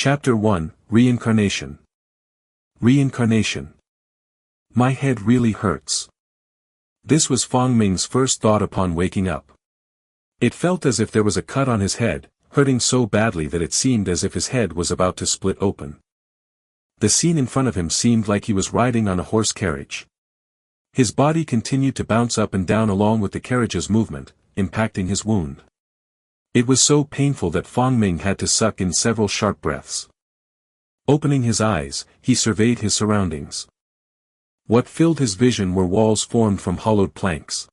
Chapter 1, Reincarnation. Reincarnation. My head really hurts. This was Fong Ming's first thought upon waking up. It felt as if there was a cut on his head, hurting so badly that it seemed as if his head was about to split open. The scene in front of him seemed like he was riding on a horse carriage. His body continued to bounce up and down along with the carriage's movement, impacting his wound. It was so painful that Fong Ming had to suck in several sharp breaths. Opening his eyes, he surveyed his surroundings. What filled his vision were walls formed from hollowed planks.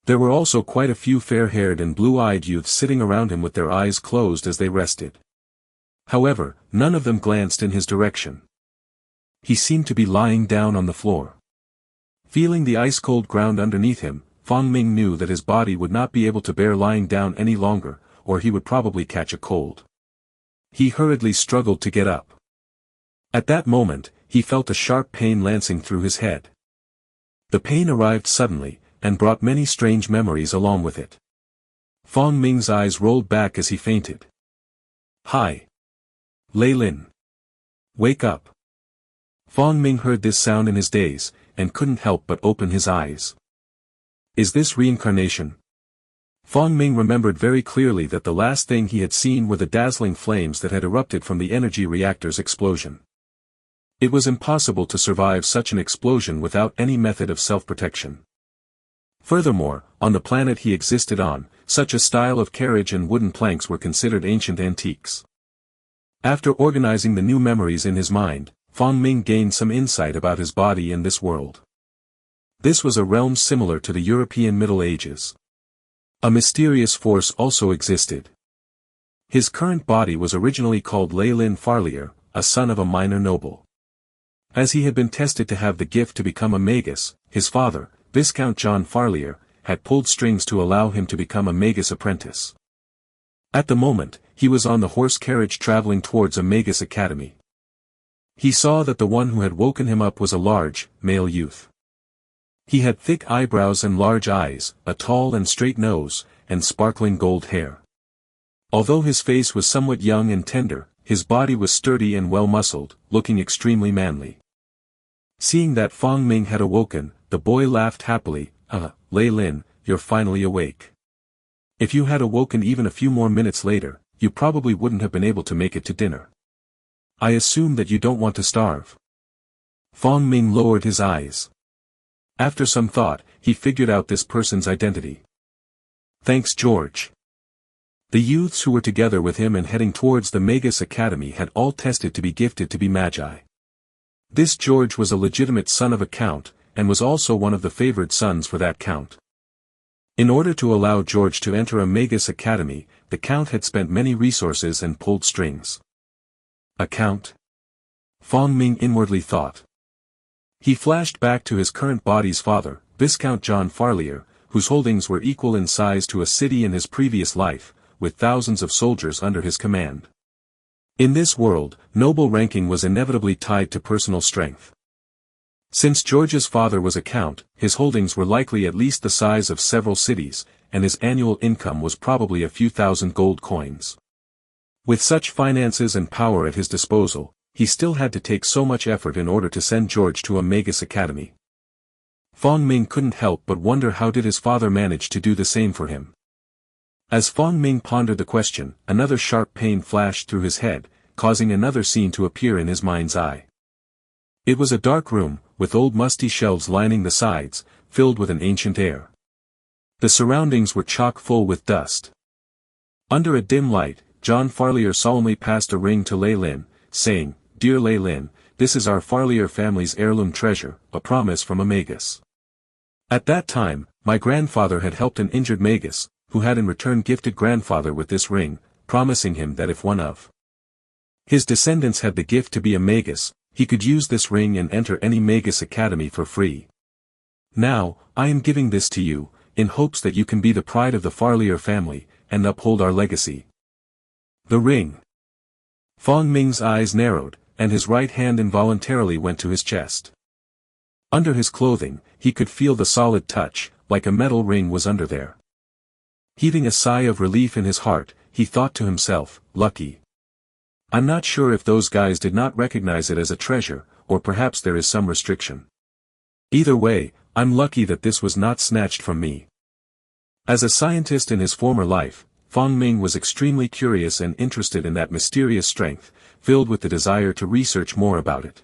There were also quite a few fair-haired and blue-eyed youths sitting around him with their eyes closed as they rested. However, none of them glanced in his direction. He seemed to be lying down on the floor. Feeling the ice-cold ground underneath him, Fong Ming knew that his body would not be able to bear lying down any longer, or he would probably catch a cold. He hurriedly struggled to get up. At that moment, he felt a sharp pain lancing through his head. The pain arrived suddenly, and brought many strange memories along with it. Fong Ming's eyes rolled back as he fainted. "Hi! Lei Lin! Wake up!" Fong Ming heard this sound in his daze, and couldn't help but open his eyes. Is this reincarnation? Fong Ming remembered very clearly that the last thing he had seen were the dazzling flames that had erupted from the energy reactor's explosion. It was impossible to survive such an explosion without any method of self-protection. Furthermore, on the planet he existed on, such a style of carriage and wooden planks were considered ancient antiques. After organizing the new memories in his mind, Fong Ming gained some insight about his body and this world. This was a realm similar to the European Middle Ages. A mysterious force also existed. His current body was originally called Lei Lin Farlier, a son of a minor noble. As he had been tested to have the gift to become a Magus, his father, Viscount John Farlier, had pulled strings to allow him to become a Magus apprentice. At the moment, he was on the horse carriage traveling towards a Magus academy. He saw that the one who had woken him up was a large, male youth. He had thick eyebrows and large eyes, a tall and straight nose, and sparkling gold hair. Although his face was somewhat young and tender, his body was sturdy and well-muscled, looking extremely manly. Seeing that Fong Ming had awoken, the boy laughed happily. Lei Lin, you're finally awake. If you had awoken even a few more minutes later, you probably wouldn't have been able to make it to dinner. I assume that you don't want to starve." Fong Ming lowered his eyes. After some thought, he figured out this person's identity. "Thanks, George." The youths who were together with him and heading towards the Magus Academy had all tested to be gifted to be magi. This George was a legitimate son of a count, and was also one of the favored sons for that count. In order to allow George to enter a Magus Academy, the count had spent many resources and pulled strings. A count? Fong Ming inwardly thought. He flashed back to his current body's father, Viscount John Farlier, whose holdings were equal in size to a city in his previous life, with thousands of soldiers under his command. In this world, noble ranking was inevitably tied to personal strength. Since George's father was a count, his holdings were likely at least the size of several cities, and his annual income was probably a few thousand gold coins. With such finances and power at his disposal, he still had to take so much effort in order to send George to a Magus Academy. Fong Ming couldn't help but wonder how did his father manage to do the same for him. As Fong Ming pondered the question, another sharp pain flashed through his head, causing another scene to appear in his mind's eye. It was a dark room, with old musty shelves lining the sides, filled with an ancient air. The surroundings were chock-full with dust. Under a dim light, John Farlier solemnly passed a ring to Lei Lin, saying, "Dear Lei Lin, this is our Farlier family's heirloom treasure, a promise from a Magus. At that time, my grandfather had helped an injured Magus, who had in return gifted grandfather with this ring, promising him that if one of his descendants had the gift to be a Magus, he could use this ring and enter any Magus Academy for free. Now, I am giving this to you, in hopes that you can be the pride of the Farlier family, and uphold our legacy." The ring. Fong Ming's eyes narrowed, and his right hand involuntarily went to his chest. Under his clothing, he could feel the solid touch, like a metal ring was under there. Heaving a sigh of relief in his heart, he thought to himself, "Lucky. I'm not sure if those guys did not recognize it as a treasure, or perhaps there is some restriction. Either way, I'm lucky that this was not snatched from me. As a scientist in his former life, Fong Ming was extremely curious and interested in that mysterious strength, filled with the desire to research more about it.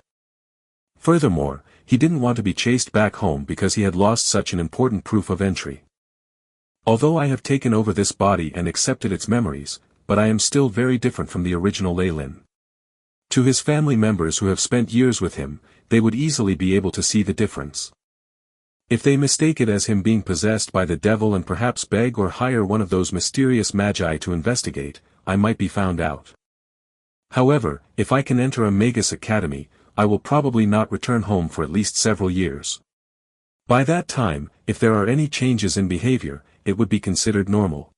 Furthermore, he didn't want to be chased back home because he had lost such an important proof of entry. Although I have taken over this body and accepted its memories, but I am still very different from the original Lei Lin. To his family members who have spent years with him, they would easily be able to see the difference. If they mistake it as him being possessed by the devil and perhaps beg or hire one of those mysterious magi to investigate, I might be found out. However, if I can enter a Magus academy, I will probably not return home for at least several years. By that time, if there are any changes in behavior, it would be considered normal.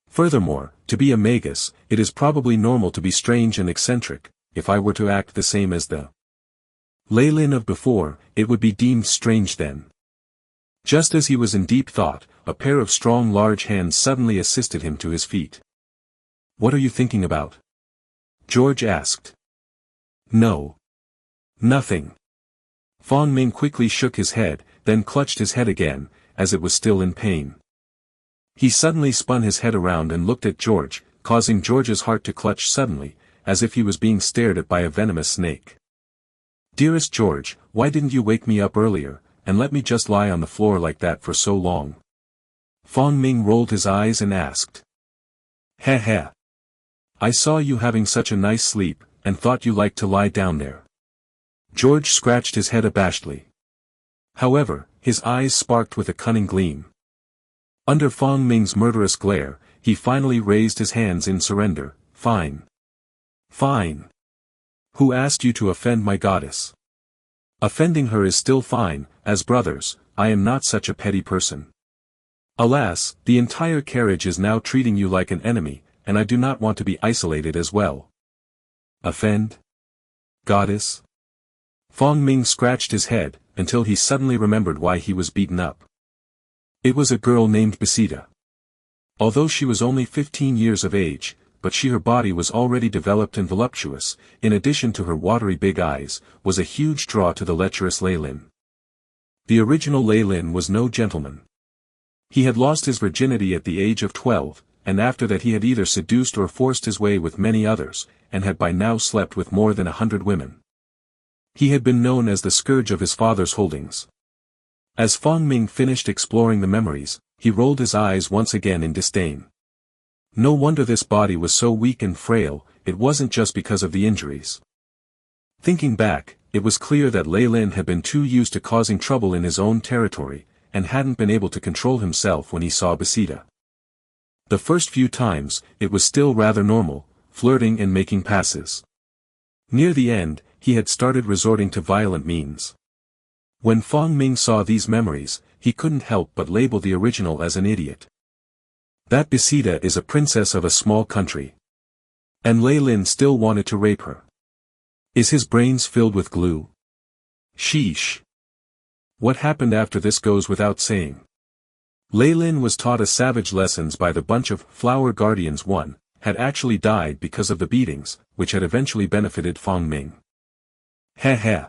Furthermore, to be a Magus, it is probably normal to be strange and eccentric. If I were to act the same as the Lei Lin of before, it would be deemed strange then. Just as he was in deep thought, a pair of strong large hands suddenly assisted him to his feet. "What are you thinking about?" George asked. "No. Nothing." Fong Ming quickly shook his head, then clutched his head again, as it was still in pain. He suddenly spun his head around and looked at George, causing George's heart to clutch suddenly, as if he was being stared at by a venomous snake. "Dearest George, why didn't you wake me up earlier, and let me just lie on the floor like that for so long?" Fong Ming rolled his eyes and asked. "Heh heh. I saw you having such a nice sleep, and thought you liked to lie down there." George scratched his head abashedly. However, his eyes sparked with a cunning gleam. Under Fong Ming's murderous glare, he finally raised his hands in surrender. "Fine. Fine. Who asked you to offend my goddess? Offending her is still fine, as brothers, I am not such a petty person. Alas, the entire carriage is now treating you like an enemy, and I do not want to be isolated as well." "Offend? Goddess?" Fong Ming scratched his head, until he suddenly remembered why he was beaten up. It was a girl named Besida. Although she was only 15 years of age, but her body was already developed and voluptuous, in addition to her watery big eyes, was a huge draw to the lecherous Lei Lin. The original Lei Lin was no gentleman. He had lost his virginity at the age of 12, and after that he had either seduced or forced his way with many others, and had by now slept with more than 100 women. He had been known as the scourge of his father's holdings. As Fong Ming finished exploring the memories, he rolled his eyes once again in disdain. No wonder this body was so weak and frail, it wasn't just because of the injuries. Thinking back, it was clear that Lei Lin had been too used to causing trouble in his own territory, and hadn't been able to control himself when he saw Besida. The first few times, it was still rather normal, flirting and making passes. Near the end, he had started resorting to violent means. When Fong Ming saw these memories, he couldn't help but label the original as an idiot. That Besida is a princess of a small country. And Lei Lin still wanted to rape her. Is his brains filled with glue? Sheesh. What happened after this goes without saying. Lei Lin was taught a savage lessons by the bunch of flower guardians. One had actually died because of the beatings, which had eventually benefited Fong Ming. Heh heh.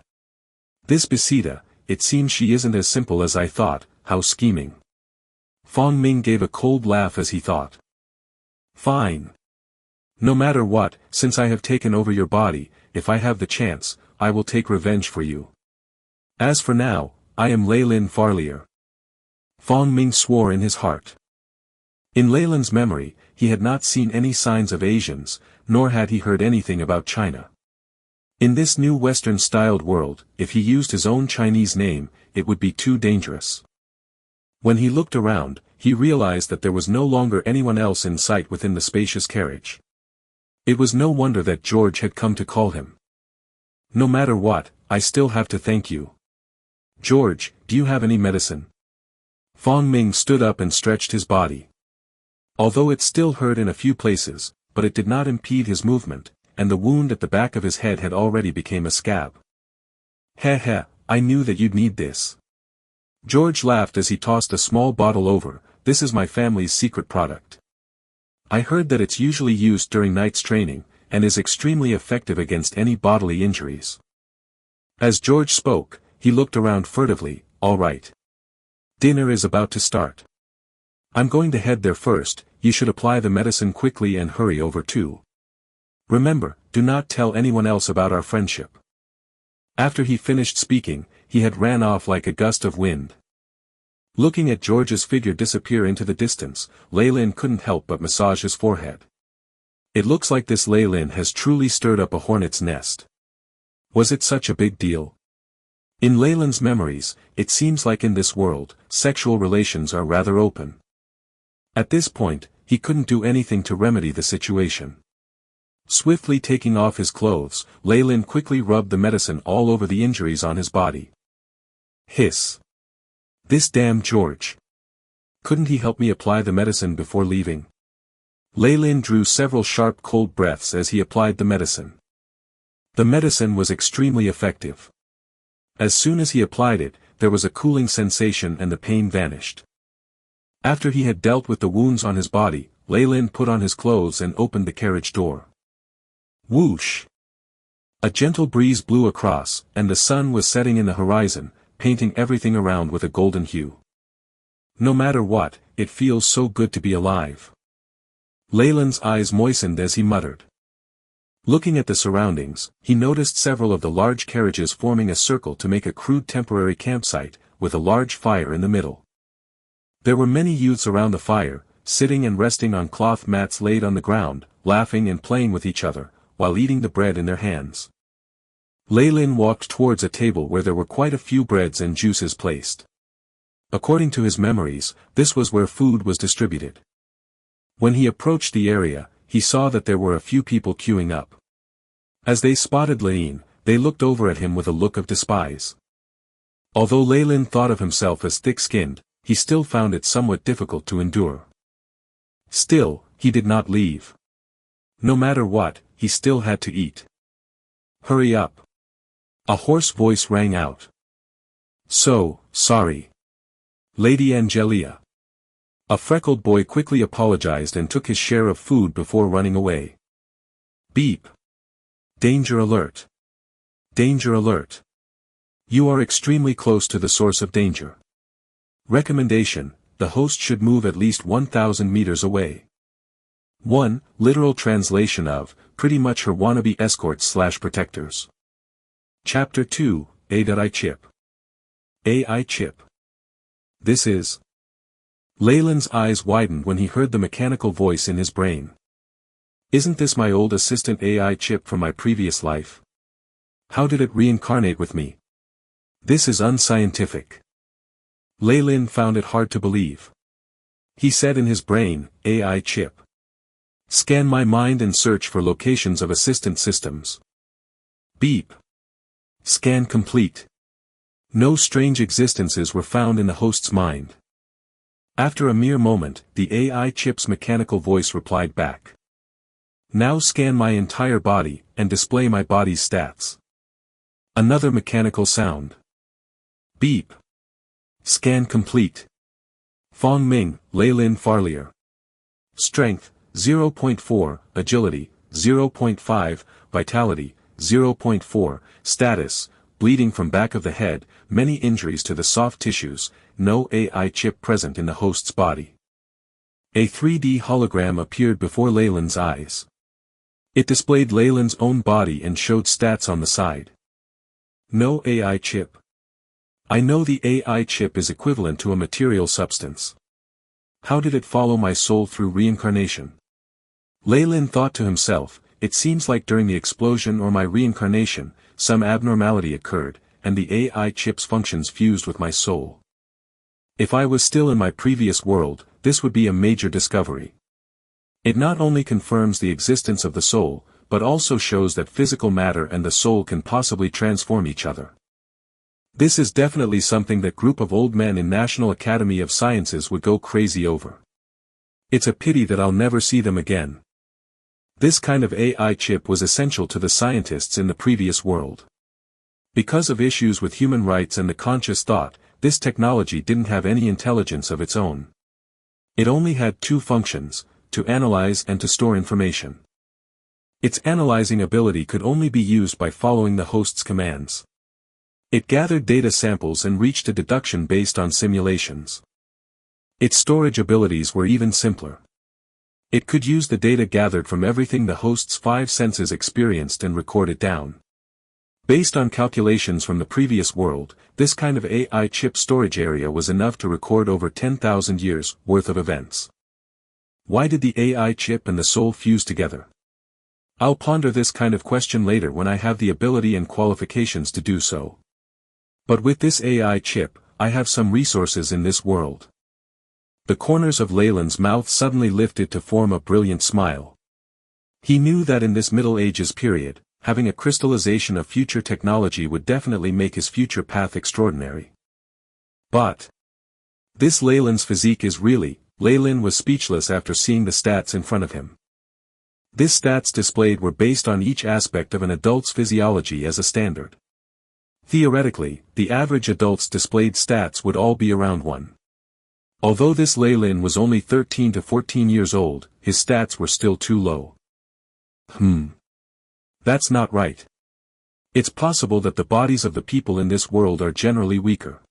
This Besida, it seems she isn't as simple as I thought. How scheming. Fong Ming gave a cold laugh as he thought. Fine. No matter what, since I have taken over your body, if I have the chance, I will take revenge for you. As for now, I am Lei Lin Farlier. Fong Ming swore in his heart. In Lei Lin's memory, he had not seen any signs of Asians, nor had he heard anything about China. In this new Western-styled world, if he used his own Chinese name, it would be too dangerous. When he looked around, he realized that there was no longer anyone else in sight within the spacious carriage. It was no wonder that George had come to call him. No matter what, I still have to thank you. George, do you have any medicine? Fong Ming stood up and stretched his body. Although it still hurt in a few places, but it did not impede his movement, and the wound at the back of his head had already become a scab. Heh heh, I knew that you'd need this. George laughed as he tossed a small bottle over. This is my family's secret product. I heard that it's usually used during knight's training, and is extremely effective against any bodily injuries. As George spoke, he looked around furtively. All right. Dinner is about to start. I'm going to head there first. You should apply the medicine quickly and hurry over too. Remember, do not tell anyone else about our friendship. After he finished speaking, he had ran off like a gust of wind. Looking at George's figure disappear into the distance, Lei Lin couldn't help but massage his forehead. It looks like this Lei Lin has truly stirred up a hornet's nest. Was it such a big deal? In Lei Lin's memories, it seems like in this world, sexual relations are rather open. At this point, he couldn't do anything to remedy the situation. Swiftly taking off his clothes, Lei Lin quickly rubbed the medicine all over the injuries on his body. Hiss. This damn George. Couldn't he help me apply the medicine before leaving? Lei Lin drew several sharp cold breaths as he applied the medicine. The medicine was extremely effective. As soon as he applied it, there was a cooling sensation and the pain vanished. After he had dealt with the wounds on his body, Lei Lin put on his clothes and opened the carriage door. Whoosh! A gentle breeze blew across, and the sun was setting in the horizon, painting everything around with a golden hue. No matter what, it feels so good to be alive. Lei Lin's eyes moistened as he muttered. Looking at the surroundings, he noticed several of the large carriages forming a circle to make a crude temporary campsite, with a large fire in the middle. There were many youths around the fire, sitting and resting on cloth mats laid on the ground, laughing and playing with each other, while eating the bread in their hands. Lei Lin walked towards a table where there were quite a few breads and juices placed. According to his memories, this was where food was distributed. When he approached the area, he saw that there were a few people queuing up. As they spotted Lei Lin, they looked over at him with a look of despise. Although Lei Lin thought of himself as thick-skinned, he still found it somewhat difficult to endure. Still, he did not leave. No matter what, he still had to eat. Hurry up. A hoarse voice rang out. So, sorry. Lady Angelia. A freckled boy quickly apologized and took his share of food before running away. Beep. Danger alert. Danger alert. You are extremely close to the source of danger. Recommendation, the host should move at least 1,000 meters away. 1. Literal translation of, pretty much her wannabe escorts/protectors. Chapter 2, AI Chip. AI Chip. This is... Lei Lin's eyes widened when he heard the mechanical voice in his brain. Isn't this my old assistant AI chip from my previous life? How did it reincarnate with me? This is unscientific. Lei Lin found it hard to believe. He said in his brain, AI chip. Scan my mind and search for locations of assistant systems. Beep. Scan complete. No strange existences were found in the host's mind. After a mere moment, the AI chip's mechanical voice replied back. Now scan my entire body, and display my body's stats. Another mechanical sound. Beep. Scan complete. Fong Ming, Lei Lin Farlier. Strength, 0.4, Agility, 0.5, Vitality, 0.4, Status, bleeding from back of the head, many injuries to the soft tissues, no AI chip present in the host's body. A 3D hologram appeared before Lei Lin's eyes. It displayed Lei Lin's own body and showed stats on the side. No AI chip. I know the AI chip is equivalent to a material substance. How did it follow my soul through reincarnation? Lei Lin thought to himself, it seems like during the explosion or my reincarnation, some abnormality occurred, and the AI chip's functions fused with my soul. If I was still in my previous world, this would be a major discovery. It not only confirms the existence of the soul, but also shows that physical matter and the soul can possibly transform each other. This is definitely something that group of old men in National Academy of Sciences would go crazy over. It's a pity that I'll never see them again. This kind of AI chip was essential to the scientists in the previous world. Because of issues with human rights and the conscious thought, this technology didn't have any intelligence of its own. It only had two functions, to analyze and to store information. Its analyzing ability could only be used by following the host's commands. It gathered data samples and reached a deduction based on simulations. Its storage abilities were even simpler. It could use the data gathered from everything the host's 5 senses experienced and record it down. Based on calculations from the previous world, this kind of AI chip storage area was enough to record over 10,000 years' worth of events. Why did the AI chip and the soul fuse together? I'll ponder this kind of question later when I have the ability and qualifications to do so. But with this AI chip, I have some resources in this world. The corners of Leyland's mouth suddenly lifted to form a brilliant smile. He knew that in this Middle Ages period, having a crystallization of future technology would definitely make his future path extraordinary. But this Leyland's physique is really. Leyland was speechless after seeing the stats in front of him. These stats displayed were based on each aspect of an adult's physiology as a standard. Theoretically, the average adult's displayed stats would all be around 1. Although this Leyland was only 13 to 14 years old, his stats were still too low. That's not right. It's possible that the bodies of the people in this world are generally weaker.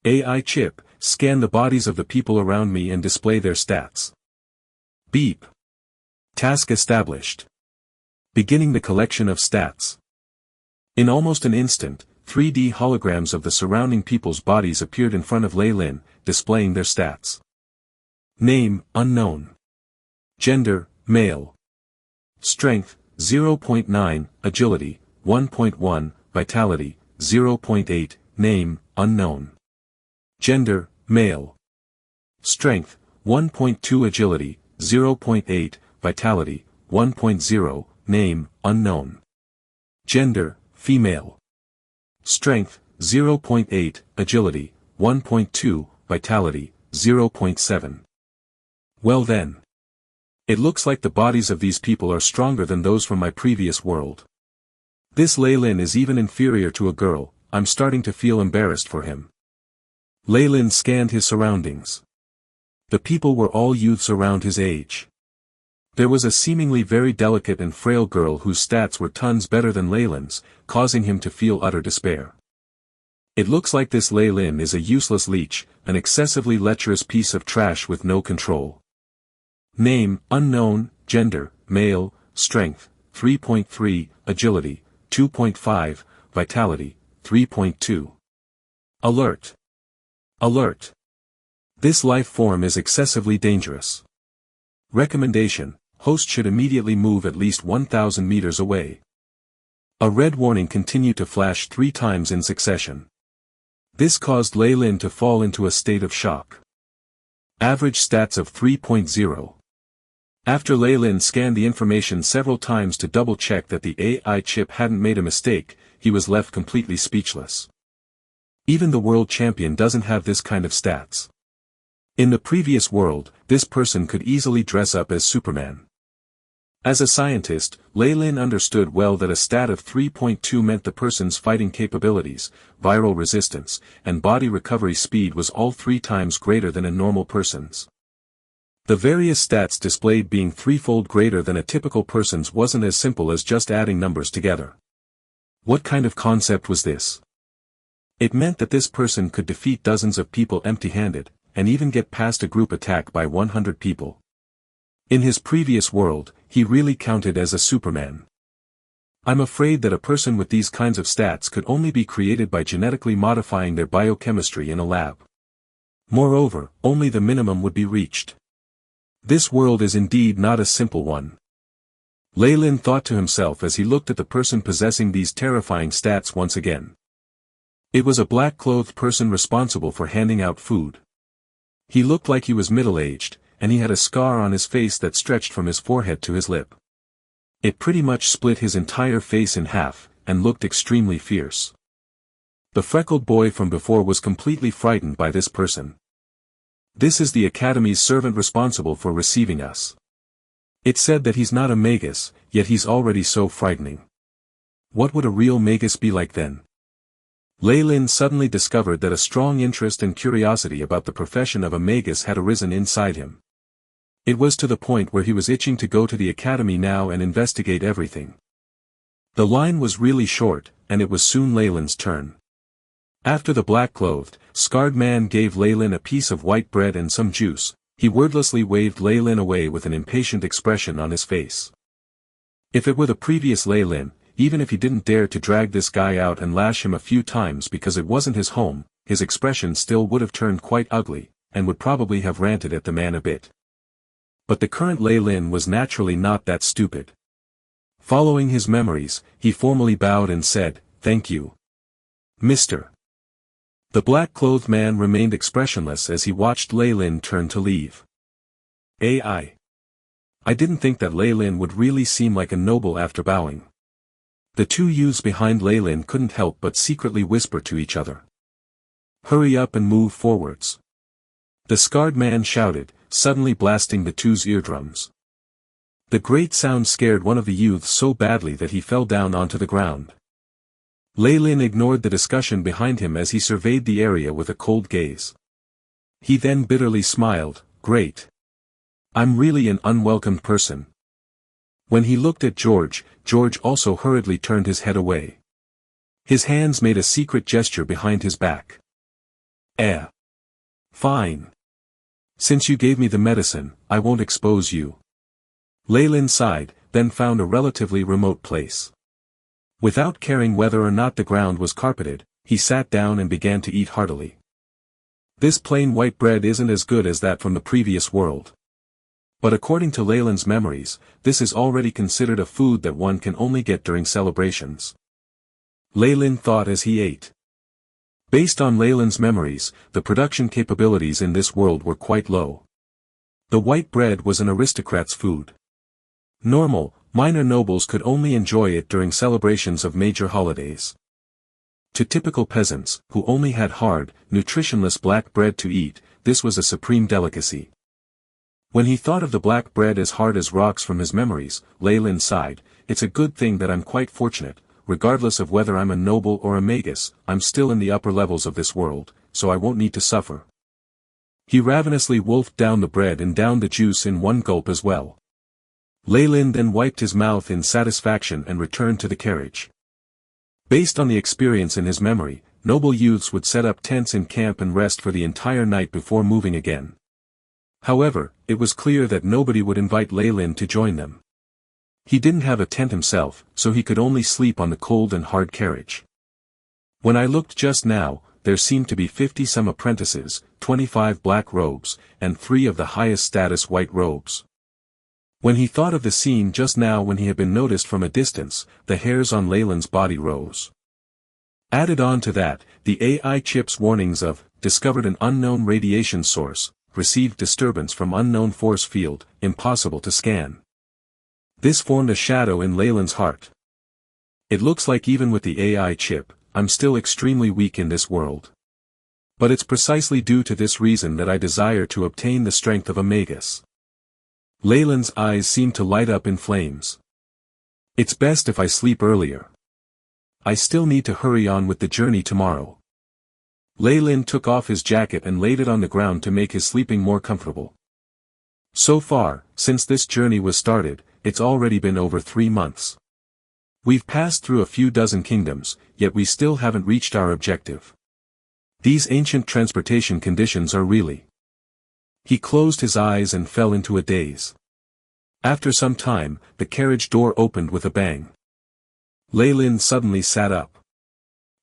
AI chip, scan the bodies of the people around me and display their stats. Beep. Task established. Beginning the collection of stats. In almost an instant, 3D holograms of the surrounding people's bodies appeared in front of Leyland, displaying their stats. Name, unknown. Gender, male. Strength, 0.9, agility, 1.1, vitality, 0.8, name, unknown. Gender, male. Strength, 1.2 agility, 0.8, vitality, 1.0, name, unknown. Gender, female. Strength, 0.8, agility, 1.2, vitality, 0.7. Well then. It looks like the bodies of these people are stronger than those from my previous world. This Leyland is even inferior to a girl. I'm starting to feel embarrassed for him. Leyland scanned his surroundings. The people were all youths around his age. There was a seemingly very delicate and frail girl whose stats were tons better than Leyland's, causing him to feel utter despair. It looks like this Leyland is a useless leech, an excessively lecherous piece of trash with no control. Name, unknown, gender, male, strength, 3.3, agility, 2.5, vitality, 3.2. Alert. Alert. This life form is excessively dangerous. Recommendation: host should immediately move at least 1,000 meters away. A red warning continued to flash 3 times in succession. This caused Leyland to fall into a state of shock. Average stats of 3.0. After Leyland scanned the information several times to double-check that the AI chip hadn't made a mistake, he was left completely speechless. Even the world champion doesn't have this kind of stats. In the previous world, this person could easily dress up as Superman. As a scientist, Leyland understood well that a stat of 3.2 meant the person's fighting capabilities, viral resistance, and body recovery speed was all 3 times greater than a normal person's. The various stats displayed being 3-fold greater than a typical person's wasn't as simple as just adding numbers together. What kind of concept was this? It meant that this person could defeat dozens of people empty-handed, and even get past a group attack by 100 people. In his previous world, he really counted as a Superman. I'm afraid that a person with these kinds of stats could only be created by genetically modifying their biochemistry in a lab. Moreover, only the minimum would be reached. This world is indeed not a simple one. Leyland thought to himself as he looked at the person possessing these terrifying stats once again. It was a black-clothed person responsible for handing out food. He looked like he was middle-aged, and he had a scar on his face that stretched from his forehead to his lip. It pretty much split his entire face in half, and looked extremely fierce. The freckled boy from before was completely frightened by this person. This is the Academy's servant responsible for receiving us. It said that he's not a Magus, yet he's already so frightening. What would a real Magus be like then? Leyland suddenly discovered that a strong interest and curiosity about the profession of a Magus had arisen inside him. It was to the point where he was itching to go to the academy now and investigate everything. The line was really short, and it was soon Leyland's turn. After the black-clothed, scarred man gave Leyland a piece of white bread and some juice, he wordlessly waved Leyland away with an impatient expression on his face. If it were the previous Leyland, even if he didn't dare to drag this guy out and lash him a few times because it wasn't his home, his expression still would have turned quite ugly, and would probably have ranted at the man a bit. But the current Leyland was naturally not that stupid. Following his memories, he formally bowed and said, "Thank you, Mr." The black-clothed man remained expressionless as he watched Leyland turn to leave. I didn't think that Leyland would really seem like a noble after bowing. The two youths behind Leyland couldn't help but secretly whisper to each other. "Hurry up and move forwards," the scarred man shouted, suddenly blasting the two's eardrums. The great sound scared one of the youths so badly that he fell down onto the ground. Leyland ignored the discussion behind him as he surveyed the area with a cold gaze. He then bitterly smiled, "Great. I'm really an unwelcomed person." When he looked at George, George also hurriedly turned his head away. His hands made a secret gesture behind his back. Fine. Since you gave me the medicine, I won't expose you." Leyland sighed, then found a relatively remote place. Without caring whether or not the ground was carpeted, he sat down and began to eat heartily. This plain white bread isn't as good as that from the previous world. But according to Leyland's memories, this is already considered a food that one can only get during celebrations. Leyland thought as he ate. Based on Leyland's memories, the production capabilities in this world were quite low. The white bread was an aristocrat's food. Normal, minor nobles could only enjoy it during celebrations of major holidays. To typical peasants, who only had hard, nutritionless black bread to eat, this was a supreme delicacy. When he thought of the black bread as hard as rocks from his memories, Leyland sighed, "It's a good thing that I'm quite fortunate, regardless of whether I'm a noble or a magus, I'm still in the upper levels of this world, so I won't need to suffer." He ravenously wolfed down the bread and downed the juice in one gulp as well. Leyland then wiped his mouth in satisfaction and returned to the carriage. Based on the experience in his memory, noble youths would set up tents in camp and rest for the entire night before moving again. However, it was clear that nobody would invite Leyland to join them. He didn't have a tent himself, so he could only sleep on the cold and hard carriage. When I looked just now, there seemed to be 50-some apprentices, 25 black robes, and 3 of the highest status white robes. When he thought of the scene just now when he had been noticed from a distance, the hairs on Leyland's body rose. Added on to that, the AI chip's warnings of, discovered an unknown radiation source, received disturbance from unknown force field, impossible to scan. This formed a shadow in Leyland's heart. It looks like even with the AI chip, I'm still extremely weak in this world. But it's precisely due to this reason that I desire to obtain the strength of a magus. Leyland's eyes seemed to light up in flames. It's best if I sleep earlier. I still need to hurry on with the journey tomorrow. Leyland took off his jacket and laid it on the ground to make his sleeping more comfortable. So far, since this journey was started, it's already been over 3 months. We've passed through a few dozen kingdoms, yet we still haven't reached our objective. These ancient transportation conditions are really... He closed his eyes and fell into a daze. After some time, the carriage door opened with a bang. Leyland suddenly sat up.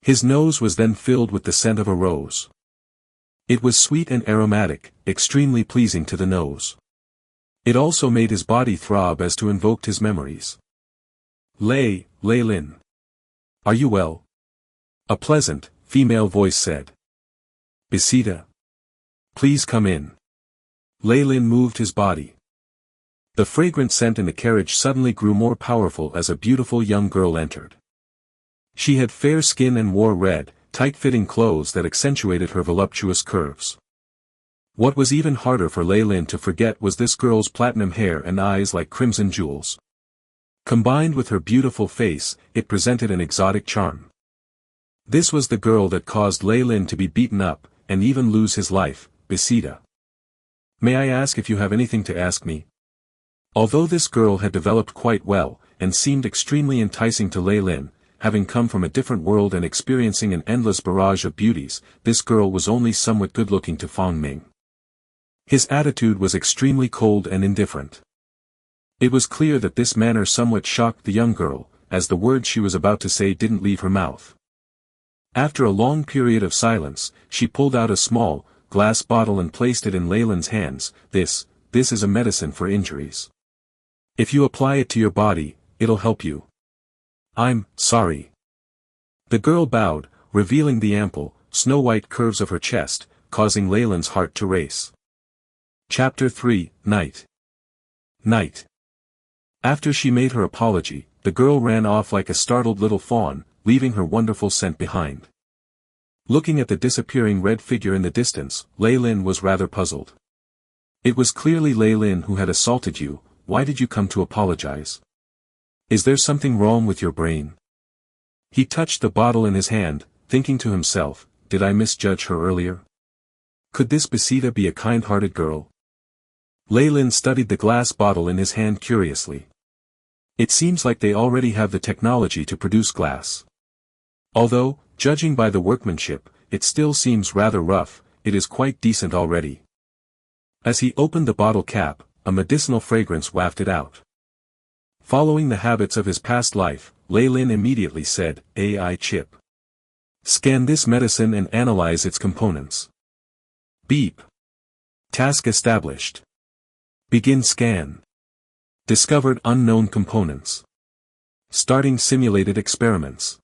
His nose was then filled with the scent of a rose. It was sweet and aromatic, extremely pleasing to the nose. It also made his body throb as to invoke his memories. Leyland. Are you well?" A pleasant, female voice said. "Bisita. Please come in." Leyland moved his body. The fragrant scent in the carriage suddenly grew more powerful as a beautiful young girl entered. She had fair skin and wore red, tight-fitting clothes that accentuated her voluptuous curves. What was even harder for Leyland to forget was this girl's platinum hair and eyes like crimson jewels. Combined with her beautiful face, it presented an exotic charm. This was the girl that caused Leyland to be beaten up, and even lose his life, Bisita. May I ask if you have anything to ask me? Although this girl had developed quite well, and seemed extremely enticing to Lei Lin, having come from a different world and experiencing an endless barrage of beauties, this girl was only somewhat good-looking to Fang Ming. His attitude was extremely cold and indifferent. It was clear that this manner somewhat shocked the young girl, as the words she was about to say didn't leave her mouth. After a long period of silence, she pulled out a small, glass bottle and placed it in Lei Lin's hands. This is a medicine for injuries. If you apply it to your body, it'll help you. I'm sorry. The girl bowed, revealing the ample, snow-white curves of her chest, causing Lei Lin's heart to race. Chapter 3, Night. Night. After she made her apology, the girl ran off like a startled little fawn, leaving her wonderful scent behind. Looking at the disappearing red figure in the distance, Lei Lin was rather puzzled. It was clearly Lei Lin who had assaulted you. Why did you come to apologize? Is there something wrong with your brain? He touched the bottle in his hand, thinking to himself, did I misjudge her earlier? Could this Besida be a kind-hearted girl? Lei Lin studied the glass bottle in his hand curiously. It seems like they already have the technology to produce glass. Although, judging by the workmanship, it still seems rather rough, it is quite decent already. As he opened the bottle cap, a medicinal fragrance wafted out. Following the habits of his past life, Lei Lin immediately said, AI chip. Scan this medicine and analyze its components. Beep. Task established. Begin scan. Discovered unknown components. Starting simulated experiments.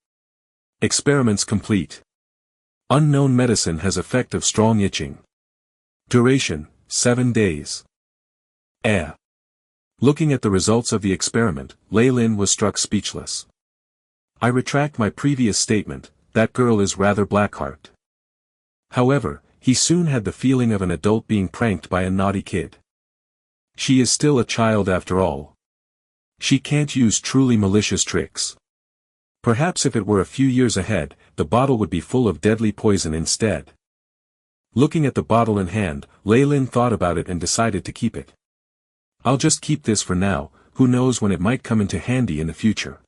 Experiments complete. Unknown medicine has effect of strong itching. Duration, 7 days. Looking at the results of the experiment, Lei Lin was struck speechless. I retract my previous statement, that girl is rather blackheart. However, he soon had the feeling of an adult being pranked by a naughty kid. She is still a child after all. She can't use truly malicious tricks. Perhaps if it were a few years ahead, the bottle would be full of deadly poison instead. Looking at the bottle in hand, Lei Lin thought about it and decided to keep it. I'll just keep this for now, who knows when it might come into handy in the future.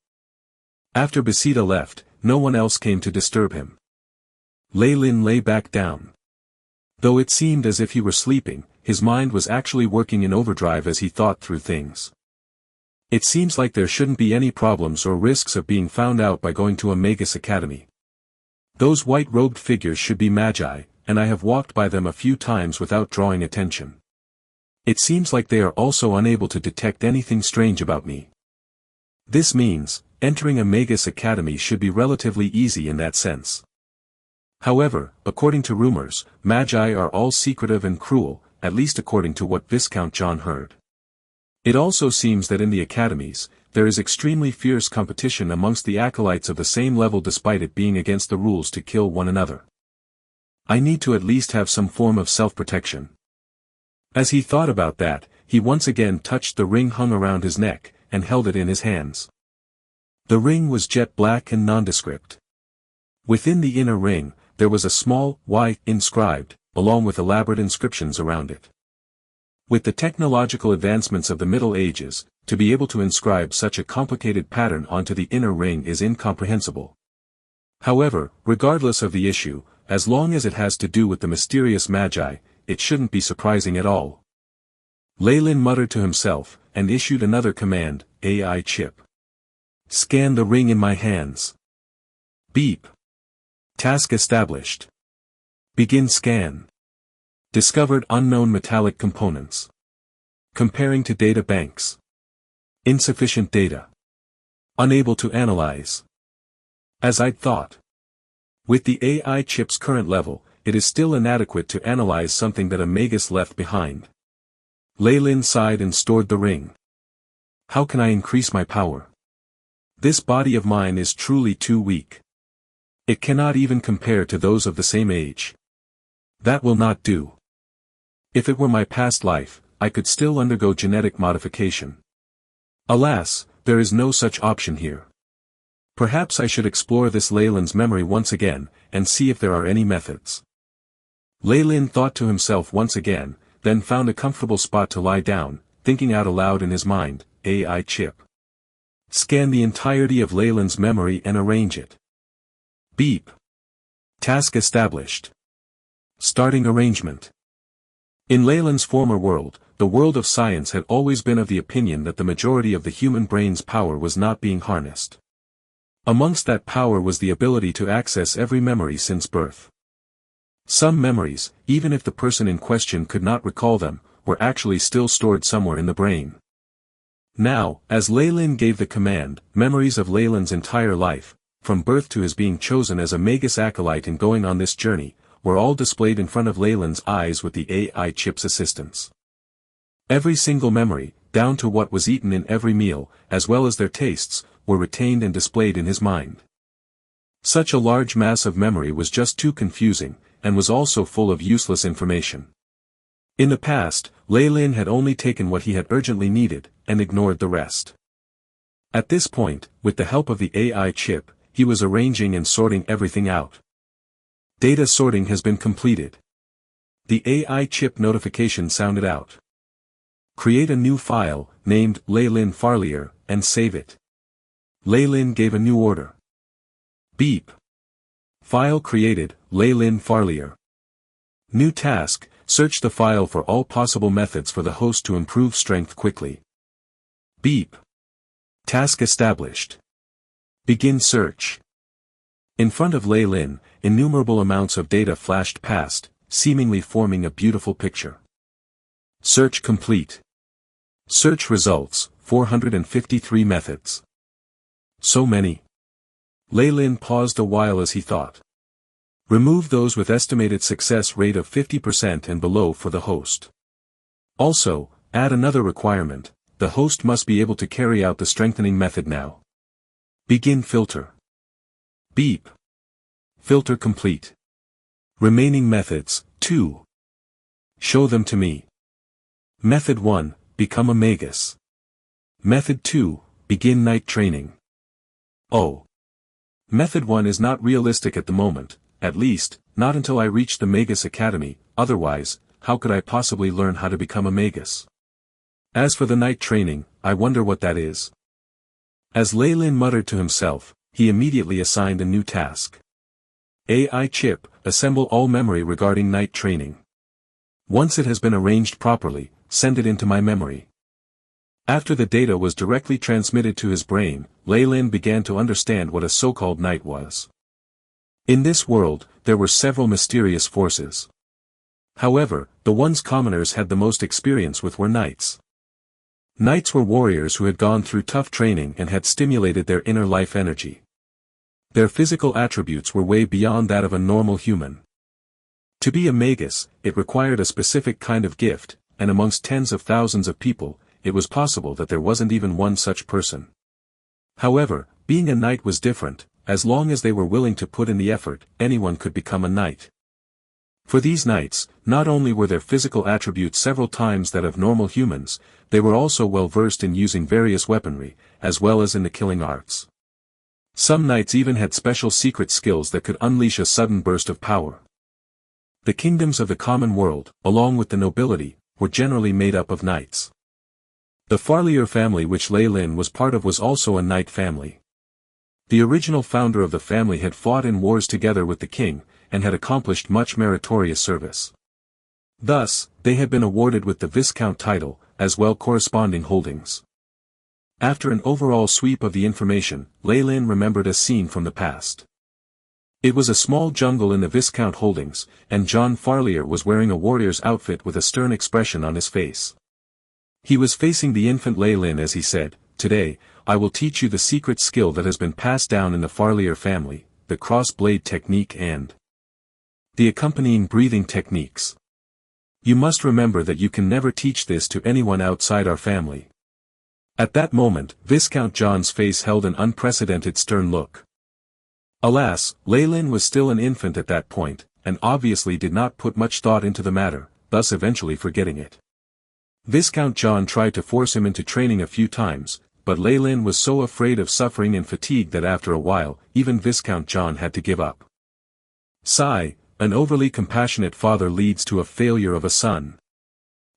After Besida left, no one else came to disturb him. Lei Lin lay back down. Though it seemed as if he were sleeping, his mind was actually working in overdrive as he thought through things. It seems like there shouldn't be any problems or risks of being found out by going to a Magus academy. Those white-robed figures should be magi, and I have walked by them a few times without drawing attention. It seems like they are also unable to detect anything strange about me. This means, entering a Magus academy should be relatively easy in that sense. However, according to rumors, magi are all secretive and cruel, at least according to what Viscount John heard. It also seems that in the academies, there is extremely fierce competition amongst the acolytes of the same level despite it being against the rules to kill one another. I need to at least have some form of self-protection. As he thought about that, he once again touched the ring hung around his neck, and held it in his hands. The ring was jet black and nondescript. Within the inner ring, there was a small Y inscribed, along with elaborate inscriptions around it. With the technological advancements of the Middle Ages, to be able to inscribe such a complicated pattern onto the inner ring is incomprehensible. However, regardless of the issue, as long as it has to do with the mysterious magi, it shouldn't be surprising at all. Lei Lin muttered to himself, and issued another command, AI chip. Scan the ring in my hands. Beep. Task established. Begin scan. Discovered unknown metallic components. Comparing to data banks. Insufficient data. Unable to analyze. As I'd thought. With the AI chip's current level, it is still inadequate to analyze something that a Magus left behind. Lei Lin sighed and stored the ring. How can I increase my power? This body of mine is truly too weak. It cannot even compare to those of the same age. That will not do. If it were my past life, I could still undergo genetic modification. Alas, there is no such option here. Perhaps I should explore this Lei Lin's memory once again, and see if there are any methods. Lei Lin thought to himself once again, then found a comfortable spot to lie down, thinking out aloud in his mind, AI chip. Scan the entirety of Leyland's memory and arrange it. Beep. Task established. Starting arrangement. In Leyland's former world, the world of science had always been of the opinion that the majority of the human brain's power was not being harnessed. Amongst that power was the ability to access every memory since birth. Some memories, even if the person in question could not recall them, were actually still stored somewhere in the brain. Now, as Leyland gave the command, memories of Leyland's entire life, from birth to his being chosen as a Magus acolyte and going on this journey, were all displayed in front of Leyland's eyes with the AI chip's assistance. Every single memory, down to what was eaten in every meal, as well as their tastes, were retained and displayed in his mind. Such a large mass of memory was just too confusing, and was also full of useless information. In the past, Leyland had only taken what he had urgently needed, and ignored the rest. At this point, with the help of the AI chip, he was arranging and sorting everything out. Data sorting has been completed. The AI chip notification sounded out. Create a new file, named Leyland Farlier, and save it. Leyland gave a new order. Beep. File created, Leyland Farlier. New task, search the file for all possible methods for the host to improve strength quickly. Beep. Task established. Begin search. In front of Leyland, innumerable amounts of data flashed past, seemingly forming a beautiful picture. Search complete. Search results, 453 methods. So many. Leyland paused a while as he thought. Remove those with estimated success rate of 50% and below for the host. Also, add another requirement, the host must be able to carry out the strengthening method now. Begin filter. Beep. Filter complete. Remaining methods, 2. Show them to me. Method 1, become a Magus. Method 2, begin night training. Oh. Method 1 is not realistic at the moment, at least, not until I reach the Magus Academy, otherwise, how could I possibly learn how to become a Magus? As for the night training, I wonder what that is. As Leyland muttered to himself, he immediately assigned a new task. AI chip, assemble all memory regarding night training. Once it has been arranged properly, send it into my memory. After the data was directly transmitted to his brain, Leyland began to understand what a so-called night was. In this world, there were several mysterious forces. However, the ones commoners had the most experience with were knights. Knights were warriors who had gone through tough training and had stimulated their inner life energy. Their physical attributes were way beyond that of a normal human. To be a Magus, it required a specific kind of gift, and amongst tens of thousands of people, it was possible that there wasn't even one such person. However, being a knight was different. As long as they were willing to put in the effort, anyone could become a knight. For these knights, not only were their physical attributes several times that of normal humans, they were also well versed in using various weaponry, as well as in the killing arts. Some knights even had special secret skills that could unleash a sudden burst of power. The kingdoms of the common world, along with the nobility, were generally made up of knights. The Farlier family which Leyland was part of was also a knight family. The original founder of the family had fought in wars together with the king, and had accomplished much meritorious service. Thus, they had been awarded with the Viscount title, as well corresponding holdings. After an overall sweep of the information, Leyland remembered a scene from the past. It was a small jungle in the Viscount holdings, and John Farlier was wearing a warrior's outfit with a stern expression on his face. He was facing the infant Leyland as he said, "Today, I will teach you the secret skill that has been passed down in the Farlier family, the cross-blade technique and the accompanying breathing techniques. You must remember that you can never teach this to anyone outside our family." At that moment, Viscount John's face held an unprecedented stern look. Alas, Leyland was still an infant at that point, and obviously did not put much thought into the matter, thus eventually forgetting it. Viscount John tried to force him into training a few times, but Leyland was so afraid of suffering and fatigue that after a while, even Viscount John had to give up. Sigh, an overly compassionate father leads to a failure of a son.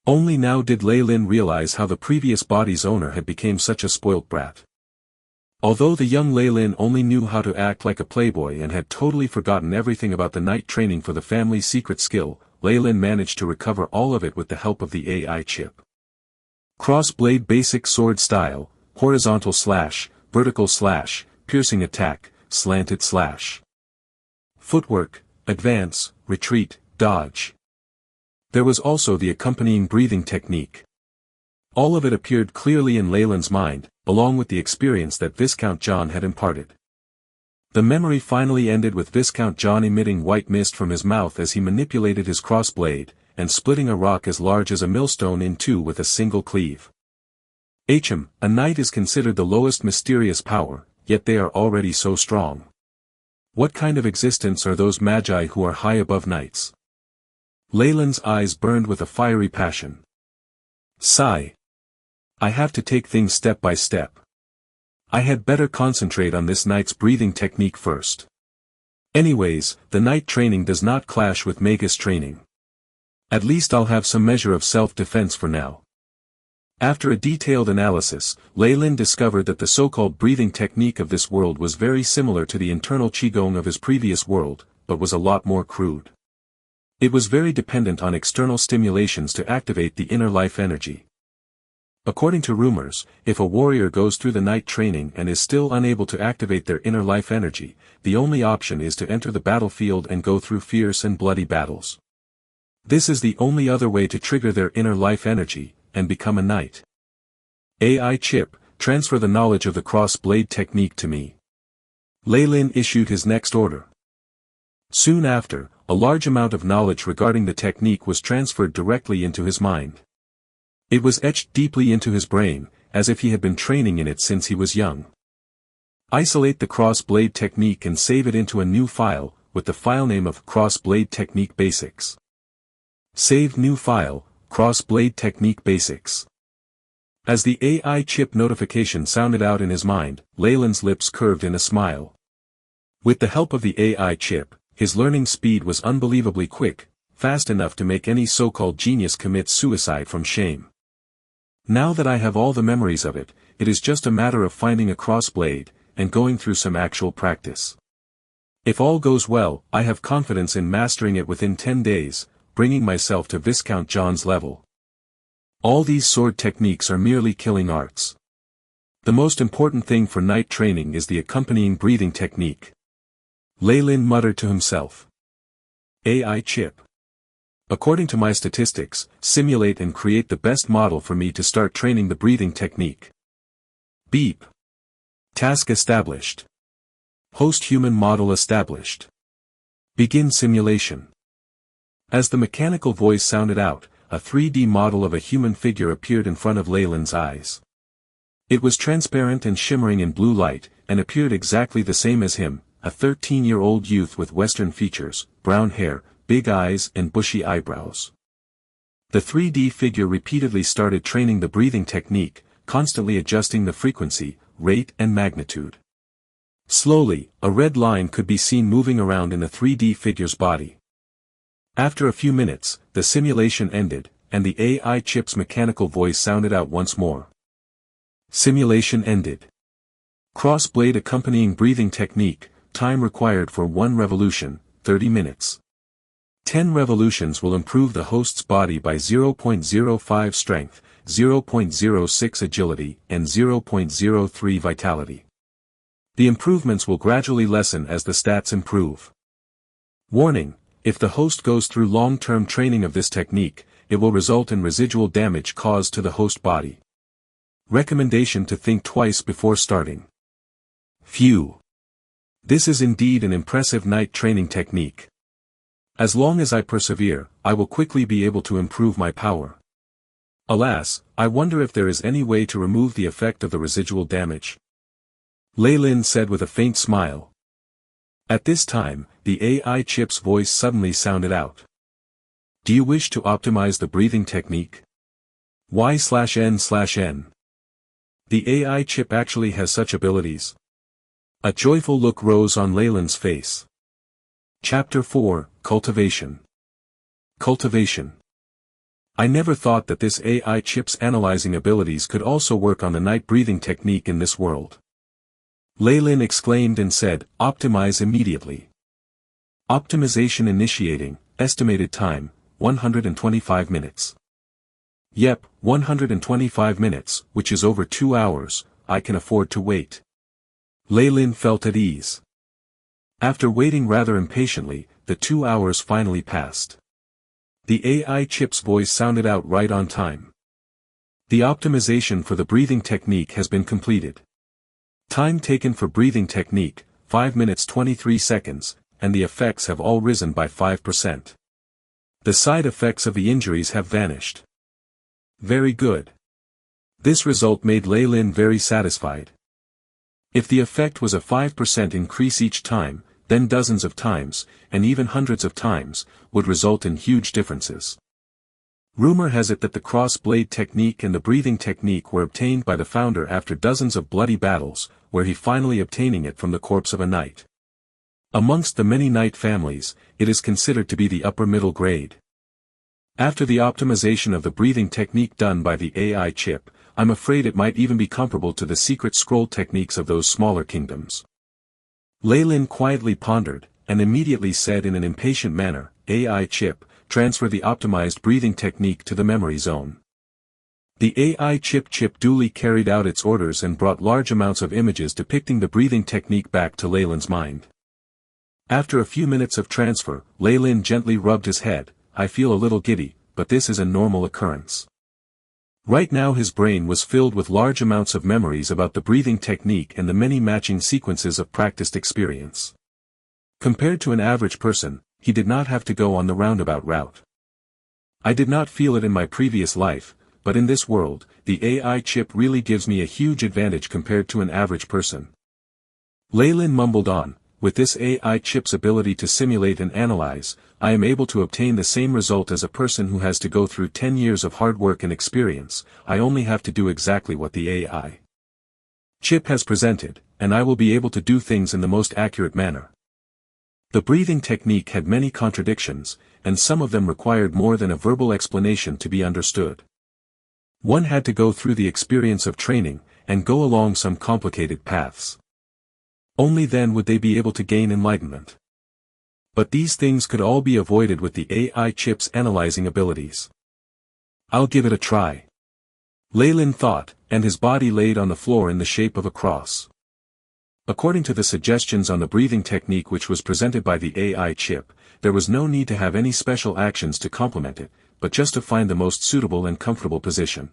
Only now did Lei Lin realize how the previous body's owner had become such a spoilt brat. Although the young Lei Lin only knew how to act like a playboy and had totally forgotten everything about the night training for the family's secret skill, Lei Lin managed to recover all of it with the help of the AI chip. Cross-blade basic sword style, horizontal slash, vertical slash, piercing attack, slanted slash. Footwork, advance, retreat, dodge. There was also the accompanying breathing technique. All of it appeared clearly in Lei Lin's mind, along with the experience that Viscount John had imparted. The memory finally ended with Viscount John emitting white mist from his mouth as he manipulated his crossblade, and splitting a rock as large as a millstone in two with a single cleave. A knight is considered the lowest mysterious power, yet they are already so strong. What kind of existence are those magi who are high above knights? Lei Lin's eyes burned with a fiery passion. Sigh. I have to take things step by step. I had better concentrate on this knight's breathing technique first. Anyways, the knight training does not clash with Magus training. At least I'll have some measure of self-defense for now. After a detailed analysis, Lei Lin discovered that the so-called breathing technique of this world was very similar to the internal qigong of his previous world, but was a lot more crude. It was very dependent on external stimulations to activate the inner life energy. According to rumors, if a warrior goes through the night training and is still unable to activate their inner life energy, the only option is to enter the battlefield and go through fierce and bloody battles. This is the only other way to trigger their inner life energy, and become a knight. AI chip, transfer the knowledge of the cross-blade technique to me. Lei Lin issued his next order. Soon after, a large amount of knowledge regarding the technique was transferred directly into his mind. It was etched deeply into his brain, as if he had been training in it since he was young. Isolate the cross-blade technique and save it into a new file, with the file name of Cross-Blade Technique Basics. Save new file, Cross-Blade Technique Basics. As the AI chip notification sounded out in his mind, Lei Lin's lips curved in a smile. With the help of the AI chip, his learning speed was unbelievably quick, fast enough to make any so-called genius commit suicide from shame. Now that I have all the memories of it, it is just a matter of finding a crossblade, and going through some actual practice. If all goes well, I have confidence in mastering it within 10 days, bringing myself to Viscount John's level. All these sword techniques are merely killing arts. The most important thing for knight training is the accompanying breathing technique. Lei Lin muttered to himself. AI chip. According to my statistics, simulate and create the best model for me to start training the breathing technique. Beep. Task established. Host human model established. Begin simulation. As the mechanical voice sounded out, a 3D model of a human figure appeared in front of Lei Lin's eyes. It was transparent and shimmering in blue light, and appeared exactly the same as him, a 13-year-old youth with Western features, brown hair, big eyes and bushy eyebrows. The 3D figure repeatedly started training the breathing technique, constantly adjusting the frequency, rate and magnitude. Slowly, a red line could be seen moving around in the 3D figure's body. After a few minutes, the simulation ended, and the AI chip's mechanical voice sounded out once more. Simulation ended. Cross-blade accompanying breathing technique, time required for 1 revolution, 30 minutes. 10 revolutions will improve the host's body by 0.05 strength, 0.06 agility, and 0.03 vitality. The improvements will gradually lessen as the stats improve. Warning: if the host goes through long-term training of this technique, it will result in residual damage caused to the host body. Recommendation to think twice before starting. Phew. This is indeed an impressive knight training technique. As long as I persevere, I will quickly be able to improve my power. Alas, I wonder if there is any way to remove the effect of the residual damage. Lei Lin said with a faint smile. At this time, the AI chip's voice suddenly sounded out. Do you wish to optimize the breathing technique? Y/N/N. The AI chip actually has such abilities. A joyful look rose on Lei Lin's face. Chapter 4, Cultivation. Cultivation. I never thought that this AI chip's analyzing abilities could also work on the night breathing technique in this world. Leylin exclaimed and said, "Optimize immediately." Optimization initiating, estimated time, 125 minutes. Yep, 125 minutes, which is over 2 hours, I can afford to wait. Leylin felt at ease. After waiting rather impatiently, the 2 hours finally passed. The AI chip's voice sounded out right on time. The optimization for the breathing technique has been completed. Time taken for breathing technique, 5 minutes 23 seconds, and the effects have all risen by 5%. The side effects of the injuries have vanished. Very good. This result made Leylin very satisfied. If the effect was a 5% increase each time, then dozens of times, and even hundreds of times, would result in huge differences. Rumor has it that the cross-blade technique and the breathing technique were obtained by the founder after dozens of bloody battles, where he finally obtaining it from the corpse of a knight. Amongst the many knight families, it is considered to be the upper middle grade. After the optimization of the breathing technique done by the AI chip, I'm afraid it might even be comparable to the secret scroll techniques of those smaller kingdoms. Leylin quietly pondered, and immediately said in an impatient manner, "AI chip, transfer the optimized breathing technique to the memory zone." The AI chip duly carried out its orders and brought large amounts of images depicting the breathing technique back to Leylin's mind. After a few minutes of transfer, Leylin gently rubbed his head. "I feel a little giddy, but this is a normal occurrence." Right now his brain was filled with large amounts of memories about the breathing technique and the many matching sequences of practiced experience. Compared to an average person, he did not have to go on the roundabout route. I did not feel it in my previous life, but in this world, the AI chip really gives me a huge advantage compared to an average person. Leylin mumbled on, "With this AI chip's ability to simulate and analyze, I am able to obtain the same result as a person who has to go through 10 years of hard work and experience. I only have to do exactly what the AI chip has presented, and I will be able to do things in the most accurate manner." The breathing technique had many contradictions, and some of them required more than a verbal explanation to be understood. One had to go through the experience of training, and go along some complicated paths. Only then would they be able to gain enlightenment. But these things could all be avoided with the AI chip's analyzing abilities. "I'll give it a try," Leylin thought, and his body laid on the floor in the shape of a cross. According to the suggestions on the breathing technique which was presented by the AI chip, there was no need to have any special actions to complement it, but just to find the most suitable and comfortable position.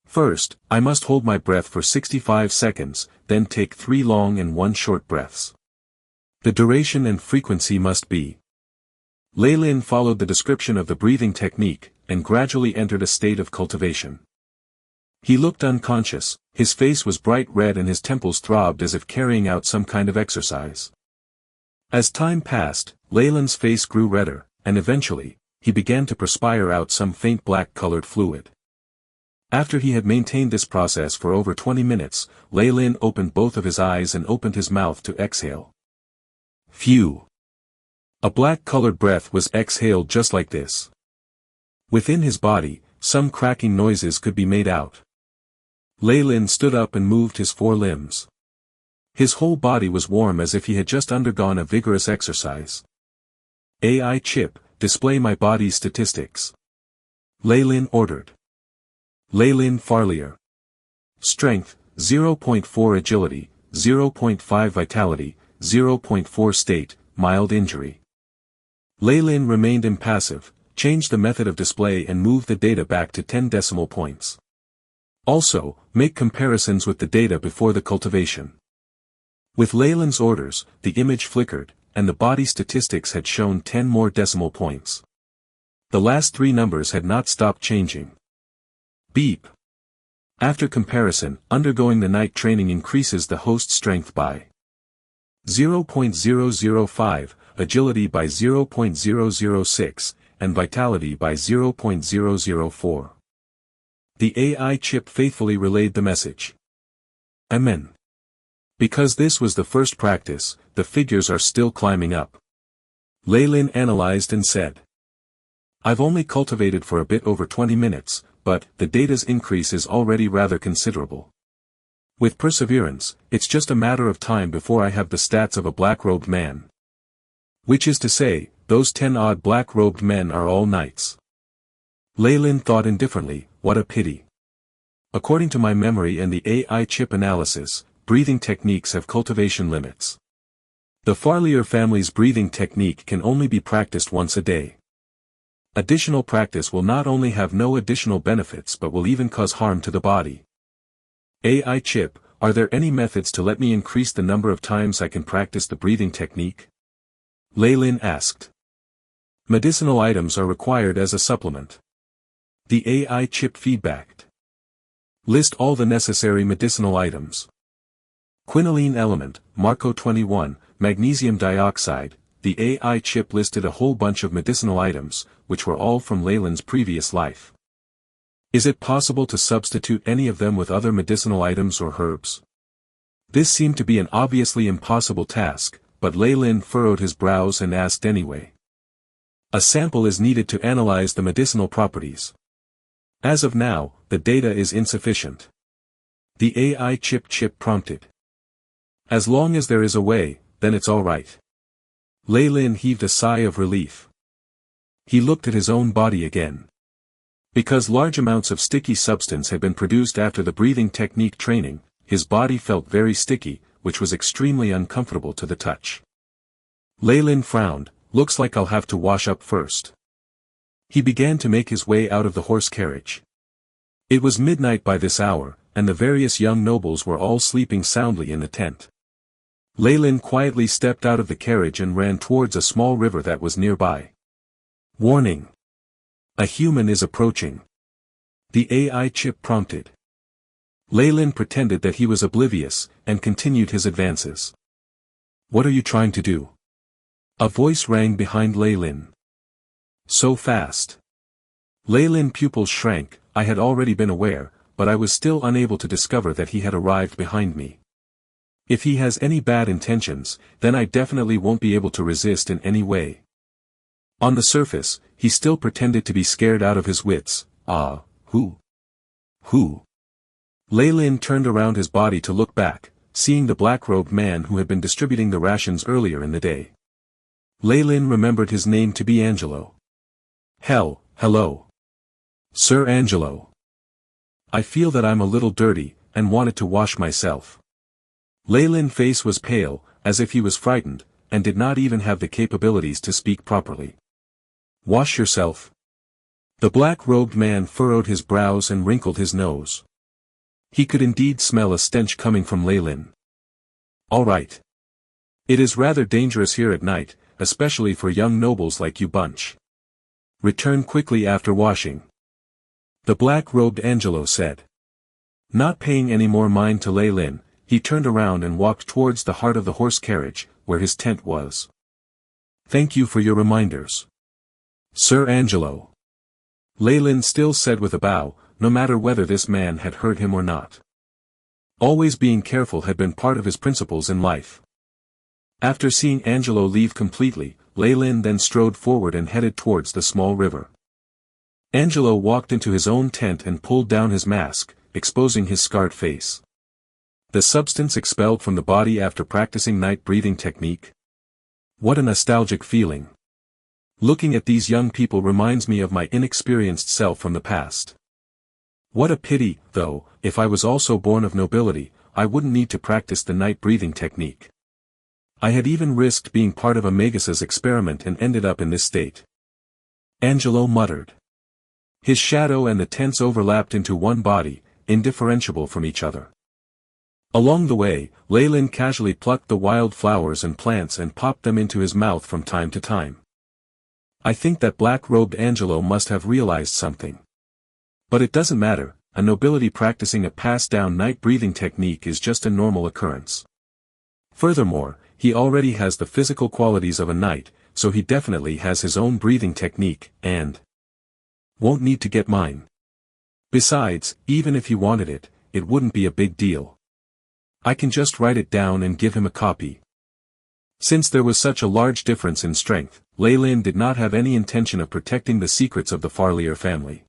First, I must hold my breath for 65 seconds, then take 3 long and 1 short breaths. The duration and frequency must be. Leylin followed the description of the breathing technique, and gradually entered a state of cultivation. He looked unconscious, his face was bright red and his temples throbbed as if carrying out some kind of exercise. As time passed, Leylin's face grew redder, and eventually, he began to perspire out some faint black-colored fluid. After he had maintained this process for over 20 minutes, Leylin opened both of his eyes and opened his mouth to exhale. Phew! A black-colored breath was exhaled just like this. Within his body, some cracking noises could be made out. Leylin stood up and moved his 4 limbs. His whole body was warm as if he had just undergone a vigorous exercise. AI chip, display my body's statistics. Leylin ordered. Leylin Farlier. Strength, 0.4 agility, 0.5 vitality, 0.4 state, mild injury. Leylin remained impassive, changed the method of display and moved the data back to 10 decimal points. Also, make comparisons with the data before the cultivation. With Leylin's orders, the image flickered, and the body statistics had shown 10 more decimal points. The last 3 numbers had not stopped changing. Beep. After comparison, undergoing the night training increases the host strength by 0.005, agility by 0.006, and vitality by 0.004. The AI chip faithfully relayed the message. Amen. Because this was the first practice, the figures are still climbing up. Leylin analyzed and said. I've only cultivated for a bit over 20 minutes, but the data's increase is already rather considerable. With perseverance, it's just a matter of time before I have the stats of a black-robed man. Which is to say, those 10-odd black-robed men are all knights. Leylin thought indifferently, what a pity. According to my memory and the AI chip analysis, breathing techniques have cultivation limits. The Farlier family's breathing technique can only be practiced once a day. Additional practice will not only have no additional benefits but will even cause harm to the body. AI chip, are there any methods to let me increase the number of times I can practice the breathing technique? Leylin asked. Medicinal items are required as a supplement. The AI chip feedbacked. List all the necessary medicinal items. Quinoline element, Marco 21, magnesium dioxide. The AI chip listed a whole bunch of medicinal items, which were all from Leylin's previous life. Is it possible to substitute any of them with other medicinal items or herbs? This seemed to be an obviously impossible task, but Leylin furrowed his brows and asked anyway. A sample is needed to analyze the medicinal properties. As of now, the data is insufficient. The AI chip prompted. As long as there is a way, then it's all right. Leylin heaved a sigh of relief. He looked at his own body again. Because large amounts of sticky substance had been produced after the breathing technique training, his body felt very sticky, which was extremely uncomfortable to the touch. Leylin frowned, looks like I'll have to wash up first. He began to make his way out of the horse carriage. It was midnight by this hour, and the various young nobles were all sleeping soundly in the tent. Leylin quietly stepped out of the carriage and ran towards a small river that was nearby. Warning! A human is approaching. The AI chip prompted. Leylin pretended that he was oblivious, and continued his advances. What are you trying to do? A voice rang behind Leylin. So fast. Leylin pupils shrank. I had already been aware, but I was still unable to discover that he had arrived behind me. If he has any bad intentions, then I definitely won't be able to resist in any way. On the surface, he still pretended to be scared out of his wits. Who? Leylin turned around his body to look back, seeing the black-robed man who had been distributing the rations earlier in the day. Leylin remembered his name to be Angelo. Hello. Sir Angelo. I feel that I'm a little dirty, and wanted to wash myself. Leylin's face was pale, as if he was frightened, and did not even have the capabilities to speak properly. Wash yourself? The black-robed man furrowed his brows and wrinkled his nose. He could indeed smell a stench coming from Leylin. All right. It is rather dangerous here at night, especially for young nobles like you bunch. Return quickly after washing. The black-robed Angelo said. Not paying any more mind to Leylin, he turned around and walked towards the heart of the horse carriage, where his tent was. Thank you for your reminders. Sir Angelo. Leylin still said with a bow, no matter whether this man had hurt him or not. Always being careful had been part of his principles in life. After seeing Angelo leave completely, Leylin then strode forward and headed towards the small river. Angelo walked into his own tent and pulled down his mask, exposing his scarred face. The substance expelled from the body after practicing night breathing technique. What a nostalgic feeling. Looking at these young people reminds me of my inexperienced self from the past. What a pity, though, if I was also born of nobility, I wouldn't need to practice the night breathing technique. I had even risked being part of a Magus's experiment and ended up in this state. Angelo muttered. His shadow and the tents overlapped into one body, indifferentiable from each other. Along the way, Leylin casually plucked the wild flowers and plants and popped them into his mouth from time to time. I think that black-robed Angelo must have realized something. But it doesn't matter, a nobility practicing a passed-down night breathing technique is just a normal occurrence. Furthermore, he already has the physical qualities of a knight, so he definitely has his own breathing technique, and won't need to get mine. Besides, even if he wanted it, it wouldn't be a big deal. I can just write it down and give him a copy. Since there was such a large difference in strength, Lei Lin did not have any intention of protecting the secrets of the Farlier family.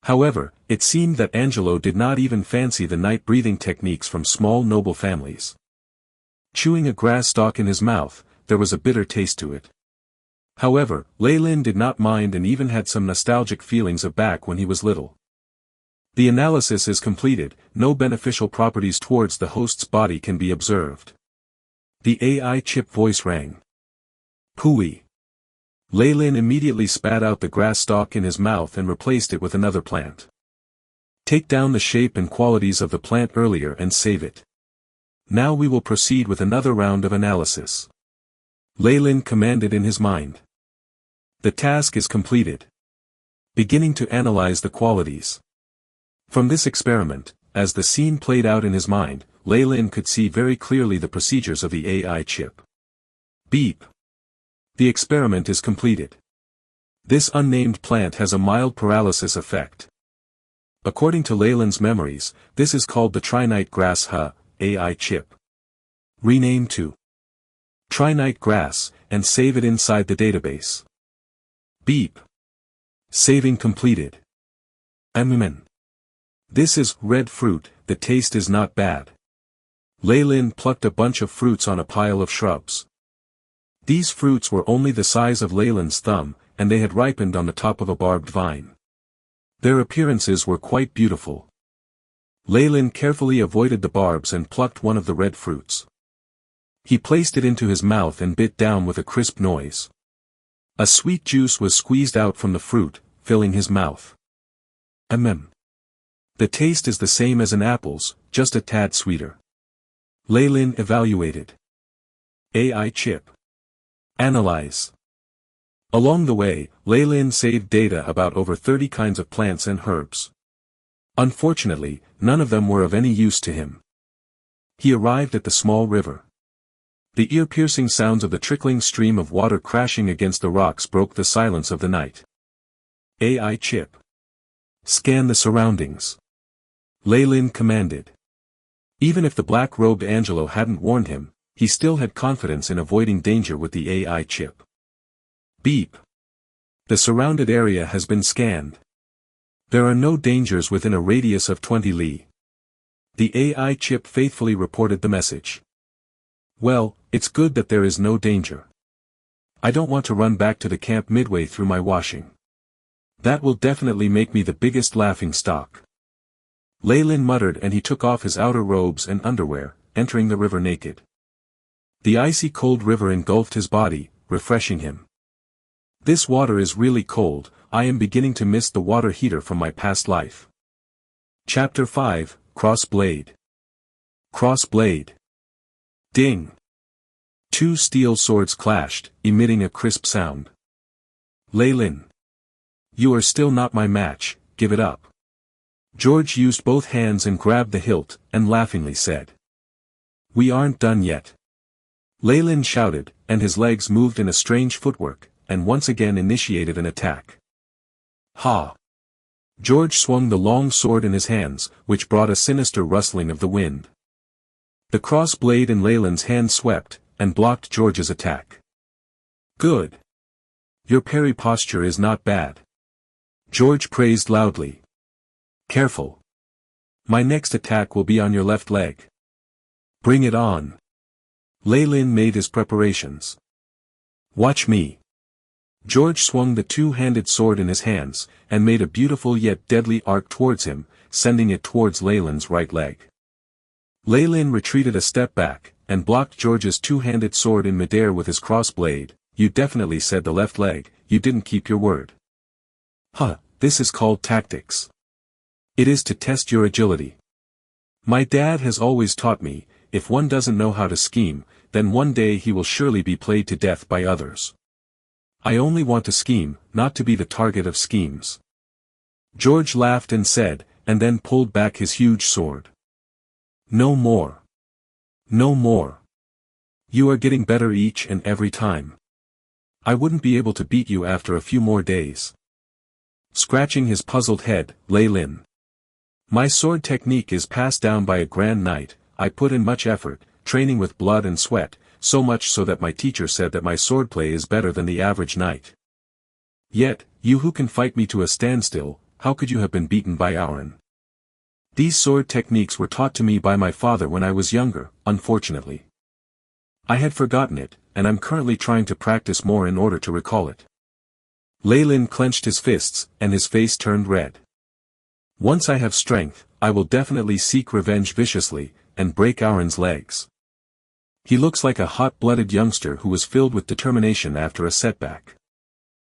However, it seemed that Angelo did not even fancy the night-breathing techniques from small noble families. Chewing a grass stalk in his mouth, there was a bitter taste to it. However, Lei Lin did not mind and even had some nostalgic feelings of back when he was little. The analysis is completed, no beneficial properties towards the host's body can be observed. The AI chip voice rang. Pooey. Lei Lin immediately spat out the grass stalk in his mouth and replaced it with another plant. Take down the shape and qualities of the plant earlier and save it. Now we will proceed with another round of analysis. Lei Lin commanded in his mind. The task is completed. Beginning to analyze the qualities. From this experiment, as the scene played out in his mind, Lei Lin could see very clearly the procedures of the AI chip. Beep. The experiment is completed. This unnamed plant has a mild paralysis effect. According to Lei Lin's memories, this is called the Trinite Grass AI chip. Rename to Trinite Grass, and save it inside the database. Beep. Saving completed. This is red fruit, the taste is not bad. Lei Lin plucked a bunch of fruits on a pile of shrubs. These fruits were only the size of Lei Lin's thumb, and they had ripened on the top of a barbed vine. Their appearances were quite beautiful. Lei Lin carefully avoided the barbs and plucked one of the red fruits. He placed it into his mouth and bit down with a crisp noise. A sweet juice was squeezed out from the fruit, filling his mouth. The taste is the same as an apple's, just a tad sweeter. Lei Lin evaluated. AI chip. Analyze. Along the way, Lei Lin saved data about over 30 kinds of plants and herbs. Unfortunately, none of them were of any use to him. He arrived at the small river. The ear-piercing sounds of the trickling stream of water crashing against the rocks broke the silence of the night. AI chip. Scan the surroundings. Lei Lin commanded. Even if the black-robed Angelo hadn't warned him, he still had confidence in avoiding danger with the AI chip. Beep. The surrounded area has been scanned. There are no dangers within a radius of 20 li. The AI chip faithfully reported the message. Well, it's good that there is no danger. I don't want to run back to the camp midway through my washing. That will definitely make me the biggest laughing stock. Lei Lin muttered, and he took off his outer robes and underwear, entering the river naked. The icy cold river engulfed his body, refreshing him. This water is really cold, I am beginning to miss the water heater from my past life. Chapter 5, Cross Blade. Cross Blade. Ding. Two steel swords clashed, emitting a crisp sound. Lei Lin. You are still not my match, give it up. George used both hands and grabbed the hilt, and laughingly said. We aren't done yet. Lei Lin shouted, and his legs moved in a strange footwork, and once again initiated an attack. Ha! George swung the long sword in his hands, which brought a sinister rustling of the wind. The cross blade in Lei Lin's hand swept, and blocked George's attack. Good. Your parry posture is not bad. George praised loudly. Careful. My next attack will be on your left leg. Bring it on. Lei Lin made his preparations. Watch me. George swung the two-handed sword in his hands, and made a beautiful yet deadly arc towards him, sending it towards Lei Lin's right leg. Lei Lin retreated a step back, and blocked George's two-handed sword in midair with his cross blade. You definitely said the left leg, you didn't keep your word. This is called tactics. It is to test your agility. My dad has always taught me, if one doesn't know how to scheme, then one day he will surely be played to death by others. I only want to scheme, not to be the target of schemes. George laughed and said, and then pulled back his huge sword. No more. No more. You are getting better each and every time. I wouldn't be able to beat you after a few more days. Scratching his puzzled head, Lei Lin. My sword technique is passed down by a grand knight, I put in much effort, training with blood and sweat, so much so that my teacher said that my swordplay is better than the average knight. Yet, you who can fight me to a standstill, how could you have been beaten by Auron? These sword techniques were taught to me by my father when I was younger, unfortunately. I had forgotten it, and I'm currently trying to practice more in order to recall it. Leyland clenched his fists, and his face turned red. Once I have strength, I will definitely seek revenge viciously, and break Auron's legs. He looks like a hot-blooded youngster who was filled with determination after a setback.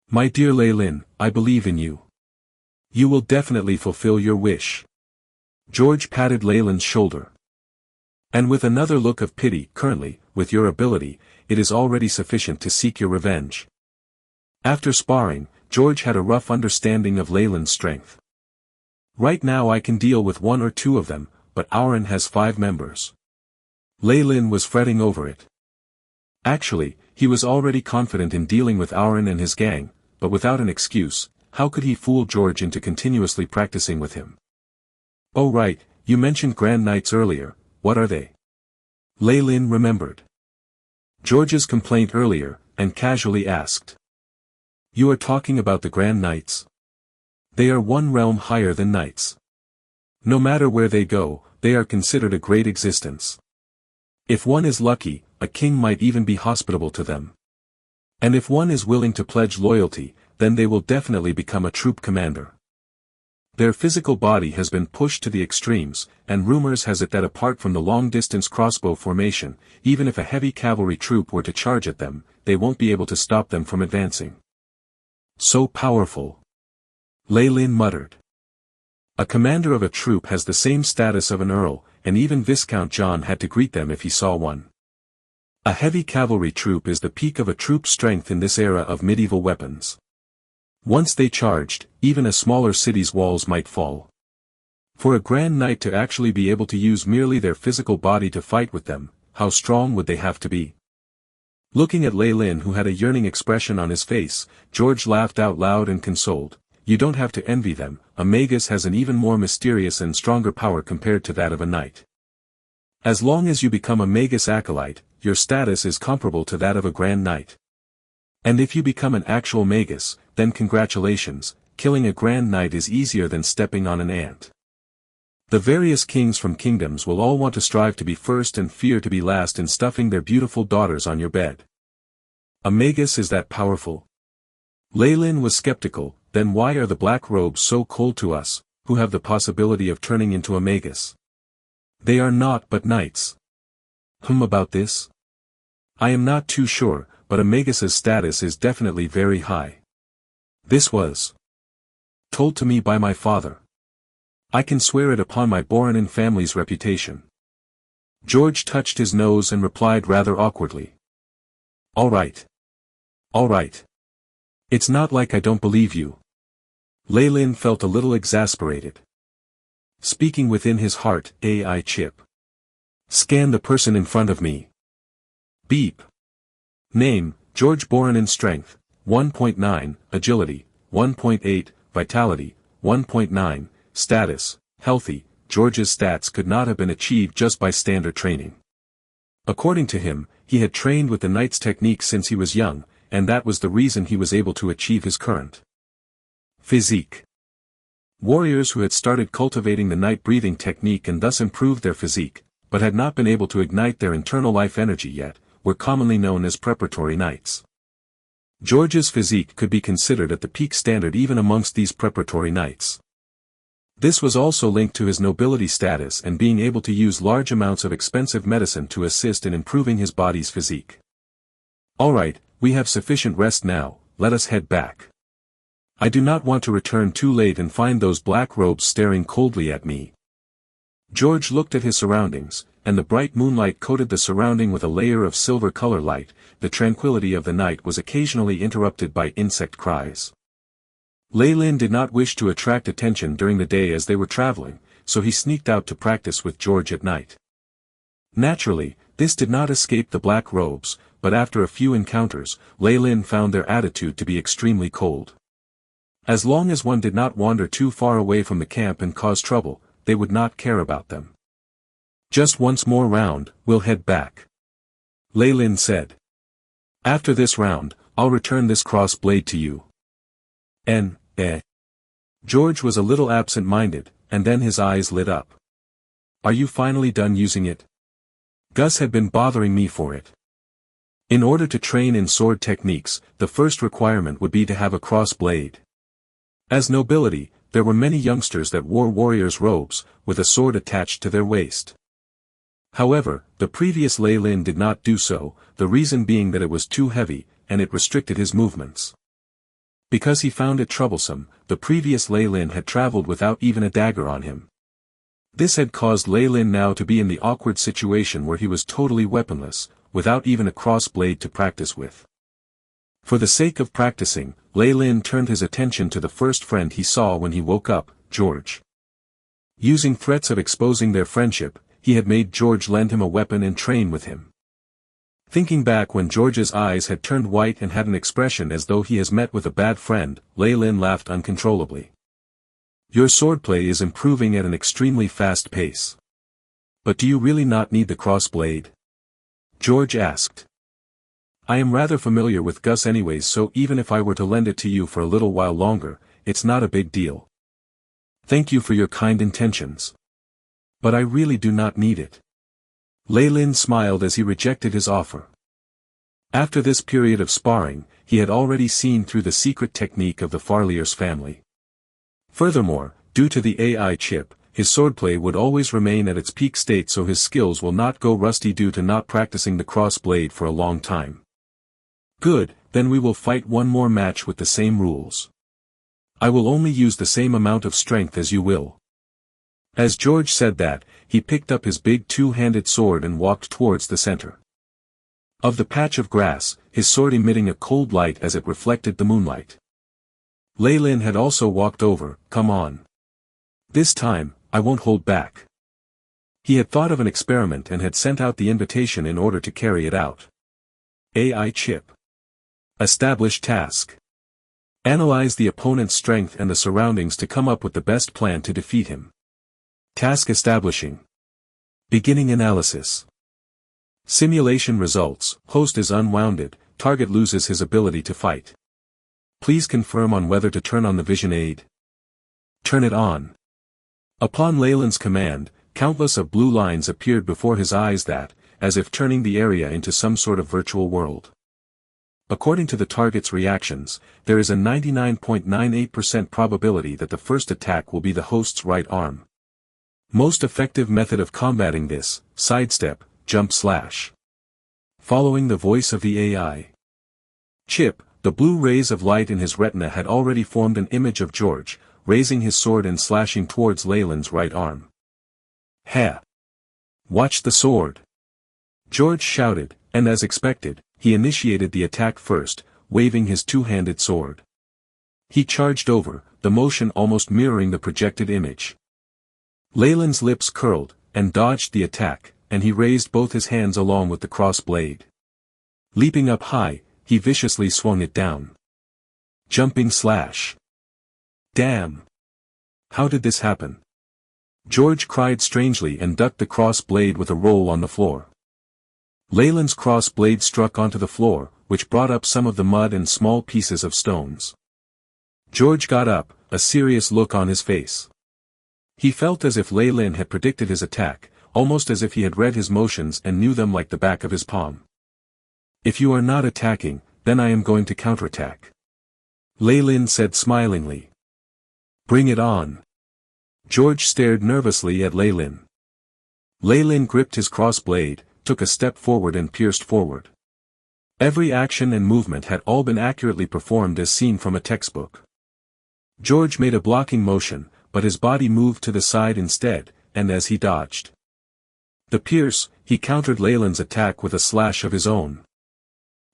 My dear Leyland, I believe in you. You will definitely fulfill your wish. George patted Leyland's shoulder. And with another look of pity, currently, with your ability, it is already sufficient to seek your revenge. After sparring, George had a rough understanding of Leyland's strength. Right now I can deal with 1 or 2 of them, but Auron has 5 members. Leyland was fretting over it. Actually, he was already confident in dealing with Auron and his gang, but without an excuse, how could he fool George into continuously practicing with him? Oh right, you mentioned Grand Knights earlier, what are they? Leyland remembered George's complaint earlier, and casually asked. You are talking about the Grand Knights? They are 1 realm higher than knights. No matter where they go, they are considered a great existence. If one is lucky, a king might even be hospitable to them. And if one is willing to pledge loyalty, then they will definitely become a troop commander. Their physical body has been pushed to the extremes, and rumors has it that apart from the long-distance crossbow formation, even if a heavy cavalry troop were to charge at them, they won't be able to stop them from advancing. So powerful. Leyland muttered. A commander of a troop has the same status of an earl, and even Viscount John had to greet them if he saw one. A heavy cavalry troop is the peak of a troop's strength in this era of medieval weapons. Once they charged, even a smaller city's walls might fall. For a Grand Knight to actually be able to use merely their physical body to fight with them, how strong would they have to be? Looking at Leyland, who had a yearning expression on his face, George laughed out loud and consoled. You don't have to envy them, a Magus has an even more mysterious and stronger power compared to that of a knight. As long as you become a Magus acolyte, your status is comparable to that of a Grand Knight. And if you become an actual Magus, then congratulations, killing a Grand Knight is easier than stepping on an ant. The various kings from kingdoms will all want to strive to be first and fear to be last in stuffing their beautiful daughters on your bed. A Magus is that powerful? Leyland was skeptical. Then why are the black robes so cold to us, who have the possibility of turning into a Magus? They are not but knights. About this? I am not too sure, but a Magus's status is definitely very high. This was told to me by my father. I can swear it upon my Boronin family's reputation. George touched his nose and replied rather awkwardly. All right. All right. It's not like I don't believe you. Leyland felt a little exasperated. Speaking within his heart, AI chip. Scan the person in front of me. Beep. Name, George Boronin. Strength, 1.9, Agility, 1.8, Vitality, 1.9, Status, Healthy. George's stats could not have been achieved just by standard training. According to him, he had trained with the knight's techniques since he was young, and that was the reason he was able to achieve his current physique. Warriors who had started cultivating the night breathing technique and thus improved their physique, but had not been able to ignite their internal life energy yet, were commonly known as preparatory knights. George's physique could be considered at the peak standard even amongst these preparatory knights. This was also linked to his nobility status and being able to use large amounts of expensive medicine to assist in improving his body's physique. Alright, we have sufficient rest now, let us head back. I do not want to return too late and find those black robes staring coldly at me. George looked at his surroundings, and the bright moonlight coated the surrounding with a layer of silver color light. The tranquility of the night was occasionally interrupted by insect cries. Leyland did not wish to attract attention during the day as they were traveling, so he sneaked out to practice with George at night. Naturally, this did not escape the black robes, but after a few encounters, Leyland found their attitude to be extremely cold. As long as one did not wander too far away from the camp and cause trouble, they would not care about them. Just once more round, we'll head back. Lei Lin said. After this round, I'll return this cross blade to you. George was a little absent-minded, and then his eyes lit up. Are you finally done using it? Gus had been bothering me for it. In order to train in sword techniques, the first requirement would be to have a cross blade. As nobility, there were many youngsters that wore warriors' robes, with a sword attached to their waist. However, the previous Lei Lin did not do so, the reason being that it was too heavy, and it restricted his movements. Because he found it troublesome, the previous Lei Lin had traveled without even a dagger on him. This had caused Lei Lin now to be in the awkward situation where he was totally weaponless, without even a cross blade to practice with. For the sake of practicing, Lei Lin turned his attention to the first friend he saw when he woke up, George. Using threats of exposing their friendship, he had made George lend him a weapon and train with him. Thinking back when George's eyes had turned white and had an expression as though he has met with a bad friend, Lei Lin laughed uncontrollably. Your swordplay is improving at an extremely fast pace. But do you really not need the cross blade? George asked. I am rather familiar with Gus anyways, so even if I were to lend it to you for a little while longer, it's not a big deal. Thank you for your kind intentions. But I really do not need it. Lei Lin smiled as he rejected his offer. After this period of sparring, he had already seen through the secret technique of the Farlier's family. Furthermore, due to the AI chip, his swordplay would always remain at its peak state, so his skills will not go rusty due to not practicing the cross blade for a long time. Good, then we will fight one more match with the same rules. I will only use the same amount of strength as you will. As George said that, he picked up his big two-handed sword and walked towards the center of the patch of grass, his sword emitting a cold light as it reflected the moonlight. Lei Lin had also walked over. Come on. This time, I won't hold back. He had thought of an experiment and had sent out the invitation in order to carry it out. AI chip. Establish task. Analyze the opponent's strength and the surroundings to come up with the best plan to defeat him. Task establishing. Beginning analysis. Simulation results. Host is unwounded, target loses his ability to fight. Please confirm on whether to turn on the vision aid. Turn it on. Upon Lei Lin's command, countless of blue lines appeared before his eyes that, as if turning the area into some sort of virtual world. According to the target's reactions, there is a 99.98% probability that the first attack will be the host's right arm. Most effective method of combating this: sidestep, jump slash. Following the voice of the AI chip, the blue rays of light in his retina had already formed an image of George, raising his sword and slashing towards Lei Lin's right arm. Ha! Watch the sword! George shouted, and as expected, he initiated the attack first, waving his two-handed sword. He charged over, the motion almost mirroring the projected image. Lei Lin's lips curled, and dodged the attack, and he raised both his hands along with the cross blade. Leaping up high, he viciously swung it down. Jumping slash. Damn! How did this happen? George cried strangely and ducked the cross blade with a roll on the floor. Lei Lin's cross blade struck onto the floor, which brought up some of the mud and small pieces of stones. George got up, a serious look on his face. He felt as if Lei Lin had predicted his attack, almost as if he had read his motions and knew them like the back of his palm. If you are not attacking, then I am going to counterattack. Lei Lin said smilingly. Bring it on. George stared nervously at Lei Lin. Lei Lin gripped his cross blade, took a step forward and pierced forward. Every action and movement had all been accurately performed as seen from a textbook. George made a blocking motion, but his body moved to the side instead, and as he dodged the pierce, he countered Lei Lin's attack with a slash of his own.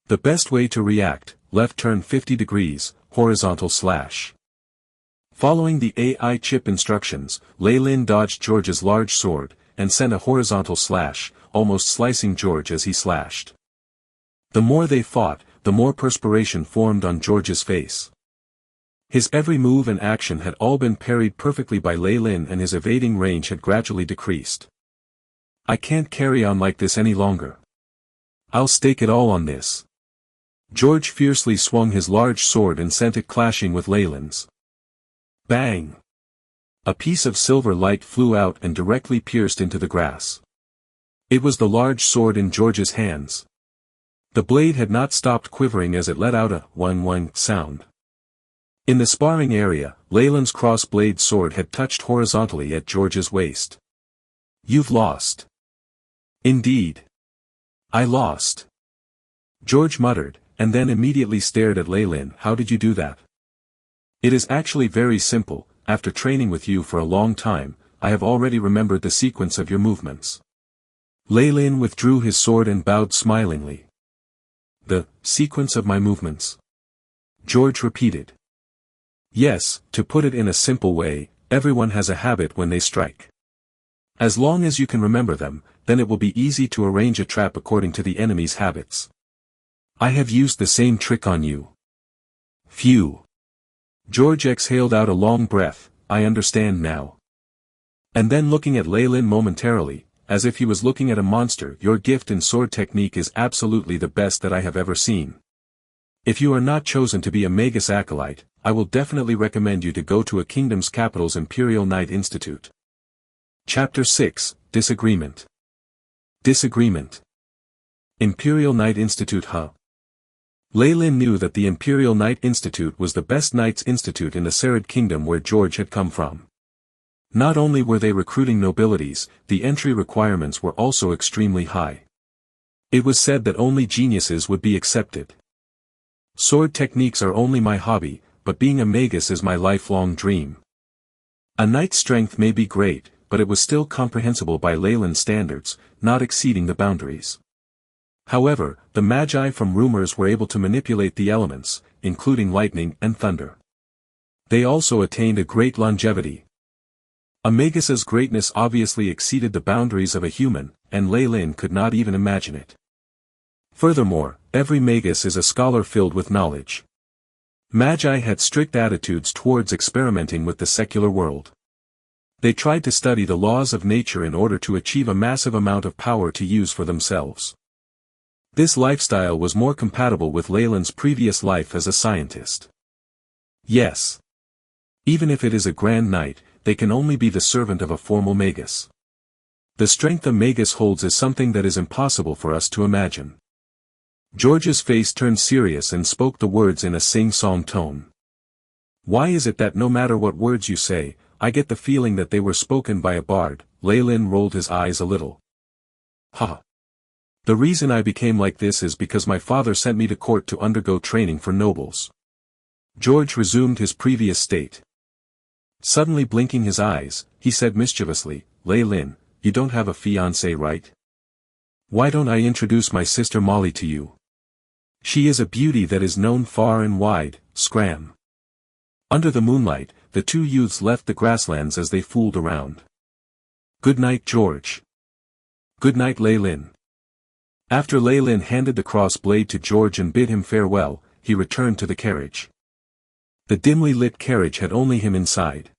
The best way to react: left turn 50 degrees, horizontal slash. Following the AI chip instructions, Lei Lin dodged George's large sword, and sent a horizontal slash, almost slicing George as he slashed. The more they fought, the more perspiration formed on George's face. His every move and action had all been parried perfectly by Lei Lin, and his evading range had gradually decreased. I can't carry on like this any longer. I'll stake it all on this. George fiercely swung his large sword and sent it clashing with Leyland's. Bang! A piece of silver light flew out and directly pierced into the grass. It was the large sword in George's hands. The blade had not stopped quivering as it let out a wang-wang sound. In the sparring area, Leyland's cross-blade sword had touched horizontally at George's waist. You've lost. Indeed. I lost. George muttered, and then immediately stared at Leyland. How did you do that? It is actually very simple. After training with you for a long time, I have already remembered the sequence of your movements. Leyland withdrew his sword and bowed smilingly. The sequence of my movements? George repeated. Yes, to put it in a simple way, everyone has a habit when they strike. As long as you can remember them, then it will be easy to arrange a trap according to the enemy's habits. I have used the same trick on you. Phew. George exhaled out a long breath. I understand now. And then looking at Leyland momentarily, as if he was looking at a monster. Your gift in sword technique is absolutely the best that I have ever seen. If you are not chosen to be a Magus acolyte, I will definitely recommend you to go to a kingdom's capital's Imperial Knight Institute. Chapter 6, Disagreement. Disagreement. Imperial Knight Institute. Leyland knew that the Imperial Knight Institute was the best Knights Institute in the Serid Kingdom where George had come from. Not only were they recruiting nobilities, the entry requirements were also extremely high. It was said that only geniuses would be accepted. Sword techniques are only my hobby, but being a Magus is my lifelong dream. A knight's strength may be great, but it was still comprehensible by Leyland's standards, not exceeding the boundaries. However, the Magi from rumors were able to manipulate the elements, including lightning and thunder. They also attained a great longevity. A Magus's greatness obviously exceeded the boundaries of a human, and Leyland could not even imagine it. Furthermore, every Magus is a scholar filled with knowledge. Magi had strict attitudes towards experimenting with the secular world. They tried to study the laws of nature in order to achieve a massive amount of power to use for themselves. This lifestyle was more compatible with Leyland's previous life as a scientist. Yes. Even if it is a Grand Knight, they can only be the servant of a formal Magus. The strength a Magus holds is something that is impossible for us to imagine. George's face turned serious and spoke the words in a sing-song tone. Why is it that no matter what words you say, I get the feeling that they were spoken by a bard? Leyland rolled his eyes a little. Ha! The reason I became like this is because my father sent me to court to undergo training for nobles. George resumed his previous state. Suddenly blinking his eyes, he said mischievously, Leyland, you don't have a fiancé, right? Why don't I introduce my sister Molly to you? She is a beauty that is known far and wide. Scram. Under the moonlight, the two youths left the grasslands as they fooled around. Good night, George. Good night, Leyland. After Leyland handed the cross blade to George and bid him farewell, he returned to the carriage. The dimly lit carriage had only him inside.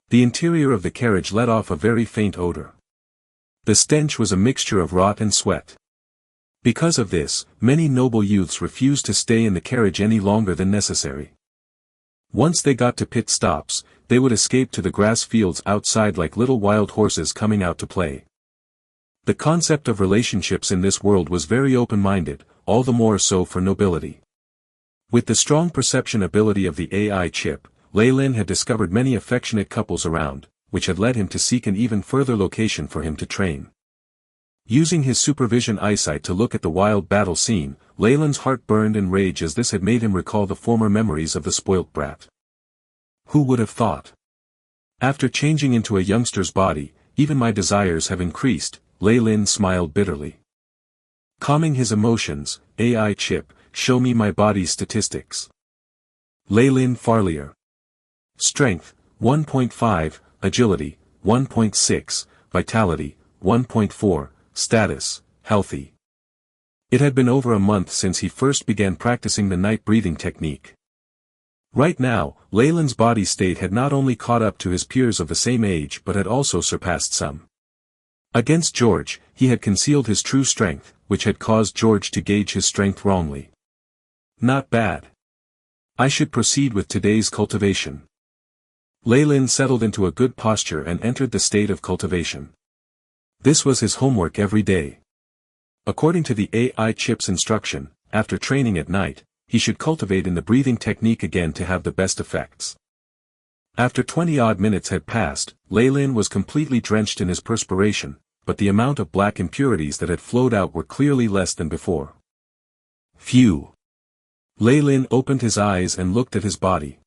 The interior of the carriage let off a very faint odor. The stench was a mixture of rot and sweat. Because of this, many noble youths refused to stay in the carriage any longer than necessary. Once they got to pit stops, they would escape to the grass fields outside like little wild horses coming out to play. The concept of relationships in this world was very open-minded, all the more so for nobility. With the strong perception ability of the AI chip, Leyland had discovered many affectionate couples around, which had led him to seek an even further location for him to train. Using his supervision eyesight to look at the wild battle scene, Leyland's heart burned in rage as this had made him recall the former memories of the spoilt brat. Who would have thought? After changing into a youngster's body, even my desires have increased. Leyland smiled bitterly. Calming his emotions, AI chip, show me my body's statistics. Leyland Farlier. Strength, 1.5, Agility, 1.6, Vitality, 1.4, Status, Healthy. It had been over a month since he first began practicing the night breathing technique. Right now, Leyland's body state had not only caught up to his peers of the same age but had also surpassed some. Against George, he had concealed his true strength, which had caused George to gauge his strength wrongly. Not bad. I should proceed with today's cultivation. Leyland settled into a good posture and entered the state of cultivation. This was his homework every day. According to the AI chip's instruction, after training at night, he should cultivate in the breathing technique again to have the best effects. After 20-odd minutes had passed, Leyland was completely drenched in his perspiration, but the amount of black impurities that had flowed out were clearly less than before. Phew! Leyland opened his eyes and looked at his body.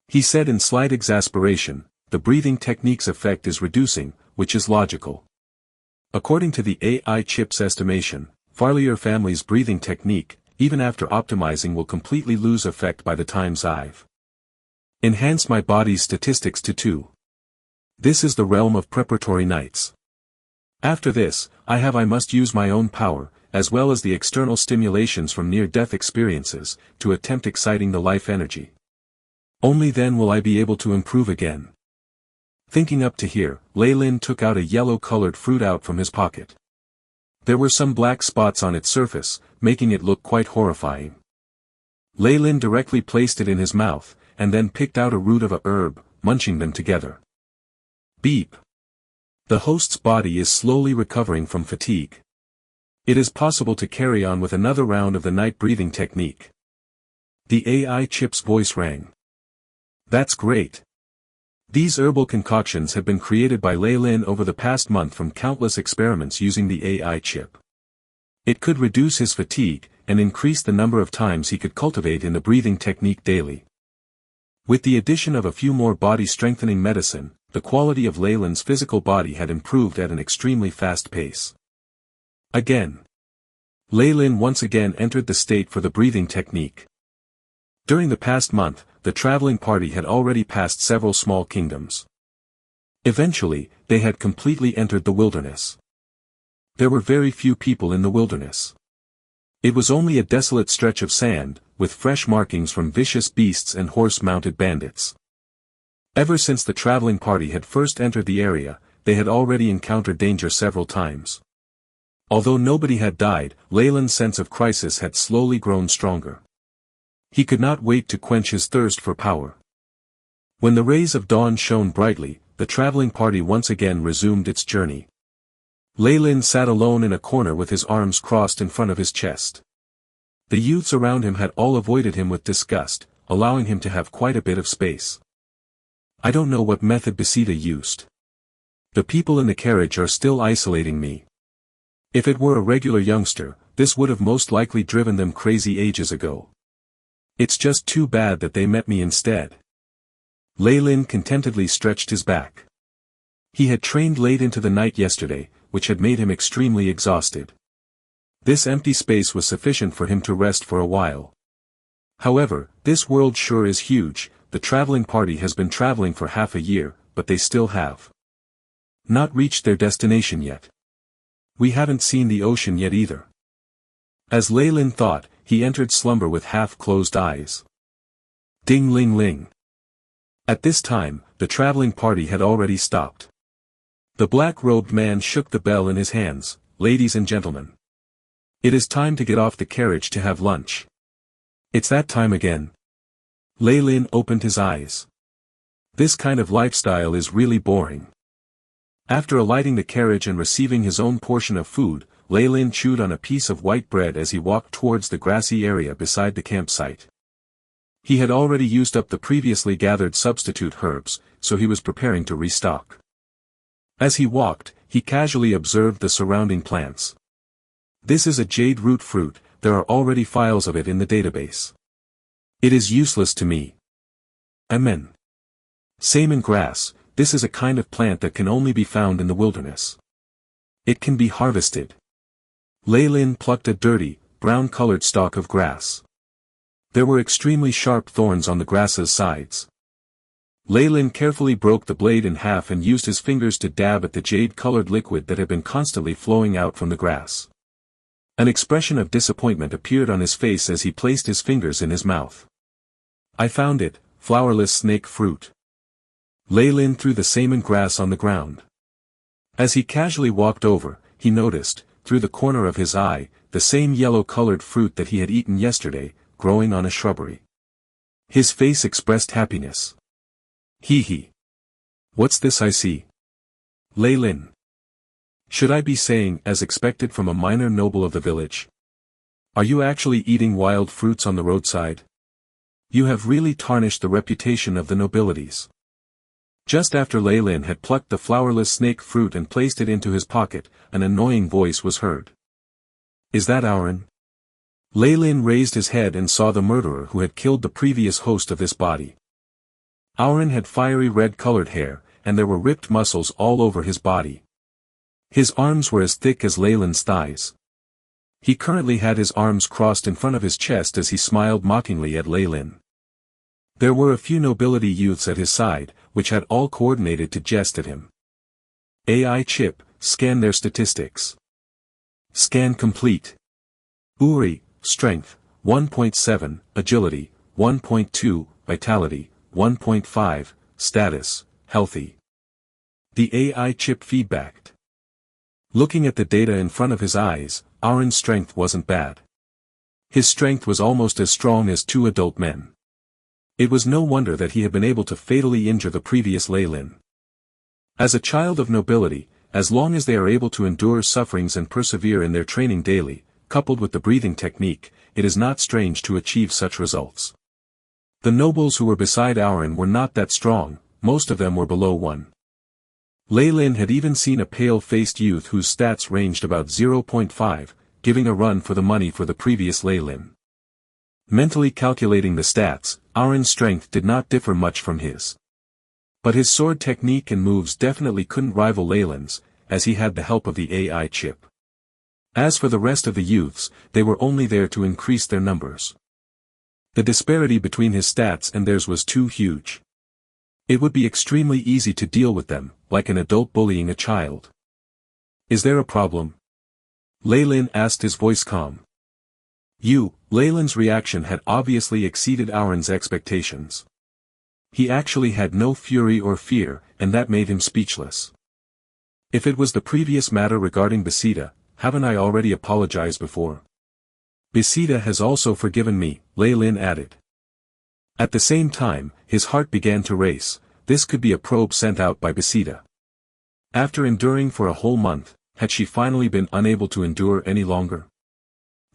He said in slight exasperation, the breathing technique's effect is reducing, which is logical. According to the AI chip's estimation, Farlier family's breathing technique, even after optimizing, will completely lose effect by the time I've enhanced my body's statistics to 2. This is the realm of preparatory nights. After this, I must use my own power, as well as the external stimulations from near-death experiences, to attempt exciting the life energy. Only then will I be able to improve again. Thinking up to here, Leyland took out a yellow-colored fruit out from his pocket. There were some black spots on its surface, making it look quite horrifying. Leyland directly placed it in his mouth, and then picked out a root of a herb, munching them together. Beep. The host's body is slowly recovering from fatigue. It is possible to carry on with another round of the night breathing technique. The AI chip's voice rang. That's great. These herbal concoctions have been created by Leyland over the past month from countless experiments using the AI chip. It could reduce his fatigue, and increase the number of times he could cultivate in the breathing technique daily. With the addition of a few more body-strengthening medicine, the quality of Leyland's physical body had improved at an extremely fast pace. Again. Leyland once again entered the state for the breathing technique. During the past month, the traveling party had already passed several small kingdoms. Eventually, they had completely entered the wilderness. There were very few people in the wilderness. It was only a desolate stretch of sand, with fresh markings from vicious beasts and horse-mounted bandits. Ever since the traveling party had first entered the area, they had already encountered danger several times. Although nobody had died, Leyland's sense of crisis had slowly grown stronger. He could not wait to quench his thirst for power. When the rays of dawn shone brightly, the traveling party once again resumed its journey. Leyland sat alone in a corner with his arms crossed in front of his chest. The youths around him had all avoided him with disgust, allowing him to have quite a bit of space. I don't know what method Besida used. The people in the carriage are still isolating me. If it were a regular youngster, this would have most likely driven them crazy ages ago. It's just too bad that they met me instead. Leyland contentedly stretched his back. He had trained late into the night yesterday, which had made him extremely exhausted. This empty space was sufficient for him to rest for a while. However, this world sure is huge. The traveling party has been traveling for half a year, but they still have not reached their destination yet. We haven't seen the ocean yet either. As Leyland thought, he entered slumber with half-closed eyes. Ding-ling-ling. At this time, the traveling party had already stopped. The black-robed man shook the bell in his hands. Ladies and gentlemen, it is time to get off the carriage to have lunch. It's that time again. Leyland opened his eyes. This kind of lifestyle is really boring. After alighting the carriage and receiving his own portion of food, Leyland chewed on a piece of white bread as he walked towards the grassy area beside the campsite. He had already used up the previously gathered substitute herbs, so he was preparing to restock. As he walked, he casually observed the surrounding plants. This is a jade root fruit, there are already files of it in the database. It is useless to me. Amen. Salmon grass, this is a kind of plant that can only be found in the wilderness. It can be harvested. Leyland plucked a dirty, brown-colored stalk of grass. There were extremely sharp thorns on the grass's sides. Leyland carefully broke the blade in half and used his fingers to dab at the jade-colored liquid that had been constantly flowing out from the grass. An expression of disappointment appeared on his face as he placed his fingers in his mouth. I found it, flowerless snake fruit. Leyland threw the salmon grass on the ground. As he casually walked over, he noticed, through the corner of his eye, the same yellow-colored fruit that he had eaten yesterday, growing on a shrubbery. His face expressed happiness. Hee hee. What's this I see? Lei Lin. Should I be saying, as expected from a minor noble of the village? Are you actually eating wild fruits on the roadside? You have really tarnished the reputation of the nobilities. Just after Lei Lin had plucked the flowerless snake fruit and placed it into his pocket, an annoying voice was heard. Is that Auron? Lei Lin raised his head and saw the murderer who had killed the previous host of this body. Auron had fiery red-colored hair, and there were ripped muscles all over his body. His arms were as thick as Lei Lin's thighs. He currently had his arms crossed in front of his chest as he smiled mockingly at Lei Lin. There were a few nobility youths at his side, which had all coordinated to jest at him. AI chip, scan their statistics. Scan complete. Uri, strength, 1.7, agility, 1.2, vitality, 1.5, status, healthy. The AI chip feedbacked. Looking at the data in front of his eyes, Auron's strength wasn't bad. His strength was almost as strong as 2 adult men. It was no wonder that he had been able to fatally injure the previous Lei Lin. As a child of nobility, as long as they are able to endure sufferings and persevere in their training daily, coupled with the breathing technique, it is not strange to achieve such results. The nobles who were beside Auron were not that strong, most of them were below 1. Lei Lin had even seen a pale-faced youth whose stats ranged about 0.5, giving a run for the money for the previous Lei Lin. Mentally calculating the stats, Auron's strength did not differ much from his. But his sword technique and moves definitely couldn't rival Lei Lin's, as he had the help of the AI chip. As for the rest of the youths, they were only there to increase their numbers. The disparity between his stats and theirs was too huge. It would be extremely easy to deal with them, like an adult bullying a child. Is there a problem? Lei Lin asked, his voice calm. Lei Lin's reaction had obviously exceeded Auron's expectations. He actually had no fury or fear, and that made him speechless. If it was the previous matter regarding Besida, haven't I already apologized before? Besida has also forgiven me, Lei Lin added. At the same time, his heart began to race. This could be a probe sent out by Besida. After enduring for a whole month, had she finally been unable to endure any longer?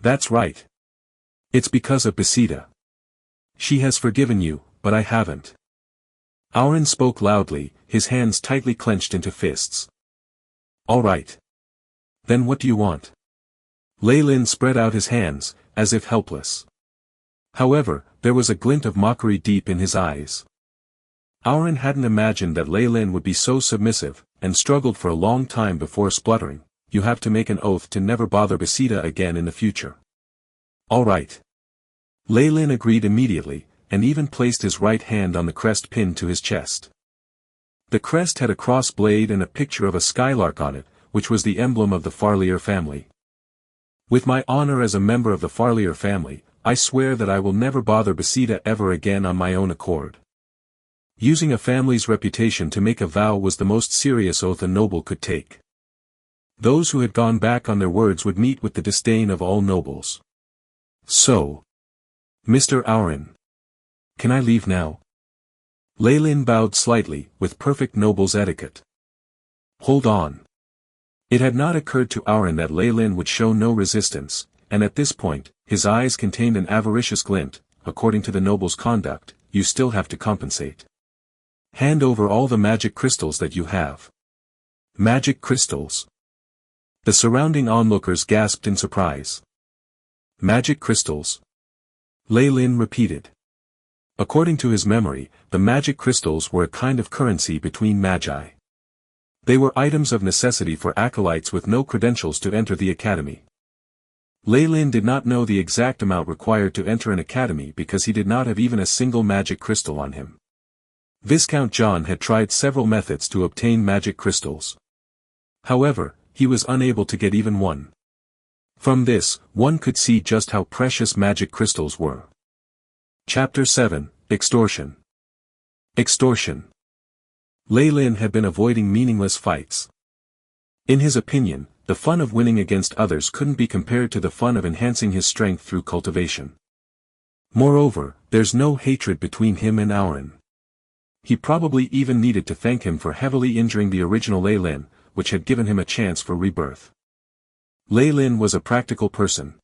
That's right. It's because of Besida. She has forgiven you, but I haven't. Auron spoke loudly, his hands tightly clenched into fists. All right. Then what do you want? Lei Lin spread out his hands, as if helpless. However, there was a glint of mockery deep in his eyes. Auron hadn't imagined that Lei Lin would be so submissive, and struggled for a long time before spluttering, "You have to make an oath to never bother Besida again in the future." All right. Lei Lin agreed immediately, and even placed his right hand on the crest pinned to his chest. The crest had a cross blade and a picture of a skylark on it, which was the emblem of the Farlier family. With my honor as a member of the Farlier family, I swear that I will never bother Besida ever again on my own accord. Using a family's reputation to make a vow was the most serious oath a noble could take. Those who had gone back on their words would meet with the disdain of all nobles. So, Mr. Auron, can I leave now? Lei Lin bowed slightly, with perfect noble's etiquette. Hold on. It had not occurred to Auron that Lei Lin would show no resistance, and at this point, his eyes contained an avaricious glint. According to the noble's conduct, you still have to compensate. Hand over all the magic crystals that you have. Magic crystals? The surrounding onlookers gasped in surprise. Magic crystals? Lei Lin repeated. According to his memory, the magic crystals were a kind of currency between magi. They were items of necessity for acolytes with no credentials to enter the academy. Lei Lin did not know the exact amount required to enter an academy because he did not have even a single magic crystal on him. Viscount John had tried several methods to obtain magic crystals. However, he was unable to get even one. From this, one could see just how precious magic crystals were. Chapter 7, Extortion. Extortion. Lei Lin had been avoiding meaningless fights. In his opinion, the fun of winning against others couldn't be compared to the fun of enhancing his strength through cultivation. Moreover, there's no hatred between him and Auron. He probably even needed to thank him for heavily injuring the original Lei Lin, which had given him a chance for rebirth. Lei Lin was a practical person.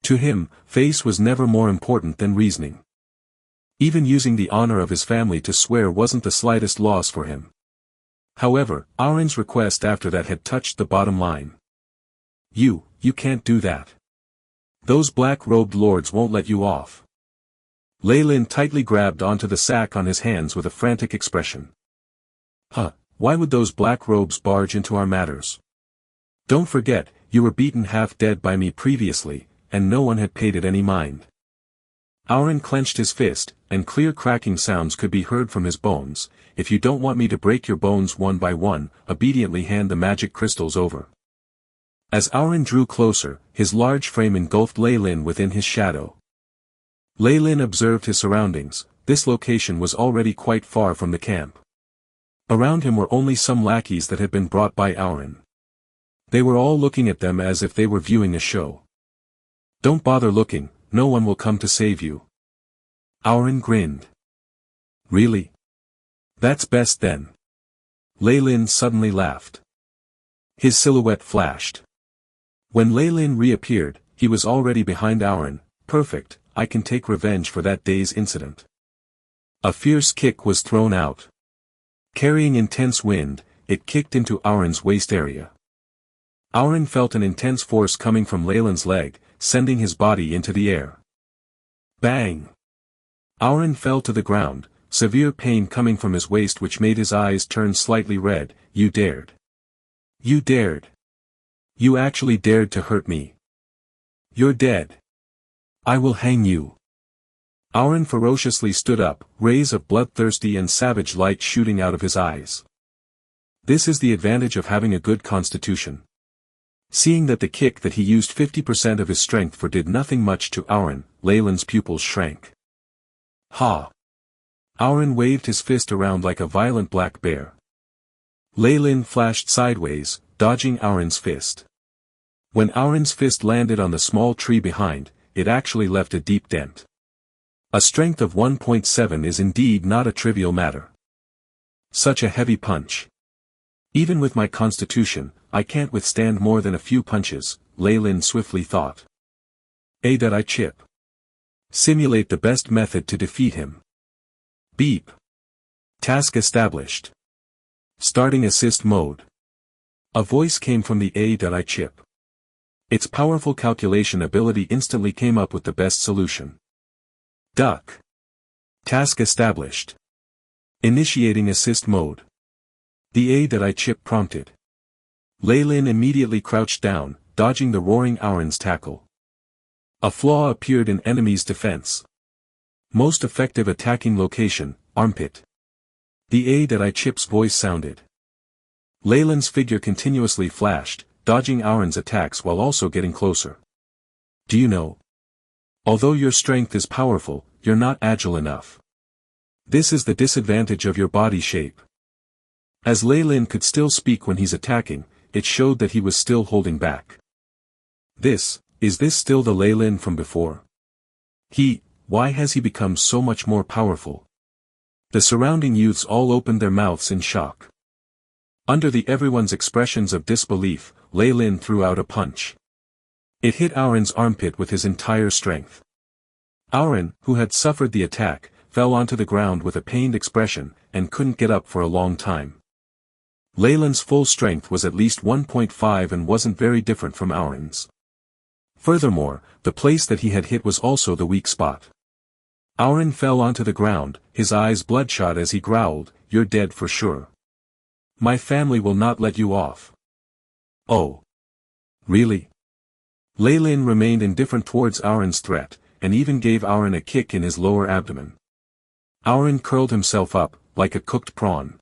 To him, face was never more important than reasoning. Even using the honor of his family to swear wasn't the slightest loss for him. However, Auron's request after that had touched the bottom line. You can't do that. Those black-robed lords won't let you off. Lei Lin tightly grabbed onto the sack on his hands with a frantic expression. Why would those black robes barge into our matters? Don't forget, you were beaten half dead by me previously, and no one had paid it any mind. Auron clenched his fist, and clear cracking sounds could be heard from his bones. If you don't want me to break your bones one by one, obediently hand the magic crystals over. As Auron drew closer, his large frame engulfed Lei Lin within his shadow. Lei Lin observed his surroundings. This location was already quite far from the camp. Around him were only some lackeys that had been brought by Auron. They were all looking at them as if they were viewing a show. Don't bother looking, no one will come to save you. Auron grinned. Really? That's best then. Lei Lin suddenly laughed. His silhouette flashed. When Lei Lin reappeared, he was already behind Auron. Perfect, I can take revenge for that day's incident. A fierce kick was thrown out. Carrying intense wind, it kicked into Auron's waist area. Auron felt an intense force coming from Lei Lin's leg, sending his body into the air. Bang! Auron fell to the ground, severe pain coming from his waist which made his eyes turn slightly red. You dared. You dared. You actually dared to hurt me. You're dead. I will hang you. Auron ferociously stood up, rays of bloodthirsty and savage light shooting out of his eyes. This is the advantage of having a good constitution. Seeing that the kick that he used 50% of his strength for did nothing much to Auron, Lei Lin's pupils shrank. Ha! Auron waved his fist around like a violent black bear. Lei Lin flashed sideways, dodging Auron's fist. When Auron's fist landed on the small tree behind, it actually left a deep dent. A strength of 1.7 is indeed not a trivial matter. Such a heavy punch. Even with my constitution, I can't withstand more than a few punches, Lei Lin swiftly thought. That I chip. Simulate the best method to defeat him. Beep. Task established. Starting assist mode. A voice came from the I chip. Its powerful calculation ability instantly came up with the best solution. Duck. Task established. Initiating assist mode. The I chip prompted. Lei Lin immediately crouched down, dodging the roaring Auron's tackle. A flaw appeared in enemy's defense. Most effective attacking location, armpit. The I chip's voice sounded. Lei Lin's figure continuously flashed, dodging Auron's attacks while also getting closer. Do you know? Although your strength is powerful, you're not agile enough. This is the disadvantage of your body shape. As Lei Lin could still speak when he's attacking, it showed that he was still holding back. Is this still the Lei Lin from before? Why has he become so much more powerful? The surrounding youths all opened their mouths in shock. Under everyone's expressions of disbelief, Lei Lin threw out a punch. It hit Auron's armpit with his entire strength. Auron, who had suffered the attack, fell onto the ground with a pained expression, and couldn't get up for a long time. Lei Lin's full strength was at least 1.5 and wasn't very different from Auron's. Furthermore, the place that he had hit was also the weak spot. Auron fell onto the ground, his eyes bloodshot as he growled, "You're dead for sure. My family will not let you off." Oh. Really? Lei Lin remained indifferent towards Auron's threat, and even gave Auron a kick in his lower abdomen. Auron curled himself up, like a cooked prawn.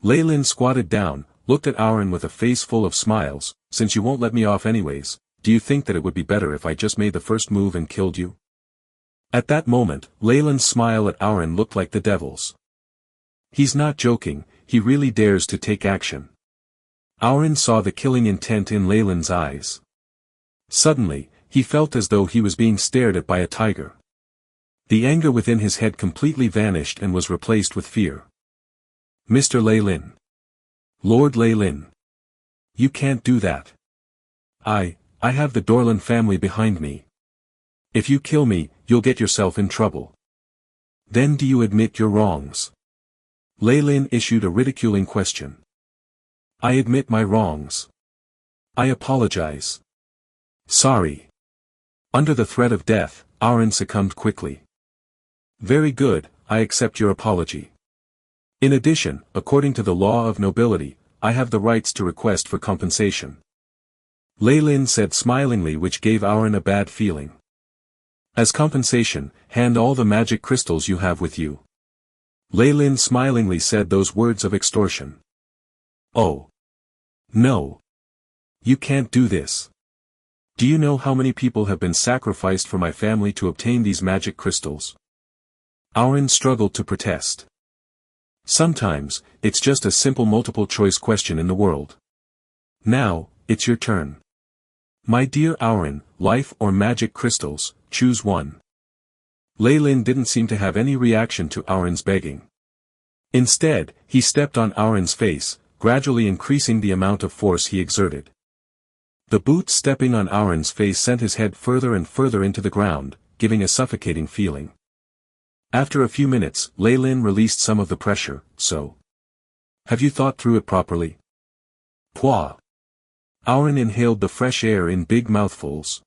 Lei Lin squatted down, looked at Auron with a face full of smiles. "Since you won't let me off anyways, do you think that it would be better if I just made the first move and killed you?" At that moment, Lei Lin's smile at Auron looked like the devil's. He's not joking, he really dares to take action. Auron saw the killing intent in Leyland's eyes. Suddenly, he felt as though he was being stared at by a tiger. The anger within his head completely vanished and was replaced with fear. Mr. Leyland. Lord Leyland. You can't do that. I have the Dorland family behind me. If you kill me, you'll get yourself in trouble. Then do you admit your wrongs? Leyland issued a ridiculing question. I admit my wrongs. I apologize. Sorry. Under the threat of death, Auron succumbed quickly. Very good, I accept your apology. In addition, according to the law of nobility, I have the rights to request for compensation. Leyland said smilingly, which gave Auron a bad feeling. As compensation, hand all the magic crystals you have with you. Leyland smilingly said those words of extortion. Oh. No. You can't do this. Do you know how many people have been sacrificed for my family to obtain these magic crystals? Auron struggled to protest. Sometimes, it's just a simple multiple-choice question in the world. Now, it's your turn. My dear Auron, life or magic crystals, choose one. Leyland didn't seem to have any reaction to Auron's begging. Instead, he stepped on Auron's face, gradually increasing the amount of force he exerted. The boot stepping on Auron's face sent his head further and further into the ground, giving a suffocating feeling. After a few minutes, Leyland released some of the pressure. So, have you thought through it properly? Pwah! Auron inhaled the fresh air in big mouthfuls.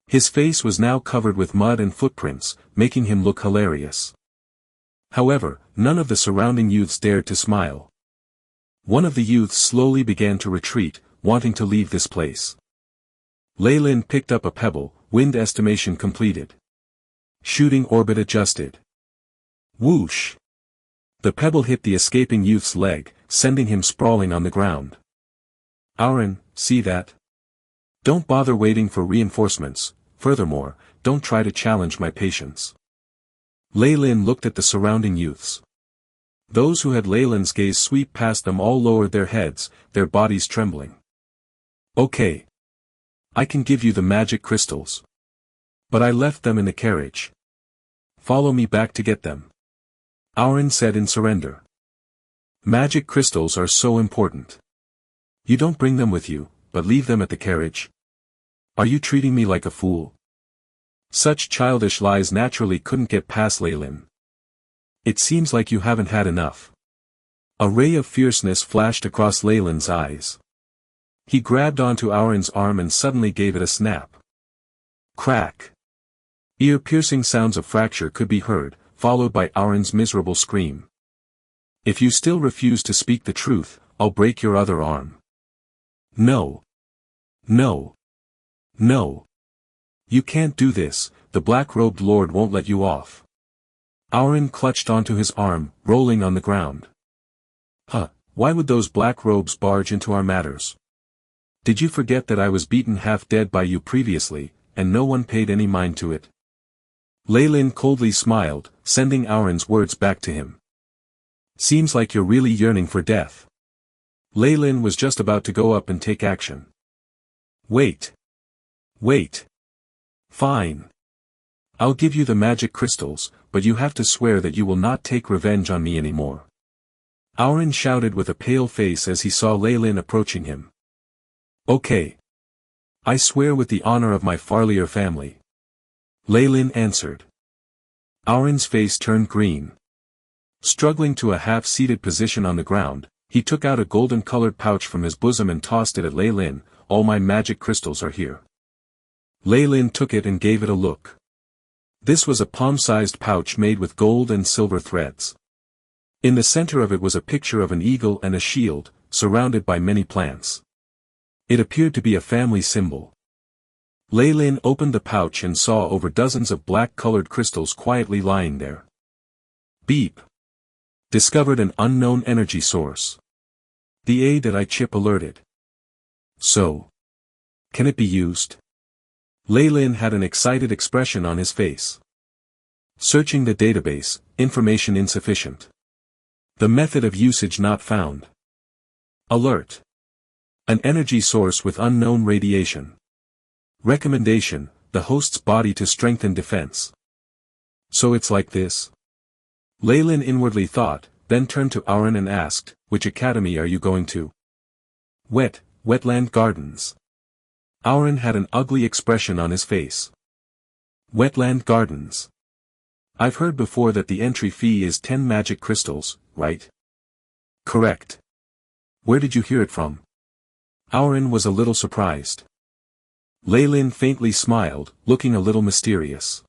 His face was now covered with mud and footprints, making him look hilarious. However, none of the surrounding youths dared to smile. One of the youths slowly began to retreat, wanting to leave this place. Leyland picked up a pebble, wind estimation completed. Shooting orbit adjusted. Whoosh! The pebble hit the escaping youth's leg, sending him sprawling on the ground. Auron, see that? Don't bother waiting for reinforcements, furthermore, don't try to challenge my patience. Leyland looked at the surrounding youths. Those who had Leyland's gaze sweep past them all lowered their heads, their bodies trembling. Okay. I can give you the magic crystals. But I left them in the carriage. Follow me back to get them. Auron said in surrender. Magic crystals are so important. You don't bring them with you, but leave them at the carriage? Are you treating me like a fool? Such childish lies naturally couldn't get past Leyland. It seems like you haven't had enough. A ray of fierceness flashed across Leyland's eyes. He grabbed onto Auron's arm and suddenly gave it a snap. Crack! Ear-piercing sounds of fracture could be heard, followed by Auron's miserable scream. If you still refuse to speak the truth, I'll break your other arm. No. No. No. You can't do this, the black-robed lord won't let you off. Auron clutched onto his arm, rolling on the ground. Huh, why would those black robes barge into our matters? Did you forget that I was beaten half dead by you previously, and no one paid any mind to it? Leyland coldly smiled, sending Auron's words back to him. Seems like you're really yearning for death. Leyland was just about to go up and take action. Wait. Wait. Fine. I'll give you the magic crystals, but you have to swear that you will not take revenge on me anymore. Auron shouted with a pale face as he saw Leyland approaching him. Okay. I swear with the honor of my Farlier family. Leyland answered. Auron's face turned green. Struggling to a half-seated position on the ground, he took out a golden-colored pouch from his bosom and tossed it at Leyland. All my magic crystals are here. Leyland took it and gave it a look. This was a palm-sized pouch made with gold and silver threads. In the center of it was a picture of an eagle and a shield, surrounded by many plants. It appeared to be a family symbol. Leyland opened the pouch and saw over dozens of black-colored crystals quietly lying there. Beep. Discovered an unknown energy source. The A.I chip alerted. So. Can it be used? Leyland had an excited expression on his face. Searching the database, information insufficient. The method of usage not found. Alert. An energy source with unknown radiation. Recommendation, the host's body to strengthen defense. So it's like this? Leyland inwardly thought, then turned to Aaron and asked, which academy are you going to? Wetland Gardens. Aaron had an ugly expression on his face. Wetland Gardens. I've heard before that the entry fee is 10 magic crystals, right? Correct. Where did you hear it from? Aaron was a little surprised. Leyland faintly smiled, looking a little mysterious.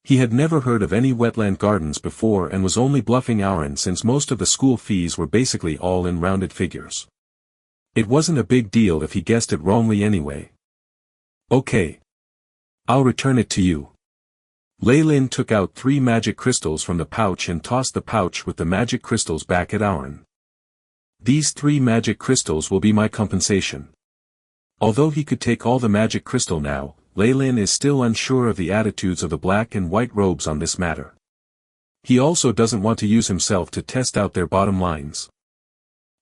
He had never heard of any wetland gardens before and was only bluffing Aaron since most of the school fees were basically all in rounded figures. It wasn't a big deal if he guessed it wrongly anyway. Okay. I'll return it to you. Leyland took out 3 magic crystals from the pouch and tossed the pouch with the magic crystals back at Aaron. These 3 magic crystals will be my compensation. Although he could take all the magic crystal now, Leyland is still unsure of the attitudes of the black and white robes on this matter. He also doesn't want to use himself to test out their bottom lines.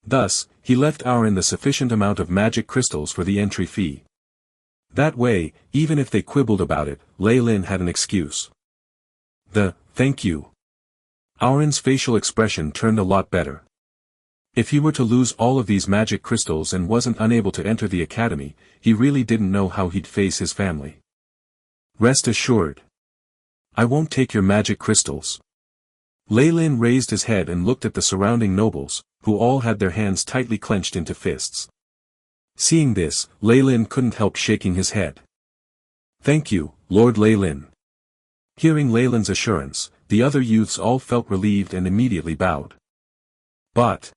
Thus, he left Aaron the sufficient amount of magic crystals for the entry fee. That way, even if they quibbled about it, Leyland had an excuse. Thank you. Aaron's facial expression turned a lot better. If he were to lose all of these magic crystals and wasn't unable to enter the academy, he really didn't know how he'd face his family. Rest assured. I won't take your magic crystals. Leyland raised his head and looked at the surrounding nobles, who all had their hands tightly clenched into fists. Seeing this, Leyland couldn't help shaking his head. Thank you, Lord Leyland. Hearing Leyland's assurance, the other youths all felt relieved and immediately bowed. But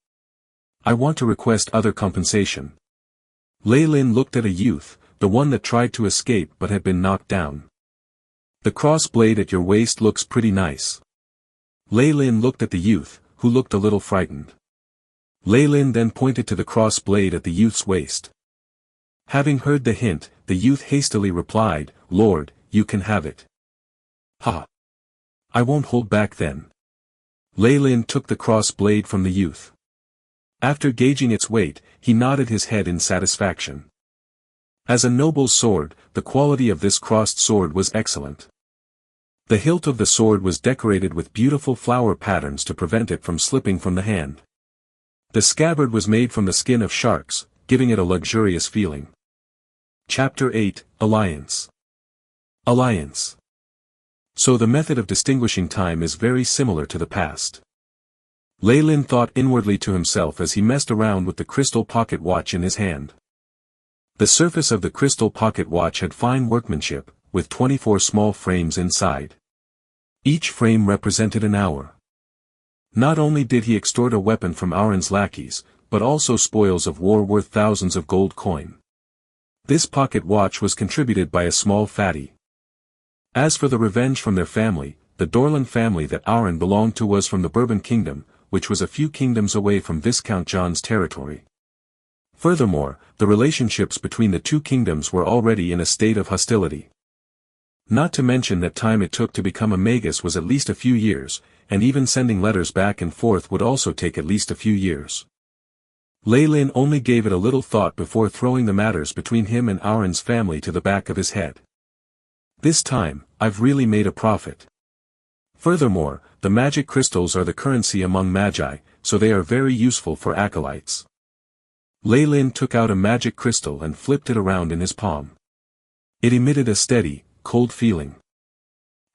I want to request other compensation. Leyland looked at a youth, the one that tried to escape but had been knocked down. The cross blade at your waist looks pretty nice. Leyland looked at the youth, who looked a little frightened. Leyland then pointed to the cross blade at the youth's waist. Having heard the hint, the youth hastily replied, Lord, you can have it. Ha! I won't hold back then. Leyland took the cross blade from the youth. After gauging its weight, he nodded his head in satisfaction. As a noble's sword, the quality of this crossed sword was excellent. The hilt of the sword was decorated with beautiful flower patterns to prevent it from slipping from the hand. The scabbard was made from the skin of sharks, giving it a luxurious feeling. Chapter 8, Alliance. Alliance. So the method of distinguishing time is very similar to the past. Leyland thought inwardly to himself as he messed around with the crystal pocket watch in his hand. The surface of the crystal pocket watch had fine workmanship, with 24 small frames inside. Each frame represented an hour. Not only did he extort a weapon from Aaron's lackeys, but also spoils of war worth thousands of gold coin. This pocket watch was contributed by a small fatty. As for the revenge from their family, the Dorland family that Aaron belonged to was from the Bourbon Kingdom, which was a few kingdoms away from Viscount John's territory. Furthermore, the relationships between the two kingdoms were already in a state of hostility. Not to mention that time it took to become a Magus was at least a few years, and even sending letters back and forth would also take at least a few years. Leyland only gave it a little thought before throwing the matters between him and Aaron's family to the back of his head. This time, I've really made a profit. Furthermore, the magic crystals are the currency among magi, so they are very useful for acolytes. Leyland took out a magic crystal and flipped it around in his palm. It emitted a steady, cold feeling.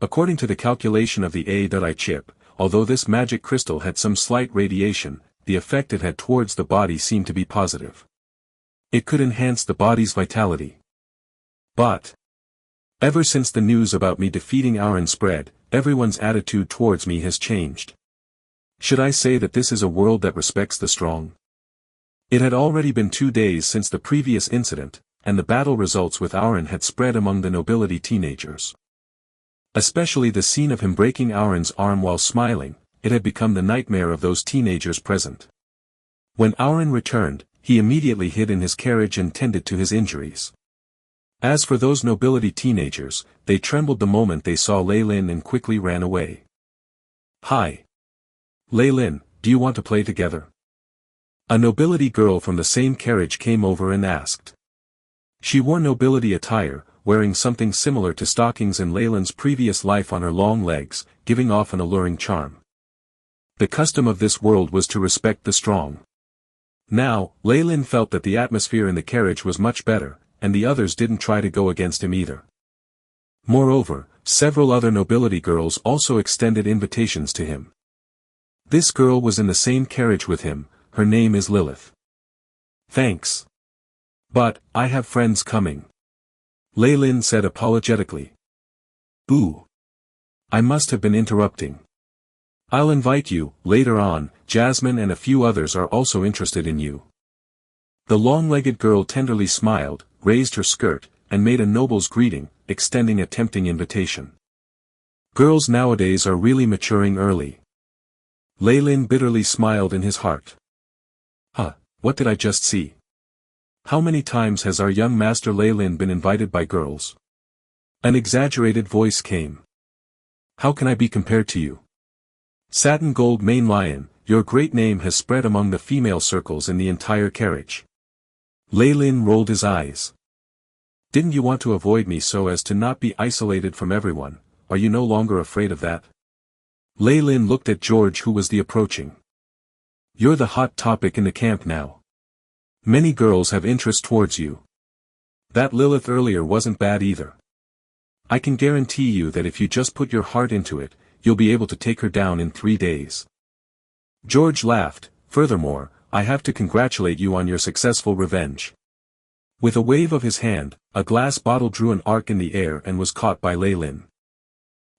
According to the calculation of the AI chip, although this magic crystal had some slight radiation, the effect it had towards the body seemed to be positive. It could enhance the body's vitality. But ever since the news about me defeating Aaron spread, everyone's attitude towards me has changed. Should I say that this is a world that respects the strong? It had already been 2 days since the previous incident, and the battle results with Aaron had spread among the nobility teenagers. Especially the scene of him breaking Aaron's arm while smiling, it had become the nightmare of those teenagers present. When Aaron returned, he immediately hid in his carriage and tended to his injuries. As for those nobility teenagers, they trembled the moment they saw Leyland and quickly ran away. Hi. Leyland, do you want to play together? A nobility girl from the same carriage came over and asked. She wore nobility attire, wearing something similar to stockings in Leyland's previous life on her long legs, giving off an alluring charm. The custom of this world was to respect the strong. Now, Leyland felt that the atmosphere in the carriage was much better, and the others didn't try to go against him either. Moreover, several other nobility girls also extended invitations to him. This girl was in the same carriage with him. Her name is Lilith. Thanks. But, I have friends coming. Leyland said apologetically. Ooh. I must have been interrupting. I'll invite you, later on. Jasmine and a few others are also interested in you. The long-legged girl tenderly smiled, raised her skirt, and made a noble's greeting, extending a tempting invitation. Girls nowadays are really maturing early. Leyland bitterly smiled in his heart. What did I just see? How many times has our young master Leyland been invited by girls? An exaggerated voice came. How can I be compared to you? Satin Gold Mane Lion, your great name has spread among the female circles in the entire carriage. Leyland rolled his eyes. Didn't you want to avoid me so as to not be isolated from everyone? Are you no longer afraid of that? Leyland looked at George, who was the approaching. You're the hot topic in the camp now. Many girls have interest towards you. That Lilith earlier wasn't bad either. I can guarantee you that if you just put your heart into it, you'll be able to take her down in 3 days. George laughed. Furthermore, I have to congratulate you on your successful revenge. With a wave of his hand, a glass bottle drew an arc in the air and was caught by Leyland.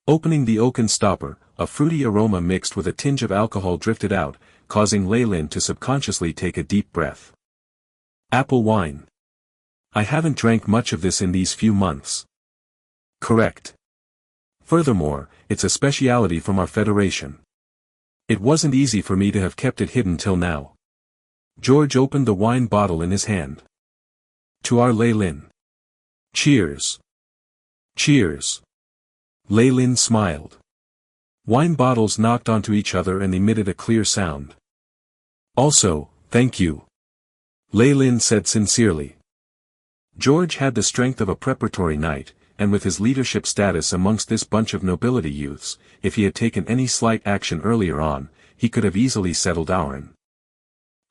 Opening the oaken stopper, a fruity aroma mixed with a tinge of alcohol drifted out, causing Leyland to subconsciously take a deep breath. Apple wine. I haven't drank much of this in these few months. Correct. Furthermore, it's a speciality from our federation. It wasn't easy for me to have kept it hidden till now. George opened the wine bottle in his hand. To our Leyland. Cheers. Cheers. Leyland smiled. Wine bottles knocked onto each other and emitted a clear sound. Also, thank you. Leyland said sincerely. George had the strength of a preparatory knight, and with his leadership status amongst this bunch of nobility youths, if he had taken any slight action earlier on, he could have easily settled Auron.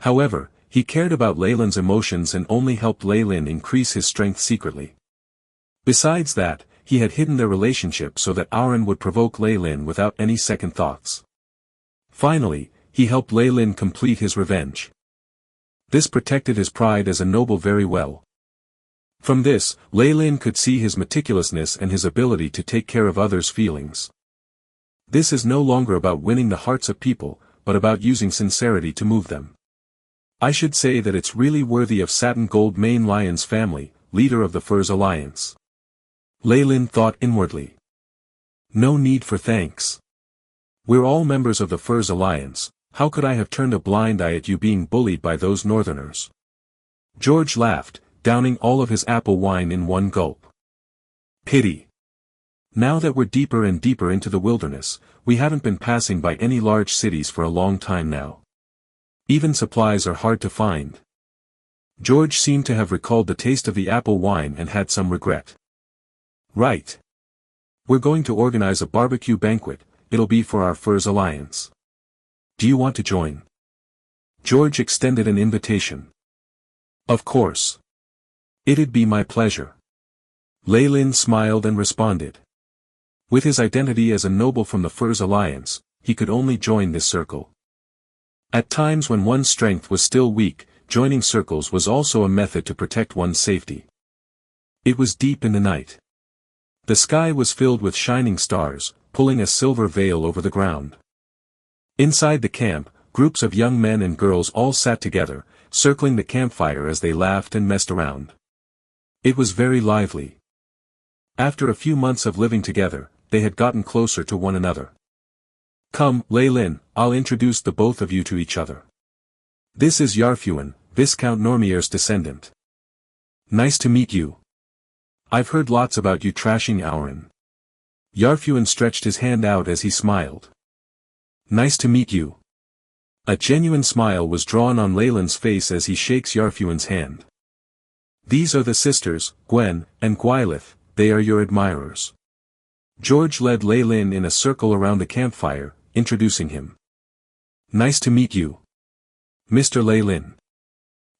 However, he cared about Leyland's emotions and only helped Leyland increase his strength secretly. Besides that, he had hidden their relationship so that Auron would provoke Leyland without any second thoughts. Finally, he helped Leyland complete his revenge. This protected his pride as a noble very well. From this, Leyland could see his meticulousness and his ability to take care of others' feelings. This is no longer about winning the hearts of people, but about using sincerity to move them. I should say that it's really worthy of Satin Gold Mane Lion's family, leader of the Furs Alliance. Leyland thought inwardly. No need for thanks. We're all members of the Furs Alliance. How could I have turned a blind eye at you being bullied by those northerners? George laughed, downing all of his apple wine in one gulp. Pity. Now that we're deeper and deeper into the wilderness, we haven't been passing by any large cities for a long time now. Even supplies are hard to find. George seemed to have recalled the taste of the apple wine and had some regret. Right. We're going to organize a barbecue banquet. It'll be for our Furs Alliance. Do you want to join? George extended an invitation. Of course. It'd be my pleasure. Leyland smiled and responded. With his identity as a noble from the Furs Alliance, he could only join this circle. At times when one's strength was still weak, joining circles was also a method to protect one's safety. It was deep in the night. The sky was filled with shining stars, pulling a silver veil over the ground. Inside the camp, groups of young men and girls all sat together, circling the campfire as they laughed and messed around. It was very lively. After a few months of living together, they had gotten closer to one another. Come, Leyland, I'll introduce the both of you to each other. This is Yarfuan, Viscount Normier's descendant. Nice to meet you. I've heard lots about you trashing Auron. Yarfuan stretched his hand out as he smiled. Nice to meet you. A genuine smile was drawn on Leyland's face as he shakes Yarfuan's hand. These are the sisters, Gwen and Gwylith, they are your admirers. George led Leyland in a circle around the campfire, introducing him. Nice to meet you, Mr. Leyland.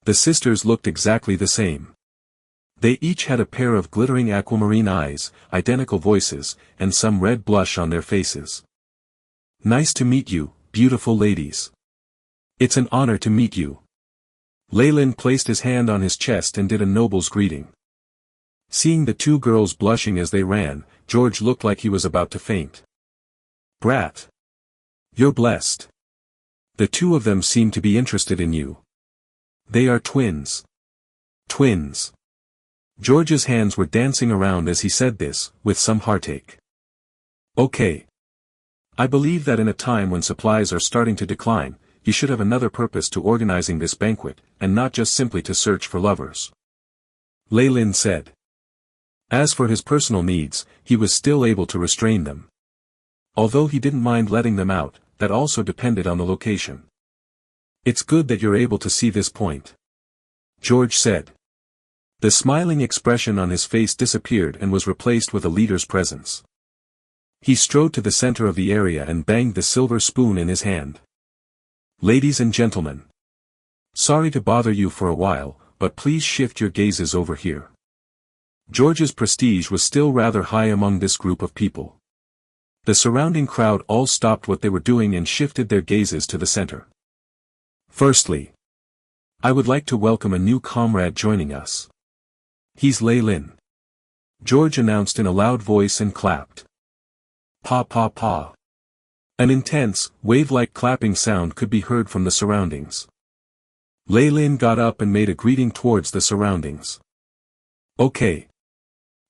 The sisters looked exactly the same. They each had a pair of glittering aquamarine eyes, identical voices, and some red blush on their faces. Nice to meet you, beautiful ladies. It's an honor to meet you. Leyland placed his hand on his chest and did a noble's greeting. Seeing the two girls blushing as they ran, George looked like he was about to faint. Brat. You're blessed. The two of them seem to be interested in you. They are twins. Twins. George's hands were dancing around as he said this, with some heartache. Okay. I believe that in a time when supplies are starting to decline, you should have another purpose to organizing this banquet, and not just simply to search for lovers. Leyland said. As for his personal needs, he was still able to restrain them. Although he didn't mind letting them out, that also depended on the location. It's good that you're able to see this point, George said. The smiling expression on his face disappeared and was replaced with a leader's presence. He strode to the center of the area and banged the silver spoon in his hand. Ladies and gentlemen. Sorry to bother you for a while, but please shift your gazes over here. George's prestige was still rather high among this group of people. The surrounding crowd all stopped what they were doing and shifted their gazes to the center. Firstly, I would like to welcome a new comrade joining us. He's Leyland. George announced in a loud voice and clapped. Pa pa pa. An intense, wave-like clapping sound could be heard from the surroundings. Leyland got up and made a greeting towards the surroundings. Okay.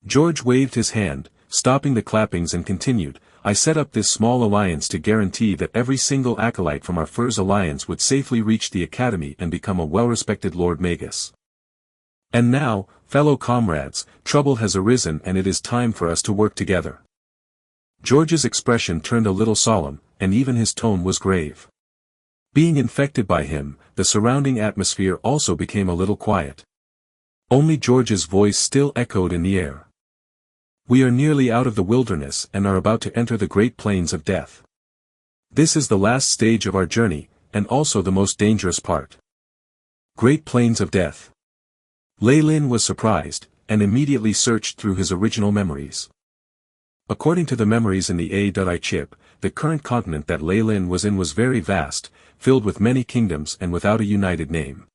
George waved his hand, stopping the clappings and continued, I set up this small alliance to guarantee that every single acolyte from our first alliance would safely reach the academy and become a well-respected Lord Magus. And now, fellow comrades, trouble has arisen and it is time for us to work together. George's expression turned a little solemn, and even his tone was grave. Being infected by him, the surrounding atmosphere also became a little quiet. Only George's voice still echoed in the air. We are nearly out of the wilderness and are about to enter the great plains of death. This is the last stage of our journey, and also the most dangerous part. Great plains of death. Leyland was surprised, and immediately searched through his original memories. According to the memories in the AI chip, the current continent that Leyland was in was very vast, filled with many kingdoms and without a united name.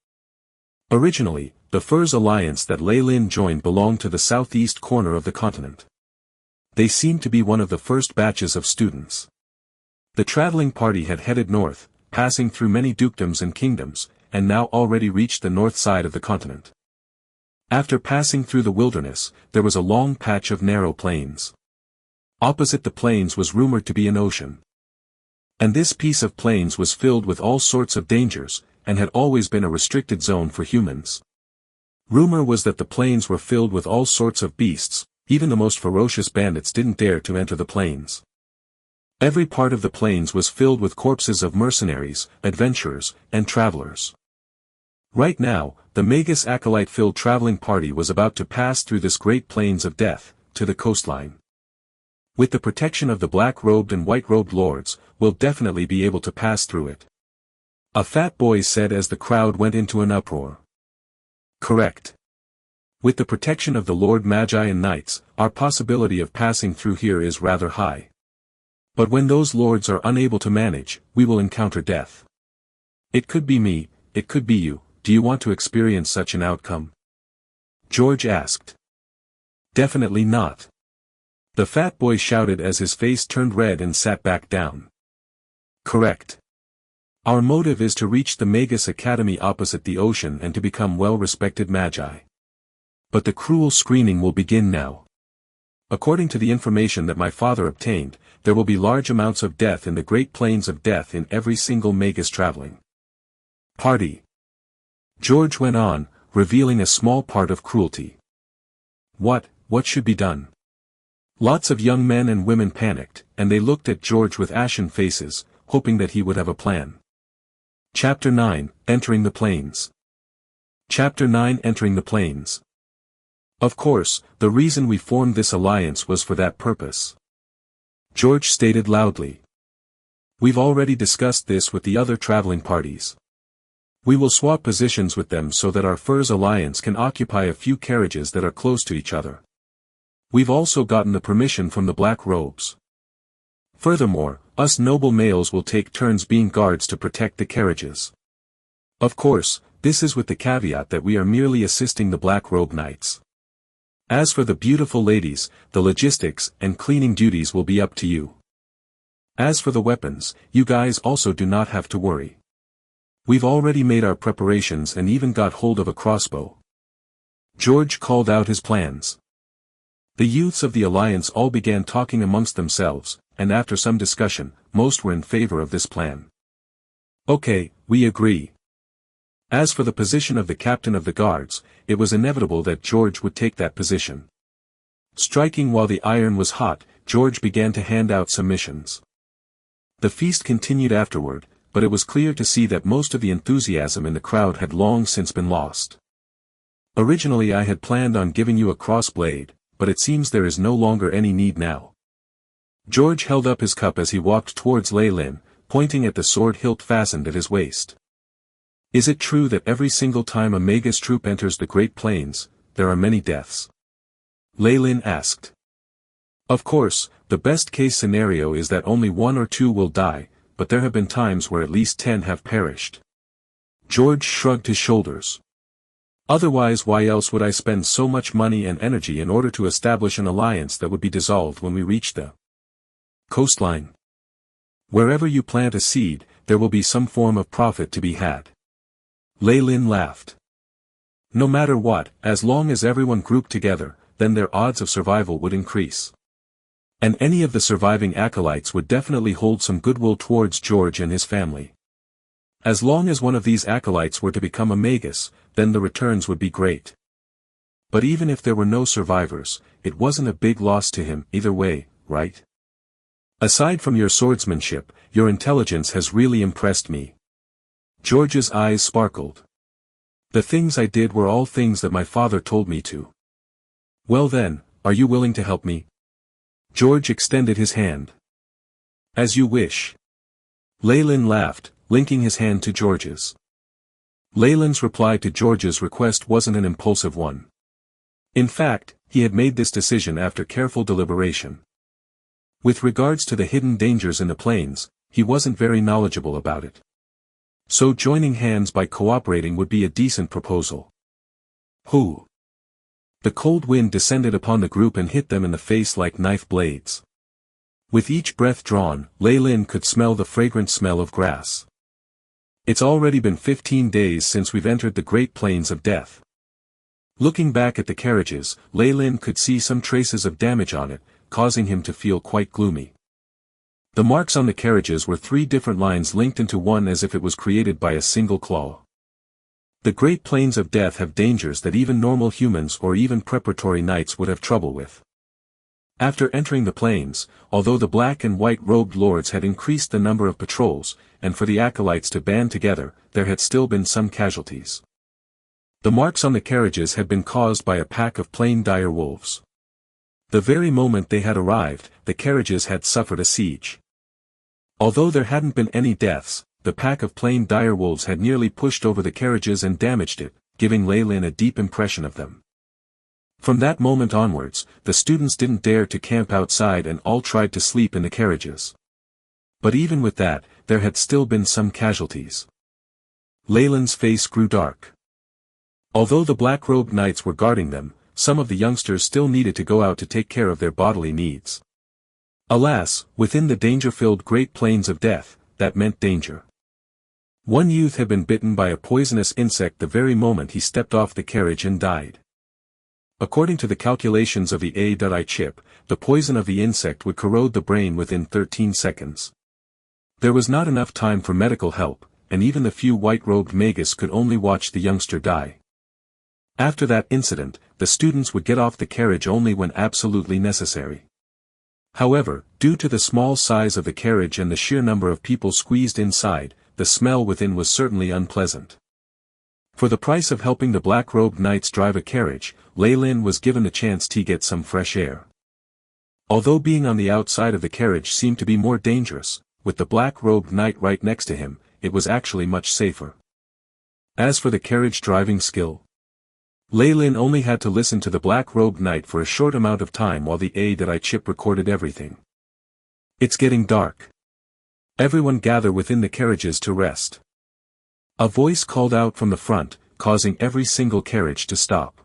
Originally, the Furs alliance that Leyland joined belonged to the southeast corner of the continent. They seemed to be one of the first batches of students. The traveling party had headed north, passing through many dukedoms and kingdoms, and now already reached the north side of the continent. After passing through the wilderness, there was a long patch of narrow plains. Opposite the plains was rumored to be an ocean. And this piece of plains was filled with all sorts of dangers, and had always been a restricted zone for humans. Rumor was that the plains were filled with all sorts of beasts, even the most ferocious bandits didn't dare to enter the plains. Every part of the plains was filled with corpses of mercenaries, adventurers, and travelers. Right now, the Magus acolyte-filled traveling party was about to pass through this great plains of death, to the coastline. With the protection of the black-robed and white-robed lords, we'll definitely be able to pass through it. A fat boy said as the crowd went into an uproar. Correct. With the protection of the Lord Magi and Knights, our possibility of passing through here is rather high. But when those lords are unable to manage, we will encounter death. It could be me, it could be you, do you want to experience such an outcome? George asked. Definitely not. The fat boy shouted as his face turned red and sat back down. Correct. Our motive is to reach the Magus Academy opposite the ocean and to become well-respected magi. But the cruel screening will begin now. According to the information that my father obtained, there will be large amounts of death in the Great Plains of Death in every single Magus traveling party. George went on, revealing a small part of cruelty. What should be done? Lots of young men and women panicked, and they looked at George with ashen faces, hoping that he would have a plan. Chapter 9, Entering the Plains. Chapter 9, Entering the Plains. Of course, the reason we formed this alliance was for that purpose. George stated loudly. We've already discussed this with the other traveling parties. We will swap positions with them so that our Furs alliance can occupy a few carriages that are close to each other. We've also gotten the permission from the Black Robes. Furthermore, us noble males will take turns being guards to protect the carriages. Of course, this is with the caveat that we are merely assisting the Black Robe Knights. As for the beautiful ladies, the logistics and cleaning duties will be up to you. As for the weapons, you guys also do not have to worry. We've already made our preparations and even got hold of a crossbow. George called out his plans. The youths of the alliance all began talking amongst themselves, and after some discussion, most were in favor of this plan. Okay, we agree. As for the position of the captain of the guards, it was inevitable that George would take that position. Striking while the iron was hot, George began to hand out some missions. The feast continued afterward, but it was clear to see that most of the enthusiasm in the crowd had long since been lost. Originally I had planned on giving you a cross blade, but it seems there is no longer any need now. George held up his cup as he walked towards Lei Lin, pointing at the sword hilt fastened at his waist. Is it true that every single time a Magus troop enters the Great Plains, there are many deaths? Lei Lin asked. Of course, the best case scenario is that only 1 or 2 will die, but there have been times where at least 10 have perished. George shrugged his shoulders. Otherwise why else would I spend so much money and energy in order to establish an alliance that would be dissolved when we reach the coastline? Wherever you plant a seed, there will be some form of profit to be had. Lei Lin laughed. No matter what, as long as everyone grouped together, then their odds of survival would increase. And any of the surviving acolytes would definitely hold some goodwill towards George and his family. As long as one of these acolytes were to become a Magus, then the returns would be great. But even if there were no survivors, it wasn't a big loss to him either way, right? Aside from your swordsmanship, your intelligence has really impressed me. George's eyes sparkled. The things I did were all things that my father told me to. Well then, are you willing to help me? George extended his hand. As you wish. Lei Lin laughed, linking his hand to George's. Lei Lin's reply to George's request wasn't an impulsive one. In fact, he had made this decision after careful deliberation. With regards to the hidden dangers in the plains, he wasn't very knowledgeable about it. So joining hands by cooperating would be a decent proposal. Who? The cold wind descended upon the group and hit them in the face like knife blades. With each breath drawn, Lei Lin could smell the fragrant smell of grass. It's already been 15 days since we've entered the Great Plains of Death. Looking back at the carriages, Lei Lin could see some traces of damage on it, causing him to feel quite gloomy. The marks on the carriages were 3 different lines linked into one as if it was created by a single claw. The Great Plains of Death have dangers that even normal humans or even preparatory knights would have trouble with. After entering the plains, although the black and white-robed lords had increased the number of patrols, and for the acolytes to band together, there had still been some casualties. The marks on the carriages had been caused by a pack of plain direwolves. The very moment they had arrived, the carriages had suffered a siege. Although there hadn't been any deaths, the pack of plain direwolves had nearly pushed over the carriages and damaged it, giving Lei Lin a deep impression of them. From that moment onwards, the students didn't dare to camp outside and all tried to sleep in the carriages. But even with that, there had still been some casualties. Lei Lin's face grew dark. Although the black-robed knights were guarding them, some of the youngsters still needed to go out to take care of their bodily needs. Alas, within the danger-filled Great Plains of Death, that meant danger. One youth had been bitten by a poisonous insect the very moment he stepped off the carriage and died. According to the calculations of the AI chip, the poison of the insect would corrode the brain within 13 seconds. There was not enough time for medical help, and even the few white-robed Magus could only watch the youngster die. After that incident, the students would get off the carriage only when absolutely necessary. However, due to the small size of the carriage and the sheer number of people squeezed inside, the smell within was certainly unpleasant. For the price of helping the black-robed knights drive a carriage, Lei Lin was given a chance to get some fresh air. Although being on the outside of the carriage seemed to be more dangerous, with the black-robed knight right next to him, it was actually much safer. As for the carriage driving skill, Lei Lin only had to listen to the black-robed knight for a short amount of time while the AI chip recorded everything. It's getting dark. Everyone gather within the carriages to rest. A voice called out from the front, causing every single carriage to stop.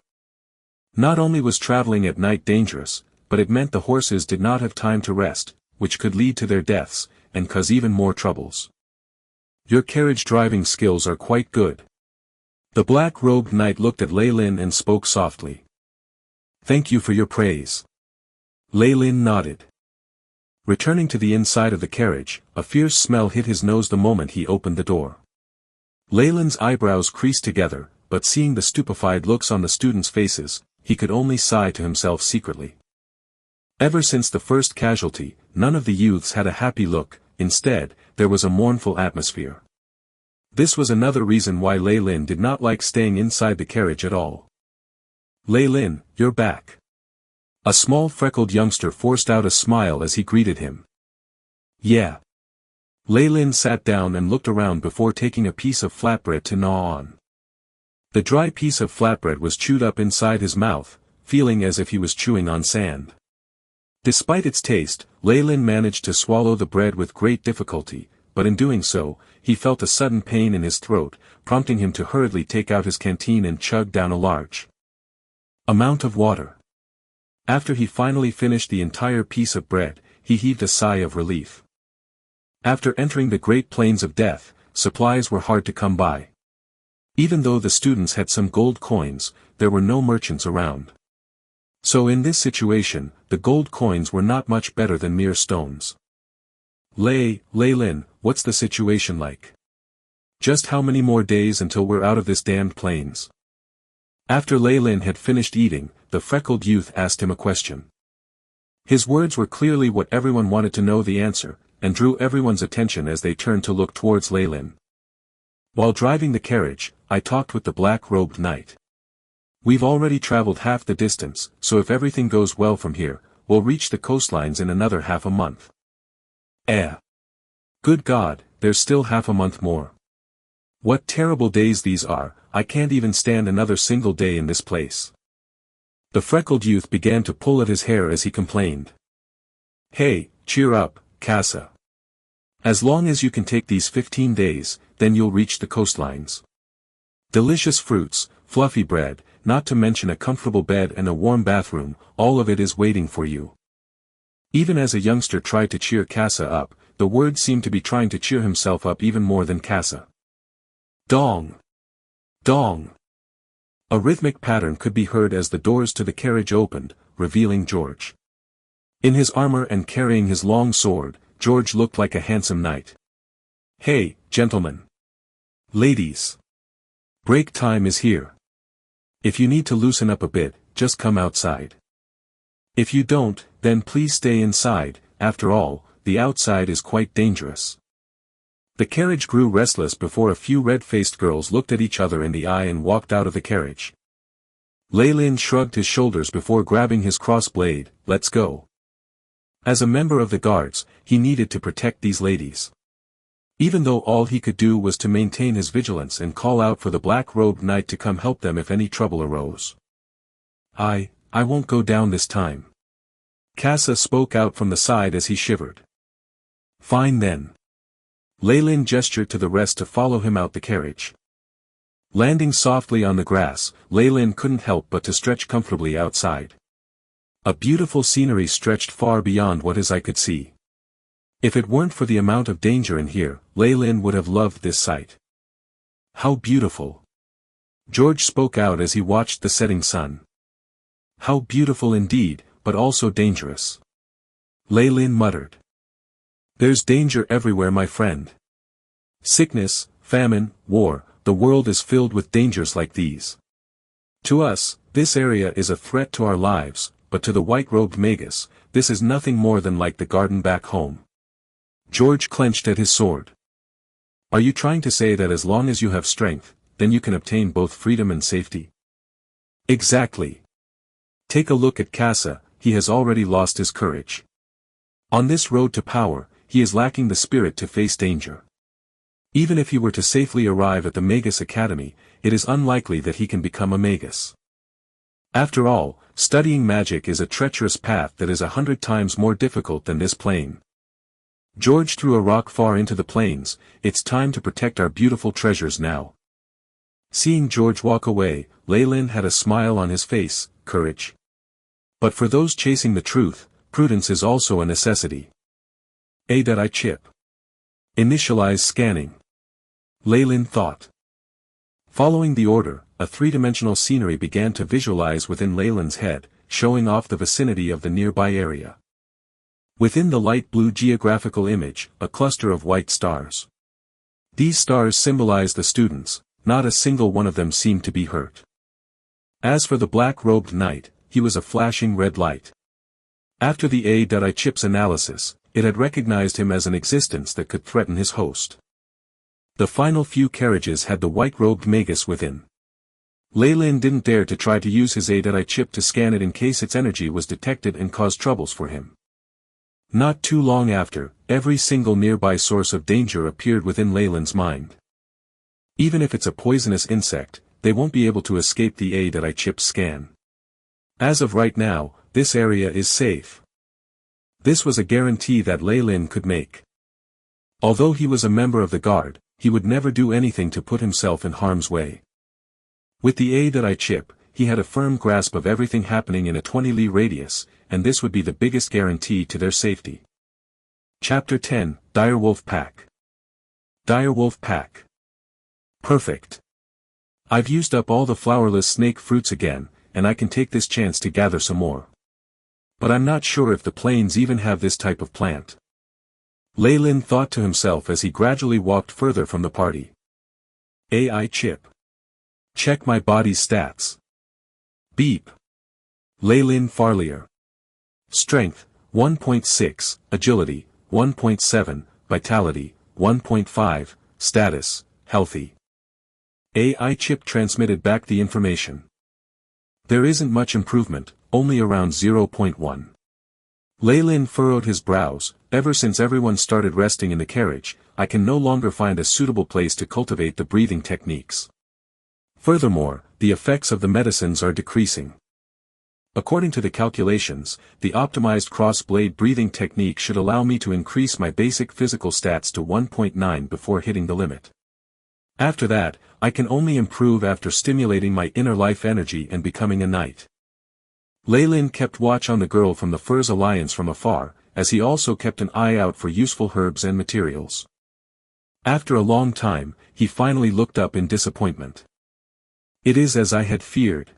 Not only was traveling at night dangerous, but it meant the horses did not have time to rest, which could lead to their deaths, and cause even more troubles. Your carriage driving skills are quite good. The black-robed knight looked at Lei Lin and spoke softly. Thank you for your praise. Lei Lin nodded. Returning to the inside of the carriage, a fierce smell hit his nose the moment he opened the door. Lei Lin's eyebrows creased together, but seeing the stupefied looks on the students' faces, he could only sigh to himself secretly. Ever since the first casualty, none of the youths had a happy look, instead, there was a mournful atmosphere. This was another reason why Lei Lin did not like staying inside the carriage at all. Lei Lin, you're back. A small freckled youngster forced out a smile as he greeted him. Yeah. Lei Lin sat down and looked around before taking a piece of flatbread to gnaw on. The dry piece of flatbread was chewed up inside his mouth, feeling as if he was chewing on sand. Despite its taste, Lei Lin managed to swallow the bread with great difficulty, but in doing so, he felt a sudden pain in his throat, prompting him to hurriedly take out his canteen and chug down a large amount of water. After he finally finished the entire piece of bread, he heaved a sigh of relief. After entering the Great Plains of Death, supplies were hard to come by. Even though the students had some gold coins, there were no merchants around. So in this situation, the gold coins were not much better than mere stones. Lei Lin, what's the situation like? Just how many more days until we're out of this damned plains? After Lei Lin had finished eating, the freckled youth asked him a question. His words were clearly what everyone wanted to know the answer, and drew everyone's attention as they turned to look towards Lei Lin. While driving the carriage, I talked with the black-robed knight. We've already traveled half the distance, so if everything goes well from here, we'll reach the coastlines in another half a month. Good God, there's still half a month more. What terrible days these are, I can't even stand another single day in this place. The freckled youth began to pull at his hair as he complained. Hey, cheer up, Casa. As long as you can take these 15 days, then you'll reach the coastlines. Delicious fruits, fluffy bread, not to mention a comfortable bed and a warm bathroom, all of it is waiting for you. Even as a youngster tried to cheer Casa up, the word seemed to be trying to cheer himself up even more than Casa. Dong! Dong! A rhythmic pattern could be heard as the doors to the carriage opened, revealing George. In his armor and carrying his long sword, George looked like a handsome knight. Hey, gentlemen. Ladies. Break time is here. If you need to loosen up a bit, just come outside. If you don't, then please stay inside, after all, the outside is quite dangerous. The carriage grew restless before a few red-faced girls looked at each other in the eye and walked out of the carriage. Lei Lin shrugged his shoulders before grabbing his cross-blade. Let's go. As a member of the guards, he needed to protect these ladies. Even though all he could do was to maintain his vigilance and call out for the black-robed knight to come help them if any trouble arose. I won't go down this time. Casa spoke out from the side as he shivered. Fine then. Lei Lin gestured to the rest to follow him out the carriage. Landing softly on the grass, Lei Lin couldn't help but to stretch comfortably outside. A beautiful scenery stretched far beyond what his eye could see. If it weren't for the amount of danger in here, Lei Lin would have loved this sight. How beautiful. George spoke out as he watched the setting sun. How beautiful indeed, but also dangerous. Lei Lin muttered. There's danger everywhere, my friend. Sickness, famine, war, the world is filled with dangers like these. To us, this area is a threat to our lives, but to the white-robed Magus, this is nothing more than like the garden back home. George clenched at his sword. Are you trying to say that as long as you have strength, then you can obtain both freedom and safety? Exactly. Take a look at Casa, he has already lost his courage. On this road to power, he is lacking the spirit to face danger. Even if he were to safely arrive at the Magus Academy, it is unlikely that he can become a Magus. After all, studying magic is a treacherous path that is 100 times more difficult than this plane. George threw a rock far into the plains. It's time to protect our beautiful treasures now. Seeing George walk away, Leylin had a smile on his face. Courage. But for those chasing the truth, prudence is also a necessity. A. Chip. Initialize scanning. Leylin thought. Following the order, a three-dimensional scenery began to visualize within Leylin's head, showing off the vicinity of the nearby area. Within the light blue geographical image, a cluster of white stars. These stars symbolize the students, not a single one of them seemed to be hurt. As for the black-robed knight, he was a flashing red light. After the A. Chip's analysis, it had recognized him as an existence that could threaten his host. The final few carriages had the white-robed Magus within. Leylin didn't dare to try to use his A. Chip to scan it in case its energy was detected and caused troubles for him. Not too long after, every single nearby source of danger appeared within Leylin's mind. Even if it's a poisonous insect, they won't be able to escape the A. Chip's scan. As of right now, this area is safe. This was a guarantee that Leylin could make. Although he was a member of the guard, he would never do anything to put himself in harm's way. With the A. Chip, he had a firm grasp of everything happening in a 20-li radius, and this would be the biggest guarantee to their safety. Chapter 10, Direwolf Pack. Direwolf Pack. Perfect. I've used up all the flowerless snake fruits again, and I can take this chance to gather some more. But I'm not sure if the plains even have this type of plant. Leylin thought to himself as he gradually walked further from the party. AI Chip. Check my body's stats. Beep. Leylin Farlier. Strength, 1.6, Agility, 1.7, Vitality, 1.5, Status, Healthy. AI Chip transmitted back the information. There isn't much improvement, only around 0.1. Leylin furrowed his brows. Ever since everyone started resting in the carriage, I can no longer find a suitable place to cultivate the breathing techniques. Furthermore, the effects of the medicines are decreasing. According to the calculations, the optimized cross-blade breathing technique should allow me to increase my basic physical stats to 1.9 before hitting the limit. After that, I can only improve after stimulating my inner life energy and becoming a knight. Leylin kept watch on the girl from the Furs Alliance from afar, as he also kept an eye out for useful herbs and materials. After a long time, he finally looked up in disappointment. It is as I had feared.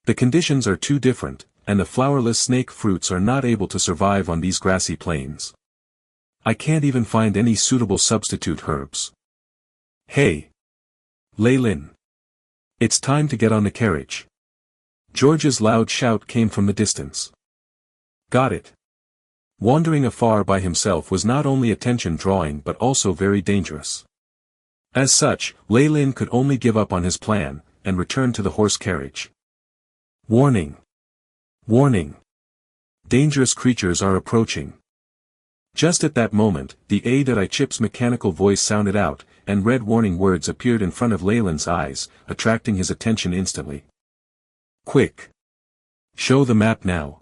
The conditions are too different, and the flowerless snake fruits are not able to survive on these grassy plains. I can't even find any suitable substitute herbs. Hey! Leylin. It's time to get on the carriage. George's loud shout came from the distance. Got it. Wandering afar by himself was not only attention-drawing but also very dangerous. As such, Leylin could only give up on his plan, and return to the horse carriage. Warning! Warning! Dangerous creatures are approaching. Just at that moment, the A. Chip's mechanical voice sounded out, and red warning words appeared in front of Leylin's eyes, attracting his attention instantly. Quick! Show the map now.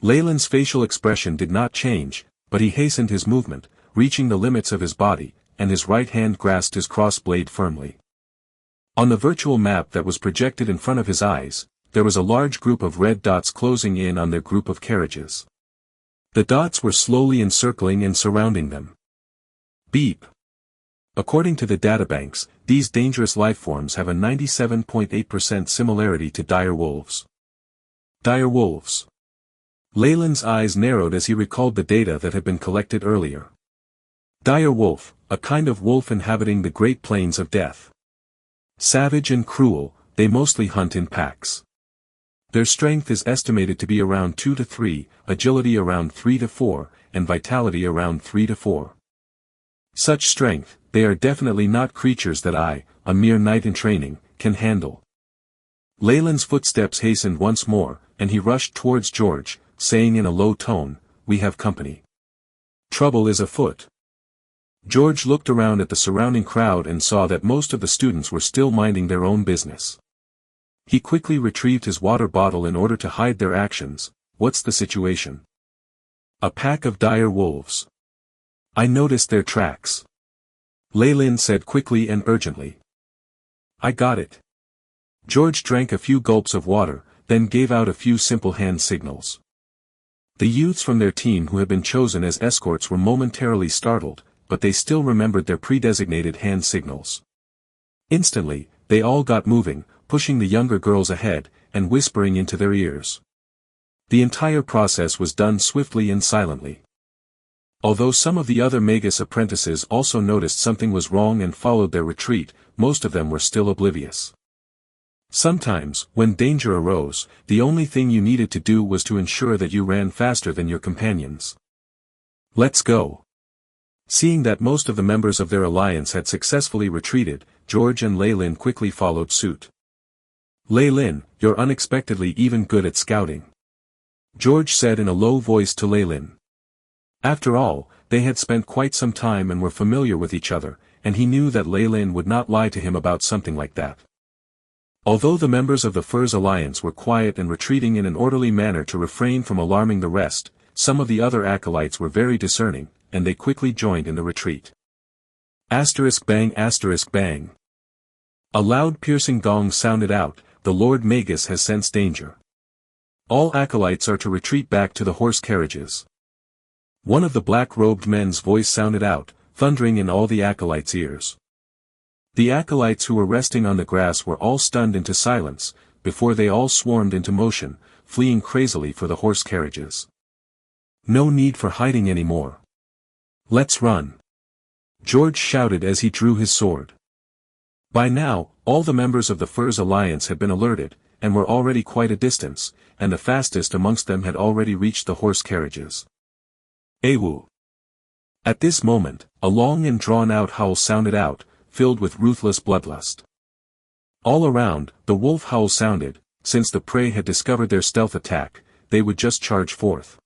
Leylin's facial expression did not change, but he hastened his movement, reaching the limits of his body, and his right hand grasped his cross-blade firmly. On the virtual map that was projected in front of his eyes, there was a large group of red dots closing in on their group of carriages. The dots were slowly encircling and surrounding them. Beep. According to the databanks, these dangerous lifeforms have a 97.8% similarity to direwolves. Direwolves. Leylin's eyes narrowed as he recalled the data that had been collected earlier. Direwolf, a kind of wolf inhabiting the Great Plains of Death. Savage and cruel, they mostly hunt in packs. Their strength is estimated to be around 2 to 3, agility around 3 to 4, and vitality around 3 to 4. Such strength, they are definitely not creatures that I, a mere knight in training, can handle. Leyland's footsteps hastened once more, and he rushed towards George, saying in a low tone, "We have company. Trouble is afoot." George looked around at the surrounding crowd and saw that most of the students were still minding their own business. He quickly retrieved his water bottle in order to hide their actions. "What's the situation?" "A pack of dire wolves. I noticed their tracks," Leyland said quickly and urgently. "I got it." George drank a few gulps of water, then gave out a few simple hand signals. The youths from their team who had been chosen as escorts were momentarily startled, but they still remembered their pre-designated hand signals. Instantly, they all got moving, pushing the younger girls ahead, and whispering into their ears. The entire process was done swiftly and silently. Although some of the other Magus apprentices also noticed something was wrong and followed their retreat, most of them were still oblivious. Sometimes, when danger arose, the only thing you needed to do was to ensure that you ran faster than your companions. "Let's go." Seeing that most of the members of their alliance had successfully retreated, George and Leyland quickly followed suit. "Leyland, you're unexpectedly even good at scouting," George said in a low voice to Leyland. After all, they had spent quite some time and were familiar with each other, and he knew that Leyland would not lie to him about something like that. Although the members of the Furs Alliance were quiet and retreating in an orderly manner to refrain from alarming the rest, some of the other acolytes were very discerning, and they quickly joined in the retreat. Bang bang. A loud piercing gong sounded out. "The Lord Magus has sensed danger. All acolytes are to retreat back to the horse carriages." One of the black-robed men's voice sounded out, thundering in all the acolytes' ears. The acolytes who were resting on the grass were all stunned into silence, before they all swarmed into motion, fleeing crazily for the horse carriages. "No need for hiding anymore. Let's run," George shouted as he drew his sword. By now, all the members of the Furs Alliance had been alerted, and were already quite a distance, and the fastest amongst them had already reached the horse carriages. "Ewu!" At this moment, a long and drawn-out howl sounded out, filled with ruthless bloodlust. All around, the wolf howl sounded. Since the prey had discovered their stealth attack, they would just charge forth.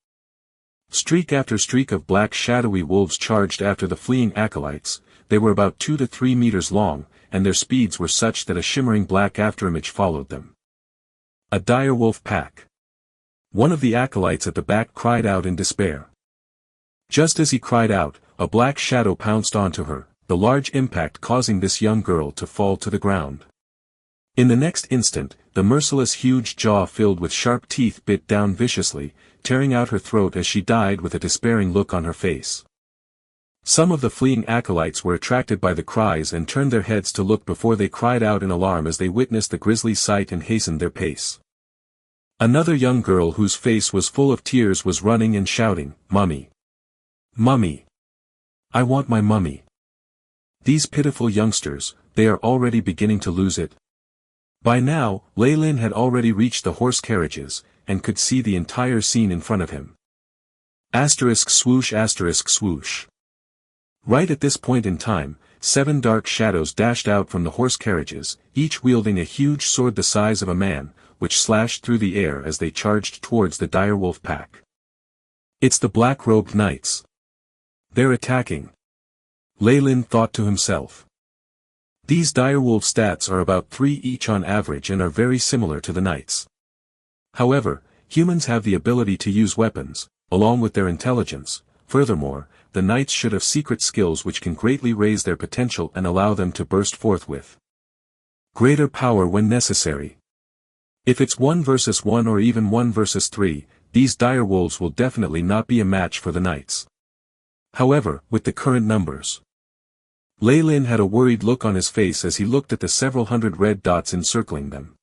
Streak after streak of black shadowy wolves charged after the fleeing acolytes. They were about 2 to 3 meters long, and their speeds were such that a shimmering black afterimage followed them. A direwolf pack. One of the acolytes at the back cried out in despair. Just as he cried out, a black shadow pounced onto her, the large impact causing this young girl to fall to the ground. In the next instant, the merciless huge jaw filled with sharp teeth bit down viciously, tearing out her throat as she died with a despairing look on her face. Some of the fleeing acolytes were attracted by the cries and turned their heads to look before they cried out in alarm as they witnessed the grisly sight and hastened their pace. Another young girl whose face was full of tears was running and shouting, "Mummy! Mummy! I want my mummy!" These pitiful youngsters, they are already beginning to lose it. By now, Leyland had already reached the horse carriages, and could see the entire scene in front of him. Swoosh swoosh. Right at this point in time, 7 dark shadows dashed out from the horse carriages, each wielding a huge sword the size of a man, which slashed through the air as they charged towards the direwolf pack. "It's the black-robed knights. They're attacking," Leyland thought to himself. These direwolf stats are about 3 each on average and are very similar to the knights. However, humans have the ability to use weapons, along with their intelligence. Furthermore, the knights should have secret skills which can greatly raise their potential and allow them to burst forth with greater power when necessary. If it's 1 versus 1 or even 1 versus 3, these direwolves will definitely not be a match for the knights. However, with the current numbers, Leyland had a worried look on his face as he looked at the several hundred red dots encircling them.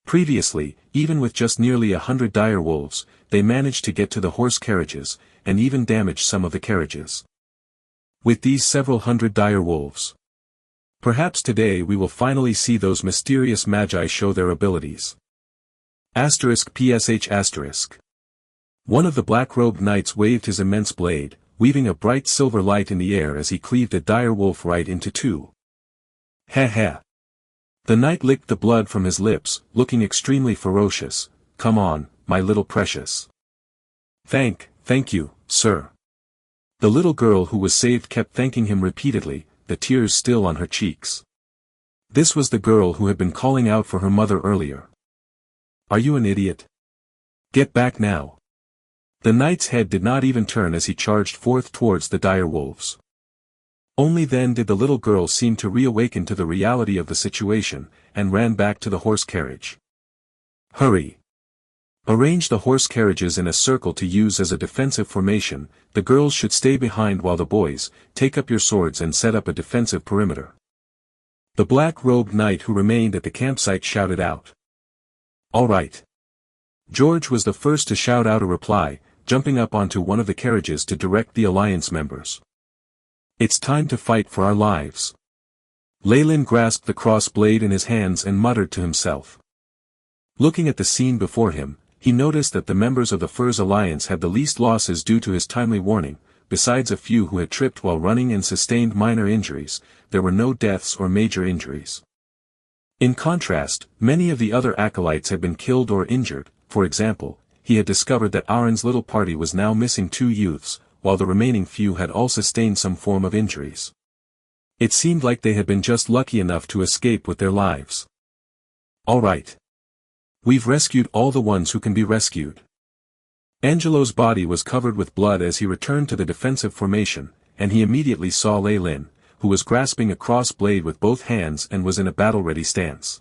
Previously, even with just nearly 100 direwolves, they managed to get to the horse carriages, and even damage some of the carriages. With these several hundred direwolves, perhaps today we will finally see those mysterious magi show their abilities. *PSH*. One of the black-robed knights waved his immense blade, weaving a bright silver light in the air as he cleaved a direwolf right into two. Ha ha. The knight licked the blood from his lips, looking extremely ferocious. Come on, my little precious. Thank you, sir. The little girl who was saved kept thanking him repeatedly, the tears still on her cheeks. This was the girl who had been calling out for her mother earlier. Are you an idiot? Get back now. The knight's head did not even turn as he charged forth towards the direwolves. Only then did the little girl seem to reawaken to the reality of the situation, and ran back to the horse carriage. Hurry! Arrange the horse carriages in a circle to use as a defensive formation. The girls should stay behind while the boys, take up your swords and set up a defensive perimeter. The black-robed knight who remained at the campsite shouted out. All right. George was the first to shout out a reply, jumping up onto one of the carriages to direct the alliance members. It's time to fight for our lives. Leyland grasped the cross blade in his hands and muttered to himself. Looking at the scene before him, he noticed that the members of the Furs Alliance had the least losses due to his timely warning. Besides a few who had tripped while running and sustained minor injuries, there were no deaths or major injuries. In contrast, many of the other acolytes had been killed or injured. For example, he had discovered that Aaron's little party was now missing 2 youths, while the remaining few had all sustained some form of injuries. It seemed like they had been just lucky enough to escape with their lives. All right. We've rescued all the ones who can be rescued. Angelo's body was covered with blood as he returned to the defensive formation, and he immediately saw Leylin, who was grasping a cross blade with both hands and was in a battle-ready stance.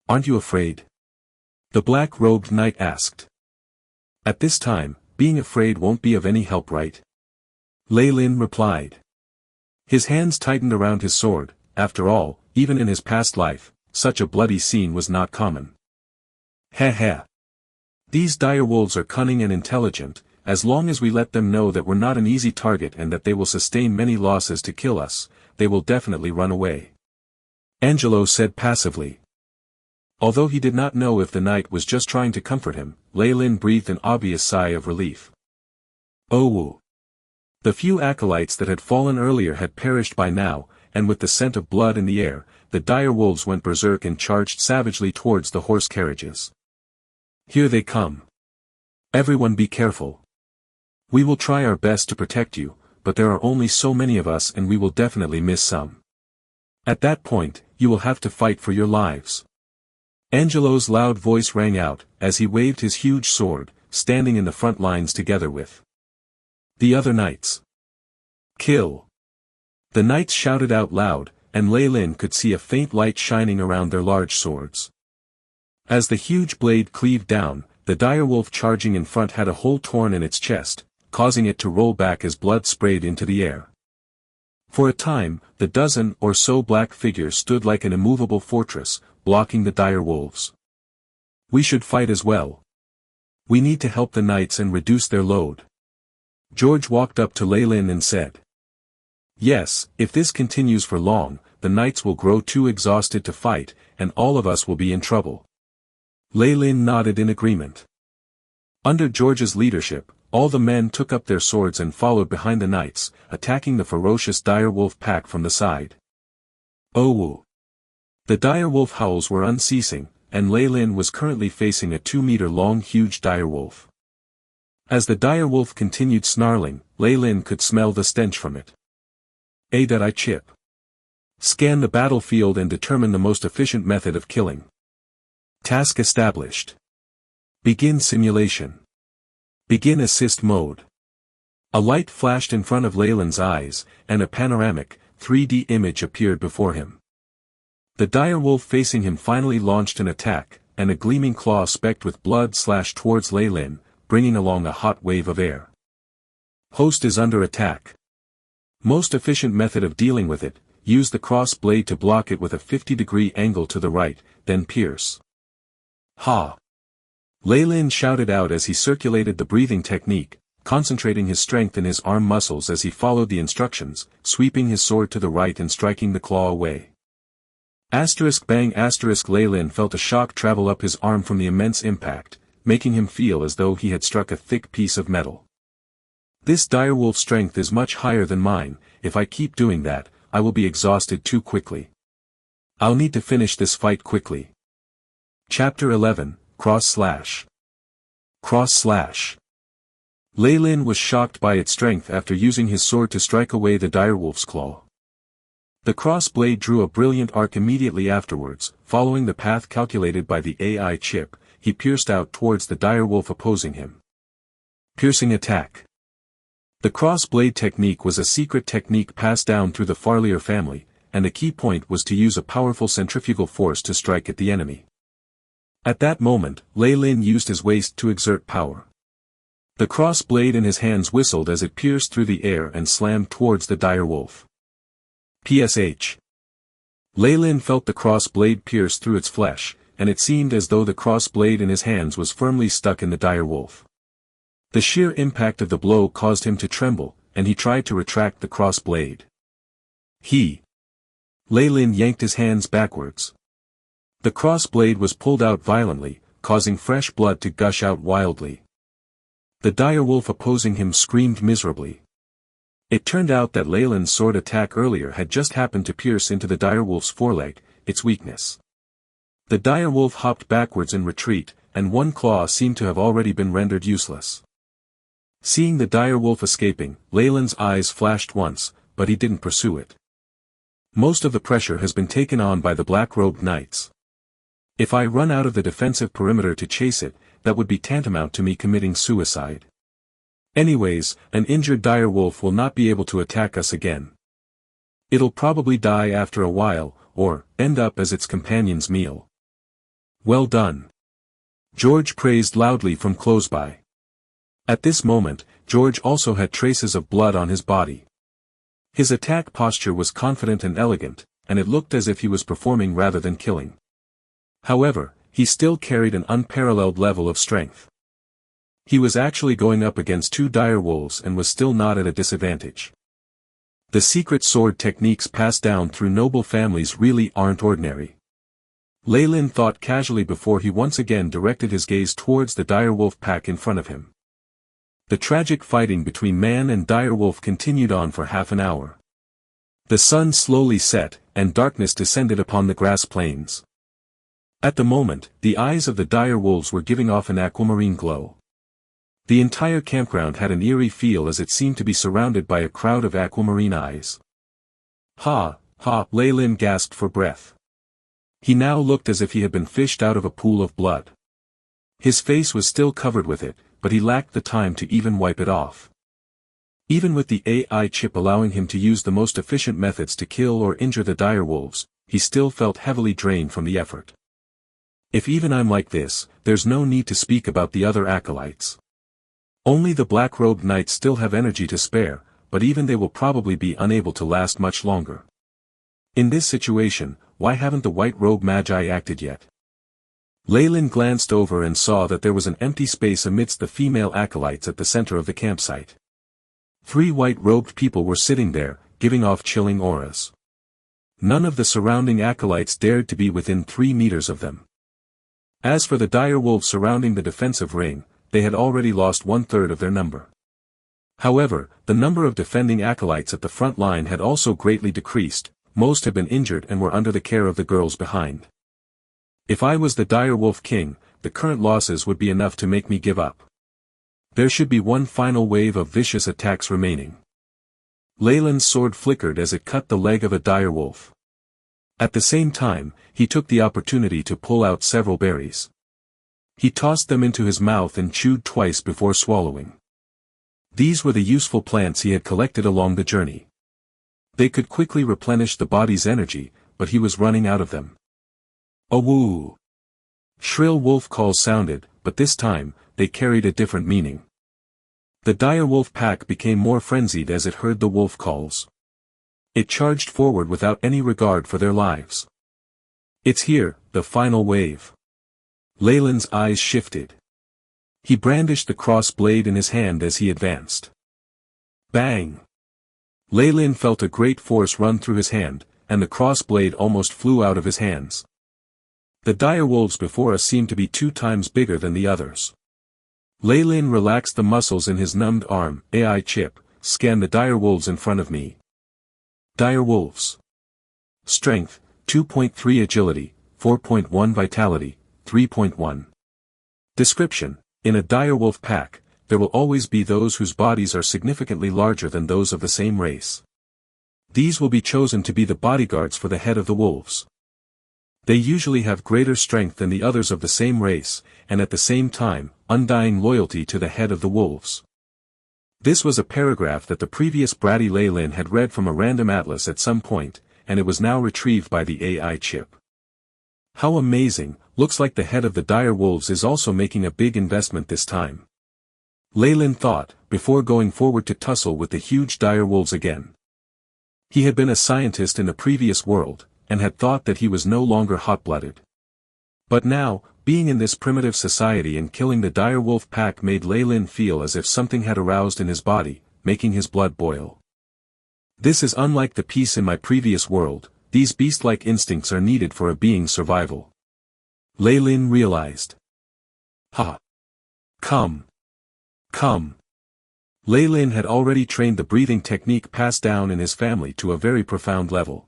Aren't you afraid? The black-robed knight asked. At this time, being afraid won't be of any help, right? Leylin replied. His hands tightened around his sword. After all, even in his past life, such a bloody scene was not common. Ha ha. These direwolves are cunning and intelligent. As long as we let them know that we're not an easy target and that they will sustain many losses to kill us, they will definitely run away. Angelo said passively. Although he did not know if the knight was just trying to comfort him, Leylin breathed an obvious sigh of relief. Oh! The few acolytes that had fallen earlier had perished by now, and with the scent of blood in the air, the direwolves went berserk and charged savagely towards the horse carriages. Here they come. Everyone be careful. We will try our best to protect you, but there are only so many of us and we will definitely miss some. At that point, you will have to fight for your lives. Angelo's loud voice rang out, as he waved his huge sword, standing in the front lines together with the other knights. Kill! The knights shouted out loud, and Leylin could see a faint light shining around their large swords. As the huge blade cleaved down, the direwolf charging in front had a hole torn in its chest, causing it to roll back as blood sprayed into the air. For a time, the dozen or so black figures stood like an immovable fortress, blocking the direwolves. We should fight as well. We need to help the knights and reduce their load. George walked up to Leylin and said. Yes, if this continues for long, the knights will grow too exhausted to fight, and all of us will be in trouble. Leylin nodded in agreement. Under George's leadership, all the men took up their swords and followed behind the knights, attacking the ferocious direwolf pack from the side. Oh! The direwolf howls were unceasing, and Leylin was currently facing a 2-meter-long huge direwolf. As the direwolf continued snarling, Leylin could smell the stench from it. I chip. Scan the battlefield and determine the most efficient method of killing. Task established. Begin simulation. Begin assist mode. A light flashed in front of Leyland's eyes, and a panoramic, 3D image appeared before him. The direwolf facing him finally launched an attack, and a gleaming claw specked with blood slashed towards Leyland, bringing along a hot wave of air. Host is under attack. Most efficient method of dealing with it, use the cross blade to block it with a 50-degree angle to the right, then pierce. Ha! Leyland shouted out as he circulated the breathing technique, concentrating his strength in his arm muscles as he followed the instructions, sweeping his sword to the right and striking the claw away. Bang! Leyland felt a shock travel up his arm from the immense impact, making him feel as though he had struck a thick piece of metal. This direwolf strength is much higher than mine. If I keep doing that, I will be exhausted too quickly. I'll need to finish this fight quickly. Chapter 11, Cross/. Lei Lin was shocked by its strength after using his sword to strike away the direwolf's claw. The cross blade drew a brilliant arc immediately afterwards. Following the path calculated by the AI chip, he pierced out towards the direwolf opposing him. Piercing attack. The cross blade technique was a secret technique passed down through the Farlier family, and the key point was to use a powerful centrifugal force to strike at the enemy. At that moment, Lei Lin used his waist to exert power. The cross blade in his hands whistled as it pierced through the air and slammed towards the direwolf. PSH. Lei Lin felt the cross blade pierce through its flesh, and it seemed as though the cross blade in his hands was firmly stuck in the direwolf. The sheer impact of the blow caused him to tremble, and he tried to retract the cross blade. Lei Lin yanked his hands backwards. The cross blade was pulled out violently, causing fresh blood to gush out wildly. The direwolf opposing him screamed miserably. It turned out that Lei Lin's sword attack earlier had just happened to pierce into the direwolf's foreleg, its weakness. The direwolf hopped backwards in retreat, and one claw seemed to have already been rendered useless. Seeing the direwolf escaping, Lei Lin's eyes flashed once, but he didn't pursue it. Most of the pressure has been taken on by the black-robed knights. If I run out of the defensive perimeter to chase it, that would be tantamount to me committing suicide. Anyways, an injured direwolf will not be able to attack us again. It'll probably die after a while, or end up as its companion's meal. Well done. George praised loudly from close by. At this moment, George also had traces of blood on his body. His attack posture was confident and elegant, and it looked as if he was performing rather than killing. However, he still carried an unparalleled level of strength. He was actually going up against two direwolves and was still not at a disadvantage. The secret sword techniques passed down through noble families really aren't ordinary. Lei Lin thought casually before he once again directed his gaze towards the direwolf pack in front of him. The tragic fighting between man and direwolf continued on for half an hour. The sun slowly set, and darkness descended upon the grass plains. At the moment, the eyes of the direwolves were giving off an aquamarine glow. The entire campground had an eerie feel as it seemed to be surrounded by a crowd of aquamarine eyes. Ha, Lei Lin gasped for breath. He now looked as if he had been fished out of a pool of blood. His face was still covered with it, but he lacked the time to even wipe it off. Even with the AI chip allowing him to use the most efficient methods to kill or injure the direwolves, he still felt heavily drained from the effort. If even I'm like this, there's no need to speak about the other acolytes. Only the black-robed knights still have energy to spare, but even they will probably be unable to last much longer. In this situation, why haven't the white-robed magi acted yet? Lei Lin glanced over and saw that there was an empty space amidst the female acolytes at the center of the campsite. 3 white-robed people were sitting there, giving off chilling auras. None of the surrounding acolytes dared to be within 3 meters of them. As for the direwolves surrounding the defensive ring, they had already lost 1/3 of their number. However, the number of defending acolytes at the front line had also greatly decreased. Most had been injured and were under the care of the girls behind. If I was the direwolf king, the current losses would be enough to make me give up. There should be one final wave of vicious attacks remaining. Lei Lin's sword flickered as it cut the leg of a direwolf. At the same time, he took the opportunity to pull out several berries. He tossed them into his mouth and chewed twice before swallowing. These were the useful plants he had collected along the journey. They could quickly replenish the body's energy, but he was running out of them. "Oh-woo!" Shrill wolf calls sounded, but this time, they carried a different meaning. The direwolf pack became more frenzied as it heard the wolf calls. It charged forward without any regard for their lives. "It's here, the final wave." Lei Lin's eyes shifted. He brandished the cross blade in his hand as he advanced. Bang! Lei Lin felt a great force run through his hand, and the cross blade almost flew out of his hands. The direwolves before us seemed to be 2 times bigger than the others. Lei Lin relaxed the muscles in his numbed arm. AI chip, scan the dire wolves in front of me. Dire wolves. Strength, 2.3 agility, 4.1 vitality, 3.1. Description: in a direwolf pack, there will always be those whose bodies are significantly larger than those of the same race. These will be chosen to be the bodyguards for the head of the wolves. They usually have greater strength than the others of the same race, and at the same time, undying loyalty to the head of the wolves. This was a paragraph that the previous bratty Lei Lin had read from a random atlas at some point, and it was now retrieved by the AI chip. How amazing! Looks like the head of the dire wolves is also making a big investment this time. Lei Lin thought, before going forward to tussle with the huge dire wolves again. He had been a scientist in the previous world, and had thought that he was no longer hot-blooded. But now, being in this primitive society and killing the dire wolf pack made Lei Lin feel as if something had aroused in his body, making his blood boil. This is unlike the peace in my previous world. These beast-like instincts are needed for a being's survival. Lei Lin realized. Ha! Come! Come! Lei Lin had already trained the breathing technique passed down in his family to a very profound level.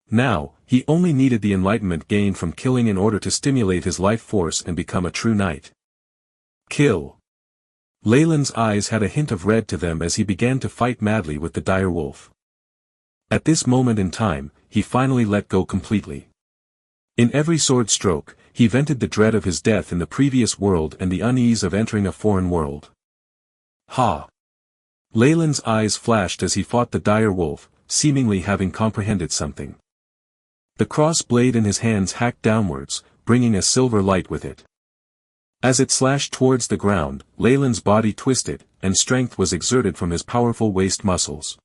Now, he only needed the enlightenment gained from killing in order to stimulate his life force and become a true knight. Kill! Lei Lin's eyes had a hint of red to them as he began to fight madly with the dire wolf. At this moment in time, he finally let go completely. In every sword stroke, he vented the dread of his death in the previous world and the unease of entering a foreign world. Ha! Lei Lin's eyes flashed as he fought the dire wolf, seemingly having comprehended something. The cross blade in his hands hacked downwards, bringing a silver light with it. As it slashed towards the ground, Lei Lin's body twisted, and strength was exerted from his powerful waist muscles.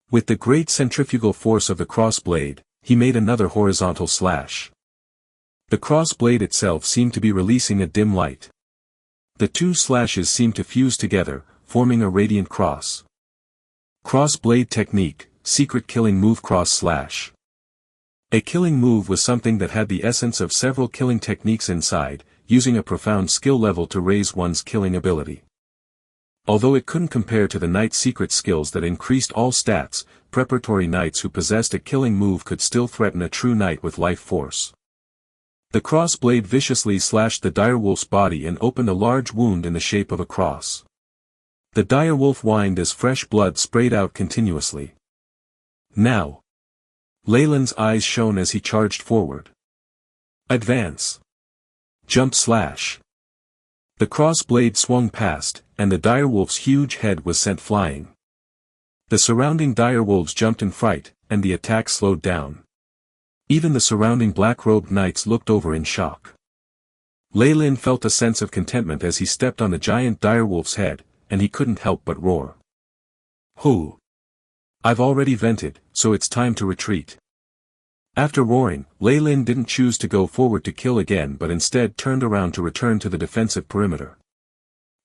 With the great centrifugal force of the cross blade, he made another horizontal slash. The cross blade itself seemed to be releasing a dim light. The two slashes seemed to fuse together, forming a radiant cross. Cross blade technique, secret killing move cross slash. A killing move was something that had the essence of several killing techniques inside, using a profound skill level to raise one's killing ability. Although it couldn't compare to the knight's secret skills that increased all stats, preparatory knights who possessed a killing move could still threaten a true knight with life force. The cross blade viciously slashed the direwolf's body and opened a large wound in the shape of a cross. The direwolf whined as fresh blood sprayed out continuously. Now! Lei Lin's eyes shone as he charged forward. Advance! Jump slash! The cross blade swung past, and the direwolf's huge head was sent flying. The surrounding direwolves jumped in fright, and the attack slowed down. Even the surrounding black-robed knights looked over in shock. Lei Lin felt a sense of contentment as he stepped on the giant direwolf's head, and he couldn't help but roar. Hoo! I've already vented, so it's time to retreat. After roaring, Lei Lin didn't choose to go forward to kill again but instead turned around to return to the defensive perimeter.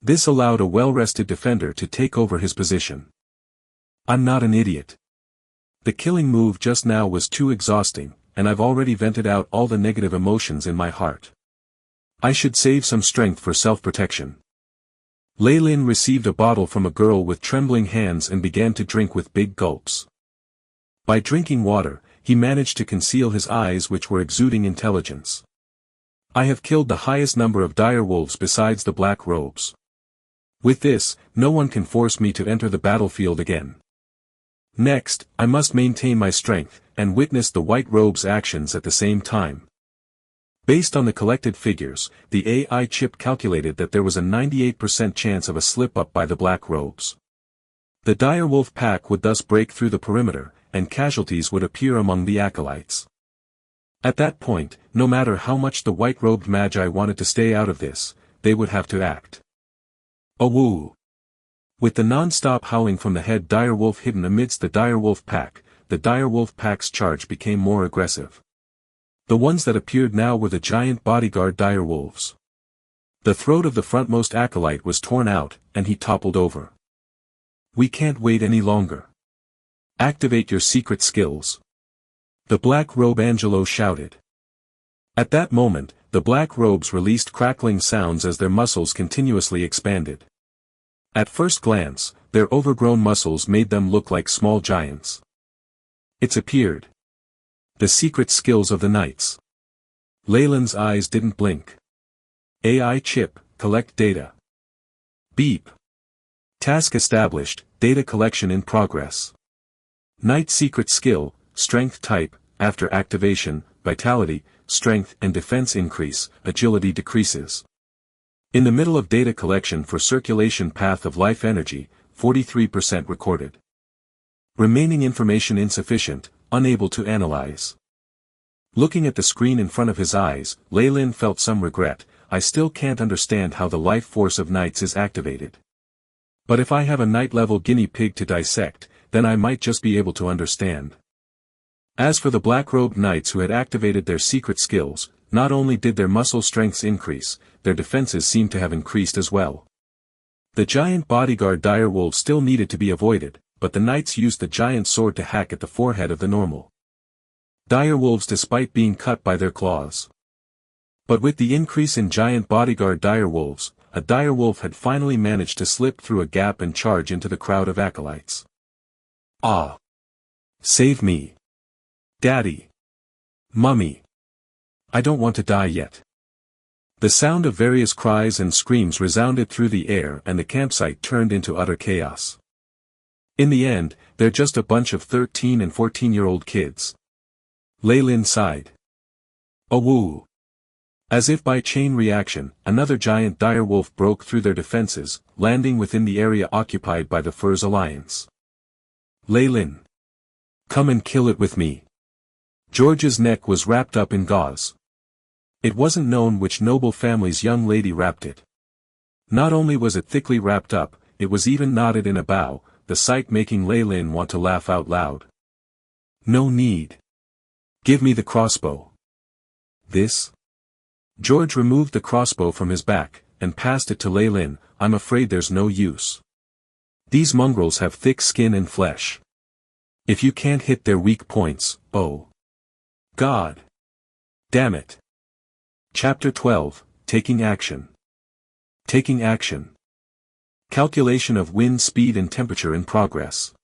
This allowed a well-rested defender to take over his position. I'm not an idiot. The killing move just now was too exhausting, and I've already vented out all the negative emotions in my heart. I should save some strength for self-protection. Lei Lin received a bottle from a girl with trembling hands and began to drink with big gulps. By drinking water, he managed to conceal his eyes which were exuding intelligence. I have killed the highest number of direwolves besides the black robes. With this, no one can force me to enter the battlefield again. Next, I must maintain my strength, and witness the white robe's actions at the same time. Based on the collected figures, the AI chip calculated that there was a 98% chance of a slip-up by the black robes. The direwolf pack would thus break through the perimeter, and casualties would appear among the acolytes. At that point, no matter how much the white-robed magi wanted to stay out of this, they would have to act. Awoo! With the non-stop howling from the head direwolf hidden amidst the direwolf pack, the direwolf pack's charge became more aggressive. The ones that appeared now were the giant bodyguard direwolves. The throat of the frontmost acolyte was torn out, and he toppled over. We can't wait any longer. Activate your secret skills. The black robe Angelo shouted. At that moment, the black robes released crackling sounds as their muscles continuously expanded. At first glance, their overgrown muscles made them look like small giants. It's appeared. The secret skills of the knights. Leyland's eyes didn't blink. AI chip, collect data. Beep. Task established, data collection in progress. Knight secret skill, strength type, after activation, vitality, strength and defense increase, agility decreases. In the middle of data collection for circulation path of life energy, 43% recorded. Remaining information insufficient, unable to analyze. Looking at the screen in front of his eyes, Leyland felt some regret. I still can't understand how the life force of knights is activated. But if I have a knight-level guinea pig to dissect, then I might just be able to understand. As for the black-robed knights who had activated their secret skills, not only did their muscle strengths increase, their defenses seemed to have increased as well. The giant bodyguard direwolf still needed to be avoided, but the knights used the giant sword to hack at the forehead of the normal direwolves despite being cut by their claws. But with the increase in giant bodyguard direwolves, a direwolf had finally managed to slip through a gap and charge into the crowd of acolytes. Ah! Save me! Daddy! Mummy! I don't want to die yet. The sound of various cries and screams resounded through the air and the campsite turned into utter chaos. In the end, they're just a bunch of 13 and 14-year-old kids. Leyland sighed. Oh woo! As if by chain reaction, another giant direwolf broke through their defenses, landing within the area occupied by the Furs Alliance. Leyland! Come and kill it with me. George's neck was wrapped up in gauze. It wasn't known which noble family's young lady wrapped it. Not only was it thickly wrapped up, it was even knotted in a bow, the sight making Leyland want to laugh out loud. No need. Give me the crossbow. This? George removed the crossbow from his back, and passed it to Leyland. I'm afraid there's no use. These mongrels have thick skin and flesh. If you can't hit their weak points, oh. God. Damn it. Chapter 12, Taking Action. Taking action. Calculation of wind speed and temperature in progress.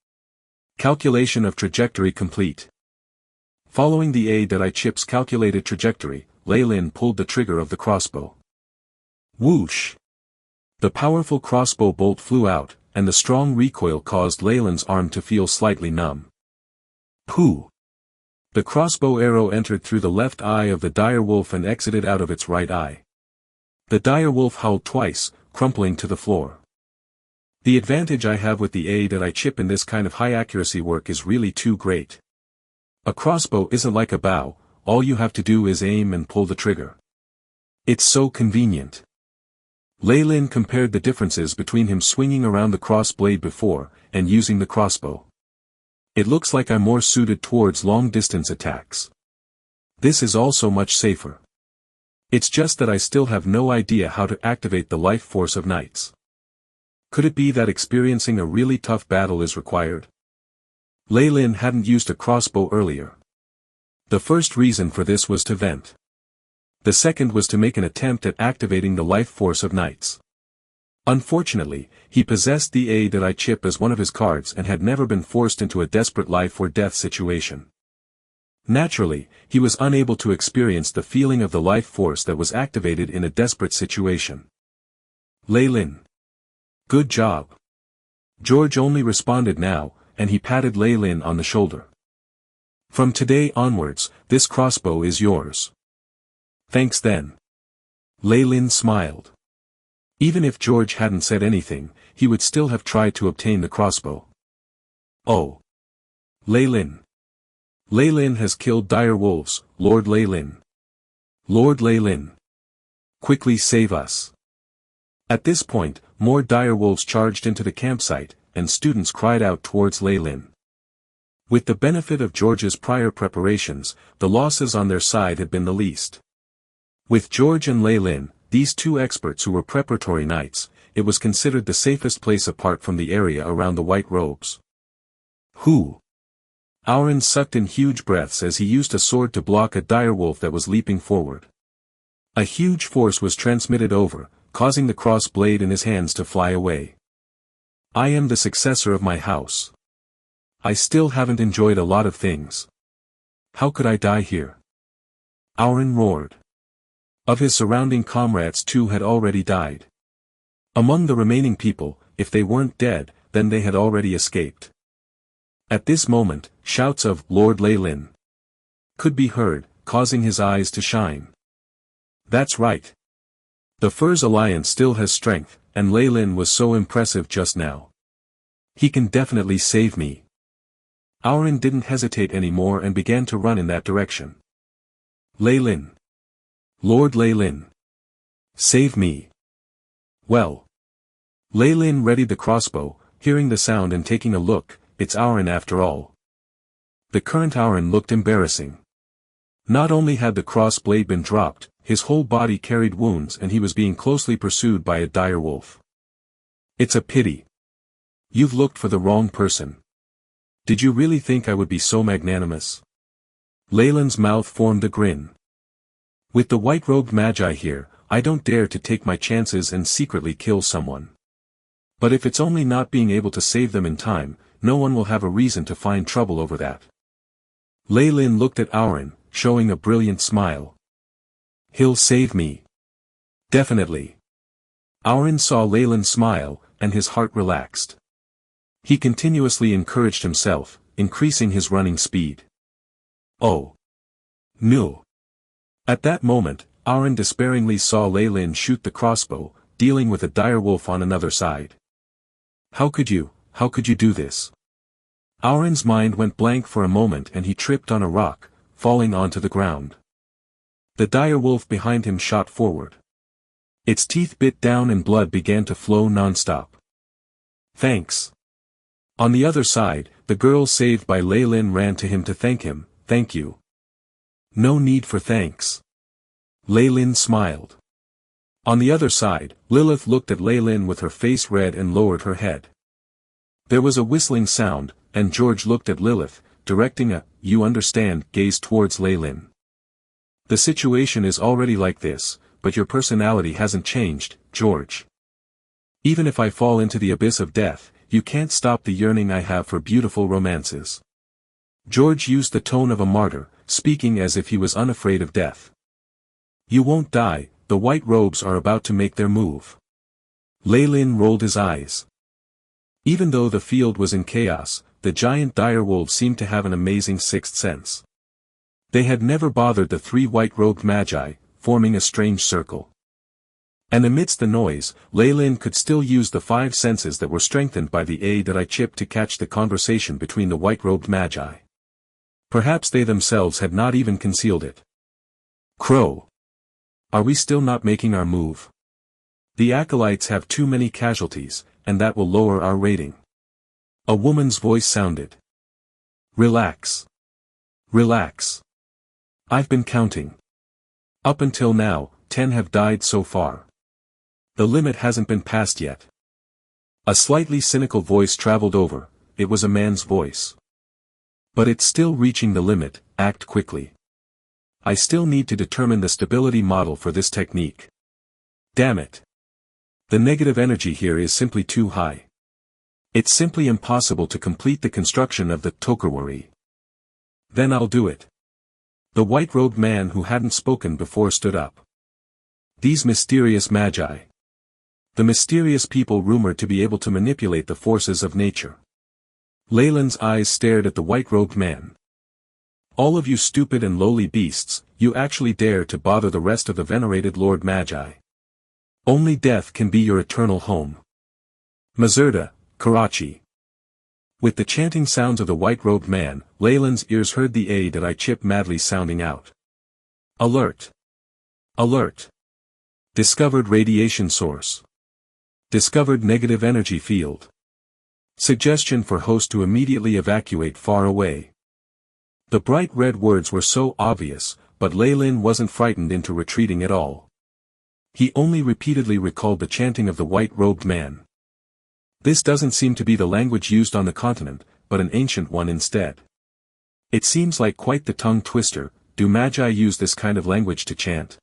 Calculation of trajectory complete. Following the AI chip's calculated trajectory, Leyland pulled the trigger of the crossbow. Whoosh! The powerful crossbow bolt flew out, and the strong recoil caused Leyland's arm to feel slightly numb. Pooh! The crossbow arrow entered through the left eye of the direwolf and exited out of its right eye. The direwolf howled twice, crumpling to the floor. The advantage I have with the AI chip in this kind of high-accuracy work is really too great. A crossbow isn't like a bow, all you have to do is aim and pull the trigger. It's so convenient. Leyland compared the differences between him swinging around the cross blade before, and using the crossbow. It looks like I'm more suited towards long-distance attacks. This is also much safer. It's just that I still have no idea how to activate the life force of knights. Could it be that experiencing a really tough battle is required? Leyland hadn't used a crossbow earlier. The first reason for this was to vent. The second was to make an attempt at activating the life force of knights. Unfortunately, he possessed the AI chip as one of his cards and had never been forced into a desperate life or death situation. Naturally, he was unable to experience the feeling of the life force that was activated in a desperate situation. Leyland. Good job. George only responded now, and he patted Leyland on the shoulder. From today onwards, this crossbow is yours. Thanks then. Leyland smiled. Even if George hadn't said anything, he would still have tried to obtain the crossbow. Oh. Leyland. Leyland has killed dire wolves, Lord Leyland. Lord Leyland. Quickly save us. At this point, more dire wolves charged into the campsite, and students cried out towards Leyland. With the benefit of George's prior preparations, the losses on their side had been the least. With George and Leyland, these two experts who were preparatory knights, it was considered the safest place apart from the area around the white robes. Who? Auron sucked in huge breaths as he used a sword to block a direwolf that was leaping forward. A huge force was transmitted over, causing the cross blade in his hands to fly away. I am the successor of my house. I still haven't enjoyed a lot of things. How could I die here? Auron roared. Of his surrounding comrades 2 had already died. Among the remaining people, if they weren't dead, then they had already escaped. At this moment, shouts of Lord Leylin could be heard, causing his eyes to shine. That's right. The Furs Alliance still has strength, and Leylin was so impressive just now. He can definitely save me. Auron didn't hesitate anymore and began to run in that direction. Leylin. Lord Leylin. Save me. Well. Leylin readied the crossbow, hearing the sound and taking a look. It's Auron after all. The current Auron looked embarrassing. Not only had the cross blade been dropped, his whole body carried wounds and he was being closely pursued by a direwolf. It's a pity. You've looked for the wrong person. Did you really think I would be so magnanimous? Leylin's mouth formed a grin. With the white-robed magi here, I don't dare to take my chances and secretly kill someone. But if it's only not being able to save them in time, no one will have a reason to find trouble over that. Leylin looked at Auron, showing a brilliant smile. He'll save me. Definitely. Auron saw Leylin smile, and his heart relaxed. He continuously encouraged himself, increasing his running speed. Oh. No. At that moment, Auron despairingly saw Leylin shoot the crossbow, dealing with a direwolf on another side. How could you do this? Auron's mind went blank for a moment and he tripped on a rock, falling onto the ground. The direwolf behind him shot forward. Its teeth bit down and blood began to flow non-stop. Thanks. On the other side, the girl saved by Leylin ran to him to thank him. Thank you. No need for thanks. Leylin smiled. On the other side, Lilith looked at Leylin with her face red and lowered her head. There was a whistling sound, and George looked at Lilith, directing a, you understand, gaze towards Leylin. The situation is already like this, but your personality hasn't changed, George. Even if I fall into the abyss of death, you can't stop the yearning I have for beautiful romances. George used the tone of a martyr, speaking as if he was unafraid of death. You won't die, the white robes are about to make their move. Leylin rolled his eyes. Even though the field was in chaos, the giant direwolves seemed to have an amazing sixth sense. They had never bothered the 3 white-robed magi, forming a strange circle. And amidst the noise, Leylin could still use the 5 senses that were strengthened by the AI chip to catch the conversation between the white-robed magi. Perhaps they themselves had not even concealed it. Crow. Are we still not making our move? The acolytes have too many casualties, and that will lower our rating. A woman's voice sounded. Relax. Relax. I've been counting. Up until now, 10 have died so far. The limit hasn't been passed yet. A slightly cynical voice traveled over. It was a man's voice. But it's still reaching the limit, act quickly. I still need to determine the stability model for this technique. Damn it. The negative energy here is simply too high. It's simply impossible to complete the construction of the Tokurwari. Then I'll do it. The white-robed man who hadn't spoken before stood up. These mysterious magi. The mysterious people rumored to be able to manipulate the forces of nature. Leylin's eyes stared at the white-robed man. All of you stupid and lowly beasts, you actually dare to bother the rest of the venerated Lord Magi. Only death can be your eternal home. Mazurda, Karachi. With the chanting sounds of the white-robed man, Leylin's ears heard the AI chip madly sounding out. Alert! Alert! Discovered radiation source. Discovered negative energy field. Suggestion for host to immediately evacuate far away. The bright red words were so obvious, but Leylin wasn't frightened into retreating at all. He only repeatedly recalled the chanting of the white-robed man. This doesn't seem to be the language used on the continent, but an ancient one instead. It seems like quite the tongue twister. Do magi use this kind of language to chant?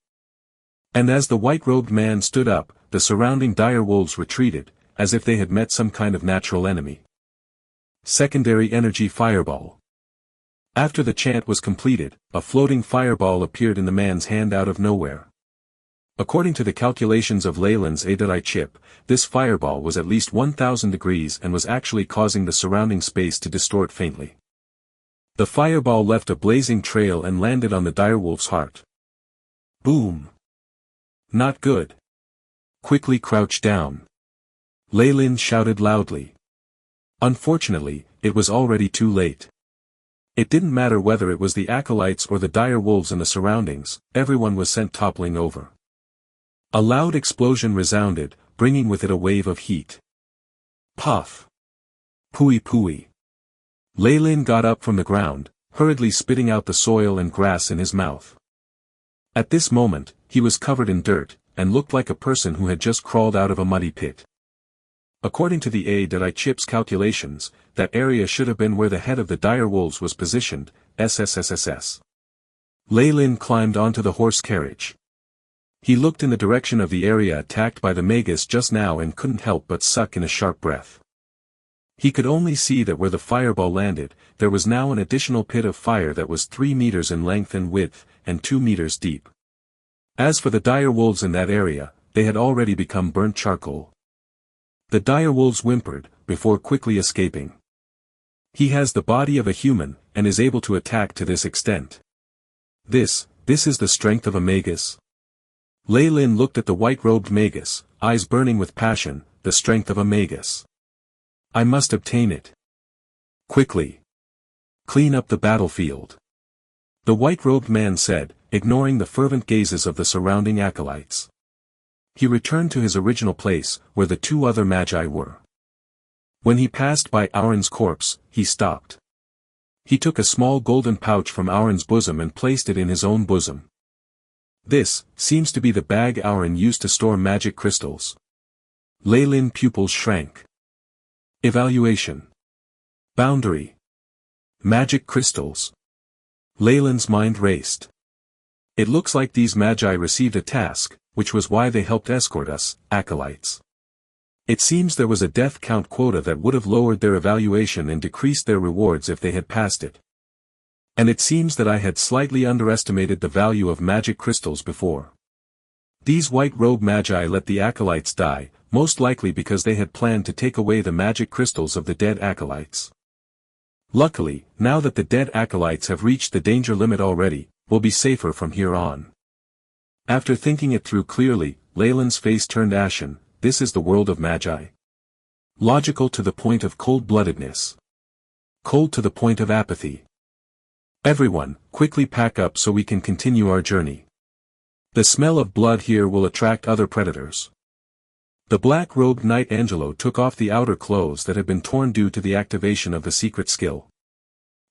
And as the white-robed man stood up, the surrounding dire wolves retreated, as if they had met some kind of natural enemy. Secondary energy fireball. After the chant was completed, a floating fireball appeared in the man's hand out of nowhere. According to the calculations of Leyland's Adai chip, this fireball was at least 1,000 degrees and was actually causing the surrounding space to distort faintly. The fireball left a blazing trail and landed on the direwolf's heart. Boom! Not good. Quickly crouch down. Leyland shouted loudly. Unfortunately, it was already too late. It didn't matter whether it was the acolytes or the dire wolves in the surroundings, everyone was sent toppling over. A loud explosion resounded, bringing with it a wave of heat. Puff! Pooey pooey! Leyland got up from the ground, hurriedly spitting out the soil and grass in his mouth. At this moment, he was covered in dirt, and looked like a person who had just crawled out of a muddy pit. According to the Adai chip's calculations, that area should have been where the head of the dire wolves was positioned, SSSSS. Leyland climbed onto the horse carriage. He looked in the direction of the area attacked by the Magus just now and couldn't help but suck in a sharp breath. He could only see that where the fireball landed, there was now an additional pit of fire that was 3 meters in length and width, and 2 meters deep. As for the dire wolves in that area, they had already become burnt charcoal. The dire wolves whimpered, before quickly escaping. He has the body of a human, and is able to attack to this extent. This is the strength of a Magus. Leyland looked at the white-robed Magus, eyes burning with passion, the strength of a Magus. I must obtain it. Quickly. Clean up the battlefield. The white-robed man said, ignoring the fervent gazes of the surrounding acolytes. He returned to his original place, where the 2 other magi were. When he passed by Auron's corpse, he stopped. He took a small golden pouch from Auron's bosom and placed it in his own bosom. This seems to be the bag Auron used to store magic crystals. Leyland's pupils shrank. Evaluation. Boundary. Magic crystals. Leyland's mind raced. It looks like these magi received a task, which was why they helped escort us, acolytes. It seems there was a death count quota that would have lowered their evaluation and decreased their rewards if they had passed it. And it seems that I had slightly underestimated the value of magic crystals before. These white-robed magi let the acolytes die, most likely because they had planned to take away the magic crystals of the dead acolytes. Luckily, now that the dead acolytes have reached the danger limit already, we'll be safer from here on. After thinking it through clearly, Leyland's face turned ashen. This is the world of magi. Logical to the point of cold-bloodedness. Cold to the point of apathy. Everyone, quickly pack up so we can continue our journey. The smell of blood here will attract other predators. The black-robed Knight Angelo took off the outer clothes that had been torn due to the activation of the secret skill.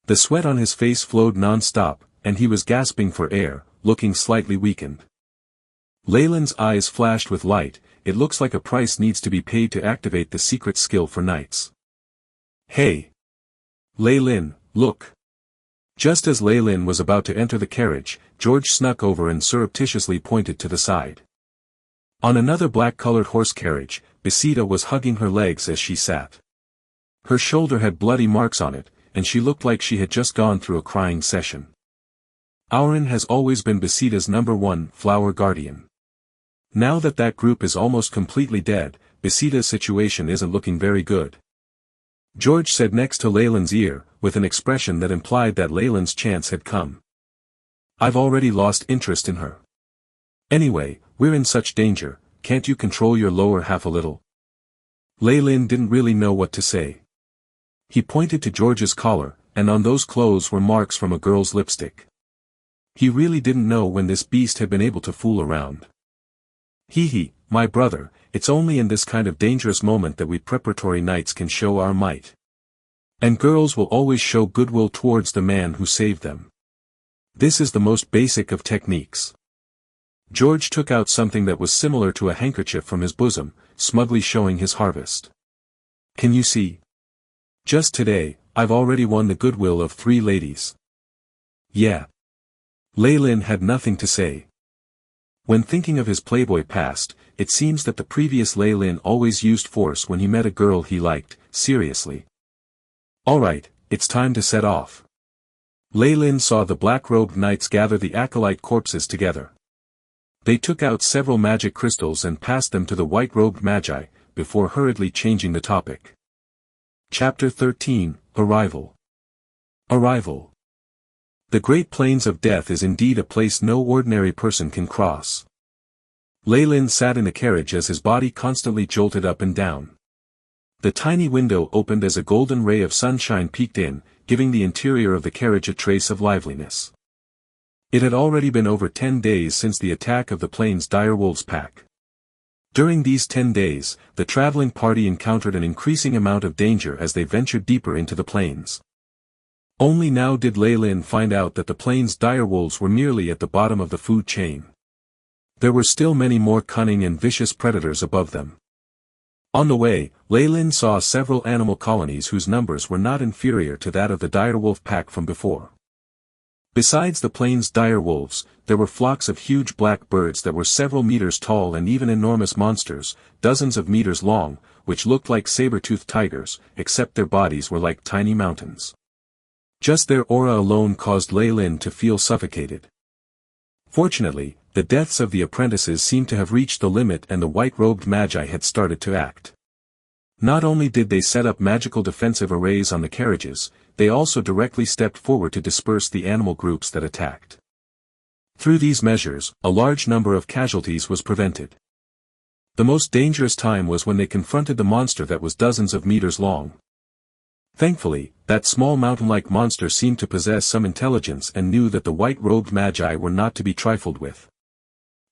The sweat on his face flowed non-stop, and he was gasping for air, looking slightly weakened. Leyland's eyes flashed with light. It looks like a price needs to be paid to activate the secret skill for knights. Hey! Leyland, look! Just as Leyland was about to enter the carriage, George snuck over and surreptitiously pointed to the side. On another black-colored horse carriage, Besida was hugging her legs as she sat. Her shoulder had bloody marks on it, and she looked like she had just gone through a crying session. Auron has always been Besida's #1 flower guardian. Now that that group is almost completely dead, Besida's situation isn't looking very good. George said next to Leyland's ear, with an expression that implied that Leyland's chance had come. I've already lost interest in her. Anyway, we're in such danger, can't you control your lower half a little? Leyland didn't really know what to say. He pointed to George's collar, and on those clothes were marks from a girl's lipstick. He really didn't know when this beast had been able to fool around. Hee, my brother, it's only in this kind of dangerous moment that we preparatory knights can show our might. And girls will always show goodwill towards the man who saved them. This is the most basic of techniques. George took out something that was similar to a handkerchief from his bosom, smugly showing his harvest. Can you see? Just today, I've already won the goodwill of 3 ladies. Yeah. Leyland had nothing to say. When thinking of his playboy past, it seems that the previous Lei Lin always used force when he met a girl he liked, seriously. Alright, it's time to set off. Lei Lin saw the black-robed knights gather the acolyte corpses together. They took out several magic crystals and passed them to the white-robed magi, before hurriedly changing the topic. Chapter 13, Arrival. Arrival. The Great Plains of Death is indeed a place no ordinary person can cross. Lei Lin sat in a carriage as his body constantly jolted up and down. The tiny window opened as a golden ray of sunshine peeked in, giving the interior of the carriage a trace of liveliness. It had already been over 10 days since the attack of the plains direwolves pack. During these 10 days, the traveling party encountered an increasing amount of danger as they ventured deeper into the plains. Only now did Lei Lin find out that the plains direwolves were merely at the bottom of the food chain. There were still many more cunning and vicious predators above them. On the way, Lei Lin saw several animal colonies whose numbers were not inferior to that of the direwolf pack from before. Besides the plains direwolves, there were flocks of huge black birds that were several meters tall and even enormous monsters, dozens of meters long, which looked like saber-toothed tigers, except their bodies were like tiny mountains. Just their aura alone caused Lei Lin to feel suffocated. Fortunately, the deaths of the apprentices seemed to have reached the limit and the white-robed magi had started to act. Not only did they set up magical defensive arrays on the carriages, they also directly stepped forward to disperse the animal groups that attacked. Through these measures, a large number of casualties was prevented. The most dangerous time was when they confronted the monster that was dozens of meters long. Thankfully, that small mountain-like monster seemed to possess some intelligence and knew that the white-robed magi were not to be trifled with.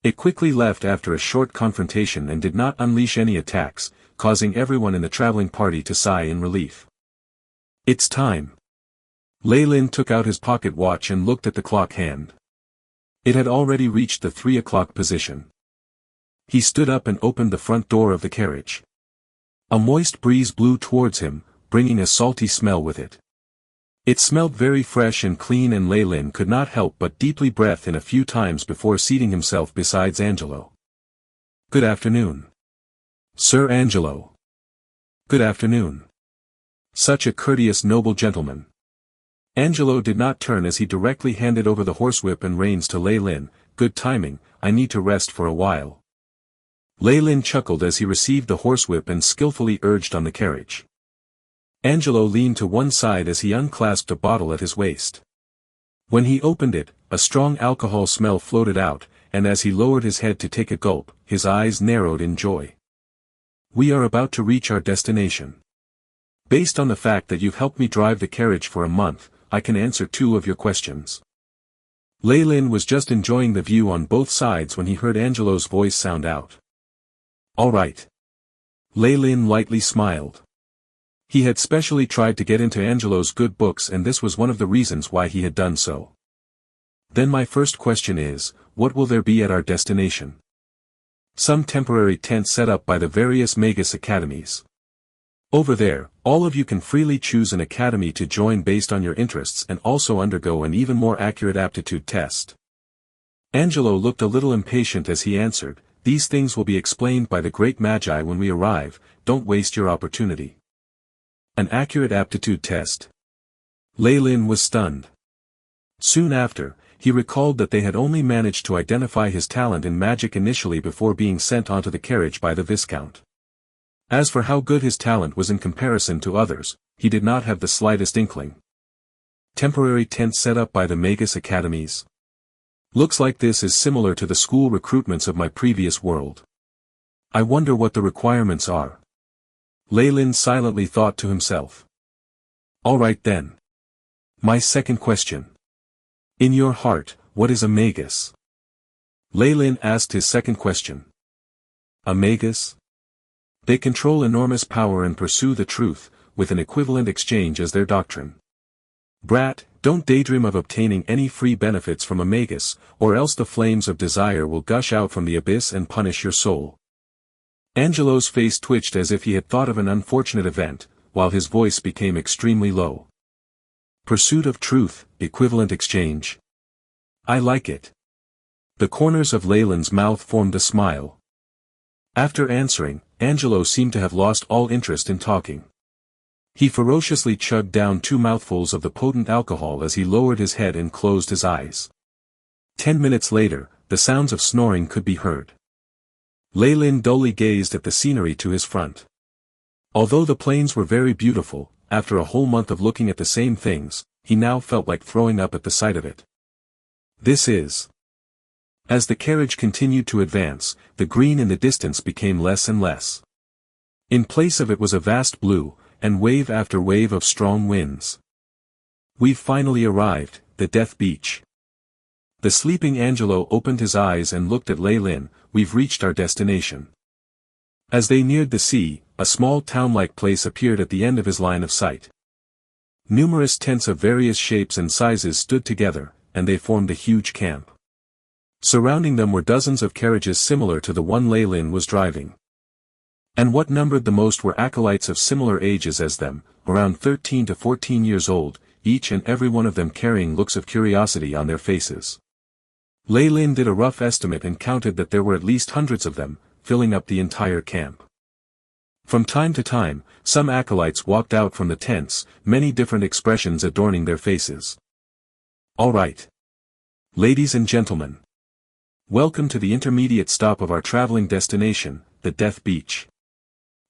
It quickly left after a short confrontation and did not unleash any attacks, causing everyone in the traveling party to sigh in relief. It's time. Lei Lin took out his pocket watch and looked at the clock hand. It had already reached the 3 o'clock position. He stood up and opened the front door of the carriage. A moist breeze blew towards him, bringing a salty smell with it. It smelled very fresh and clean and Lei Lin could not help but deeply breath in a few times before seating himself beside Angelo. Good afternoon. Sir Angelo. Good afternoon. Such a courteous noble gentleman. Angelo did not turn as he directly handed over the horsewhip and reins to Lei Lin. Good timing, I need to rest for a while. Lei Lin chuckled as he received the horsewhip and skillfully urged on the carriage. Angelo leaned to one side as he unclasped a bottle at his waist. When he opened it, a strong alcohol smell floated out, and as he lowered his head to take a gulp, his eyes narrowed in joy. We are about to reach our destination. Based on the fact that you've helped me drive the carriage for a month, I can answer 2 of your questions. Lei Lin was just enjoying the view on both sides when he heard Angelo's voice sound out. All right. Lei Lin lightly smiled. He had specially tried to get into Angelo's good books and this was one of the reasons why he had done so. Then my first question is, what will there be at our destination? Some temporary tent set up by the various Magus academies. Over there, all of you can freely choose an academy to join based on your interests and also undergo an even more accurate aptitude test. Angelo looked a little impatient as he answered, these things will be explained by the great magi when we arrive, don't waste your opportunity. An accurate aptitude test. Lei Lin was stunned. Soon after, he recalled that they had only managed to identify his talent in magic initially before being sent onto the carriage by the Viscount. As for how good his talent was in comparison to others, he did not have the slightest inkling. Temporary tents set up by the Magus academies. Looks like this is similar to the school recruitments of my previous world. I wonder what the requirements are. Lei Lin silently thought to himself. All right then. My second question. In your heart, what is a Magus? Lei Lin asked his second question. A Magus? They control enormous power and pursue the truth, with an equivalent exchange as their doctrine. Brat, don't daydream of obtaining any free benefits from a Magus, or else the flames of desire will gush out from the abyss and punish your soul. Angelo's face twitched as if he had thought of an unfortunate event, while his voice became extremely low. Pursuit of truth, equivalent exchange. I like it. The corners of Leyland's mouth formed a smile. After answering, Angelo seemed to have lost all interest in talking. He ferociously chugged down 2 mouthfuls of the potent alcohol as he lowered his head and closed his eyes. 10 minutes later, the sounds of snoring could be heard. Leyland dully gazed at the scenery to his front. Although the plains were very beautiful, after a whole month of looking at the same things, he now felt like throwing up at the sight of it. This is. As the carriage continued to advance, the green in the distance became less and less. In place of it was a vast blue, and wave after wave of strong winds. We've finally arrived, the Death Beach. The sleeping Angelo opened his eyes and looked at Leyland. We've reached our destination. As they neared the sea, a small town-like place appeared at the end of his line of sight. Numerous tents of various shapes and sizes stood together, and they formed a huge camp. Surrounding them were dozens of carriages similar to the one Leyland was driving. And what numbered the most were acolytes of similar ages as them, around 13 to 14 years old, each and every one of them carrying looks of curiosity on their faces. Leyland did a rough estimate and counted that there were at least hundreds of them, filling up the entire camp. From time to time, some acolytes walked out from the tents, many different expressions adorning their faces. All right. Ladies and gentlemen. Welcome to the intermediate stop of our traveling destination, the Death Beach.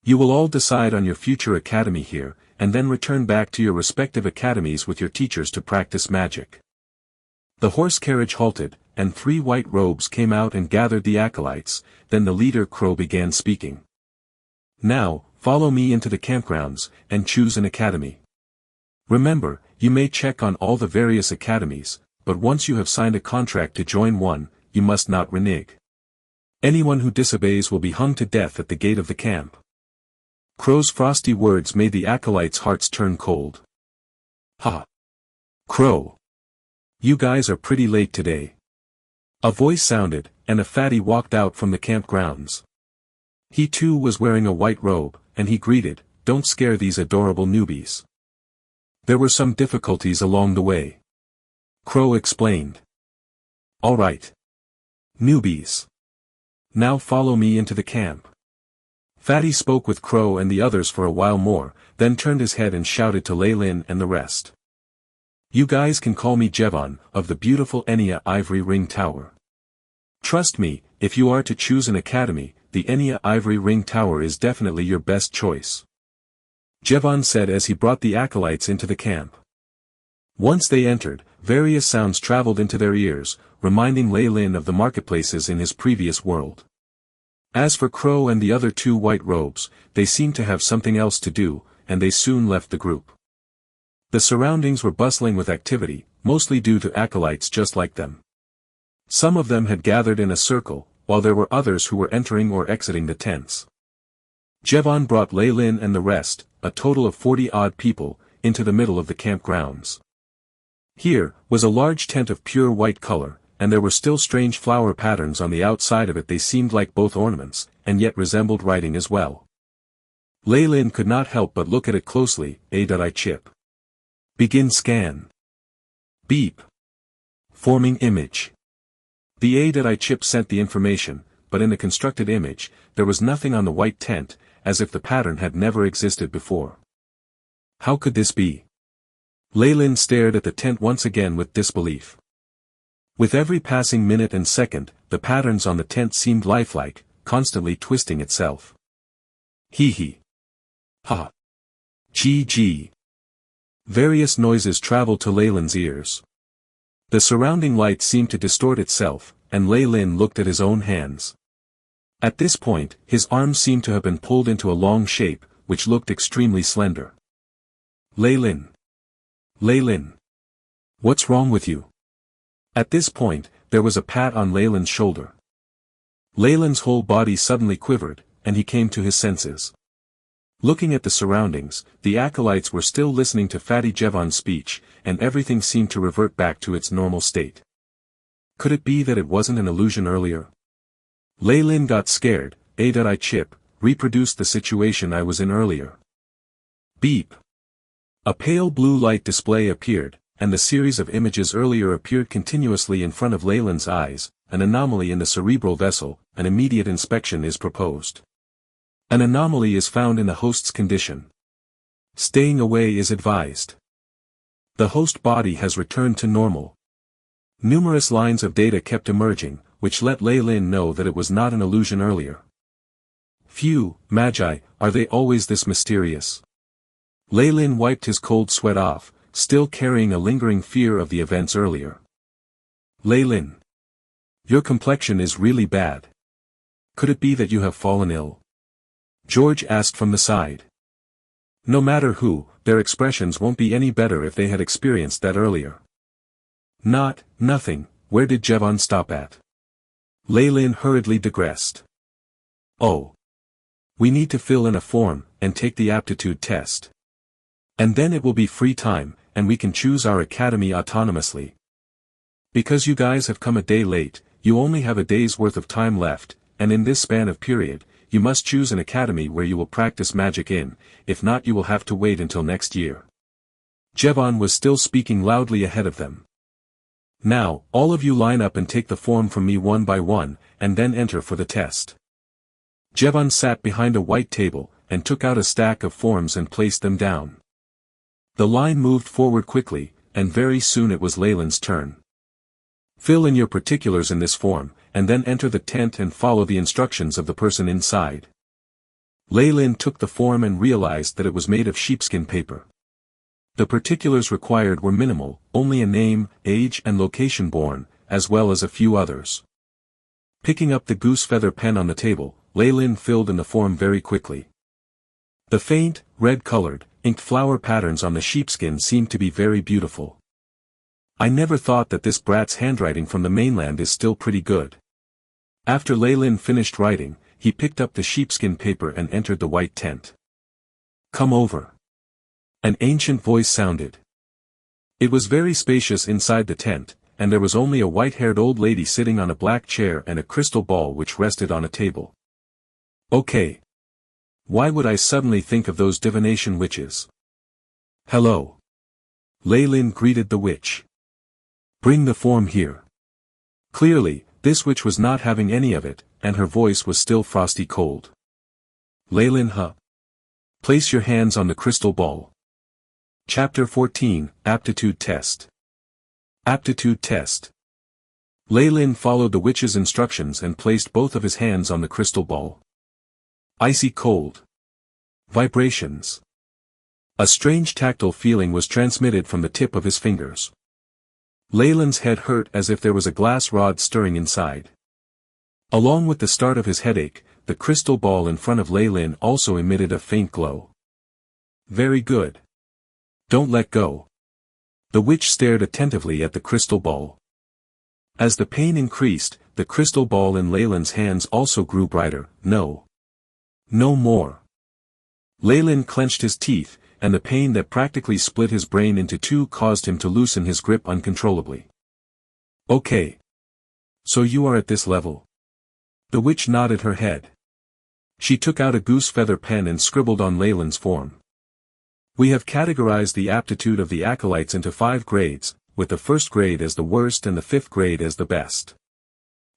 You will all decide on your future academy here, and then return back to your respective academies with your teachers to practice magic. The horse carriage halted, and 3 white robes came out and gathered the acolytes. Then the leader Crow began speaking. Now, follow me into the campgrounds, and choose an academy. Remember, you may check on all the various academies, but once you have signed a contract to join one, you must not renege. Anyone who disobeys will be hung to death at the gate of the camp. Crow's frosty words made the acolytes' hearts turn cold. Ha! Crow! You guys are pretty late today. A voice sounded, and a fatty walked out from the campgrounds. He too was wearing a white robe, and he greeted, "Don't scare these adorable newbies. There were some difficulties along the way." Crow explained. All right. Newbies. Now follow me into the camp. Fatty spoke with Crow and the others for a while more, then turned his head and shouted to Leyland and the rest. You guys can call me Jevon, of the beautiful Enya Ivory Ring Tower. Trust me, if you are to choose an academy, the Enya Ivory Ring Tower is definitely your best choice. Jevon said as he brought the acolytes into the camp. Once they entered, various sounds traveled into their ears, reminding Leyland of the marketplaces in his previous world. As for Crow and the other 2 white robes, they seemed to have something else to do, and they soon left the group. The surroundings were bustling with activity, mostly due to acolytes just like them. Some of them had gathered in a circle, while there were others who were entering or exiting the tents. Jevon brought Leyland and the rest, a total of 40-odd people, into the middle of the campgrounds. Here was a large tent of pure white color, and there were still strange flower patterns on the outside of it. They seemed like both ornaments, and yet resembled writing as well. Leyland could not help but look at it closely. A.I chip. Begin scan. Beep. Forming image. The A.I chip sent the information, but in the constructed image, there was nothing on the white tent, as if the pattern had never existed before. How could this be? Leyland stared at the tent once again with disbelief. With every passing minute and second, the patterns on the tent seemed lifelike, constantly twisting itself. Hee hee. Ha. Gee gee. Various noises traveled to Leyland's ears. The surrounding light seemed to distort itself, and Leyland looked at his own hands. At this point, his arms seemed to have been pulled into a long shape, which looked extremely slender. Leyland. Leyland. What's wrong with you? At this point, there was a pat on Leyland's shoulder. Leyland's whole body suddenly quivered, and he came to his senses. Looking at the surroundings, the acolytes were still listening to Fatty Jevon's speech, and everything seemed to revert back to its normal state. Could it be that it wasn't an illusion earlier? Leyland got scared. A.I chip, reproduced the situation I was in earlier. Beep. A pale blue light display appeared, and the series of images earlier appeared continuously in front of Leyland's eyes. an anomaly in the cerebral vessel, an immediate inspection is proposed. An anomaly is found in the host's condition. Staying away is advised. The host body has returned to normal. Numerous lines of data kept emerging, which let Lei Lin know that it was not an illusion earlier. Phew, Magi, are they always this mysterious? Lei Lin wiped his cold sweat off, still carrying a lingering fear of the events earlier. Lei Lin. Your complexion is really bad. Could it be that you have fallen ill? George asked from the side. No matter who, their expressions won't be any better if they had experienced that earlier. Nothing, where did Jevon stop at? Lei Lin hurriedly digressed. Oh. We need to fill in a form, and take the aptitude test. And then it will be free time, and we can choose our academy autonomously. Because you guys have come a day late, you only have a day's worth of time left, and in this span of period, you must choose an academy where you will practice magic in, if not you will have to wait until next year. Jevon was still speaking loudly ahead of them. Now, all of you line up and take the form from me one by one, and then enter for the test. Jevon sat behind a white table, and took out a stack of forms and placed them down. The line moved forward quickly, and very soon it was Lei Lin's turn. Fill in your particulars in this form, and then enter the tent and follow the instructions of the person inside. Lei Lin took the form and realized that it was made of sheepskin paper. The particulars required were minimal, only a name, age and location born, as well as a few others. Picking up the goose feather pen on the table, Lei Lin filled in the form very quickly. The faint, red-colored, inked flower patterns on the sheepskin seemed to be very beautiful. I never thought that this brat's handwriting from the mainland is still pretty good. After Lei Lin finished writing, he picked up the sheepskin paper and entered the white tent. Come over. An ancient voice sounded. It was very spacious inside the tent, and there was only a white-haired old lady sitting on a black chair and a crystal ball which rested on a table. Okay. Why would I suddenly think of those divination witches? Hello. Lei Lin greeted the witch. Bring the form here. Clearly, this witch was not having any of it, and her voice was still frosty cold. Lei Lin, Place your hands on the crystal ball. Chapter 14, Aptitude Test. Aptitude Test. Lei Lin followed the witch's instructions and placed both of his hands on the crystal ball. Icy cold. Vibrations. A strange tactile feeling was transmitted from the tip of his fingers. Lei Lin's head hurt as if there was a glass rod stirring inside. Along with the start of his headache, the crystal ball in front of Lei Lin also emitted a faint glow. Very good. Don't let go. The witch stared attentively at the crystal ball. As the pain increased, the crystal ball in Lei Lin's hands also grew brighter. No more. Lei Lin clenched his teeth, and the pain that practically split his brain into two caused him to loosen his grip uncontrollably. Okay. So you are at this level. The witch nodded her head. She took out a goose feather pen and scribbled on Lei Lin's form. We have categorized the aptitude of the acolytes into 5 grades, with the first grade as the worst and the 5th grade as the best.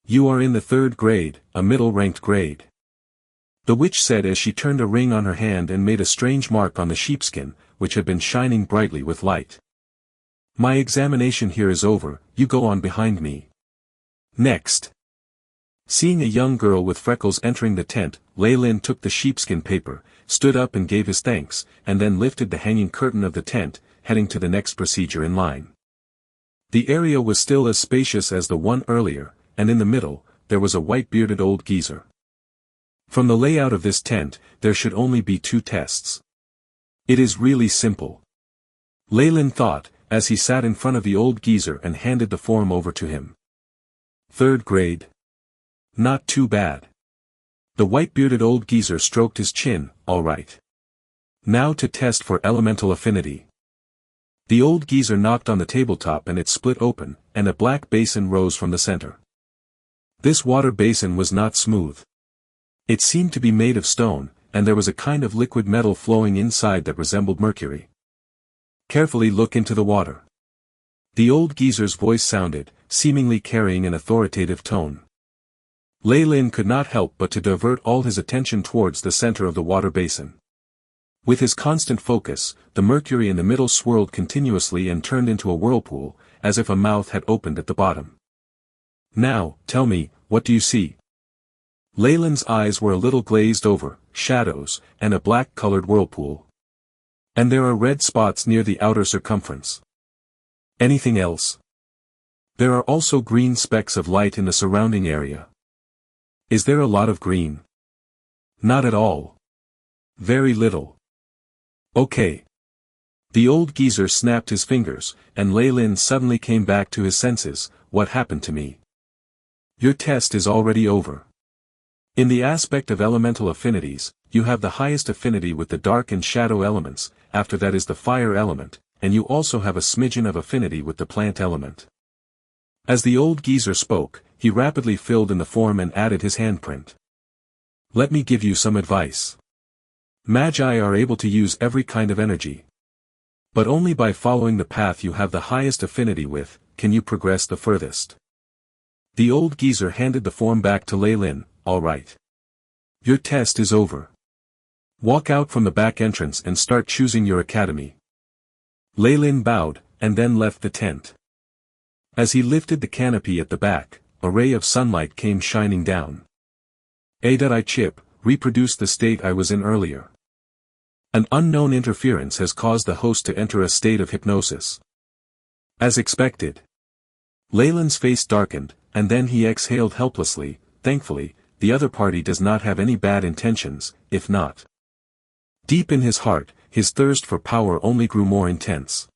You are in the 3rd grade, a middle-ranked grade. The witch said as she turned a ring on her hand and made a strange mark on the sheepskin, which had been shining brightly with light. My examination here is over, you go on behind me. Next. Seeing a young girl with freckles entering the tent, Lei Lin took the sheepskin paper, stood up and gave his thanks, and then lifted the hanging curtain of the tent, heading to the next procedure in line. The area was still as spacious as the one earlier, and in the middle, there was a white-bearded old geezer. From the layout of this tent, there should only be 2 tests. It is really simple. Lei Lin thought, as he sat in front of the old geezer and handed the form over to him. 3rd grade. Not too bad. The white-bearded old geezer stroked his chin. All right. Now to test for elemental affinity. The old geezer knocked on the tabletop and it split open, and a black basin rose from the center. This water basin was not smooth. It seemed to be made of stone, and there was a kind of liquid metal flowing inside that resembled mercury. Carefully look into the water. The old geezer's voice sounded, seemingly carrying an authoritative tone. Lei Lin could not help but to divert all his attention towards the center of the water basin. With his constant focus, the mercury in the middle swirled continuously and turned into a whirlpool, as if a mouth had opened at the bottom. Now, tell me, what do you see? Lei Lin's eyes were a little glazed over, shadows, and a black-colored whirlpool. And there are red spots near the outer circumference. Anything else? There are also green specks of light in the surrounding area. Is there a lot of green? Not at all. Very little. Okay. The old geezer snapped his fingers, and Lei Lin suddenly came back to his senses. What happened to me? Your test is already over. In the aspect of elemental affinities, you have the highest affinity with the dark and shadow elements, after that is the fire element, and you also have a smidgen of affinity with the plant element. As the old geezer spoke, he rapidly filled in the form and added his handprint. Let me give you some advice. Magi are able to use every kind of energy. But only by following the path you have the highest affinity with, can you progress the furthest. The old geezer handed the form back to Lei Lin. All right. Your test is over. Walk out from the back entrance and start choosing your academy. Lei Lin bowed, and then left the tent. As he lifted the canopy at the back, a ray of sunlight came shining down. I chip, reproduced the state I was in earlier. An unknown interference has caused the host to enter a state of hypnosis. As expected. Lei Lin's face darkened, and then he exhaled helplessly. Thankfully, the other party does not have any bad intentions, if not. Deep in his heart, his thirst for power only grew more intense.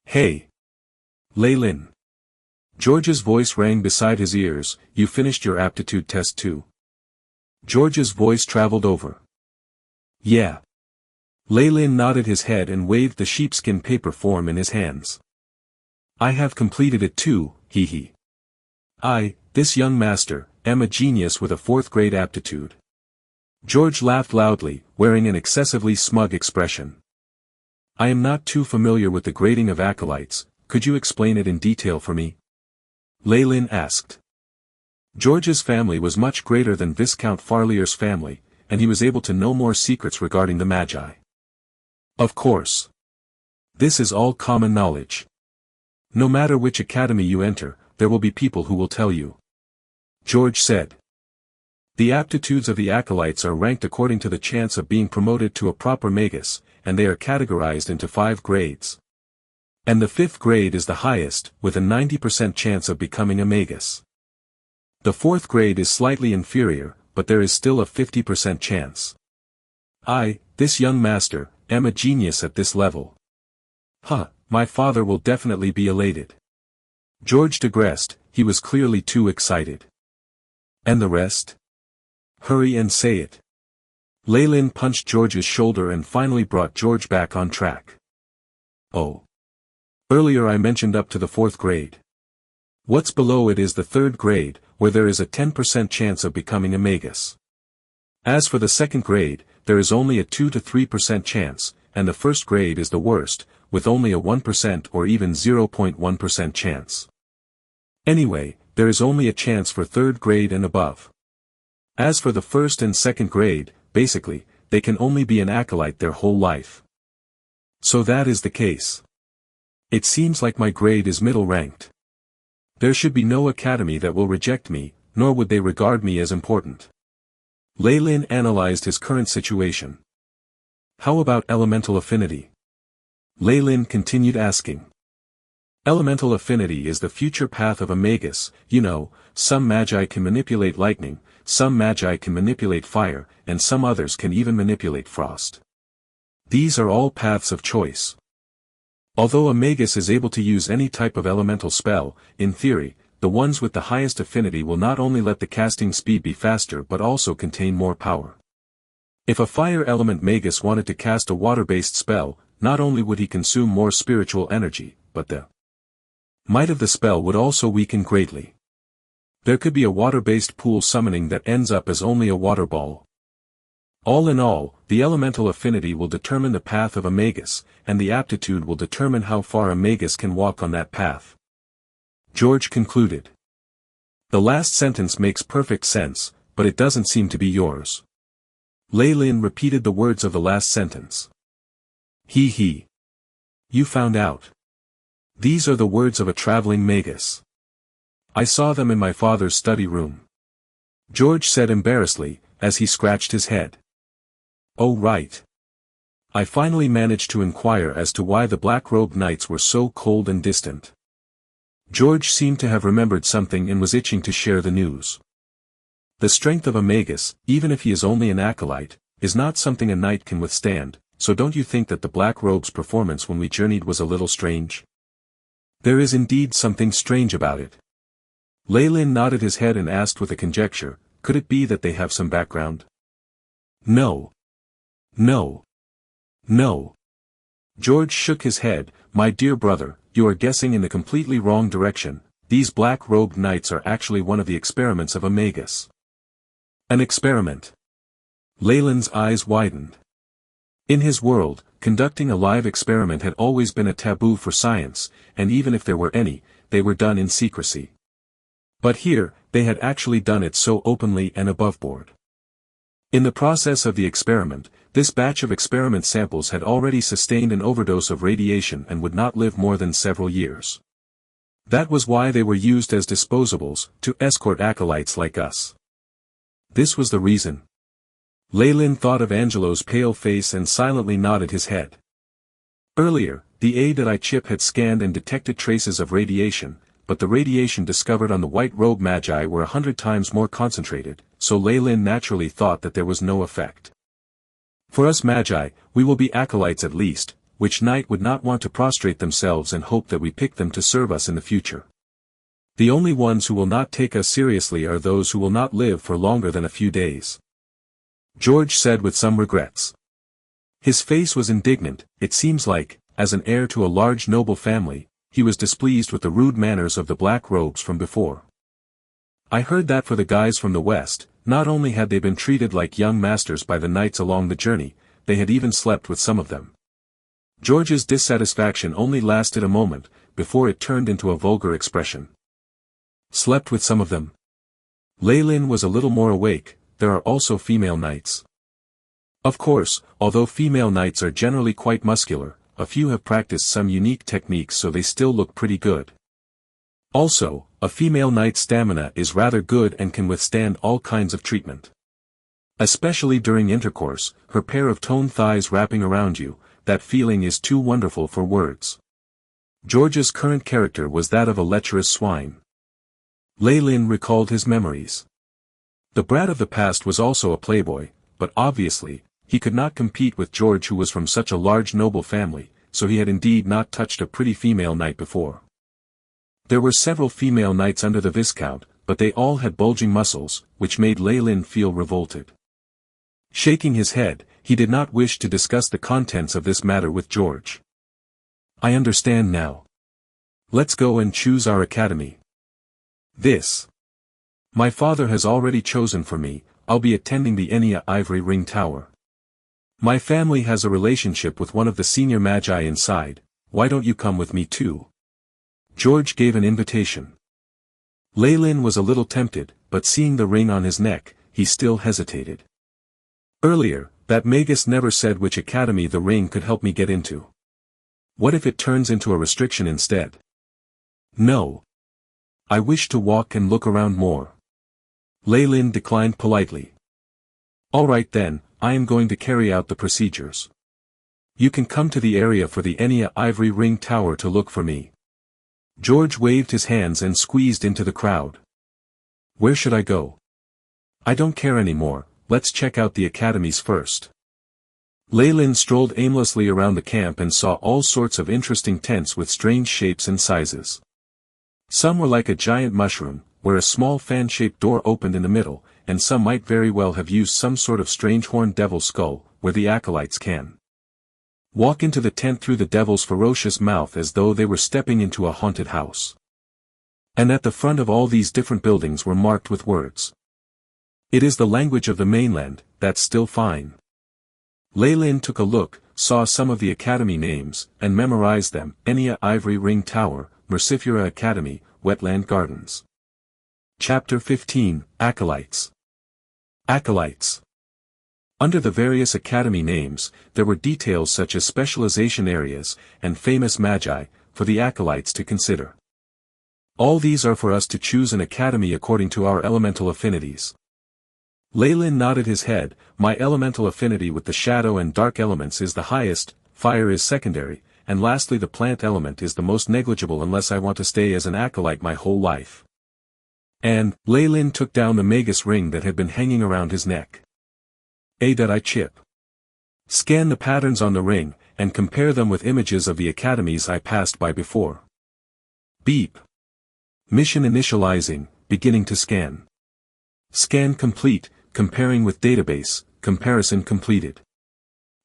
Hey! Lei Lin. George's voice rang beside his ears. You finished your aptitude test too? George's voice traveled over. Yeah. Lei Lin nodded his head and waved the sheepskin paper form in his hands. I have completed it too, hee. This young master, am a genius with a 4th grade aptitude. George laughed loudly, wearing an excessively smug expression. I am not too familiar with the grading of acolytes, could you explain it in detail for me? Lei Lin asked. George's family was much greater than Viscount Farlier's family, and he was able to know more secrets regarding the Magi. Of course. This is all common knowledge. No matter which academy you enter, there will be people who will tell you. George said. The aptitudes of the acolytes are ranked according to the chance of being promoted to a proper magus, and they are categorized into 5 grades. And the 5th grade is the highest, with a 90% chance of becoming a magus. The 4th grade is slightly inferior, but there is still a 50% chance. This young master, am a genius at this level. My father will definitely be elated. George digressed, he was clearly too excited. And the rest? Hurry and say it. Lei Lin punched George's shoulder and finally brought George back on track. Oh. Earlier I mentioned up to the 4th grade. What's below it is the 3rd grade, where there is a 10% chance of becoming a magus. As for the 2nd grade, there is only a 2 to 3% chance, and the 1st grade is the worst, with only a 1% or even 0.1% chance. Anyway, there is only a chance for 3rd grade and above. As for the 1st and 2nd grade, basically, they can only be an acolyte their whole life. So that is the case. It seems like my grade is middle ranked. There should be no academy that will reject me, nor would they regard me as important. Lei Lin analyzed his current situation. How about elemental affinity? Lei Lin continued asking. Elemental affinity is the future path of a magus, you know, some magi can manipulate lightning, some magi can manipulate fire, and some others can even manipulate frost. These are all paths of choice. Although a magus is able to use any type of elemental spell, in theory, the ones with the highest affinity will not only let the casting speed be faster but also contain more power. If a fire element magus wanted to cast a water-based spell, not only would he consume more spiritual energy, but the might of the spell would also weaken greatly. There could be a water-based pool summoning that ends up as only a water ball. All in all, the elemental affinity will determine the path of a magus, and the aptitude will determine how far a magus can walk on that path. George concluded. The last sentence makes perfect sense, but it doesn't seem to be yours. Lei Lin repeated the words of the last sentence. He. You found out. These are the words of a traveling magus. I saw them in my father's study room. George said embarrassedly, as he scratched his head. Oh right. I finally managed to inquire as to why the black-robed knights were so cold and distant. George seemed to have remembered something and was itching to share the news. The strength of a magus, even if he is only an acolyte, is not something a knight can withstand, so don't you think that the black robe's performance when we journeyed was a little strange? There is indeed something strange about it. Lei Lin nodded his head and asked with a conjecture, could it be that they have some background? No. George shook his head, my dear brother, you are guessing in the completely wrong direction. These black-robed knights are actually one of the experiments of a magus. An experiment. Lei Lin's eyes widened. In his world, conducting a live experiment had always been a taboo for science, and even if there were any, they were done in secrecy. But here, they had actually done it so openly and aboveboard. In the process of the experiment, this batch of experiment samples had already sustained an overdose of radiation and would not live more than several years. That was why they were used as disposables, to escort acolytes like us. This was the reason. Lei Lin thought of Angelo's pale face and silently nodded his head. Earlier, the AI chip had scanned and detected traces of radiation, but the radiation discovered on the white-robed magi were 100 times more concentrated, so Lei Lin naturally thought that there was no effect. For us magi, we will be acolytes at least, which knight would not want to prostrate themselves and hope that we pick them to serve us in the future. The only ones who will not take us seriously are those who will not live for longer than a few days. George said with some regrets. His face was indignant. It seems like, as an heir to a large noble family, he was displeased with the rude manners of the black robes from before. I heard that for the guys from the west, not only had they been treated like young masters by the knights along the journey, they had even slept with some of them. George's dissatisfaction only lasted a moment, before it turned into a vulgar expression. Slept with some of them. Lei Lin was a little more awake. There are also female knights. Of course, although female knights are generally quite muscular, a few have practiced some unique techniques so they still look pretty good. Also, a female knight's stamina is rather good and can withstand all kinds of treatment. Especially during intercourse, her pair of toned thighs wrapping around you, that feeling is too wonderful for words. George's current character was that of a lecherous swine. Lei Lin recalled his memories. The brat of the past was also a playboy, but obviously, he could not compete with George who was from such a large noble family, so he had indeed not touched a pretty female knight before. There were several female knights under the Viscount, but they all had bulging muscles, which made Lei Lin feel revolted. Shaking his head, he did not wish to discuss the contents of this matter with George. I understand now. Let's go and choose our academy. My father has already chosen for me. I'll be attending the Enya Ivory Ring Tower. My family has a relationship with one of the senior magi inside. Why don't you come with me too? George gave an invitation. Lei Lin was a little tempted, but seeing the ring on his neck, he still hesitated. Earlier, that magus never said which academy the ring could help me get into. What if it turns into a restriction instead? No. I wish to walk and look around more. Lei Lin declined politely. All right then, I am going to carry out the procedures. You can come to the area for the Enya Ivory Ring Tower to look for me. George waved his hands and squeezed into the crowd. Where should I go? I don't care anymore, let's check out the academies first. Lei Lin strolled aimlessly around the camp and saw all sorts of interesting tents with strange shapes and sizes. Some were like a giant mushroom, where a small fan-shaped door opened in the middle, and some might very well have used some sort of strange horned devil skull, where the acolytes can walk into the tent through the devil's ferocious mouth as though they were stepping into a haunted house. And at the front of all these different buildings were marked with words. It is the language of the mainland, that's still fine. Lei Lin took a look, saw some of the academy names, and memorized them: Enya Ivory Ring Tower, Mercifera Academy, Wetland Gardens. Chapter 15, Acolytes. Acolytes. Under the various academy names, there were details such as specialization areas, and famous magi, for the acolytes to consider. All these are for us to choose an academy according to our elemental affinities. Leyland nodded his head. My elemental affinity with the shadow and dark elements is the highest, fire is secondary, and lastly the plant element is the most negligible unless I want to stay as an acolyte my whole life. And, Leyland took down the Magus ring that had been hanging around his neck. I chip. Scan the patterns on the ring, and compare them with images of the academies I passed by before. Beep. Mission initializing, beginning to scan. Scan complete, comparing with database, comparison completed.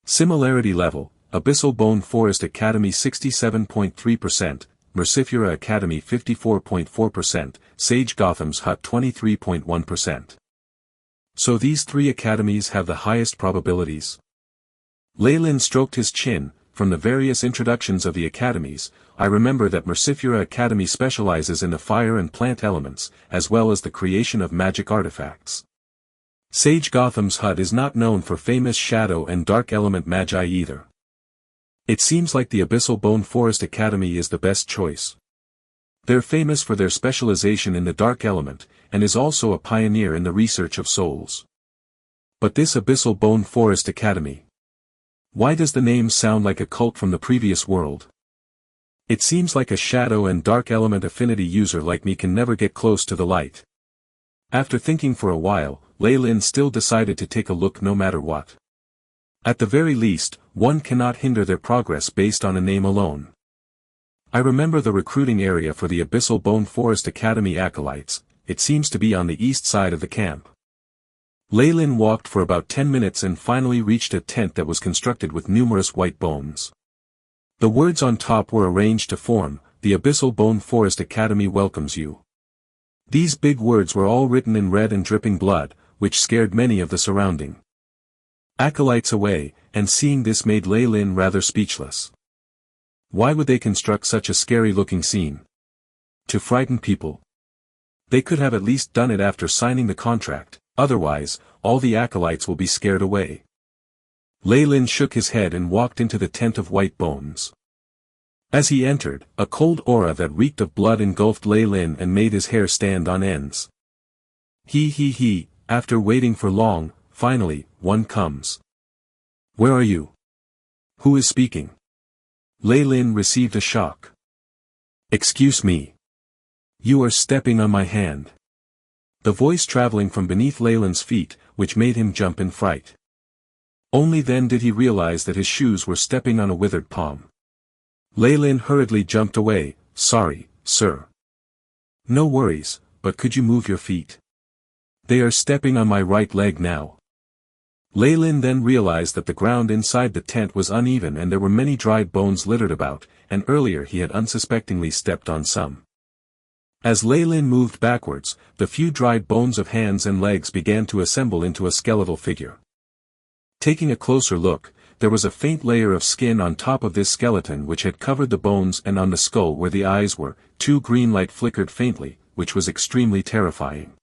Similarity level, Abyssal Bone Forest Academy 67.3%, Mercifera Academy 54.4%, Sage Gotham's Hut 23.1%. So these three academies have the highest probabilities. Leyland stroked his chin. From the various introductions of the academies, I remember that Mercifera Academy specializes in the fire and plant elements, as well as the creation of magic artifacts. Sage Gotham's Hut is not known for famous shadow and dark element magi either. It seems like the Abyssal Bone Forest Academy is the best choice. They're famous for their specialization in the dark element, and is also a pioneer in the research of souls. But this Abyssal Bone Forest Academy. Why does the name sound like a cult from the previous world? It seems like a shadow and dark element affinity user like me can never get close to the light. After thinking for a while, Leyland still decided to take a look no matter what. At the very least, one cannot hinder their progress based on a name alone. I remember the recruiting area for the Abyssal Bone Forest Academy acolytes. It seems to be on the east side of the camp. Leyland walked for about 10 minutes and finally reached a tent that was constructed with numerous white bones. The words on top were arranged to form, "The Abyssal Bone Forest Academy welcomes you." These big words were all written in red and dripping blood, which scared many of the surrounding acolytes away, and seeing this made Leyland rather speechless. Why would they construct such a scary-looking scene? To frighten people? They could have at least done it after signing the contract, otherwise, all the acolytes will be scared away. Leyland shook his head and walked into the tent of white bones. As he entered, a cold aura that reeked of blood engulfed Leyland and made his hair stand on ends. After waiting for long, finally, one comes. Where are you? Who is speaking? Leyland received a shock. Excuse me. You are stepping on my hand. The voice traveling from beneath Leyland's feet, which made him jump in fright. Only then did he realize that his shoes were stepping on a withered palm. Leyland hurriedly jumped away. Sorry, sir. No worries, but could you move your feet? They are stepping on my right leg now. Leyland then realized that the ground inside the tent was uneven and there were many dried bones littered about, and earlier he had unsuspectingly stepped on some. As Leyland moved backwards, the few dried bones of hands and legs began to assemble into a skeletal figure. Taking a closer look, there was a faint layer of skin on top of this skeleton which had covered the bones, and on the skull where the eyes were, two green light flickered faintly, which was extremely terrifying.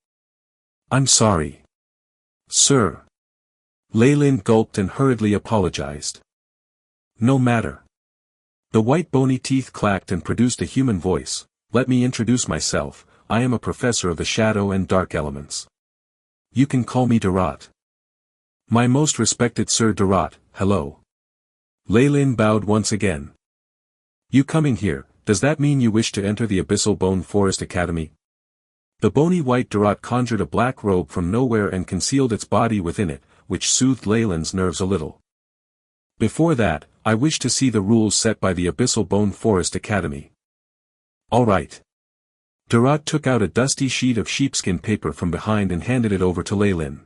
I'm sorry. Sir. Leyland gulped and hurriedly apologized. No matter. The white bony teeth clacked and produced a human voice. Let me introduce myself. I am a professor of the shadow and dark elements. You can call me Durot. My most respected Sir Durot, hello. Leyland bowed once again. You coming here, does that mean you wish to enter the Abyssal Bone Forest Academy? The bony white Durot conjured a black robe from nowhere and concealed its body within it, which soothed Leyland's nerves a little. Before that, I wish to see the rules set by the Abyssal Bone Forest Academy. All right. Durot took out a dusty sheet of sheepskin paper from behind and handed it over to Leyland.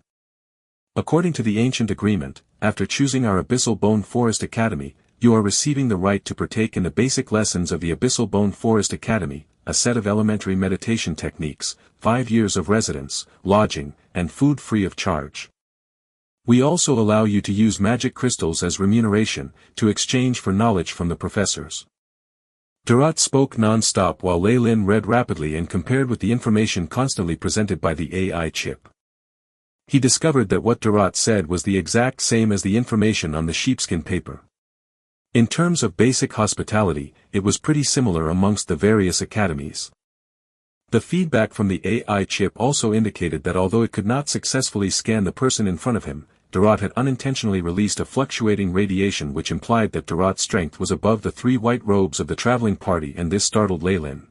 According to the ancient agreement, after choosing our Abyssal Bone Forest Academy, you are receiving the right to partake in the basic lessons of the Abyssal Bone Forest Academy, a set of elementary meditation techniques, 5 years of residence, lodging, and food free of charge. We also allow you to use magic crystals as remuneration, to exchange for knowledge from the professors. Durant spoke non-stop while Lei Lin read rapidly and compared with the information constantly presented by the AI chip. He discovered that what Durant said was the exact same as the information on the sheepskin paper. In terms of basic hospitality, it was pretty similar amongst the various academies. The feedback from the AI chip also indicated that although it could not successfully scan the person in front of him, Durant had unintentionally released a fluctuating radiation which implied that Durant's strength was above the 3 white robes of the traveling party, and this startled Lei Lin.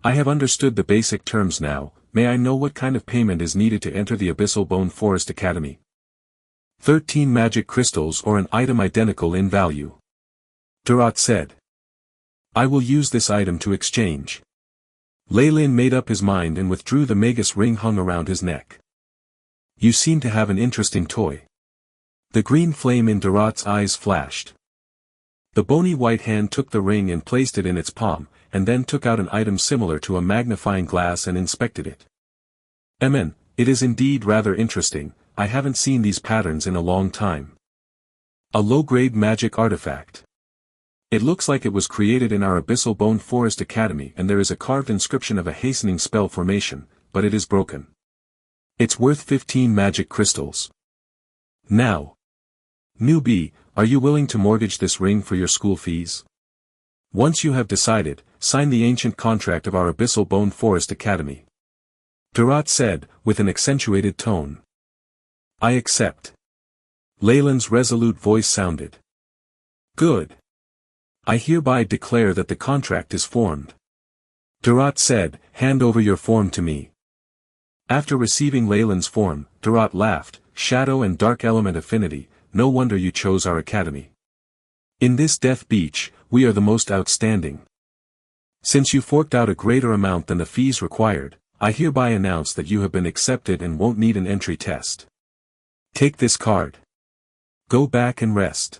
I have understood the basic terms now. May I know what kind of payment is needed to enter the Abyssal Bone Forest Academy? 13 magic crystals or an item identical in value. Durant said. I will use this item to exchange. Lei Lin made up his mind and withdrew the Magus ring hung around his neck. You seem to have an interesting toy. The green flame in Durant's eyes flashed. The bony white hand took the ring and placed it in its palm, and then took out an item similar to a magnifying glass and inspected it. It is indeed rather interesting. I haven't seen these patterns in a long time. A low-grade magic artifact. It looks like it was created in our Abyssal Bone Forest Academy, and there is a carved inscription of a hastening spell formation, but it is broken. It's worth 15 magic crystals. Now. Newbie, are you willing to mortgage this ring for your school fees? Once you have decided, sign the ancient contract of our Abyssal Bone Forest Academy. Durant said, with an accentuated tone. I accept. Lei Lin's resolute voice sounded. Good. I hereby declare that the contract is formed. Durant said, hand over your form to me. After receiving Lei Lin's form, Durant laughed, shadow and dark element affinity, no wonder you chose our academy. In this Death Beach, we are the most outstanding. Since you forked out a greater amount than the fees required, I hereby announce that you have been accepted and won't need an entry test. Take this card. Go back and rest.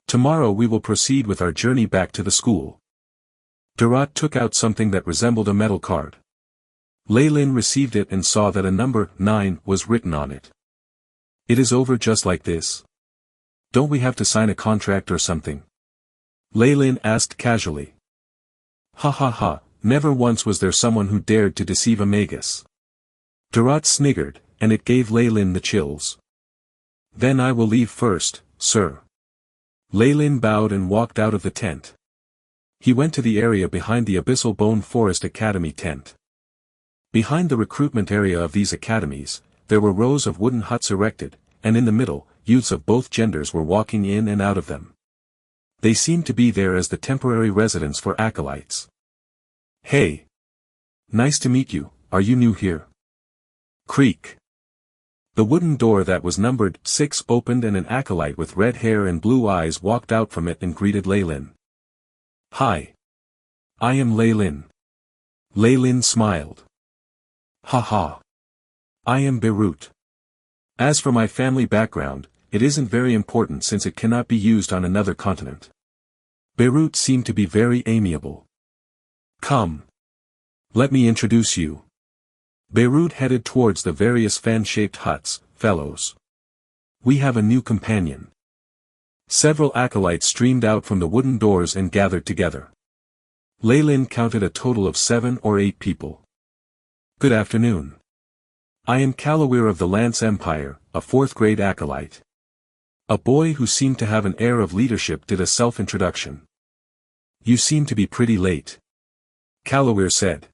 Tomorrow we will proceed with our journey back to the school. Durant took out something that resembled a metal card. Lei Lin received it and saw that a number 9 was written on it. It is over just like this? Don't we have to sign a contract or something? Lei Lin asked casually. Ha ha ha, never once was there someone who dared to deceive a Magus. Durant sniggered, and it gave Lei Lin the chills. Then I will leave first, sir. Lei Lin bowed and walked out of the tent. He went to the area behind the Abyssal Bone Forest Academy tent. Behind the recruitment area of these academies, there were rows of wooden huts erected, and in the middle, youths of both genders were walking in and out of them. They seemed to be there as the temporary residence for acolytes. Hey! Nice to meet you, are you new here? Creak. The wooden door that was numbered 6 opened and an acolyte with red hair and blue eyes walked out from it and greeted Lei Lin. Hi. I am Lei Lin. Lei Lin smiled. Ha ha. I am Beirut. As for my family background, it isn't very important since it cannot be used on another continent. Beirut seemed to be very amiable. Come. Let me introduce you. Beirut headed towards the various fan-shaped huts. Fellows. We have a new companion. Several acolytes streamed out from the wooden doors and gathered together. Lei Lin counted a total of 7 or 8 people. Good afternoon. I am Kalawir of the Lance Empire, a 4th-grade acolyte. A boy who seemed to have an air of leadership did a self-introduction. You seem to be pretty late. Kalawir said.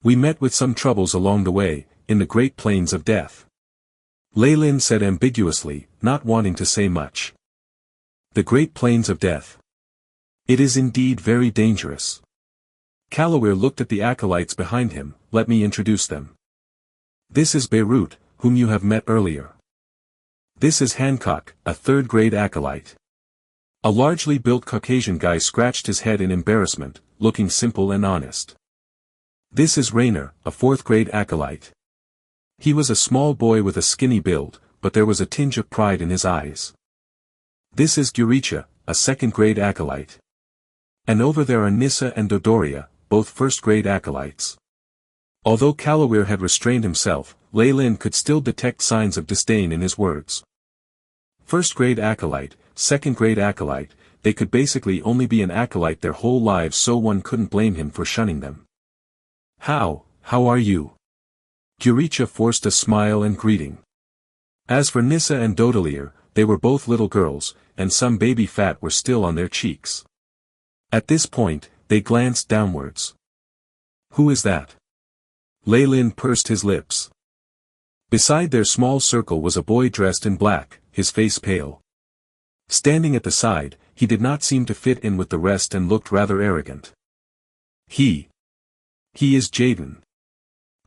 We met with some troubles along the way, in the Great Plains of Death. Lei Lin said ambiguously, not wanting to say much. The Great Plains of Death. It is indeed very dangerous. Kalawir looked at the acolytes behind him. Let me introduce them. This is Beirut, whom you have met earlier. This is Hancock, a 3rd-grade acolyte. A largely built Caucasian guy scratched his head in embarrassment, looking simple and honest. This is Rainer, a 4th-grade acolyte. He was a small boy with a skinny build, but there was a tinge of pride in his eyes. This is Guricha, a 2nd-grade acolyte. And over there are Nissa and Dodoria, both 1st-grade acolytes. Although Kalawir had restrained himself, Lei Lin could still detect signs of disdain in his words. 1st-grade acolyte, 2nd-grade acolyte, they could basically only be an acolyte their whole lives, so one couldn't blame him for shunning them. How are you? Jersa forced a smile and greeting. As for Nissa and Dodelier, they were both little girls, and some baby fat were still on their cheeks. At this point, they glanced downwards. Who is that? Leylin pursed his lips. Beside their small circle was a boy dressed in black, his face pale. Standing at the side, he did not seem to fit in with the rest and looked rather arrogant. He is Jaden.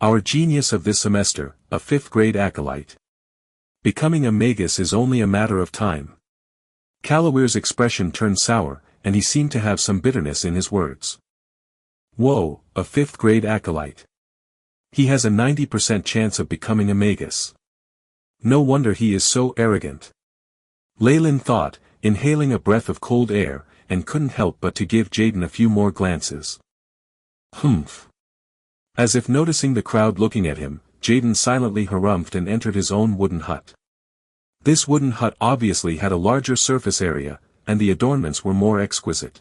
Our genius of this semester, a 5th grade acolyte. Becoming a Magus is only a matter of time. Calawere's expression turned sour, and he seemed to have some bitterness in his words. Whoa, a 5th grade acolyte. He has a 90% chance of becoming a Magus. No wonder he is so arrogant. Leylin thought, inhaling a breath of cold air, and couldn't help but to give Jaden a few more glances. Humph. As if noticing the crowd looking at him, Jaden silently harumphed and entered his own wooden hut. This wooden hut obviously had a larger surface area, and the adornments were more exquisite.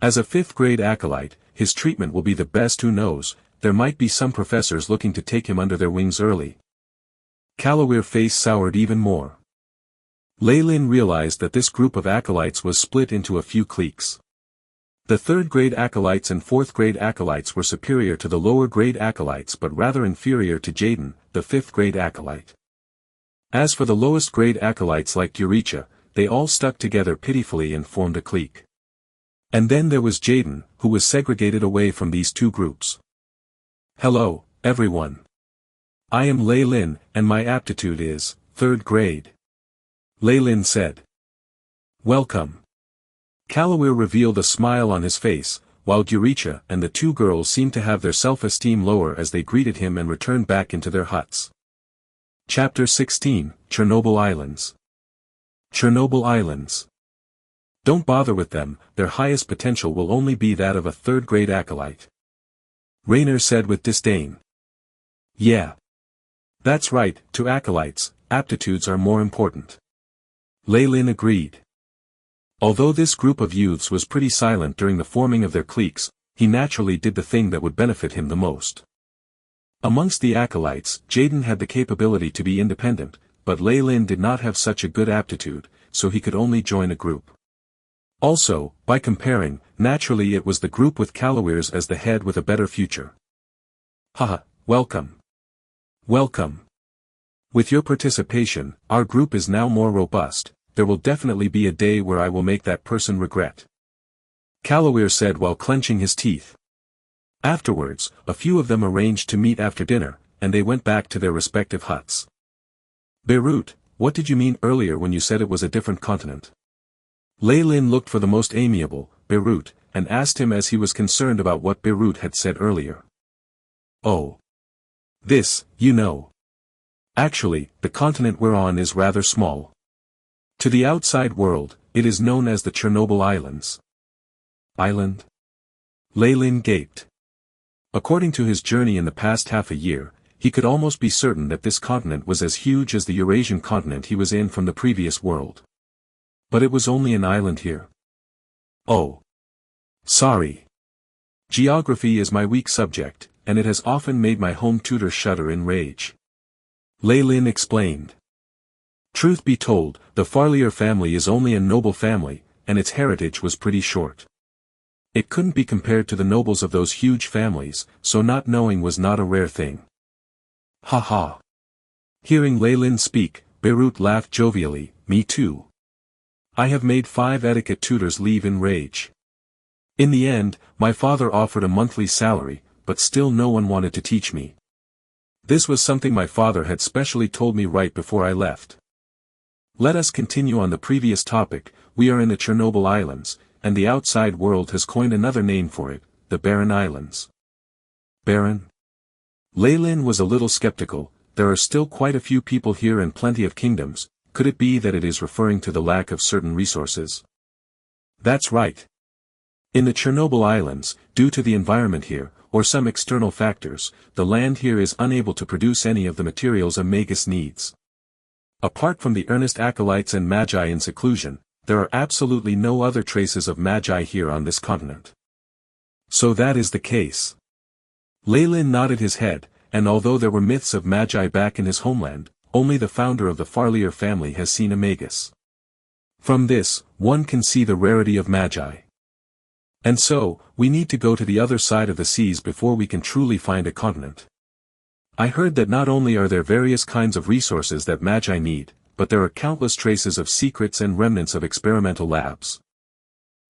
As a 5th grade acolyte, his treatment will be the best. Who knows, there might be some professors looking to take him under their wings early. Calawere's face soured even more. Leylin realized that this group of acolytes was split into a few cliques. The 3rd grade acolytes and 4th grade acolytes were superior to the lower grade acolytes but rather inferior to Jaden, the 5th grade acolyte. As for the lowest grade acolytes like Jersa, they all stuck together pitifully and formed a clique. And then there was Jaden, who was segregated away from these two groups. Hello, everyone. I am Leylin, and my aptitude is 3rd grade. Leylin said. Welcome. Calaware revealed a smile on his face, while Jersa and the two girls seemed to have their self-esteem lower as they greeted him and returned back into their huts. Chapter 16, Chernobyl Islands. Chernobyl Islands. Don't bother with them, their highest potential will only be that of a 3rd grade acolyte. Raynor said with disdain. Yeah. That's right, to acolytes, aptitudes are more important. Leylin agreed. Although this group of youths was pretty silent during the forming of their cliques, he naturally did the thing that would benefit him the most. Amongst the acolytes, Jaden had the capability to be independent, but Leylin did not have such a good aptitude, so he could only join a group. Also, by comparing, naturally it was the group with Calawere's as the head with a better future. Haha, welcome. Welcome. With your participation, our group is now more robust. There will definitely be a day where I will make that person regret. Calaware said while clenching his teeth. Afterwards, a few of them arranged to meet after dinner, and they went back to their respective huts. Beirut, what did you mean earlier when you said it was a different continent? Leylin looked for the most amiable, Beirut, and asked him as he was concerned about what Beirut had said earlier. Oh. This, you know. Actually, the continent we're on is rather small. To the outside world, it is known as the Chernobyl Islands. Island? Leylin gaped. According to his journey in the past half a year, he could almost be certain that this continent was as huge as the Eurasian continent he was in from the previous world. But it was only an island here. Oh. Sorry. Geography is my weak subject, and it has often made my home tutor shudder in rage. Leylin explained. Truth be told, the Farlier family is only a noble family, and its heritage was pretty short. It couldn't be compared to the nobles of those huge families, so not knowing was not a rare thing. Ha ha. Hearing Leylin speak, Beirut laughed jovially, me too. I have made 5 etiquette tutors leave in rage. In the end, my father offered a monthly salary, but still no one wanted to teach me. This was something my father had specially told me right before I left. Let us continue on the previous topic. We are in the Chernobyl Islands, and the outside world has coined another name for it, the Barren Islands. Barren? Leylin was a little skeptical. There are still quite a few people here and plenty of kingdoms. Could it be that it is referring to the lack of certain resources? That's right. In the Chernobyl Islands, due to the environment here, or some external factors, the land here is unable to produce any of the materials a Magus needs. Apart from the earnest acolytes and magi in seclusion, there are absolutely no other traces of magi here on this continent. So that is the case. Leyland nodded his head, and although there were myths of magi back in his homeland, only the founder of the Farlier family has seen a Magus. From this, one can see the rarity of magi. And so, we need to go to the other side of the seas before we can truly find a continent. I heard that not only are there various kinds of resources that magi need, but there are countless traces of secrets and remnants of experimental labs.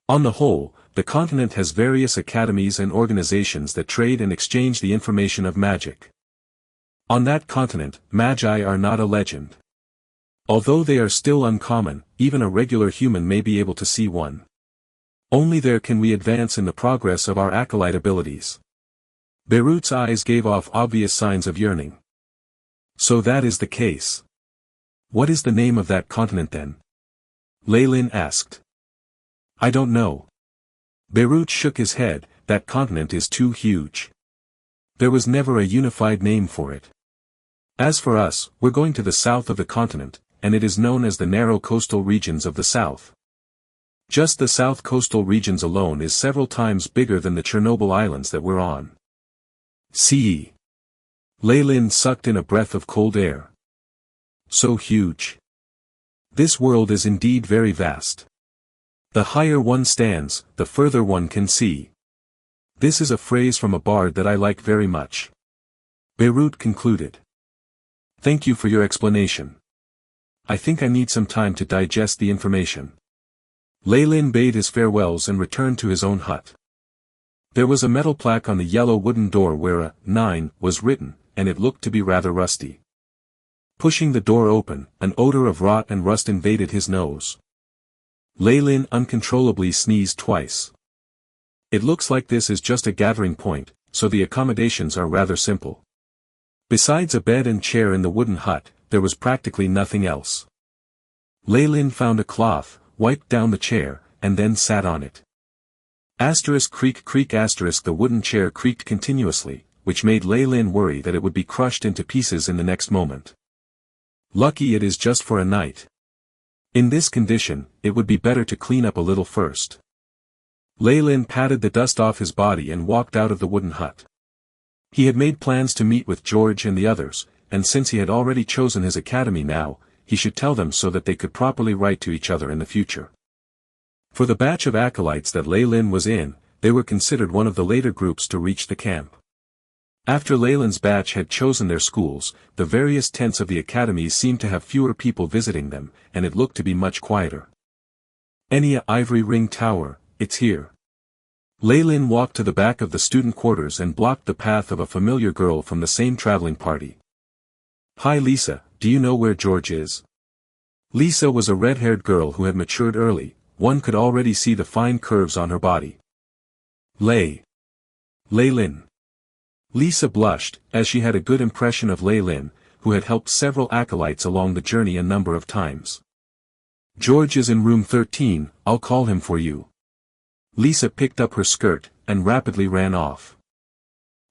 On the whole, the continent has various academies and organizations that trade and exchange the information of magic. On that continent, magi are not a legend. Although they are still uncommon, even a regular human may be able to see one. Only there can we advance in the progress of our acolyte abilities. Beirut's eyes gave off obvious signs of yearning. So that is the case. What is the name of that continent then? Leyland asked. I don't know. Beirut shook his head, that continent is too huge. There was never a unified name for it. As for us, we're going to the south of the continent, and it is known as the narrow coastal regions of the south. Just the south coastal regions alone is several times bigger than the Chernobyl Islands that we're on. See. Leyland sucked in a breath of cold air. So huge. This world is indeed very vast. The higher one stands, the further one can see. This is a phrase from a bard that I like very much. Beirut concluded. Thank you for your explanation. I think I need some time to digest the information. Leyland bade his farewells and returned to his own hut. There was a metal plaque on the yellow wooden door where a 9 was written, and it looked to be rather rusty. Pushing the door open, an odor of rot and rust invaded his nose. Leyland uncontrollably sneezed twice. It looks like this is just a gathering point, so the accommodations are rather simple. Besides a bed and chair in the wooden hut, there was practically nothing else. Leyland found a cloth, wiped down the chair, and then sat on it. Asterisk creak creak asterisk the wooden chair creaked continuously, which made Leyland worry that it would be crushed into pieces in the next moment. Lucky it is just for a night. In this condition, it would be better to clean up a little first. Leyland patted the dust off his body and walked out of the wooden hut. He had made plans to meet with George and the others, and since he had already chosen his academy now, he should tell them so that they could properly write to each other in the future. For the batch of acolytes that Leyland was in, they were considered one of the later groups to reach the camp. After Leyland's batch had chosen their schools, the various tents of the academies seemed to have fewer people visiting them, and it looked to be much quieter. Enya Ivory Ring Tower, it's here. Leyland walked to the back of the student quarters and blocked the path of a familiar girl from the same traveling party. Hi Lisa, do you know where George is? Lisa was a red-haired girl who had matured early, one could already see the fine curves on her body. Leyland. Lisa blushed, as she had a good impression of Leyland, who had helped several acolytes along the journey a number of times. George is in room 13, I'll call him for you. Lisa picked up her skirt, and rapidly ran off.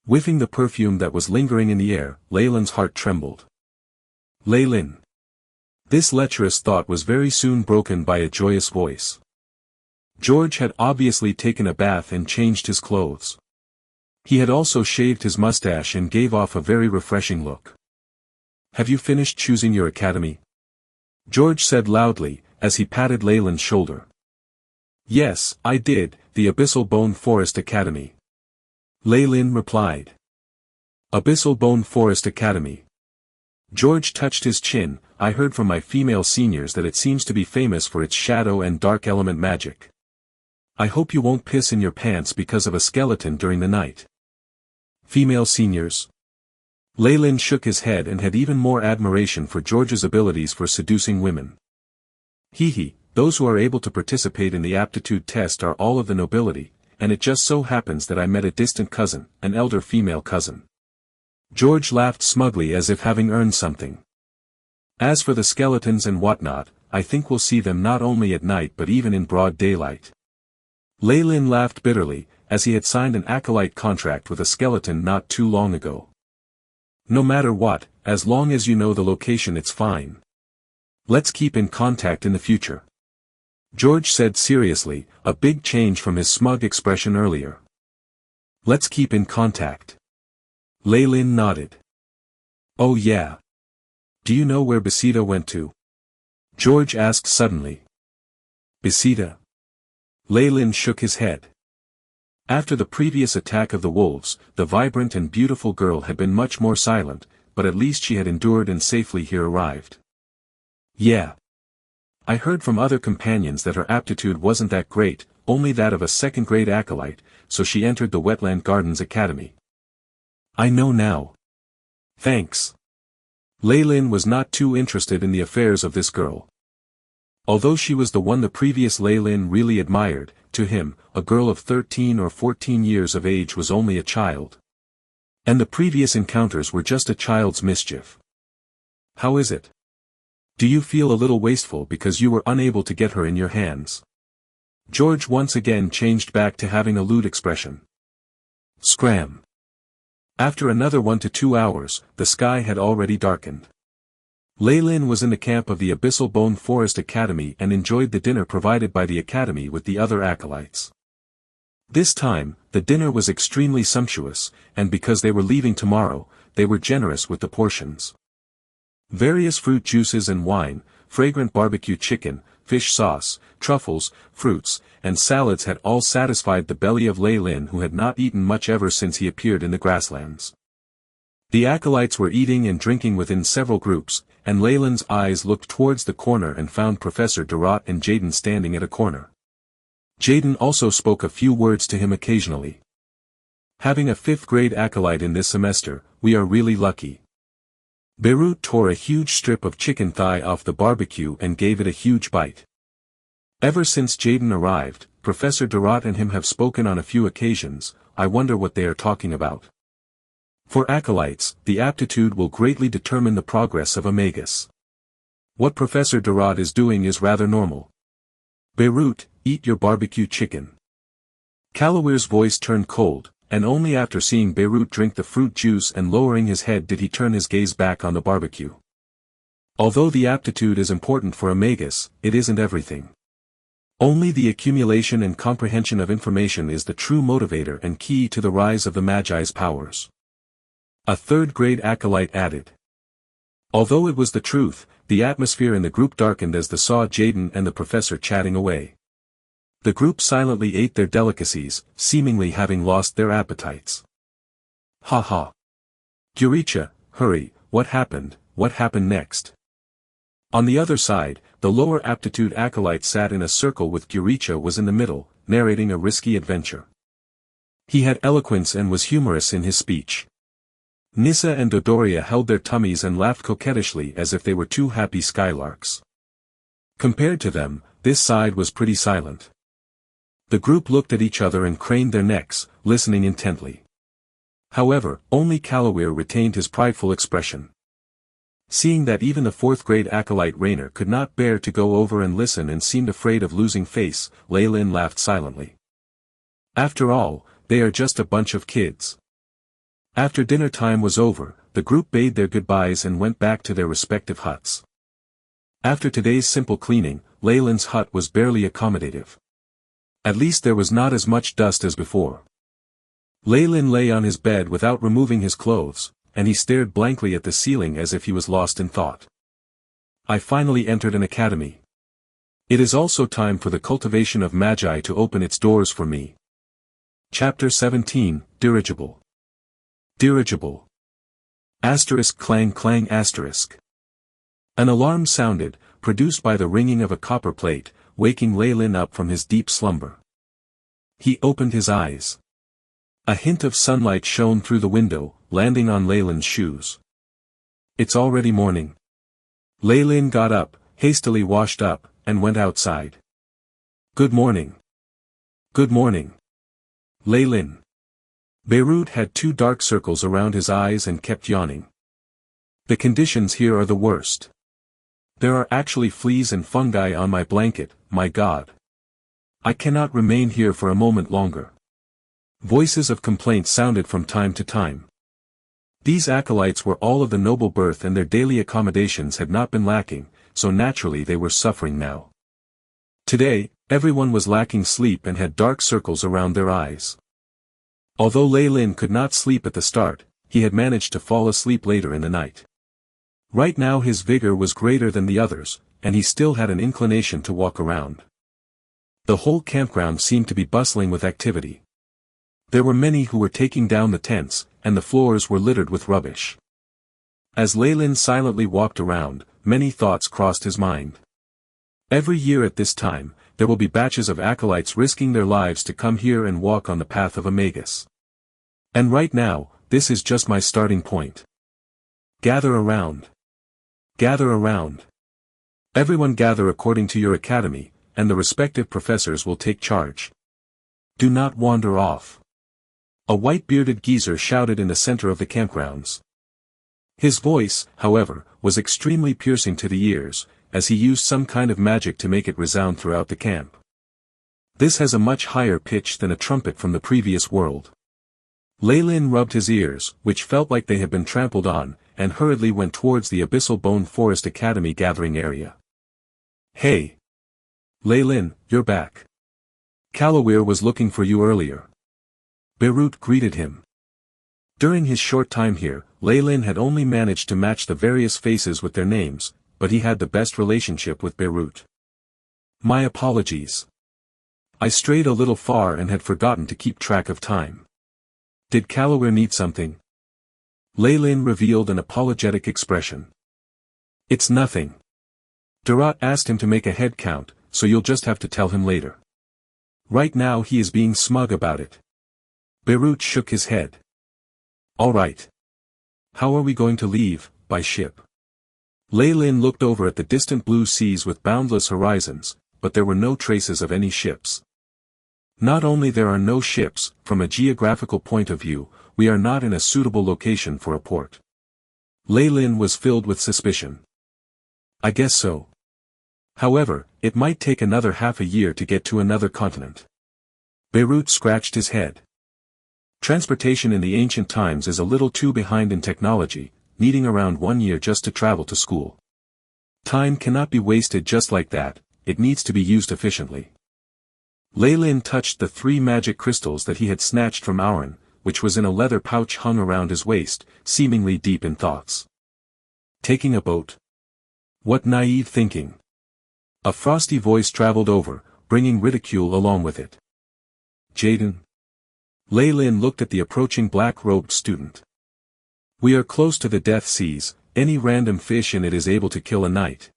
Whiffing the perfume that was lingering in the air, Leyland's heart trembled. Leyland. This lecherous thought was very soon broken by a joyous voice. George had obviously taken a bath and changed his clothes. He had also shaved his mustache and gave off a very refreshing look. Have you finished choosing your academy? George said loudly, as he patted Leyland's shoulder. Yes, I did, the Abyssal Bone Forest Academy. Leyland replied. Abyssal Bone Forest Academy. George touched his chin, I heard from my female seniors that it seems to be famous for its shadow and dark element magic. I hope you won't piss in your pants because of a skeleton during the night. Female seniors. Leyland shook his head and had even more admiration for George's abilities for seducing women. Those who are able to participate in the aptitude test are all of the nobility, and it just so happens that I met a distant cousin, an elder female cousin. George laughed smugly as if having earned something. As for the skeletons and whatnot, I think we'll see them not only at night but even in broad daylight. Leyland laughed bitterly, as he had signed an acolyte contract with a skeleton not too long ago. No matter what, as long as you know the location it's fine. Let's keep in contact in the future. George said seriously, a big change from his smug expression earlier. Let's keep in contact. Leylin nodded. Oh yeah. Do you know where Besida went to? George asked suddenly. Besida? Leylin shook his head. After the previous attack of the wolves, the vibrant and beautiful girl had been much more silent, but at least she had endured and safely here arrived. Yeah. I heard from other companions that her aptitude wasn't that great, only that of a second-grade acolyte, so she entered the Wetland Gardens Academy. I know now. Thanks. Leylin was not too interested in the affairs of this girl. Although she was the one the previous Leylin really admired, to him, a girl of 13 or 14 years of age was only a child. And the previous encounters were just a child's mischief. How is it? Do you feel a little wasteful because you were unable to get her in your hands? George once again changed back to having a lewd expression. Scram. After another 1 to 2 hours, the sky had already darkened. Leylin was in the camp of the Abyssal Bone Forest Academy and enjoyed the dinner provided by the academy with the other acolytes. This time, the dinner was extremely sumptuous, and because they were leaving tomorrow, they were generous with the portions. Various fruit juices and wine, fragrant barbecue chicken, fish sauce, truffles, fruits, and salads had all satisfied the belly of Leylin, who had not eaten much ever since he appeared in the grasslands. The acolytes were eating and drinking within several groups, and Leylin's eyes looked towards the corner and found Professor Durrott and Jaden standing at a corner. Jaden also spoke a few words to him occasionally. Having a 5th-grade acolyte in this semester, we are really lucky. Beirut tore a huge strip of chicken thigh off the barbecue and gave it a huge bite. Ever since Jaden arrived, Professor Durrott and him have spoken on a few occasions. I wonder what they are talking about. For acolytes, the aptitude will greatly determine the progress of a magus. What Professor Durrott is doing is rather normal. Beirut, eat your barbecue chicken. Callaway's voice turned cold, and only after seeing Beirut drink the fruit juice and lowering his head did he turn his gaze back on the barbecue. Although the aptitude is important for a magus, it isn't everything. Only the accumulation and comprehension of information is the true motivator and key to the rise of the Magi's powers. A 3rd-grade acolyte added. Although it was the truth, the atmosphere in the group darkened as they saw Jaden and the professor chatting away. The group silently ate their delicacies, seemingly having lost their appetites. Ha ha. Guricha, hurry, what happened next? On the other side, the lower aptitude acolyte sat in a circle with Guricha was in the middle, narrating a risky adventure. He had eloquence and was humorous in his speech. Nissa and Dodoria held their tummies and laughed coquettishly as if they were 2 happy skylarks. Compared to them, this side was pretty silent. The group looked at each other and craned their necks, listening intently. However, only Callaway retained his prideful expression. Seeing that even the 4th-grade acolyte Raynor could not bear to go over and listen and seemed afraid of losing face, Leylin laughed silently. After all, they are just a bunch of kids. After dinner time was over, the group bade their goodbyes and went back to their respective huts. After today's simple cleaning, Leylin's hut was barely accommodative. At least there was not as much dust as before. Leylin lay on his bed without removing his clothes, and he stared blankly at the ceiling as if he was lost in thought. I finally entered an academy. It is also time for the cultivation of Magi to open its doors for me. Chapter 17, Dirigible. Dirigible. Asterisk clang clang asterisk. An alarm sounded, produced by the ringing of a copper plate, waking Leylin up from his deep slumber. He opened his eyes. A hint of sunlight shone through the window, landing on Leylin's shoes. It's already morning. Leylin got up, hastily washed up, and went outside. Good morning. Good morning. Leylin. Beirut had 2 dark circles around his eyes and kept yawning. The conditions here are the worst. There are actually fleas and fungi on my blanket, my God. I cannot remain here for a moment longer. Voices of complaint sounded from time to time. These acolytes were all of the noble birth and their daily accommodations had not been lacking, so naturally they were suffering now. Today, everyone was lacking sleep and had dark circles around their eyes. Although Lei Lin could not sleep at the start, he had managed to fall asleep later in the night. Right now his vigor was greater than the others, and he still had an inclination to walk around. The whole campground seemed to be bustling with activity. There were many who were taking down the tents, and the floors were littered with rubbish. As Lei Lin silently walked around, many thoughts crossed his mind. Every year at this time, there will be batches of acolytes risking their lives to come here and walk on the path of a Magus. And right now, this is just my starting point. Gather around. Gather around. Everyone gather according to your academy, and the respective professors will take charge. Do not wander off. A white-bearded geezer shouted in the center of the campgrounds. His voice, however, was extremely piercing to the ears, as he used some kind of magic to make it resound throughout the camp. This has a much higher pitch than a trumpet from the previous world. Lei Lin rubbed his ears, which felt like they had been trampled on, and hurriedly went towards the Abyssal Bone Forest Academy gathering area. Hey! Lei Lin, you're back. Kalawir was looking for you earlier. Beirut greeted him. During his short time here, Lei Lin had only managed to match the various faces with their names, but he had the best relationship with Beirut. My apologies. I strayed a little far and had forgotten to keep track of time. Did Kalawir need something? Lei Lin revealed an apologetic expression. It's nothing. Durat asked him to make a head count, so you'll just have to tell him later. Right now he is being smug about it. Beirut shook his head. All right. How are we going to leave, by ship? Lei Lin looked over at the distant blue seas with boundless horizons, but there were no traces of any ships. Not only there are no ships, from a geographical point of view, we are not in a suitable location for a port. Lei Lin was filled with suspicion. I guess so. However, it might take another half a year to get to another continent. Beirut scratched his head. Transportation in the ancient times is a little too behind in technology, needing around 1 year just to travel to school. Time cannot be wasted just like that, it needs to be used efficiently. Lei Lin touched the 3 magic crystals that he had snatched from Auron, which was in a leather pouch hung around his waist, seemingly deep in thoughts. Taking a boat? What naive thinking! A frosty voice traveled over, bringing ridicule along with it. Jaden? Lei Lin looked at the approaching black-robed student. We are close to the Death Seas, any random fish in it is able to kill a knight.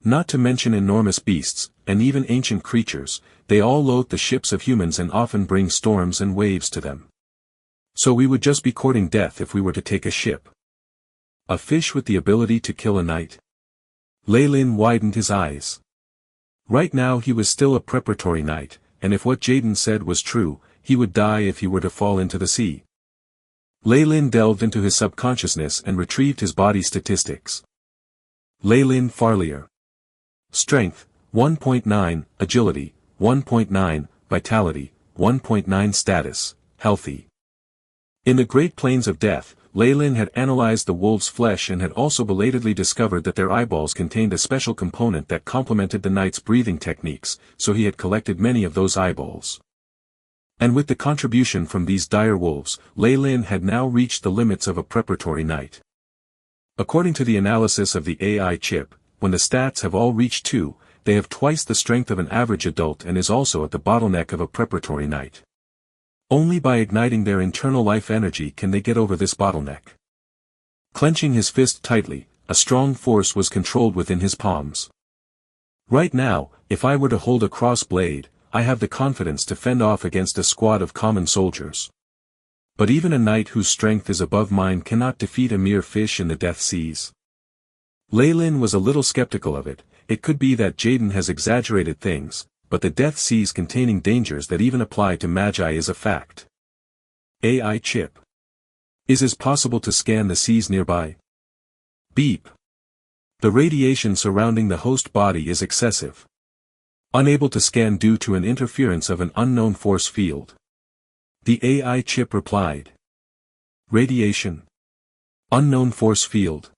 Not to mention enormous beasts, and even ancient creatures, they all load the ships of humans and often bring storms and waves to them. So we would just be courting death if we were to take a ship. A fish with the ability to kill a knight? Lei Lin widened his eyes. Right now he was still a preparatory knight, and if what Jaden said was true, he would die if he were to fall into the sea. Lei Lin delved into his subconsciousness and retrieved his body statistics. Lei Lin Farlier. Strength, 1.9, Agility, 1.9, Vitality, 1.9 Status, Healthy. In the Great Plains of Death, Lei Lin had analyzed the wolves' flesh and had also belatedly discovered that their eyeballs contained a special component that complemented the knight's breathing techniques, so he had collected many of those eyeballs. And with the contribution from these dire wolves, Lei Lin had now reached the limits of a preparatory knight. According to the analysis of the AI chip, when the stats have all reached 2, they have twice the strength of an average adult and is also at the bottleneck of a preparatory knight. Only by igniting their internal life energy can they get over this bottleneck. Clenching his fist tightly, a strong force was controlled within his palms. Right now, if I were to hold a cross blade, I have the confidence to fend off against a squad of common soldiers. But even a knight whose strength is above mine cannot defeat a mere fish in the Death Seas. Lei Lin was a little skeptical of it. It could be that Jaden has exaggerated things, but the Death Seas containing dangers that even apply to Magi is a fact. AI chip. Is it possible to scan the seas nearby? Beep. The radiation surrounding the host body is excessive. Unable to scan due to an interference of an unknown force field. The AI chip replied. Radiation. Unknown force field.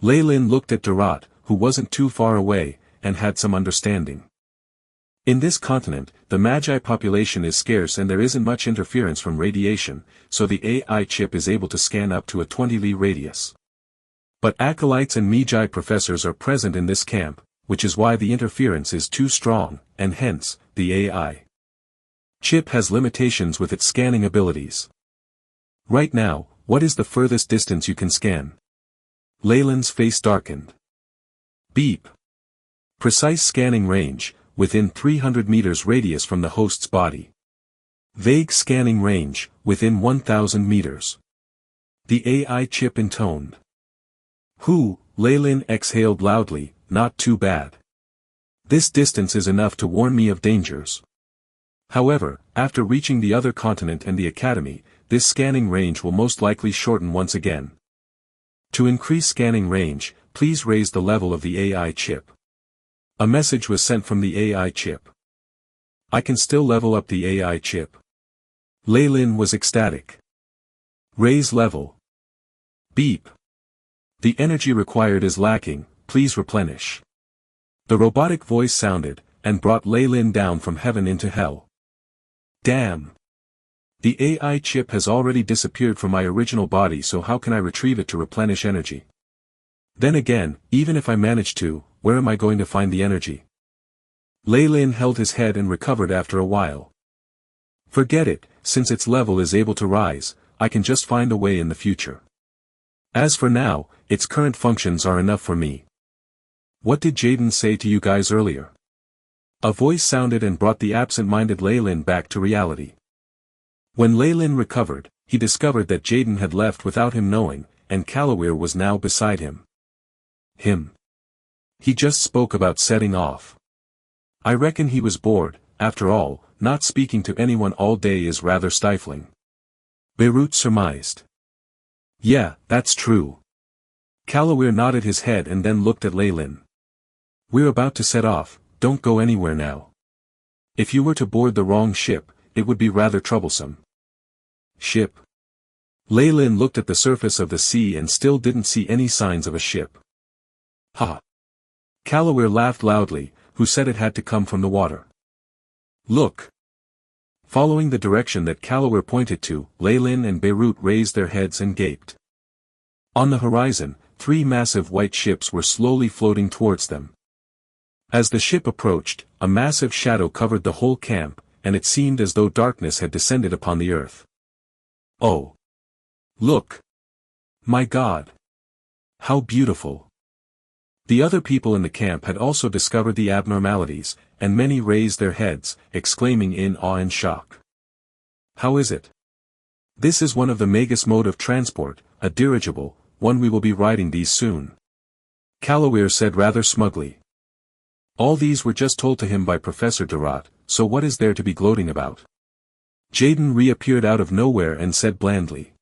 Lei Lin looked at Durat, who wasn't too far away, and had some understanding. In this continent, the Magi population is scarce and there isn't much interference from radiation, so the AI chip is able to scan up to a 20 li radius. But acolytes and Magi professors are present in this camp, which is why the interference is too strong, and hence, the AI chip has limitations with its scanning abilities. Right now, what is the furthest distance you can scan? Leyland's face darkened. Beep. Precise scanning range, within 300 meters radius from the host's body. Vague scanning range, within 1000 meters. The AI chip intoned. Leyland exhaled loudly, not too bad. This distance is enough to warn me of dangers. However, after reaching the other continent and the academy, this scanning range will most likely shorten once again. To increase scanning range, please raise the level of the AI chip. A message was sent from the AI chip. I can still level up the AI chip. Leyland was ecstatic. Raise level. Beep. The energy required is lacking, please replenish. The robotic voice sounded, and brought Leyland down from heaven into hell. Damn. The AI chip has already disappeared from my original body, so how can I retrieve it to replenish energy? Then again, even if I manage to, where am I going to find the energy? Leyland held his head and recovered after a while. Forget it, since its level is able to rise, I can just find a way in the future. As for now, its current functions are enough for me. What did Jaden say to you guys earlier? A voice sounded and brought the absent-minded Leyland back to reality. When Leyland recovered, he discovered that Jaden had left without him knowing, and Calloware was now beside him. He just spoke about setting off. I reckon he was bored, after all, not speaking to anyone all day is rather stifling. Beirut surmised. Yeah, that's true. Calloware nodded his head and then looked at Leyland. We're about to set off, don't go anywhere now. If you were to board the wrong ship, it would be rather troublesome. Ship? Leyland looked at the surface of the sea and still didn't see any signs of a ship. Ha! Calloware laughed loudly, who said it had to come from the water. Look! Following the direction that Calloware pointed to, Leyland and Beirut raised their heads and gaped. On the horizon, 3 massive white ships were slowly floating towards them. As the ship approached, a massive shadow covered the whole camp, and it seemed as though darkness had descended upon the earth. Oh! Look! My God! How beautiful! The other people in the camp had also discovered the abnormalities, and many raised their heads, exclaiming in awe and shock. How is it? This is one of the Magus mode of transport, a dirigible, one we will be riding these soon. Calloware said rather smugly. All these were just told to him by Professor Durant, so what is there to be gloating about? Jaden reappeared out of nowhere and said blandly.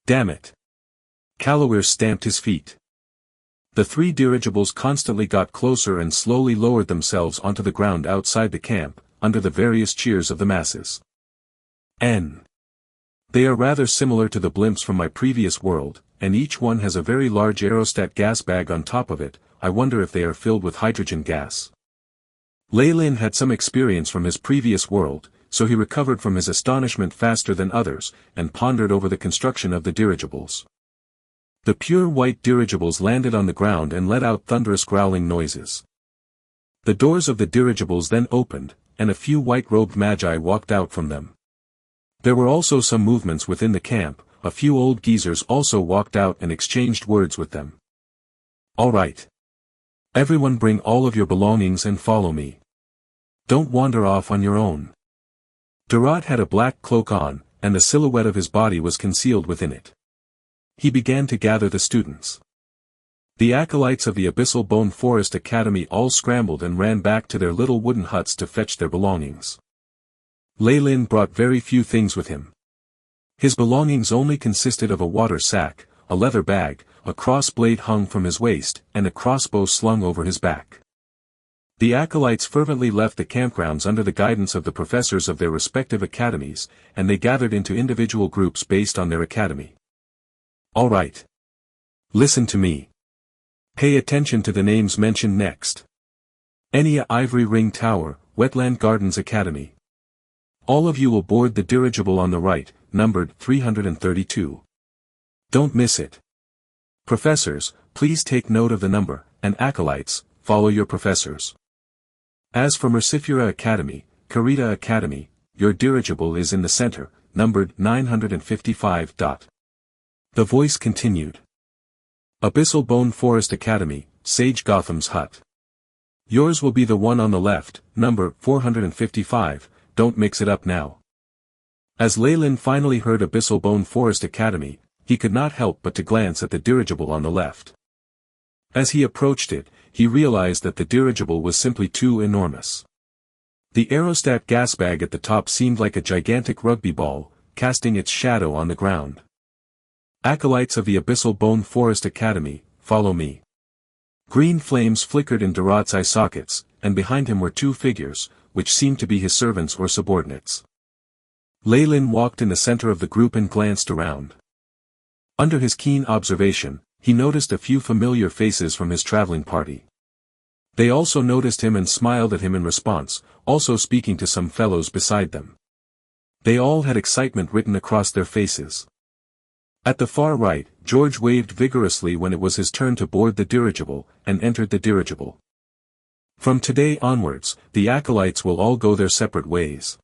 Damn it. Calloware stamped his feet. The 3 dirigibles constantly got closer and slowly lowered themselves onto the ground outside the camp, under the various cheers of the masses. They are rather similar to the blimps from my previous world, and each one has a very large aerostat gas bag on top of it. I wonder if they are filled with hydrogen gas. Leyland had some experience from his previous world, so he recovered from his astonishment faster than others, and pondered over the construction of the dirigibles. The pure white dirigibles landed on the ground and let out thunderous growling noises. The doors of the dirigibles then opened, and a few white-robed magi walked out from them. There were also some movements within the camp, a few old geezers also walked out and exchanged words with them. All right. Everyone bring all of your belongings and follow me. Don't wander off on your own. Durant had a black cloak on, and the silhouette of his body was concealed within it. He began to gather the students. The acolytes of the Abyssal Bone Forest Academy all scrambled and ran back to their little wooden huts to fetch their belongings. Leyland brought very few things with him. His belongings only consisted of a water sack, a leather bag, a cross blade hung from his waist, and a crossbow slung over his back. The acolytes fervently left the campgrounds under the guidance of the professors of their respective academies, and they gathered into individual groups based on their academy. All right. Listen to me. Pay attention to the names mentioned next. Enya Ivory Ring Tower, Wetland Gardens Academy. All of you will board the dirigible on the right, numbered 332. Don't miss it. Professors, please take note of the number, and acolytes, follow your professors. As for Mercifera Academy, Karita Academy, your dirigible is in the center, numbered 955. The voice continued. Abyssal Bone Forest Academy, Sage Gotham's hut. Yours will be the one on the left, number 455, don't mix it up now. As Leyland finally heard Abyssal Bone Forest Academy, he could not help but to glance at the dirigible on the left. As he approached it, he realized that the dirigible was simply too enormous. The aerostat gas bag at the top seemed like a gigantic rugby ball, casting its shadow on the ground. Acolytes of the Abyssal Bone Forest Academy, follow me. Green flames flickered in Durat's eye sockets, and behind him were two figures, which seemed to be his servants or subordinates. Leyland walked in the center of the group and glanced around. Under his keen observation, he noticed a few familiar faces from his traveling party. They also noticed him and smiled at him in response, also speaking to some fellows beside them. They all had excitement written across their faces. At the far right, George waved vigorously when it was his turn to board the dirigible, and entered the dirigible. From today onwards, the acolytes will all go their separate ways.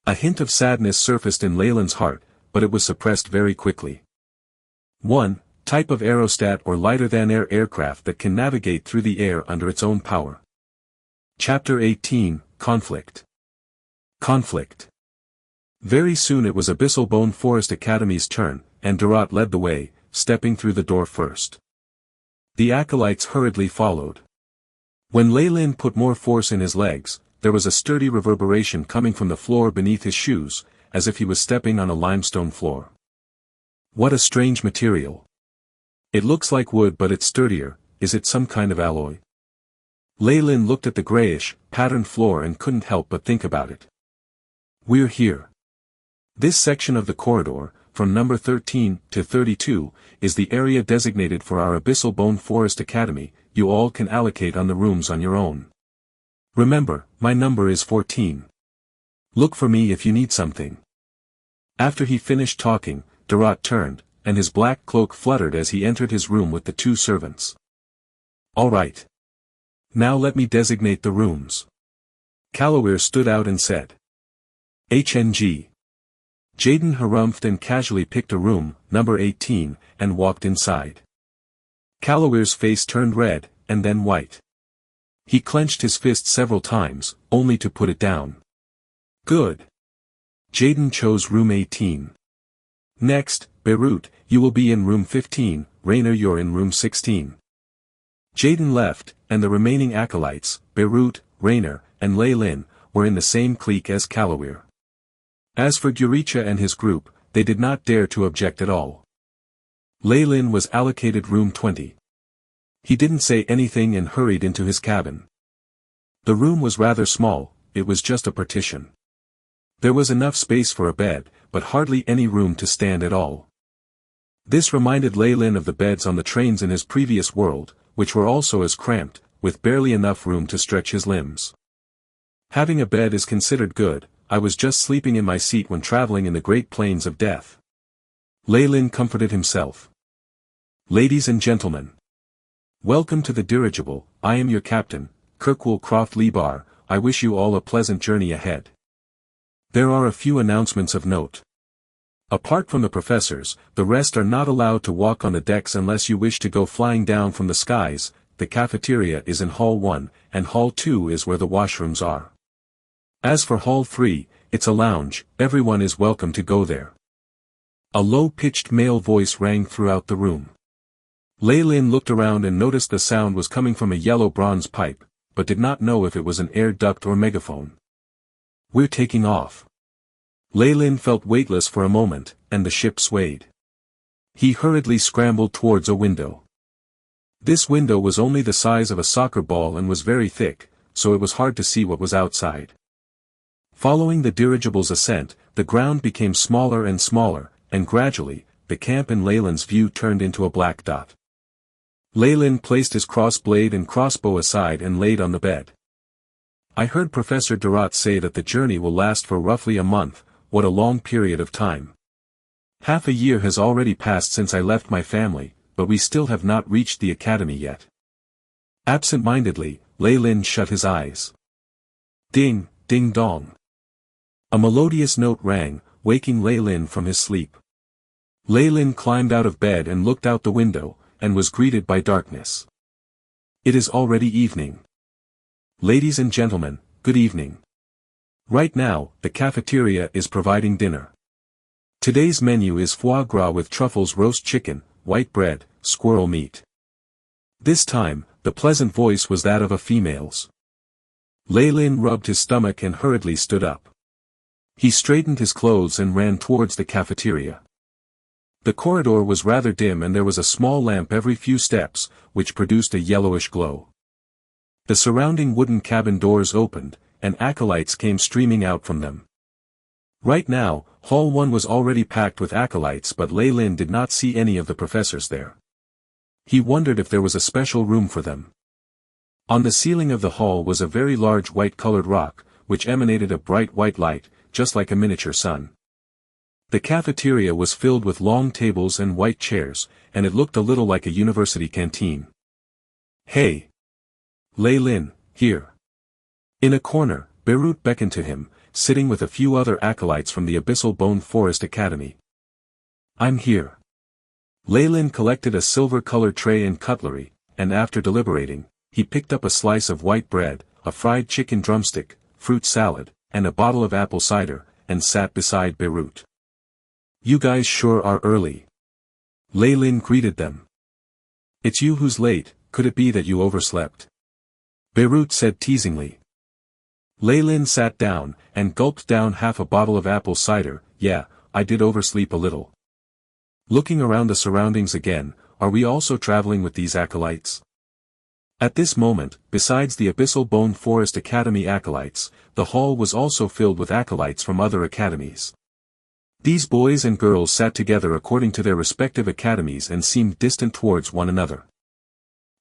A hint of sadness surfaced in Leyland's heart, but it was suppressed very quickly. 1. Type of aerostat or lighter-than-air aircraft that can navigate through the air under its own power. Chapter 18, Conflict. Conflict. Very soon it was Abyssal Bone Forest Academy's turn, and Durat led the way, stepping through the door first. The acolytes hurriedly followed. When Leyland put more force in his legs, there was a sturdy reverberation coming from the floor beneath his shoes, as if he was stepping on a limestone floor. What a strange material. It looks like wood but it's sturdier, is it some kind of alloy? Leyland looked at the grayish, patterned floor and couldn't help but think about it. We're here. This section of the corridor, from number 13 to 32, is the area designated for our Abyssal Bone Forest Academy. You all can allocate on the rooms on your own. Remember, my number is 14. Look for me if you need something. After he finished talking, Durat turned, and his black cloak fluttered as he entered his room with the two servants. All right. Now let me designate the rooms. Calloware stood out and said. HNG. Jaden harumphed and casually picked a room, number 18, and walked inside. Callaware's face turned red, and then white. He clenched his fist several times, only to put it down. Good. Jaden chose room 18. Next, Beirut, you will be in room 15, Rainer you're in room 16. Jaden left, and the remaining acolytes, Beirut, Rainer, and Leyland, were in the same clique as Calloware. As for Guricha and his group, they did not dare to object at all. Leyland was allocated room 20. He didn't say anything and hurried into his cabin. The room was rather small, it was just a partition. There was enough space for a bed, but hardly any room to stand at all. This reminded Leyland of the beds on the trains in his previous world, which were also as cramped, with barely enough room to stretch his limbs. Having a bed is considered good. I was just sleeping in my seat when traveling in the Great Plains of Death. Leyland comforted himself. Ladies and gentlemen. Welcome to the dirigible, I am your captain, Kirkwall Croft Lebar. I wish you all a pleasant journey ahead. There are a few announcements of note. Apart from the professors, the rest are not allowed to walk on the decks unless you wish to go flying down from the skies. The cafeteria is in Hall 1, and Hall 2 is where the washrooms are. As for Hall 3, it's a lounge, everyone is welcome to go there. A low-pitched male voice rang throughout the room. Leyland looked around and noticed the sound was coming from a yellow bronze pipe, but did not know if it was an air duct or megaphone. We're taking off. Leyland felt weightless for a moment, and the ship swayed. He hurriedly scrambled towards a window. This window was only the size of a soccer ball and was very thick, so it was hard to see what was outside. Following the dirigible's ascent, the ground became smaller and smaller, and gradually, the camp in Leyland's view turned into a black dot. Leyland placed his cross blade and crossbow aside and laid on the bed. I heard Professor Durant say that the journey will last for roughly a month. What a long period of time. Half a year has already passed since I left my family, but we still have not reached the academy yet. Absent-mindedly, Lei Lin shut his eyes. Ding, ding dong. A melodious note rang, waking Lei Lin from his sleep. Lei Lin climbed out of bed and looked out the window, and was greeted by darkness. It is already evening. Ladies and gentlemen, good evening. Right now, the cafeteria is providing dinner. Today's menu is foie gras with truffles, roast chicken, white bread, squirrel meat. This time, the pleasant voice was that of a female's. Lei Lin rubbed his stomach and hurriedly stood up. He straightened his clothes and ran towards the cafeteria. The corridor was rather dim and there was a small lamp every few steps, which produced a yellowish glow. The surrounding wooden cabin doors opened, and acolytes came streaming out from them. Right now, Hall 1 was already packed with acolytes, but Lei Lin did not see any of the professors there. He wondered if there was a special room for them. On the ceiling of the hall was a very large white-colored rock, which emanated a bright white light, just like a miniature sun. The cafeteria was filled with long tables and white chairs, and it looked a little like a university canteen. Hey! Lei Lin, here. In a corner, Beirut beckoned to him, sitting with a few other acolytes from the Abyssal Bone Forest Academy. I'm here. Lei Lin collected a silver-colored tray and cutlery, and after deliberating, he picked up a slice of white bread, a fried chicken drumstick, fruit salad, and a bottle of apple cider, and sat beside Beirut. You guys sure are early. Lei Lin greeted them. It's you who's late, could it be that you overslept? Beirut said teasingly. Lei Lin sat down, and gulped down half a bottle of apple cider. Yeah, I did oversleep a little. Looking around the surroundings again, are we also traveling with these acolytes? At this moment, besides the Abyssal Bone Forest Academy acolytes, the hall was also filled with acolytes from other academies. These boys and girls sat together according to their respective academies and seemed distant towards one another.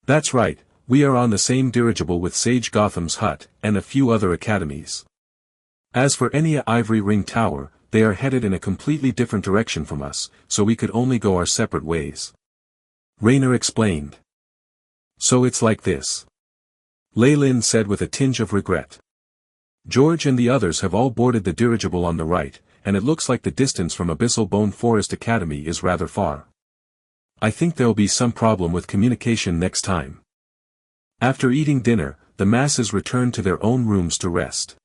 That's right, we are on the same dirigible with Sage Gotham's hut, and a few other academies. As for Enya Ivory Ring Tower, they are headed in a completely different direction from us, so we could only go our separate ways. Rainer explained. So it's like this. Lei Lin said with a tinge of regret. George and the others have all boarded the dirigible on the right, and it looks like the distance from Abyssal Bone Forest Academy is rather far. I think there'll be some problem with communication next time. After eating dinner, the masses returned to their own rooms to rest.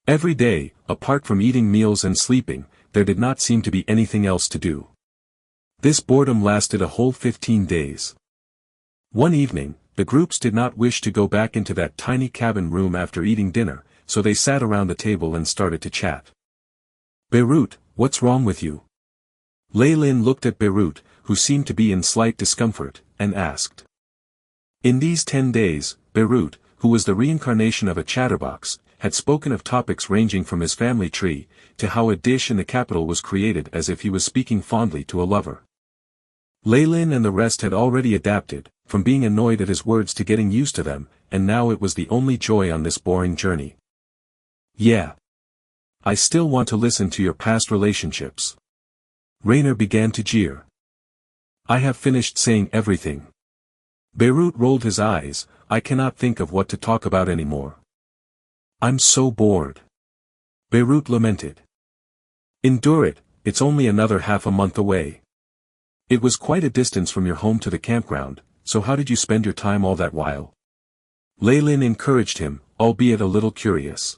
Every day, apart from eating meals and sleeping, there did not seem to be anything else to do. This boredom lasted a whole 15 days. One evening, the groups did not wish to go back into that tiny cabin room after eating dinner, so they sat around the table and started to chat. Beirut, what's wrong with you? Lei Lin looked at Beirut, who seemed to be in slight discomfort, and asked. In these 10 days, Beirut, who was the reincarnation of a chatterbox, had spoken of topics ranging from his family tree, to how a dish in the capital was created, as if he was speaking fondly to a lover. Lei Lin and the rest had already adapted, from being annoyed at his words to getting used to them, and now it was the only joy on this boring journey. Yeah. I still want to listen to your past relationships. Rainer began to jeer. I have finished saying everything. Beirut rolled his eyes. I cannot think of what to talk about anymore. I'm so bored. Beirut lamented. Endure it, it's only another half a month away. It was quite a distance from your home to the campground, so how did you spend your time all that while? Lei Lin encouraged him, albeit a little curious.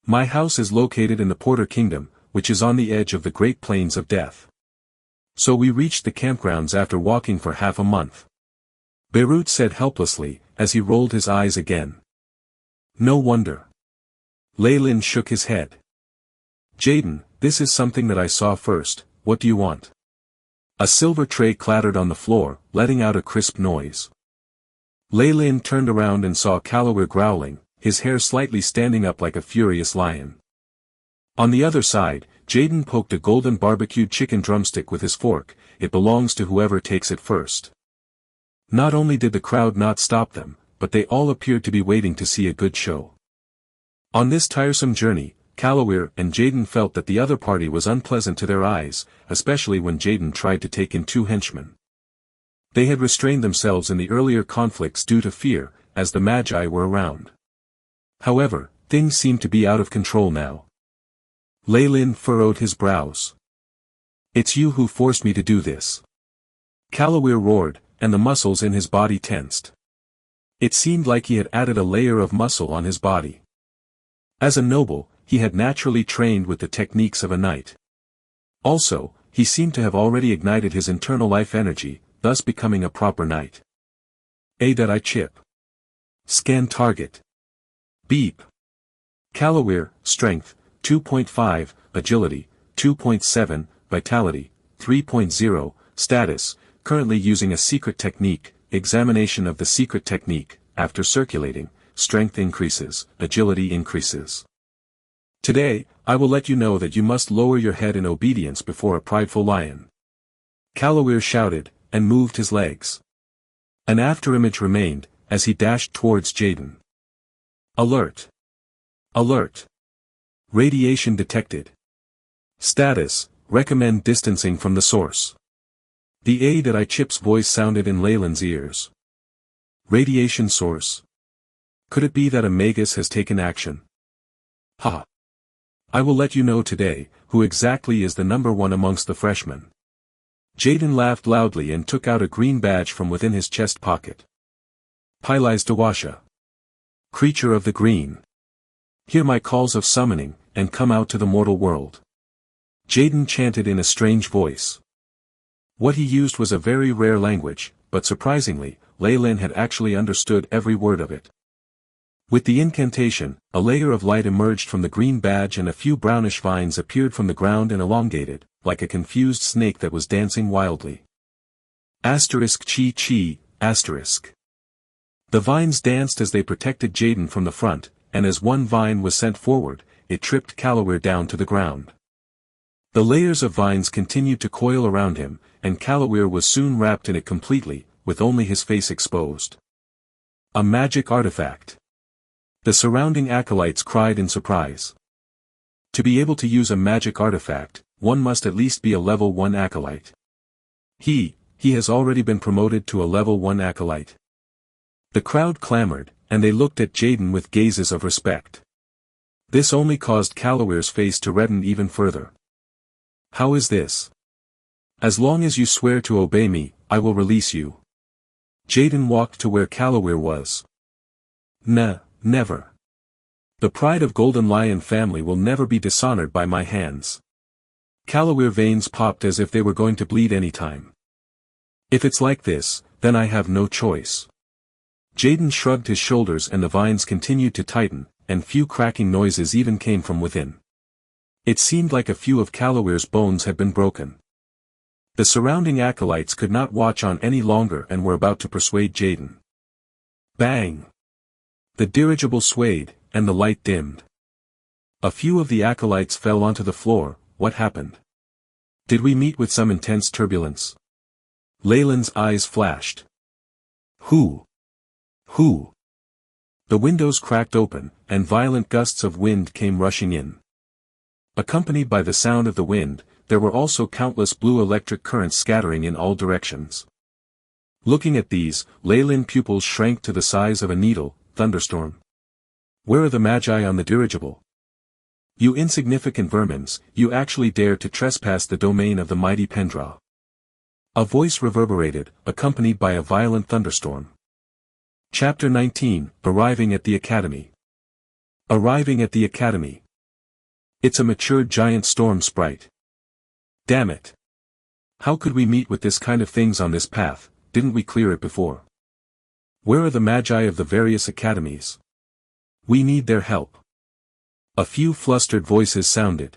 My house is located in the Porter Kingdom, which is on the edge of the Great Plains of Death. So we reached the campgrounds after walking for half a month. Beirut said helplessly, as he rolled his eyes again. No wonder. Lei Lin shook his head. Jaden, this is something that I saw first, what do you want? A silver tray clattered on the floor, letting out a crisp noise. Lei Lin turned around and saw Calloway growling, his hair slightly standing up like a furious lion. On the other side, Jaden poked a golden barbecued chicken drumstick with his fork. It belongs to whoever takes it first. Not only did the crowd not stop them, but they all appeared to be waiting to see a good show. On this tiresome journey, Calloware and Jaden felt that the other party was unpleasant to their eyes, especially when Jaden tried to take in 2 henchmen. They had restrained themselves in the earlier conflicts due to fear, as the Magi were around. However, things seemed to be out of control now. Leyland furrowed his brows. "It's you who forced me to do this." Calloware roared, and the muscles in his body tensed. It seemed like he had added a layer of muscle on his body. As a noble, he had naturally trained with the techniques of a knight. Also, he seemed to have already ignited his internal life energy, thus becoming a proper knight. I chip. Scan target. Beep. Calloware, strength, 2.5, agility, 2.7, vitality, 3.0, status, currently using a secret technique, examination of the secret technique, after circulating, strength increases, agility increases. Today, I will let you know that you must lower your head in obedience before a prideful lion. Calloware shouted, and moved his legs. An afterimage remained, as he dashed towards Jaden. Alert! Alert! Radiation detected. Status, recommend distancing from the source. The I chip's voice sounded in Leyland's ears. Radiation source. Could it be that a Magus has taken action? Ha! I will let you know today, who exactly is the number 1 amongst the freshmen. Jaden laughed loudly and took out a green badge from within his chest pocket. Pylis Dawasha. Creature of the green. Hear my calls of summoning, and come out to the mortal world. Jaden chanted in a strange voice. What he used was a very rare language, but surprisingly, Leyland had actually understood every word of it. With the incantation, a layer of light emerged from the green badge and a few brownish vines appeared from the ground and elongated, like a confused snake that was dancing wildly. Asterisk chi chi, asterisk. The vines danced as they protected Jaden from the front, and as one vine was sent forward, it tripped Calloware down to the ground. The layers of vines continued to coil around him, and Calloware was soon wrapped in it completely, with only his face exposed. A magic artifact. The surrounding acolytes cried in surprise. To be able to use a magic artifact, one must at least be a level 1 acolyte. He has already been promoted to a level 1 acolyte. The crowd clamored, and they looked at Jaden with gazes of respect. This only caused Callaware's face to redden even further. How is this? As long as you swear to obey me, I will release you. Jaden walked to where Calloware was. Never. The pride of Golden Lion family will never be dishonored by my hands. Callaware's veins popped as if they were going to bleed any time. If it's like this, then I have no choice. Jaden shrugged his shoulders and the vines continued to tighten, and few cracking noises even came from within. It seemed like a few of Callaware's bones had been broken. The surrounding acolytes could not watch on any longer and were about to persuade Jaden. Bang! The dirigible swayed, and the light dimmed. A few of the acolytes fell onto the floor. What happened? Did we meet with some intense turbulence? Leyland's eyes flashed. Who? The windows cracked open, and violent gusts of wind came rushing in. Accompanied by the sound of the wind, there were also countless blue electric currents scattering in all directions. Looking at these, Leyland's pupils shrank to the size of a needle. Thunderstorm. Where are the Magi on the dirigible? You insignificant vermins, you actually dared to trespass the domain of the mighty Pendra. A voice reverberated, accompanied by a violent thunderstorm. Chapter 19, Arriving at the Academy. Arriving at the Academy. It's a matured giant storm sprite. Damn it. How could we meet with this kind of things on this path? Didn't we clear it before? Where are the Magi of the various academies? We need their help. A few flustered voices sounded.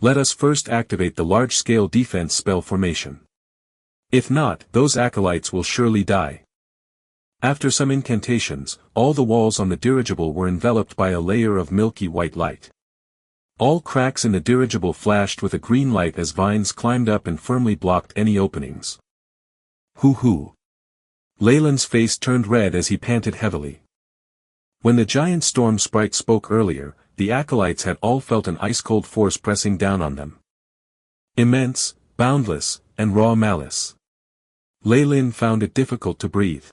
Let us first activate the large-scale defense spell formation. If not, those acolytes will surely die. After some incantations, all the walls on the dirigible were enveloped by a layer of milky white light. All cracks in the dirigible flashed with a green light as vines climbed up and firmly blocked any openings. Hoo-hoo. Leyland's face turned red as he panted heavily. When the giant storm sprite spoke earlier, the acolytes had all felt an ice-cold force pressing down on them. Immense, boundless, and raw malice. Lei found it difficult to breathe.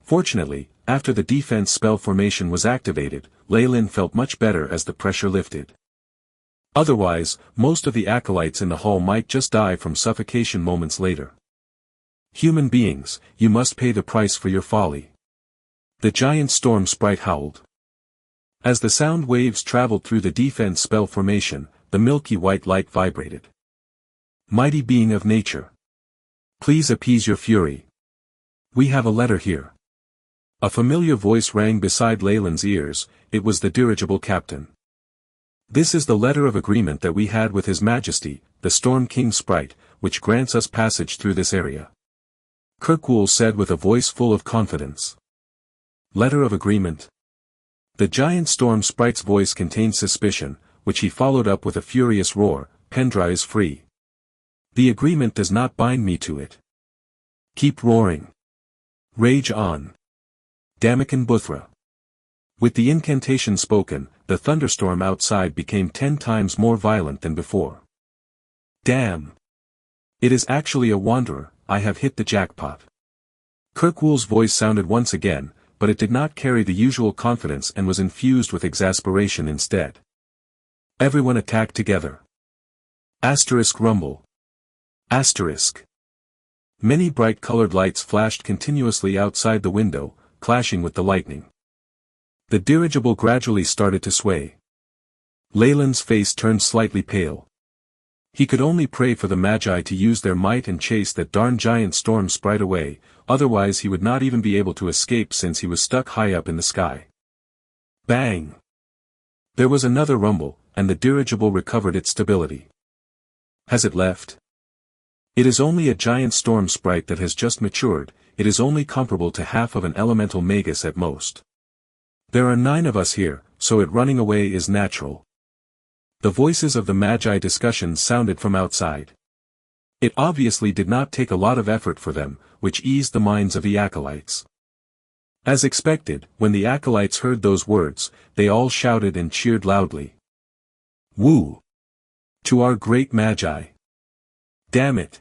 Fortunately, after the defense spell formation was activated, Lei felt much better as the pressure lifted. Otherwise, most of the acolytes in the hall might just die from suffocation moments later. Human beings, you must pay the price for your folly. The giant storm sprite howled. As the sound waves traveled through the defense spell formation, the milky white light vibrated. Mighty being of nature. Please appease your fury. We have a letter here. A familiar voice rang beside Leyland's ears. It was the dirigible captain. This is the letter of agreement that we had with His Majesty, the Storm King Sprite, which grants us passage through this area. Kirkwall said with a voice full of confidence. Letter of agreement? The giant storm sprite's voice contained suspicion, which he followed up with a furious roar. Pendra is free. The agreement does not bind me to it. Keep roaring. Rage on. Damakan Buthra. With the incantation spoken, the thunderstorm outside became 10 times more violent than before. Damn! It is actually a wanderer. I have hit the jackpot. Kirkwall's voice sounded once again, but it did not carry the usual confidence and was infused with exasperation instead. Everyone attack together. Asterisk rumble. Asterisk. Many bright-colored lights flashed continuously outside the window, clashing with the lightning. The dirigible gradually started to sway. Leyland's face turned slightly pale. He could only pray for the Magi to use their might and chase that darn giant storm sprite away, otherwise he would not even be able to escape since he was stuck high up in the sky. Bang! There was another rumble, and the dirigible recovered its stability. Has it left? It is only a giant storm sprite that has just matured. It is only comparable to half of an elemental Magus at most. There are 9 of us here, so it running away is natural. The voices of the Magi discussions sounded from outside. It obviously did not take a lot of effort for them, which eased the minds of the acolytes. As expected, when the acolytes heard those words, they all shouted and cheered loudly. Woo! To our great Magi! Damn it!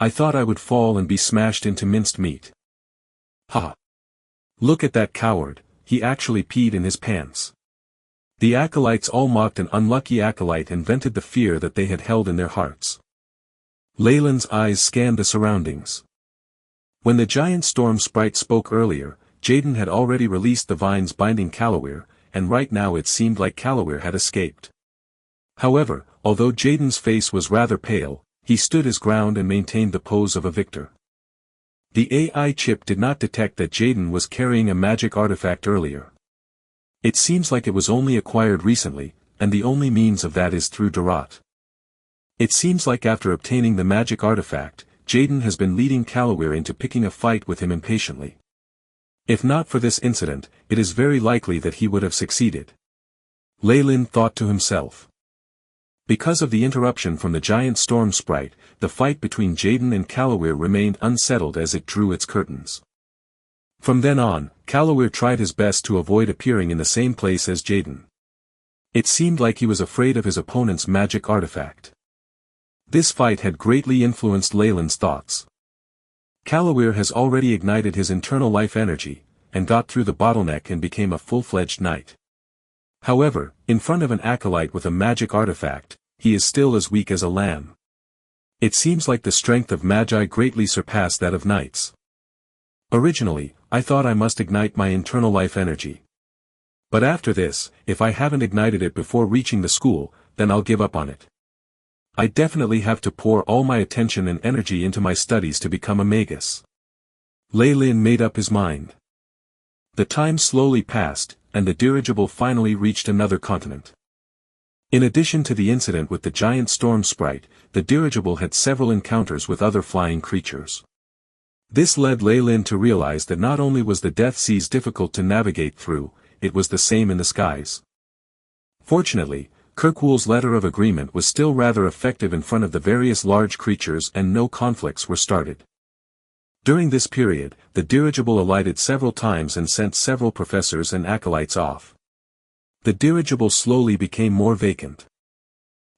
I thought I would fall and be smashed into minced meat. Ha! Look at that coward, he actually peed in his pants. The acolytes all mocked an unlucky acolyte and vented the fear that they had held in their hearts. Leyland's eyes scanned the surroundings. When the giant storm sprite spoke earlier, Jaden had already released the vines binding Calloware, and right now it seemed like Calloware had escaped. However, although Jaden's face was rather pale, he stood his ground and maintained the pose of a victor. The AI chip did not detect that Jaden was carrying a magic artifact earlier. It seems like it was only acquired recently, and the only means of that is through Darat. It seems like after obtaining the magic artifact, Jaden has been leading Calloware into picking a fight with him impatiently. If not for this incident, it is very likely that he would have succeeded. Leyland thought to himself. Because of the interruption from the giant storm sprite, the fight between Jaden and Calloware remained unsettled as it drew its curtains. From then on, Calloware tried his best to avoid appearing in the same place as Jaden. It seemed like he was afraid of his opponent's magic artifact. This fight had greatly influenced Leyland's thoughts. Calloware has already ignited his internal life energy, and got through the bottleneck and became a full-fledged knight. However, in front of an acolyte with a magic artifact, he is still as weak as a lamb. It seems like the strength of Magi greatly surpassed that of knights. Originally, I thought I must ignite my internal life energy. But after this, if I haven't ignited it before reaching the school, then I'll give up on it. I definitely have to pour all my attention and energy into my studies to become a Magus. Leyland made up his mind. The time slowly passed, and the dirigible finally reached another continent. In addition to the incident with the giant storm sprite, the dirigible had several encounters with other flying creatures. This led Leyland to realize that not only was the Death Seas difficult to navigate through, it was the same in the skies. Fortunately, Kirkwall's letter of agreement was still rather effective in front of the various large creatures and no conflicts were started. During this period, the dirigible alighted several times and sent several professors and acolytes off. The dirigible slowly became more vacant.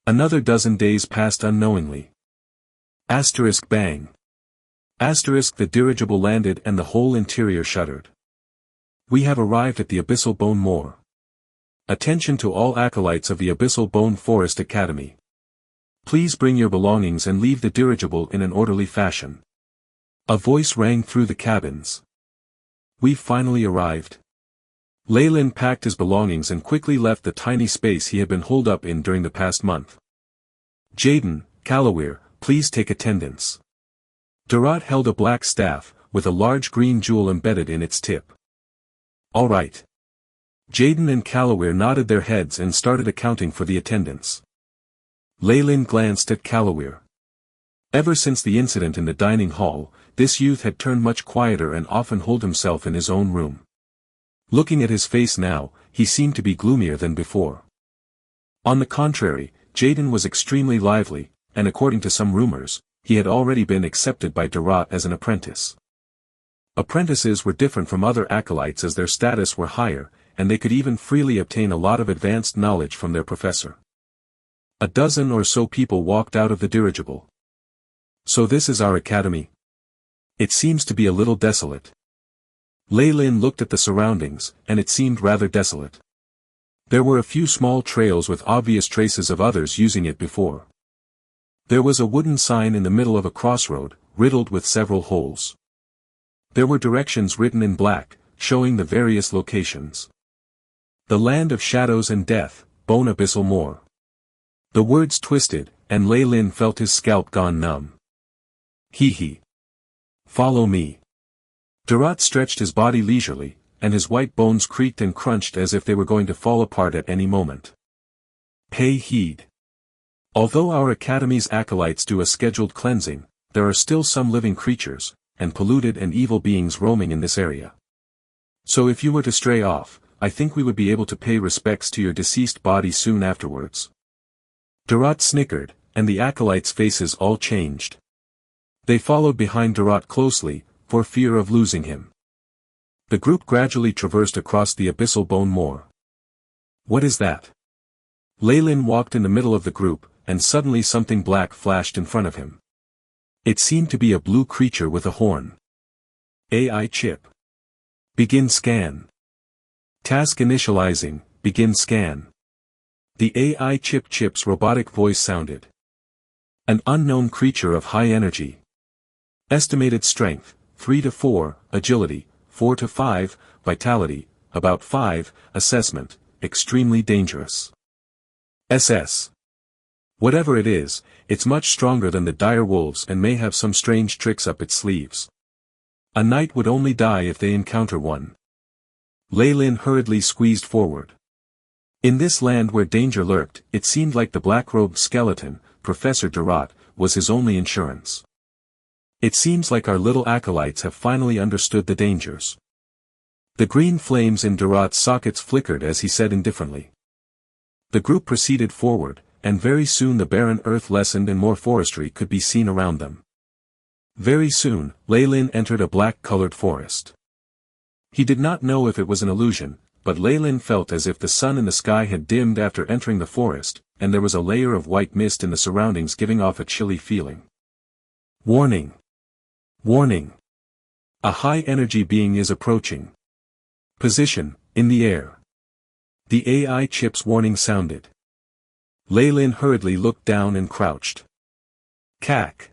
Another dozen days passed unknowingly. Asterisk bang. Asterisk the dirigible landed and the whole interior shuddered. We have arrived at the Abyssal Bone Moor. Attention to all acolytes of the Abyssal Bone Forest Academy. Please bring your belongings and leave the dirigible in an orderly fashion. A voice rang through the cabins. We've finally arrived. Leyland packed his belongings and quickly left the tiny space he had been holed up in during the past month. Jaden, Callaware, please take attendance. Durant held a black staff, with a large green jewel embedded in its tip. All right. Jaden and Callaware nodded their heads and started accounting for the attendance. Leyland glanced at Callaware. Ever since the incident in the dining hall, this youth had turned much quieter and often holed himself in his own room. Looking at his face now, he seemed to be gloomier than before. On the contrary, Jaden was extremely lively, and according to some rumors, he had already been accepted by Durant as an apprentice. Apprentices were different from other acolytes as their status were higher, and they could even freely obtain a lot of advanced knowledge from their professor. A dozen or so people walked out of the dirigible. So this is our academy? It seems to be a little desolate. Leyland looked at the surroundings, and it seemed rather desolate. There were a few small trails with obvious traces of others using it before. There was a wooden sign in the middle of a crossroad, riddled with several holes. There were directions written in black, showing the various locations. The Land of Shadows and Death, Bone Abyssal Moor. The words twisted, and Leyland felt his scalp gone numb. Hee. Follow me. Durant stretched his body leisurely, and his white bones creaked and crunched as if they were going to fall apart at any moment. Pay heed. Although our academy's acolytes do a scheduled cleansing, there are still some living creatures, and polluted and evil beings roaming in this area. So if you were to stray off, I think we would be able to pay respects to your deceased body soon afterwards. Durant snickered, and the acolytes' faces all changed. They followed behind Durant closely, for fear of losing him. The group gradually traversed across the Abyssal Bone Moor. What is that? Leyland walked in the middle of the group, and suddenly something black flashed in front of him. It seemed to be a blue creature with a horn. AI chip. Begin scan. Task initializing, begin scan. The AI chip's robotic voice sounded. An unknown creature of high energy. Estimated strength, 3 to 4, agility, 4 to 5, vitality, about 5, assessment, extremely dangerous. SS. Whatever it is, it's much stronger than the dire wolves and may have some strange tricks up its sleeves. A knight would only die if they encounter one. Leyland hurriedly squeezed forward. In this land where danger lurked, it seemed like the black-robed skeleton, Professor Durant, was his only insurance. It seems like our little acolytes have finally understood the dangers. The green flames in Durant's sockets flickered as he said indifferently. The group proceeded forward, and very soon the barren earth lessened and more forestry could be seen around them. Very soon, Leyland entered a black-colored forest. He did not know if it was an illusion, but Leyland felt as if the sun in the sky had dimmed after entering the forest, and there was a layer of white mist in the surroundings giving off a chilly feeling. Warning! Warning! A high-energy being is approaching. Position, in the air. The AI chip's warning sounded. Leyland hurriedly looked down and crouched. Cack!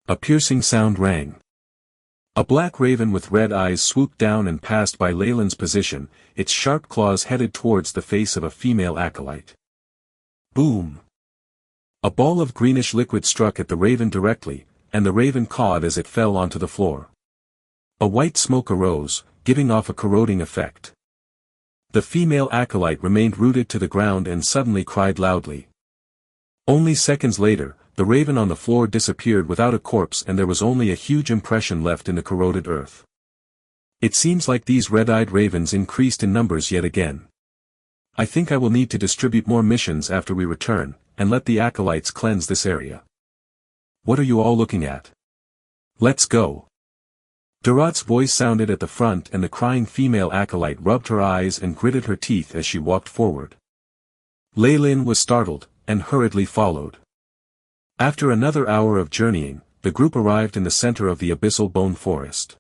A piercing sound rang. A black raven with red eyes swooped down and passed by Leyland's position, its sharp claws headed towards the face of a female acolyte. Boom! A ball of greenish liquid struck at the raven directly, and the raven cawed as it fell onto the floor. A white smoke arose, giving off a corroding effect. The female acolyte remained rooted to the ground and suddenly cried loudly. Only seconds later, the raven on the floor disappeared without a corpse and there was only a huge impression left in the corroded earth. It seems like these red-eyed ravens increased in numbers yet again. I think I will need to distribute more missions after we return, and let the acolytes cleanse this area. What are you all looking at? Let's go. Durot's voice sounded at the front and the crying female acolyte rubbed her eyes and gritted her teeth as she walked forward. Leylin was startled, and hurriedly followed. After another hour of journeying, the group arrived in the center of the abyssal bone forest.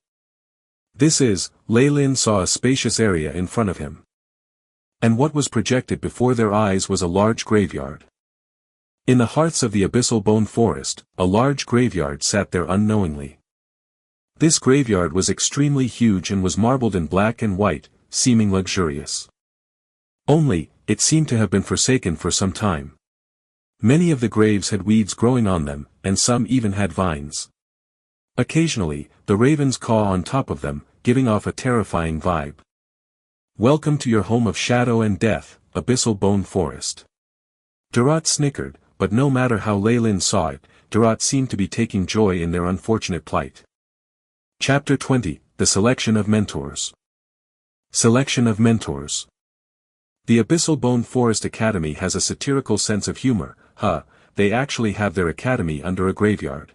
Leylin saw a spacious area in front of him. And what was projected before their eyes was a large graveyard. In the hearts of the abyssal bone forest, a large graveyard sat there unknowingly. This graveyard was extremely huge and was marbled in black and white, seeming luxurious. Only, it seemed to have been forsaken for some time. Many of the graves had weeds growing on them, and some even had vines. Occasionally, the ravens caw on top of them, giving off a terrifying vibe. "Welcome to your home of shadow and death, abyssal bone forest." Durot snickered, but no matter how Leylin saw it, Durot seemed to be taking joy in their unfortunate plight. Chapter 20, The Selection of Mentors. Selection of Mentors. The Abyssal Bone Forest Academy has a satirical sense of humor. They actually have their academy under a graveyard.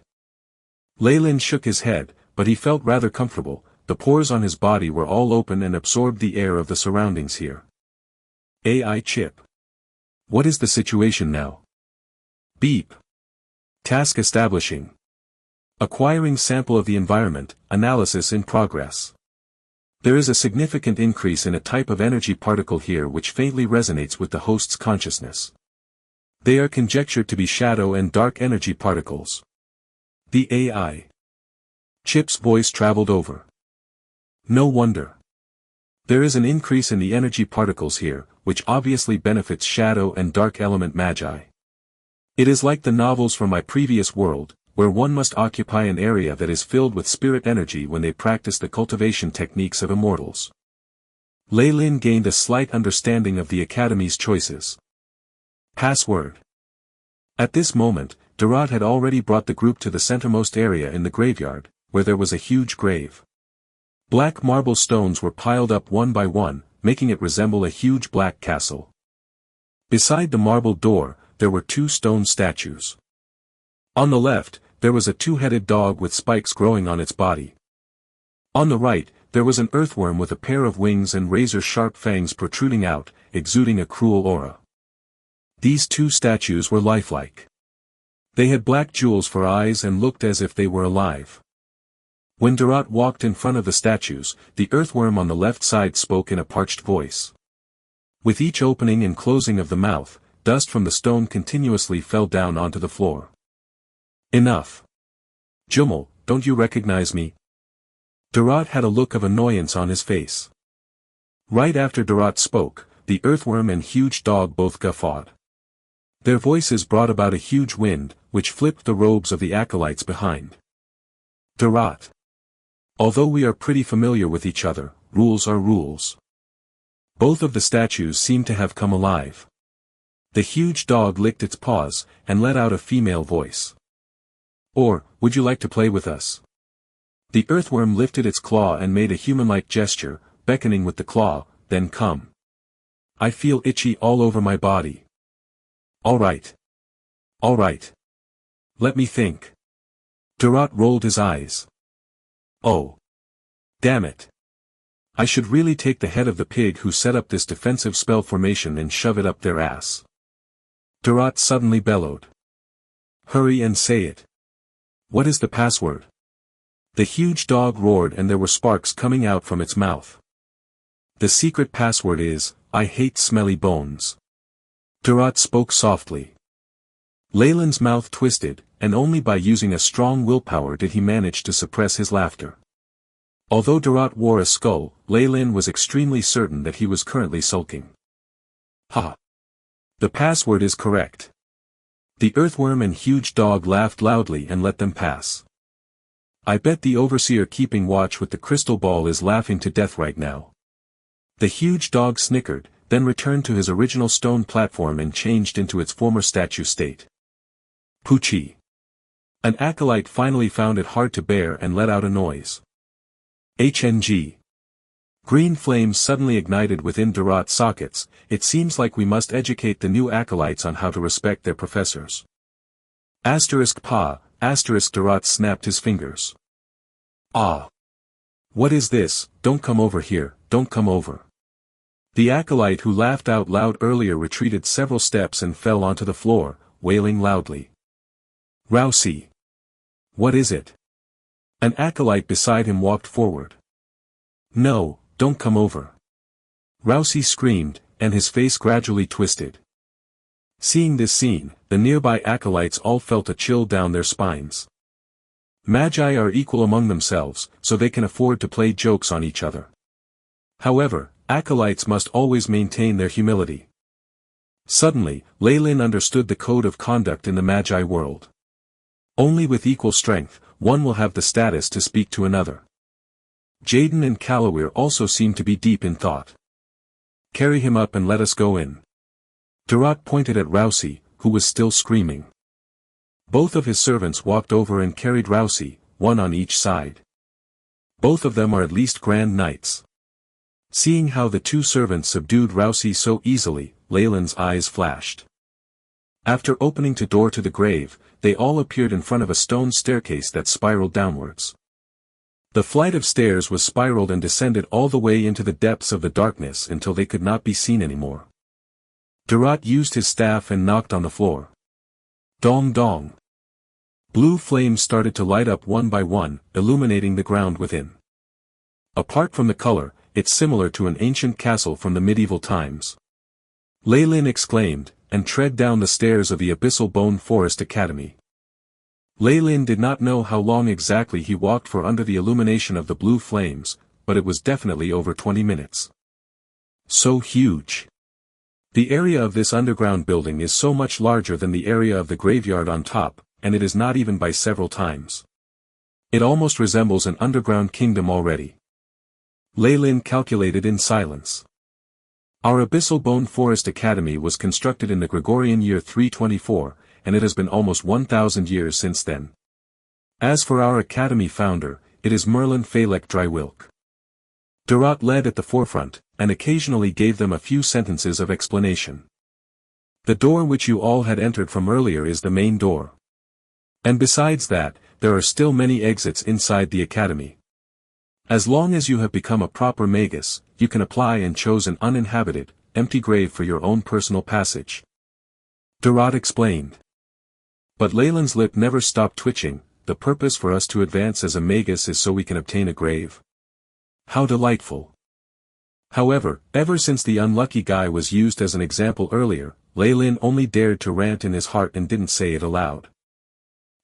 Leylin shook his head, but he felt rather comfortable. The pores on his body were all open and absorbed the air of the surroundings here. AI chip. What is the situation now? Beep. Task establishing. Acquiring sample of the environment, analysis in progress. There is a significant increase in a type of energy particle here which faintly resonates with the host's consciousness. They are conjectured to be shadow and dark energy particles. The AI chip's voice traveled over. No wonder. There is an increase in the energy particles here, which obviously benefits shadow and dark element magi. It is like the novels from my previous world, where one must occupy an area that is filled with spirit energy when they practice the cultivation techniques of immortals. Leylin gained a slight understanding of the Academy's choices. Password. At this moment, Durot had already brought the group to the centermost area in the graveyard, where there was a huge grave. Black marble stones were piled up one by one, making it resemble a huge black castle. Beside the marble door, there were two stone statues. On the left, there was a two-headed dog with spikes growing on its body. On the right, there was an earthworm with a pair of wings and razor-sharp fangs protruding out, exuding a cruel aura. These two statues were lifelike. They had black jewels for eyes and looked as if they were alive. When Durot walked in front of the statues, the earthworm on the left side spoke in a parched voice. With each opening and closing of the mouth, dust from the stone continuously fell down onto the floor. Enough. Jumel, don't you recognize me? Durot had a look of annoyance on his face. Right after Durot spoke, the earthworm and huge dog both guffawed. Their voices brought about a huge wind, which flipped the robes of the acolytes behind. Durot. Although we are pretty familiar with each other, rules are rules. Both of the statues seemed to have come alive. The huge dog licked its paws, and let out a female voice. Or, would you like to play with us? The earthworm lifted its claw and made a human-like gesture, beckoning with the claw, then come. I feel itchy all over my body. All right. All right. Let me think. Durot rolled his eyes. Oh. Damn it. I should really take the head of the pig who set up this defensive spell formation and shove it up their ass. Durot suddenly bellowed. Hurry and say it. What is the password? The huge dog roared and there were sparks coming out from its mouth. The secret password is, I hate smelly bones. Durot spoke softly. Leylin's mouth twisted, and only by using a strong willpower did he manage to suppress his laughter. Although Durot wore a skull, Leylin was extremely certain that he was currently sulking. Ha! The password is correct. The earthworm and huge dog laughed loudly and let them pass. I bet the overseer keeping watch with the crystal ball is laughing to death right now. The huge dog snickered, then returned to his original stone platform and changed into its former statue state. Poochie. An acolyte finally found it hard to bear and let out a noise. HNG. Green flames suddenly ignited within Durot's sockets. It seems like we must educate the new acolytes on how to respect their professors. *Pa, *Durot snapped his fingers. Ah. What is this? Don't come over here, don't come over. The acolyte who laughed out loud earlier retreated several steps and fell onto the floor, wailing loudly. Rousey! What is it? An acolyte beside him walked forward. No, don't come over. Rousey screamed, and his face gradually twisted. Seeing this scene, the nearby acolytes all felt a chill down their spines. Magi are equal among themselves, so they can afford to play jokes on each other. However, acolytes must always maintain their humility. Suddenly, Leylin understood the code of conduct in the Magi world. Only with equal strength, one will have the status to speak to another. Jaden and Calloware also seemed to be deep in thought. Carry him up and let us go in. Durant pointed at Rousey, who was still screaming. Both of his servants walked over and carried Rousey, one on each side. Both of them are at least grand knights. Seeing how the two servants subdued Rousey so easily, Leyland's eyes flashed. After opening the door to the grave, they all appeared in front of a stone staircase that spiraled downwards. The flight of stairs was spiraled and descended all the way into the depths of the darkness until they could not be seen anymore. Durant used his staff and knocked on the floor. Dong dong. Blue flames started to light up one by one, illuminating the ground within. Apart from the color, it's similar to an ancient castle from the medieval times. Leylin exclaimed, and tread down the stairs of the Abyssal Bone Forest Academy. Leylin did not know how long exactly he walked for under the illumination of the blue flames, but it was definitely over 20 minutes. So huge. The area of this underground building is so much larger than the area of the graveyard on top, and it is not even by several times. It almost resembles an underground kingdom already. Leylin calculated in silence. Our Abyssal Bone Forest Academy was constructed in the Gregorian year 324, and it has been almost 1,000 years since then. As for our academy founder, it is Merlin Phalek Drywilk. Durant led at the forefront, and occasionally gave them a few sentences of explanation. The door which you all had entered from earlier is the main door. And besides that, there are still many exits inside the academy. As long as you have become a proper Magus, you can apply and choose an uninhabited, empty grave for your own personal passage. Durant explained. But Leyland's lip never stopped twitching. The purpose for us to advance as a Magus is so we can obtain a grave. How delightful. However, ever since the unlucky guy was used as an example earlier, Leylin only dared to rant in his heart and didn't say it aloud.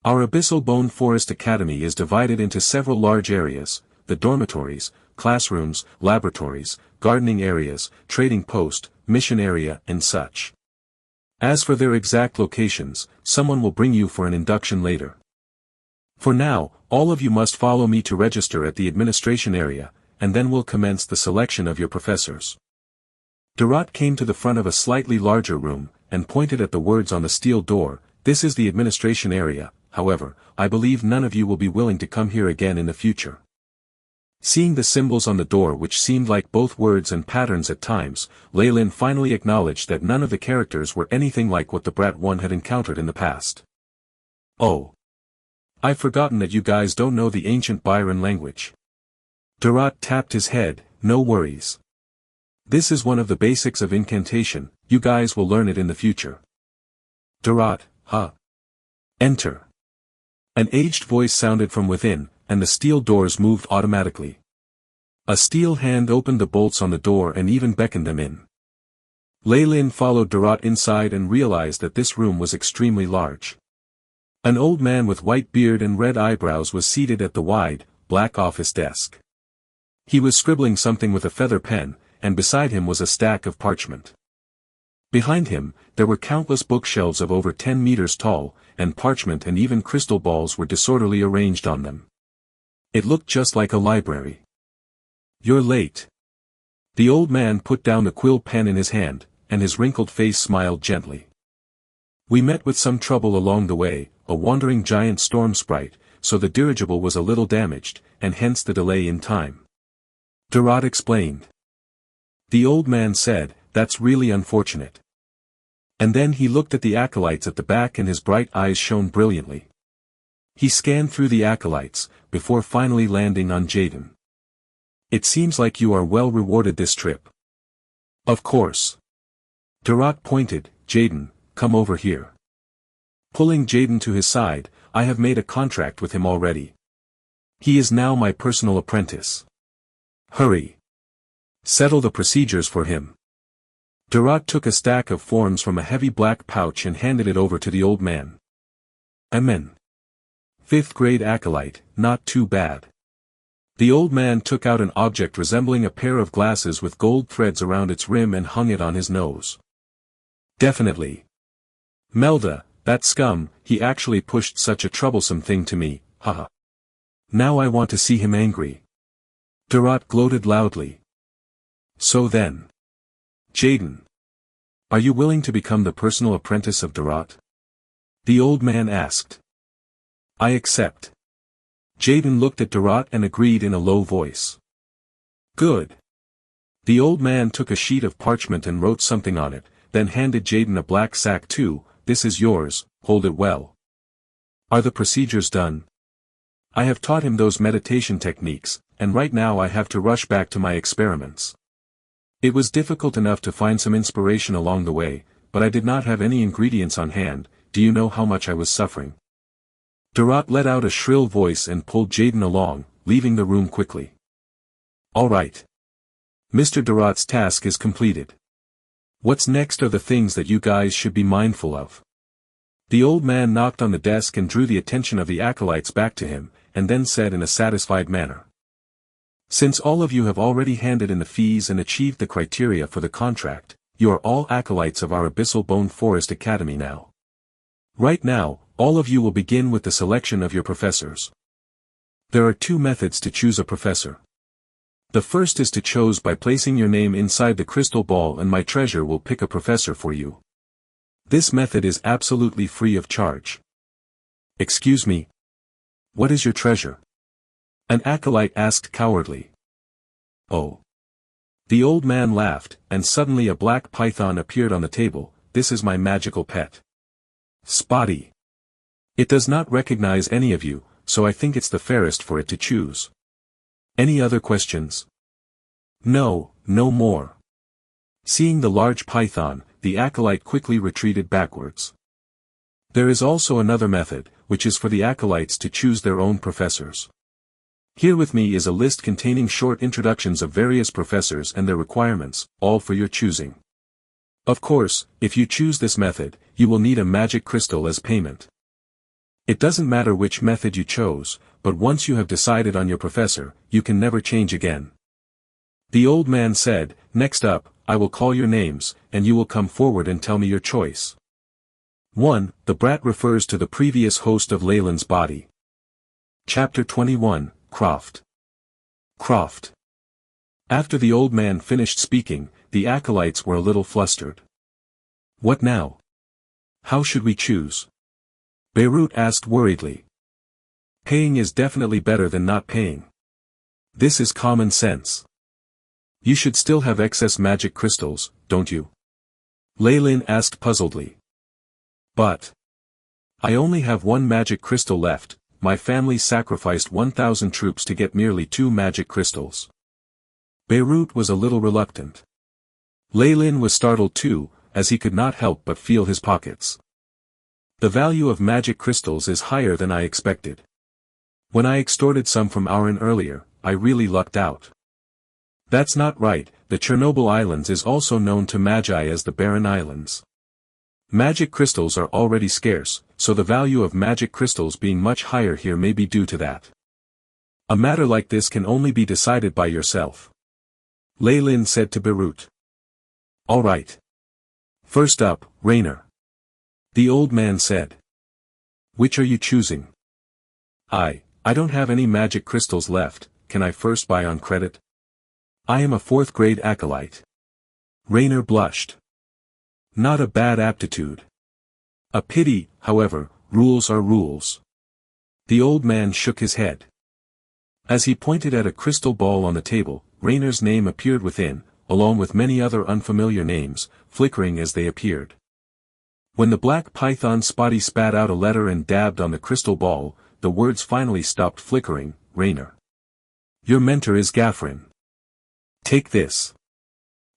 Our Abyssal Bone Forest Academy is divided into several large areas: the dormitories, classrooms, laboratories, gardening areas, trading post, mission area, and such. As for their exact locations, someone will bring you for an induction later. For now, all of you must follow me to register at the administration area, and then we'll commence the selection of your professors. Durant came to the front of a slightly larger room, and pointed at the words on the steel door. This is the administration area. However, I believe none of you will be willing to come here again in the future. Seeing the symbols on the door which seemed like both words and patterns at times, Leylin finally acknowledged that none of the characters were anything like what the Brat One had encountered in the past. Oh. I've forgotten that you guys don't know the ancient Byron language. Durant tapped his head. No worries. This is one of the basics of incantation, you guys will learn it in the future. Durant, huh? Enter. An aged voice sounded from within, and the steel doors moved automatically. A steel hand opened the bolts on the door and even beckoned them in. Leylin followed Durant inside and realized that this room was extremely large. An old man with white beard and red eyebrows was seated at the wide, black office desk. He was scribbling something with a feather pen, and beside him was a stack of parchment. Behind him, there were countless bookshelves of over 10 meters tall, and parchment and even crystal balls were disorderly arranged on them. It looked just like a library. You're late. The old man put down the quill pen in his hand, and his wrinkled face smiled gently. We met with some trouble along the way, a wandering giant storm sprite, so the dirigible was a little damaged, and hence the delay in time. Durant explained. The old man said, that's really unfortunate. And then he looked at the acolytes at the back and his bright eyes shone brilliantly. He scanned through the acolytes, before finally landing on Jaden. It seems like you are well rewarded this trip. Of course. Durant pointed, Jaden, come over here. Pulling Jaden to his side, I have made a contract with him already. He is now my personal apprentice. Hurry. Settle the procedures for him. Durant took a stack of forms from a heavy black pouch and handed it over to the old man. Amen. 5th grade acolyte, not too bad. The old man took out an object resembling a pair of glasses with gold threads around its rim and hung it on his nose. Definitely. Melda, that scum, he actually pushed such a troublesome thing to me, haha. Now I want to see him angry. Durant gloated loudly. So then. Jaden. Are you willing to become the personal apprentice of Durant? The old man asked. I accept. Jaden looked at Durant and agreed in a low voice. Good. The old man took a sheet of parchment and wrote something on it, then handed Jaden a black sack too. This is yours, hold it well. Are the procedures done? I have taught him those meditation techniques, and right now I have to rush back to my experiments. It was difficult enough to find some inspiration along the way, but I did not have any ingredients on hand. Do you know how much I was suffering? Durant let out a shrill voice and pulled Jaden along, leaving the room quickly. All right. Mr. Durant's task is completed. What's next are the things that you guys should be mindful of. The old man knocked on the desk and drew the attention of the acolytes back to him, and then said in a satisfied manner. Since all of you have already handed in the fees and achieved the criteria for the contract, you are all acolytes of our Abyssal Bone Forest Academy now. Right now, all of you will begin with the selection of your professors. There are 2 methods to choose a professor. The first is to choose by placing your name inside the crystal ball and my treasure will pick a professor for you. This method is absolutely free of charge. Excuse me. What is your treasure? An acolyte asked cowardly. Oh. The old man laughed, and suddenly a black python appeared on the table. This is my magical pet. Spotty. It does not recognize any of you, so I think it's the fairest for it to choose. Any other questions? No, no more. Seeing the large python, the acolyte quickly retreated backwards. There is also another method, which is for the acolytes to choose their own professors. Here with me is a list containing short introductions of various professors and their requirements, all for your choosing. Of course, if you choose this method, you will need a magic crystal as payment. It doesn't matter which method you chose, but once you have decided on your professor, you can never change again. The old man said, next up, I will call your names, and you will come forward and tell me your choice. 1. The brat refers to the previous host of Leyland's body. Chapter 21, Croft. Croft. After the old man finished speaking, the acolytes were a little flustered. What now? How should we choose? Beirut asked worriedly. Paying is definitely better than not paying. This is common sense. You should still have excess magic crystals, don't you? Leyland asked puzzledly. But I only have 1 magic crystal left. My family sacrificed 1,000 troops to get merely 2 magic crystals. Beirut was a little reluctant. Leyland was startled too, as he could not help but feel his pockets. The value of magic crystals is higher than I expected. When I extorted some from Auron earlier, I really lucked out. That's not right. The Chernobyl Islands is also known to Magi as the Barren Islands. Magic crystals are already scarce, so the value of magic crystals being much higher here may be due to that. A matter like this can only be decided by yourself. Leyland said to Beirut. All right. First up, Rainer. The old man said. Which are you choosing? I don't have any magic crystals left. Can I first buy on credit? I am a 4th grade acolyte. Rainer blushed. Not a bad aptitude. A pity, however, rules are rules. The old man shook his head. As he pointed at a crystal ball on the table, Rainer's name appeared within, along with many other unfamiliar names, flickering as they appeared. When the black python Spotty spat out a letter and dabbed on the crystal ball, the words finally stopped flickering. Rainer. Your mentor is Gaffrin. Take this.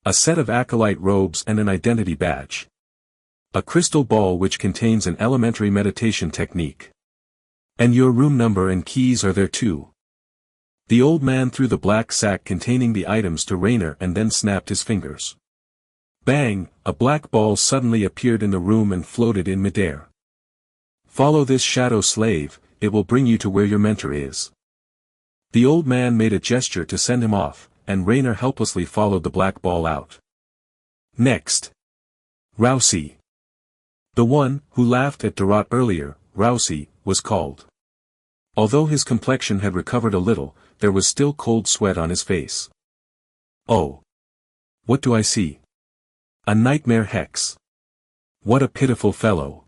A set of acolyte robes and an identity badge. A crystal ball which contains an elementary meditation technique. And your room number and keys are there too. The old man threw the black sack containing the items to Rainer and then snapped his fingers. Bang! A black ball suddenly appeared in the room and floated in midair. Follow this shadow slave, it will bring you to where your mentor is. The old man made a gesture to send him off, and Rainer helplessly followed the black ball out. Next. Rousey. The one, who laughed at Dorot earlier, Rousey, was called. Although his complexion had recovered a little, there was still cold sweat on his face. Oh! What do I see? A nightmare hex. What a pitiful fellow.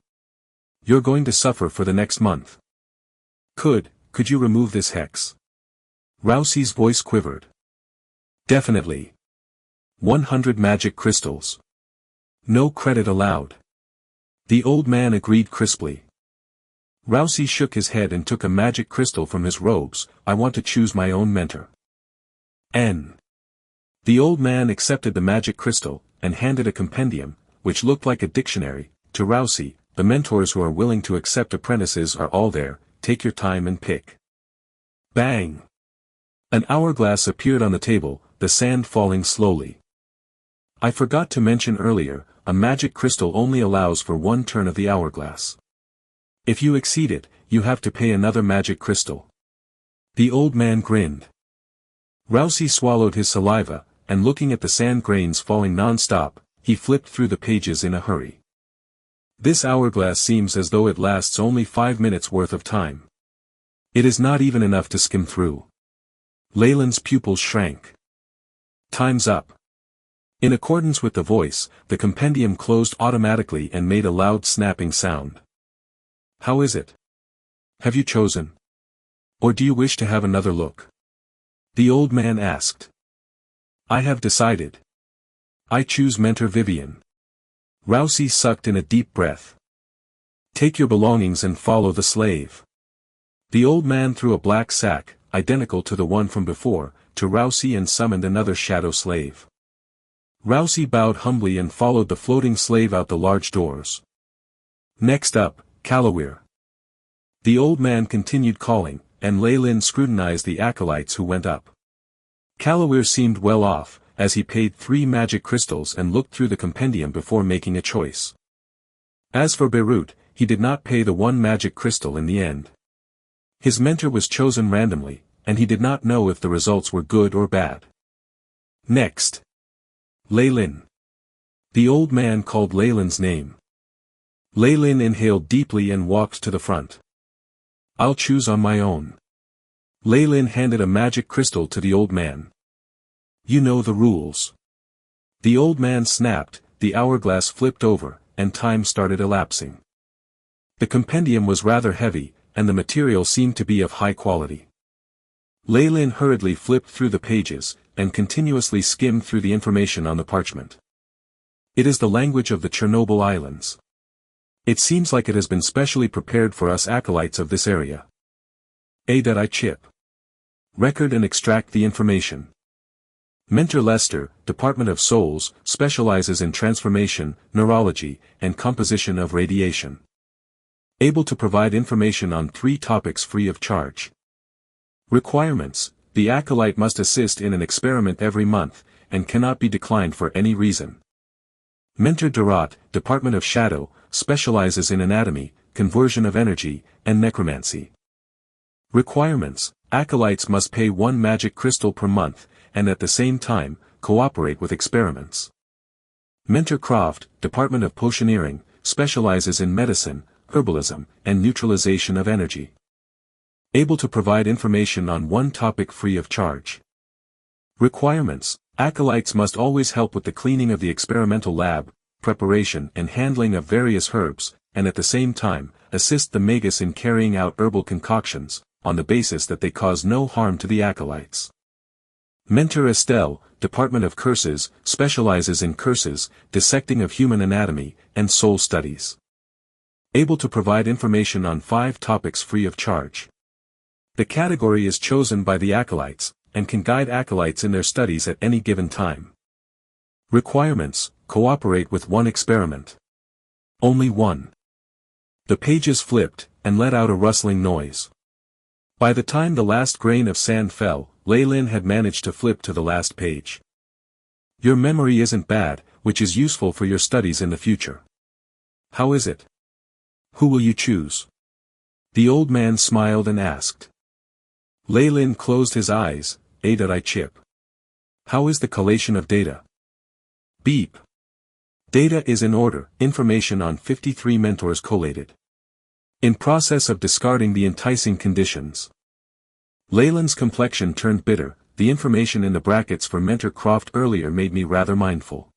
You're going to suffer for the next month. Could you remove this hex? Rousey's voice quivered. Definitely. 100 magic crystals. No credit allowed. The old man agreed crisply. Rousey shook his head and took a magic crystal from his robes. I want to choose my own mentor. N. The old man accepted the magic crystal, and handed a compendium, which looked like a dictionary, to Rousey. The mentors who are willing to accept apprentices are all there, take your time and pick. Bang! An hourglass appeared on the table, the sand falling slowly. I forgot to mention earlier, a magic crystal only allows for one turn of the hourglass. If you exceed it, you have to pay another magic crystal. The old man grinned. Rousey swallowed his saliva, and looking at the sand grains falling non-stop, he flipped through the pages in a hurry. This hourglass seems as though it lasts only 5 minutes worth of time. It is not even enough to skim through. Leyland's pupils shrank. Time's up. In accordance with the voice, the compendium closed automatically and made a loud snapping sound. How is it? Have you chosen? Or do you wish to have another look? The old man asked. I have decided. I choose Mentor Vivian. Rousey sucked in a deep breath. Take your belongings and follow the slave. The old man threw a black sack, identical to the one from before, to Rousey and summoned another shadow slave. Rousey bowed humbly and followed the floating slave out the large doors. Next up, Kalawir. The old man continued calling, and Leyland scrutinized the acolytes who went up. Kalawir seemed well off, as he paid 3 magic crystals and looked through the compendium before making a choice. As for Beirut, he did not pay the 1 magic crystal in the end. His mentor was chosen randomly, and he did not know if the results were good or bad. Next. Leyland. The old man called Leyland's name. Leyland inhaled deeply and walked to the front. I'll choose on my own. Leyland handed a magic crystal to the old man. You know the rules. The old man snapped, the hourglass flipped over, and time started elapsing. The compendium was rather heavy, and the material seemed to be of high quality. Leyland hurriedly flipped through the pages, and continuously skimmed through the information on the parchment. It is the language of the Chernobyl Islands. It seems like it has been specially prepared for us acolytes of this area. I chip. Record and extract the information. Mentor Lester, Department of Souls, specializes in transformation, neurology, and composition of radiation. Able to provide information on 3 topics free of charge. Requirements: the acolyte must assist in an experiment every month, and cannot be declined for any reason. Mentor Dorot, Department of Shadow, specializes in anatomy, conversion of energy, and necromancy. Requirements: acolytes must pay 1 magic crystal per month, and at the same time, cooperate with experiments. Mentor Croft, Department of Potioneering, specializes in medicine, herbalism, and neutralization of energy. Able to provide information on 1 topic free of charge. Requirements: acolytes must always help with the cleaning of the experimental lab, preparation and handling of various herbs, and at the same time, assist the Magus in carrying out herbal concoctions, on the basis that they cause no harm to the acolytes. Mentor Estelle, Department of Curses, specializes in curses, dissecting of human anatomy, and soul studies. Able to provide information on 5 topics free of charge. The category is chosen by the acolytes, and can guide acolytes in their studies at any given time. Requirements: cooperate with one experiment. Only one. The pages flipped, and let out a rustling noise. By the time the last grain of sand fell, Leylin had managed to flip to the last page. Your memory isn't bad, which is useful for your studies in the future. How is it? Who will you choose? The old man smiled and asked. Leylin closed his eyes. I chip. How is the collation of data? Beep. Data is in order, information on 53 mentors collated. In process of discarding the enticing conditions. Leyland's complexion turned bitter. The information in the brackets for Mentor Croft earlier made me rather mindful.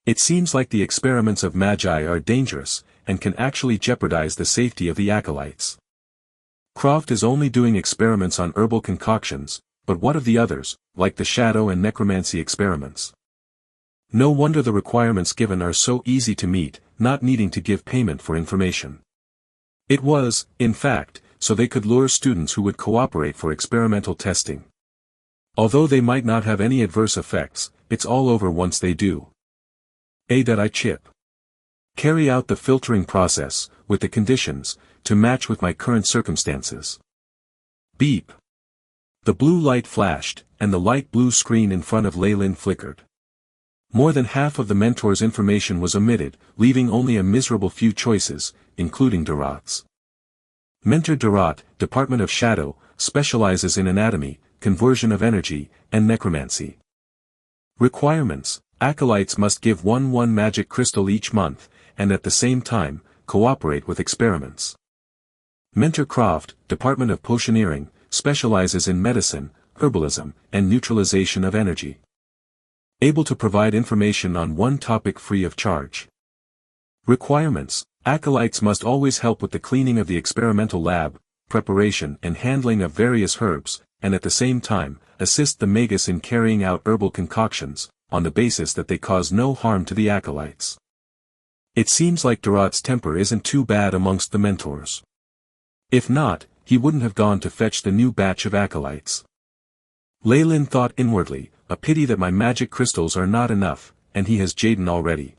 It seems like the experiments of Magi are dangerous, and can actually jeopardize the safety of the acolytes. Croft is only doing experiments on herbal concoctions, but what of the others, like the shadow and necromancy experiments? No wonder the requirements given are so easy to meet, not needing to give payment for information. It was, in fact, so they could lure students who would cooperate for experimental testing. Although they might not have any adverse effects, it's all over once they do. I chip. Carry out the filtering process, with the conditions, to match with my current circumstances. Beep. The blue light flashed, and the light blue screen in front of Leylin flickered. More than half of the mentor's information was omitted, leaving only a miserable few choices, including Durot's. Mentor Durot, Department of Shadow, specializes in anatomy, conversion of energy, and necromancy. Requirements: acolytes must give 1 magic crystal each month, and at the same time, cooperate with experiments. Mentor Croft, Department of Potioneering, specializes in medicine, herbalism, and neutralization of energy. Able to provide information on one topic free of charge. Requirements: acolytes must always help with the cleaning of the experimental lab, preparation and handling of various herbs, and at the same time, assist the Magus in carrying out herbal concoctions, on the basis that they cause no harm to the acolytes. It seems like Durot's temper isn't too bad amongst the mentors. If not, he wouldn't have gone to fetch the new batch of acolytes. Leylin thought inwardly, a pity that my magic crystals are not enough, and he has Jaden already.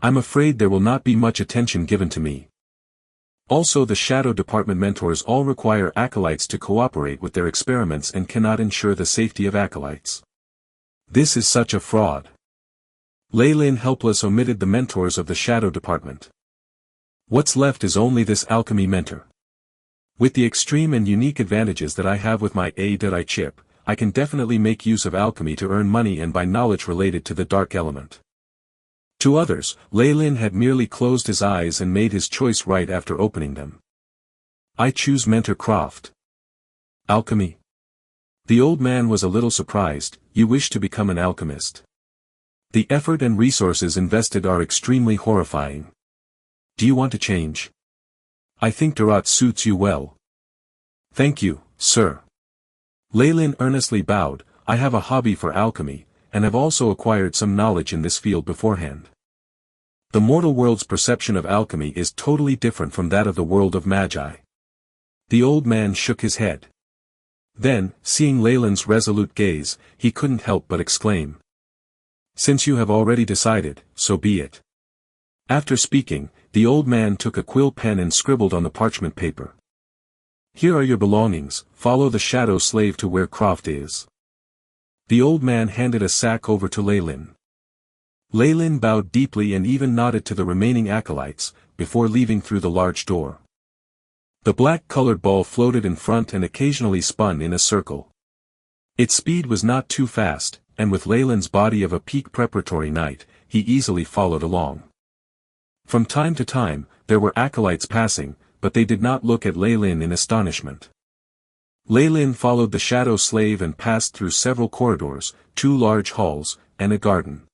I'm afraid there will not be much attention given to me. Also, the Shadow Department mentors all require acolytes to cooperate with their experiments and cannot ensure the safety of acolytes. This is such a fraud. Leylin helpless omitted the mentors of the Shadow Department. What's left is only this alchemy mentor. With the extreme and unique advantages that I have with my I chip, I can definitely make use of alchemy to earn money and buy knowledge related to the dark element. To others, Leylin had merely closed his eyes and made his choice right after opening them. I choose Mentor Croft. Alchemy. The old man was a little surprised. You wish to become an alchemist. The effort and resources invested are extremely horrifying. Do you want to change? I think Durot suits you well. Thank you, sir. Leylin earnestly bowed. I have a hobby for alchemy, and have also acquired some knowledge in this field beforehand. The mortal world's perception of alchemy is totally different from that of the world of Magi. The old man shook his head. Then, seeing Leylin's resolute gaze, he couldn't help but exclaim. Since you have already decided, so be it. After speaking, the old man took a quill pen and scribbled on the parchment paper. Here are your belongings, follow the shadow slave to where Croft is. The old man handed a sack over to Leylin. Leylin bowed deeply and even nodded to the remaining acolytes, before leaving through the large door. The black-colored ball floated in front and occasionally spun in a circle. Its speed was not too fast, and with Leylin's body of a peak preparatory knight, he easily followed along. From time to time, there were acolytes passing, but they did not look at Leylin in astonishment. Leylin followed the shadow slave and passed through several corridors, 2 large halls, and a garden.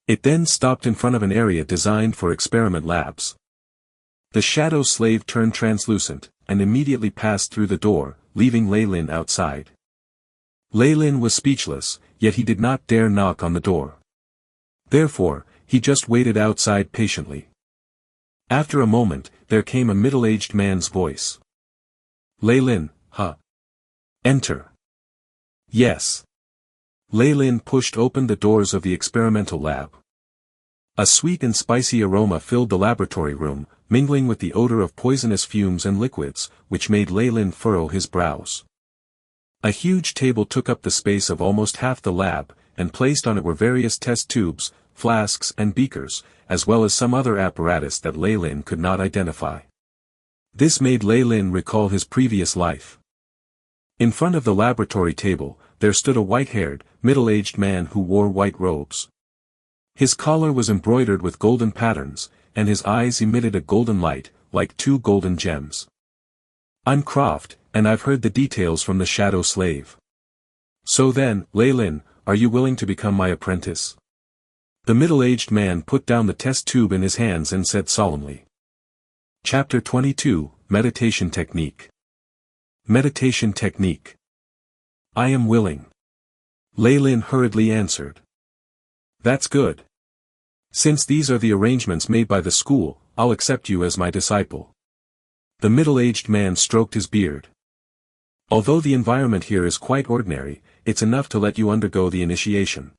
It then stopped in front of an area designed for experiment labs. The shadow slave turned translucent, and immediately passed through the door, leaving Leylin outside. Leylin was speechless, yet he did not dare knock on the door. Therefore, he just waited outside patiently. After a moment, there came a middle-aged man's voice. Leylin, huh? Enter. Yes. Lei Lin pushed open the doors of the experimental lab. A sweet and spicy aroma filled the laboratory room, mingling with the odor of poisonous fumes and liquids, which made Lei Lin furrow his brows. A huge table took up the space of almost half the lab, and placed on it were various test tubes, flasks and beakers, as well as some other apparatus that Lei Lin could not identify. This made Lei Lin recall his previous life. In front of the laboratory table, there stood a white-haired, middle-aged man who wore white robes. His collar was embroidered with golden patterns, and his eyes emitted a golden light, like two golden gems. "I'm Croft, and I've heard the details from the shadow slave. So then, Lei Lin, are you willing to become my apprentice?" The middle-aged man put down the test tube in his hands and said solemnly. Chapter 22, Meditation Technique. Meditation Technique. "I am willing." Lei Lin hurriedly answered. "That's good. Since these are the arrangements made by the school, I'll accept you as my disciple." The middle-aged man stroked his beard. "Although the environment here is quite ordinary, it's enough to let you undergo the initiation."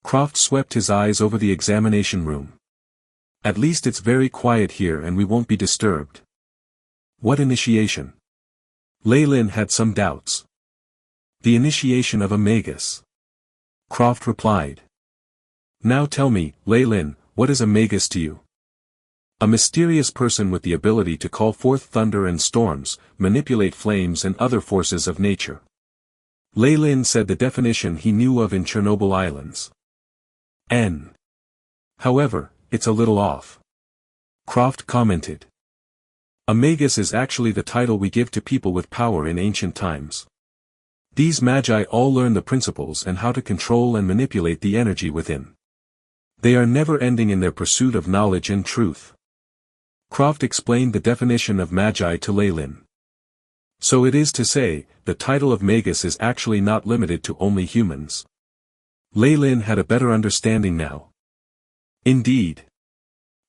Croft swept his eyes over the examination room. "At least it's very quiet here and we won't be disturbed." "What initiation?" Lei Lin had some doubts. "The initiation of a Magus." Croft replied. "Now tell me, Lei Lin, what is a Magus to you?" "A mysterious person with the ability to call forth thunder and storms, manipulate flames and other forces of nature." Lei Lin said the definition he knew of in Chernobyl Islands. However, it's a little off. Croft commented. "A Magus is actually the title we give to people with power in ancient times. These magi all learn the principles and how to control and manipulate the energy within. They are never ending in their pursuit of knowledge and truth." Croft explained the definition of magi to Lei Lin. "So it is to say, the title of Magus is actually not limited to only humans." Lei Lin had a better understanding now. Indeed.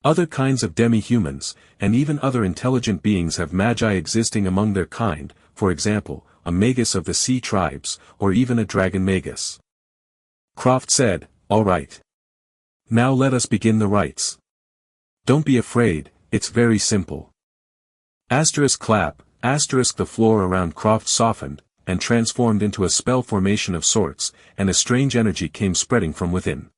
Other kinds of demi-humans, and even other intelligent beings have magi existing among their kind, for example, a Magus of the sea tribes, or even a dragon Magus. Croft said, "All right. Now let us begin the rites. Don't be afraid, it's very simple." Asterisk clap, asterisk. The floor around Croft softened, and transformed into a spell formation of sorts, and a strange energy came spreading from within.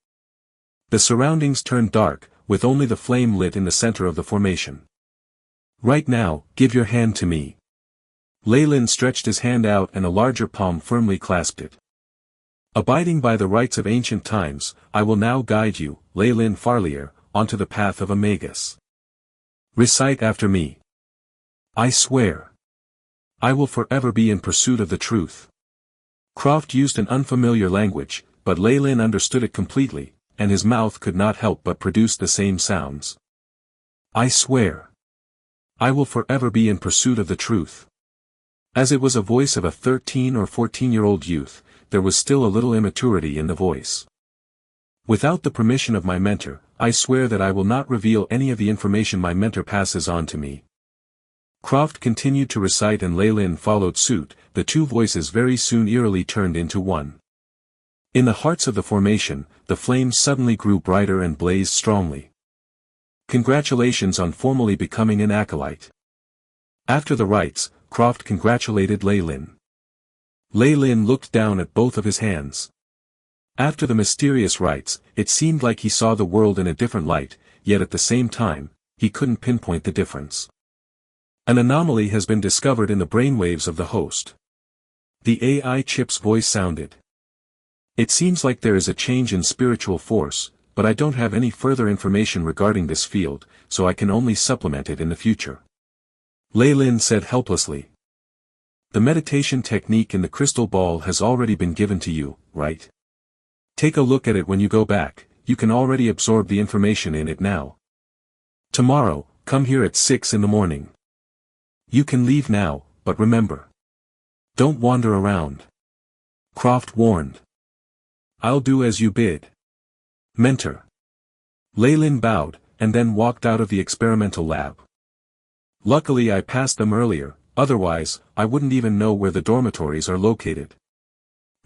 The surroundings turned dark, with only the flame lit in the center of the formation. "Right now, give your hand to me." Lei Lin stretched his hand out and a larger palm firmly clasped it. "Abiding by the rites of ancient times, I will now guide you, Lei Lin Farlier, onto the path of a Magus. Recite after me. I swear. I will forever be in pursuit of the truth." Croft used an unfamiliar language, but Lei Lin understood it completely, and his mouth could not help but produce the same sounds. "I swear. I will forever be in pursuit of the truth." As it was a voice of a 13 or 14-year-old youth, there was still a little immaturity in the voice. "Without the permission of my mentor, I swear that I will not reveal any of the information my mentor passes on to me." Croft continued to recite and Lei Lin followed suit, the two voices very soon eerily turned into one. In the hearts of the formation, the flames suddenly grew brighter and blazed strongly. "Congratulations on formally becoming an acolyte." After the rites, Croft congratulated Lei Lin. Lei Lin looked down at both of his hands. After the mysterious rites, it seemed like he saw the world in a different light, yet at the same time, he couldn't pinpoint the difference. "An anomaly has been discovered in the brainwaves of the host." The AI chip's voice sounded. "It seems like there is a change in spiritual force, but I don't have any further information regarding this field, so I can only supplement it in the future." Lei Lin said helplessly. "The meditation technique in the crystal ball has already been given to you, right? Take a look at it when you go back, you can already absorb the information in it now. Tomorrow, come here at 6 in the morning. You can leave now, but remember. Don't wander around." Croft warned. "I'll do as you bid, Mentor." Lei Lin bowed, and then walked out of the experimental lab. "Luckily I passed them earlier, otherwise, I wouldn't even know where the dormitories are located."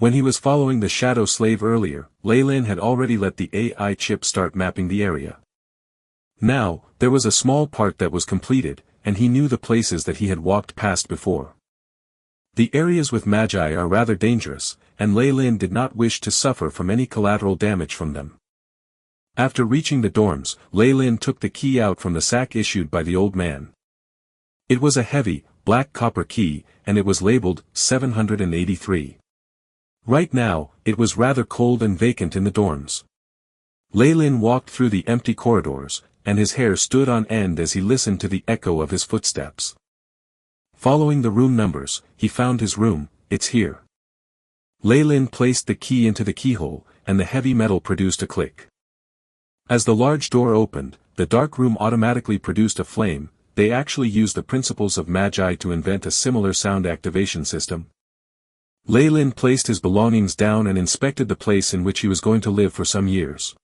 When he was following the shadow slave earlier, Leyland had already let the AI chip start mapping the area. Now, there was a small part that was completed, and he knew the places that he had walked past before. The areas with magi are rather dangerous, and Leyland did not wish to suffer from any collateral damage from them. After reaching the dorms, Leyland took the key out from the sack issued by the old man. It was a heavy, black copper key, and it was labeled 783. Right now, it was rather cold and vacant in the dorms. Leyland walked through the empty corridors, and his hair stood on end as he listened to the echo of his footsteps. Following the room numbers, he found his room. It's here. Leyland placed the key into the keyhole, and the heavy metal produced a click. As the large door opened, the dark room automatically produced a flame. They actually used the principles of magi to invent a similar sound activation system. Leyland placed his belongings down and inspected the place in which he was going to live for some years.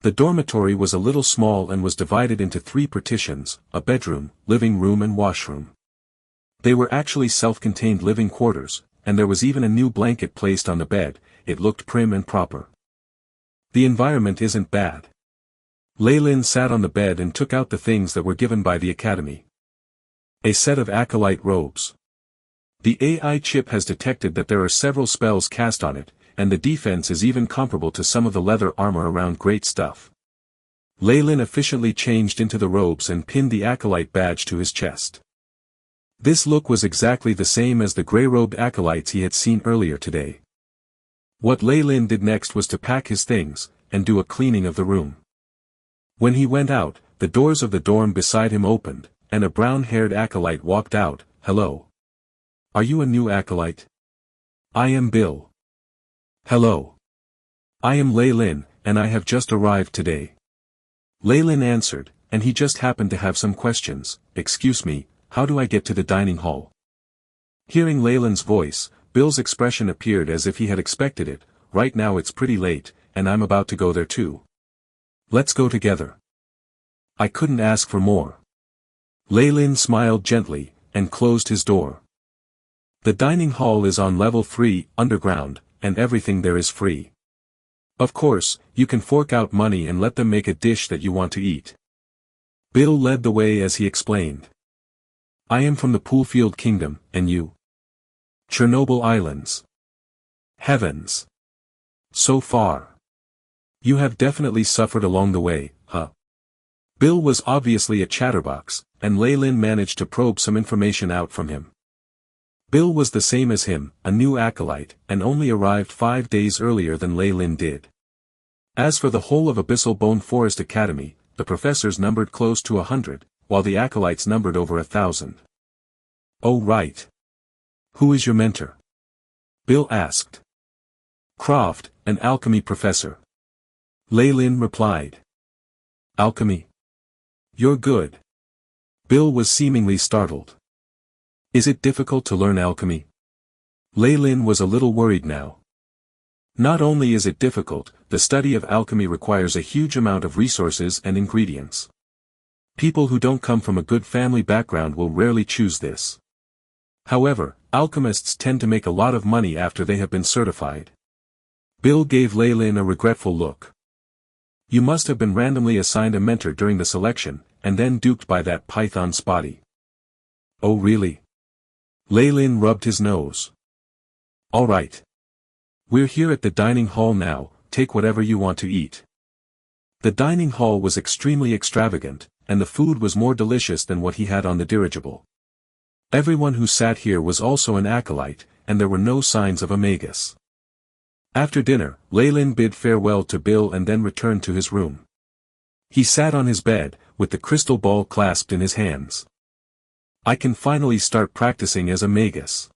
The dormitory was a little small and was divided into 3 partitions, a bedroom, living room and washroom. They were actually self-contained living quarters, and there was even a new blanket placed on the bed. It looked prim and proper. The environment isn't bad. Leyland sat on the bed and took out the things that were given by the academy. A set of acolyte robes. The AI chip has detected that there are several spells cast on it, and the defense is even comparable to some of the leather armor around. Great stuff. Leyland efficiently changed into the robes and pinned the acolyte badge to his chest. This look was exactly the same as the grey-robed acolytes he had seen earlier today. What Leyland did next was to pack his things, and do a cleaning of the room. When he went out, the doors of the dorm beside him opened, and a brown-haired acolyte walked out. Hello. Are you a new acolyte? I am Bill. Hello. I am Leyland, and I have just arrived today. Leyland answered, and he just happened to have some questions. Excuse me, how do I get to the dining hall? Hearing Leyland's voice, Bill's expression appeared as if he had expected it. Right now it's pretty late, and I'm about to go there too. Let's go together. I couldn't ask for more. Leyland smiled gently, and closed his door. The dining hall is on level 3, underground, and everything there is free. Of course, you can fork out money and let them make a dish that you want to eat. Bill led the way as he explained. I am from the Poolfield Kingdom, and you? Chernobyl Islands. Heavens. So far. You have definitely suffered along the way, huh? Bill was obviously a chatterbox, and Leyland managed to probe some information out from him. Bill was the same as him, a new acolyte, and only arrived 5 days earlier than Leyland did. As for the whole of Abyssal Bone Forest Academy, the professors numbered close to 100, while the acolytes numbered over 1,000. Oh right. Who is your mentor? Bill asked. Croft, an alchemy professor. Leyland replied. Alchemy? You're good. Bill was seemingly startled. Is it difficult to learn alchemy? Leyland was a little worried now. Not only is it difficult, the study of alchemy requires a huge amount of resources and ingredients. People who don't come from a good family background will rarely choose this. However, alchemists tend to make a lot of money after they have been certified. Bill gave Leyland a regretful look. You must have been randomly assigned a mentor during the selection, and then duped by that python Spotty. Oh really? Leyland rubbed his nose. All right. We're here at the dining hall now, take whatever you want to eat. The dining hall was extremely extravagant, and the food was more delicious than what he had on the dirigible. Everyone who sat here was also an acolyte, and there were no signs of a Magus. After dinner, Leyland bid farewell to Bill and then returned to his room. He sat on his bed, with the crystal ball clasped in his hands. I can finally start practicing as a Magus.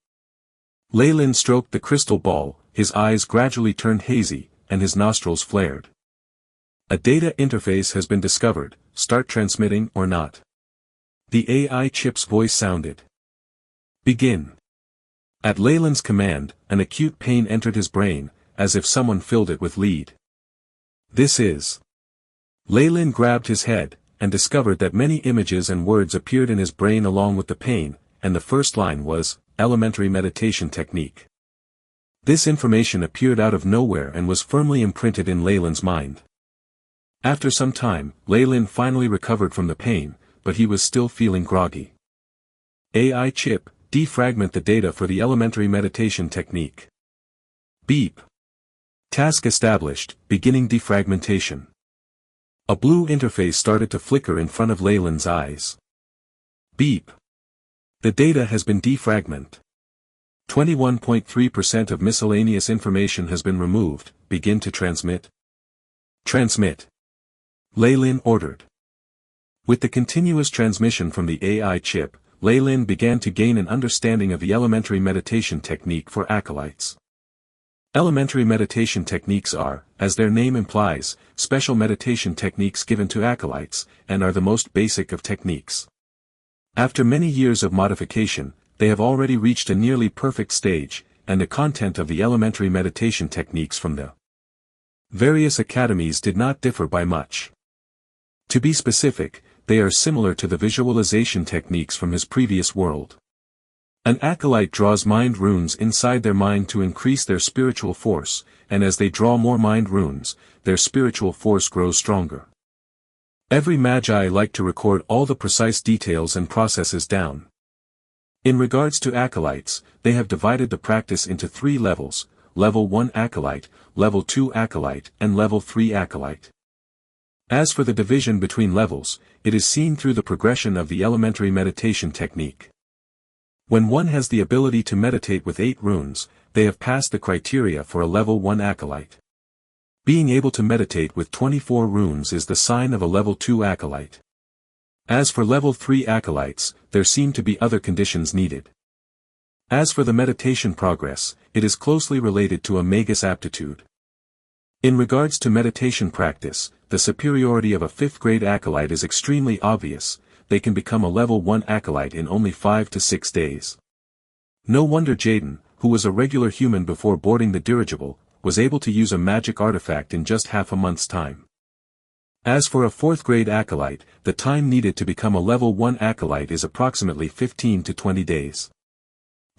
Leyland stroked the crystal ball, his eyes gradually turned hazy, and his nostrils flared. A data interface has been discovered, start transmitting or not. The AI chip's voice sounded. Begin. At Leyland's command, an acute pain entered his brain, as if someone filled it with lead. This is. Leyland grabbed his head, and discovered that many images and words appeared in his brain along with the pain, and the first line was, elementary meditation technique. This information appeared out of nowhere and was firmly imprinted in Leyland's mind. After some time, Leyland finally recovered from the pain, but he was still feeling groggy. AI chip, defragment the data for the elementary meditation technique. Beep. Task established, beginning defragmentation. A blue interface started to flicker in front of Leyland's eyes. Beep. The data has been defragmented. 21.3% of miscellaneous information has been removed. Begin to transmit. Transmit. Leyland ordered. With the continuous transmission from the AI chip, Leyland began to gain an understanding of the elementary meditation technique for acolytes. Elementary meditation techniques are, as their name implies, special meditation techniques given to acolytes, and are the most basic of techniques. After many years of modification, they have already reached a nearly perfect stage, and the content of the elementary meditation techniques from the various academies did not differ by much. To be specific, they are similar to the visualization techniques from his previous world. An acolyte draws mind runes inside their mind to increase their spiritual force, and as they draw more mind runes, their spiritual force grows stronger. Every magi like to record all the precise details and processes down. In regards to acolytes, they have divided the practice into 3 levels: Level 1 acolyte, Level 2 acolyte, and Level 3 acolyte. As for the division between levels, it is seen through the progression of the elementary meditation technique. When one has the ability to meditate with 8 runes, they have passed the criteria for a Level 1 acolyte. Being able to meditate with 24 runes is the sign of a Level 2 acolyte. As for Level 3 acolytes, there seem to be other conditions needed. As for the meditation progress, it is closely related to a Magus aptitude. In regards to meditation practice, the superiority of a 5th grade acolyte is extremely obvious. They can become a Level 1 acolyte in only 5 to 6 days. No wonder Jaden, who was a regular human before boarding the dirigible, was able to use a magic artifact in just half a month's time. As for a 4th grade acolyte, the time needed to become a Level 1 acolyte is approximately 15 to 20 days.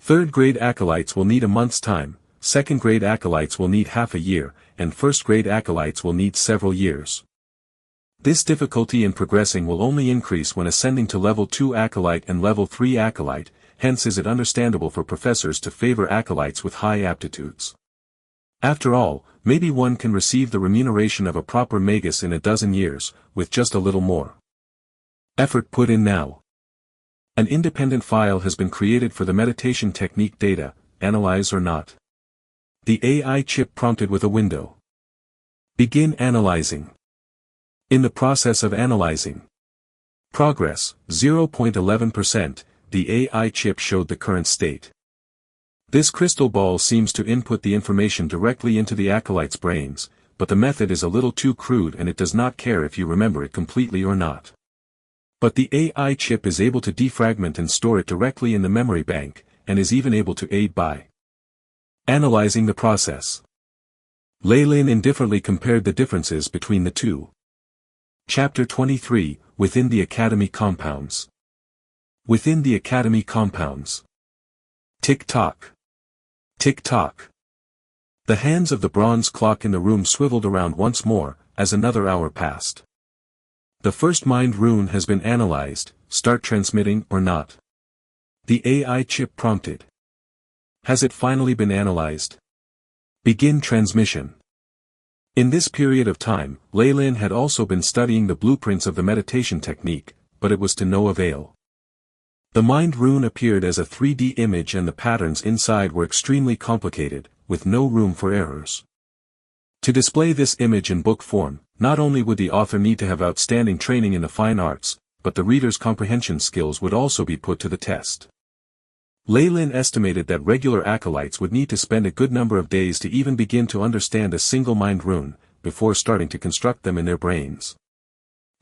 3rd grade acolytes will need a month's time, 2nd grade acolytes will need half a year, and 1st grade acolytes will need several years. This difficulty in progressing will only increase when ascending to Level 2 acolyte and Level 3 acolyte, hence is it understandable for professors to favor acolytes with high aptitudes. After all, maybe one can receive the remuneration of a proper magus in a dozen years, with just a little more effort put in now. An independent file has been created for the meditation technique data, analyze or not. The AI chip prompted with a window. Begin analyzing. In the process of analyzing. Progress, 0.11%, the AI chip showed the current state. This crystal ball seems to input the information directly into the acolyte's brains, but the method is a little too crude and it does not care if you remember it completely or not. But the AI chip is able to defragment and store it directly in the memory bank, and is even able to aid by analyzing the process. Leyland indifferently compared the differences between the two. Chapter 23, Within the Academy Compounds. Within the Academy Compounds. Tick-tock. Tick-tock. The hands of the bronze clock in the room swiveled around once more, as another hour passed. The first mind rune has been analyzed, start transmitting or not. The AI chip prompted. Has it finally been analyzed? Begin transmission. In this period of time, Leyland had also been studying the blueprints of the meditation technique, but it was to no avail. The mind rune appeared as a 3D image and the patterns inside were extremely complicated, with no room for errors. To display this image in book form, not only would the author need to have outstanding training in the fine arts, but the reader's comprehension skills would also be put to the test. Leyland estimated that regular acolytes would need to spend a good number of days to even begin to understand a single mind rune, before starting to construct them in their brains.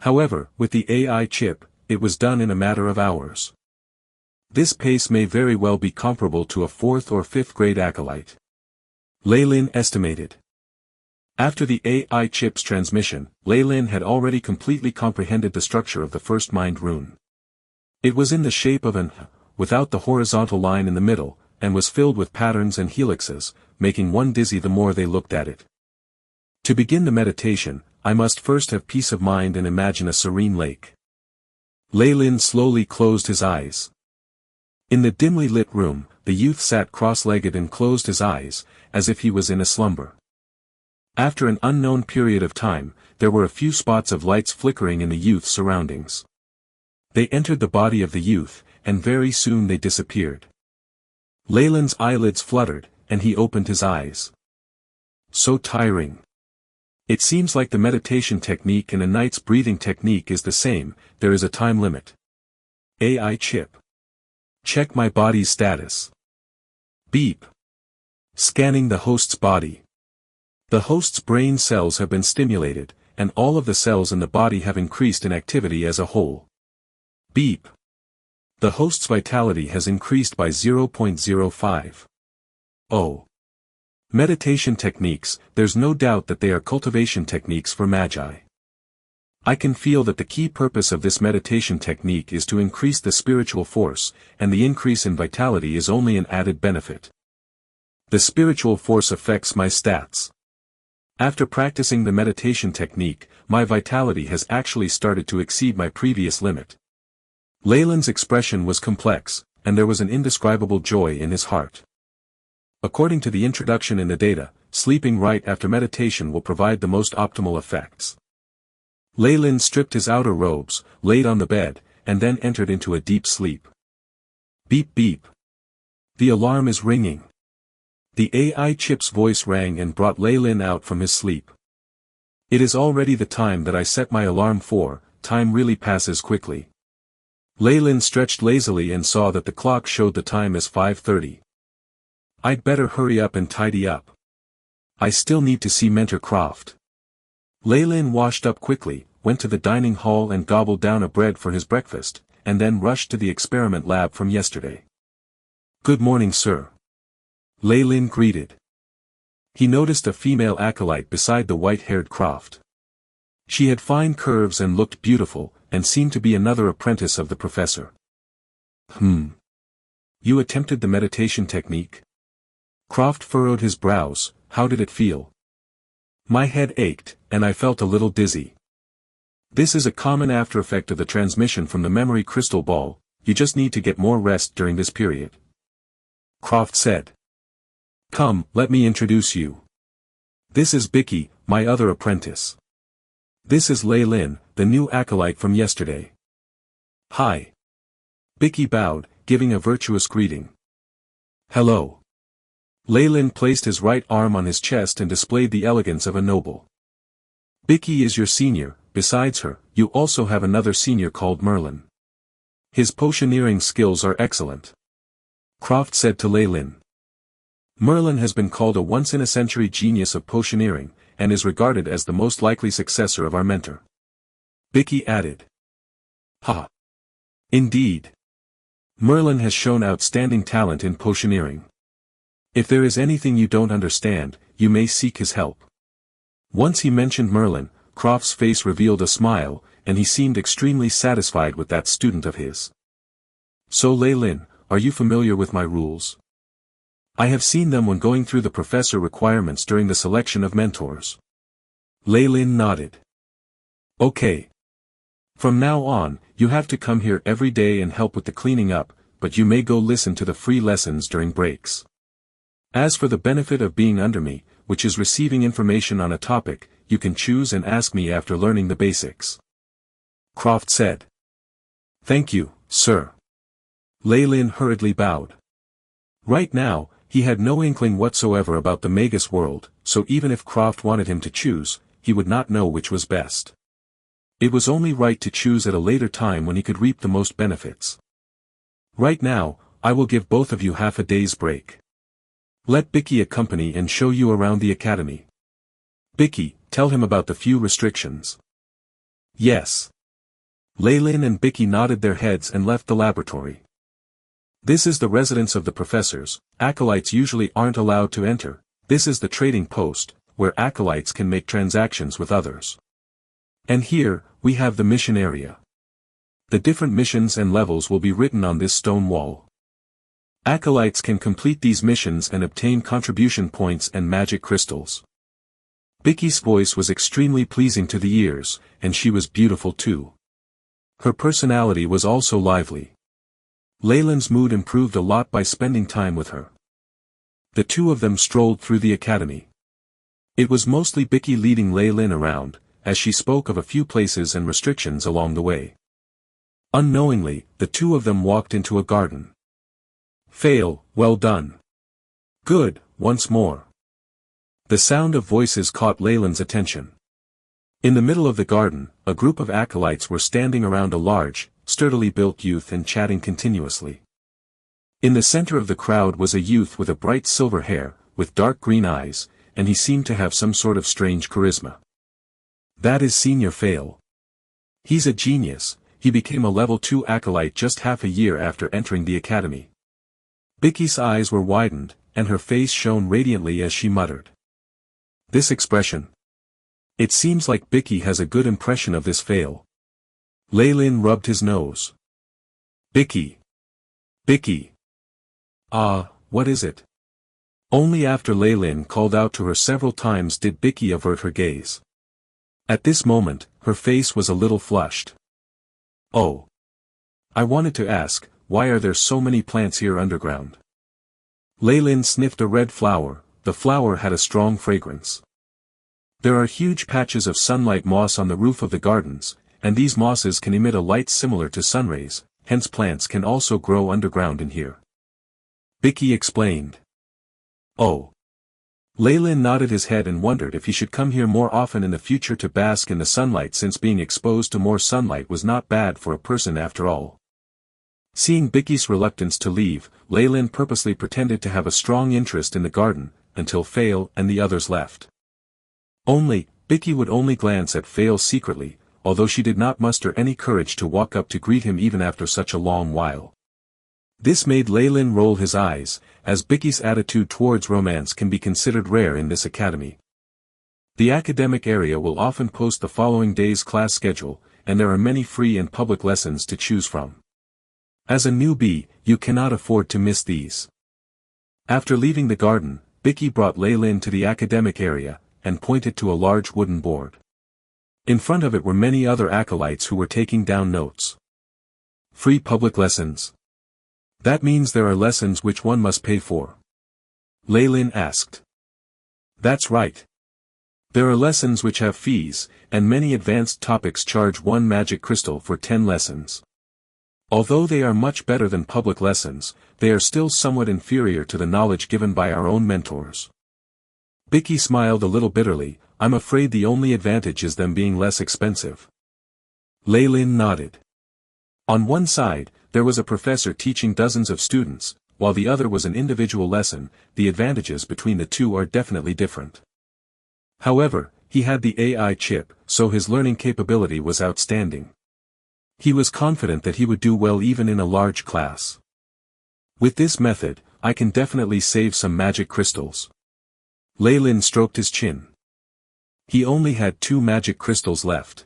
However, with the AI chip, it was done in a matter of hours. This pace may very well be comparable to a 4th or 5th grade acolyte. Leyland estimated. After the AI chip's transmission, Leyland had already completely comprehended the structure of the first mind rune. It was in the shape of an without the horizontal line in the middle, and was filled with patterns and helixes, making one dizzy the more they looked at it. To begin the meditation, I must first have peace of mind and imagine a serene lake. Lei-Lin slowly closed his eyes. In the dimly lit room, the youth sat cross-legged and closed his eyes, as if he was in a slumber. After an unknown period of time, there were a few spots of lights flickering in the youth's surroundings. They entered the body of the youth, and very soon they disappeared. Lei-Lin's eyelids fluttered, and he opened his eyes. So tiring. It seems like the meditation technique and a night's breathing technique is the same. There is a time limit. AI chip. Check my body's status. Beep. Scanning the host's body. The host's brain cells have been stimulated, and all of the cells in the body have increased in activity as a whole. Beep. The host's vitality has increased by 0.05. Oh. Meditation techniques, there's no doubt that they are cultivation techniques for magi. I can feel that the key purpose of this meditation technique is to increase the spiritual force, and the increase in vitality is only an added benefit. The spiritual force affects my stats. After practicing the meditation technique, my vitality has actually started to exceed my previous limit. Lei-Lin's expression was complex, and there was an indescribable joy in his heart. According to the introduction in the data, sleeping right after meditation will provide the most optimal effects. Lei-Lin stripped his outer robes, laid on the bed, and then entered into a deep sleep. Beep beep. The alarm is ringing. The AI chip's voice rang and brought Lei-Lin out from his sleep. It is already the time that I set my alarm for. Time really passes quickly. Lei-Lin stretched lazily and saw that the clock showed the time as 5:30. I'd better hurry up and tidy up. I still need to see Mentor Croft. Lei-Lin washed up quickly, went to the dining hall and gobbled down a bread for his breakfast, and then rushed to the experiment lab from yesterday. Good morning, sir. Lei-Lin greeted. He noticed a female acolyte beside the white-haired Croft. She had fine curves and looked beautiful, and seemed to be another apprentice of the professor. You attempted the meditation technique? Croft furrowed his brows. How did it feel? My head ached, and I felt a little dizzy. This is a common after-effect of the transmission from the memory crystal ball. You just need to get more rest during this period. Croft said. Come, let me introduce you. This is Bicky, my other apprentice. This is Lei-Lin, the new acolyte from yesterday. Hi. Bicky bowed, giving a virtuous greeting. Hello. Lei-Lin placed his right arm on his chest and displayed the elegance of a noble. Bicky is your senior. Besides her, you also have another senior called Merlin. His potioneering skills are excellent. Croft said to Lei-Lin. Merlin has been called a once-in-a-century genius of potioneering, and is regarded as the most likely successor of our mentor. Bicky added. Ha! Indeed. Merlin has shown outstanding talent in potioneering. If there is anything you don't understand, you may seek his help. Once he mentioned Merlin, Croft's face revealed a smile, and he seemed extremely satisfied with that student of his. So Lei-Lin, are you familiar with my rules? I have seen them when going through the professor requirements during the selection of mentors. Lei-Lin nodded. Okay. From now on, you have to come here every day and help with the cleaning up, but you may go listen to the free lessons during breaks. As for the benefit of being under me, which is receiving information on a topic, you can choose and ask me after learning the basics. Croft said. Thank you, sir. Lei-Lin hurriedly bowed. Right now, he had no inkling whatsoever about the Magus world, so even if Croft wanted him to choose, he would not know which was best. It was only right to choose at a later time when he could reap the most benefits. Right now, I will give both of you half a day's break. Let Bicky accompany and show you around the academy. Bicky, tell him about the few restrictions. Yes. Lei-Lin and Bicky nodded their heads and left the laboratory. This is the residence of the professors. Acolytes usually aren't allowed to enter. This is the trading post, where acolytes can make transactions with others. And here, we have the mission area. The different missions and levels will be written on this stone wall. Acolytes can complete these missions and obtain contribution points and magic crystals. Bicky's voice was extremely pleasing to the ears, and she was beautiful too. Her personality was also lively. Leyland's mood improved a lot by spending time with her. The two of them strolled through the academy. It was mostly Bicky leading Leylin around, as she spoke of a few places and restrictions along the way. Unknowingly, the two of them walked into a garden. Fail, well done. Good, once more. The sound of voices caught Leyland's attention. In the middle of the garden, a group of acolytes were standing around a large, sturdily built youth and chatting continuously. In the center of the crowd was a youth with a bright silver hair, with dark green eyes, and he seemed to have some sort of strange charisma. That is Senior Fail. He's a genius. He became a level 2 acolyte just half a year after entering the academy. Bicky's eyes were widened, and her face shone radiantly as she muttered. This expression. It seems like Bicky has a good impression of this Fail. Leylin rubbed his nose. Bicky. Bicky. What is it? Only after Leylin called out to her several times did Bicky avert her gaze. At this moment, her face was a little flushed. Oh. I wanted to ask, why are there so many plants here underground? Leylin sniffed a red flower. The flower had a strong fragrance. There are huge patches of sunlight moss on the roof of the gardens, and these mosses can emit a light similar to sunrays, hence plants can also grow underground in here. Bicky explained. Oh. Leylin nodded his head and wondered if he should come here more often in the future to bask in the sunlight, since being exposed to more sunlight was not bad for a person after all. Seeing Bicky's reluctance to leave, Leylin purposely pretended to have a strong interest in the garden, until Fail and the others left. Only, Bicky would only glance at Fail secretly, although she did not muster any courage to walk up to greet him even after such a long while. This made Leylin roll his eyes, as Bicky's attitude towards romance can be considered rare in this academy. The academic area will often post the following day's class schedule, and there are many free and public lessons to choose from. As a newbie, you cannot afford to miss these. After leaving the garden, Bicky brought Leylin to the academic area, and pointed to a large wooden board. In front of it were many other acolytes who were taking down notes. Free public lessons. That means there are lessons which one must pay for. Leylin asked. That's right. There are lessons which have fees, and many advanced topics charge 1 magic crystal for 10 lessons. Although they are much better than public lessons, they are still somewhat inferior to the knowledge given by our own mentors. Bicky smiled a little bitterly. I'm afraid the only advantage is them being less expensive. Leylin nodded. On one side, there was a professor teaching dozens of students, while the other was an individual lesson. The advantages between the two are definitely different. However, he had the AI chip, so his learning capability was outstanding. He was confident that he would do well even in a large class. With this method, I can definitely save some magic crystals. Leylin stroked his chin. He only had 2 magic crystals left.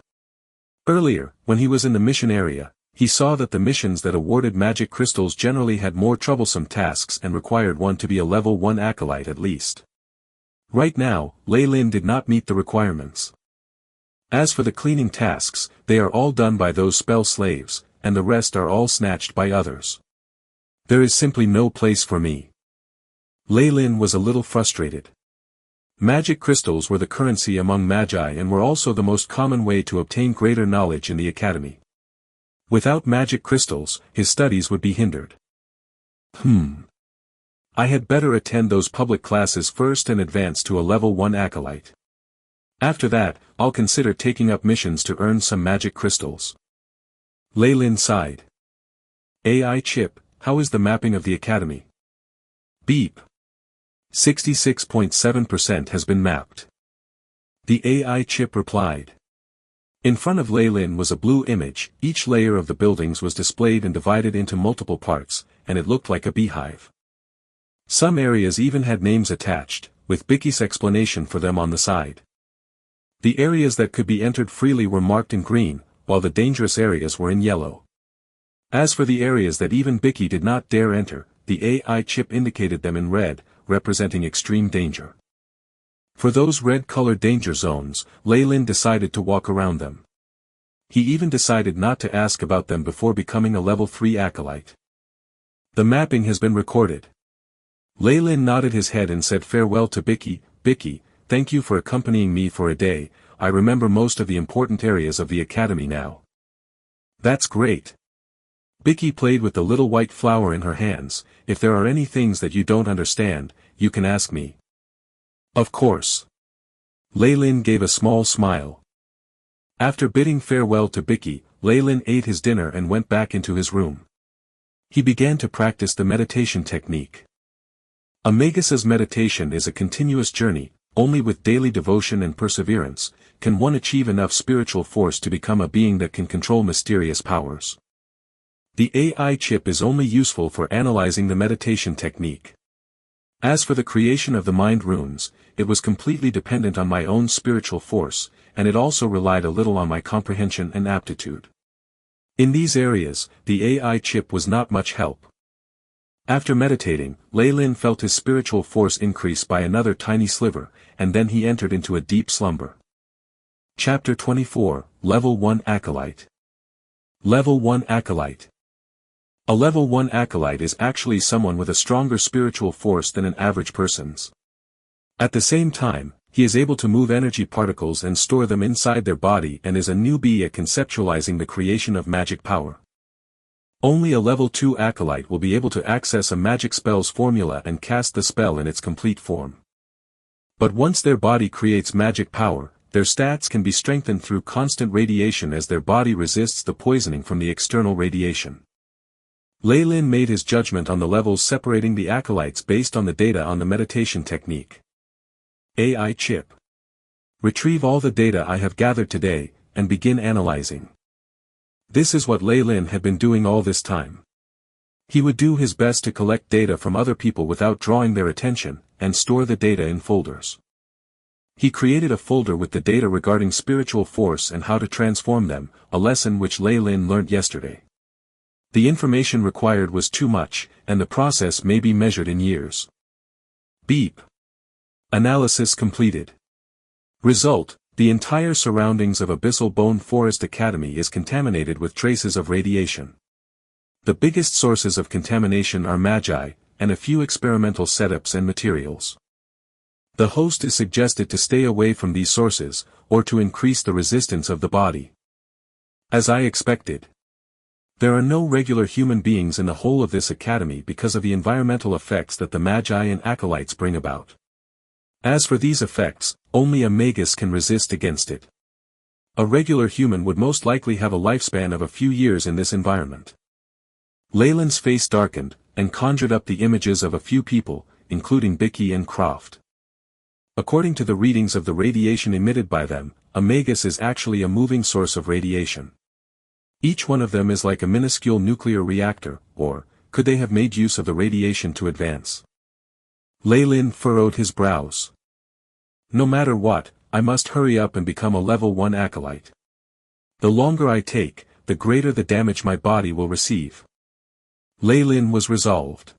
Earlier, when he was in the mission area, he saw that the missions that awarded magic crystals generally had more troublesome tasks and required one to be a level 1 acolyte at least. Right now, Leylin did not meet the requirements. As for the cleaning tasks, they are all done by those spell slaves, and the rest are all snatched by others. There is simply no place for me. Leylin was a little frustrated. Magic crystals were the currency among magi and were also the most common way to obtain greater knowledge in the academy. Without magic crystals, his studies would be hindered. I had better attend those public classes first and advance to a level 1 acolyte. After that, I'll consider taking up missions to earn some magic crystals. Leylin sighed. AI chip, how is the mapping of the academy? Beep. 66.7% has been mapped. The AI chip replied. In front of Leylin was a blue image. Each layer of the buildings was displayed and divided into multiple parts, and it looked like a beehive. Some areas even had names attached, with Bicky's explanation for them on the side. The areas that could be entered freely were marked in green, while the dangerous areas were in yellow. As for the areas that even Bicky did not dare enter, the AI chip indicated them in red, representing extreme danger. For those red-colored danger zones, Lei Lin decided to walk around them. He even decided not to ask about them before becoming a level 3 acolyte. The mapping has been recorded. Lei Lin nodded his head and said farewell to Bicky. Bicky, thank you for accompanying me for a day. I remember most of the important areas of the academy now. That's great. Bicky played with the little white flower in her hands. If there are any things that you don't understand, you can ask me. Of course. Lei Lin gave a small smile. After bidding farewell to Bicky, Lei Lin ate his dinner and went back into his room. He began to practice the meditation technique. A Magus's meditation is a continuous journey. Only with daily devotion and perseverance, can one achieve enough spiritual force to become a being that can control mysterious powers. The AI chip is only useful for analyzing the meditation technique. As for the creation of the mind runes, it was completely dependent on my own spiritual force, and it also relied a little on my comprehension and aptitude. In these areas, the AI chip was not much help. After meditating, Lei Lin felt his spiritual force increase by another tiny sliver, and then he entered into a deep slumber. Chapter 24, Level 1 Acolyte. Level 1 Acolyte. A Level 1 Acolyte is actually someone with a stronger spiritual force than an average person's. At the same time, he is able to move energy particles and store them inside their body and is a newbie at conceptualizing the creation of magic power. Only a Level 2 Acolyte will be able to access a magic spell's formula and cast the spell in its complete form. But once their body creates magic power, their stats can be strengthened through constant radiation as their body resists the poisoning from the external radiation. Lei Lin made his judgment on the levels separating the acolytes based on the data on the meditation technique. AI chip. Retrieve all the data I have gathered today, and begin analyzing. This is what Lei Lin had been doing all this time. He would do his best to collect data from other people without drawing their attention, and store the data in folders. He created a folder with the data regarding spiritual force and how to transform them, a lesson which Lei Lin learned yesterday. The information required was too much, and the process may be measured in years. Beep. Analysis completed. Result: the entire surroundings of Abyssal Bone Forest Academy is contaminated with traces of radiation. The biggest sources of contamination are magi, and a few experimental setups and materials. The host is suggested to stay away from these sources, or to increase the resistance of the body. As I expected. There are no regular human beings in the whole of this academy because of the environmental effects that the magi and acolytes bring about. As for these effects, only a magus can resist against it. A regular human would most likely have a lifespan of a few years in this environment. Lei Lin's face darkened, and conjured up the images of a few people, including Bicky and Croft. According to the readings of the radiation emitted by them, a magus is actually a moving source of radiation. Each one of them is like a minuscule nuclear reactor, or, could they have made use of the radiation to advance? Lei Lin furrowed his brows. No matter what, I must hurry up and become a Level 1 acolyte. The longer I take, the greater the damage my body will receive. Lei Lin was resolved.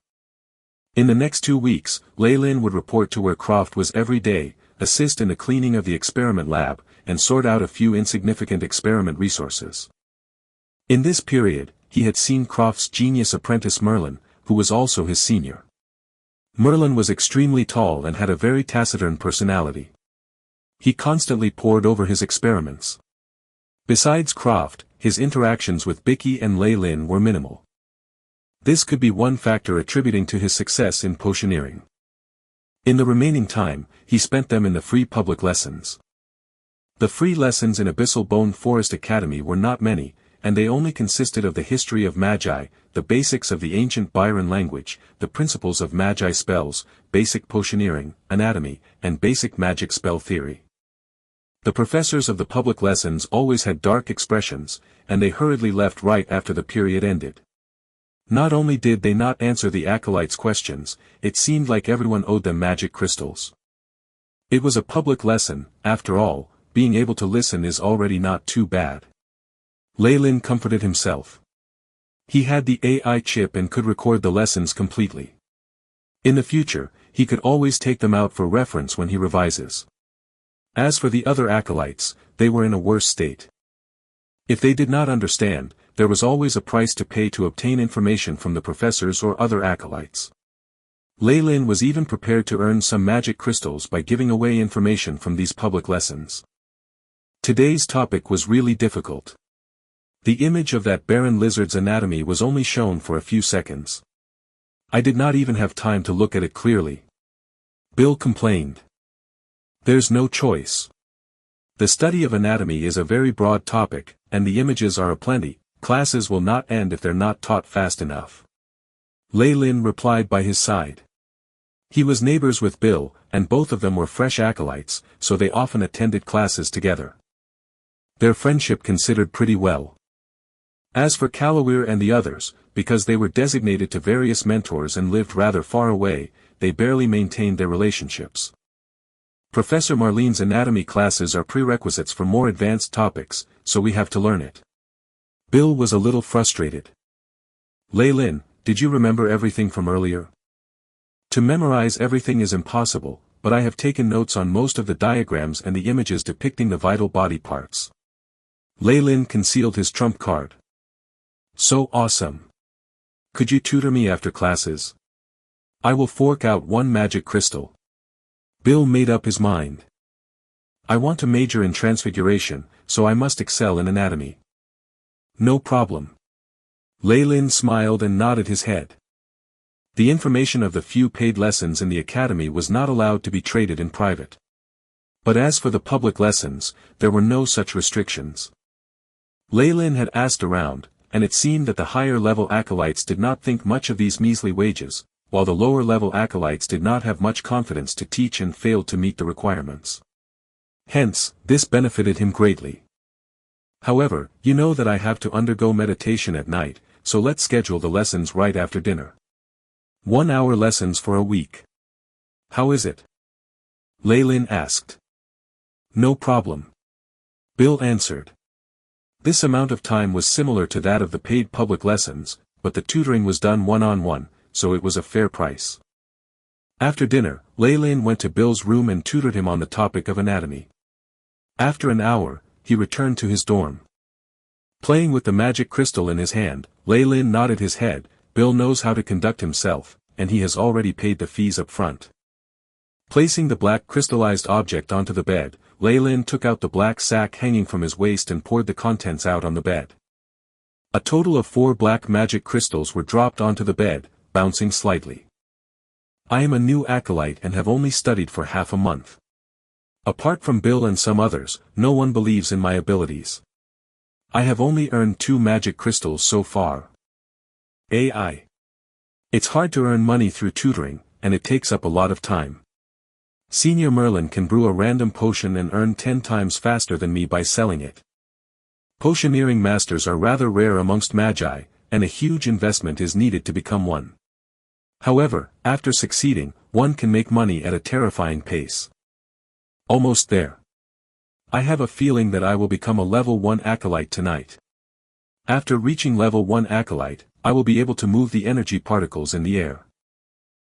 In the next 2 weeks, Lei Lin would report to where Croft was every day, assist in the cleaning of the experiment lab, and sort out a few insignificant experiment resources. In this period, he had seen Croft's genius apprentice Merlin, who was also his senior. Merlin was extremely tall and had a very taciturn personality. He constantly pored over his experiments. Besides Croft, his interactions with Bicky and Lei Lin were minimal. This could be one factor attributing to his success in potioneering. In the remaining time, he spent them in the free public lessons. The free lessons in Abyssal Bone Forest Academy were not many, and they only consisted of the history of magi, the basics of the ancient Byron language, the principles of magi spells, basic potioneering, anatomy, and basic magic spell theory. The professors of the public lessons always had dark expressions, and they hurriedly left right after the period ended. Not only did they not answer the acolytes' questions, it seemed like everyone owed them magic crystals. It was a public lesson, after all, being able to listen is already not too bad. Lei Lin comforted himself. He had the AI chip and could record the lessons completely. In the future, he could always take them out for reference when he revises. As for the other acolytes, they were in a worse state. If they did not understand, there was always a price to pay to obtain information from the professors or other acolytes. Lei Lin was even prepared to earn some magic crystals by giving away information from these public lessons. Today's topic was really difficult. The image of that barren lizard's anatomy was only shown for a few seconds. I did not even have time to look at it clearly. Bill complained. There's no choice. The study of anatomy is a very broad topic, and the images are aplenty. Classes will not end if they're not taught fast enough. Lei Lin replied by his side. He was neighbors with Bill, and both of them were fresh acolytes, so they often attended classes together. Their friendship considered pretty well. As for Kalawir and the others, because they were designated to various mentors and lived rather far away, they barely maintained their relationships. Professor Marlene's anatomy classes are prerequisites for more advanced topics, so we have to learn it. Bill was a little frustrated. Lei Lin, did you remember everything from earlier? To memorize everything is impossible, but I have taken notes on most of the diagrams and the images depicting the vital body parts. Lei Lin concealed his trump card. So awesome. Could you tutor me after classes? I will fork out one magic crystal. Bill made up his mind. I want to major in transfiguration, so I must excel in anatomy. No problem. Lei Lin smiled and nodded his head. The information of the few paid lessons in the academy was not allowed to be traded in private. But as for the public lessons, there were no such restrictions. Lei Lin had asked around, and it seemed that the higher-level acolytes did not think much of these measly wages, while the lower-level acolytes did not have much confidence to teach and failed to meet the requirements. Hence, this benefited him greatly. However, you know that I have to undergo meditation at night, so let's schedule the lessons right after dinner. 1-hour lessons for a week. How is it? Lei Lin asked. No problem. Bill answered. This amount of time was similar to that of the paid public lessons, but the tutoring was done one-on-one, so it was a fair price. After dinner, Lei Lin went to Bill's room and tutored him on the topic of anatomy. After an hour, he returned to his dorm. Playing with the magic crystal in his hand, Lei Lin nodded his head. Bill knows how to conduct himself, and he has already paid the fees up front. Placing the black crystallized object onto the bed, Lei Lin took out the black sack hanging from his waist and poured the contents out on the bed. A total of 4 black magic crystals were dropped onto the bed, bouncing slightly. I am a new acolyte and have only studied for half a month. Apart from Bill and some others, no one believes in my abilities. I have only earned 2 magic crystals so far. AI. It's hard to earn money through tutoring, and it takes up a lot of time. Senior Merlin can brew a random potion and earn 10 times faster than me by selling it. Potioneering masters are rather rare amongst magi, and a huge investment is needed to become one. However, after succeeding, one can make money at a terrifying pace. Almost there. I have a feeling that I will become a level 1 acolyte tonight. After reaching level 1 acolyte, I will be able to move the energy particles in the air.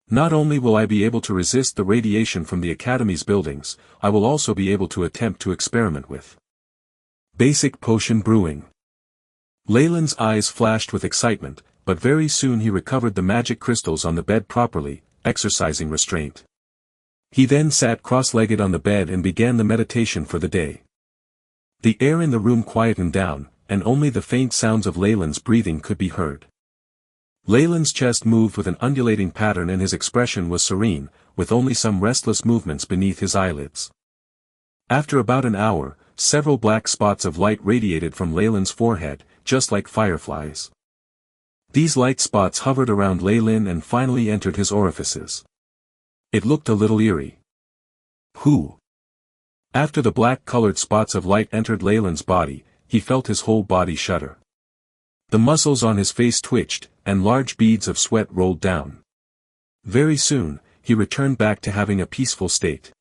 Not only will I be able to resist the radiation from the academy's buildings, I will also be able to attempt to experiment with basic potion brewing. Lei Lin's eyes flashed with excitement, but very soon he recovered the magic crystals on the bed properly, exercising restraint. He then sat cross-legged on the bed and began the meditation for the day. The air in the room quietened down, and only the faint sounds of Lei Lin's breathing could be heard. Lei Lin's chest moved with an undulating pattern and his expression was serene, with only some restless movements beneath his eyelids. After about an hour, several black spots of light radiated from Lei Lin's forehead, just like fireflies. These light spots hovered around Lei Lin and finally entered his orifices. It looked a little eerie. Who? After the black-colored spots of light entered Lei Lin's body, he felt his whole body shudder. The muscles on his face twitched, and large beads of sweat rolled down. Very soon, he returned back to having a peaceful state.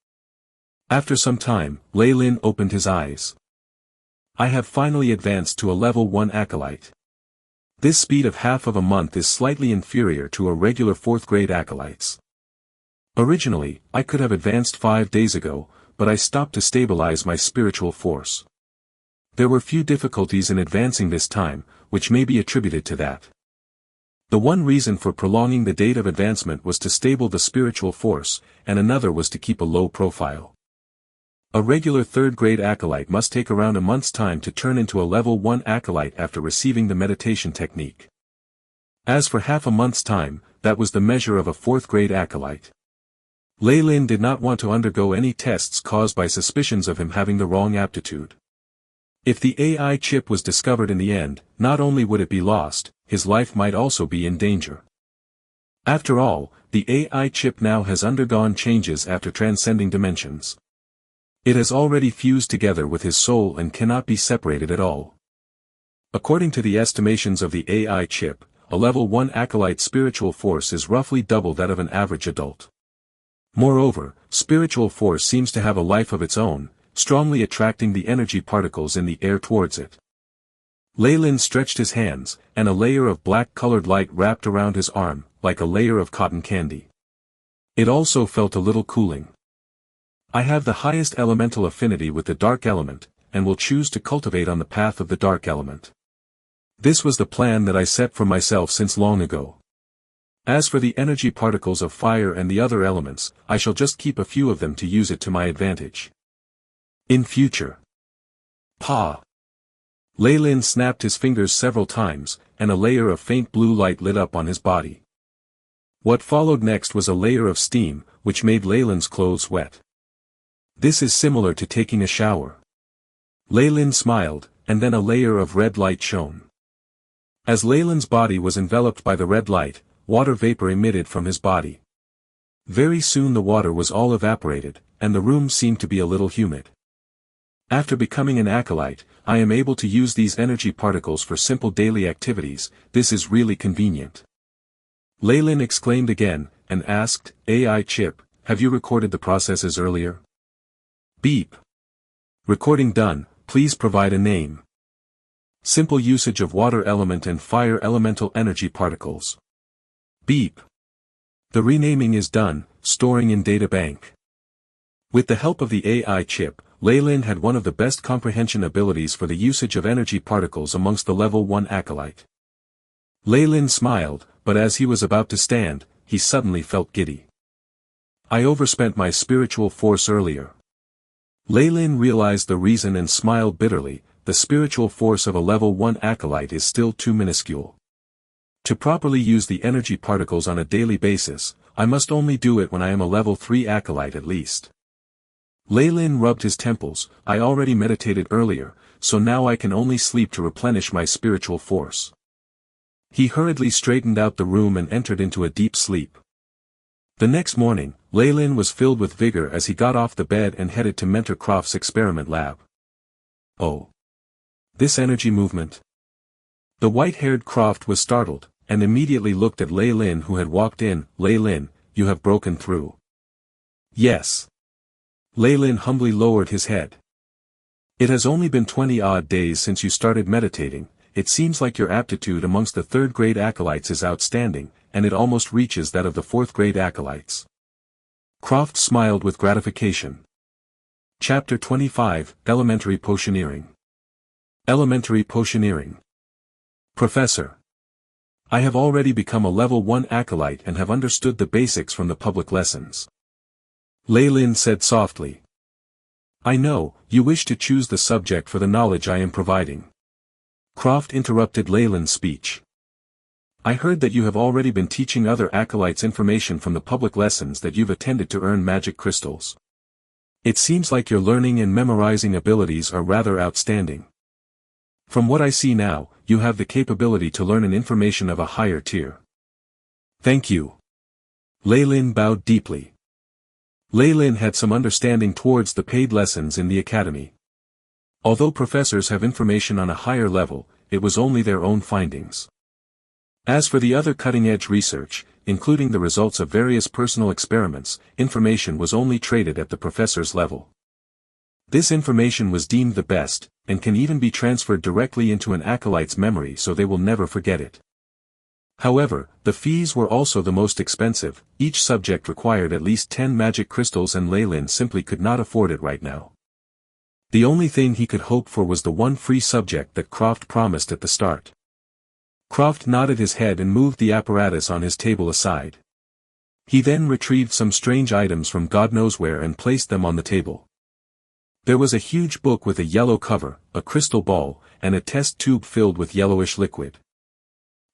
After some time, Lei Lin opened his eyes. I have finally advanced to a level 1 acolyte. This speed of half of a month is slightly inferior to a regular 4th grade acolyte's. Originally, I could have advanced 5 days ago, but I stopped to stabilize my spiritual force. There were few difficulties in advancing this time, which may be attributed to that. The one reason for prolonging the date of advancement was to stable the spiritual force, and another was to keep a low profile. A regular 3rd grade acolyte must take around a month's time to turn into a level 1 acolyte after receiving the meditation technique. As for half a month's time, that was the measure of a 4th grade acolyte. Lei Lin did not want to undergo any tests caused by suspicions of him having the wrong aptitude. If the AI chip was discovered in the end, not only would it be lost, his life might also be in danger. After all, the AI chip now has undergone changes after transcending dimensions. It has already fused together with his soul and cannot be separated at all. According to the estimations of the AI chip, a level 1 acolyte spiritual force is roughly double that of an average adult. Moreover, spiritual force seems to have a life of its own, strongly attracting the energy particles in the air towards it. Lei Lin stretched his hands, and a layer of black-colored light wrapped around his arm, like a layer of cotton candy. It also felt a little cooling. I have the highest elemental affinity with the dark element, and will choose to cultivate on the path of the dark element. This was the plan that I set for myself since long ago. As for the energy particles of fire and the other elements, I shall just keep a few of them to use it to my advantage. In future. Pa! Lei Lin snapped his fingers several times, and a layer of faint blue light lit up on his body. What followed next was a layer of steam, which made Lei Lin's clothes wet. This is similar to taking a shower. Lei Lin smiled, and then a layer of red light shone. As Lei Lin's body was enveloped by the red light, water vapor emitted from his body. Very soon the water was all evaporated, and the room seemed to be a little humid. After becoming an acolyte, I am able to use these energy particles for simple daily activities. This is really convenient. Lei Lin exclaimed again, and asked, AI chip, have you recorded the processes earlier? Beep. Recording done, please provide a name. Simple usage of water element and fire elemental energy particles. Beep. The renaming is done, storing in data bank. With the help of the AI chip, Lei Lin had one of the best comprehension abilities for the usage of energy particles amongst the level 1 acolyte. Lei Lin smiled, but as he was about to stand, he suddenly felt giddy. I overspent my spiritual force earlier. Lei Lin realized the reason and smiled bitterly. The spiritual force of a level 1 acolyte is still too minuscule. To properly use the energy particles on a daily basis, I must only do it when I am a level 3 acolyte at least. Lei Lin rubbed his temples. I already meditated earlier, so now I can only sleep to replenish my spiritual force. He hurriedly straightened out the room and entered into a deep sleep. The next morning, Lei Lin was filled with vigor as he got off the bed and headed to Mentor Croft's experiment lab. Oh. This energy movement. The white-haired Croft was startled, and immediately looked at Lei Lin who had walked in. Lei Lin, you have broken through. Yes. Lei Lin humbly lowered his head. It has only been 20-odd days since you started meditating. It seems like your aptitude amongst the 3rd grade acolytes is outstanding, and it almost reaches that of the 4th grade acolytes. Croft smiled with gratification. Chapter 25, Elementary Potioneering. Elementary Potioneering. Professor. I have already become a level 1 acolyte and have understood the basics from the public lessons. Lei Lin said softly. I know, you wish to choose the subject for the knowledge I am providing. Croft interrupted Lei Lin's speech. I heard that you have already been teaching other acolytes information from the public lessons that you've attended to earn magic crystals. It seems like your learning and memorizing abilities are rather outstanding. From what I see now, you have the capability to learn an information of a higher tier. Thank you. Lei Lin bowed deeply. Lei Lin had some understanding towards the paid lessons in the academy. Although professors have information on a higher level, it was only their own findings. As for the other cutting-edge research, including the results of various personal experiments, information was only traded at the professor's level. This information was deemed the best, and can even be transferred directly into an acolyte's memory so they will never forget it. However, the fees were also the most expensive. Each subject required at least 10 magic crystals and Leyland simply could not afford it right now. The only thing he could hope for was the one free subject that Croft promised at the start. Croft nodded his head and moved the apparatus on his table aside. He then retrieved some strange items from God knows where and placed them on the table. There was a huge book with a yellow cover, a crystal ball, and a test tube filled with yellowish liquid.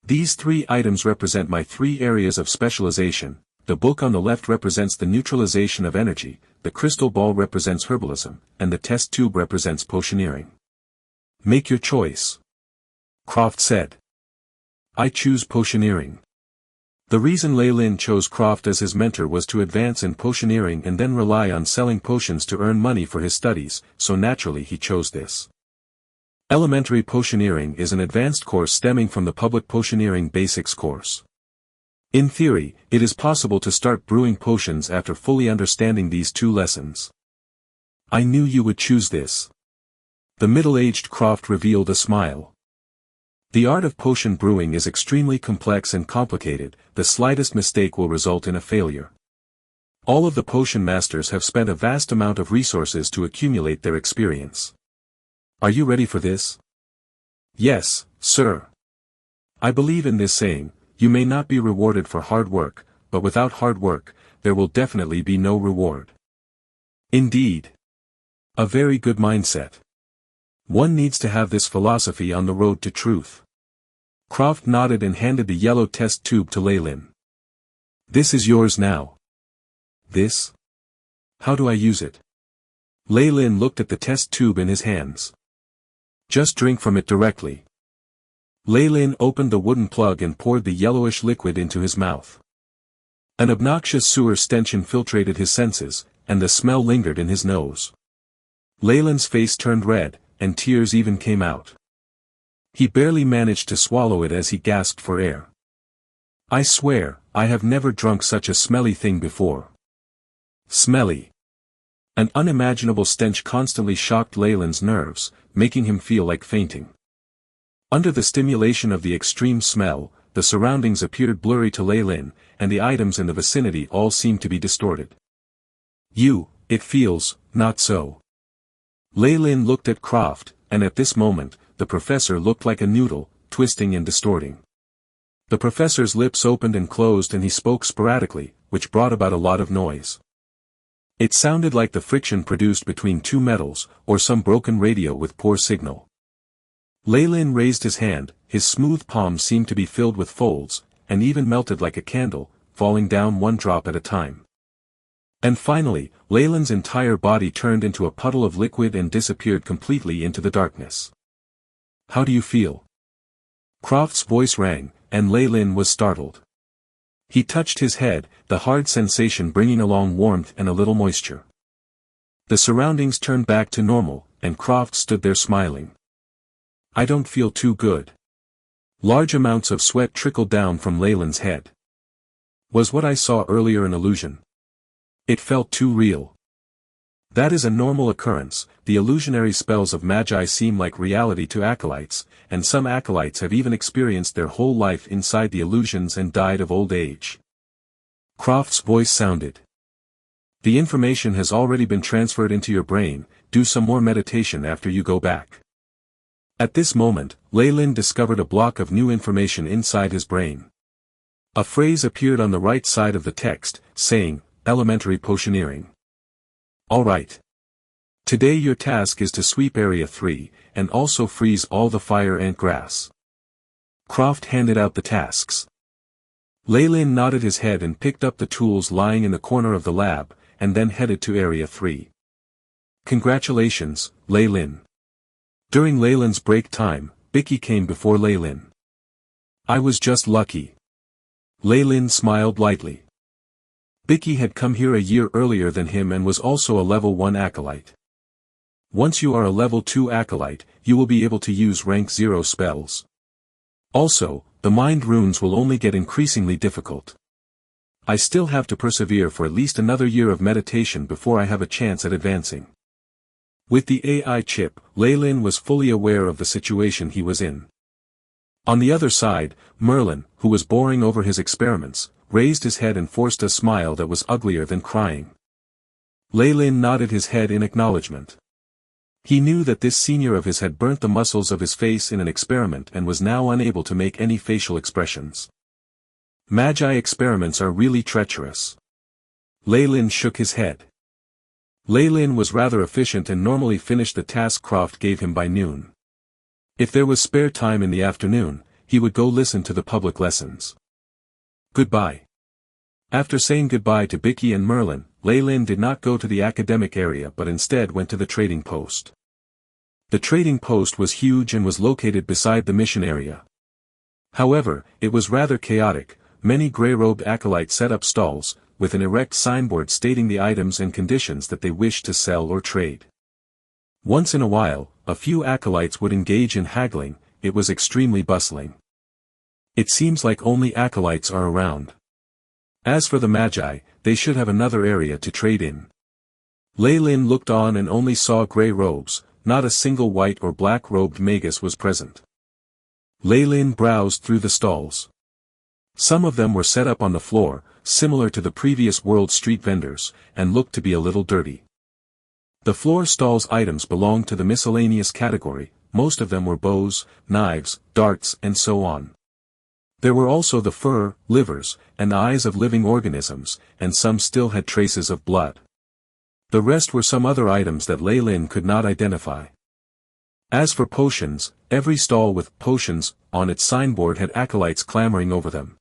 These 3 items represent my 3 areas of specialization. The book on the left represents the neutralization of energy, the crystal ball represents herbalism, and the test tube represents potioneering. Make your choice. Croft said. I choose potioneering. The reason Leyland chose Croft as his mentor was to advance in potioneering and then rely on selling potions to earn money for his studies, so naturally he chose this. Elementary Potioneering is an advanced course stemming from the public Potioneering Basics course. In theory, it is possible to start brewing potions after fully understanding these 2 lessons. I knew you would choose this. The middle-aged Croft revealed a smile. The art of potion brewing is extremely complex and complicated. The slightest mistake will result in a failure. All of the potion masters have spent a vast amount of resources to accumulate their experience. Are you ready for this? Yes, sir. I believe in this saying, you may not be rewarded for hard work, but without hard work, there will definitely be no reward. Indeed. A very good mindset. One needs to have this philosophy on the road to truth. Croft nodded and handed the yellow test tube to Leyland. This is yours now. This? How do I use it? Leyland looked at the test tube in his hands. Just drink from it directly. Leyland opened the wooden plug and poured the yellowish liquid into his mouth. An obnoxious sewer stench infiltrated his senses, and the smell lingered in his nose. Leyland's face turned red, and tears even came out. He barely managed to swallow it as he gasped for air. I swear, I have never drunk such a smelly thing before. Smelly. An unimaginable stench constantly shocked Leyland's nerves, making him feel like fainting. Under the stimulation of the extreme smell, the surroundings appeared blurry to Leyland, and the items in the vicinity all seemed to be distorted. It feels, not so. Leyland looked at Croft, and at this moment, the professor looked like a noodle, twisting and distorting. The professor's lips opened and closed and he spoke sporadically, which brought about a lot of noise. It sounded like the friction produced between 2 metals, or some broken radio with poor signal. Leyland raised his hand, his smooth palm seemed to be filled with folds, and even melted like a candle, falling down 1 drop at a time. And finally, Leyland's entire body turned into a puddle of liquid and disappeared completely into the darkness. How do you feel? Croft's voice rang, and Leyland was startled. He touched his head, the hard sensation bringing along warmth and a little moisture. The surroundings turned back to normal, and Croft stood there smiling. I don't feel too good. Large amounts of sweat trickled down from Leyland's head. Was what I saw earlier an illusion? It felt too real. That is a normal occurrence. The illusionary spells of magi seem like reality to acolytes, and some acolytes have even experienced their whole life inside the illusions and died of old age. Croft's voice sounded. The information has already been transferred into your brain. Do some more meditation after you go back. At this moment, Leyland discovered a block of new information inside his brain. A phrase appeared on the right side of the text, saying, Elementary Potioneering. All right. Today your task is to sweep Area 3, and also freeze all the fire and grass. Croft handed out the tasks. Leyland nodded his head and picked up the tools lying in the corner of the lab, and then headed to Area 3. Congratulations, Leyland. During Leyland's break time, Bicky came before Leyland. I was just lucky. Leyland smiled lightly. Bicky had come here a year earlier than him and was also a level 1 acolyte. Once you are a level 2 acolyte, you will be able to use rank 0 spells. Also, the mind runes will only get increasingly difficult. I still have to persevere for at least another year of meditation before I have a chance at advancing. With the AI chip, Lei was fully aware of the situation he was in. On the other side, Merlin, who was boring over his experiments, raised his head and forced a smile that was uglier than crying. Lei nodded his head in acknowledgement. He knew that this senior of his had burnt the muscles of his face in an experiment and was now unable to make any facial expressions. Magi experiments are really treacherous. Lei shook his head. Lei was rather efficient and normally finished the task Croft gave him by noon. If there was spare time in the afternoon, he would go listen to the public lessons. Goodbye. After saying goodbye to Bicky and Merlin, Lei did not go to the academic area but instead went to the trading post. The trading post was huge and was located beside the mission area. However, it was rather chaotic. Many gray-robed acolytes set up stalls, with an erect signboard stating the items and conditions that they wished to sell or trade. Once in a while, a few acolytes would engage in haggling. It was extremely bustling. It seems like only acolytes are around. As for the Magi, they should have another area to trade in. Lei looked on and only saw gray robes, not a single white or black-robed Magus was present. Lei browsed through the stalls. Some of them were set up on the floor, similar to the previous world street vendors, and looked to be a little dirty. The floor stalls items belonged to the miscellaneous category. Most of them were bows, knives, darts and so on. There were also the fur, livers, and eyes of living organisms, and some still had traces of blood. The rest were some other items that Lei could not identify. As for potions, every stall with potions on its signboard had acolytes clamoring over them.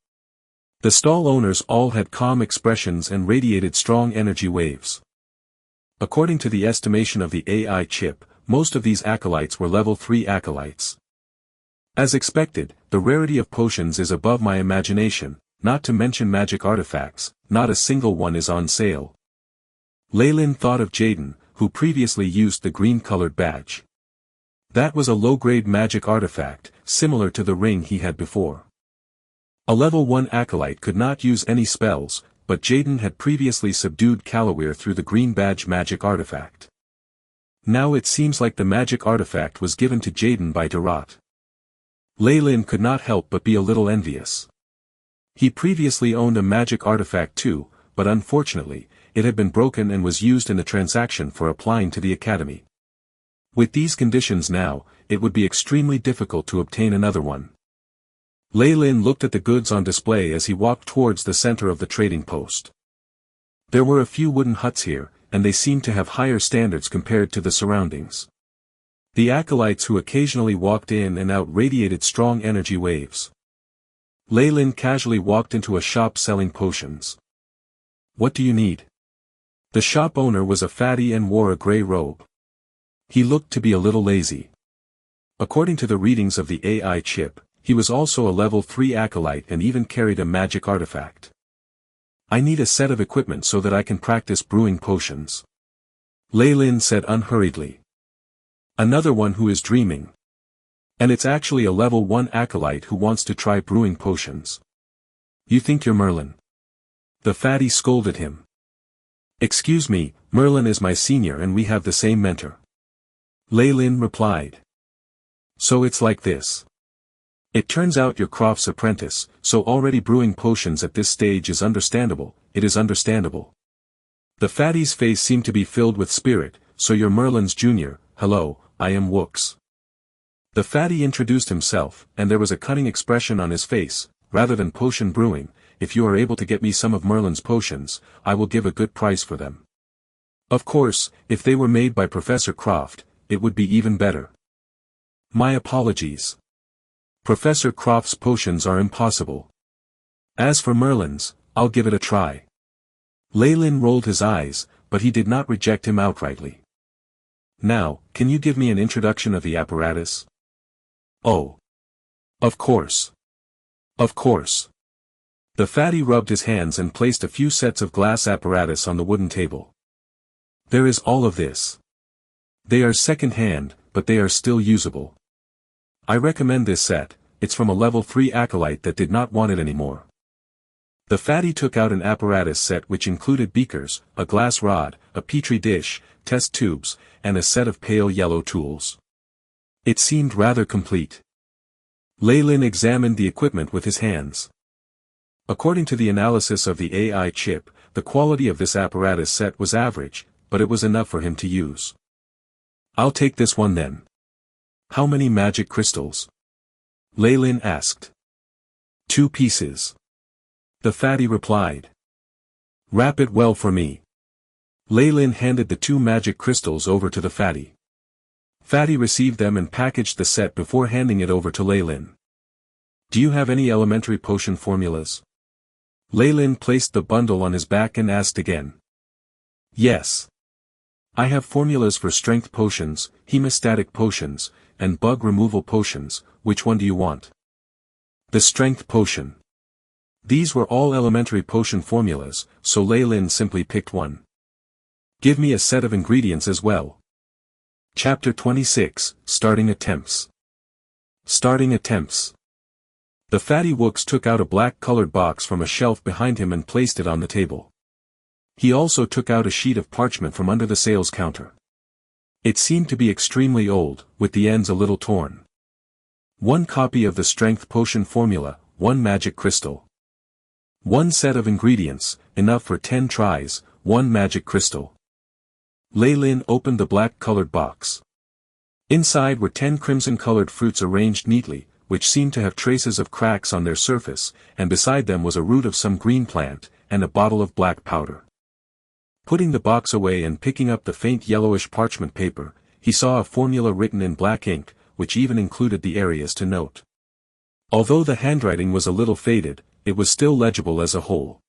The stall owners all had calm expressions and radiated strong energy waves. According to the estimation of the AI chip, most of these acolytes were level 3 acolytes. As expected, the rarity of potions is above my imagination, not to mention magic artifacts, not a single one is on sale. Lei thought of Jaden, who previously used the green-colored badge. That was a low-grade magic artifact, similar to the ring he had before. A level 1 acolyte could not use any spells, but Jaden had previously subdued Calawir through the green badge magic artifact. Now it seems like the magic artifact was given to Jaden by Direwolf. Lei could not help but be a little envious. He previously owned a magic artifact too, but unfortunately, it had been broken and was used in a transaction for applying to the academy. With these conditions now, it would be extremely difficult to obtain another one. Lei looked at the goods on display as he walked towards the center of the trading post. There were a few wooden huts here, and they seemed to have higher standards compared to the surroundings. The acolytes who occasionally walked in and out radiated strong energy waves. Lei casually walked into a shop selling potions. What do you need? The shop owner was a fatty and wore a gray robe. He looked to be a little lazy. According to the readings of the AI chip, he was also a level 3 acolyte and even carried a magic artifact. I need a set of equipment so that I can practice brewing potions. Lei said unhurriedly. Another one who is dreaming. And it's actually a level 1 acolyte who wants to try brewing potions. You think you're Merlin? The fatty scolded him. Excuse me, Merlin is my senior and we have the same mentor. Lei replied. So it's like this. It turns out you're Croft's apprentice, so already brewing potions at this stage is understandable. It is understandable. The fatty's face seemed to be filled with spirit. So you're Merlin's junior. Hello, I am Wooks. The fatty introduced himself, and there was a cunning expression on his face. Rather than potion brewing, if you are able to get me some of Merlin's potions, I will give a good price for them. Of course, if they were made by Professor Croft, it would be even better. My apologies. Professor Croft's potions are impossible. As for Merlin's, I'll give it a try. Lei rolled his eyes, but he did not reject him outrightly. Now, can you give me an introduction of the apparatus? Oh. Of course. Of course. The fatty rubbed his hands and placed a few sets of glass apparatus on the wooden table. There is all of this. They are second-hand, but they are still usable. I recommend this set. It's from a level 3 acolyte that did not want it anymore. The fatty took out an apparatus set which included beakers, a glass rod, a petri dish, test tubes, and a set of pale yellow tools. It seemed rather complete. Lei-Lin examined the equipment with his hands. According to the analysis of the AI chip, the quality of this apparatus set was average, but it was enough for him to use. "I'll take this one then." "How many magic crystals?" Lei-Lin asked. "2 pieces." The fatty replied. "Wrap it well for me." Lei-Lin handed the 2 magic crystals over to the fatty. Fatty received them and packaged the set before handing it over to Lei-Lin. "Do you have any elementary potion formulas?" Lei-Lin placed the bundle on his back and asked again. "Yes. I have formulas for strength potions, hemostatic potions, and bug removal potions. Which one do you want?" "The strength potion." These were all elementary potion formulas, so Lei-Lin simply picked one. "Give me a set of ingredients as well." Chapter 26, Starting Attempts. Starting Attempts. The fatty Wooks took out a black-colored box from a shelf behind him and placed it on the table. He also took out a sheet of parchment from under the sales counter. It seemed to be extremely old, with the ends a little torn. 1 copy of the strength potion formula, 1 magic crystal. 1 set of ingredients, enough for 10 tries, 1 magic crystal. Lei-Lin opened the black-colored box. Inside were 10 crimson-colored fruits arranged neatly, which seemed to have traces of cracks on their surface, and beside them was a root of some green plant, and a bottle of black powder. Putting the box away and picking up the faint yellowish parchment paper, he saw a formula written in black ink, which even included the areas to note. Although the handwriting was a little faded, it was still legible as a whole.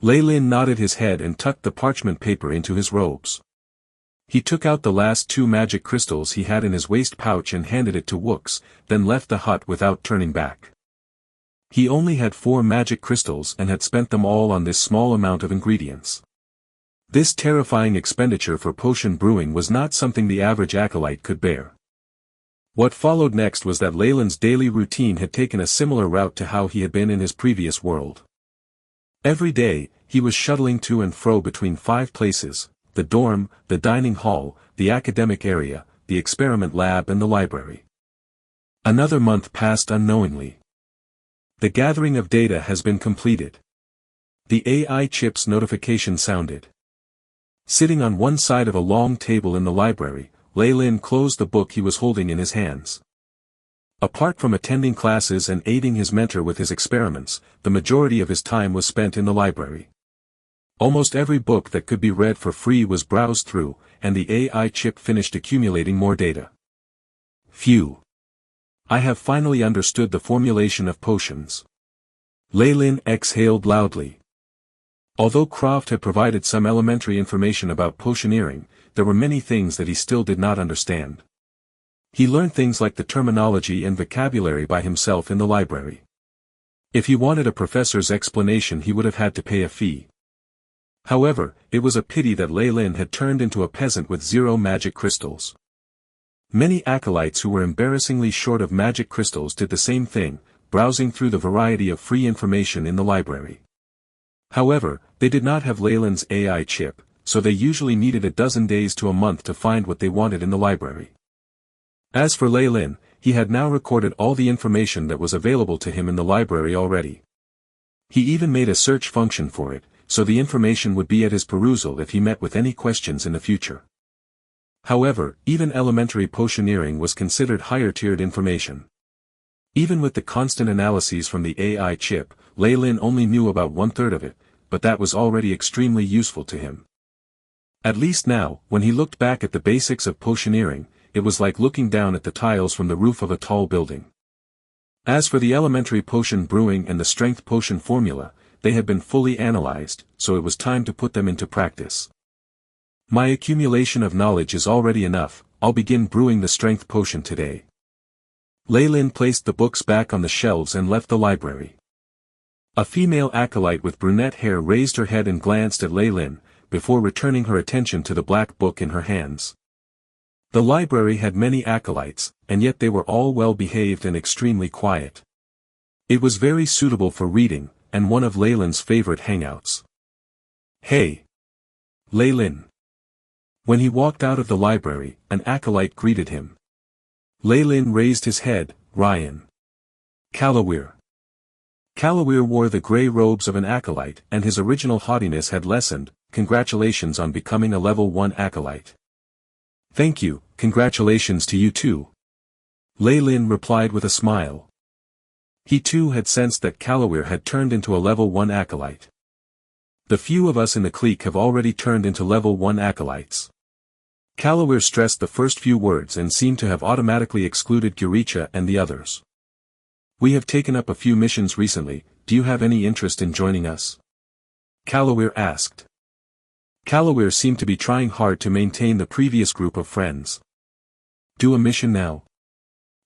Lei-Lin nodded his head and tucked the parchment paper into his robes. He took out the last 2 magic crystals he had in his waist pouch and handed it to Wooks, then left the hut without turning back. He only had 4 magic crystals and had spent them all on this small amount of ingredients. This terrifying expenditure for potion brewing was not something the average acolyte could bear. What followed next was that Lei-Lin's daily routine had taken a similar route to how he had been in his previous world. Every day, he was shuttling to and fro between 5 places: the dorm, the dining hall, the academic area, the experiment lab and the library. Another month passed unknowingly. The gathering of data has been completed. The AI chip's notification sounded. Sitting on one side of a long table in the library, Lei-Lin closed the book he was holding in his hands. Apart from attending classes and aiding his mentor with his experiments, the majority of his time was spent in the library. Almost every book that could be read for free was browsed through, and the AI chip finished accumulating more data. Phew! I have finally understood the formulation of potions. Lei-Lin exhaled loudly. Although Croft had provided some elementary information about potioneering, there were many things that he still did not understand. He learned things like the terminology and vocabulary by himself in the library. If he wanted a professor's explanation he would have had to pay a fee. However, it was a pity that Lei-Lin had turned into a peasant with 0 magic crystals. Many acolytes who were embarrassingly short of magic crystals did the same thing, browsing through the variety of free information in the library. However, they did not have Lei-Lin's AI chip, so they usually needed a dozen days to a month to find what they wanted in the library. As for Lei-Lin, he had now recorded all the information that was available to him in the library already. He even made a search function for it, so the information would be at his perusal if he met with any questions in the future. However, even elementary potioneering was considered higher-tiered information. Even with the constant analyses from the AI chip, Lei-Lin only knew about 1/3 of it, but that was already extremely useful to him. At least now, when he looked back at the basics of potioneering, it was like looking down at the tiles from the roof of a tall building. As for the elementary potion brewing and the strength potion formula, they had been fully analyzed, so it was time to put them into practice. My accumulation of knowledge is already enough, I'll begin brewing the strength potion today. Lei-Lin placed the books back on the shelves and left the library. A female acolyte with brunette hair raised her head and glanced at Lei-Lin, before returning her attention to the black book in her hands. The library had many acolytes, and yet they were all well behaved and extremely quiet. It was very suitable for reading, and one of Leyland's favorite hangouts. "Hey! Leyland." When he walked out of the library, an acolyte greeted him. Leyland raised his head. "Ryan. Kalawir." Kalawir wore the grey robes of an acolyte, and his original haughtiness had lessened. "Congratulations on becoming a level 1 acolyte." "Thank you, congratulations to you too." Leyland replied with a smile. He too had sensed that Kalawir had turned into a level 1 acolyte. The few of us in the clique have already turned into level 1 acolytes. Kalawir stressed the first few words and seemed to have automatically excluded Guricha and the others. "We have taken up a few missions recently, do you have any interest in joining us?" Kalawir asked. Kalawir seemed to be trying hard to maintain the previous group of friends. "Do a mission now?"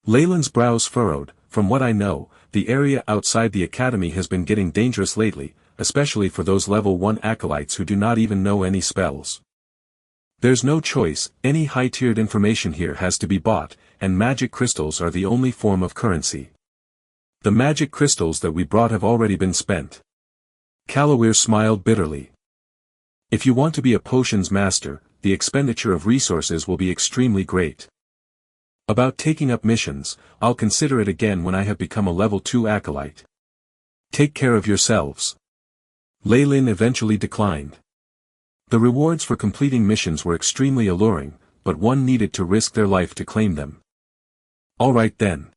Leyland's brows furrowed. "From what I know, the area outside the academy has been getting dangerous lately, especially for those level 1 acolytes who do not even know any spells. There's no choice, any high-tiered information here has to be bought, and magic crystals are the only form of currency. The magic crystals that we brought have already been spent." Kalawir smiled bitterly. "If you want to be a potions master, the expenditure of resources will be extremely great. About taking up missions, I'll consider it again when I have become a level 2 acolyte. Take care of yourselves." Leyland eventually declined. The rewards for completing missions were extremely alluring, but one needed to risk their life to claim them. "All right then.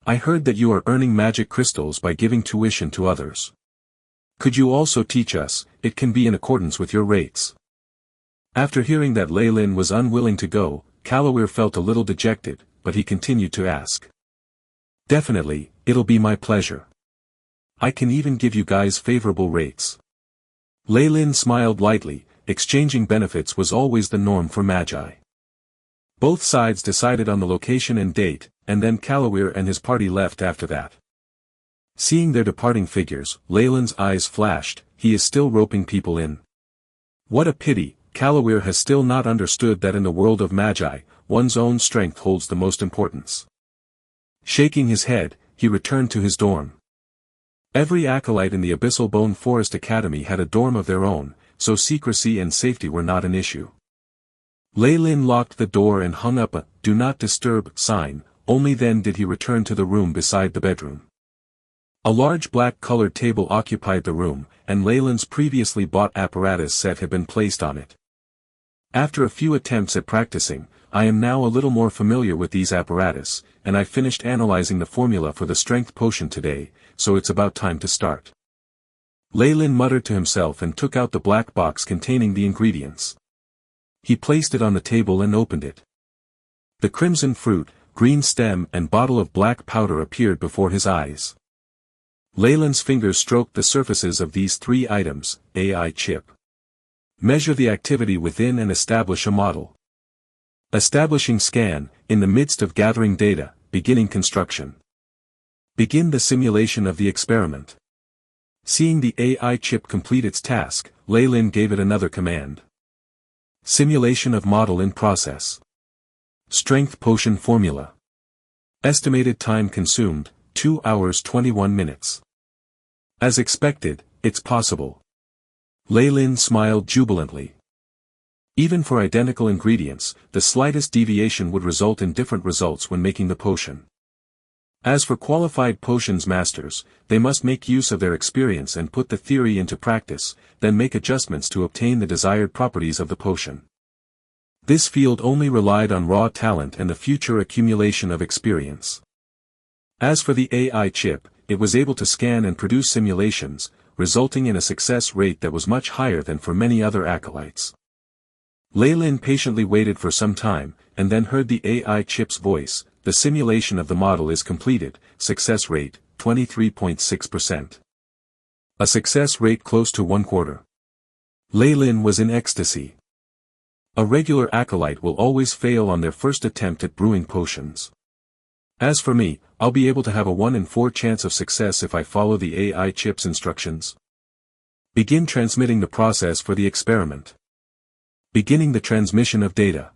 I heard that you are earning magic crystals by giving tuition to others. Could you also teach us? It can be in accordance with your rates." After hearing that Leyland was unwilling to go, Kalawir felt a little dejected, but he continued to ask. "Definitely, it'll be my pleasure. I can even give you guys favorable rates." Leyland smiled lightly. Exchanging benefits was always the norm for Magi. Both sides decided on the location and date, and then Kalawir and his party left after that. Seeing their departing figures, Leyland's eyes flashed. He is still roping people in. What a pity, Kalawir has still not understood that in the world of Magi, one's own strength holds the most importance. Shaking his head, he returned to his dorm. Every acolyte in the Abyssal Bone Forest Academy had a dorm of their own, so secrecy and safety were not an issue. Leyland locked the door and hung up a "Do Not Disturb" sign. Only then did he return to the room beside the bedroom. A large black-colored table occupied the room, and Leyland's previously bought apparatus set had been placed on it. After a few attempts at practicing, I am now a little more familiar with these apparatus, and I finished analyzing the formula for the strength potion today, so it's about time to start. Leyland muttered to himself and took out the black box containing the ingredients. He placed it on the table and opened it. The crimson fruit, green stem and bottle of black powder appeared before his eyes. Leyland's fingers stroked the surfaces of these 3 items. AI chip. Measure the activity within and establish a model. Establishing scan. In the midst of gathering data, beginning construction. Begin the simulation of the experiment. Seeing the AI chip complete its task, Leyland gave it another command. Simulation of model in process. Strength potion formula. Estimated time consumed, 2 hours 21 minutes. As expected, it's possible. Leyland smiled jubilantly. Even for identical ingredients, the slightest deviation would result in different results when making the potion. As for qualified potions masters, they must make use of their experience and put the theory into practice, then make adjustments to obtain the desired properties of the potion. This field only relied on raw talent and the future accumulation of experience. As for the AI chip, it was able to scan and produce simulations, resulting in a success rate that was much higher than for many other acolytes. Leyland patiently waited for some time, and then heard the AI chip's voice. The simulation of the model is completed, success rate, 23.6%. A success rate close to 1/4. Leyland was in ecstasy. A regular acolyte will always fail on their first attempt at brewing potions. As for me, I'll be able to have a 1 in 4 chance of success if I follow the AI chip's instructions. Begin transmitting the process for the experiment. Beginning the transmission of data.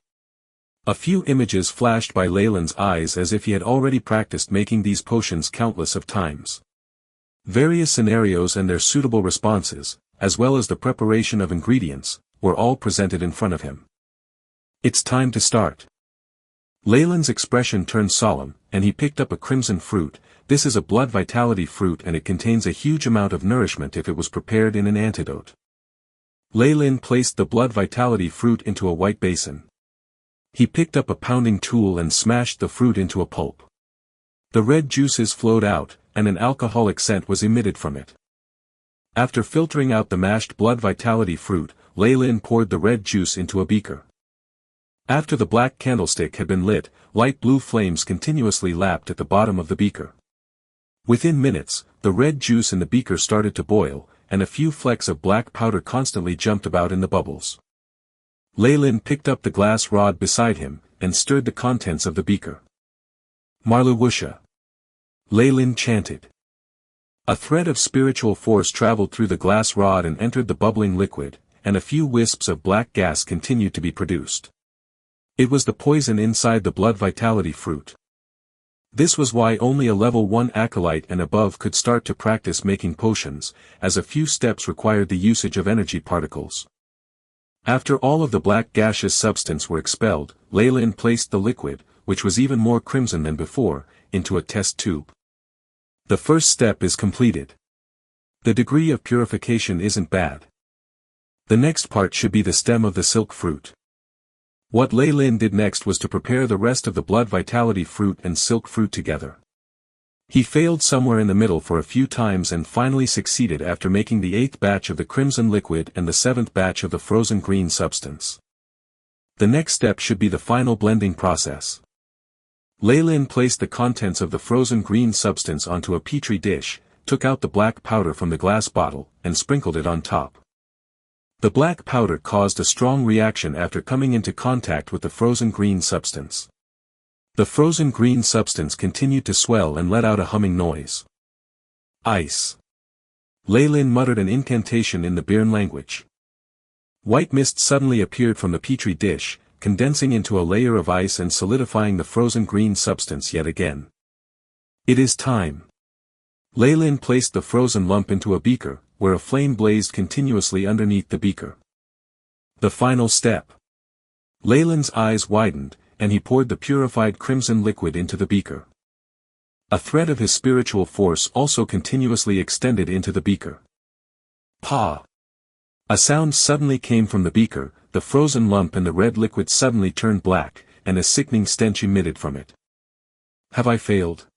A few images flashed by Leyland's eyes as if he had already practiced making these potions countless of times. Various scenarios and their suitable responses, as well as the preparation of ingredients, were all presented in front of him. It's time to start. Leyland's expression turned solemn, and he picked up a crimson fruit. This is a blood vitality fruit and it contains a huge amount of nourishment if it was prepared in an antidote. Leyland placed the blood vitality fruit into a white basin. He picked up a pounding tool and smashed the fruit into a pulp. The red juices flowed out, and an alcoholic scent was emitted from it. After filtering out the mashed blood vitality fruit, Leyland poured the red juice into a beaker. After the black candlestick had been lit, light blue flames continuously lapped at the bottom of the beaker. Within minutes, the red juice in the beaker started to boil, and a few flecks of black powder constantly jumped about in the bubbles. Leyland picked up the glass rod beside him, and stirred the contents of the beaker. Marluwusha. Leyland chanted. A thread of spiritual force traveled through the glass rod and entered the bubbling liquid, and a few wisps of black gas continued to be produced. It was the poison inside the blood vitality fruit. This was why only a level 1 acolyte and above could start to practice making potions, as a few steps required the usage of energy particles. After all of the black gaseous substance were expelled, Leyland placed the liquid, which was even more crimson than before, into a test tube. The first step is completed. The degree of purification isn't bad. The next part should be the stem of the silk fruit. What Leyland did next was to prepare the rest of the blood vitality fruit and silk fruit together. He failed somewhere in the middle for a few times and finally succeeded after making the 8th batch of the crimson liquid and the 7th batch of the frozen green substance. The next step should be the final blending process. Leyland placed the contents of the frozen green substance onto a petri dish, took out the black powder from the glass bottle, and sprinkled it on top. The black powder caused a strong reaction after coming into contact with the frozen green substance. The frozen green substance continued to swell and let out a humming noise. Ice. Leyland muttered an incantation in the Byrne language. White mist suddenly appeared from the petri dish, condensing into a layer of ice and solidifying the frozen green substance yet again. It is time. Leyland placed the frozen lump into a beaker, where a flame blazed continuously underneath the beaker. The final step. Leyland's eyes widened, and he poured the purified crimson liquid into the beaker. A thread of his spiritual force also continuously extended into the beaker. Pa! A sound suddenly came from the beaker, the frozen lump and the red liquid suddenly turned black, and a sickening stench emitted from it. Have I failed?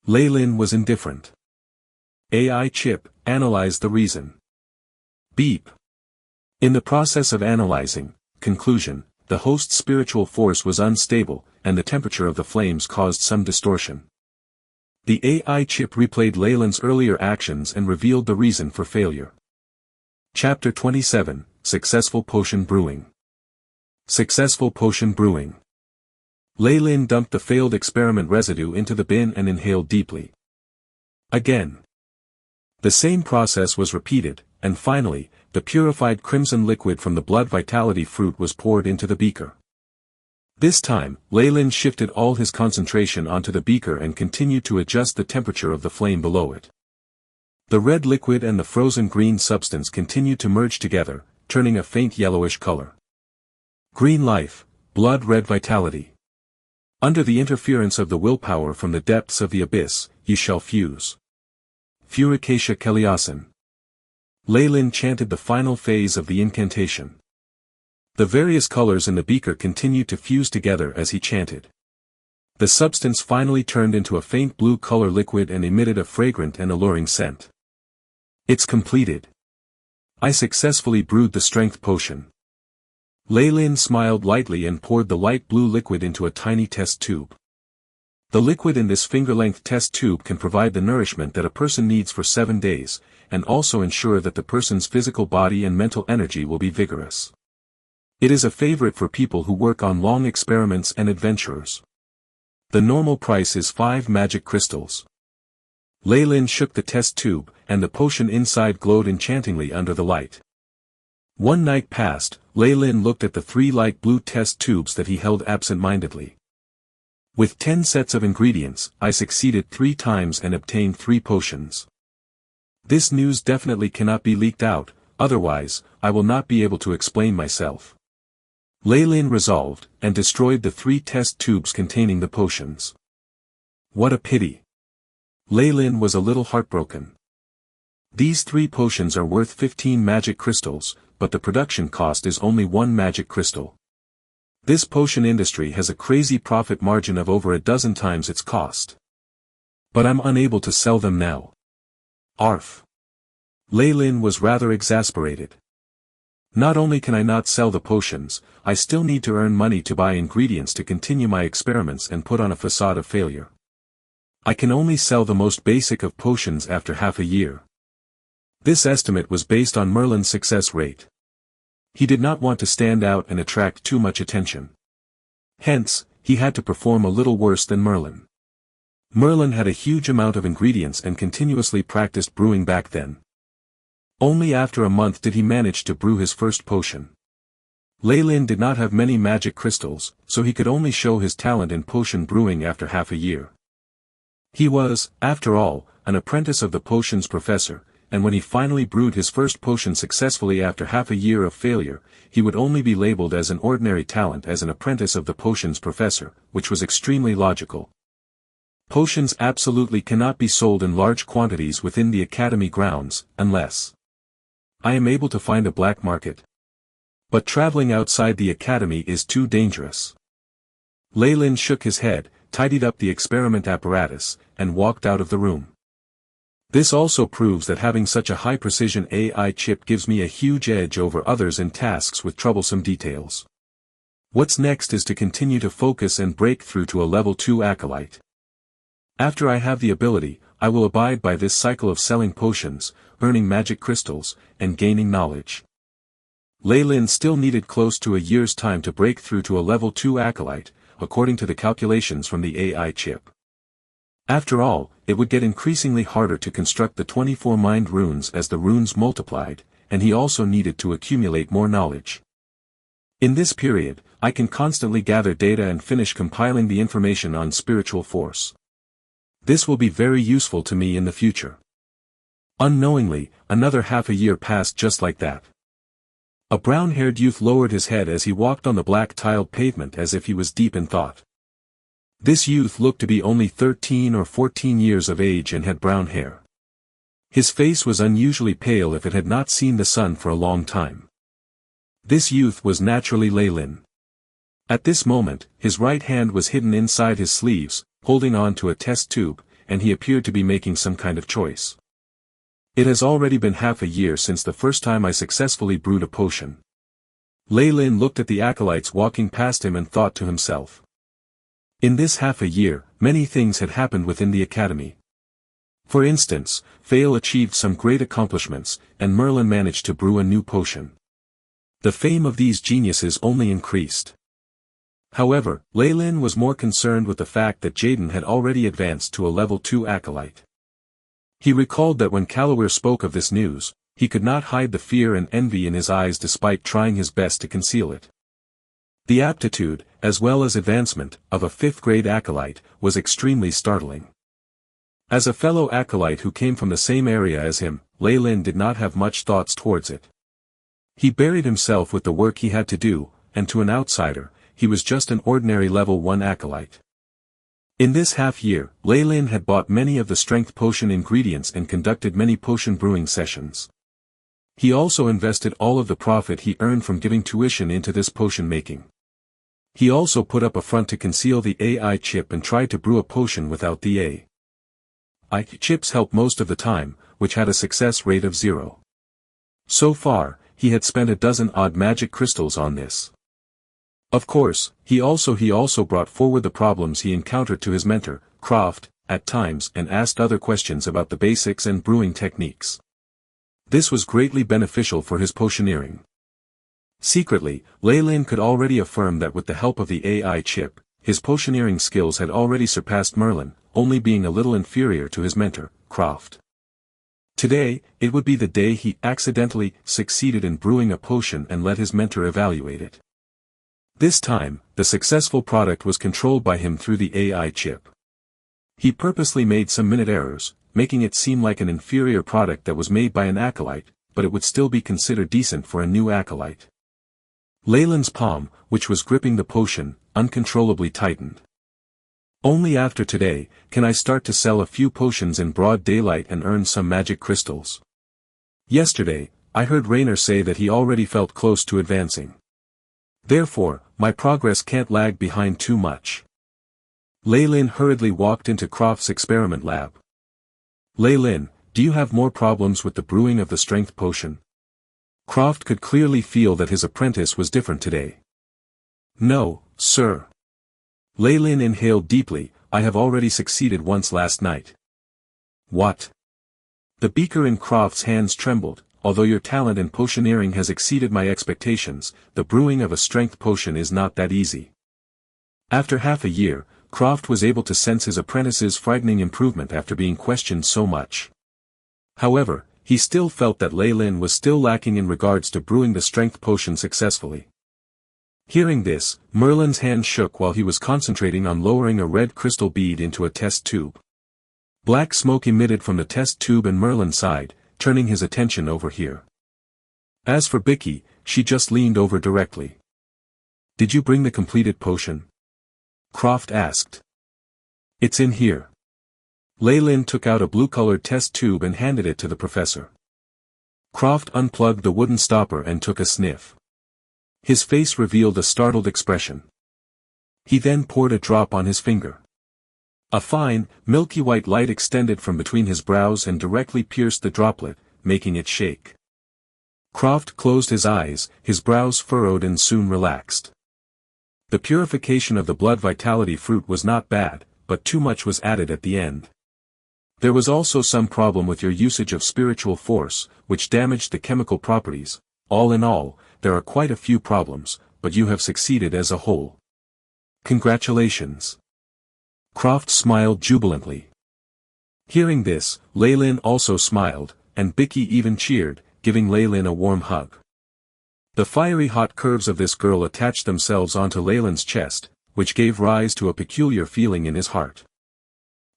Leyland was indifferent. AI chip, analyze the reason. Beep. In the process of analyzing, conclusion, the host's spiritual force was unstable, and the temperature of the flames caused some distortion. The AI chip replayed Leyland's earlier actions and revealed the reason for failure. Chapter 27, Successful Potion Brewing. Successful Potion Brewing. Leyland dumped the failed experiment residue into the bin and inhaled deeply. Again. The same process was repeated, and finally, the purified crimson liquid from the blood vitality fruit was poured into the beaker. This time, Leyland shifted all his concentration onto the beaker and continued to adjust the temperature of the flame below it. The red liquid and the frozen green substance continued to merge together, turning a faint yellowish color. Green life, blood red vitality. Under the interference of the willpower from the depths of the abyss, you shall fuse. Furikasha Keliasan. Leyland chanted the final phase of the incantation. The various colors in the beaker continued to fuse together as he chanted. The substance finally turned into a faint blue color liquid and emitted a fragrant and alluring scent. It's completed. I successfully brewed the strength potion. Leyland smiled lightly and poured the light blue liquid into a tiny test tube. The liquid in this finger-length test tube can provide the nourishment that a person needs for 7 days, and also ensure that the person's physical body and mental energy will be vigorous. It is a favorite for people who work on long experiments and adventurers. The normal price is 5 magic crystals. Leyland shook the test tube, and the potion inside glowed enchantingly under the light. One night passed, Leyland looked at the 3 light blue test tubes that he held absent-mindedly. With 10 sets of ingredients, I succeeded 3 times and obtained 3 potions. This news definitely cannot be leaked out, otherwise, I will not be able to explain myself. Lei Lin resolved, and destroyed the 3 test tubes containing the potions. What a pity. Lei Lin was a little heartbroken. These 3 potions are worth 15 magic crystals, but the production cost is only 1 magic crystal. This potion industry has a crazy profit margin of over a dozen times its cost. But I'm unable to sell them now. Arf. Lei Lin was rather exasperated. Not only can I not sell the potions, I still need to earn money to buy ingredients to continue my experiments and put on a facade of failure. I can only sell the most basic of potions after half a year. This estimate was based on Merlin's success rate. He did not want to stand out and attract too much attention. Hence, he had to perform a little worse than Merlin. Merlin had a huge amount of ingredients and continuously practiced brewing back then. Only after a month did he manage to brew his first potion. Lei Lin did not have many magic crystals, so he could only show his talent in potion brewing after half a year. He was, after all, an apprentice of the potions professor, and when he finally brewed his first potion successfully after half a year of failure, he would only be labeled as an ordinary talent as an apprentice of the potions professor, which was extremely logical. Potions absolutely cannot be sold in large quantities within the academy grounds, unless I am able to find a black market. But traveling outside the academy is too dangerous. Lei Lin shook his head, tidied up the experiment apparatus, and walked out of the room. This also proves that having such a high-precision AI chip gives me a huge edge over others in tasks with troublesome details. What's next is to continue to focus and break through to a level 2 acolyte. After I have the ability, I will abide by this cycle of selling potions, earning magic crystals, and gaining knowledge. Lei Lin still needed close to a year's time to break through to a level 2 acolyte, according to the calculations from the AI chip. After all, it would get increasingly harder to construct the 24 mind runes as the runes multiplied, and he also needed to accumulate more knowledge. In this period, I can constantly gather data and finish compiling the information on spiritual force. This will be very useful to me in the future. Unknowingly, another half a year passed just like that. A brown-haired youth lowered his head as he walked on the black-tiled pavement as if he was deep in thought. This youth looked to be only 13 or 14 years of age and had brown hair. His face was unusually pale if it had not seen the sun for a long time. This youth was naturally Lei Lin. At this moment, his right hand was hidden inside his sleeves, holding on to a test tube, and he appeared to be making some kind of choice. It has already been half a year since the first time I successfully brewed a potion. Lei Lin looked at the acolytes walking past him and thought to himself. In this half a year, many things had happened within the academy. For instance, Fail achieved some great accomplishments, and Merlin managed to brew a new potion. The fame of these geniuses only increased. However, Lei Lin was more concerned with the fact that Jaden had already advanced to a level 2 acolyte. He recalled that when Calloware spoke of this news, he could not hide the fear and envy in his eyes despite trying his best to conceal it. The aptitude, as well as advancement, of a 5th-grade acolyte, was extremely startling. As a fellow acolyte who came from the same area as him, Lei Lin did not have much thoughts towards it. He buried himself with the work he had to do, and to an outsider, he was just an ordinary level 1 acolyte. In this half-year, Lei Lin had bought many of the strength potion ingredients and conducted many potion brewing sessions. He also invested all of the profit he earned from giving tuition into this potion making. He also put up a front to conceal the AI chip and tried to brew a potion without the AI chips help most of the time, which had a success rate of 0. So far, he had spent a dozen odd magic crystals on this. Of course, he also brought forward the problems he encountered to his mentor, Croft, at times and asked other questions about the basics and brewing techniques. This was greatly beneficial for his potioneering. Secretly, Lei Lin could already affirm that with the help of the AI chip, his potioneering skills had already surpassed Merlin, only being a little inferior to his mentor, Croft. Today, it would be the day he accidentally succeeded in brewing a potion and let his mentor evaluate it. This time, the successful product was controlled by him through the AI chip. He purposely made some minute errors, making it seem like an inferior product that was made by an acolyte, but it would still be considered decent for a new acolyte. Leyland's palm, which was gripping the potion, uncontrollably tightened. Only after today, can I start to sell a few potions in broad daylight and earn some magic crystals. Yesterday, I heard Raynor say that he already felt close to advancing. Therefore, my progress can't lag behind too much. Leyland hurriedly walked into Croft's experiment lab. Leyland, do you have more problems with the brewing of the strength potion? Croft could clearly feel that his apprentice was different today. No, sir. Leyland inhaled deeply. I have already succeeded once last night. What? The beaker in Croft's hands trembled. Although your talent in potioneering has exceeded my expectations, the brewing of a strength potion is not that easy. After half a year, Croft was able to sense his apprentice's frightening improvement after being questioned so much. However, he still felt that Leyland was still lacking in regards to brewing the strength potion successfully. Hearing this, Merlin's hand shook while he was concentrating on lowering a red crystal bead into a test tube. Black smoke emitted from the test tube and Merlin sighed, turning his attention over here. As for Bicky, she just leaned over directly. Did you bring the completed potion? Croft asked. It's in here. Leyland took out a blue-colored test tube and handed it to the professor. Croft unplugged the wooden stopper and took a sniff. His face revealed a startled expression. He then poured a drop on his finger. A fine, milky white light extended from between his brows and directly pierced the droplet, making it shake. Croft closed his eyes, his brows furrowed and soon relaxed. The purification of the blood vitality fruit was not bad, but too much was added at the end. There was also some problem with your usage of spiritual force, which damaged the chemical properties. All in all, there are quite a few problems, but you have succeeded as a whole. Congratulations. Croft smiled jubilantly. Hearing this, Leyland also smiled, and Bicky even cheered, giving Leyland a warm hug. The fiery hot curves of this girl attached themselves onto Leyland's chest, which gave rise to a peculiar feeling in his heart.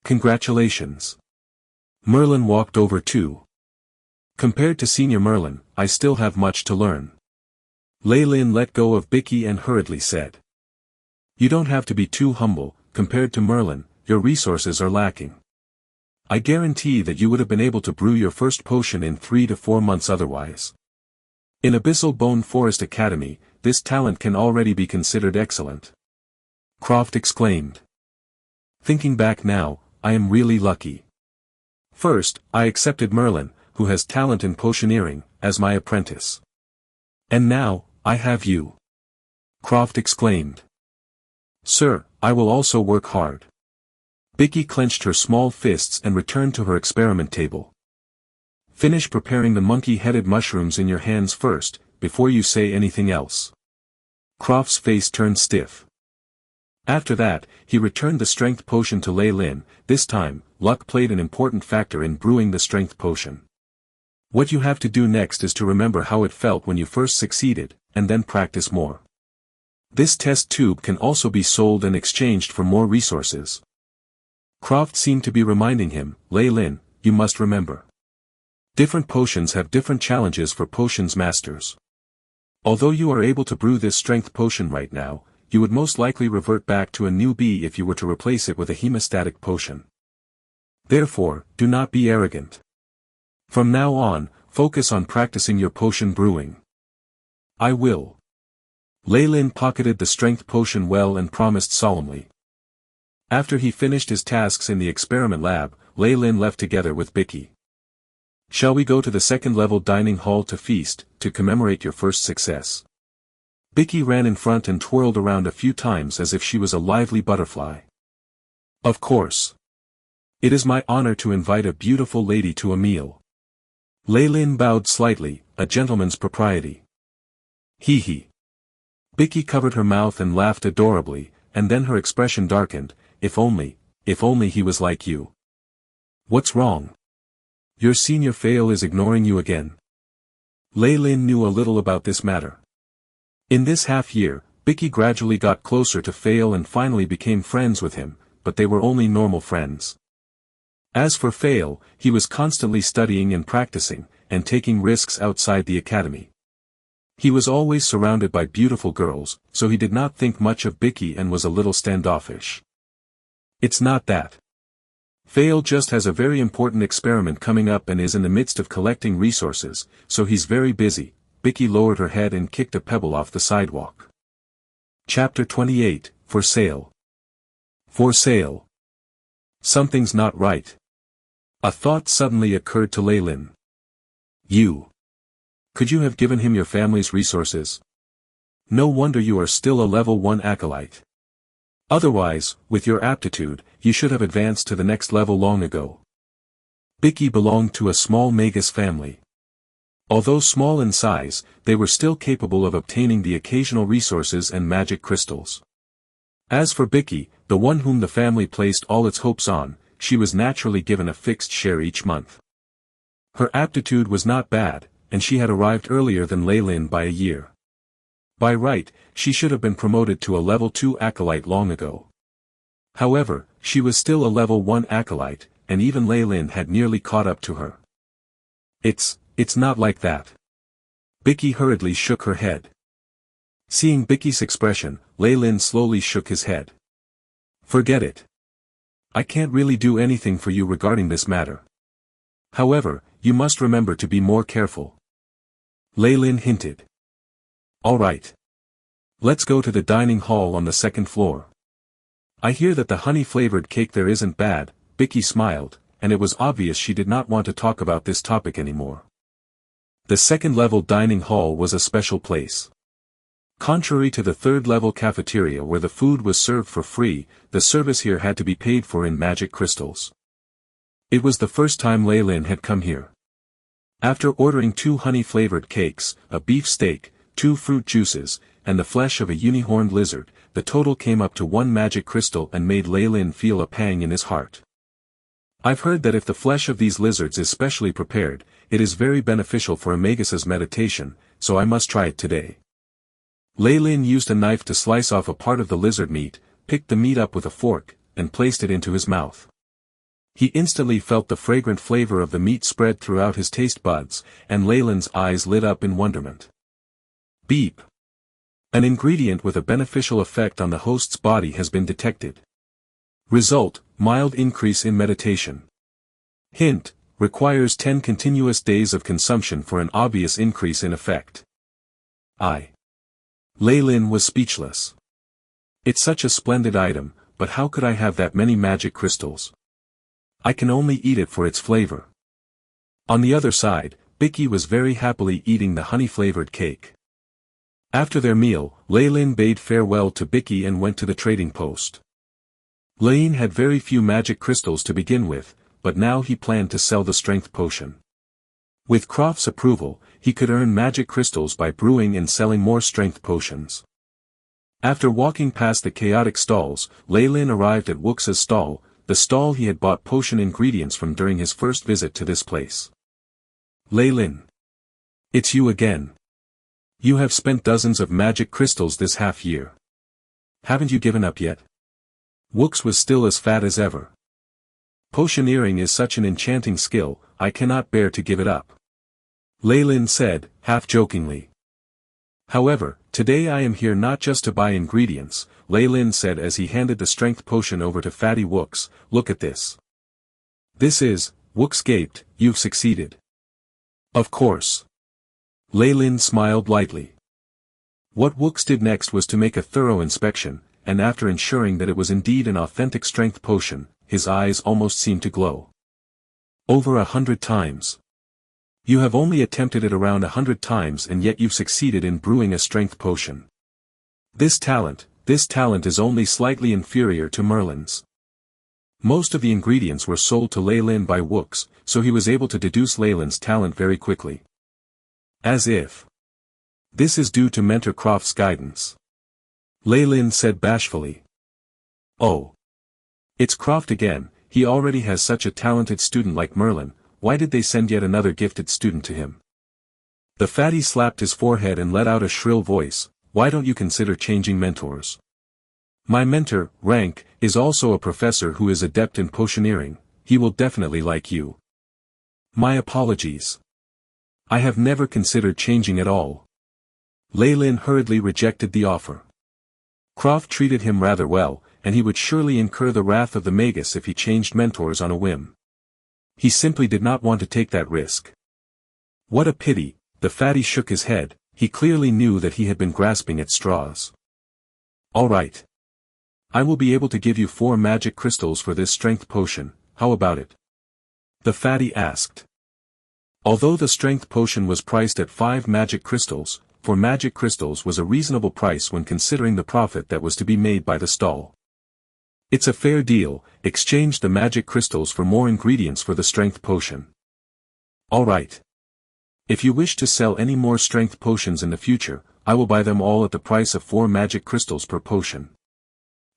Congratulations. Merlin walked over too. Compared to Senior Merlin, I still have much to learn. Leyland let go of Bicky and hurriedly said. You don't have to be too humble. Compared to Merlin, your resources are lacking. I guarantee that you would have been able to brew your first potion in 3 to 4 months otherwise. In Abyssal Bone Forest Academy, this talent can already be considered excellent. Croft exclaimed. Thinking back now, I am really lucky. First, I accepted Merlin, who has talent in potioneering, as my apprentice. And now, I have you. Croft exclaimed. Sir, I will also work hard. Bicky clenched her small fists and returned to her experiment table. Finish preparing the monkey-headed mushrooms in your hands first, before you say anything else. Croft's face turned stiff. After that, he returned the strength potion to Leyland. This time, luck played an important factor in brewing the strength potion. What you have to do next is to remember how it felt when you first succeeded, and then practice more. This test tube can also be sold and exchanged for more resources. Croft seemed to be reminding him, Leyland, you must remember. Different potions have different challenges for potions masters. Although you are able to brew this strength potion right now, you would most likely revert back to a newbie if you were to replace it with a hemostatic potion. Therefore, do not be arrogant. From now on, focus on practicing your potion brewing. I will. Leyland pocketed the strength potion well and promised solemnly. After he finished his tasks in the experiment lab, Leyland left together with Bicky. Shall we go to the second-level dining hall to feast, to commemorate your first success? Bicky ran in front and twirled around a few times as if she was a lively butterfly. Of course. It is my honor to invite a beautiful lady to a meal. Leyland bowed slightly, a gentleman's propriety. Hee hee. Bicky covered her mouth and laughed adorably, and then her expression darkened. If only he was like you. What's wrong? Your senior fail is ignoring you again. Leyland knew a little about this matter. In this half-year, Bicky gradually got closer to Fail and finally became friends with him, but they were only normal friends. As for Fail, he was constantly studying and practicing, and taking risks outside the academy. He was always surrounded by beautiful girls, so he did not think much of Bicky and was a little standoffish. It's not that. Fail just has a very important experiment coming up and is in the midst of collecting resources, so he's very busy. Bicky lowered her head and kicked a pebble off the sidewalk. Chapter 28, For Sale. For sale. Something's not right. A thought suddenly occurred to Leylin. Could you have given him your family's resources? No wonder you are still a level 1 acolyte. Otherwise, with your aptitude, you should have advanced to the next level long ago. Bicky belonged to a small Magus family. Although small in size, they were still capable of obtaining the occasional resources and magic crystals. As for Bicky, the one whom the family placed all its hopes on, she was naturally given a fixed share each month. Her aptitude was not bad, and she had arrived earlier than Leylin by a year. By right, she should have been promoted to a level 2 acolyte long ago. However, she was still a level 1 acolyte, and even Leylin had nearly caught up to her. It's not like that. Bicky hurriedly shook her head. Seeing Bicky's expression, Leylin slowly shook his head. Forget it. I can't really do anything for you regarding this matter. However, you must remember to be more careful. Leylin hinted. All right. Let's go to the dining hall on the second floor. I hear that the honey-flavored cake there isn't bad. Bicky smiled, and it was obvious she did not want to talk about this topic anymore. The second-level dining hall was a special place. Contrary to the third-level cafeteria where the food was served for free, the service here had to be paid for in magic crystals. It was the first time Leylin had come here. After ordering 2 honey-flavored cakes, a beef steak, 2 fruit juices, and the flesh of a unicorned lizard, the total came up to 1 magic crystal and made Leylin feel a pang in his heart. I've heard that if the flesh of these lizards is specially prepared, it is very beneficial for a Magus's meditation, so I must try it today. Leylin used a knife to slice off a part of the lizard meat, picked the meat up with a fork, and placed it into his mouth. He instantly felt the fragrant flavor of the meat spread throughout his taste buds, and Leylin's eyes lit up in wonderment. Beep. An ingredient with a beneficial effect on the host's body has been detected. Result, mild increase in meditation. Hint, requires 10 continuous days of consumption for an obvious increase in effect. Leylin was speechless. It's such a splendid item, but how could I have that many magic crystals? I can only eat it for its flavor. On the other side, Bicky was very happily eating the honey-flavored cake. After their meal, Leylin bade farewell to Bicky and went to the trading post. Leylin had very few magic crystals to begin with, but now he planned to sell the strength potion. With Croft's approval, he could earn magic crystals by brewing and selling more strength potions. After walking past the chaotic stalls, Leylin arrived at Wux's stall, the stall he had bought potion ingredients from during his first visit to this place. Leylin. It's you again. You have spent dozens of magic crystals this half-year. Haven't you given up yet? Wux was still as fat as ever. Potioneering is such an enchanting skill, I cannot bear to give it up. Leylin said, half-jokingly. However, today I am here not just to buy ingredients, Leylin said as he handed the strength potion over to Fatty Wux. Look at this. This is, Wux gaped, you've succeeded. Of course. Leylin smiled lightly. What Wux did next was to make a thorough inspection, and after ensuring that it was indeed an authentic strength potion, his eyes almost seemed to glow. Over 100 times. You have only attempted it around 100 times and yet you've succeeded in brewing a strength potion. This talent is only slightly inferior to Merlin's. Most of the ingredients were sold to Leylin by Wux, so he was able to deduce Leylin's talent very quickly. As if. This is due to Mentor Croft's guidance. Leylin said bashfully. Oh. It's Croft again, he already has such a talented student like Merlin, why did they send yet another gifted student to him? The fatty slapped his forehead and let out a shrill voice, why don't you consider changing mentors? My mentor, Rank, is also a professor who is adept in potioneering, he will definitely like you. My apologies. I have never considered changing at all. Lei Lin hurriedly rejected the offer. Croft treated him rather well, and he would surely incur the wrath of the Magus if he changed mentors on a whim. He simply did not want to take that risk. What a pity, the fatty shook his head, he clearly knew that he had been grasping at straws. All right. I will be able to give you 4 magic crystals for this strength potion, how about it? The fatty asked. Although the strength potion was priced at 5 magic crystals, 4 magic crystals was a reasonable price when considering the profit that was to be made by the stall. It's a fair deal, exchange the magic crystals for more ingredients for the strength potion. All right. If you wish to sell any more strength potions in the future, I will buy them all at the price of 4 magic crystals per potion.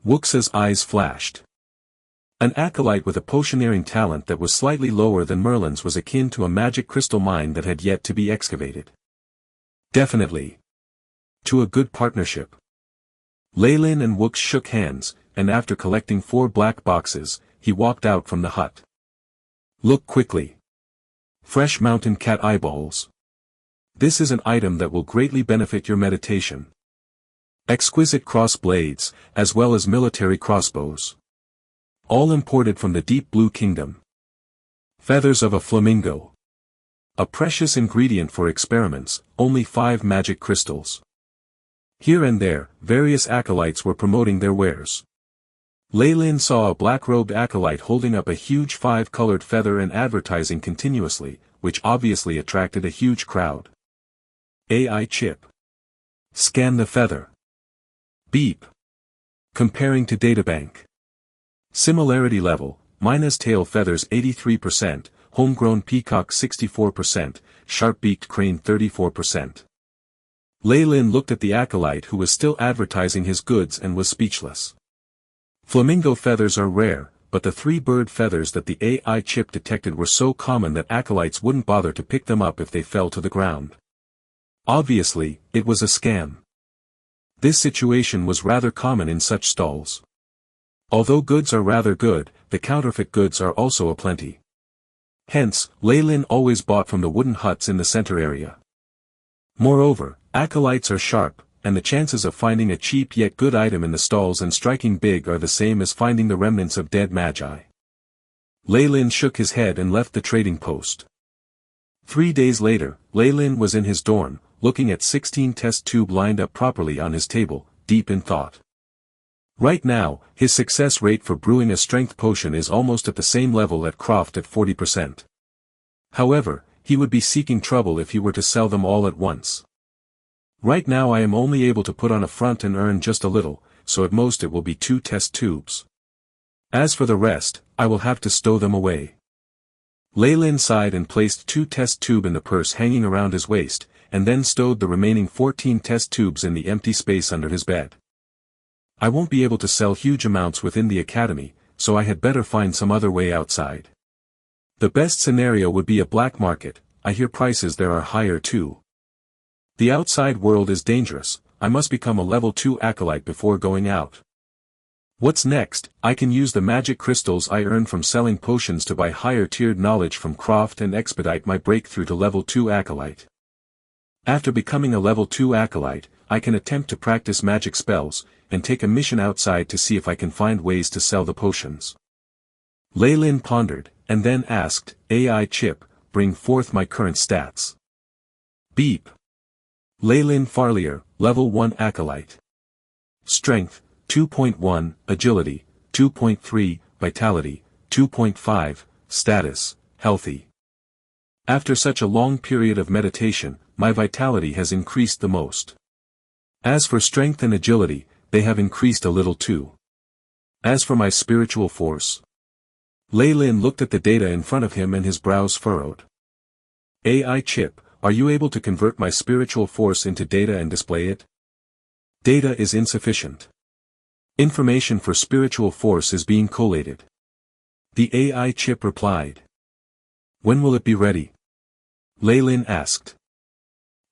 Wuxa's eyes flashed. An acolyte with a potioneering talent that was slightly lower than Merlin's was akin to a magic crystal mine that had yet to be excavated. Definitely. To a good partnership. Lei Lin and Wux shook hands, and after collecting 4 black boxes, he walked out from the hut. Look quickly. Fresh mountain cat eyeballs. This is an item that will greatly benefit your meditation. Exquisite cross blades, as well as military crossbows. All imported from the Deep Blue Kingdom. Feathers of a flamingo. A precious ingredient for experiments, only 5 magic crystals. Here and there, various acolytes were promoting their wares. Lei Lin saw a black-robed acolyte holding up a huge 5-colored feather and advertising continuously, which obviously attracted a huge crowd. AI chip. Scan the feather. Beep. Comparing to databank. Similarity level, minus tail feathers 83%, homegrown peacock 64%, sharp-beaked crane 34%. Lei Lin looked at the acolyte who was still advertising his goods and was speechless. Flamingo feathers are rare, but the 3 bird feathers that the AI chip detected were so common that acolytes wouldn't bother to pick them up if they fell to the ground. Obviously, it was a scam. This situation was rather common in such stalls. Although goods are rather good, the counterfeit goods are also aplenty. Hence, Lei Lin always bought from the wooden huts in the center area. Moreover, acolytes are sharp, and the chances of finding a cheap yet good item in the stalls and striking big are the same as finding the remnants of dead magi. Lei Lin shook his head and left the trading post. 3 days later, Lei Lin was in his dorm, looking at 16 test tubes lined up properly on his table, deep in thought. Right now, his success rate for brewing a strength potion is almost at the same level at Croft at 40%. However, he would be seeking trouble if he were to sell them all at once. Right now I am only able to put on a front and earn just a little, so at most it will be 2 test tubes. As for the rest, I will have to stow them away. Lei Lin sighed and placed 2 test tubes in the purse hanging around his waist, and then stowed the remaining 14 test tubes in the empty space under his bed. I won't be able to sell huge amounts within the academy, so I had better find some other way outside. The best scenario would be a black market, I hear prices there are higher too. The outside world is dangerous, I must become a level 2 acolyte before going out. What's next? I can use the magic crystals I earn from selling potions to buy higher tiered knowledge from Croft and expedite my breakthrough to level 2 acolyte. After becoming a level 2 acolyte, I can attempt to practice magic spells, and take a mission outside to see if I can find ways to sell the potions. Lei Lin pondered, and then asked, AI chip, bring forth my current stats. Beep. Lei Lin Farlier, level 1 acolyte. Strength, 2.1, agility, 2.3, vitality, 2.5, status, healthy. After such a long period of meditation, my vitality has increased the most. As for strength and agility, they have increased a little too. As for my spiritual force. Lei Lin looked at the data in front of him and his brows furrowed. AI chip, are you able to convert my spiritual force into data and display it? Data is insufficient. Information for spiritual force is being collated. The AI chip replied. When will it be ready? Lei Lin asked.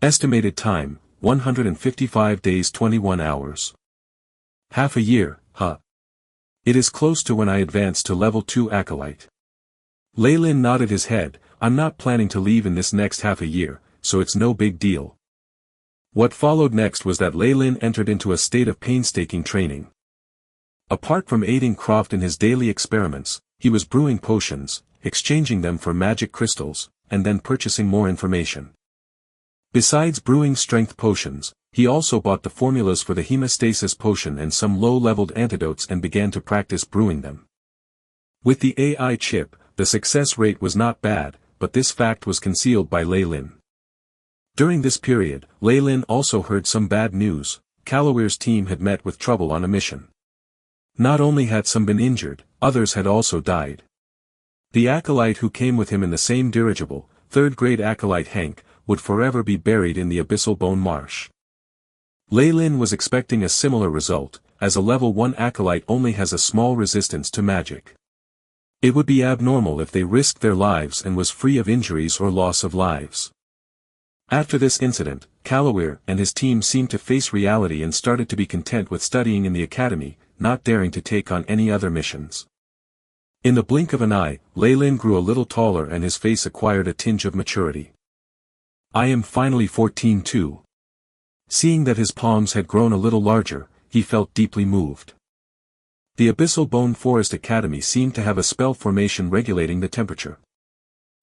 Estimated time, 155 days 21 hours. Half a year, huh? It is close to when I advance to level 2 acolyte. Leyland nodded his head. I'm not planning to leave in this next half a year, so it's no big deal. What followed next was that Leyland entered into a state of painstaking training. Apart from aiding Croft in his daily experiments, he was brewing potions, exchanging them for magic crystals, and then purchasing more information. Besides brewing strength potions, he also bought the formulas for the hemostasis potion and some low-leveled antidotes and began to practice brewing them. With the AI chip, the success rate was not bad, but this fact was concealed by Leyland. During this period, Leyland also heard some bad news. Calawere's team had met with trouble on a mission. Not only had some been injured, others had also died. The acolyte who came with him in the same dirigible, third-grade acolyte Hank, would forever be buried in the abyssal bone marsh. Leyland was expecting a similar result, as a level 1 acolyte only has a small resistance to magic. It would be abnormal if they risked their lives and was free of injuries or loss of lives. After this incident, Calaware and his team seemed to face reality and started to be content with studying in the academy, not daring to take on any other missions. In the blink of an eye, Leyland grew a little taller and his face acquired a tinge of maturity. I am finally 14 too. Seeing that his palms had grown a little larger, he felt deeply moved. The Abyssal Bone Forest Academy seemed to have a spell formation regulating the temperature.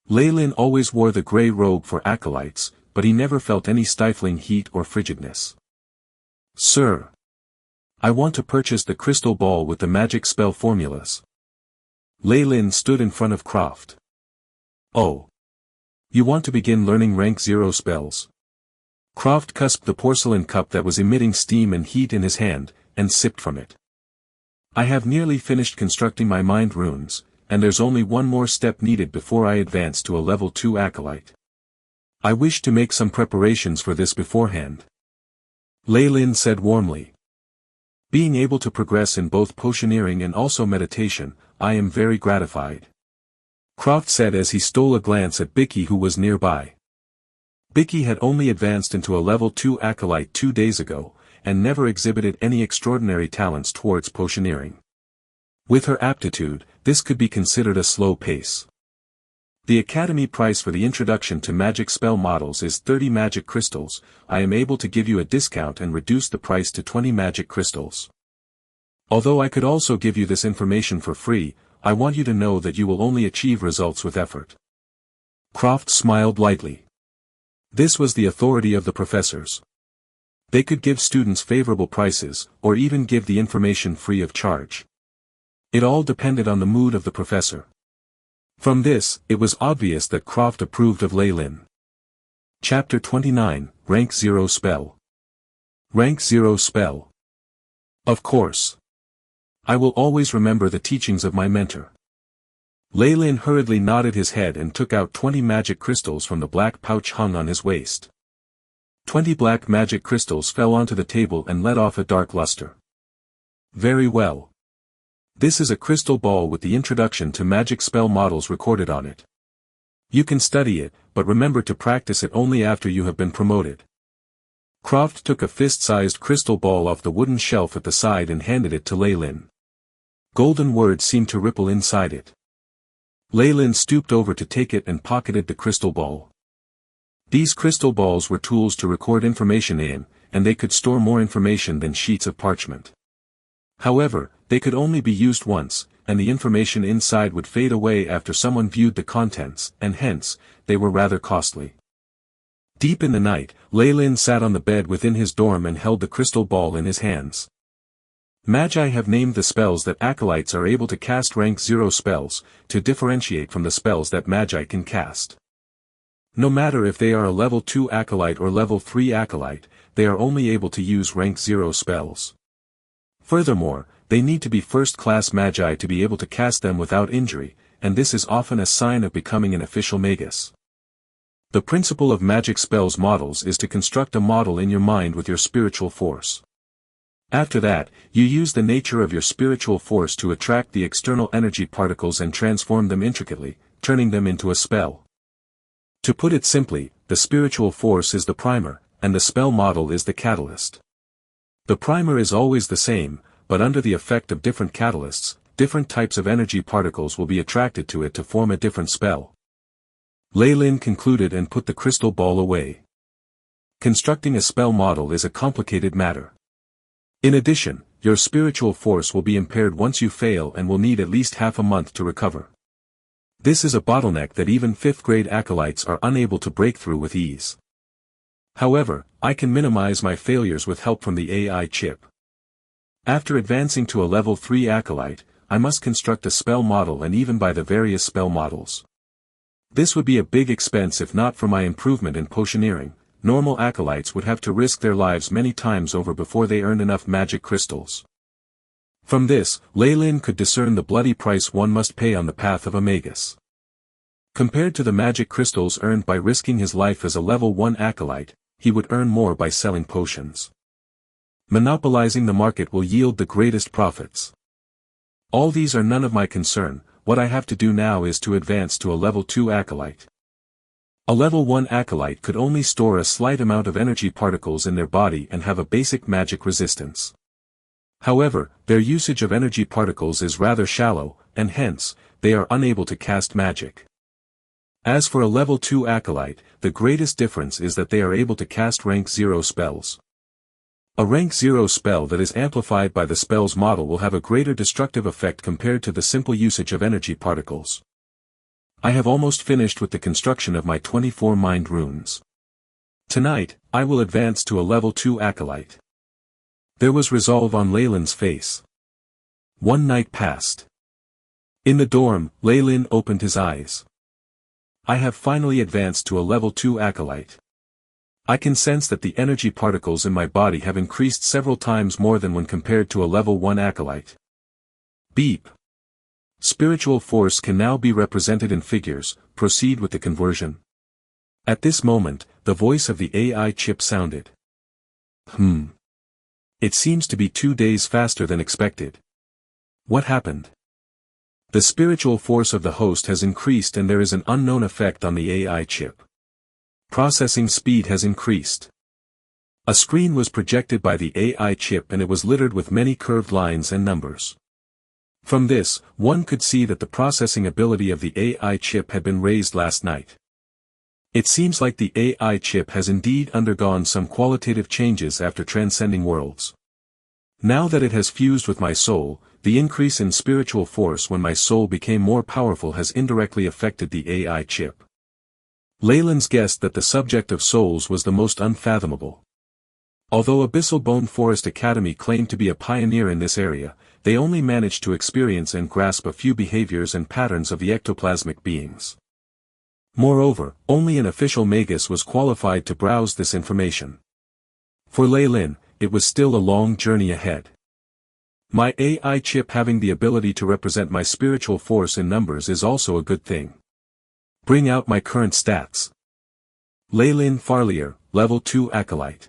Leyland always wore the gray robe for acolytes, but he never felt any stifling heat or frigidness. Sir, I want to purchase the crystal ball with the magic spell formulas. Leyland stood in front of Croft. Oh. You want to begin learning rank 0 spells? Croft cusped the porcelain cup that was emitting steam and heat in his hand, and sipped from it. I have nearly finished constructing my mind runes, and there's only one more step needed before I advance to a level 2 acolyte. I wish to make some preparations for this beforehand. Leyland said warmly. Being able to progress in both potioneering and also meditation, I am very gratified. Croft said as he stole a glance at Bicky who was nearby. Bicky had only advanced into a level 2 acolyte 2 days ago, and never exhibited any extraordinary talents towards potioneering. With her aptitude, this could be considered a slow pace. The academy price for the introduction to magic spell models is 30 magic crystals. I am able to give you a discount and reduce the price to 20 magic crystals. Although I could also give you this information for free, I want you to know that you will only achieve results with effort. Croft smiled lightly. This was the authority of the professors. They could give students favorable prices, or even give the information free of charge. It all depended on the mood of the professor. From this, it was obvious that Croft approved of Leyland. Chapter 29, Rank 0 Spell. Rank 0 Spell. Of course. I will always remember the teachings of my mentor. Leyland hurriedly nodded his head and took out 20 magic crystals from the black pouch hung on his waist. 20 black magic crystals fell onto the table and let off a dark luster. Very well. This is a crystal ball with the introduction to magic spell models recorded on it. You can study it, but remember to practice it only after you have been promoted. Croft took a fist-sized crystal ball off the wooden shelf at the side and handed it to Leyland. Golden words seemed to ripple inside it. Leyland stooped over to take it and pocketed the crystal ball. These crystal balls were tools to record information in, and they could store more information than sheets of parchment. However, they could only be used once, and the information inside would fade away after someone viewed the contents, and hence, they were rather costly. Deep in the night, Leyland sat on the bed within his dorm and held the crystal ball in his hands. Magi have named the spells that acolytes are able to cast rank 0 spells, to differentiate from the spells that magi can cast. No matter if they are a level 2 acolyte or level 3 acolyte, they are only able to use rank 0 spells. Furthermore, they need to be first-class magi to be able to cast them without injury, and this is often a sign of becoming an official magus. The principle of magic spells models is to construct a model in your mind with your spiritual force. After that, you use the nature of your spiritual force to attract the external energy particles and transform them intricately, turning them into a spell. To put it simply, the spiritual force is the primer, and the spell model is the catalyst. The primer is always the same, but under the effect of different catalysts, different types of energy particles will be attracted to it to form a different spell. Lei Lin concluded and put the crystal ball away. Constructing a spell model is a complicated matter. In addition, your spiritual force will be impaired once you fail and will need at least half a month to recover. This is a bottleneck that even 5th-grade acolytes are unable to break through with ease. However, I can minimize my failures with help from the AI chip. After advancing to a level 3 acolyte, I must construct a spell model and even buy the various spell models. This would be a big expense if not for my improvement in potioneering. Normal acolytes would have to risk their lives many times over before they earned enough magic crystals. From this, Lei Lin could discern the bloody price one must pay on the path of a Magus. Compared to the magic crystals earned by risking his life as a level 1 acolyte, he would earn more by selling potions. Monopolizing the market will yield the greatest profits. All these are none of my concern. What I have to do now is to advance to a level 2 acolyte. A level 1 acolyte could only store a slight amount of energy particles in their body and have a basic magic resistance. However, their usage of energy particles is rather shallow, and hence, they are unable to cast magic. As for a level 2 acolyte, the greatest difference is that they are able to cast rank 0 spells. A rank 0 spell that is amplified by the spell's model will have a greater destructive effect compared to the simple usage of energy particles. I have almost finished with the construction of my 24 mind runes. Tonight, I will advance to a level 2 acolyte. There was resolve on Lei Lin's face. One night passed. In the dorm, Lei Lin opened his eyes. I have finally advanced to a level 2 acolyte. I can sense that the energy particles in my body have increased several times more than when compared to a level 1 acolyte. Beep. Spiritual force can now be represented in figures. Proceed with the conversion. At this moment, the voice of the AI chip sounded. It seems to be 2 days faster than expected. What happened? The spiritual force of the host has increased and there is an unknown effect on the AI chip. Processing speed has increased. A screen was projected by the AI chip and it was littered with many curved lines and numbers. From this, one could see that the processing ability of the AI chip had been raised last night. It seems like the AI chip has indeed undergone some qualitative changes after transcending worlds. Now that it has fused with my soul, the increase in spiritual force when my soul became more powerful has indirectly affected the AI chip. Lei Lin's guessed that the subject of souls was the most unfathomable. Although Abyssal Bone Forest Academy claimed to be a pioneer in this area, they only managed to experience and grasp a few behaviors and patterns of the ectoplasmic beings. Moreover, only an official Magus was qualified to browse this information. For Lei Lin, it was still a long journey ahead. My AI chip having the ability to represent my spiritual force in numbers is also a good thing. Bring out my current stats. Lei Lin Farlier, Level 2 Acolyte.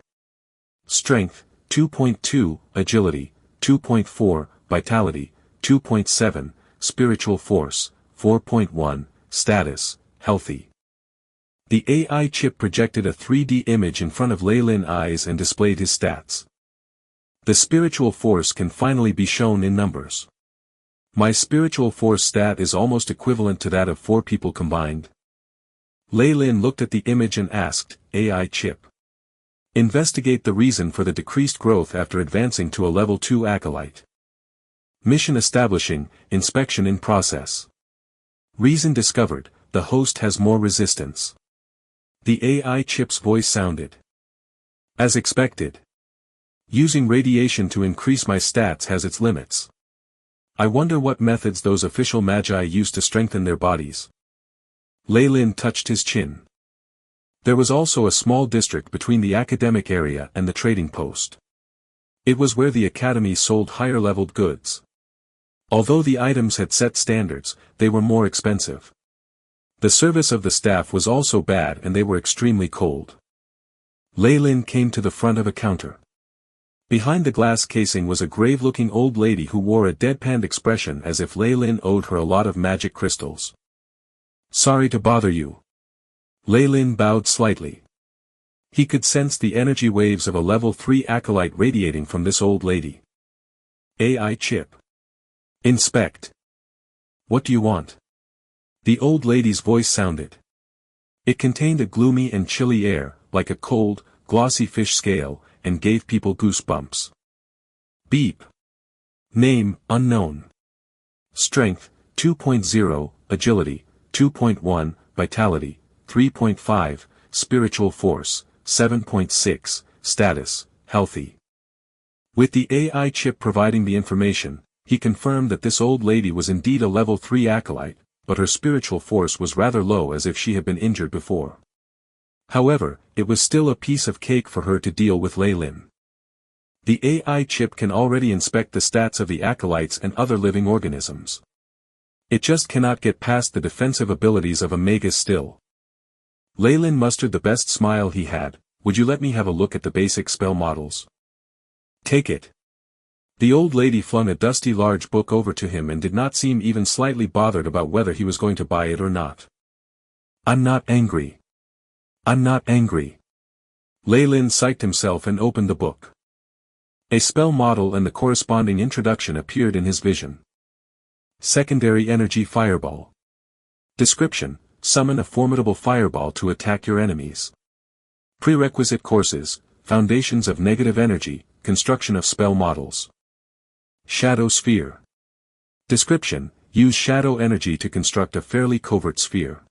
Strength, 2.2, Agility, 2.4, Vitality, 2.7, Spiritual Force, 4.1, Status, Healthy. The AI chip projected a 3D image in front of Lei Lin's eyes and displayed his stats. The spiritual force can finally be shown in numbers. My spiritual force stat is almost equivalent to that of 4 people combined. Lei Lin looked at the image and asked, AI chip. Investigate the reason for the decreased growth after advancing to a level 2 acolyte. Mission establishing, inspection in process. Reason discovered, the host has more resistance. The AI chip's voice sounded. As expected. Using radiation to increase my stats has its limits. I wonder what methods those official magi use to strengthen their bodies. Lei Lin touched his chin. There was also a small district between the academic area and the trading post. It was where the academy sold higher-leveled goods. Although the items had set standards, they were more expensive. The service of the staff was also bad and they were extremely cold. Lei Lin came to the front of a counter. Behind the glass casing was a grave-looking old lady who wore a deadpan expression as if Lei Lin owed her a lot of magic crystals. Sorry to bother you. Lei Lin bowed slightly. He could sense the energy waves of a level 3 acolyte radiating from this old lady. AI chip. Inspect. What do you want? The old lady's voice sounded. It contained a gloomy and chilly air, like a cold, glossy fish scale, and gave people goosebumps. Beep. Name, unknown. Strength, 2.0, Agility, 2.1, Vitality, 3.5, Spiritual Force, 7.6, Status, Healthy. With the AI chip providing the information, he confirmed that this old lady was indeed a level 3 acolyte, but her spiritual force was rather low as if she had been injured before. However, it was still a piece of cake for her to deal with Lei Lin. The AI chip can already inspect the stats of the acolytes and other living organisms. It just cannot get past the defensive abilities of a Magus still. Lei Lin mustered the best smile he had. Would you let me have a look at the basic spell models? Take it. The old lady flung a dusty large book over to him and did not seem even slightly bothered about whether he was going to buy it or not. I'm not angry. I'm not angry. Lei Lin psyched himself and opened the book. A spell model and the corresponding introduction appeared in his vision. Secondary Energy Fireball. Description: summon a formidable fireball to attack your enemies. Prerequisite courses: Foundations of Negative Energy, Construction of Spell Models. Shadow Sphere. Description: use shadow energy to construct a fairly covert sphere.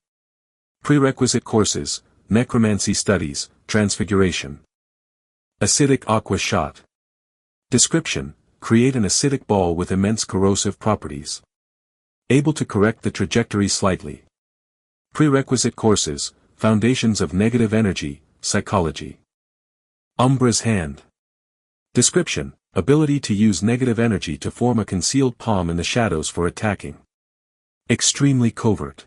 Prerequisite courses: Necromancy Studies, Transfiguration. Acidic Aqua Shot. Description: create an acidic ball with immense corrosive properties. Able to correct the trajectory slightly. Prerequisite courses: Foundations of Negative Energy, Psychology. Umbra's Hand. Description: ability to use negative energy to form a concealed palm in the shadows for attacking. Extremely covert.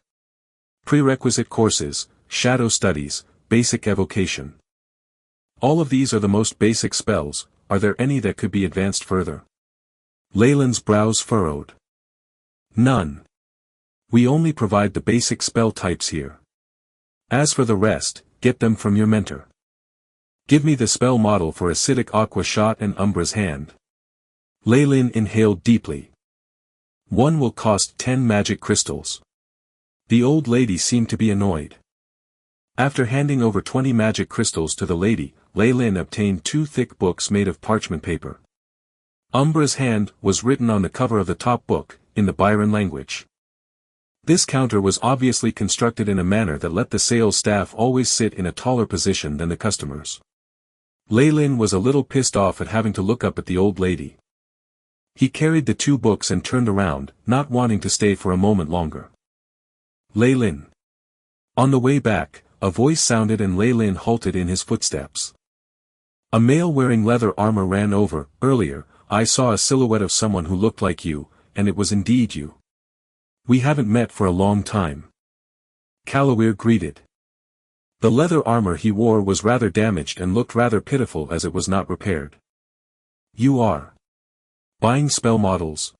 Prerequisite courses: Shadow Studies, Basic Evocation. All of these are the most basic spells. Are there any that could be advanced further? Lei Lin's brows furrowed. None. We only provide the basic spell types here. As for the rest, get them from your mentor. Give me the spell model for Acidic Aqua Shot and Umbra's Hand. Lei Lin inhaled deeply. One will cost 10 magic crystals. The old lady seemed to be annoyed. After handing over 20 magic crystals to the lady, Lei Lin obtained 2 thick books made of parchment paper. Umbra's Hand was written on the cover of the top book, in the Byron language. This counter was obviously constructed in a manner that let the sales staff always sit in a taller position than the customers. Lei Lin was a little pissed off at having to look up at the old lady. He carried the 2 books and turned around, not wanting to stay for a moment longer. Lei Lin. On the way back, a voice sounded and Lei Lin halted in his footsteps. A male wearing leather armor ran over. Earlier, I saw a silhouette of someone who looked like you, and it was indeed you. We haven't met for a long time. Kalawir greeted. The leather armor he wore was rather damaged and looked rather pitiful as it was not repaired. You are buying spell models.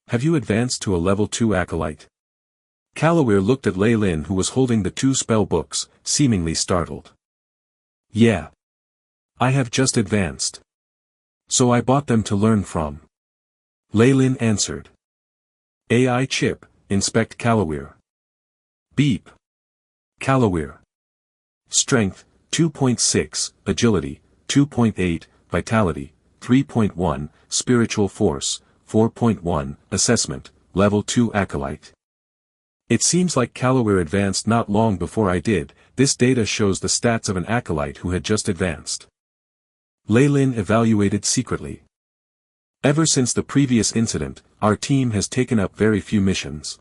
Have you advanced to a level 2 acolyte? Kalawir looked at Lei Lin, who was holding the 2 spell books, seemingly startled. Yeah. I have just advanced. So I bought them to learn from. Lei Lin answered. AI chip, inspect Kalawir. Beep. Kalawir. Strength, 2.6, Agility, 2.8, Vitality, 3.1, Spiritual Force, 4.1, Assessment, Level 2 Acolyte. It seems like Kalawir advanced not long before I did. This data shows the stats of an acolyte who had just advanced. Lei Lin evaluated secretly. Ever since the previous incident, our team has taken up very few missions.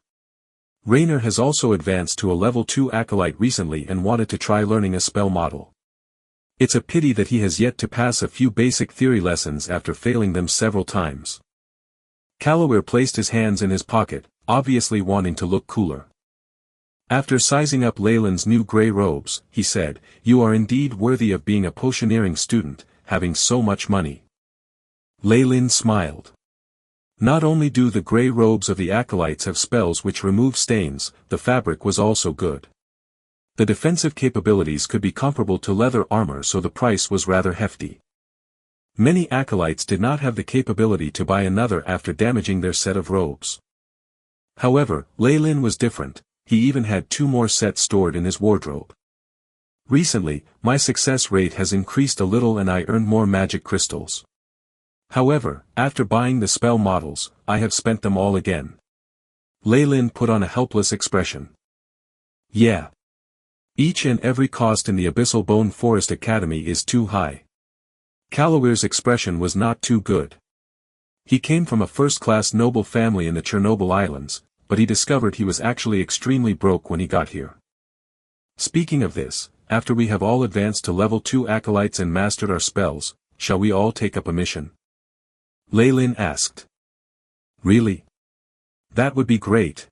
Raynor has also advanced to a level 2 acolyte recently and wanted to try learning a spell model. It's a pity that he has yet to pass a few basic theory lessons after failing them several times. Kalawir placed his hands in his pocket, obviously wanting to look cooler. After sizing up Lei Lin's new grey robes, he said, "You are indeed worthy of being a potioneering student, having so much money." Lei Lin smiled. Not only do the grey robes of the acolytes have spells which remove stains, the fabric was also good. The defensive capabilities could be comparable to leather armor, so the price was rather hefty. Many acolytes did not have the capability to buy another after damaging their set of robes. However, Lei-Lin was different, he even had 2 more sets stored in his wardrobe. Recently, my success rate has increased a little and I earned more magic crystals. However, after buying the spell models, I have spent them all again. Lei-Lin put on a helpless expression. Yeah. Each and every cost in the Abyssal Bone Forest Academy is too high. Calaweir's expression was not too good. He came from a first-class noble family in the Chernobyl Islands, but he discovered he was actually extremely broke when he got here. Speaking of this, after we have all advanced to level 2 acolytes and mastered our spells, shall we all take up a mission? Lei-Lin asked. Really? That would be great.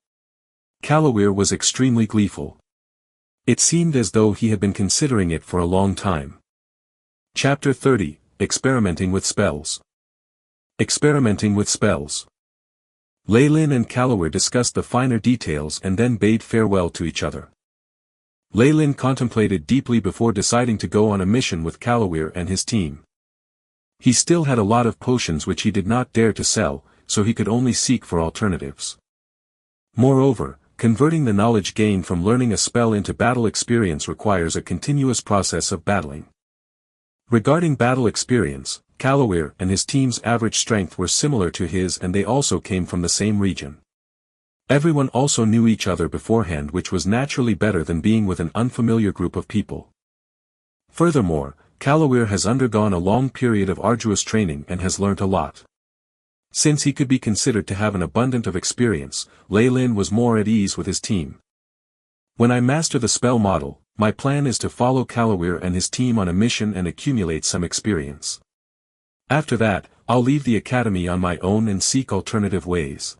Calaweir was extremely gleeful. It seemed as though he had been considering it for a long time. Chapter 30, Experimenting with Spells. Experimenting with Spells. Lei-Lin and Calaweir discussed the finer details and then bade farewell to each other. Lei-Lin contemplated deeply before deciding to go on a mission with Calaweir and his team. He still had a lot of potions which he did not dare to sell, so he could only seek for alternatives. Moreover, converting the knowledge gained from learning a spell into battle experience requires a continuous process of battling. Regarding battle experience, Calaweir and his team's average strength were similar to his and they also came from the same region. Everyone also knew each other beforehand, which was naturally better than being with an unfamiliar group of people. Furthermore, Calaweir has undergone a long period of arduous training and has learnt a lot. Since he could be considered to have an abundance of experience, Lei-Lin was more at ease with his team. When I master the spell model, my plan is to follow Calaweir and his team on a mission and accumulate some experience. After that, I'll leave the academy on my own and seek alternative ways.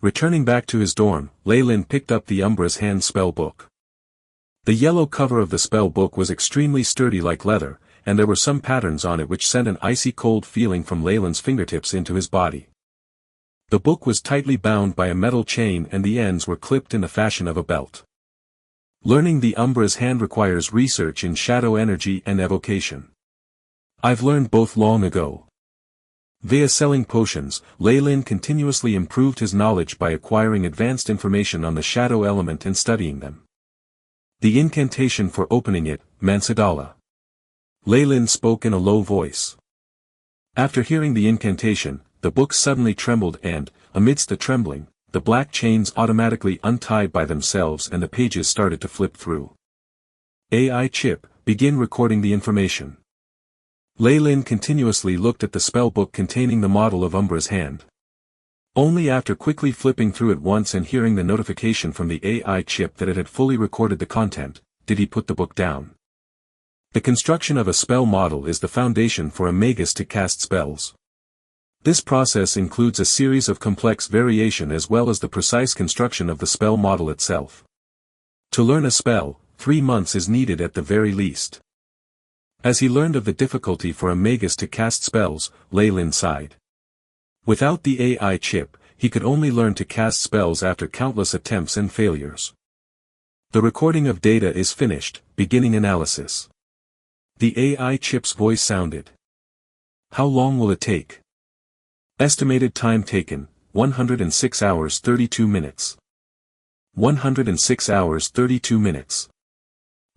Returning back to his dorm, Lei-Lin picked up the Umbra's Hand spell book. The yellow cover of the spell book was extremely sturdy like leather, and there were some patterns on it which sent an icy cold feeling from Lei-Lin's fingertips into his body. The book was tightly bound by a metal chain and the ends were clipped in the fashion of a belt. Learning the Umbra's Hand requires research in shadow energy and evocation. I've learned both long ago. Via selling potions, Lei-Lin continuously improved his knowledge by acquiring advanced information on the shadow element and studying them. The incantation for opening it, Mansadala. Lei-Lin spoke in a low voice. After hearing the incantation, the book suddenly trembled and, amidst the trembling, the black chains automatically untied by themselves and the pages started to flip through. AI chip, begin recording the information. Lei-Lin continuously looked at the spellbook containing the model of Umbra's Hand. Only after quickly flipping through it once and hearing the notification from the AI chip that it had fully recorded the content, did he put the book down. The construction of a spell model is the foundation for a Magus to cast spells. This process includes a series of complex variation as well as the precise construction of the spell model itself. To learn a spell, 3 months is needed at the very least. As he learned of the difficulty for a Magus to cast spells, Lei-Lin sighed. Without the AI chip, he could only learn to cast spells after countless attempts and failures. The recording of data is finished, beginning analysis. The AI chip's voice sounded. How long will it take? Estimated time taken, 106 hours 32 minutes. 106 hours 32 minutes.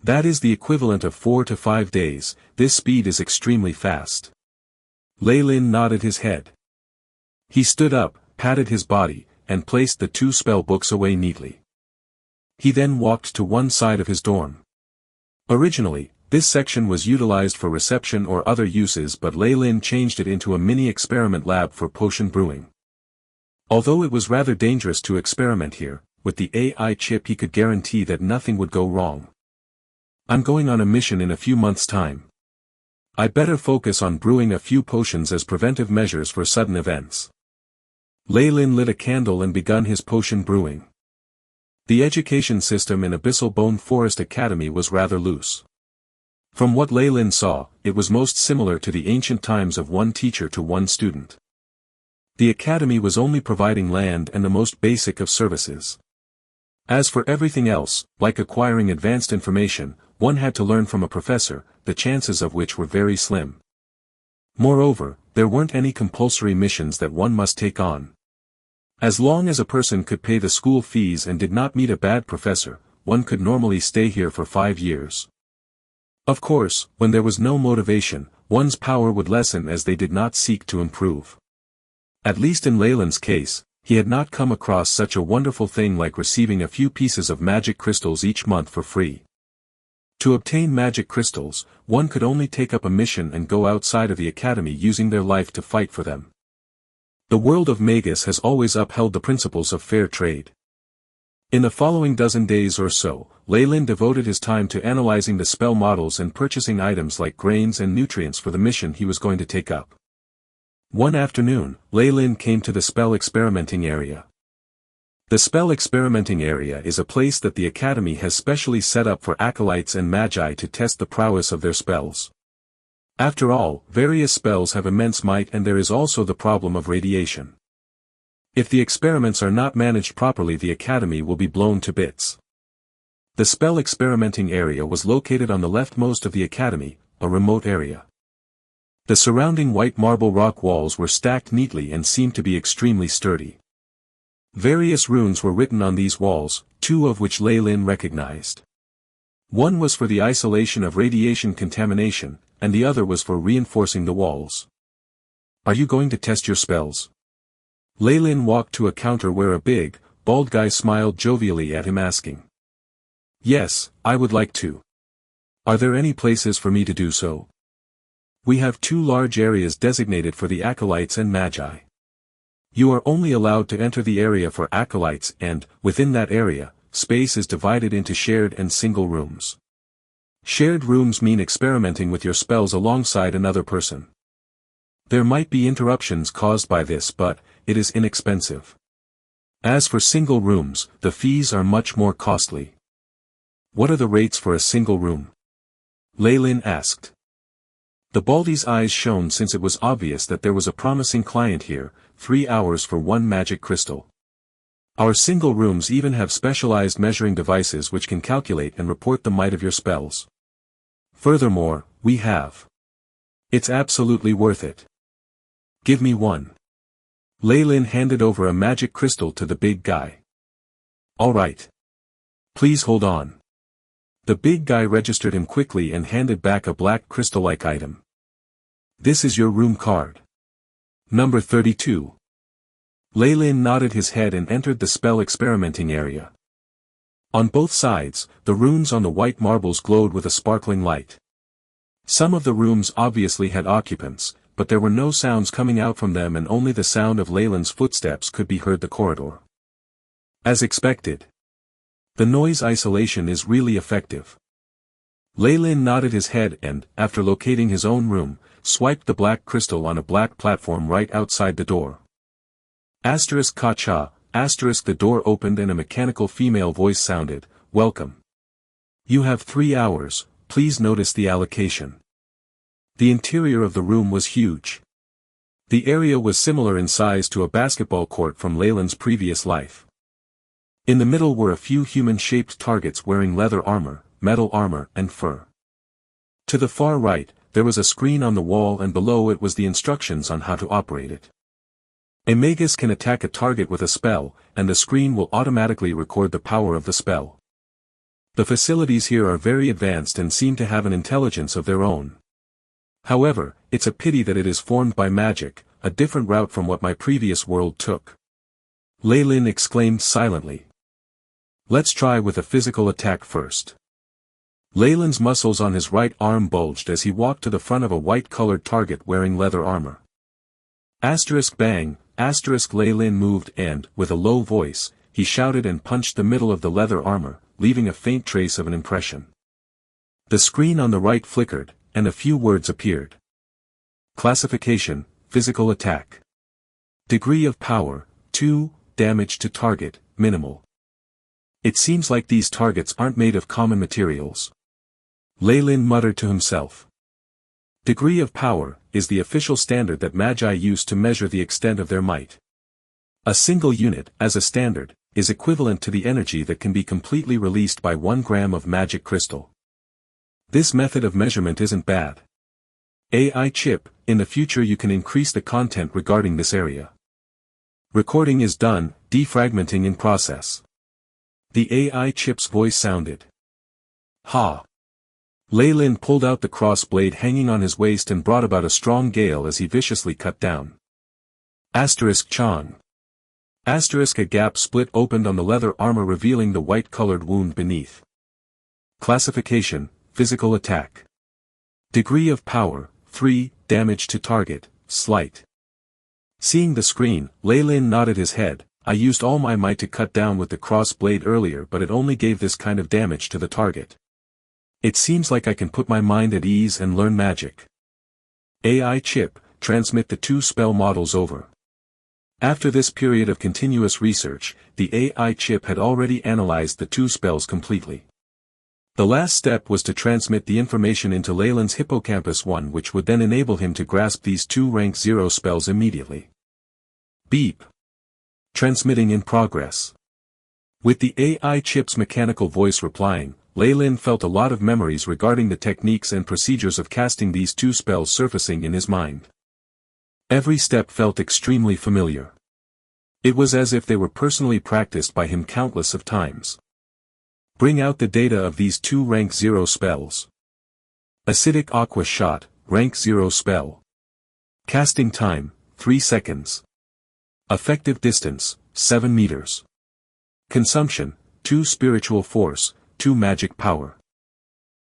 That is the equivalent of 4 to 5 days, this speed is extremely fast. Lei-Lin nodded his head. He stood up, patted his body, and placed the 2 spell books away neatly. He then walked to one side of his dorm. Originally, this section was utilized for reception or other uses, but Lei-Lin changed it into a mini experiment lab for potion brewing. Although it was rather dangerous to experiment here, with the AI chip he could guarantee that nothing would go wrong. I'm going on a mission in a few months' time. I better focus on brewing a few potions as preventive measures for sudden events. Lei-Lin lit a candle and begun his potion brewing. The education system in Abyssal Bone Forest Academy was rather loose. From what Lei-Lin saw, it was most similar to the ancient times of one teacher to one student. The academy was only providing land and the most basic of services. As for everything else, like acquiring advanced information, one had to learn from a professor, the chances of which were very slim. Moreover, there weren't any compulsory missions that one must take on. As long as a person could pay the school fees and did not meet a bad professor, one could normally stay here for 5 years. Of course, when there was no motivation, one's power would lessen as they did not seek to improve. At least in Leyland's case, he had not come across such a wonderful thing like receiving a few pieces of magic crystals each month for free. To obtain magic crystals, one could only take up a mission and go outside of the academy using their life to fight for them. The world of Magus has always upheld the principles of fair trade. In the following dozen days or so, Leyland devoted his time to analyzing the spell models and purchasing items like grains and nutrients for the mission he was going to take up. One afternoon, Leyland came to the spell experimenting area. The spell experimenting area is a place that the academy has specially set up for acolytes and magi to test the prowess of their spells. After all, various spells have immense might, and there is also the problem of radiation. If the experiments are not managed properly, the academy will be blown to bits. The spell experimenting area was located on the leftmost of the academy, a remote area. The surrounding white marble rock walls were stacked neatly and seemed to be extremely sturdy. Various runes were written on these walls, 2 of which Leyland recognized. One was for the isolation of radiation contamination, and the other was for reinforcing the walls. "Are you going to test your spells?" Leyland walked to a counter where a big, bald guy smiled jovially at him, asking. "Yes, I would like to. Are there any places for me to do so?" "We have 2 large areas designated for the acolytes and magi. You are only allowed to enter the area for acolytes and, within that area, space is divided into shared and single rooms. Shared rooms mean experimenting with your spells alongside another person. There might be interruptions caused by this, but it is inexpensive. As for single rooms, the fees are much more costly." "What are the rates for a single room?" Leyland asked. The Baldy's eyes shone, since it was obvious that there was a promising client here. 3 hours for 1 magic crystal. Our single rooms even have specialized measuring devices which can calculate and report the might of your spells. Furthermore, we have. It's absolutely worth it. Give me 1. Leyland handed over a magic crystal to the big guy. "All right. Please hold on." The big guy registered him quickly and handed back a black crystal-like item. "This is your room card. Number 32. Leyland nodded his head and entered the spell experimenting area. On both sides, the runes on the white marbles glowed with a sparkling light. Some of the rooms obviously had occupants, but there were no sounds coming out from them, and only the sound of Leyland's footsteps could be heard the corridor. As expected. The noise isolation is really effective. Leyland nodded his head and, after locating his own room, swiped the black crystal on a black platform right outside the door. Ka-cha, the door opened and a mechanical female voice sounded, "Welcome. You have 3 hours, please notice the allocation." The interior of the room was huge. The area was similar in size to a basketball court from Leyland's previous life. In the middle were a few human-shaped targets wearing leather armor, metal armor, and fur. To the far right, there was a screen on the wall, and below it was the instructions on how to operate it. A Magus can attack a target with a spell, and the screen will automatically record the power of the spell. The facilities here are very advanced and seem to have an intelligence of their own. However, it's a pity that it is formed by magic, a different route from what my previous world took. Leyland exclaimed silently. "Let's try with a physical attack first." Leyland's muscles on his right arm bulged as he walked to the front of a white-colored target wearing leather armor. Bang, Leyland moved and, with a low voice, he shouted and punched the middle of the leather armor, leaving a faint trace of an impression. The screen on the right flickered, and a few words appeared. Classification, physical attack. Degree of power, 2, damage to target, minimal. It seems like these targets aren't made of common materials. Leyland muttered to himself. Degree of power is the official standard that magi use to measure the extent of their might. A single unit, as a standard, is equivalent to the energy that can be completely released by 1 gram of magic crystal. This method of measurement isn't bad. AI chip, in the future you can increase the content regarding this area. Recording is done, defragmenting in process. The AI chip's voice sounded. Ha! Lei Lin pulled out the cross blade hanging on his waist and brought about a strong gale as he viciously cut down. Chong. A gap split opened on the leather armor revealing the white-colored wound beneath. Classification, physical attack. Degree of power, 3, damage to target, slight. Seeing the screen, Lei Lin nodded his head. I used all my might to cut down with the cross blade earlier but it only gave this kind of damage to the target. It seems like I can put my mind at ease and learn magic. AI chip, transmit the 2 spell models over. After this period of continuous research, the AI chip had already analyzed the 2 spells completely. The last step was to transmit the information into Lei Lin's hippocampus 1 which would then enable him to grasp these 2 rank 0 spells immediately. Beep. Transmitting in progress. With the AI chip's mechanical voice replying, Lei Lin felt a lot of memories regarding the techniques and procedures of casting these 2 spells surfacing in his mind. Every step felt extremely familiar. It was as if they were personally practiced by him countless of times. Bring out the data of these 2 rank 0 spells. Acidic Aqua Shot, rank 0 spell. Casting time, 3 seconds. Effective distance, 7 meters. Consumption, 2 spiritual force, 2 magic power.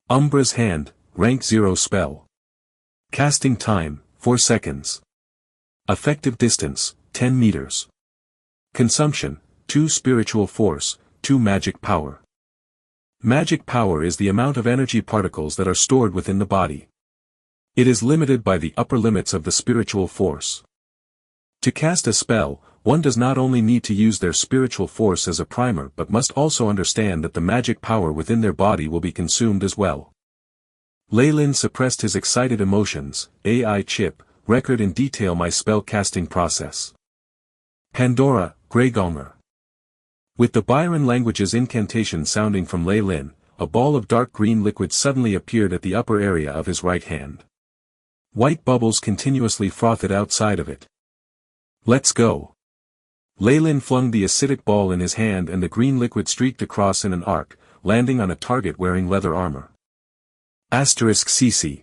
Umbra's Hand, rank 0 spell. Casting time, 4 seconds. Effective distance, 10 meters. Consumption, 2 spiritual force, 2 magic power. Magic power is the amount of energy particles that are stored within the body. It is limited by the upper limits of the spiritual force. To cast a spell, one does not only need to use their spiritual force as a primer but must also understand that the magic power within their body will be consumed as well. Lei Lin suppressed his excited emotions. AI chip, record in detail my spell casting process. Pandora, Greygonger. With the Byron language's incantation sounding from Lei Lin, a ball of dark green liquid suddenly appeared at the upper area of his right hand. White bubbles continuously frothed outside of it. Let's go. Lei Lin flung the acidic ball in his hand and the green liquid streaked across in an arc, landing on a target wearing leather armor. CC.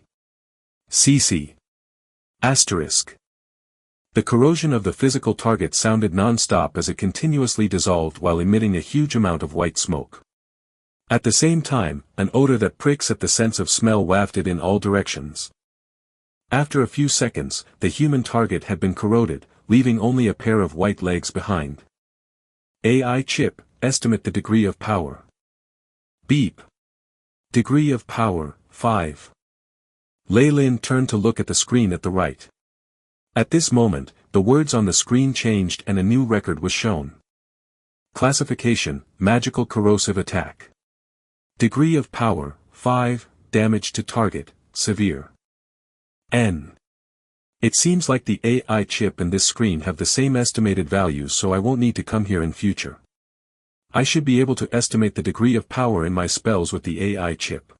CC. Asterisk. The corrosion of the physical target sounded non-stop as it continuously dissolved while emitting a huge amount of white smoke. At the same time, an odor that pricks at the sense of smell wafted in all directions. After a few seconds, the human target had been corroded, leaving only a pair of white legs behind. AI chip, estimate the degree of power. Beep. Degree of power, 5. Lei Lin turned to look at the screen at the right. At this moment, the words on the screen changed and a new record was shown. Classification, magical corrosive attack. Degree of power, 5, damage to target, severe. N. It seems like the AI chip and this screen have the same estimated values so I won't need to come here in future. I should be able to estimate the degree of power in my spells with the AI chip.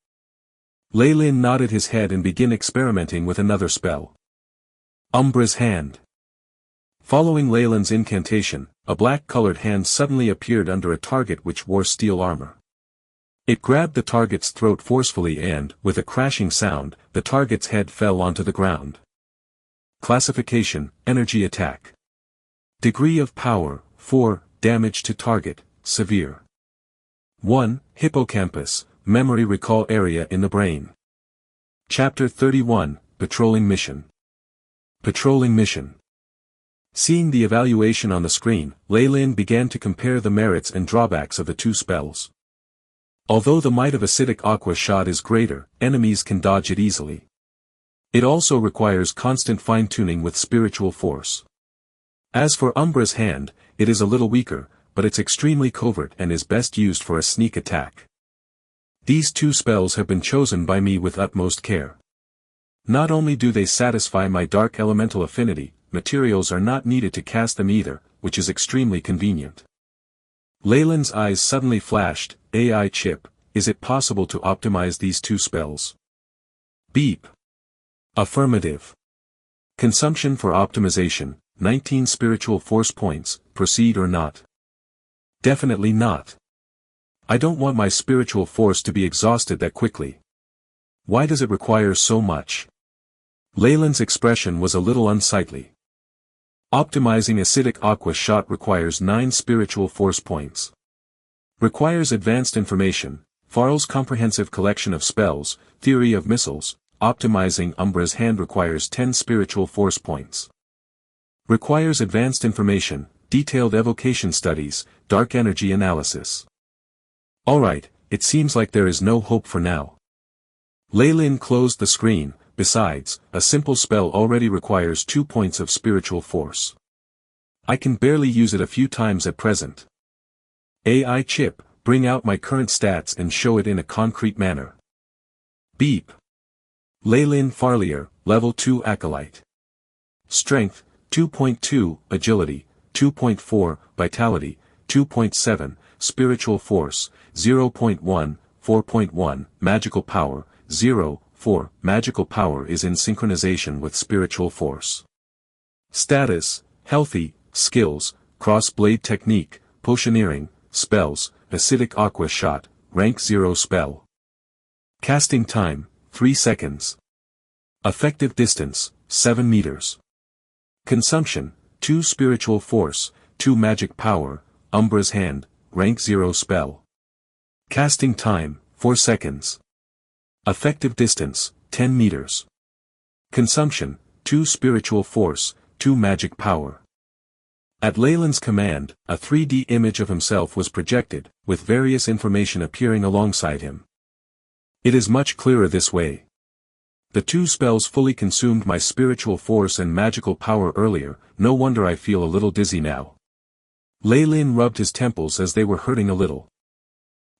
Lei Lin nodded his head and began experimenting with another spell. Umbra's Hand. Following Lei Lin's incantation, a black-colored hand suddenly appeared under a target which wore steel armor. It grabbed the target's throat forcefully and, with a crashing sound, the target's head fell onto the ground. Classification, energy attack. Degree of power, 4, damage to target, severe. 1. Hippocampus, memory recall area in the brain. Chapter 31, Patrolling Mission. Patrolling Mission. Seeing the evaluation on the screen, Lei Lin began to compare the merits and drawbacks of the 2 spells. Although the might of acidic aqua shot is greater, enemies can dodge it easily. It also requires constant fine-tuning with spiritual force. As for Umbra's Hand, it is a little weaker, but it's extremely covert and is best used for a sneak attack. These 2 spells have been chosen by me with utmost care. Not only do they satisfy my dark elemental affinity, materials are not needed to cast them either, which is extremely convenient. Lei Lin's eyes suddenly flashed. AI chip, is it possible to optimize these 2 spells? Beep. Affirmative. Consumption for optimization, 19 spiritual force points, proceed or not? Definitely not. I don't want my spiritual force to be exhausted that quickly. Why does it require so much? Leyland's expression was a little unsightly. Optimizing acidic aqua shot requires 9 spiritual force points. Requires advanced information, Farl's comprehensive collection of spells, theory of missiles, optimizing Umbra's hand requires 10 spiritual force points. Requires advanced information, detailed evocation studies, dark energy analysis. Alright, it seems like there is no hope for now. Leyland closed the screen. Besides, a simple spell already requires 2 points of spiritual force. I can barely use it a few times at present. AI chip, bring out my current stats and show it in a concrete manner. Beep. Leyland Farlier, Level 2 Acolyte. Strength, 2.2, Agility, 2.4, Vitality, 2.7, Spiritual Force, 0.1, 4.1, Magical Power, 0, 4. Magical power is in synchronization with spiritual force. Status, healthy, skills, cross-blade technique, potioneering, spells, acidic aqua shot, rank 0 spell. Casting time, 3 seconds. Effective distance, 7 meters. Consumption, 2 spiritual force, 2 magic power, Umbra's hand, rank 0 spell. Casting time, 4 seconds. Effective distance, 10 meters. Consumption, 2 spiritual force, 2 magic power. At Leyland's command, a 3D image of himself was projected, with various information appearing alongside him. It is much clearer this way. The 2 spells fully consumed my spiritual force and magical power earlier, no wonder I feel a little dizzy now. Leyland rubbed his temples as they were hurting a little.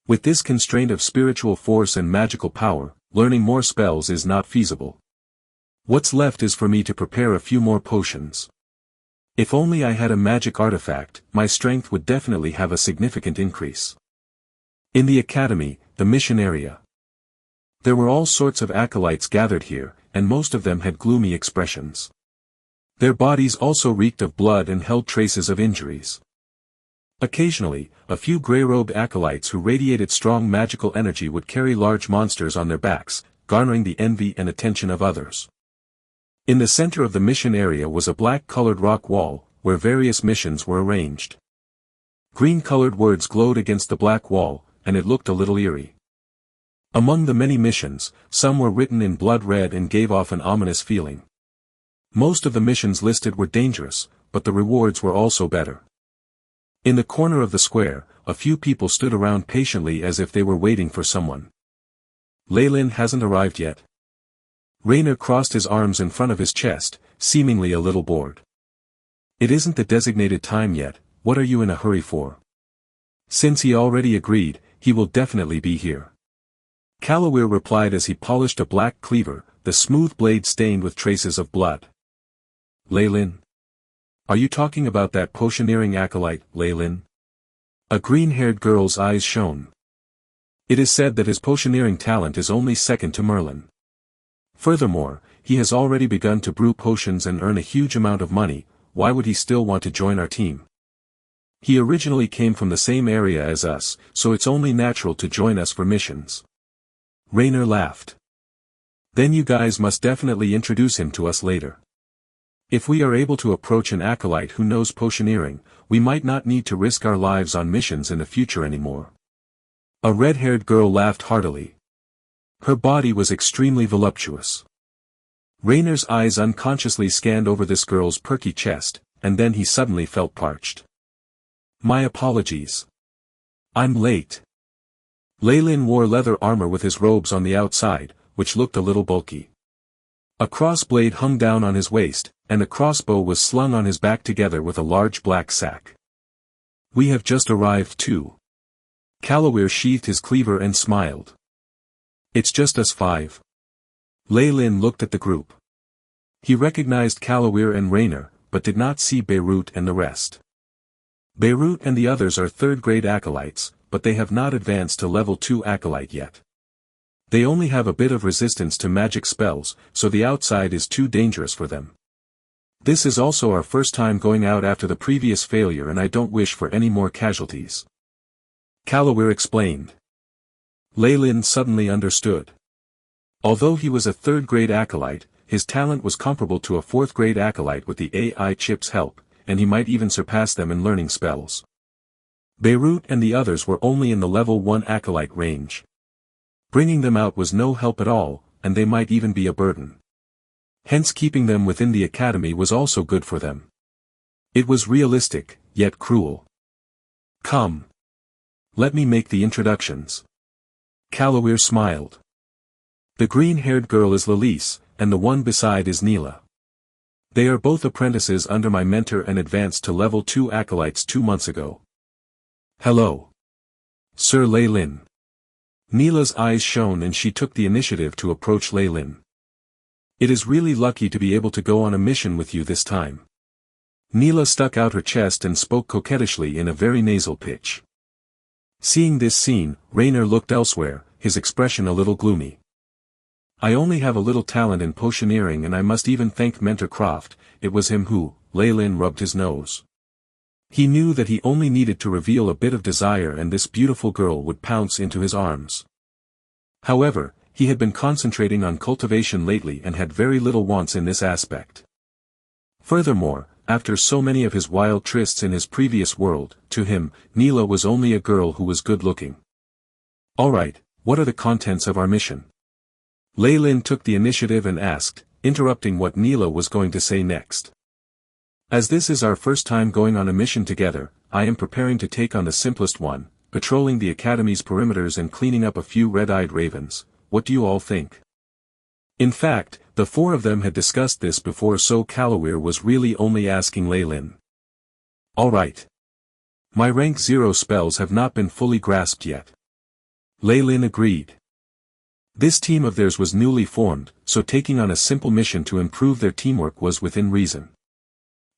With this constraint of spiritual force and magical power, learning more spells is not feasible. What's left is for me to prepare a few more potions. If only I had a magic artifact, my strength would definitely have a significant increase. In the academy, the mission area. There were all sorts of acolytes gathered here, and most of them had gloomy expressions. Their bodies also reeked of blood and held traces of injuries. Occasionally, a few grey-robed acolytes who radiated strong magical energy would carry large monsters on their backs, garnering the envy and attention of others. In the center of the mission area was a black-colored rock wall, where various missions were arranged. Green-colored words glowed against the black wall, and it looked a little eerie. Among the many missions, some were written in blood red and gave off an ominous feeling. Most of the missions listed were dangerous, but the rewards were also better. In the corner of the square, a few people stood around patiently as if they were waiting for someone. Leyland hasn't arrived yet. Raynor crossed his arms in front of his chest, seemingly a little bored. It isn't the designated time yet, what are you in a hurry for? Since he already agreed, he will definitely be here. Calloware replied as he polished a black cleaver, the smooth blade stained with traces of blood. Leyland? Are you talking about that potioneering acolyte, Leyland? A green-haired girl's eyes shone. It is said that his potioneering talent is only second to Merlin. Furthermore, he has already begun to brew potions and earn a huge amount of money, why would he still want to join our team? He originally came from the same area as us, so it's only natural to join us for missions. Raynor laughed. Then you guys must definitely introduce him to us later. If we are able to approach an acolyte who knows potioneering, we might not need to risk our lives on missions in the future anymore. A red-haired girl laughed heartily. Her body was extremely voluptuous. Raynor's eyes unconsciously scanned over this girl's perky chest, and then he suddenly felt parched. My apologies. I'm late. Leyland wore leather armor with his robes on the outside, which looked a little bulky. A crossblade hung down on his waist, and a crossbow was slung on his back together with a large black sack. We have just arrived too. Calloware sheathed his cleaver and smiled. It's just us 5. Leyland looked at the group. He recognized Calloware and Raynor, but did not see Beirut and the rest. Beirut and the others are third-grade acolytes, but they have not advanced to level 2 acolyte yet. They only have a bit of resistance to magic spells, so the outside is too dangerous for them. This is also our first time going out after the previous failure and I don't wish for any more casualties. Kalawir explained. Leylin suddenly understood. Although he was a third-grade acolyte, his talent was comparable to a fourth-grade acolyte with the AI chip's help, and he might even surpass them in learning spells. Beirut and the others were only in the level 1 acolyte range. Bringing them out was no help at all, and they might even be a burden. Hence keeping them within the academy was also good for them. It was realistic, yet cruel. Come. Let me make the introductions. Kalawir smiled. The green-haired girl is Lalice, and the one beside is Neela. They are both apprentices under my mentor and advanced to level 2 acolytes 2 months ago. Hello. Sir Leylin. Neela's eyes shone and she took the initiative to approach Leylin. It is really lucky to be able to go on a mission with you this time. Neela stuck out her chest and spoke coquettishly in a very nasal pitch. Seeing this scene, Raynor looked elsewhere, his expression a little gloomy. I only have a little talent in potioneering and I must even thank Mentor Croft, it was him who, Leylin rubbed his nose. He knew that he only needed to reveal a bit of desire and this beautiful girl would pounce into his arms. However, he had been concentrating on cultivation lately and had very little wants in this aspect. Furthermore, after so many of his wild trysts in his previous world, to him, Neela was only a girl who was good-looking. Alright, what are the contents of our mission? Leylin took the initiative and asked, interrupting what Neela was going to say next. As this is our first time going on a mission together, I am preparing to take on the simplest one, patrolling the academy's perimeters and cleaning up a few red-eyed ravens. What do you all think? In fact, the 4 of them had discussed this before, so Kalawir was really only asking Leylin. Alright. My rank 0 spells have not been fully grasped yet. Leylin agreed. This team of theirs was newly formed, so taking on a simple mission to improve their teamwork was within reason.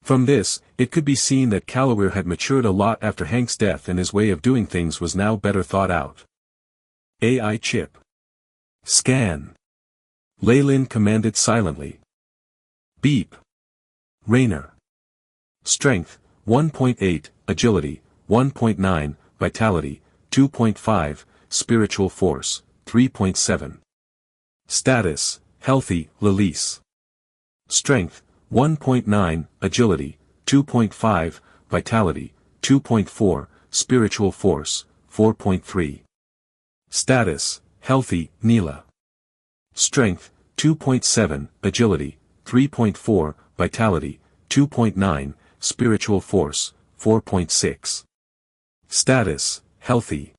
From this, it could be seen that Kalawir had matured a lot after Hank's death and his way of doing things was now better thought out. AI chip. Scan. Leylin commanded silently. Beep. Raynor. Strength, 1.8, Agility, 1.9, Vitality, 2.5, Spiritual Force, 3.7. Status, Healthy, Lalice. Strength, 1.9, Agility, 2.5, Vitality, 2.4, Spiritual Force, 4.3. Status, Healthy, Neela. Strength, 2.7, Agility, 3.4, Vitality, 2.9, Spiritual Force, 4.6. Status, Healthy.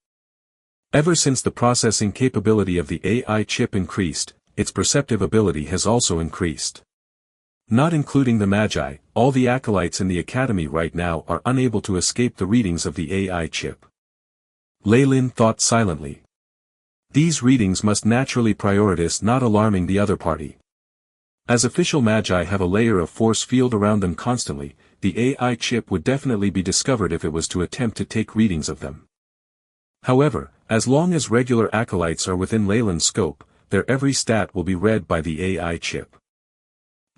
Ever since the processing capability of the AI chip increased, its perceptive ability has also increased. Not including the Magi, all the acolytes in the academy right now are unable to escape the readings of the AI chip. Leylin thought silently. These readings must naturally prioritize not alarming the other party. As official Magi have a layer of force field around them constantly, the AI chip would definitely be discovered if it was to attempt to take readings of them. However, as long as regular acolytes are within Leylin's scope, their every stat will be read by the AI chip.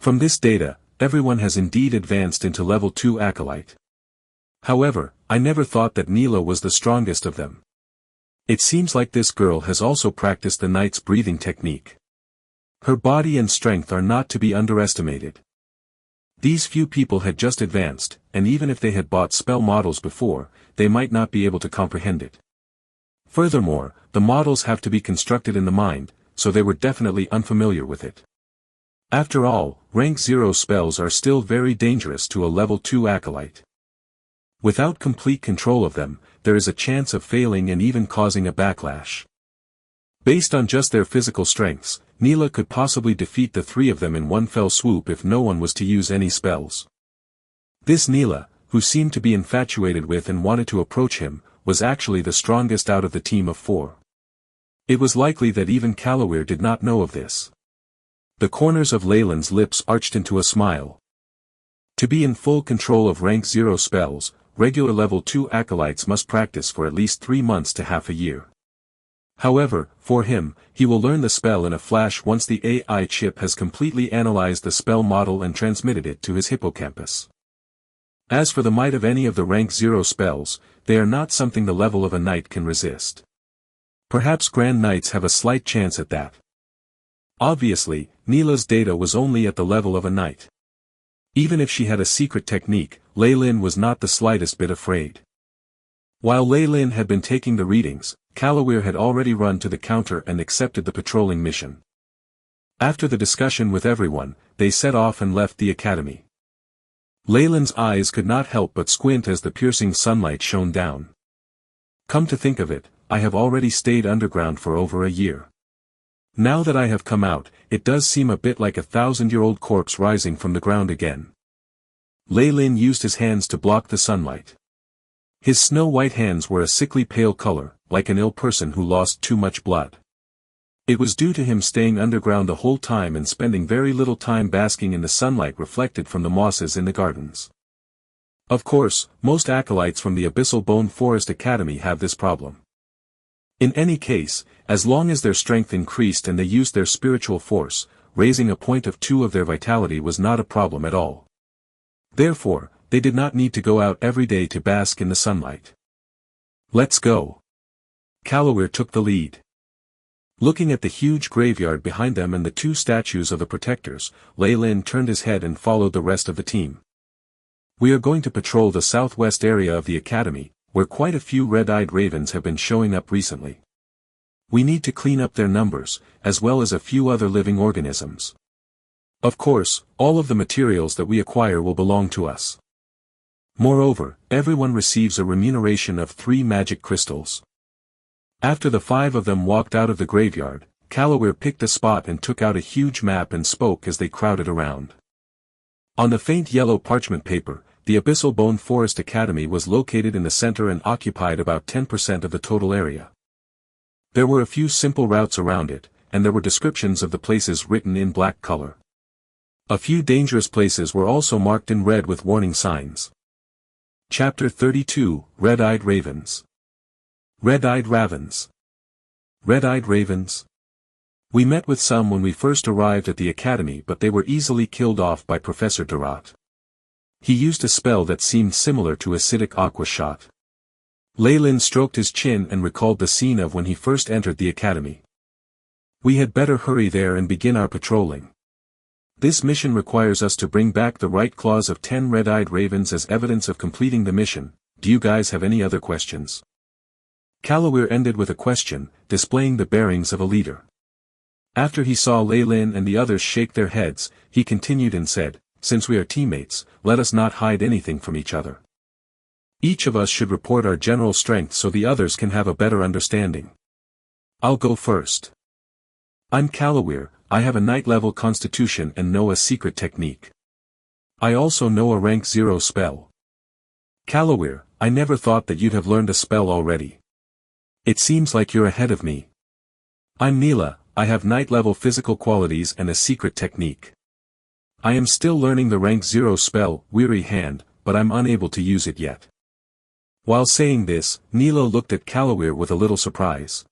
From this data, everyone has indeed advanced into level 2 acolyte. However, I never thought that Neela was the strongest of them. It seems like this girl has also practiced the knight's breathing technique. Her body and strength are not to be underestimated. These few people had just advanced, and even if they had bought spell models before, they might not be able to comprehend it. Furthermore, the models have to be constructed in the mind, so they were definitely unfamiliar with it. After all, rank 0 spells are still very dangerous to a level 2 acolyte. Without complete control of them, there is a chance of failing and even causing a backlash. Based on just their physical strengths, Neela could possibly defeat the 3 of them in one fell swoop if no one was to use any spells. This Neela, who seemed to be infatuated with and wanted to approach him, was actually the strongest out of the team of 4. It was likely that even Kalawir did not know of this. The corners of Leylin's lips arched into a smile. To be in full control of rank 0 spells, regular level 2 acolytes must practice for at least 3 months to half a year. However, for him, he will learn the spell in a flash once the AI chip has completely analyzed the spell model and transmitted it to his hippocampus. As for the might of any of the rank 0 spells, they are not something the level of a knight can resist. Perhaps Grand Knights have a slight chance at that. Obviously, Neela's data was only at the level of a knight. Even if she had a secret technique, Lei Lin was not the slightest bit afraid. While Lei Lin had been taking the readings, Kalawir had already run to the counter and accepted the patrolling mission. After the discussion with everyone, they set off and left the academy. Lei Lin's eyes could not help but squint as the piercing sunlight shone down. Come to think of it, I have already stayed underground for over a year. Now that I have come out, it does seem a bit like a 1,000-year-old corpse rising from the ground again. Lei Lin used his hands to block the sunlight. His snow-white hands were a sickly pale color, like an ill person who lost too much blood. It was due to him staying underground the whole time and spending very little time basking in the sunlight reflected from the mosses in the gardens. Of course, most acolytes from the Abyssal Bone Forest Academy have this problem. In any case, as long as their strength increased and they used their spiritual force, raising a point of 2 of their vitality was not a problem at all. Therefore, they did not need to go out every day to bask in the sunlight. Let's go. Kalawir took the lead. Looking at the huge graveyard behind them and the 2 statues of the protectors, Lei Lin turned his head and followed the rest of the team. We are going to patrol the southwest area of the academy, where quite a few red-eyed ravens have been showing up recently. We need to clean up their numbers, as well as a few other living organisms. Of course, all of the materials that we acquire will belong to us. Moreover, everyone receives a remuneration of 3 magic crystals. After the 5 of them walked out of the graveyard, Kalawir picked a spot and took out a huge map and spoke as they crowded around. On the faint yellow parchment paper, the Abyssal Bone Forest Academy was located in the center and occupied about 10% of the total area. There were a few simple routes around it, and there were descriptions of the places written in black color. A few dangerous places were also marked in red with warning signs. Chapter 32, Red-Eyed Ravens. Red-Eyed Ravens. Red-Eyed Ravens. We met with some when we first arrived at the academy, but they were easily killed off by Professor Durat. He used a spell that seemed similar to acidic aqua shot. Lei Lin stroked his chin and recalled the scene of when he first entered the academy. We had better hurry there and begin our patrolling. This mission requires us to bring back the right claws of 10 red-eyed ravens as evidence of completing the mission. Do you guys have any other questions? Kalawir ended with a question, displaying the bearings of a leader. After he saw Lei Lin and the others shake their heads, he continued and said, since we are teammates, let us not hide anything from each other. Each of us should report our general strength so the others can have a better understanding. I'll go first. I'm Kalawir, I have a knight-level constitution and know a secret technique. I also know a rank 0 spell. Kalawir, I never thought that you'd have learned a spell already. It seems like you're ahead of me. I'm Neela, I have knight-level physical qualities and a secret technique. I am still learning the rank 0 spell, Weary Hand, but I'm unable to use it yet. While saying this, Neela looked at Kalawir with a little surprise.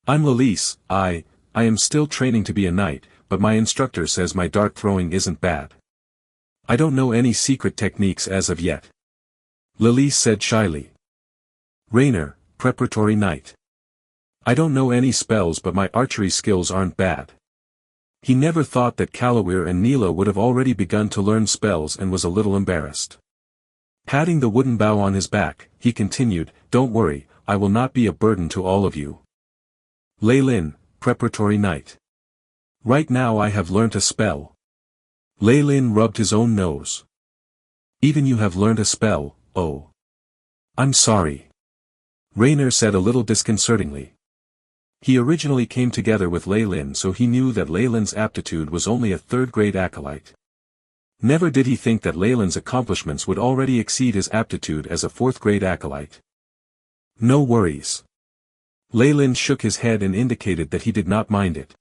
I'm Lilise, I am still training to be a knight, but my instructor says my dart throwing isn't bad. I don't know any secret techniques as of yet. Lilise said shyly. Rainer, preparatory knight. I don't know any spells but my archery skills aren't bad. He never thought that Kalawir and Neela would have already begun to learn spells and was a little embarrassed. Patting the wooden bough on his back, he continued, don't worry, I will not be a burden to all of you. Lei Lin, preparatory knight. Right now I have learnt a spell. Lei Lin rubbed his own nose. Even you have learnt a spell, oh. I'm sorry. Rainer said a little disconcertingly. He originally came together with Lei Lin, so he knew that Lei Lin's aptitude was only a 3rd-grade acolyte. Never did he think that Lei Lin's accomplishments would already exceed his aptitude as a 4th-grade acolyte. No worries. Lei Lin shook his head and indicated that he did not mind it.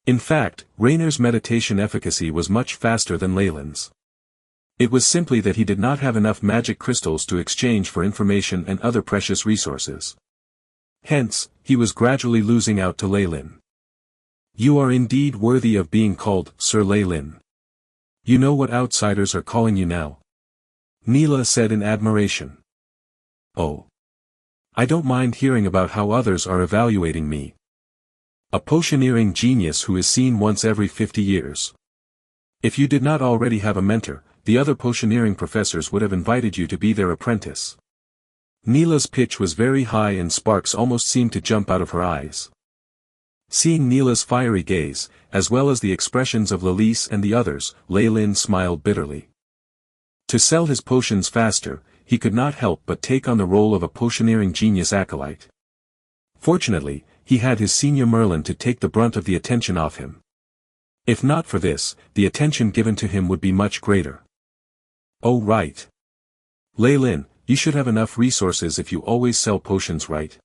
In fact, Rainer's meditation efficacy was much faster than Lei Lin's. It was simply that he did not have enough magic crystals to exchange for information and other precious resources. Hence, he was gradually losing out to Leylin. You are indeed worthy of being called Sir Leylin. You know what outsiders are calling you now? Neela said in admiration. Oh. I don't mind hearing about how others are evaluating me. A potioneering genius who is seen once every 50 years. If you did not already have a mentor, the other potioneering professors would have invited you to be their apprentice. Neela's pitch was very high and sparks almost seemed to jump out of her eyes. Seeing Neela's fiery gaze, as well as the expressions of Lilise and the others, Leylin smiled bitterly. To sell his potions faster, he could not help but take on the role of a potioneering genius acolyte. Fortunately, he had his senior Merlin to take the brunt of the attention off him. If not for this, the attention given to him would be much greater. Oh right. Leylin, you should have enough resources if you always sell potions, right?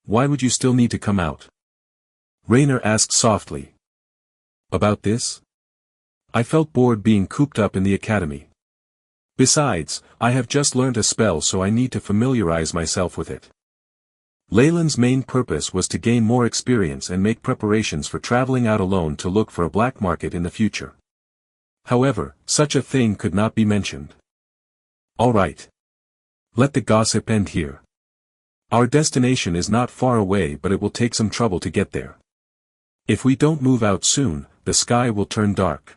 Why would you still need to come out? Raynor asked softly. About this? I felt bored being cooped up in the academy. Besides, I have just learned a spell, so I need to familiarize myself with it. Leylin's main purpose was to gain more experience and make preparations for traveling out alone to look for a black market in the future. However, such a thing could not be mentioned. All right. Let the gossip end here. Our destination is not far away, but it will take some trouble to get there. If we don't move out soon, the sky will turn dark.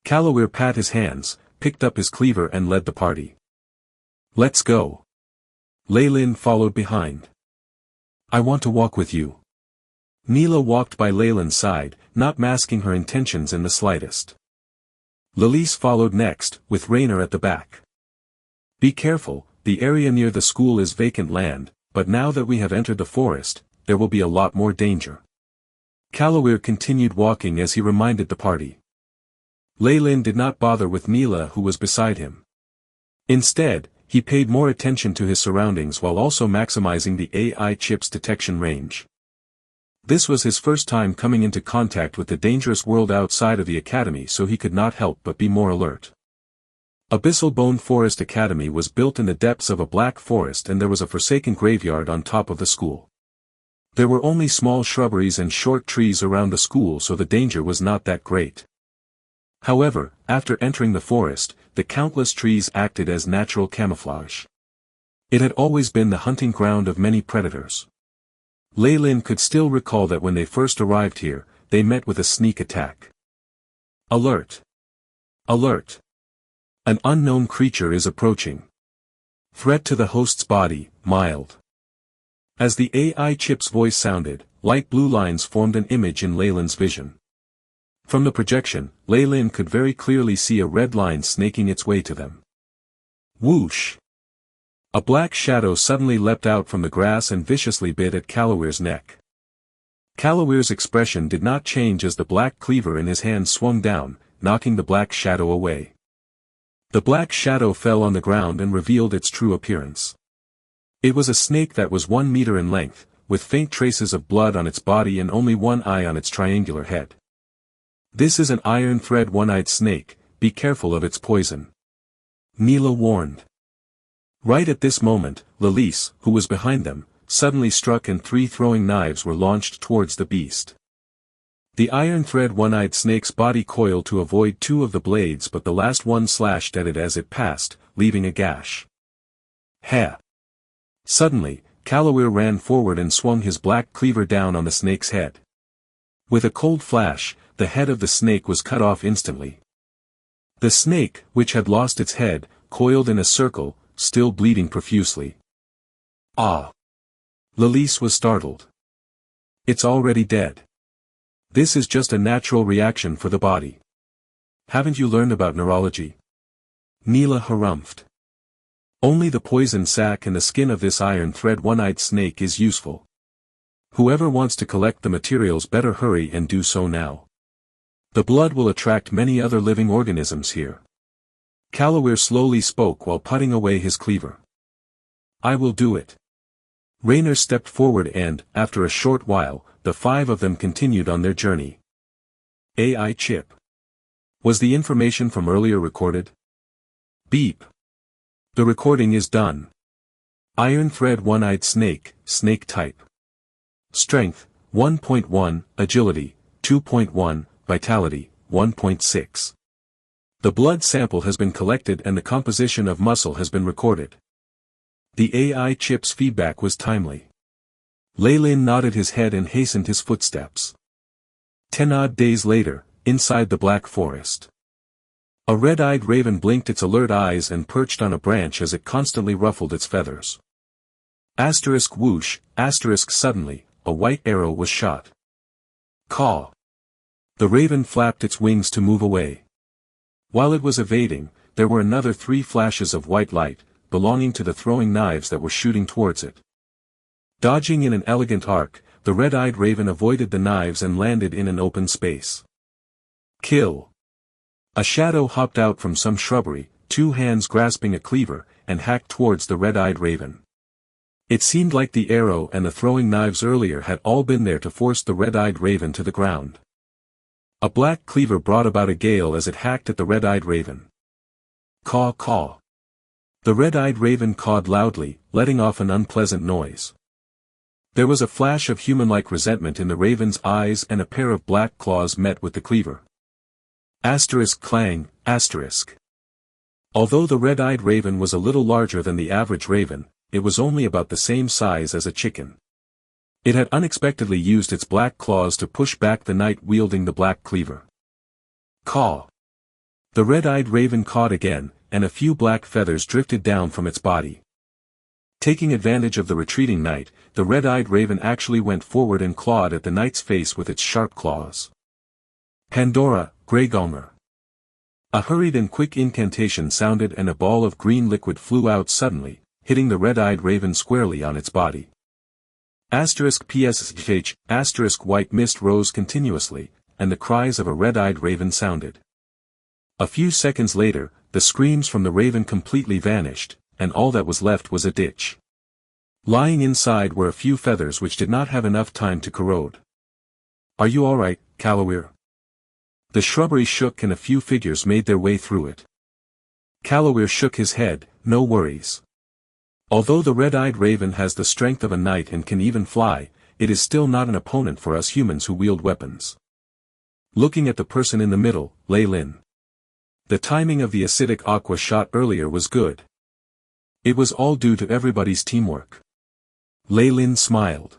Calloware pat his hands, picked up his cleaver and led the party. Let's go. Leylin followed behind. I want to walk with you. Neela walked by Leylin's side, not masking her intentions in the slightest. Lilise followed next, with Raynor at the back. Be careful, the area near the school is vacant land, but now that we have entered the forest, there will be a lot more danger. Calloware continued walking as he reminded the party. Leylin did not bother with Neela, who was beside him. Instead, he paid more attention to his surroundings while also maximizing the AI chip's detection range. This was his first time coming into contact with the dangerous world outside of the academy, so he could not help but be more alert. Abyssal Bone Forest Academy was built in the depths of a black forest, and there was a forsaken graveyard on top of the school. There were only small shrubberies and short trees around the school, so the danger was not that great. However, after entering the forest, the countless trees acted as natural camouflage. It had always been the hunting ground of many predators. Leylin could still recall that when they first arrived here, they met with a sneak attack. Alert! Alert! An unknown creature is approaching. Threat to the host's body, mild. As the AI chip's voice sounded, light blue lines formed an image in Leylin's vision. From the projection, Leylin could very clearly see a red line snaking its way to them. Whoosh! A black shadow suddenly leapt out from the grass and viciously bit at Callaware's neck. Callaware's expression did not change as the black cleaver in his hand swung down, knocking the black shadow away. The black shadow fell on the ground and revealed its true appearance. It was a snake that was 1 meter in length, with faint traces of blood on its body and only one eye on its triangular head. This is an iron thread one-eyed snake, be careful of its poison. Neela warned. Right at this moment, Lilise, who was behind them, suddenly struck and 3 throwing knives were launched towards the beast. The iron thread one-eyed snake's body coiled to avoid 2 of the blades, but the last one slashed at it as it passed, leaving a gash. Ha! Suddenly, Calloware ran forward and swung his black cleaver down on the snake's head. With a cold flash, the head of the snake was cut off instantly. The snake, which had lost its head, coiled in a circle, still bleeding profusely. Ah! Lilise was startled. It's already dead. This is just a natural reaction for the body. Haven't you learned about neurology? Neela harumphed. Only the poison sac and the skin of this iron thread one-eyed snake is useful. Whoever wants to collect the materials better hurry and do so now. The blood will attract many other living organisms here. Calloware slowly spoke while putting away his cleaver. I will do it. Raynor stepped forward and, after a short while, the 5 of them continued on their journey. AI chip. Was the information from earlier recorded? Beep. The recording is done. Iron thread one-eyed snake, snake type. Strength, 1.1, agility, 2.1, vitality, 1.6. The blood sample has been collected and the composition of muscle has been recorded. The AI chip's feedback was timely. Ley-Lin nodded his head and hastened his footsteps. 10 odd days later, inside the Black Forest. A red-eyed raven blinked its alert eyes and perched on a branch as it constantly ruffled its feathers. Asterisk whoosh, asterisk suddenly, a white arrow was shot. Caw. The raven flapped its wings to move away. While it was evading, there were another 3 flashes of white light, belonging to the throwing knives that were shooting towards it. Dodging in an elegant arc, the red-eyed raven avoided the knives and landed in an open space. Kill. A shadow hopped out from some shrubbery, 2 hands grasping a cleaver, and hacked towards the red-eyed raven. It seemed like the arrow and the throwing knives earlier had all been there to force the red-eyed raven to the ground. A black cleaver brought about a gale as it hacked at the red-eyed raven. Caw caw. The red-eyed raven cawed loudly, letting off an unpleasant noise. There was a flash of human-like resentment in the raven's eyes and a pair of black claws met with the cleaver. Asterisk clang, asterisk. Although the red-eyed raven was a little larger than the average raven, it was only about the same size as a chicken. It had unexpectedly used its black claws to push back the knight wielding the black cleaver. Caw. The red-eyed raven cawed again, and a few black feathers drifted down from its body. Taking advantage of the retreating knight, the red-eyed raven actually went forward and clawed at the knight's face with its sharp claws. Pandora, Greygomer. A hurried and quick incantation sounded and a ball of green liquid flew out suddenly, hitting the red-eyed raven squarely on its body. Asterisk PSH, asterisk white mist rose continuously, and the cries of a red-eyed raven sounded. A few seconds later, the screams from the raven completely vanished, and all that was left was a ditch. Lying inside were a few feathers which did not have enough time to corrode. Are you alright, Calawir? The shrubbery shook and a few figures made their way through it. Calawir shook his head, no worries. Although the red-eyed raven has the strength of a knight and can even fly, it is still not an opponent for us humans who wield weapons. Looking at the person in the middle, Ley-Lin. The timing of the acidic aqua shot earlier was good. It was all due to everybody's teamwork. Ley-Lin smiled.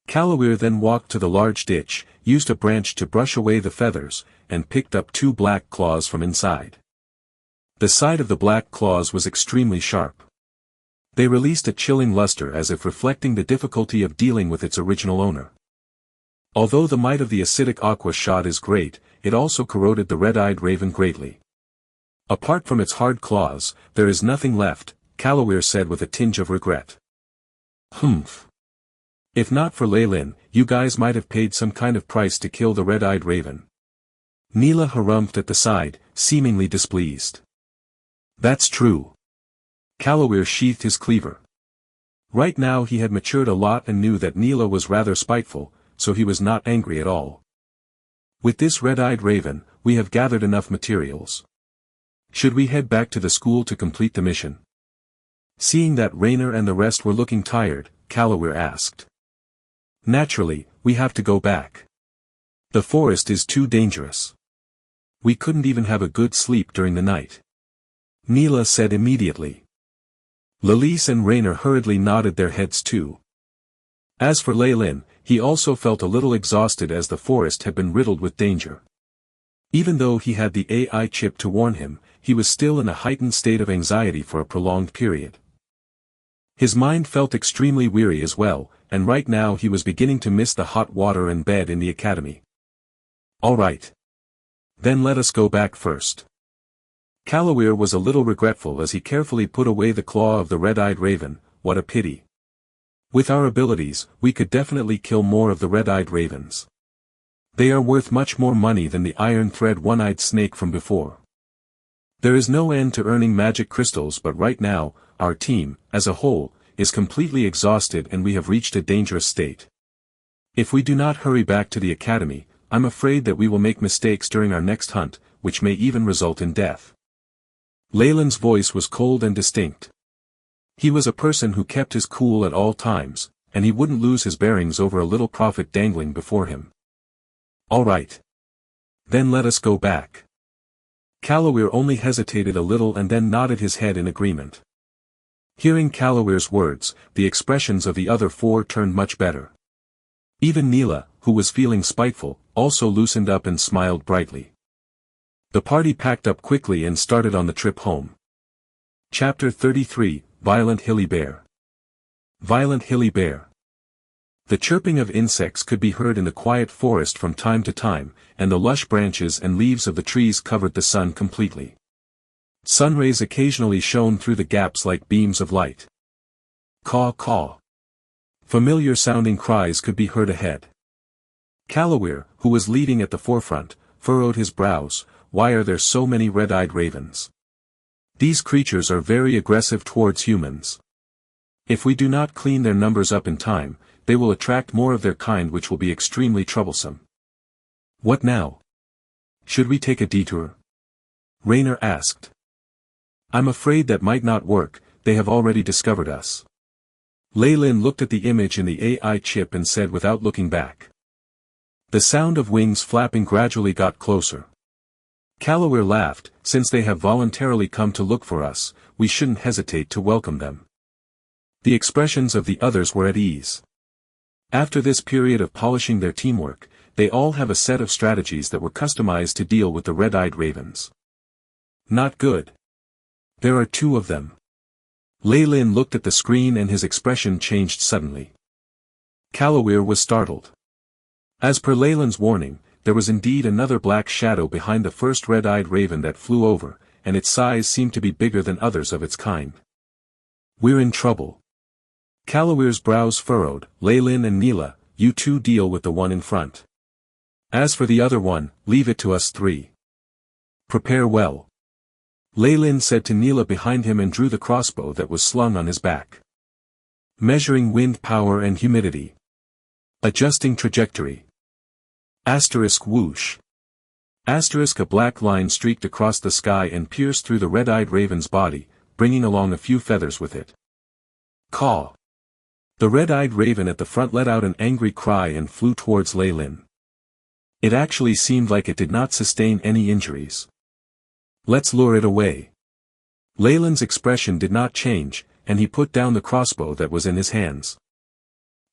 Calawir then walked to the large ditch, used a branch to brush away the feathers, and picked up 2 black claws from inside. The side of the black claws was extremely sharp. They released a chilling luster as if reflecting the difficulty of dealing with its original owner. Although the might of the acidic aqua shot is great, it also corroded the red-eyed raven greatly. Apart from its hard claws, there is nothing left, Calawir said with a tinge of regret. Humph. If not for Ley-Lin, you guys might have paid some kind of price to kill the red-eyed raven. Neela harumphed at the side, seemingly displeased. That's true. Calawir sheathed his cleaver. Right now he had matured a lot and knew that Neela was rather spiteful, so he was not angry at all. With this red-eyed raven, we have gathered enough materials. Should we head back to the school to complete the mission? Seeing that Raynor and the rest were looking tired, Calawir asked. Naturally, we have to go back. The forest is too dangerous. We couldn't even have a good sleep during the night. Neela said immediately. Lilise and Raynor hurriedly nodded their heads too. As for Ley-Lin, he also felt a little exhausted as the forest had been riddled with danger. Even though he had the AI chip to warn him, he was still in a heightened state of anxiety for a prolonged period. His mind felt extremely weary as well, and right now he was beginning to miss the hot water and bed in the academy. All right. Then let us go back first. Calawir was a little regretful as he carefully put away the claw of the red-eyed raven. What a pity. With our abilities, we could definitely kill more of the red-eyed ravens. They are worth much more money than the iron thread one-eyed snake from before. There is no end to earning magic crystals, but right now, our team, as a whole, is completely exhausted and we have reached a dangerous state. If we do not hurry back to the academy, I'm afraid that we will make mistakes during our next hunt, which may even result in death. Leyland's voice was cold and distinct. He was a person who kept his cool at all times, and he wouldn't lose his bearings over a little profit dangling before him. All right. Then let us go back. Calloware only hesitated a little and then nodded his head in agreement. Hearing Callaware's words, the expressions of the other four turned much better. Even Neela, who was feeling spiteful, also loosened up and smiled brightly. The party packed up quickly and started on the trip home. Chapter 33, Violent Hilly Bear. Violent Hilly Bear. The chirping of insects could be heard in the quiet forest from time to time, and the lush branches and leaves of the trees covered the sun completely. Sun rays occasionally shone through the gaps like beams of light. Caw caw. Familiar-sounding cries could be heard ahead. Calloware, who was leading at the forefront, furrowed his brows. Why are there so many red-eyed ravens? These creatures are very aggressive towards humans. If we do not clean their numbers up in time, they will attract more of their kind, which will be extremely troublesome. What now? Should we take a detour? Raynor asked. I'm afraid that might not work, they have already discovered us. Lei Lin looked at the image in the AI chip and said without looking back. The sound of wings flapping gradually got closer. Calloware laughed. Since they have voluntarily come to look for us, we shouldn't hesitate to welcome them. The expressions of the others were at ease. After this period of polishing their teamwork, they all have a set of strategies that were customized to deal with the red-eyed ravens. Not good. There are two of them. Lei Lin looked at the screen and his expression changed suddenly. Calloware was startled. As per Lei Lin's warning, there was indeed another black shadow behind the first red-eyed raven that flew over, and its size seemed to be bigger than others of its kind. We're in trouble. Callaware's brows furrowed. Lei Lin and Neela, you two deal with the one in front. As for the other one, leave it to us three. Prepare well. Lei Lin said to Neela behind him and drew the crossbow that was slung on his back. Measuring wind power and humidity. Adjusting trajectory. Asterisk whoosh. Asterisk a black line streaked across the sky and pierced through the red-eyed raven's body, bringing along a few feathers with it. Caw. The red-eyed raven at the front let out an angry cry and flew towards Lei Lin. It actually seemed like it did not sustain any injuries. Let's lure it away. Lei Lin's expression did not change, and he put down the crossbow that was in his hands.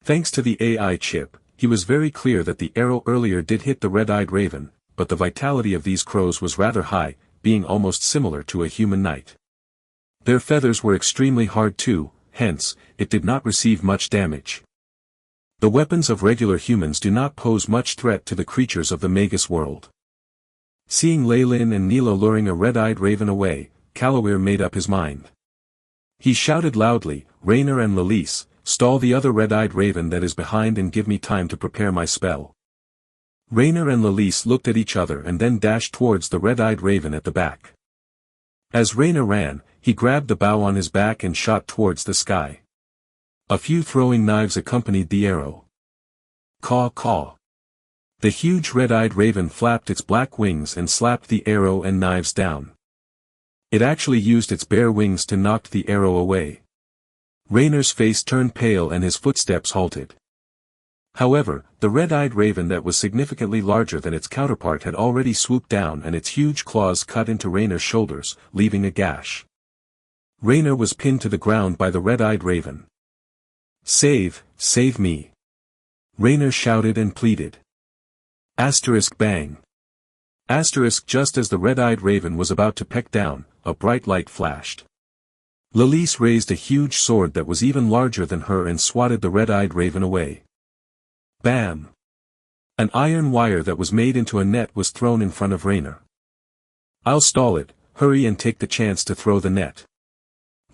Thanks to the AI chip, he was very clear that the arrow earlier did hit the red-eyed raven, but the vitality of these crows was rather high, being almost similar to a human knight. Their feathers were extremely hard too, hence, it did not receive much damage. The weapons of regular humans do not pose much threat to the creatures of the Magus world. Seeing Lei Lin and Neela luring a red-eyed raven away, Calloware made up his mind. He shouted loudly, Raynor and Lilise, stall the other red-eyed raven that is behind and give me time to prepare my spell. Raynor and Lilise looked at each other and then dashed towards the red-eyed raven at the back. As Raynor ran, he grabbed the bow on his back and shot towards the sky. A few throwing knives accompanied the arrow. Caw caw. The huge red-eyed raven flapped its black wings and slapped the arrow and knives down. It actually used its bare wings to knock the arrow away. Raynor's face turned pale and his footsteps halted. However, the red-eyed raven that was significantly larger than its counterpart had already swooped down and its huge claws cut into Raynor's shoulders, leaving a gash. Raynor was pinned to the ground by the red-eyed raven. Save me. Raynor shouted and pleaded. Asterisk bang. Asterisk just as the red-eyed raven was about to peck down, a bright light flashed. Lilise raised a huge sword that was even larger than her and swatted the red-eyed raven away. Bam! An iron wire that was made into a net was thrown in front of Raynor. I'll stall it, hurry and take the chance to throw the net.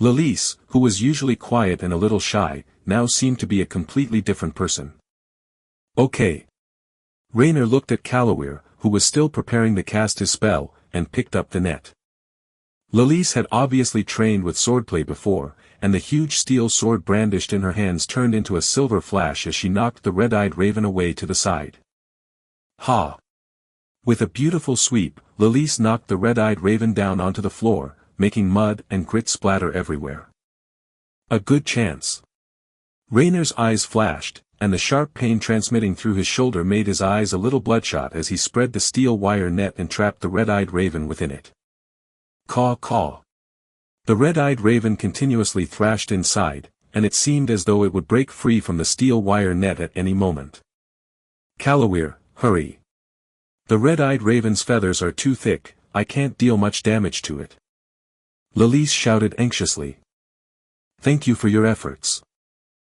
Lilise, who was usually quiet and a little shy, now seemed to be a completely different person. Okay. Raynor looked at Calloware, who was still preparing to cast his spell, and picked up the net. Lilise had obviously trained with swordplay before, and the huge steel sword brandished in her hands turned into a silver flash as she knocked the red-eyed raven away to the side. Ha! With a beautiful sweep, Lilise knocked the red-eyed raven down onto the floor, making mud and grit splatter everywhere. A good chance. Rainer's eyes flashed, and the sharp pain transmitting through his shoulder made his eyes a little bloodshot as he spread the steel wire net and trapped the red-eyed raven within it. Caw caw. The red-eyed raven continuously thrashed inside, and it seemed as though it would break free from the steel wire net at any moment. Calloware, hurry. The red-eyed raven's feathers are too thick, I can't deal much damage to it. Lilise shouted anxiously. Thank you for your efforts.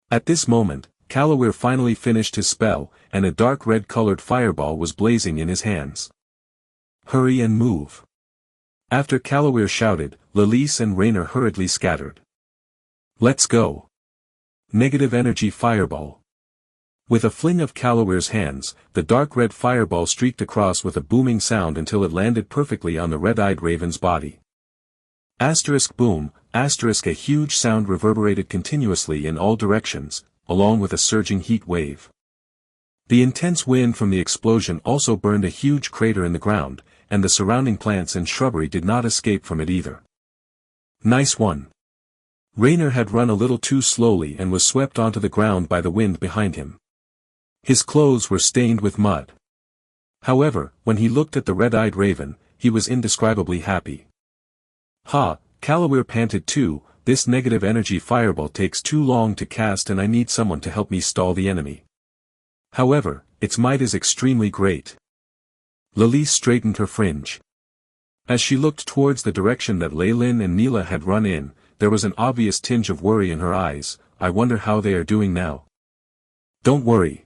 At this moment, Calloware finally finished his spell, and a dark red-colored fireball was blazing in his hands. Hurry and move. After Calloware shouted, Lilise and Rainer hurriedly scattered. Let's go. Negative energy fireball. With a fling of Callaware's hands, the dark red fireball streaked across with a booming sound until it landed perfectly on the red-eyed raven's body. Asterisk boom, asterisk a huge sound reverberated continuously in all directions, along with a surging heat wave. The intense wind from the explosion also burned a huge crater in the ground, and the surrounding plants and shrubbery did not escape from it either. Nice one. Rainer had run a little too slowly and was swept onto the ground by the wind behind him. His clothes were stained with mud. However, when he looked at the red-eyed raven, he was indescribably happy. Ha, Calloware panted too, this negative energy fireball takes too long to cast and I need someone to help me stall the enemy. However, its might is extremely great. Lilise straightened her fringe. As she looked towards the direction that Leylin and Neela had run in, there was an obvious tinge of worry in her eyes. I wonder how they are doing now. Don't worry.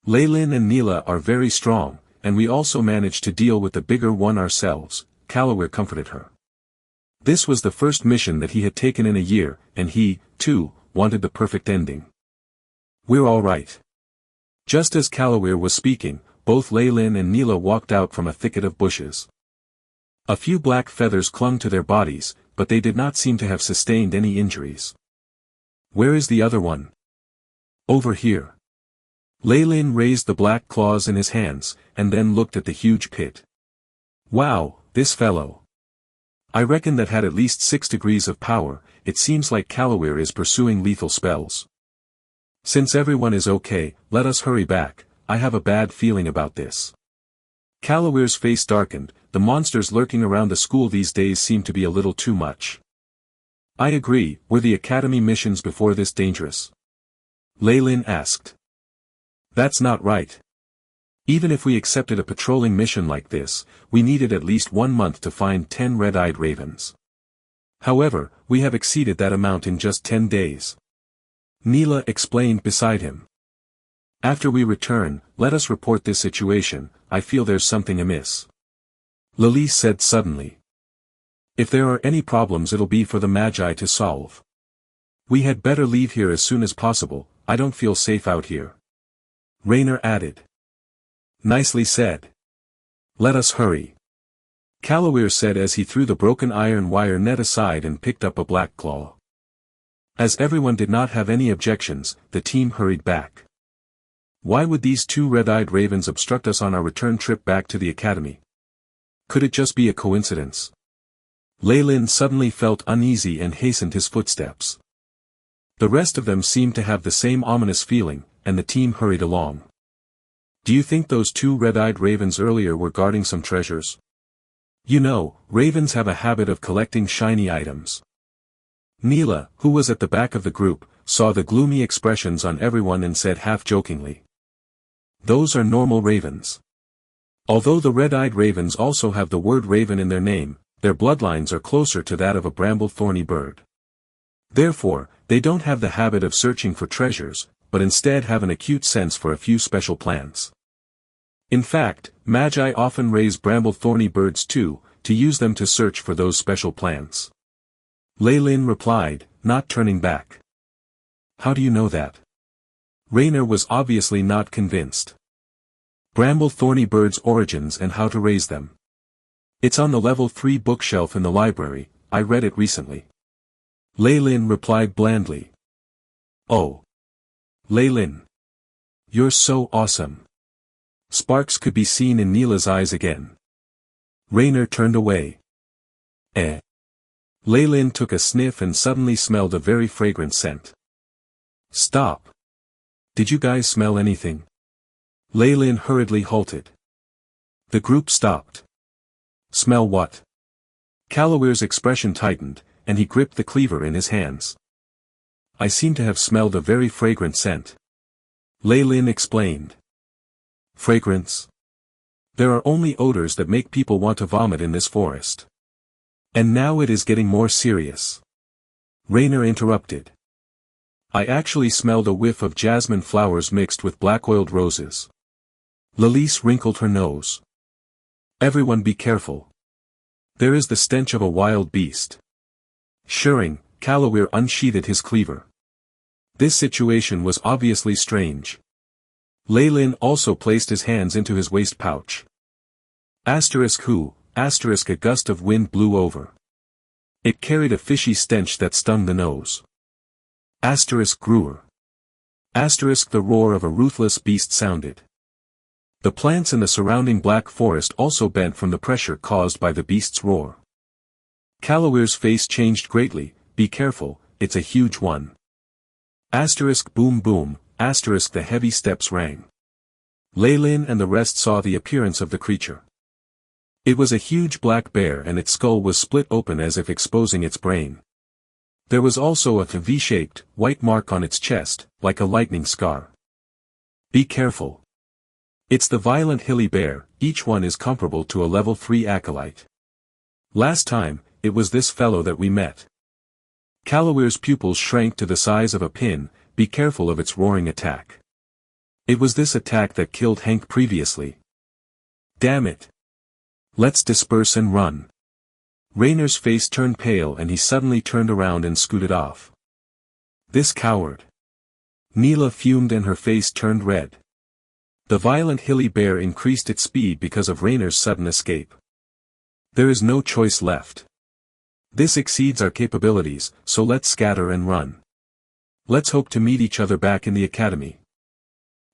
Leylin and Neela are very strong, and we also managed to deal with the bigger one ourselves, Calloware comforted her. This was the first mission that he had taken in a year, and he, too, wanted the perfect ending. We're all right. Just as Calloware was speaking, both Leylin and Neela walked out from a thicket of bushes. A few black feathers clung to their bodies, but they did not seem to have sustained any injuries. Where is the other one? Over here. Leylin raised the black claws in his hands, and then looked at the huge pit. Wow, this fellow. I reckon that had at least 6 degrees of power. It seems like Calloware is pursuing lethal spells. Since everyone is okay, let us hurry back, I have a bad feeling about this. Callaware's face darkened, the monsters lurking around the school these days seem to be a little too much. I agree, were the academy missions before this dangerous? Leylin asked. That's not right. Even if we accepted a patrolling mission like this, we needed at least 1 month to find 10 red-eyed ravens. However, we have exceeded that amount in just 10 days. Neela explained beside him. After we return, let us report this situation, I feel there's something amiss. Lilise said suddenly. If there are any problems it'll be for the Magi to solve. We had better leave here as soon as possible, I don't feel safe out here. Rainer added. Nicely said. Let us hurry. Calloware said as he threw the broken iron wire net aside and picked up a black claw. As everyone did not have any objections, the team hurried back. Why would these 2 red-eyed ravens obstruct us on our return trip back to the academy? Could it just be a coincidence? Leylin suddenly felt uneasy and hastened his footsteps. The rest of them seemed to have the same ominous feeling, and the team hurried along. Do you think those 2 red-eyed ravens earlier were guarding some treasures? You know, ravens have a habit of collecting shiny items. Neela, who was at the back of the group, saw the gloomy expressions on everyone and said half-jokingly. Those are normal ravens. Although the red-eyed ravens also have the word raven in their name, their bloodlines are closer to that of a bramble-thorny bird. Therefore, they don't have the habit of searching for treasures, but instead have an acute sense for a few special plants. In fact, Magi often raise bramble-thorny birds too, to use them to search for those special plants. Leylin replied, not turning back. How do you know that? Rainer was obviously not convinced. Bramble-thorny birds' origins and how to raise them. It's on the level 3 bookshelf in the library, I read it recently. Leylin replied blandly. Oh. Leylin. You're so awesome. Sparks could be seen in Neela's eyes again. Rainer turned away. Leylin took a sniff and suddenly smelled a very fragrant scent. Stop! Did you guys smell anything? Leylin hurriedly halted. The group stopped. Smell what? Calawere's expression tightened, and he gripped the cleaver in his hands. I seem to have smelled a very fragrant scent. Leylin explained. Fragrance? There are only odors that make people want to vomit in this forest. And now it is getting more serious. Raynor interrupted. I actually smelled a whiff of jasmine flowers mixed with black-oiled roses. Lilise wrinkled her nose. Everyone be careful. There is the stench of a wild beast. Shuddering, Calaware unsheathed his cleaver. This situation was obviously strange. Leylin also placed his hands into his waist pouch. Who, a gust of wind blew over. It carried a fishy stench that stung the nose. Grewer. The roar of a ruthless beast sounded. The plants in the surrounding black forest also bent from the pressure caused by the beast's roar. Calaware's face changed greatly. Be careful, it's a huge one. Boom boom, the heavy steps rang. Leylin and the rest saw the appearance of the creature. It was a huge black bear and its skull was split open as if exposing its brain. There was also a V-shaped, white mark on its chest, like a lightning scar. Be careful. It's the violent hilly bear, each one is comparable to a level 3 acolyte. Last time, it was this fellow that we met. Calaware's pupils shrank to the size of a pin. Be careful of its roaring attack. It was this attack that killed Hank previously. Damn it. Let's disperse and run. Raynor's face turned pale and he suddenly turned around and scooted off. This coward. Neela fumed and her face turned red. The violent hilly bear increased its speed because of Raynor's sudden escape. There is no choice left. This exceeds our capabilities, so let's scatter and run. Let's hope to meet each other back in the academy.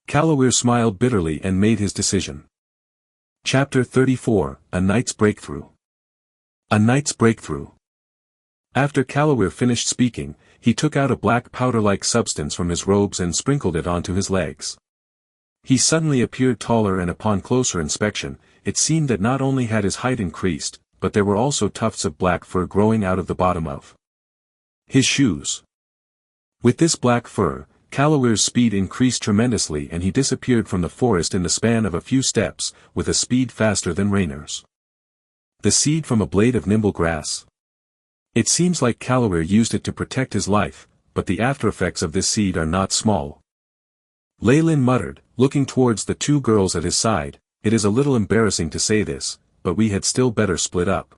Calaware smiled bitterly and made his decision. Chapter 34, A Knight's Breakthrough. A Knight's Breakthrough. After Calaware finished speaking, he took out a black powder-like substance from his robes and sprinkled it onto his legs. He suddenly appeared taller and upon closer inspection, it seemed that not only had his height increased, but there were also tufts of black fur growing out of the bottom of his shoes. With this black fur, Calaware's speed increased tremendously and he disappeared from the forest in the span of a few steps, with a speed faster than Raynor's. The seed from a blade of nimble grass. It seems like Calaware used it to protect his life, but the aftereffects of this seed are not small. Leylin muttered, looking towards the two girls at his side, it is a little embarrassing to say this, but we had still better split up.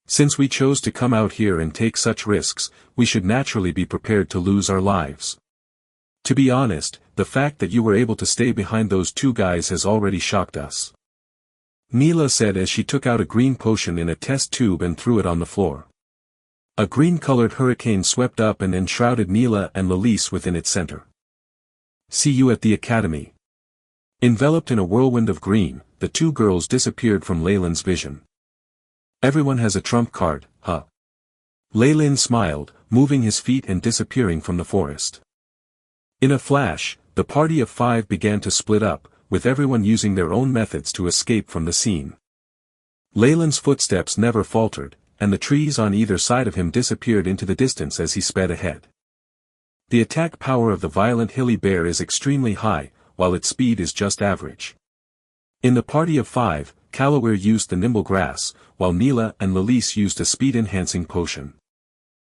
Since we chose to come out here and take such risks, we should naturally be prepared to lose our lives. To be honest, the fact that you were able to stay behind those two guys has already shocked us. Neela said as she took out a green potion in a test tube and threw it on the floor. A green-colored hurricane swept up and enshrouded Neela and Lilise within its center. See you at the academy. Enveloped in a whirlwind of green, the two girls disappeared from Leylin's vision. Everyone has a trump card, huh? Leylin smiled, moving his feet and disappearing from the forest. In a flash, the party of 5 began to split up, with everyone using their own methods to escape from the scene. Leylin's footsteps never faltered, and the trees on either side of him disappeared into the distance as he sped ahead. The attack power of the violent hilly bear is extremely high, while its speed is just average. In the party of 5, Calaware used the nimble grass, while Neela and Lilise used a speed-enhancing potion.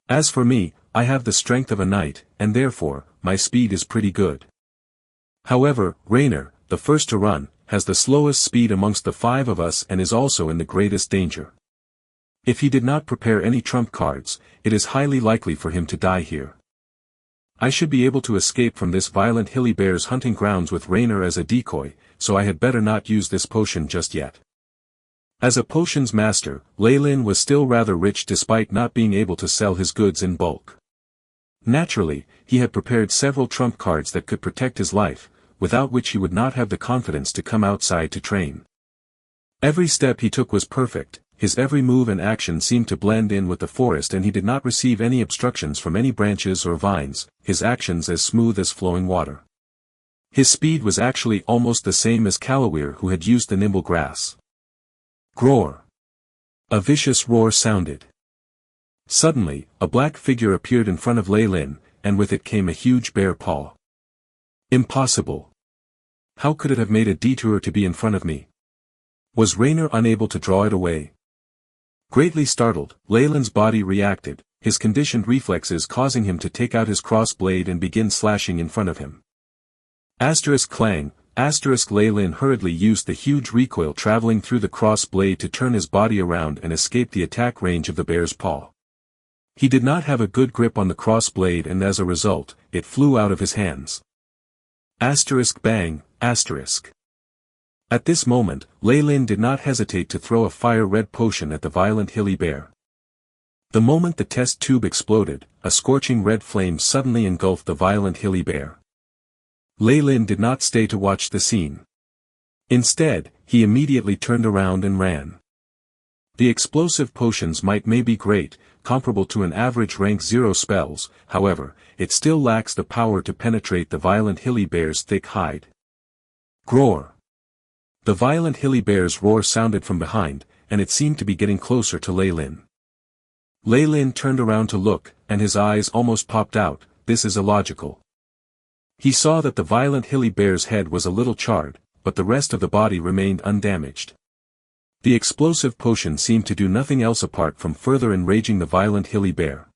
As for me, I have the strength of a knight, and therefore, my speed is pretty good. However, Raynor, the first to run, has the slowest speed amongst the 5 of us and is also in the greatest danger. If he did not prepare any trump cards, it is highly likely for him to die here. I should be able to escape from this violent hilly bear's hunting grounds with Raynor as a decoy, so I had better not use this potion just yet. As a potions master, Leylin was still rather rich despite not being able to sell his goods in bulk. Naturally, he had prepared several trump cards that could protect his life, without which he would not have the confidence to come outside to train. Every step he took was perfect, his every move and action seemed to blend in with the forest and he did not receive any obstructions from any branches or vines, his actions as smooth as flowing water. His speed was actually almost the same as Kalawir who had used the nimble grass. Groar! A vicious roar sounded. Suddenly, a black figure appeared in front of Lei Lin, and with it came a huge bare paw. Impossible! How could it have made a detour to be in front of me? Was Raynor unable to draw it away? Greatly startled, Lei Lin's body reacted, his conditioned reflexes causing him to take out his cross blade and begin slashing in front of him. Clang, Lei Lin hurriedly used the huge recoil traveling through the cross blade to turn his body around and escape the attack range of the bear's paw. He did not have a good grip on the cross blade and as a result, it flew out of his hands. Bang, At this moment, Lei Lin did not hesitate to throw a fire-red potion at the violent hilly bear. The moment the test tube exploded, a scorching red flame suddenly engulfed the violent hilly bear. Lei Lin did not stay to watch the scene. Instead, he immediately turned around and ran. The explosive potions may be great, comparable to an average rank 0 spells, however, it still lacks the power to penetrate the violent hilly bear's thick hide. Groar! The violent hilly bear's roar sounded from behind, and it seemed to be getting closer to Lei Lin. Lei Lin turned around to look, and his eyes almost popped out. This is illogical. He saw that the violent hilly bear's head was a little charred, but the rest of the body remained undamaged. The explosive potion seemed to do nothing else apart from further enraging the violent hilly bear.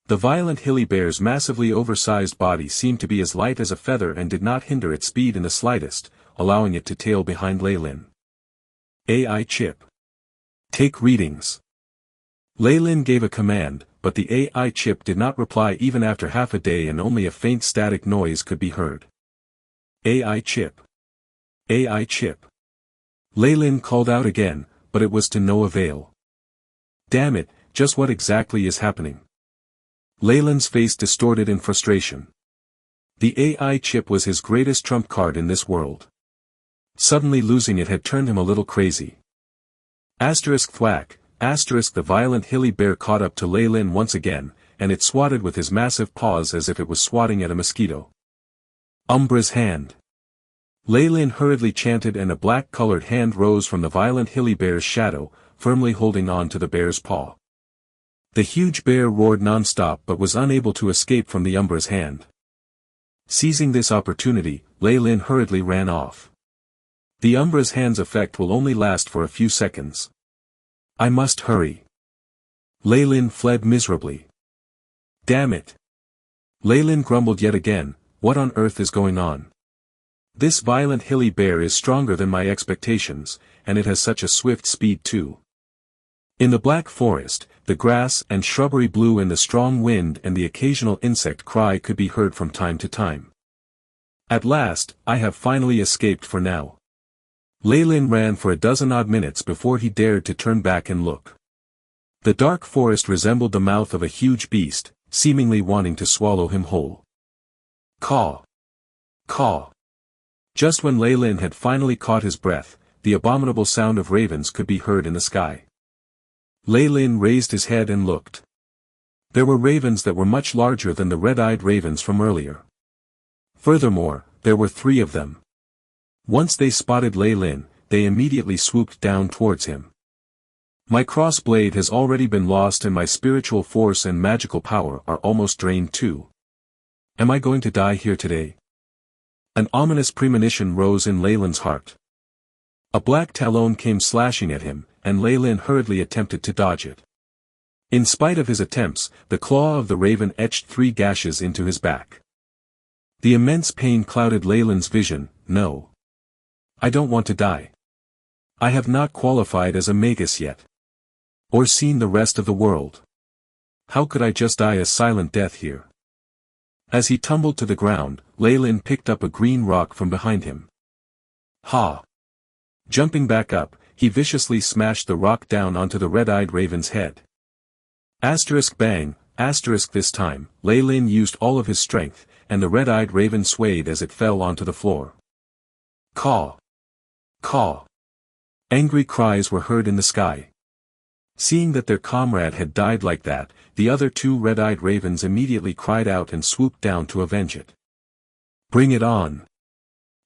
The violent hilly bear's massively oversized body seemed to be as light as a feather and did not hinder its speed in the slightest, allowing it to tail behind Lei Lin. AI chip. Take readings. Lei Lin gave a command, but the AI chip did not reply even after half a day and only a faint static noise could be heard. AI chip. AI chip. Lei Lin called out again, but it was to no avail. Damn it, just what exactly is happening? Lei Lin's face distorted in frustration. The AI chip was his greatest trump card in this world. Suddenly losing it had turned him a little crazy. Thwack, the violent hilly bear caught up to Lei Lin once again, and it swatted with his massive paws as if it was swatting at a mosquito. Umbra's hand. Lei Lin hurriedly chanted and a black-colored hand rose from the violent hilly bear's shadow, firmly holding on to the bear's paw. The huge bear roared non-stop but was unable to escape from the Umbra's hand. Seizing this opportunity, Lei Lin hurriedly ran off. The Umbra's hand's effect will only last for a few seconds. I must hurry. Lei Lin fled miserably. Damn it. Lei Lin grumbled yet again, what on earth is going on? This violent hilly bear is stronger than my expectations, and it has such a swift speed too. In the black forest, the grass and shrubbery blew in the strong wind and the occasional insect cry could be heard from time to time. At last, I have finally escaped for now. Lei Lin ran for a dozen odd minutes before he dared to turn back and look. The dark forest resembled the mouth of a huge beast, seemingly wanting to swallow him whole. Caw! Caw! Just when Lei Lin had finally caught his breath, the abominable sound of ravens could be heard in the sky. Lei Lin raised his head and looked. There were ravens that were much larger than the red-eyed ravens from earlier. Furthermore, there were 3 of them. Once they spotted Lei Lin, they immediately swooped down towards him. My cross blade has already been lost and my spiritual force and magical power are almost drained too. Am I going to die here today? An ominous premonition rose in Lei Lin's heart. A black talon came slashing at him, and Lei Lin hurriedly attempted to dodge it. In spite of his attempts, the claw of the raven etched 3 gashes into his back. The immense pain clouded Lei Lin's vision. No. I don't want to die. I have not qualified as a magus yet. Or seen the rest of the world. How could I just die a silent death here? As he tumbled to the ground, Lei Lin picked up a green rock from behind him. Ha! Jumping back up, he viciously smashed the rock down onto the red-eyed raven's head. Bang, this time, Lei Lin used all of his strength, and the red-eyed raven swayed as it fell onto the floor. Caw! Caw! Angry cries were heard in the sky. Seeing that their comrade had died like that, the other two red-eyed ravens immediately cried out and swooped down to avenge it. Bring it on!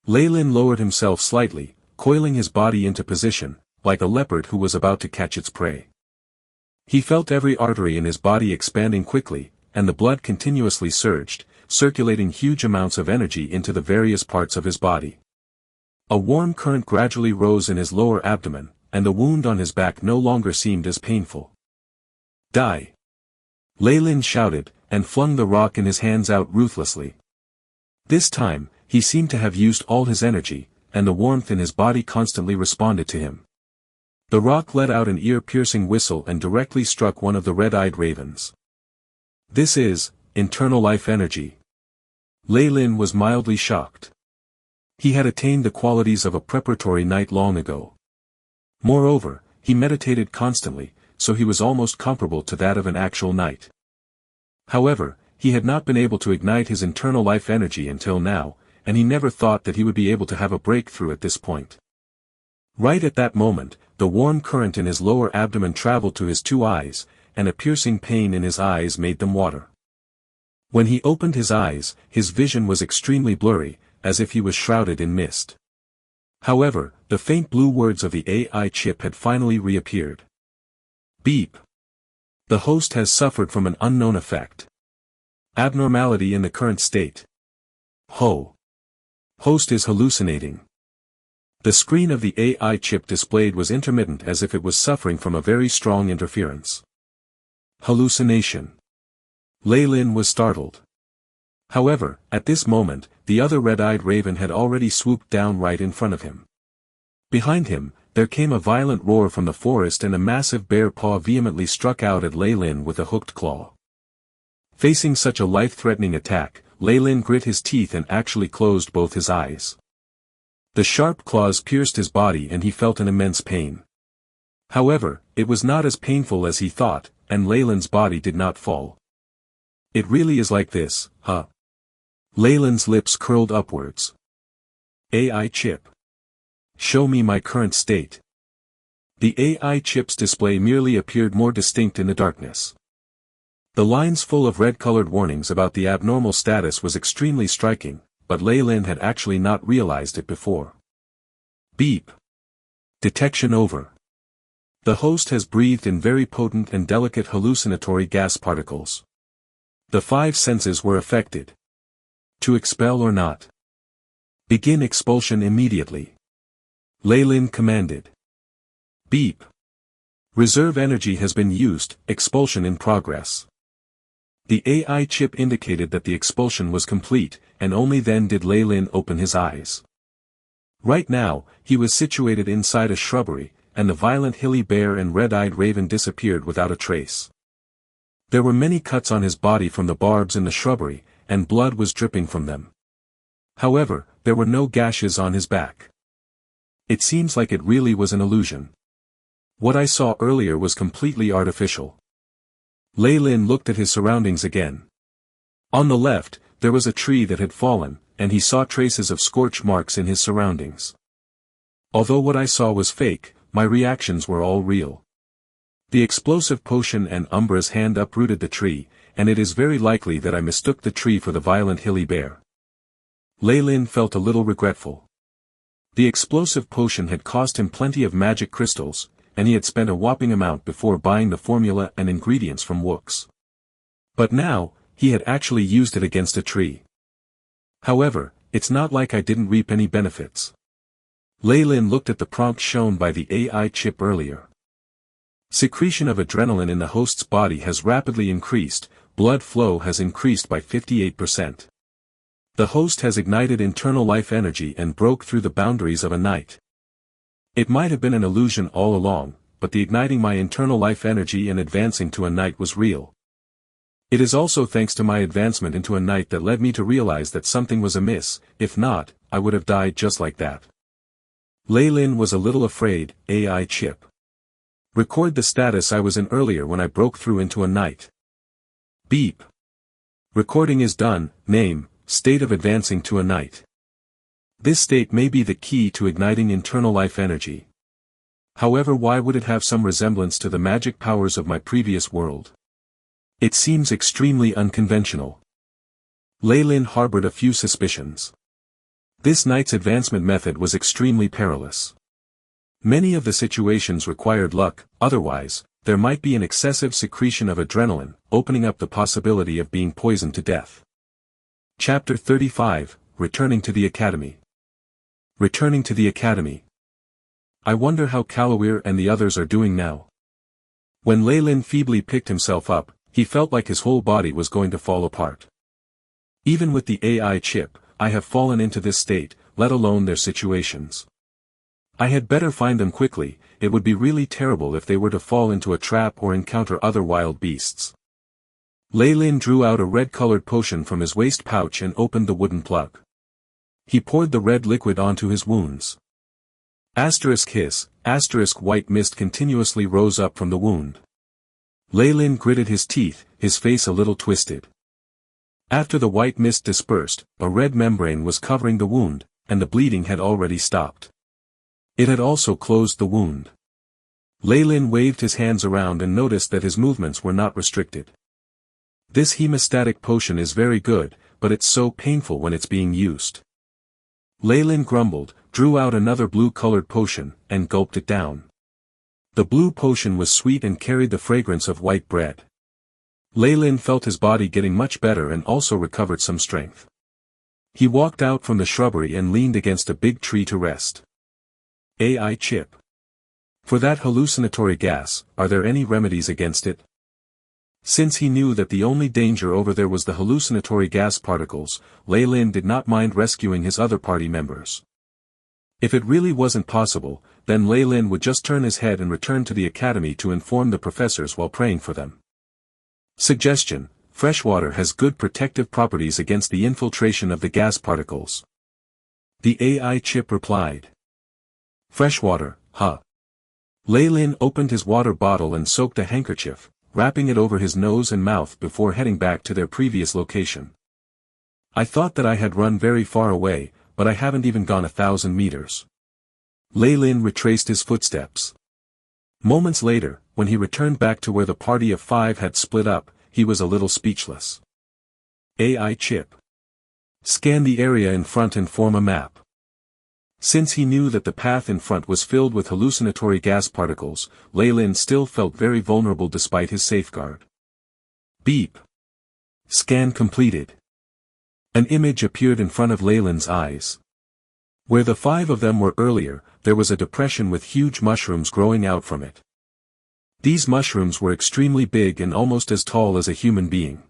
Leyland lowered himself slightly, coiling his body into position, like a leopard who was about to catch its prey. He felt every artery in his body expanding quickly, and the blood continuously surged, circulating huge amounts of energy into the various parts of his body. A warm current gradually rose in his lower abdomen, and the wound on his back no longer seemed as painful. Die! Leyland shouted, and flung the rock in his hands out ruthlessly. This time, he seemed to have used all his energy, and the warmth in his body constantly responded to him. The rock let out an ear-piercing whistle and directly struck one of the red-eyed ravens. This is internal life energy. Leyland was mildly shocked. He had attained the qualities of a preparatory knight long ago. Moreover, he meditated constantly, so he was almost comparable to that of an actual knight. However, he had not been able to ignite his internal life energy until now, and he never thought that he would be able to have a breakthrough at this point. Right at that moment, the warm current in his lower abdomen traveled to his two eyes, and a piercing pain in his eyes made them water. When he opened his eyes, his vision was extremely blurry, as if he was shrouded in mist. However, the faint blue words of the AI chip had finally reappeared. Beep. The host has suffered from an unknown effect. Abnormality in the current state. Ho. Host is hallucinating. The screen of the AI chip displayed was intermittent as if it was suffering from a very strong interference. Hallucination. Leyland was startled. However, at this moment, the other red-eyed raven had already swooped down right in front of him. Behind him, there came a violent roar from the forest and a massive bear paw vehemently struck out at Leyland with a hooked claw. Facing such a life-threatening attack, Leyland grit his teeth and actually closed both his eyes. The sharp claws pierced his body and he felt an immense pain. However, it was not as painful as he thought, and Leyland's body did not fall. It really is like this, huh? Leyland's lips curled upwards. AI chip. Show me my current state. The AI chip's display merely appeared more distinct in the darkness. The lines full of red-colored warnings about the abnormal status was extremely striking, but Leyland had actually not realized it before. Beep. Detection over. The host has breathed in very potent and delicate hallucinatory gas particles. The 5 senses were affected. To expel or not? Begin expulsion immediately. Leyland commanded. Beep. Reserve energy has been used, expulsion in progress. The AI chip indicated that the expulsion was complete, and only then did Leyland open his eyes. Right now, he was situated inside a shrubbery, and the violent hilly bear and red-eyed raven disappeared without a trace. There were many cuts on his body from the barbs in the shrubbery, and blood was dripping from them. However, there were no gashes on his back. It seems like it really was an illusion. What I saw earlier was completely artificial. Leyland looked at his surroundings again. On the left, there was a tree that had fallen, and he saw traces of scorch marks in his surroundings. Although what I saw was fake, my reactions were all real. The explosive potion and Umbra's hand uprooted the tree, and it is very likely that I mistook the tree for the violent hilly bear. Leyland felt a little regretful. The explosive potion had cost him plenty of magic crystals, and he had spent a whopping amount before buying the formula and ingredients from Wooks. But now, he had actually used it against a tree. However, it's not like I didn't reap any benefits. Leyland looked at the prompt shown by the AI chip earlier. Secretion of adrenaline in the host's body has rapidly increased, blood flow has increased by 58%. The host has ignited internal life energy and broke through the boundaries of a knight. It might have been an illusion all along, but the igniting my internal life energy and advancing to a knight was real. It is also thanks to my advancement into a knight that led me to realize that something was amiss, if not, I would have died just like that. Leyland was a little afraid. AI chip. Record the status I was in earlier when I broke through into a knight. Beep. Recording is done. Name, state of advancing to a knight. This state may be the key to igniting internal life energy. However, why would it have some resemblance to the magic powers of my previous world? It seems extremely unconventional. Lei Lin harbored a few suspicions. This knight's advancement method was extremely perilous. Many of the situations required luck, otherwise, there might be an excessive secretion of adrenaline, opening up the possibility of being poisoned to death. Chapter 35, Returning to the Academy. Returning to the Academy. I wonder how Kalawir and the others are doing now. When Lei Lin feebly picked himself up, he felt like his whole body was going to fall apart. Even with the AI chip, I have fallen into this state, let alone their situations. I had better find them quickly. It would be really terrible if they were to fall into a trap or encounter other wild beasts. Lei Lin drew out a red-colored potion from his waist pouch and opened the wooden plug. He poured the red liquid onto his wounds. Asterisk hiss, asterisk white mist continuously rose up from the wound. Lei Lin gritted his teeth, his face a little twisted. After the white mist dispersed, a red membrane was covering the wound, and the bleeding had already stopped. It had also closed the wound. Lei Lin waved his hands around and noticed that his movements were not restricted. This hemostatic potion is very good, but it's so painful when it's being used. Lei Lin grumbled, drew out another blue-colored potion, and gulped it down. The blue potion was sweet and carried the fragrance of white bread. Lei Lin felt his body getting much better and also recovered some strength. He walked out from the shrubbery and leaned against a big tree to rest. AI chip. For that hallucinatory gas, are there any remedies against it? Since he knew that the only danger over there was the hallucinatory gas particles, Lei Lin did not mind rescuing his other party members. If it really wasn't possible, then Lei Lin would just turn his head and return to the academy to inform the professors while praying for them. Suggestion: freshwater has good protective properties against the infiltration of the gas particles. The AI chip replied. Freshwater, huh? Lei Lin opened his water bottle and soaked a handkerchief, wrapping it over his nose and mouth before heading back to their previous location. I thought that I had run very far away, but I haven't even gone 1,000 meters. Lei Lin retraced his footsteps. Moments later, when he returned back to where the party of 5 had split up, he was a little speechless. AI chip. Scan the area in front and form a map. Since he knew that the path in front was filled with hallucinatory gas particles, Lei Lin still felt very vulnerable despite his safeguard. Beep. Scan completed. An image appeared in front of Lei Lin's eyes. Where the 5 of them were earlier, there was a depression with huge mushrooms growing out from it. These mushrooms were extremely big and almost as tall as a human being.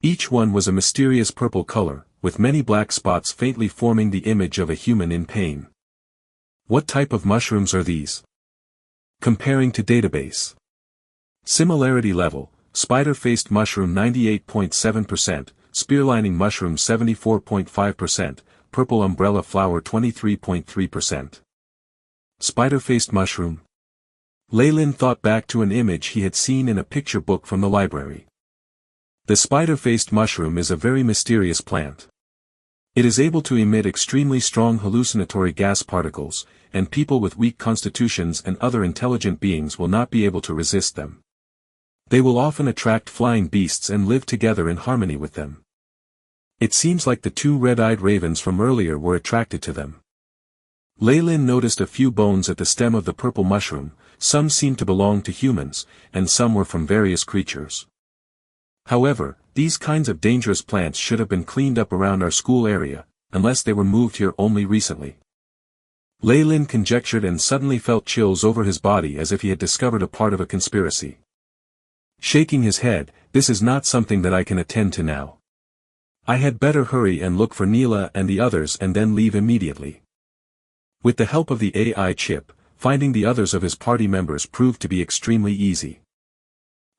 Each one was a mysterious purple color, with many black spots faintly forming the image of a human in pain. What type of mushrooms are these? Comparing to database. Similarity level: spider-faced mushroom 98.7%, spear-lining mushroom 74.5%, purple umbrella flower 23.3%. Spider-faced mushroom. Lei Lin thought back to an image he had seen in a picture book from the library. The spider-faced mushroom is a very mysterious plant. It is able to emit extremely strong hallucinatory gas particles, and people with weak constitutions and other intelligent beings will not be able to resist them. They will often attract flying beasts and live together in harmony with them. It seems like the 2 red-eyed ravens from earlier were attracted to them. Lei Lin noticed a few bones at the stem of the purple mushroom. Some seemed to belong to humans, and some were from various creatures. However, these kinds of dangerous plants should have been cleaned up around our school area, unless they were moved here only recently. Lei Lin conjectured and suddenly felt chills over his body as if he had discovered a part of a conspiracy. Shaking his head, this is not something that I can attend to now. I had better hurry and look for Neela and the others and then leave immediately. With the help of the AI chip, finding the others of his party members proved to be extremely easy.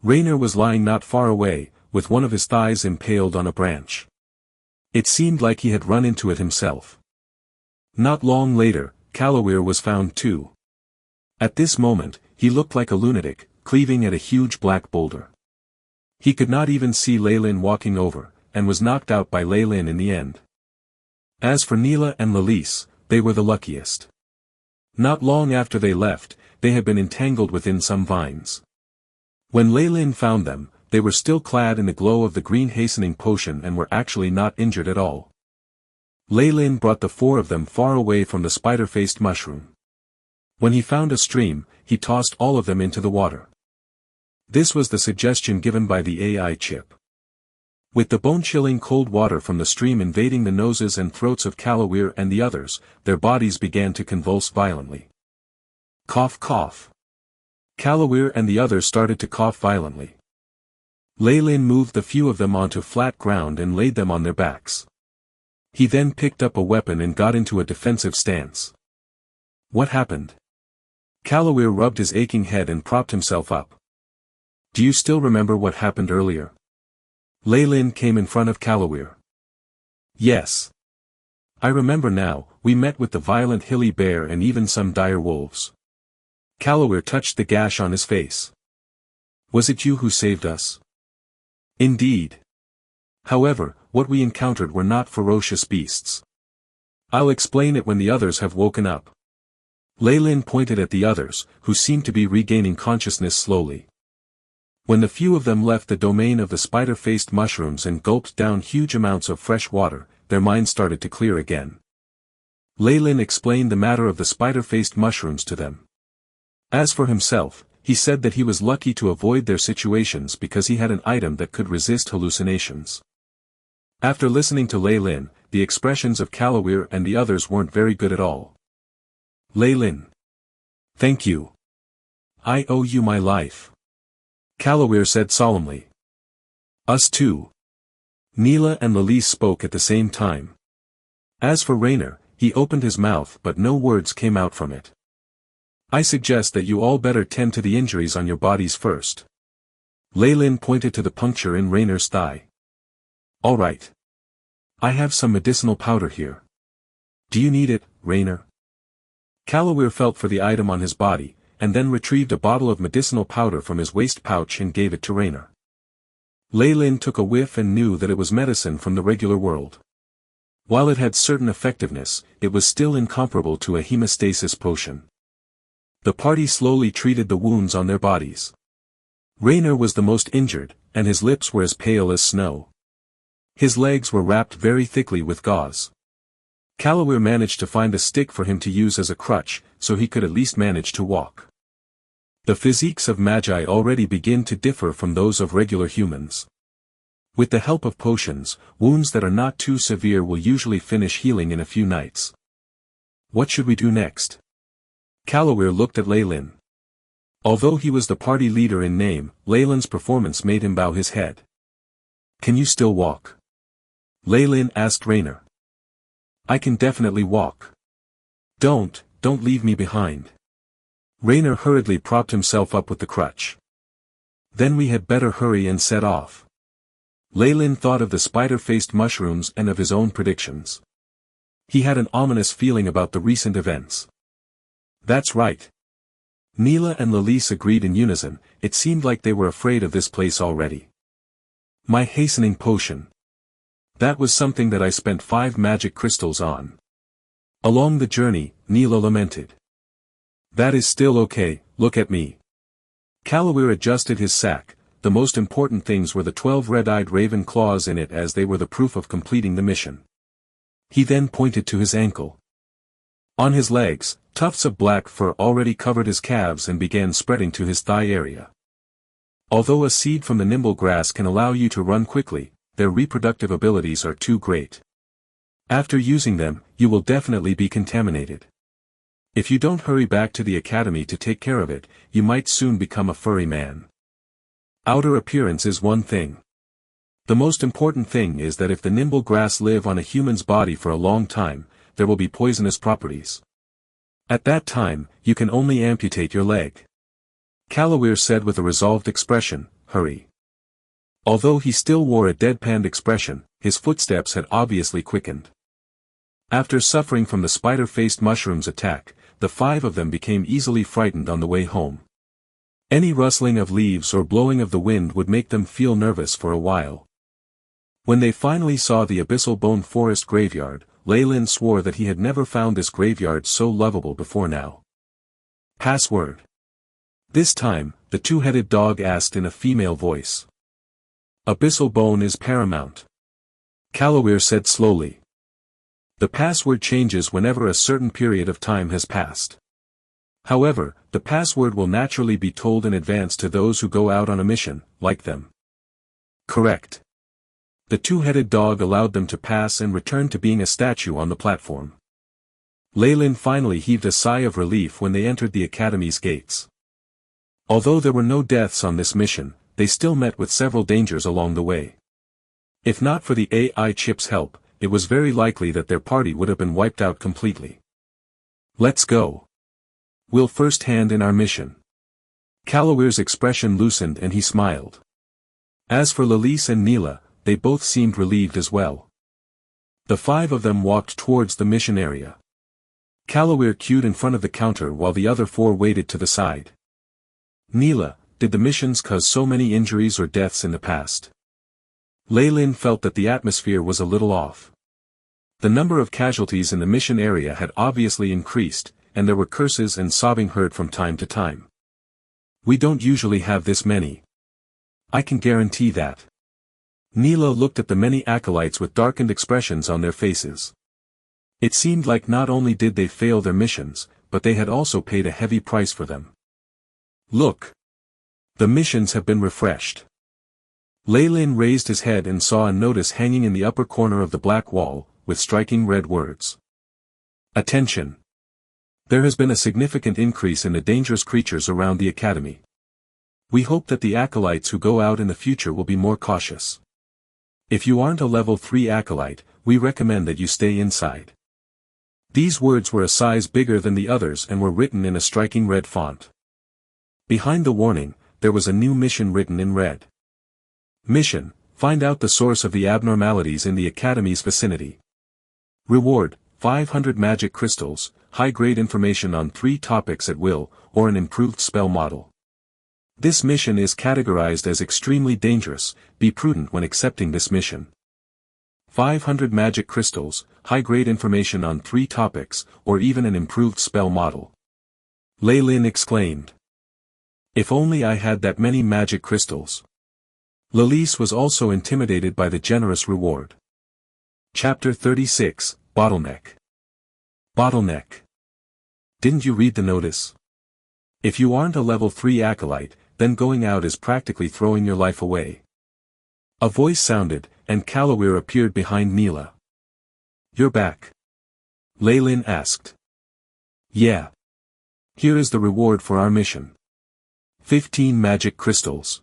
Rainer was lying not far away, with one of his thighs impaled on a branch. It seemed like he had run into it himself. Not long later, Kalawir was found too. At this moment, he looked like a lunatic, cleaving at a huge black boulder. He could not even see Lei Lin walking over, and was knocked out by Lei Lin in the end. As for Neela and Lalise, they were the luckiest. Not long after they left, they had been entangled within some vines. When Lei Lin found them, they were still clad in the glow of the green hastening potion and were actually not injured at all. Lei Lin brought the 4 of them far away from the spider-faced mushroom. When he found a stream, he tossed all of them into the water. This was the suggestion given by the AI chip. With the bone-chilling cold water from the stream invading the noses and throats of Kalawir and the others, their bodies began to convulse violently. Cough cough. Kalawir and the others started to cough violently. Lei Lin moved the few of them onto flat ground and laid them on their backs. He then picked up a weapon and got into a defensive stance. What happened? Kalawir rubbed his aching head and propped himself up. Do you still remember what happened earlier? Lei Lin came in front of Kalawir. Yes. I remember now, we met with the violent hilly bear and even some dire wolves. Kalawir touched the gash on his face. Was it you who saved us? Indeed. However, what we encountered were not ferocious beasts. I'll explain it when the others have woken up. Lei Lin pointed at the others, who seemed to be regaining consciousness slowly. When the few of them left the domain of the spider-faced mushrooms and gulped down huge amounts of fresh water, their minds started to clear again. Lei Lin explained the matter of the spider-faced mushrooms to them. As for himself, he said that he was lucky to avoid their situations because he had an item that could resist hallucinations. After listening to Lei Lin, the expressions of Kalawir and the others weren't very good at all. Lei Lin. Thank you. I owe you my life. Kalawir said solemnly. Us too. Neela and Lilise spoke at the same time. As for Rainer, he opened his mouth but no words came out from it. I suggest that you all better tend to the injuries on your bodies first. Lei Lin pointed to the puncture in Rainer's thigh. All right. I have some medicinal powder here. Do you need it, Rainer? Kalawir felt for the item on his body, and then retrieved a bottle of medicinal powder from his waist pouch and gave it to Rainer. Lei Lin took a whiff and knew that it was medicine from the regular world. While it had certain effectiveness, it was still incomparable to a hemostasis potion. The party slowly treated the wounds on their bodies. Rainer was the most injured, and his lips were as pale as snow. His legs were wrapped very thickly with gauze. Kalawir managed to find a stick for him to use as a crutch, so he could at least manage to walk. The physiques of magi already begin to differ from those of regular humans. With the help of potions, wounds that are not too severe will usually finish healing in a few nights. What should we do next? Kalawir looked at Lei Lin. Although he was the party leader in name, Lei Lin's performance made him bow his head. Can you still walk? Lei Lin asked Rainer. I can definitely walk. Don't leave me behind. Rainer hurriedly propped himself up with the crutch. Then we had better hurry and set off. Lei Lin thought of the spider-faced mushrooms and of his own predictions. He had an ominous feeling about the recent events. That's right. Neela and Lilise agreed in unison, it seemed like they were afraid of this place already. My hastening potion. That was something that I spent 5 magic crystals on. Along the journey, Neela lamented. That is still okay, look at me. Kalawir adjusted his sack, the most important things were the 12 red-eyed raven claws in it as they were the proof of completing the mission. He then pointed to his ankle. On his legs, tufts of black fur already covered his calves and began spreading to his thigh area. Although a seed from the nimble grass can allow you to run quickly, their reproductive abilities are too great. After using them, you will definitely be contaminated. If you don't hurry back to the academy to take care of it, you might soon become a furry man. Outer appearance is one thing. The most important thing is that if the nimble grass live on a human's body for a long time, there will be poisonous properties. At that time, you can only amputate your leg. Kalawir said with a resolved expression, hurry. Although he still wore a deadpanned expression, his footsteps had obviously quickened. After suffering from the spider-faced mushroom's attack, the 5 of them became easily frightened on the way home. Any rustling of leaves or blowing of the wind would make them feel nervous for a while. When they finally saw the abyssal bone forest graveyard, Lei Lin swore that he had never found this graveyard so lovable before now. Password. This time, the two-headed dog asked in a female voice. Abyssal bone is paramount. Kalawir said slowly. The password changes whenever a certain period of time has passed. However, the password will naturally be told in advance to those who go out on a mission, like them. Correct. The two-headed dog allowed them to pass and returned to being a statue on the platform. Leylin finally heaved a sigh of relief when they entered the academy's gates. Although there were no deaths on this mission, they still met with several dangers along the way. If not for the AI chip's help, it was very likely that their party would have been wiped out completely. Let's go. We'll first hand in our mission. Kalawir's expression loosened and he smiled. As for Lalise and Neela, they both seemed relieved as well. The five of them walked towards the mission area. Kalawir queued in front of the counter while the other four waited to the side. Neela, did the missions cause so many injuries or deaths in the past? Leylin felt that the atmosphere was a little off. The number of casualties in the mission area had obviously increased, and there were curses and sobbing heard from time to time. We don't usually have this many. I can guarantee that. Neela looked at the many acolytes with darkened expressions on their faces. It seemed like not only did they fail their missions, but they had also paid a heavy price for them. Look. The missions have been refreshed. Leylin raised his head and saw a notice hanging in the upper corner of the black wall, with striking red words. Attention. There has been a significant increase in the dangerous creatures around the academy. We hope that the acolytes who go out in the future will be more cautious. If you aren't a level 3 acolyte, we recommend that you stay inside. These words were a size bigger than the others and were written in a striking red font. Behind the warning, there was a new mission written in red. Mission: find out the source of the abnormalities in the Academy's vicinity. Reward: 500 magic crystals, high-grade information on 3 topics at will, or an improved spell model. This mission is categorized as extremely dangerous, be prudent when accepting this mission. 500 magic crystals, high-grade information on 3 topics, or even an improved spell model. Leylin exclaimed. If only I had that many magic crystals. Lalise was also intimidated by the generous reward. Chapter 36, Bottleneck. Bottleneck. Didn't you read the notice? If you aren't a level 3 acolyte, then going out is practically throwing your life away. A voice sounded, and Kalawir appeared behind Neela. You're back? Leylin asked. Yeah. Here is the reward for our mission. 15 magic crystals.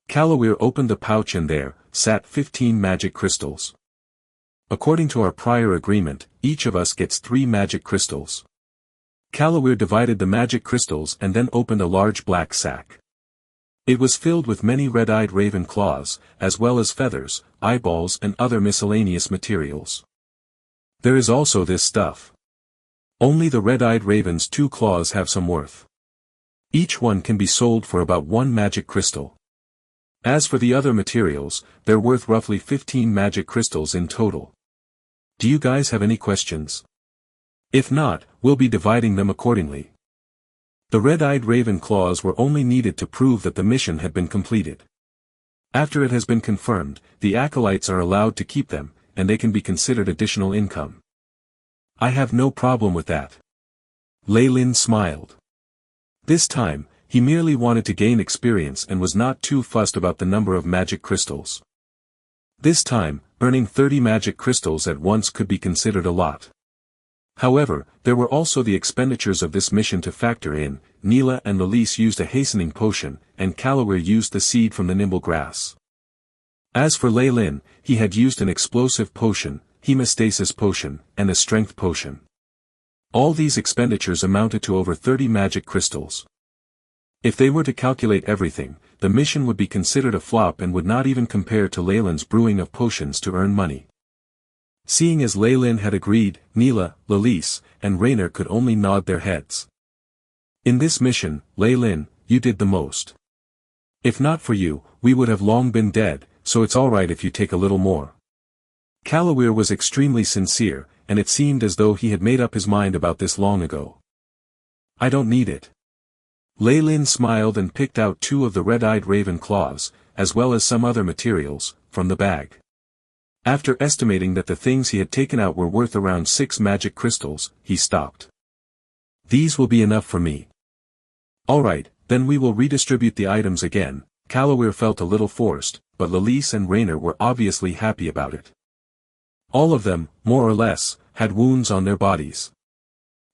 Kalawir opened the pouch and there sat 15 magic crystals. According to our prior agreement, each of us gets 3 magic crystals. Kalawir divided the magic crystals and then opened a large black sack. It was filled with many red-eyed raven claws, as well as feathers, eyeballs and other miscellaneous materials. There is also this stuff. Only the red-eyed raven's 2 claws have some worth. Each one can be sold for about 1 magic crystal. As for the other materials, they're worth roughly 15 magic crystals in total. Do you guys have any questions? If not, we'll be dividing them accordingly. The red-eyed raven claws were only needed to prove that the mission had been completed. After it has been confirmed, the acolytes are allowed to keep them, and they can be considered additional income. I have no problem with that. Leylin smiled. This time, he merely wanted to gain experience and was not too fussed about the number of magic crystals. This time, earning 30 magic crystals at once could be considered a lot. However, there were also the expenditures of this mission to factor in. Neela and Lalise used a hastening potion, and Kalawir used the seed from the nimble grass. As for Leylin, he had used an explosive potion, hemostasis potion, and a strength potion. All these expenditures amounted to over 30 magic crystals. If they were to calculate everything, the mission would be considered a flop and would not even compare to Leylin's brewing of potions to earn money. Seeing as Leylin had agreed, Neela, Lalise, and Raynor could only nod their heads. In this mission, Leylin, you did the most. If not for you, we would have long been dead, so it's alright if you take a little more. Kalawir was extremely sincere, and it seemed as though he had made up his mind about this long ago. I don't need it. Lei Lin smiled and picked out 2 of the red-eyed raven claws, as well as some other materials, from the bag. After estimating that the things he had taken out were worth around 6 magic crystals, he stopped. These will be enough for me. Alright, then we will redistribute the items again. Calloware felt a little forced, but Lilise and Rainer were obviously happy about it. All of them, more or less, had wounds on their bodies.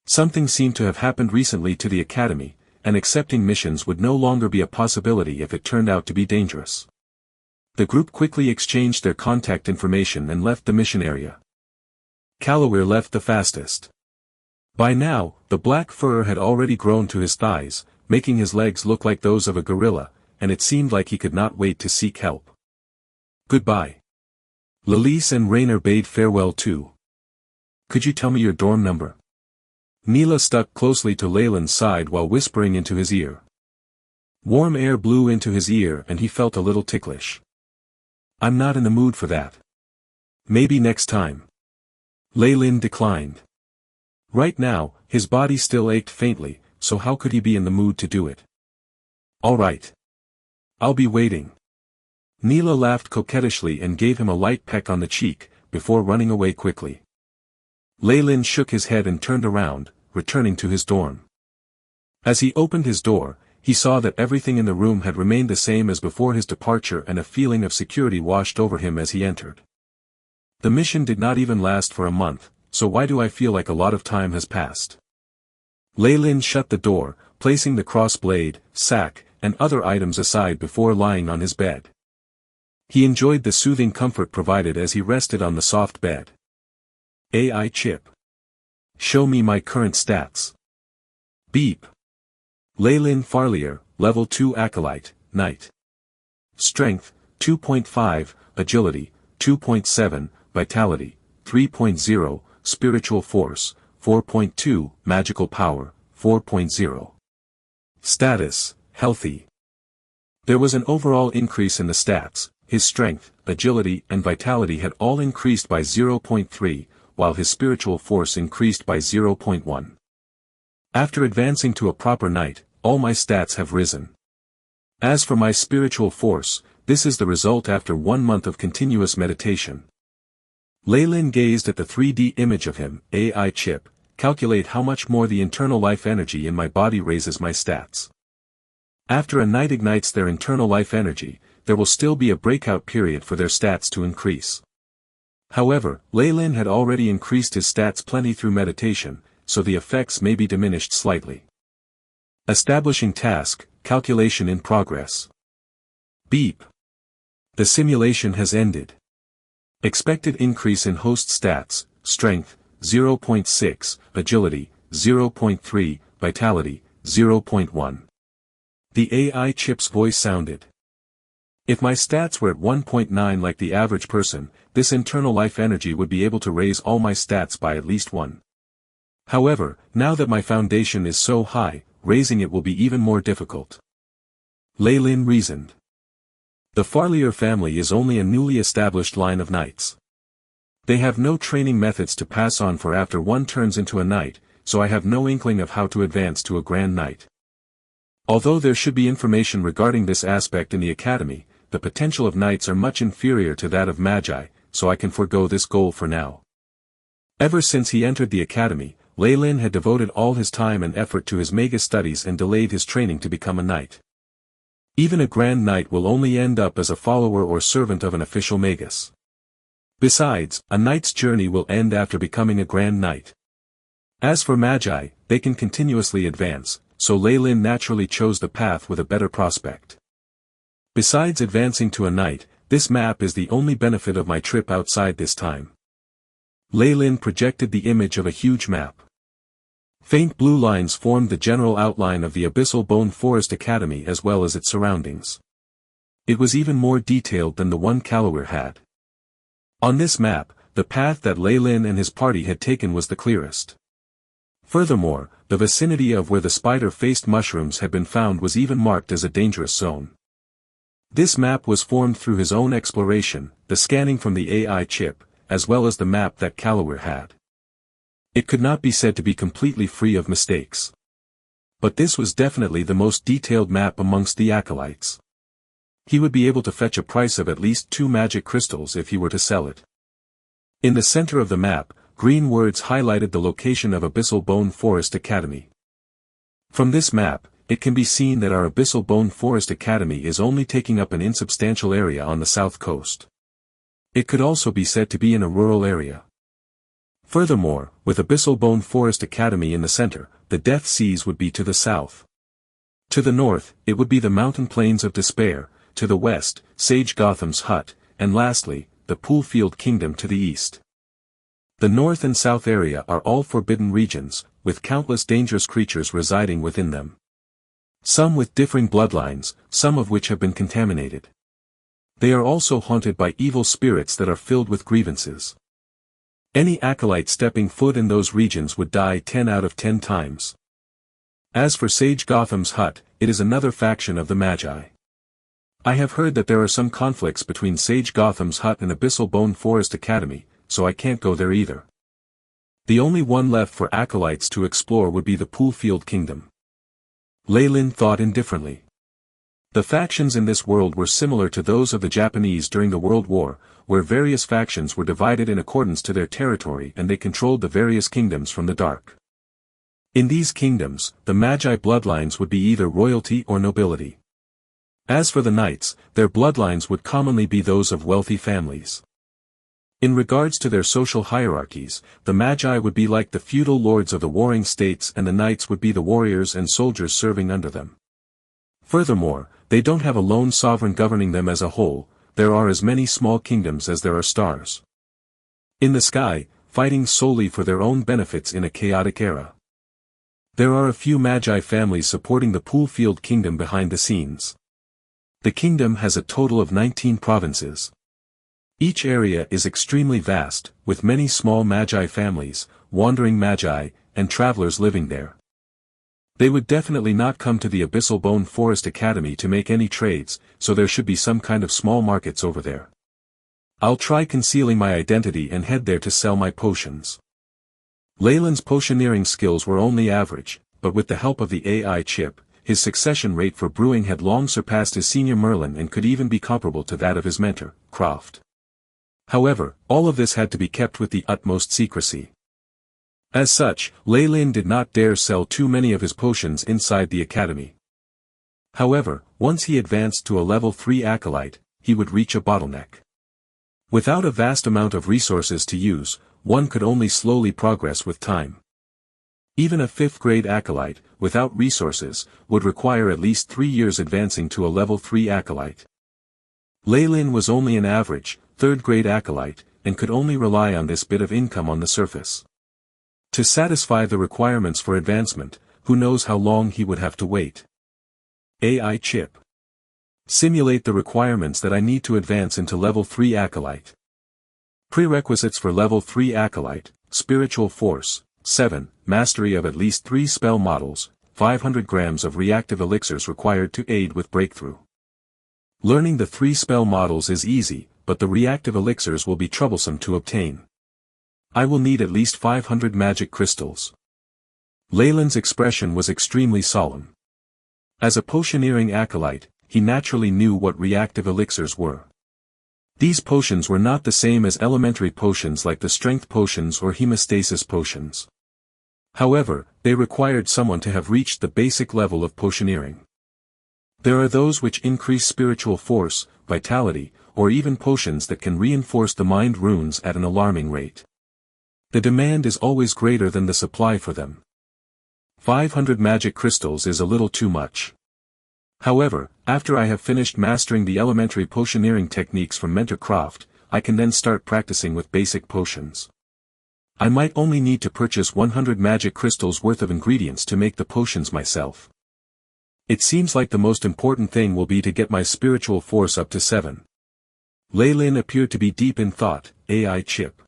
Something seemed to have happened recently to the academy, and accepting missions would no longer be a possibility if it turned out to be dangerous. The group quickly exchanged their contact information and left the mission area. Calloware left the fastest. By now, the black fur had already grown to his thighs, making his legs look like those of a gorilla, and it seemed like he could not wait to seek help. Goodbye. Lilise and Rainer bade farewell too. Could you tell me your dorm number? Neela stuck closely to Leyland's side while whispering into his ear. Warm air blew into his ear and he felt a little ticklish. I'm not in the mood for that. Maybe next time. Leyland declined. Right now, his body still ached faintly, so how could he be in the mood to do it? All right. I'll be waiting. Neela laughed coquettishly and gave him a light peck on the cheek, before running away quickly. Leyland shook his head and turned around, returning to his dorm. As he opened his door, he saw that everything in the room had remained the same as before his departure and a feeling of security washed over him as he entered. The mission did not even last for a month, so why do I feel like a lot of time has passed? Leyland shut the door, placing the cross-blade, sack, and other items aside before lying on his bed. He enjoyed the soothing comfort provided as he rested on the soft bed. AI chip. Show me my current stats. Beep. Leyland Farlier, Level 2 Acolyte, Knight. Strength, 2.5, Agility, 2.7, Vitality, 3.0, Spiritual Force, 4.2, Magical Power, 4.0. Status, Healthy. There was an overall increase in the stats. His strength, agility and vitality had all increased by 0.3, while his spiritual force increased by 0.1. After advancing to a proper knight, all my stats have risen. As for my spiritual force, this is the result after 1 month of continuous meditation. Leyland gazed at the 3D image of him. AI chip, calculate how much more the internal life energy in my body raises my stats. After a knight ignites their internal life energy, there will still be a breakout period for their stats to increase. However, Leyland had already increased his stats plenty through meditation, so the effects may be diminished slightly. Establishing task, calculation in progress. Beep. The simulation has ended. Expected increase in host stats, strength, 0.6, agility, 0.3, vitality, 0.1. The AI chip's voice sounded. If my stats were at 1.9 like the average person, this internal life energy would be able to raise all my stats by at least 1. However, now that my foundation is so high, raising it will be even more difficult. Leyland reasoned. The Farlier family is only a newly established line of knights. They have no training methods to pass on for after one turns into a knight, so I have no inkling of how to advance to a grand knight. Although there should be information regarding this aspect in the academy, the potential of knights are much inferior to that of magi, so I can forego this goal for now. Ever since he entered the academy, Leyland had devoted all his time and effort to his Magus studies and delayed his training to become a knight. Even a grand knight will only end up as a follower or servant of an official Magus. Besides, a knight's journey will end after becoming a grand knight. As for magi, they can continuously advance, so Leyland naturally chose the path with a better prospect. Besides advancing to a knight, this map is the only benefit of my trip outside this time. Leyland projected the image of a huge map. Faint blue lines formed the general outline of the Abyssal Bone Forest Academy as well as its surroundings. It was even more detailed than the one Calloware had. On this map, the path that Leyland and his party had taken was the clearest. Furthermore, the vicinity of where the spider-faced mushrooms had been found was even marked as a dangerous zone. This map was formed through his own exploration, the scanning from the AI chip, as well as the map that Calloware had. It could not be said to be completely free of mistakes. But this was definitely the most detailed map amongst the acolytes. He would be able to fetch a price of at least 2 magic crystals if he were to sell it. In the center of the map, green words highlighted the location of Abyssal Bone Forest Academy. From this map, it can be seen that our Abyssal Bone Forest Academy is only taking up an insubstantial area on the south coast. It could also be said to be in a rural area. Furthermore, with Abyssal Bone Forest Academy in the center, the Death Seas would be to the south. To the north, it would be the mountain plains of despair, to the west, Sage Gotham's hut, and lastly, the Poolfield Kingdom to the east. The north and south area are all forbidden regions, with countless dangerous creatures residing within them. Some with differing bloodlines, some of which have been contaminated. They are also haunted by evil spirits that are filled with grievances. Any acolyte stepping foot in those regions would die 10 out of 10 times. As for Sage Gotham's hut, it is another faction of the Magi. I have heard that there are some conflicts between Sage Gotham's hut and Abyssal Bone Forest Academy, so I can't go there either. The only one left for acolytes to explore would be the Poolfield Kingdom. Leylin thought indifferently. The factions in this world were similar to those of the Japanese during the World War, where various factions were divided in accordance to their territory and they controlled the various kingdoms from the dark. In these kingdoms, the Magi bloodlines would be either royalty or nobility. As for the knights, their bloodlines would commonly be those of wealthy families. In regards to their social hierarchies, the Magi would be like the feudal lords of the warring states and the knights would be the warriors and soldiers serving under them. Furthermore, they don't have a lone sovereign governing them as a whole, there are as many small kingdoms as there are stars. In the sky, fighting solely for their own benefits in a chaotic era. There are a few Magi families supporting the Poolfield Kingdom behind the scenes. The kingdom has a total of 19 provinces. Each area is extremely vast, with many small Magi families, wandering Magi, and travelers living there. They would definitely not come to the Abyssal Bone Forest Academy to make any trades, so there should be some kind of small markets over there. I'll try concealing my identity and head there to sell my potions. Leyland's potioneering skills were only average, but with the help of the AI chip, his succession rate for brewing had long surpassed his senior Merlin and could even be comparable to that of his mentor, Croft. However, all of this had to be kept with the utmost secrecy. As such, Leyland did not dare sell too many of his potions inside the academy. However, once he advanced to a level 3 acolyte, he would reach a bottleneck. Without a vast amount of resources to use, one could only slowly progress with time. Even a 5th grade acolyte, without resources, would require at least 3 years advancing to a level 3 acolyte. Leyland was only an average, 3rd grade acolyte, and could only rely on this bit of income on the surface. To satisfy the requirements for advancement, who knows how long he would have to wait. AI chip. Simulate the requirements that I need to advance into level 3 acolyte. Prerequisites for level 3 acolyte: spiritual force, 7, mastery of at least 3 spell models, 500 grams of reactive elixirs required to aid with breakthrough. Learning the 3 spell models is easy, but the reactive elixirs will be troublesome to obtain. I will need at least 500 magic crystals. Leyland's expression was extremely solemn. As a potioneering acolyte, he naturally knew what reactive elixirs were. These potions were not the same as elementary potions like the strength potions or hemostasis potions. However, they required someone to have reached the basic level of potioneering. There are those which increase spiritual force, vitality, or even potions that can reinforce the mind runes at an alarming rate. The demand is always greater than the supply for them. 500 magic crystals is a little too much. However, after I have finished mastering the elementary potioneering techniques from Mentor Croft, I can then start practicing with basic potions. I might only need to purchase 100 magic crystals worth of ingredients to make the potions myself. It seems like the most important thing will be to get my spiritual force up to 7. Leyland appeared to be deep in thought. AI chip.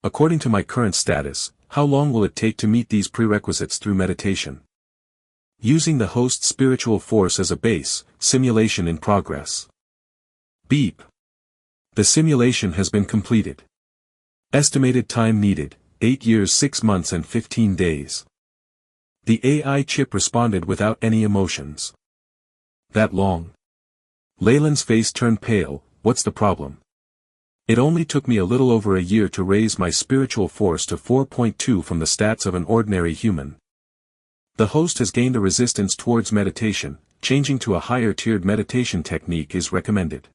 According to my current status, how long will it take to meet these prerequisites through meditation? Using the host's spiritual force as a base, simulation in progress. Beep. The simulation has been completed. Estimated time needed, 8 years 6 months and 15 days. The AI chip responded without any emotions. That long? Leyland's face turned pale. What's the problem? It only took me a little over a year to raise my spiritual force to 4.2 from the stats of an ordinary human. The host has gained a resistance towards meditation. Changing to a higher-tiered meditation technique is recommended.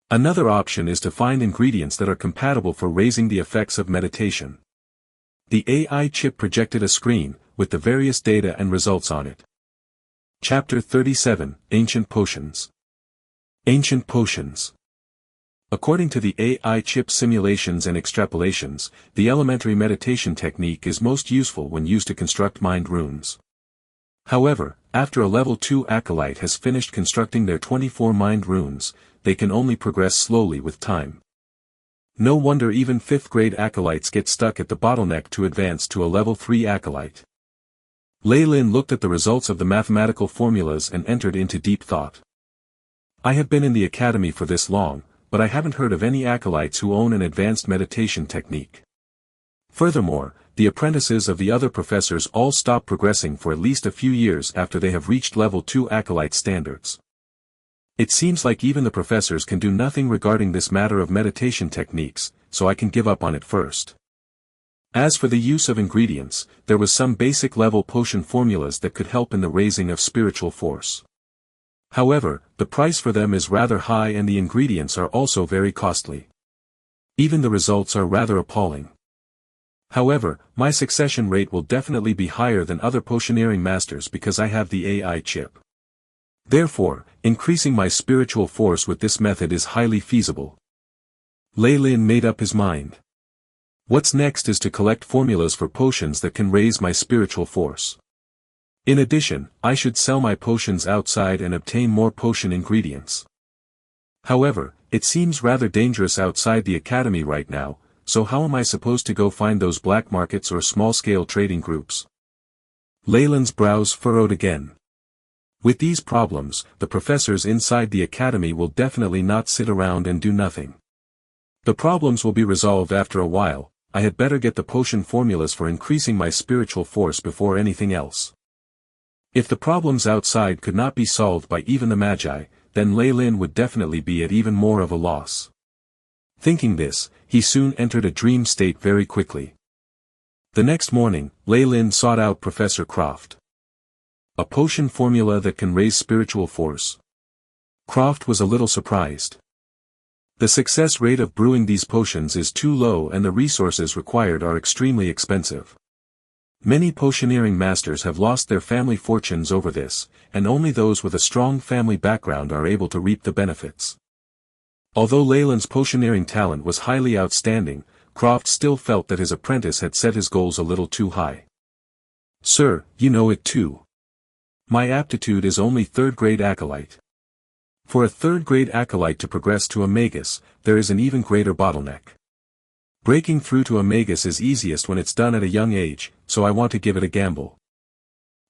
Another option is to find ingredients that are compatible for raising the effects of meditation. The AI chip projected a screen, with the various data and results on it. Chapter 37, Ancient Potions. Ancient Potions. According to the AI chip simulations and extrapolations, the elementary meditation technique is most useful when used to construct mind runes. However, after a level 2 acolyte has finished constructing their 24 mind runes, they can only progress slowly with time. No wonder even 5th grade acolytes get stuck at the bottleneck to advance to a level 3 acolyte. Leylin looked at the results of the mathematical formulas and entered into deep thought. I have been in the academy for this long, but I haven't heard of any acolytes who own an advanced meditation technique. Furthermore, the apprentices of the other professors all stop progressing for at least a few years after they have reached level 2 acolyte standards. It seems like even the professors can do nothing regarding this matter of meditation techniques, so I can give up on it first. As for the use of ingredients, there was some basic level potion formulas that could help in the raising of spiritual force. However, the price for them is rather high and the ingredients are also very costly. Even the results are rather appalling. However, my succession rate will definitely be higher than other potioneering masters because I have the AI chip. Therefore, increasing my spiritual force with this method is highly feasible. Leylin made up his mind. What's next is to collect formulas for potions that can raise my spiritual force. In addition, I should sell my potions outside and obtain more potion ingredients. However, it seems rather dangerous outside the academy right now, so how am I supposed to go find those black markets or small-scale trading groups? Leyland's brows furrowed again. With these problems, the professors inside the academy will definitely not sit around and do nothing. The problems will be resolved after a while. I had better get the potion formulas for increasing my spiritual force before anything else. If the problems outside could not be solved by even the Magi, then Leylin would definitely be at even more of a loss. Thinking this, he soon entered a dream state very quickly. The next morning, Leylin sought out Professor Croft. A potion formula that can raise spiritual force. Croft was a little surprised. The success rate of brewing these potions is too low and the resources required are extremely expensive. Many potioneering masters have lost their family fortunes over this, and only those with a strong family background are able to reap the benefits. Although Leyland's potioneering talent was highly outstanding, Croft still felt that his apprentice had set his goals a little too high. Sir, you know it too. My aptitude is only 3rd grade acolyte. For a 3rd grade acolyte to progress to a Magus, there is an even greater bottleneck. Breaking through to a Magus is easiest when it's done at a young age, so I want to give it a gamble.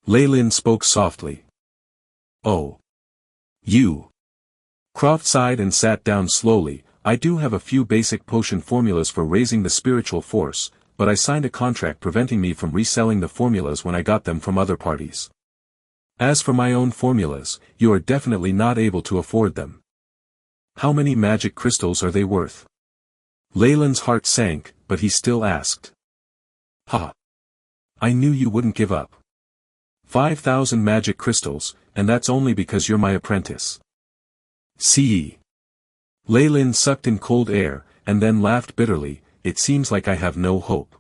Leylin spoke softly. Oh. You. Croft sighed and sat down slowly. I do have a few basic potion formulas for raising the spiritual force, but I signed a contract preventing me from reselling the formulas when I got them from other parties. As for my own formulas, you are definitely not able to afford them. How many magic crystals are they worth? Leyland's heart sank, but he still asked. Ha! I knew you wouldn't give up. 5,000 magic crystals, and that's only because you're my apprentice. See? Leyland sucked in cold air, and then laughed bitterly. It seems like I have no hope.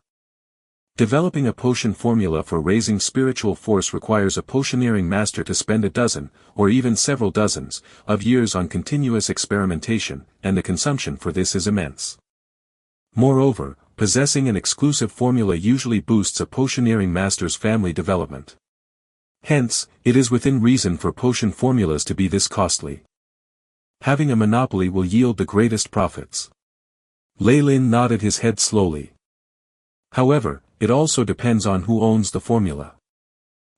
Developing a potion formula for raising spiritual force requires a potioneering master to spend a dozen, or even several dozens, of years on continuous experimentation, and the consumption for this is immense. Moreover, possessing an exclusive formula usually boosts a potioneering master's family development. Hence, it is within reason for potion formulas to be this costly. Having a monopoly will yield the greatest profits. Leylin nodded his head slowly. However, it also depends on who owns the formula.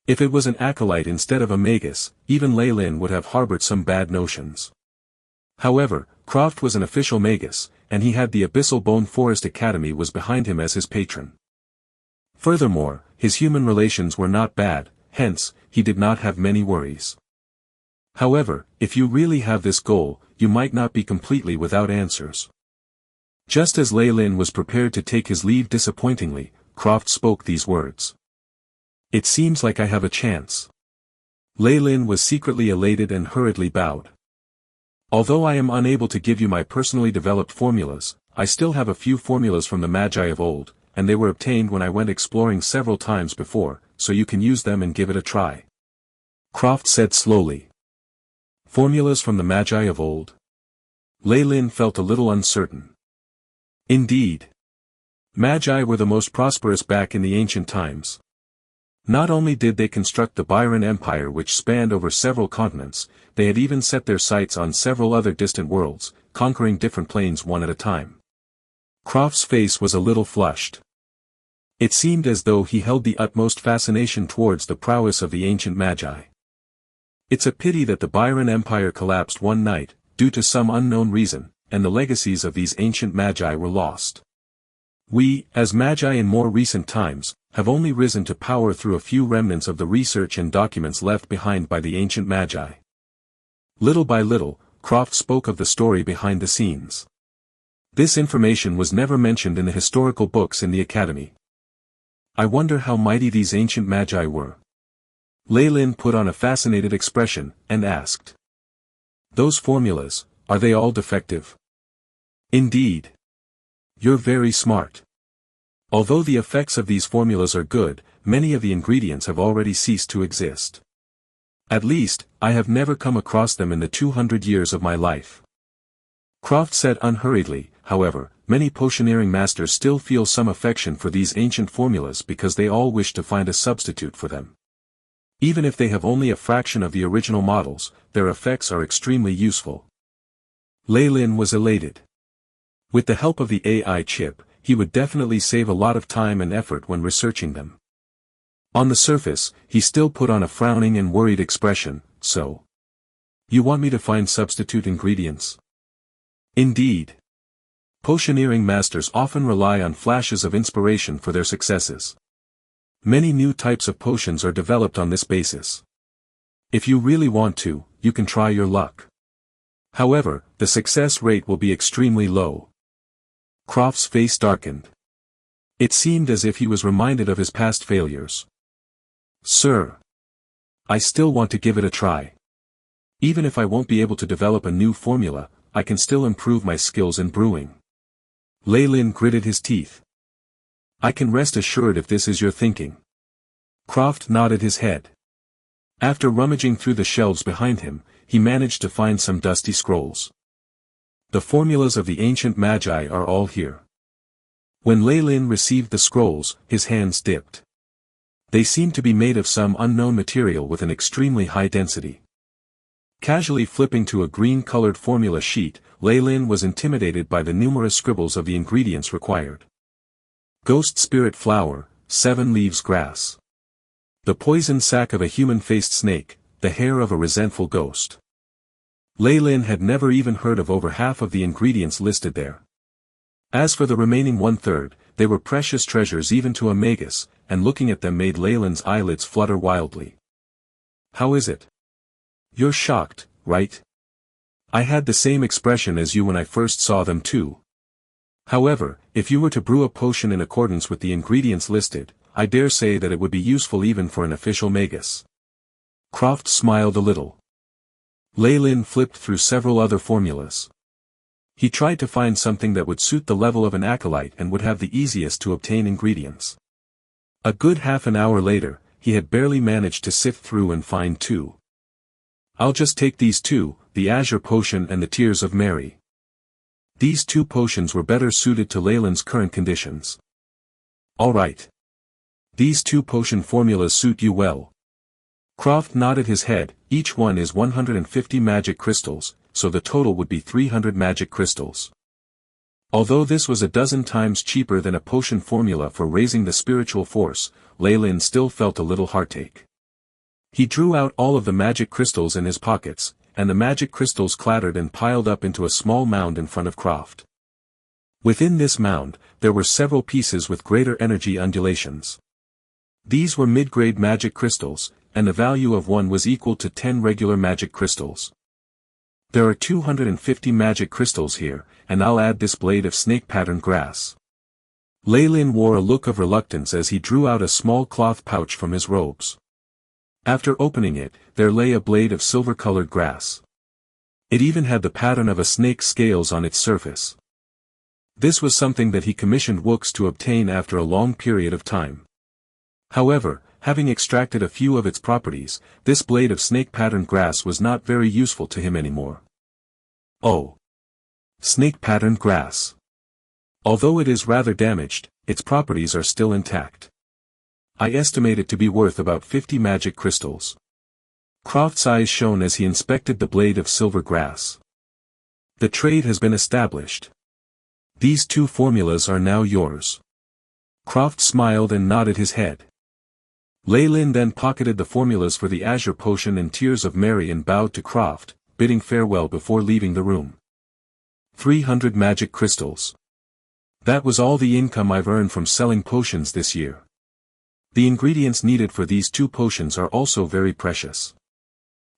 If it was an acolyte instead of a Magus, even Leylin would have harbored some bad notions. However, Croft was an official Magus, and he had the Abyssal Bone Forest Academy was behind him as his patron. Furthermore, his human relations were not bad, hence, he did not have many worries. However, if you really have this goal, you might not be completely without answers. Just as Lei Lin was prepared to take his leave disappointingly, Croft spoke these words. "It seems like I have a chance." Lei Lin was secretly elated and hurriedly bowed. "Although I am unable to give you my personally developed formulas, I still have a few formulas from the Magi of old, and they were obtained when I went exploring several times before, so you can use them and give it a try." Croft said slowly. Formulas from the Magi of old? Lei Lin felt a little uncertain. Indeed. Magi were the most prosperous back in the ancient times. Not only did they construct the Byron Empire which spanned over several continents, they had even set their sights on several other distant worlds, conquering different planes one at a time. Croft's face was a little flushed. It seemed as though he held the utmost fascination towards the prowess of the ancient Magi. It's a pity that the Byron Empire collapsed one night, due to some unknown reason, and the legacies of these ancient Magi were lost. We, as Magi in more recent times, have only risen to power through a few remnants of the research and documents left behind by the ancient Magi. Little by little, Croft spoke of the story behind the scenes. This information was never mentioned in the historical books in the Academy. I wonder how mighty these ancient Magi were. Lei Lin put on a fascinated expression, and asked. Those formulas, are they all defective? Indeed. You're very smart. Although the effects of these formulas are good, many of the ingredients have already ceased to exist. At least, I have never come across them in the 200 years of my life. Croft said unhurriedly, however, many potioneering masters still feel some affection for these ancient formulas because they all wish to find a substitute for them. Even if they have only a fraction of the original models, their effects are extremely useful. Lei Lin was elated. With the help of the AI chip, he would definitely save a lot of time and effort when researching them. On the surface, he still put on a frowning and worried expression, so. You want me to find substitute ingredients? Indeed. Potioneering masters often rely on flashes of inspiration for their successes. Many new types of potions are developed on this basis. If you really want to, you can try your luck. However, the success rate will be extremely low. Croft's face darkened. It seemed as if he was reminded of his past failures. Sir. I still want to give it a try. Even if I won't be able to develop a new formula, I can still improve my skills in brewing. Lei Lin gritted his teeth. I can rest assured if this is your thinking. Croft nodded his head. After rummaging through the shelves behind him, he managed to find some dusty scrolls. The formulas of the ancient Magi are all here. When Lei Lin received the scrolls, his hands dipped. They seemed to be made of some unknown material with an extremely high density. Casually flipping to a green-colored formula sheet, Lei Lin was intimidated by the numerous scribbles of the ingredients required. Ghost spirit flower, 7 leaves grass. The poison sac of a human-faced snake, the hair of a resentful ghost. Lei Lin had never even heard of over half of the ingredients listed there. As for the remaining 1/3, they were precious treasures even to a Magus, and looking at them made Lei Lin's eyelids flutter wildly. How is it? You're shocked, right? I had the same expression as you when I first saw them too. However, if you were to brew a potion in accordance with the ingredients listed, I dare say that it would be useful even for an official Magus. Croft smiled a little. Lei Lin flipped through several other formulas. He tried to find something that would suit the level of an acolyte and would have the easiest to obtain ingredients. A good half an hour later, he had barely managed to sift through and find 2. I'll just take these 2, the Azure Potion and the Tears of Mary. These 2 potions were better suited to Lei Lin's current conditions. All right. These 2 potion formulas suit you well. Croft nodded his head. Each one is 150 magic crystals, so the total would be 300 magic crystals. Although this was a dozen times cheaper than a potion formula for raising the spiritual force, Lei Lin still felt a little heartache. He drew out all of the magic crystals in his pockets, and the magic crystals clattered and piled up into a small mound in front of Croft. Within this mound, there were several pieces with greater energy undulations. These were mid-grade magic crystals, and the value of one was equal to 10 regular magic crystals. There are 250 magic crystals here, and I'll add this blade of snake-patterned grass. Lei Lin wore a look of reluctance as he drew out a small cloth pouch from his robes. After opening it, there lay a blade of silver-colored grass. It even had the pattern of a snake's scales on its surface. This was something that he commissioned Wooks to obtain after a long period of time. However, having extracted a few of its properties, this blade of snake-patterned grass was not very useful to him anymore. Oh! Snake-patterned grass. Although it is rather damaged, its properties are still intact. I estimate it to be worth about 50 magic crystals. Croft's eyes shone as he inspected the blade of silver grass. The trade has been established. These 2 formulas are now yours. Croft smiled and nodded his head. Lei Lin then pocketed the formulas for the Azure Potion and Tears of Mary and bowed to Croft, bidding farewell before leaving the room. 300 magic crystals. That was all the income I've earned from selling potions this year. The ingredients needed for these 2 potions are also very precious.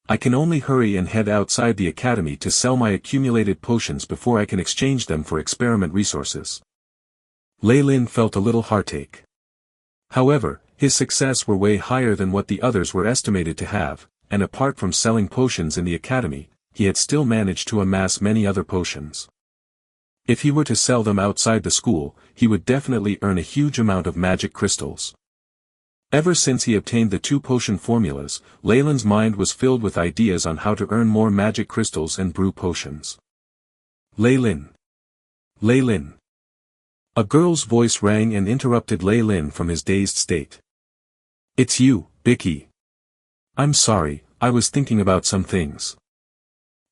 I can only hurry and head outside the academy to sell my accumulated potions before I can exchange them for experiment resources. Lei Lin felt a little heartache. However, his success were way higher than what the others were estimated to have, and apart from selling potions in the academy, he had still managed to amass many other potions. If he were to sell them outside the school, he would definitely earn a huge amount of magic crystals. Ever since he obtained the 2 potion formulas, Lei Lin's mind was filled with ideas on how to earn more magic crystals and brew potions. Lei Lin. Lei Lin. A girl's voice rang and interrupted Lei Lin from his dazed state. It's you, Bicky. I'm sorry, I was thinking about some things.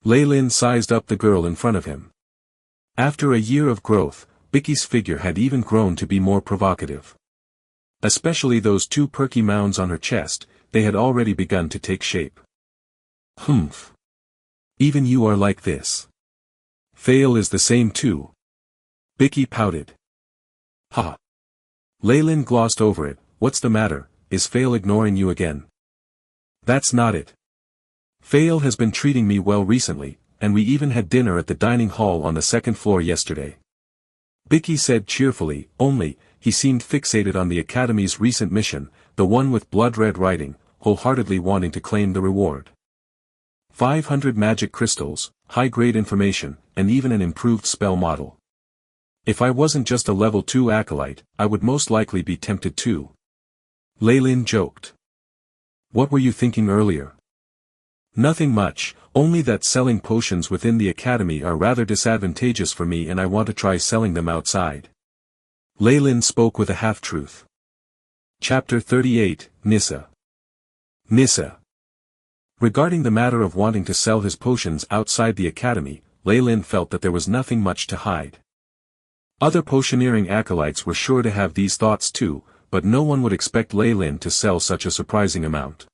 Lei Lin sized up the girl in front of him. After a year of growth, Bicky's figure had even grown to be more provocative. Especially those 2 perky mounds on her chest, they had already begun to take shape. Humph. Even you are like this. Fail is the same too. Bicky pouted. Ha. Lei Lin glossed over it. What's the matter, is Fail ignoring you again? That's not it. Fail has been treating me well recently, and we even had dinner at the dining hall on the 2nd floor yesterday. Bicky said cheerfully, only, he seemed fixated on the Academy's recent mission, the one with blood-red writing, wholeheartedly wanting to claim the reward. 500 magic crystals, high-grade information, and even an improved spell model. If I wasn't just a level 2 acolyte, I would most likely be tempted too. Lei Lin joked. What were you thinking earlier? Nothing much, only that selling potions within the academy are rather disadvantageous for me and I want to try selling them outside. Lei Lin spoke with a half-truth. Chapter 38, Nissa. Nissa. Regarding the matter of wanting to sell his potions outside the academy, Lei Lin felt that there was nothing much to hide. Other potioneering acolytes were sure to have these thoughts too, but no one would expect Lei Lin to sell such a surprising amount.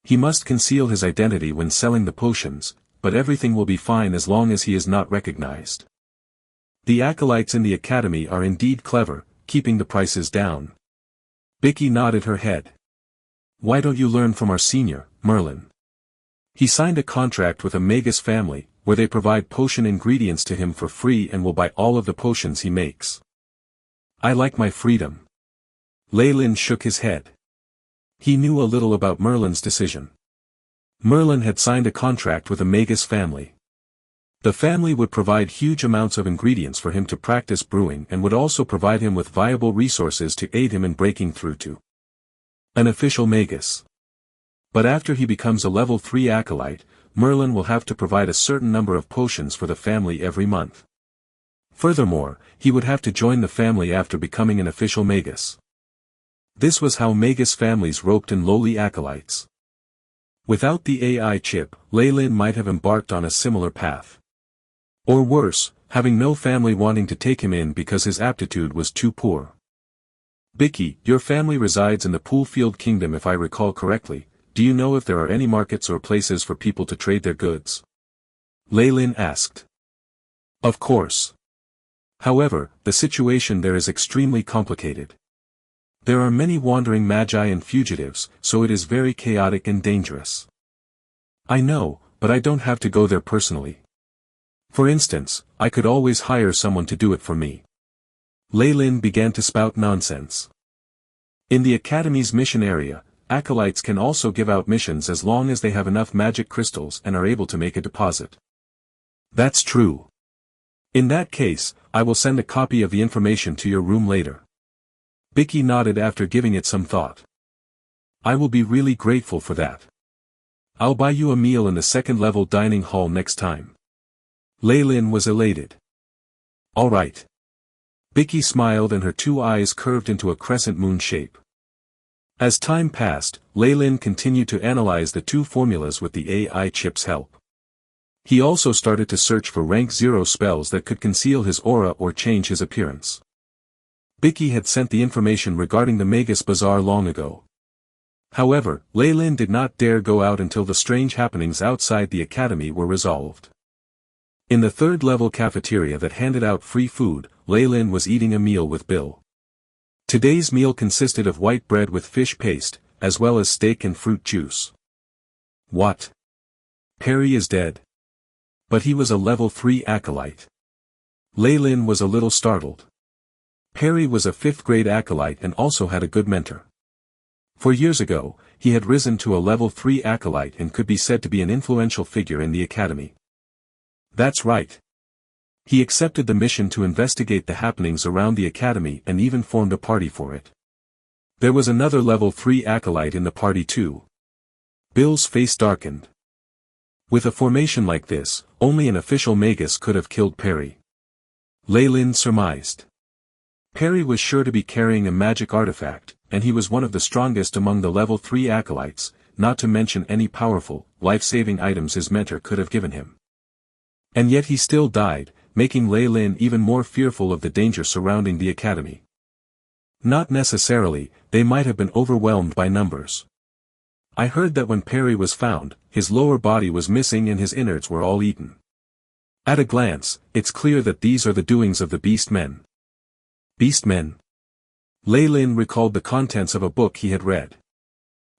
He must conceal his identity when selling the potions, but everything will be fine as long as he is not recognized. The acolytes in the academy are indeed clever, keeping the prices down. Bicky nodded her head. Why don't you learn from our senior, Merlin? He signed a contract with a Magus family, where they provide potion ingredients to him for free and will buy all of the potions he makes. I like my freedom. Lei Lin shook his head. He knew a little about Merlin's decision. Merlin had signed a contract with a Magus family. The family would provide huge amounts of ingredients for him to practice brewing and would also provide him with viable resources to aid him in breaking through to an official Magus. But after he becomes a level 3 acolyte, Merlin will have to provide a certain number of potions for the family every month. Furthermore, he would have to join the family after becoming an official Magus. This was how Magus families roped in lowly acolytes. Without the AI chip, Lei Lin might have embarked on a similar path. Or worse, having no family wanting to take him in because his aptitude was too poor. Bicky, your family resides in the Poolfield Kingdom if I recall correctly. Do you know if there are any markets or places for people to trade their goods? Lei Lin asked. Of course. However, the situation there is extremely complicated. There are many wandering magi and fugitives, so it is very chaotic and dangerous. I know, but I don't have to go there personally. For instance, I could always hire someone to do it for me. Lei Lin began to spout nonsense. In the Academy's mission area, acolytes can also give out missions as long as they have enough magic crystals and are able to make a deposit. That's true. In that case, I will send a copy of the information to your room later. Bicky nodded after giving it some thought. I will be really grateful for that. I'll buy you a meal in the second-level dining hall next time. Lei Lin was elated. All right. Bicky smiled and her two eyes curved into a crescent moon shape. As time passed, Lei Lin continued to analyze the two formulas with the AI chip's help. He also started to search for rank 0 spells that could conceal his aura or change his appearance. Bicky had sent the information regarding the Magus Bazaar long ago. However, Lei Lin did not dare go out until the strange happenings outside the academy were resolved. In the third-level cafeteria that handed out free food, Lei Lin was eating a meal with Bill. Today's meal consisted of white bread with fish paste, as well as steak and fruit juice. What? Perry is dead. But he was a level 3 acolyte. Lei Lin was a little startled. Perry was a 5th-grade acolyte and also had a good mentor. 4 years ago, he had risen to a level 3 acolyte and could be said to be an influential figure in the academy. That's right. He accepted the mission to investigate the happenings around the academy and even formed a party for it. There was another level 3 acolyte in the party too. Bill's face darkened. With a formation like this, only an official Magus could have killed Perry. Lei Lin surmised. Perry was sure to be carrying a magic artifact, and he was one of the strongest among the level 3 acolytes, not to mention any powerful, life-saving items his mentor could have given him. And yet he still died, making Lei Lin even more fearful of the danger surrounding the academy. Not necessarily, they might have been overwhelmed by numbers. I heard that when Perry was found, his lower body was missing and his innards were all eaten. At a glance, it's clear that these are the doings of the Beast Men. Beast Men? Lei Lin recalled the contents of a book he had read.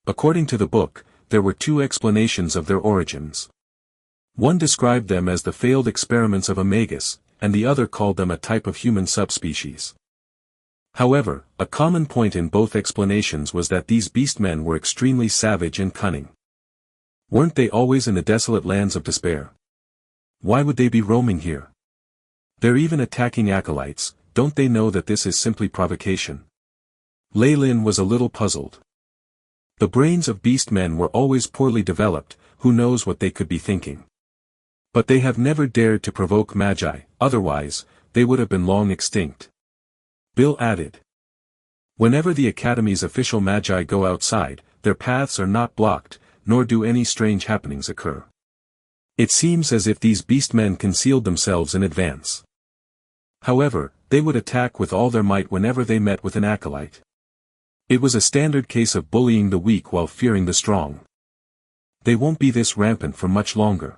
According to the book, there were 2 explanations of their origins. One described them as the failed experiments of a Magus, and the other called them a type of human subspecies. However, a common point in both explanations was that these beastmen were extremely savage and cunning. Weren't they always in the desolate lands of despair? Why would they be roaming here? They're even attacking acolytes, don't they know that this is simply provocation? Lei Lin was a little puzzled. The brains of beastmen were always poorly developed, who knows what they could be thinking. But they have never dared to provoke magi, otherwise, they would have been long extinct. Bill added. Whenever the Academy's official magi go outside, their paths are not blocked, nor do any strange happenings occur. It seems as if these beastmen concealed themselves in advance. However, they would attack with all their might whenever they met with an acolyte. It was a standard case of bullying the weak while fearing the strong. They won't be this rampant for much longer.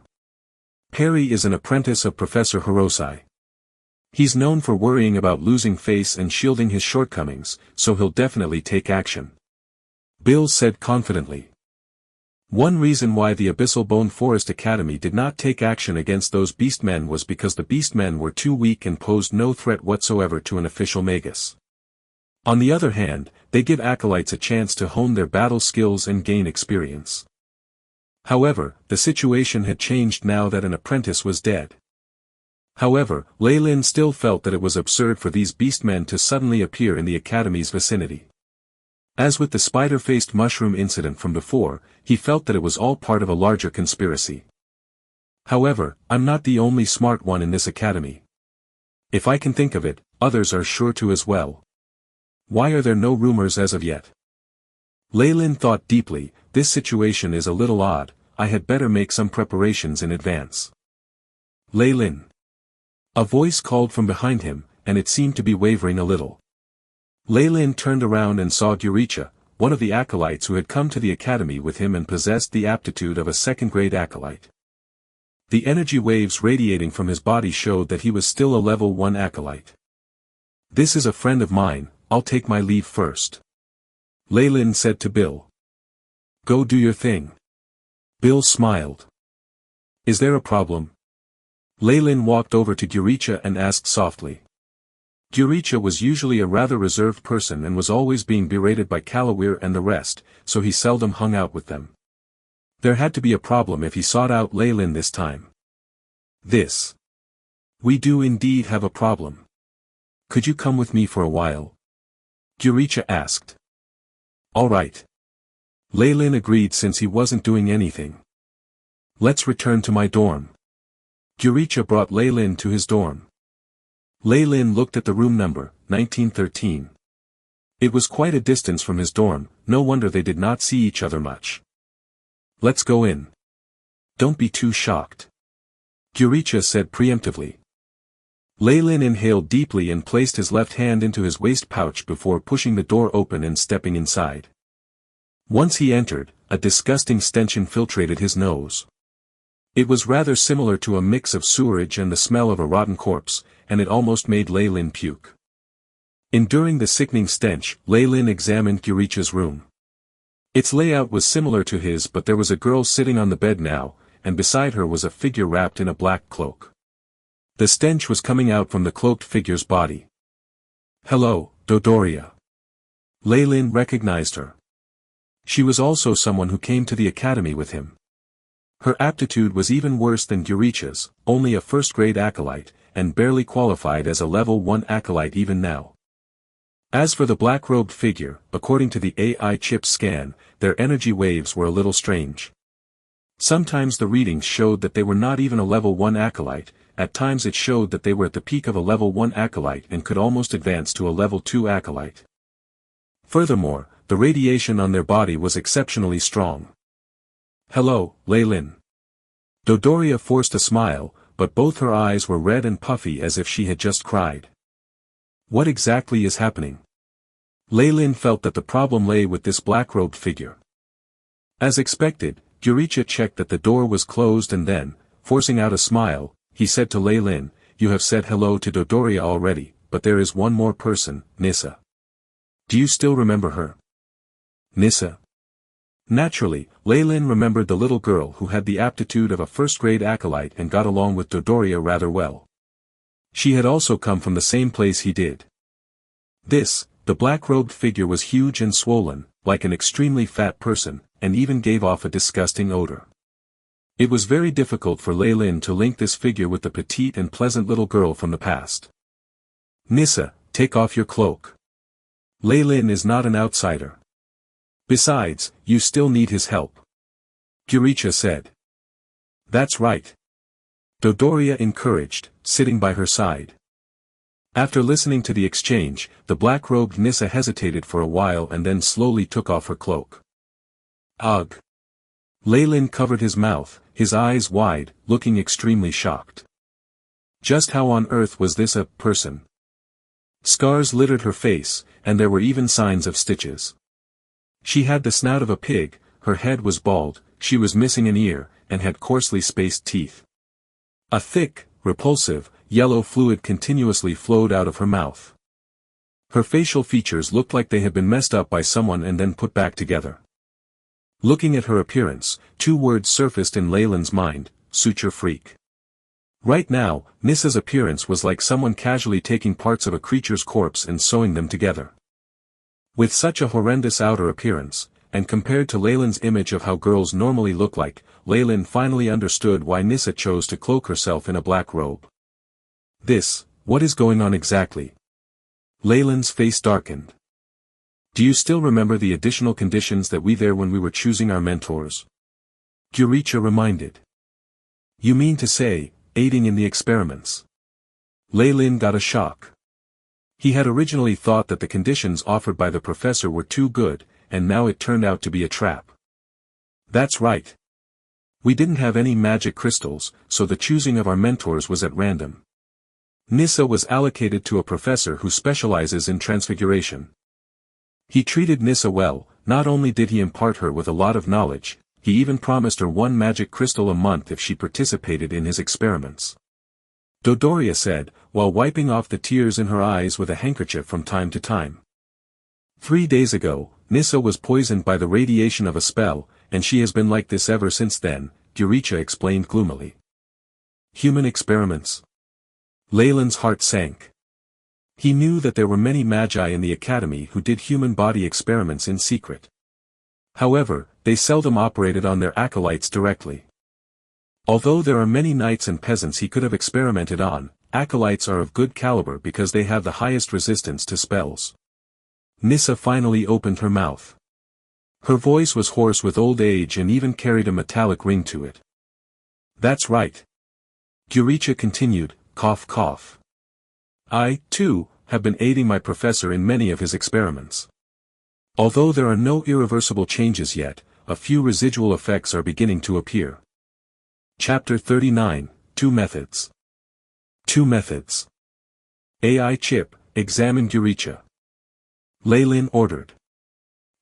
Perry is an apprentice of Professor Hirosai. He's known for worrying about losing face and shielding his shortcomings, so he'll definitely take action. Bill said confidently. One reason why the Abyssal Bone Forest Academy did not take action against those beastmen was because the beastmen were too weak and posed no threat whatsoever to an official Magus. On the other hand, they give acolytes a chance to hone their battle skills and gain experience. However, the situation had changed now that an apprentice was dead. However, Lei Lin still felt that it was absurd for these beastmen to suddenly appear in the Academy's vicinity. As with the spider-faced mushroom incident from before, he felt that it was all part of a larger conspiracy. However, I'm not the only smart one in this academy. If I can think of it, others are sure to as well. Why are there no rumors as of yet? Lei Lin thought deeply, this situation is a little odd, I had better make some preparations in advance. Lei Lin. A voice called from behind him, and it seemed to be wavering a little. Lei Lin turned around and saw Gyuricha, one of the acolytes who had come to the academy with him and possessed the aptitude of a second-grade acolyte. The energy waves radiating from his body showed that he was still a level 1 acolyte. This is a friend of mine, I'll take my leave first. Leylin said to Bill. Go do your thing. Bill smiled. Is there a problem? Leylin walked over to Jersa and asked softly. Jersa was usually a rather reserved person and was always being berated by Kalawir and the rest, so he seldom hung out with them. There had to be a problem if he sought out Leylin this time. We do indeed have a problem. Could you come with me for a while? Jersa asked. All right. Leylin agreed since he wasn't doing anything. Let's return to my dorm. Jersa brought Leylin to his dorm. Leylin looked at the room number, 1913. It was quite a distance from his dorm, no wonder they did not see each other much. Let's go in. Don't be too shocked. Jersa said preemptively. Leylin inhaled deeply and placed his left hand into his waist pouch before pushing the door open and stepping inside. Once he entered, a disgusting stench infiltrated his nose. It was rather similar to a mix of sewerage and the smell of a rotten corpse, and it almost made Leylin puke. Enduring the sickening stench, Leylin examined Jersa's room. Its layout was similar to his, but there was a girl sitting on the bed now, and beside her was a figure wrapped in a black cloak. The stench was coming out from the cloaked figure's body. Hello, Dodoria. Leylin recognized her. She was also someone who came to the academy with him. Her aptitude was even worse than Jersa's, only a first-grade acolyte, and barely qualified as a level 1 acolyte even now. As for the black-robed figure, according to the AI chip scan, their energy waves were a little strange. Sometimes the readings showed that they were not even a level 1 acolyte, at times it showed that they were at the peak of a level 1 acolyte and could almost advance to a level 2 acolyte. Furthermore, the radiation on their body was exceptionally strong. Hello, Leylin. Dodoria forced a smile, but both her eyes were red and puffy as if she had just cried. What exactly is happening? Leylin felt that the problem lay with this black-robed figure. As expected, Jersa checked that the door was closed and then, forcing out a smile, he said to Leylin, You have said hello to Dodoria already, but there is one more person, Nissa. Do you still remember her? Nissa. Naturally, Leylin remembered the little girl who had the aptitude of a first-grade acolyte and got along with Dodoria rather well. She had also come from the same place he did. The black-robed figure was huge and swollen, like an extremely fat person, and even gave off a disgusting odor. It was very difficult for Leylin to link this figure with the petite and pleasant little girl from the past. Nissa, take off your cloak. Leylin is not an outsider. Besides, you still need his help. Jersa said. That's right. Dodoria encouraged, sitting by her side. After listening to the exchange, the black-robed Nissa hesitated for a while and then slowly took off her cloak. Ugh. Leylin covered his mouth, his eyes wide, looking extremely shocked. Just how on earth was this a person? Scars littered her face, and there were even signs of stitches. She had the snout of a pig, her head was bald, she was missing an ear, and had coarsely spaced teeth. A thick, repulsive, yellow fluid continuously flowed out of her mouth. Her facial features looked like they had been messed up by someone and then put back together. Looking at her appearance, 2 words surfaced in Leylin's mind, suture freak. Right now, Nissa's appearance was like someone casually taking parts of a creature's corpse and sewing them together. With such a horrendous outer appearance, and compared to Leylin's image of how girls normally look like, Leylin finally understood why Nissa chose to cloak herself in a black robe. What is going on exactly? Leylin's face darkened. Do you still remember the additional conditions that we there when we were choosing our mentors? Jersa reminded. You mean to say, aiding in the experiments? Leylin got a shock. He had originally thought that the conditions offered by the professor were too good, and now it turned out to be a trap. That's right. We didn't have any magic crystals, so the choosing of our mentors was at random. Nissa was allocated to a professor who specializes in transfiguration. He treated Nissa well, not only did he impart her with a lot of knowledge, he even promised her 1 magic crystal a month if she participated in his experiments. Dodoria said, while wiping off the tears in her eyes with a handkerchief from time to time. 3 days ago, Nissa was poisoned by the radiation of a spell, and she has been like this ever since then, Jersa explained gloomily. Human experiments. Leyland's heart sank. He knew that there were many magi in the academy who did human body experiments in secret. However, they seldom operated on their acolytes directly. Although there are many knights and peasants he could have experimented on, acolytes are of good caliber because they have the highest resistance to spells. Nissa finally opened her mouth. Her voice was hoarse with old age and even carried a metallic ring to it. That's right. Jersa continued, cough cough. I, too, have been aiding my professor in many of his experiments. Although there are no irreversible changes yet, a few residual effects are beginning to appear. Chapter 39, Two Methods. Two Methods. AI chip, examine Jersa. Leyland ordered.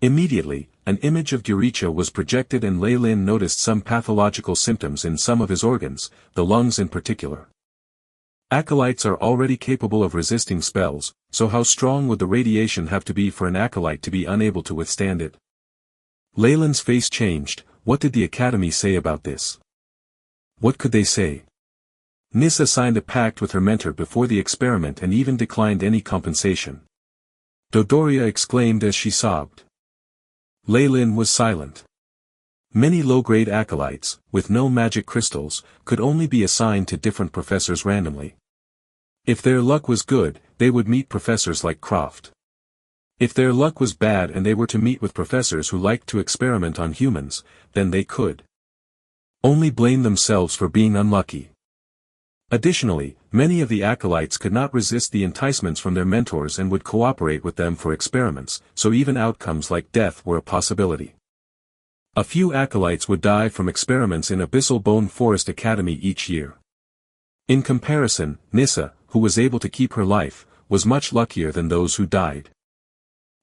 Immediately, an image of Jersa was projected and Leyland noticed some pathological symptoms in some of his organs, the lungs in particular. Acolytes are already capable of resisting spells, so how strong would the radiation have to be for an acolyte to be unable to withstand it? Leyland's face changed. What did the academy say about this? What could they say? Nissa signed a pact with her mentor before the experiment and even declined any compensation. Dodoria exclaimed as she sobbed. Leyland was silent. Many low-grade acolytes, with no magic crystals, could only be assigned to different professors randomly. If their luck was good, they would meet professors like Croft. If their luck was bad and they were to meet with professors who liked to experiment on humans, then they could only blame themselves for being unlucky. Additionally, many of the acolytes could not resist the enticements from their mentors and would cooperate with them for experiments, so even outcomes like death were a possibility. A few acolytes would die from experiments in Abyssal Bone Forest Academy each year. In comparison, Nissa, who was able to keep her life, was much luckier than those who died.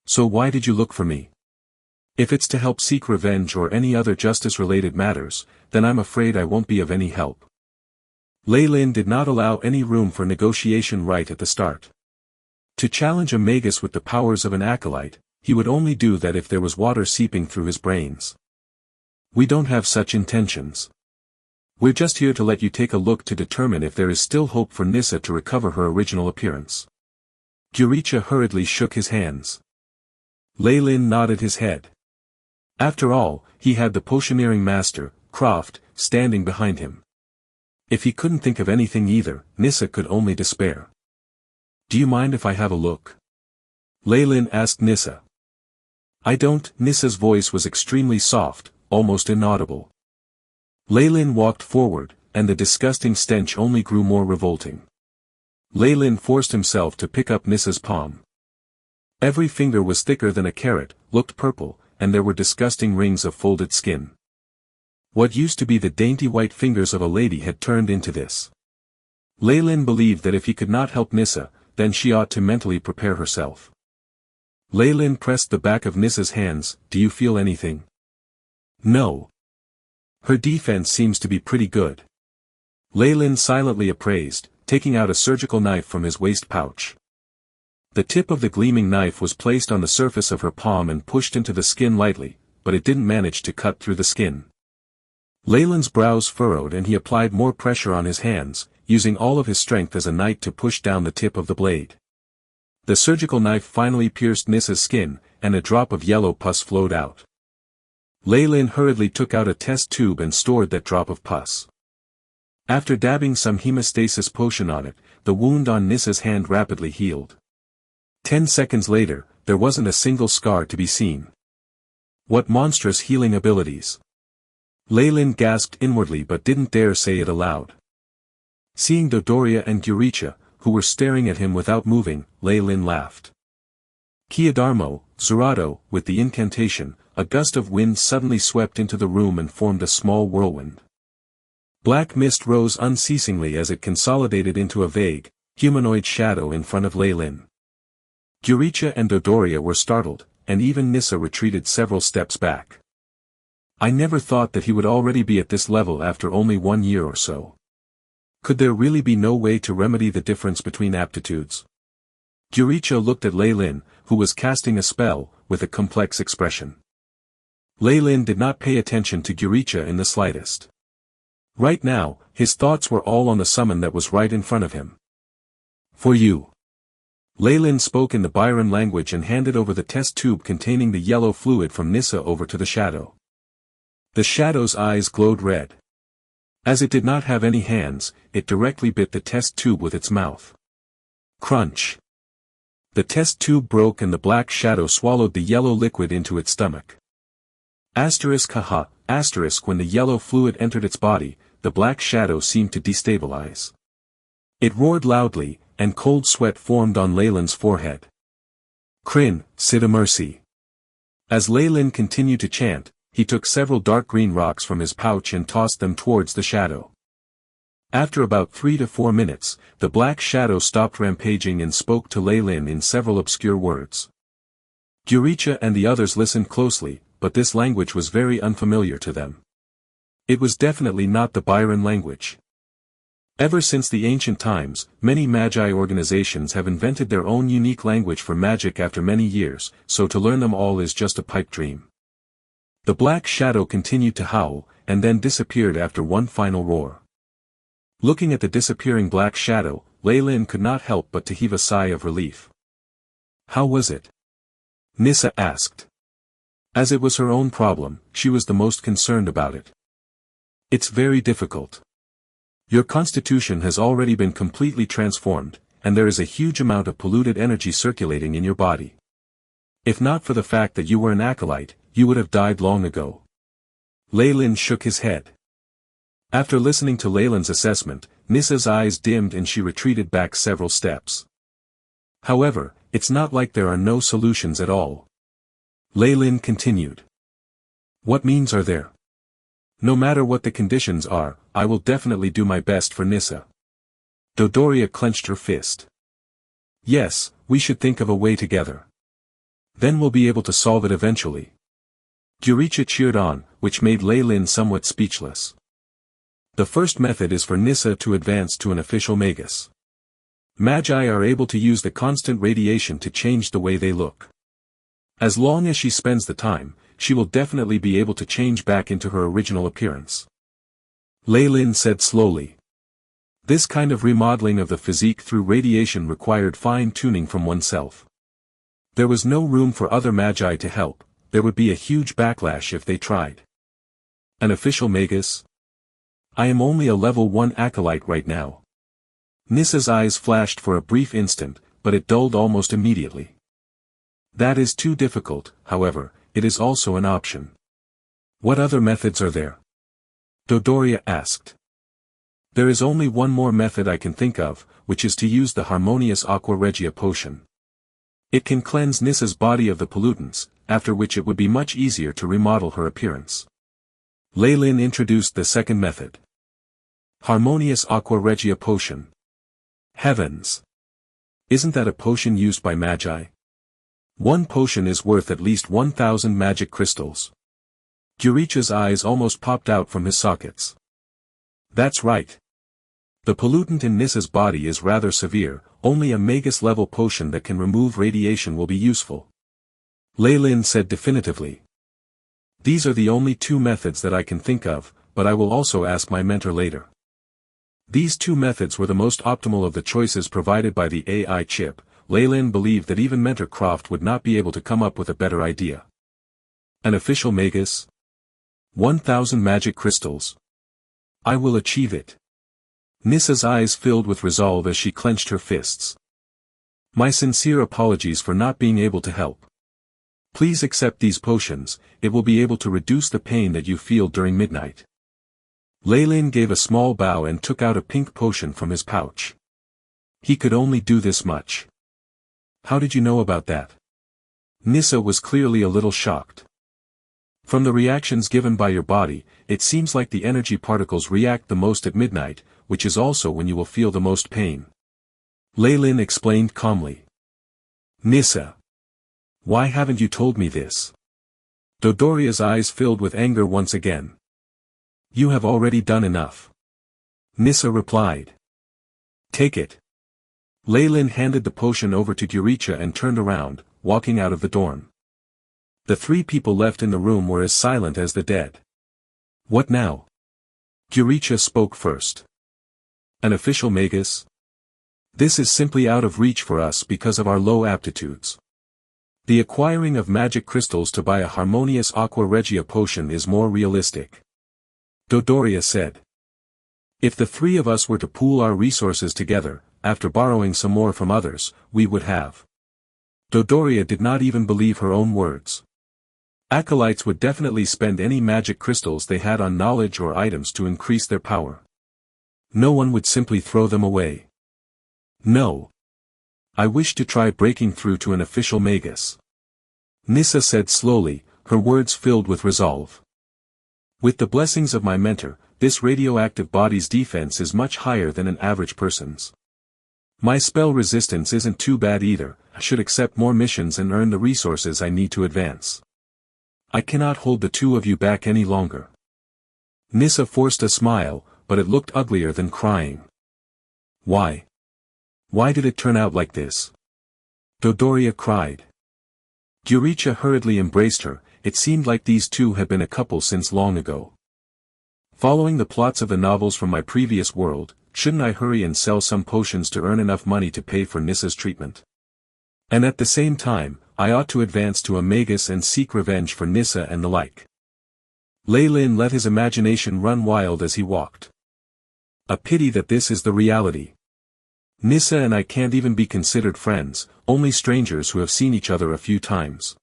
So why did you look for me? If it's to help seek revenge or any other justice-related matters, then I'm afraid I won't be of any help. Leyland did not allow any room for negotiation right at the start. To challenge a Magus with the powers of an acolyte, he would only do that if there was water seeping through his brains. We don't have such intentions. We're just here to let you take a look to determine if there is still hope for Nissa to recover her original appearance. Jersa hurriedly shook his hands. Leyland nodded his head. After all, he had the potioneering master, Croft, standing behind him. If he couldn't think of anything either, Nissa could only despair. Do you mind if I have a look? Leyland asked Nissa. I don't. Nissa's voice was extremely soft, almost inaudible. Leyland walked forward, and the disgusting stench only grew more revolting. Leyland forced himself to pick up Nissa's palm. Every finger was thicker than a carrot, looked purple, and there were disgusting rings of folded skin. What used to be the dainty white fingers of a lady had turned into this. Leyland believed that if he could not help Nissa, then she ought to mentally prepare herself. Leyland pressed the back of Nissa's hands. Do you feel anything? No. Her defense seems to be pretty good. Leyland silently appraised, taking out a surgical knife from his waist pouch. The tip of the gleaming knife was placed on the surface of her palm and pushed into the skin lightly, but it didn't manage to cut through the skin. Leyland's brows furrowed and he applied more pressure on his hands, using all of his strength as a knight to push down the tip of the blade. The surgical knife finally pierced Nissa's skin, and a drop of yellow pus flowed out. Leyland hurriedly took out a test tube and stored that drop of pus. After dabbing some hemostasis potion on it, the wound on Nissa's hand rapidly healed. 10 seconds later, there wasn't a single scar to be seen. What monstrous healing abilities! Leyland gasped inwardly but didn't dare say it aloud. Seeing Dodoria and Jersa, who were staring at him without moving, Leyland laughed. Kiadarmo, Zerato, with the incantation, a gust of wind suddenly swept into the room and formed a small whirlwind. Black mist rose unceasingly as it consolidated into a vague, humanoid shadow in front of Leyland. Jersa and Dodoria were startled, and even Nissa retreated several steps back. I never thought that he would already be at this level after only 1 year or so. Could there really be no way to remedy the difference between aptitudes? Jersa looked at Leyland, who was casting a spell, with a complex expression. Lei did not pay attention to Gyuricha in the slightest. Right now, his thoughts were all on the summon that was right in front of him. For you. Lei spoke in the Byron language and handed over the test tube containing the yellow fluid from Nissa over to the shadow. The shadow's eyes glowed red. As it did not have any hands, it directly bit the test tube with its mouth. Crunch. The test tube broke and the black shadow swallowed the yellow liquid into its stomach. Haha, when the yellow fluid entered its body, the black shadow seemed to destabilize. It roared loudly, and cold sweat formed on Leyland's forehead. Crin, Siddha mercy. As Leyland continued to chant, he took several dark green rocks from his pouch and tossed them towards the shadow. After about 3 to 4 minutes, the black shadow stopped rampaging and spoke to Leyland in several obscure words. Gyuricha and the others listened closely, but this language was very unfamiliar to them. It was definitely not the Byron language. Ever since the ancient times, many magi organizations have invented their own unique language for magic after many years, so to learn them all is just a pipe dream. The black shadow continued to howl, and then disappeared after one final roar. Looking at the disappearing black shadow, Leyland could not help but to heave a sigh of relief. How was it? Nissa asked. As it was her own problem, she was the most concerned about it. It's very difficult. Your constitution has already been completely transformed, and there is a huge amount of polluted energy circulating in your body. If not for the fact that you were an acolyte, you would have died long ago. Leyland shook his head. After listening to Leyland's assessment, Nissa's eyes dimmed and she retreated back several steps. However, it's not like there are no solutions at all. Leyland continued. What means are there? No matter what the conditions are, I will definitely do my best for Nissa. Dodoria clenched her fist. Yes, we should think of a way together. Then we'll be able to solve it eventually. Gyuricha cheered on, which made Leyland somewhat speechless. The first method is for Nissa to advance to an official Magus. Magi are able to use the constant radiation to change the way they look. As long as she spends the time, she will definitely be able to change back into her original appearance. Leyland said slowly. This kind of remodeling of the physique through radiation required fine-tuning from oneself. There was no room for other magi to help, there would be a huge backlash if they tried. An official Magus? I am only a level 1 acolyte right now. Nissa's eyes flashed for a brief instant, but it dulled almost immediately. That is too difficult, however, it is also an option. What other methods are there? Dodoria asked. There is only one more method I can think of, which is to use the harmonious aqua regia potion. It can cleanse Nissa's body of the pollutants, after which it would be much easier to remodel her appearance. Leyland introduced the second method. Harmonious aqua regia potion. Heavens! Isn't that a potion used by magi? One potion is worth at least 1,000 magic crystals. Gyuricha's eyes almost popped out from his sockets. That's right. The pollutant in Nissa's body is rather severe, only a Magus-level potion that can remove radiation will be useful. Leyland said definitively. These are the only 2 methods that I can think of, but I will also ask my mentor later. These 2 methods were the most optimal of the choices provided by the AI chip. Leyland believed that even Mentor Croft would not be able to come up with a better idea. An official Magus? 1,000 magic crystals. I will achieve it. Nissa's eyes filled with resolve as she clenched her fists. My sincere apologies for not being able to help. Please accept these potions, it will be able to reduce the pain that you feel during midnight. Leyland gave a small bow and took out a pink potion from his pouch. He could only do this much. How did you know about that? Nissa was clearly a little shocked. From the reactions given by your body, it seems like the energy particles react the most at midnight, which is also when you will feel the most pain. Leyland explained calmly. Nissa! Why haven't you told me this? Dodoria's eyes filled with anger once again. You have already done enough. Nissa replied. Take it. Leyland handed the potion over to Gyuricha and turned around, walking out of the dorm. The three people left in the room were as silent as the dead. What now? Jersa spoke first. An official Magus? This is simply out of reach for us because of our low aptitudes. The acquiring of magic crystals to buy a harmonious aqua regia potion is more realistic. Dodoria said. If the three of us were to pool our resources together, after borrowing some more from others, we would have. Dodoria did not even believe her own words. Acolytes would definitely spend any magic crystals they had on knowledge or items to increase their power. No one would simply throw them away. No. I wish to try breaking through to an official Magus. Nissa said slowly, her words filled with resolve. With the blessings of my mentor, this radioactive body's defense is much higher than an average person's. My spell resistance isn't too bad either. I should accept more missions and earn the resources I need to advance. I cannot hold the two of you back any longer. Nissa forced a smile, but it looked uglier than crying. Why? Why did it turn out like this? Dodoria cried. Jersa hurriedly embraced her. It seemed like these two had been a couple since long ago. Following the plots of the novels from my previous world, shouldn't I hurry and sell some potions to earn enough money to pay for Nissa's treatment? And at the same time, I ought to advance to a Magus and seek revenge for Nissa and the like. Leylin let his imagination run wild as he walked. A pity that this is the reality. Nissa and I can't even be considered friends, only strangers who have seen each other a few times.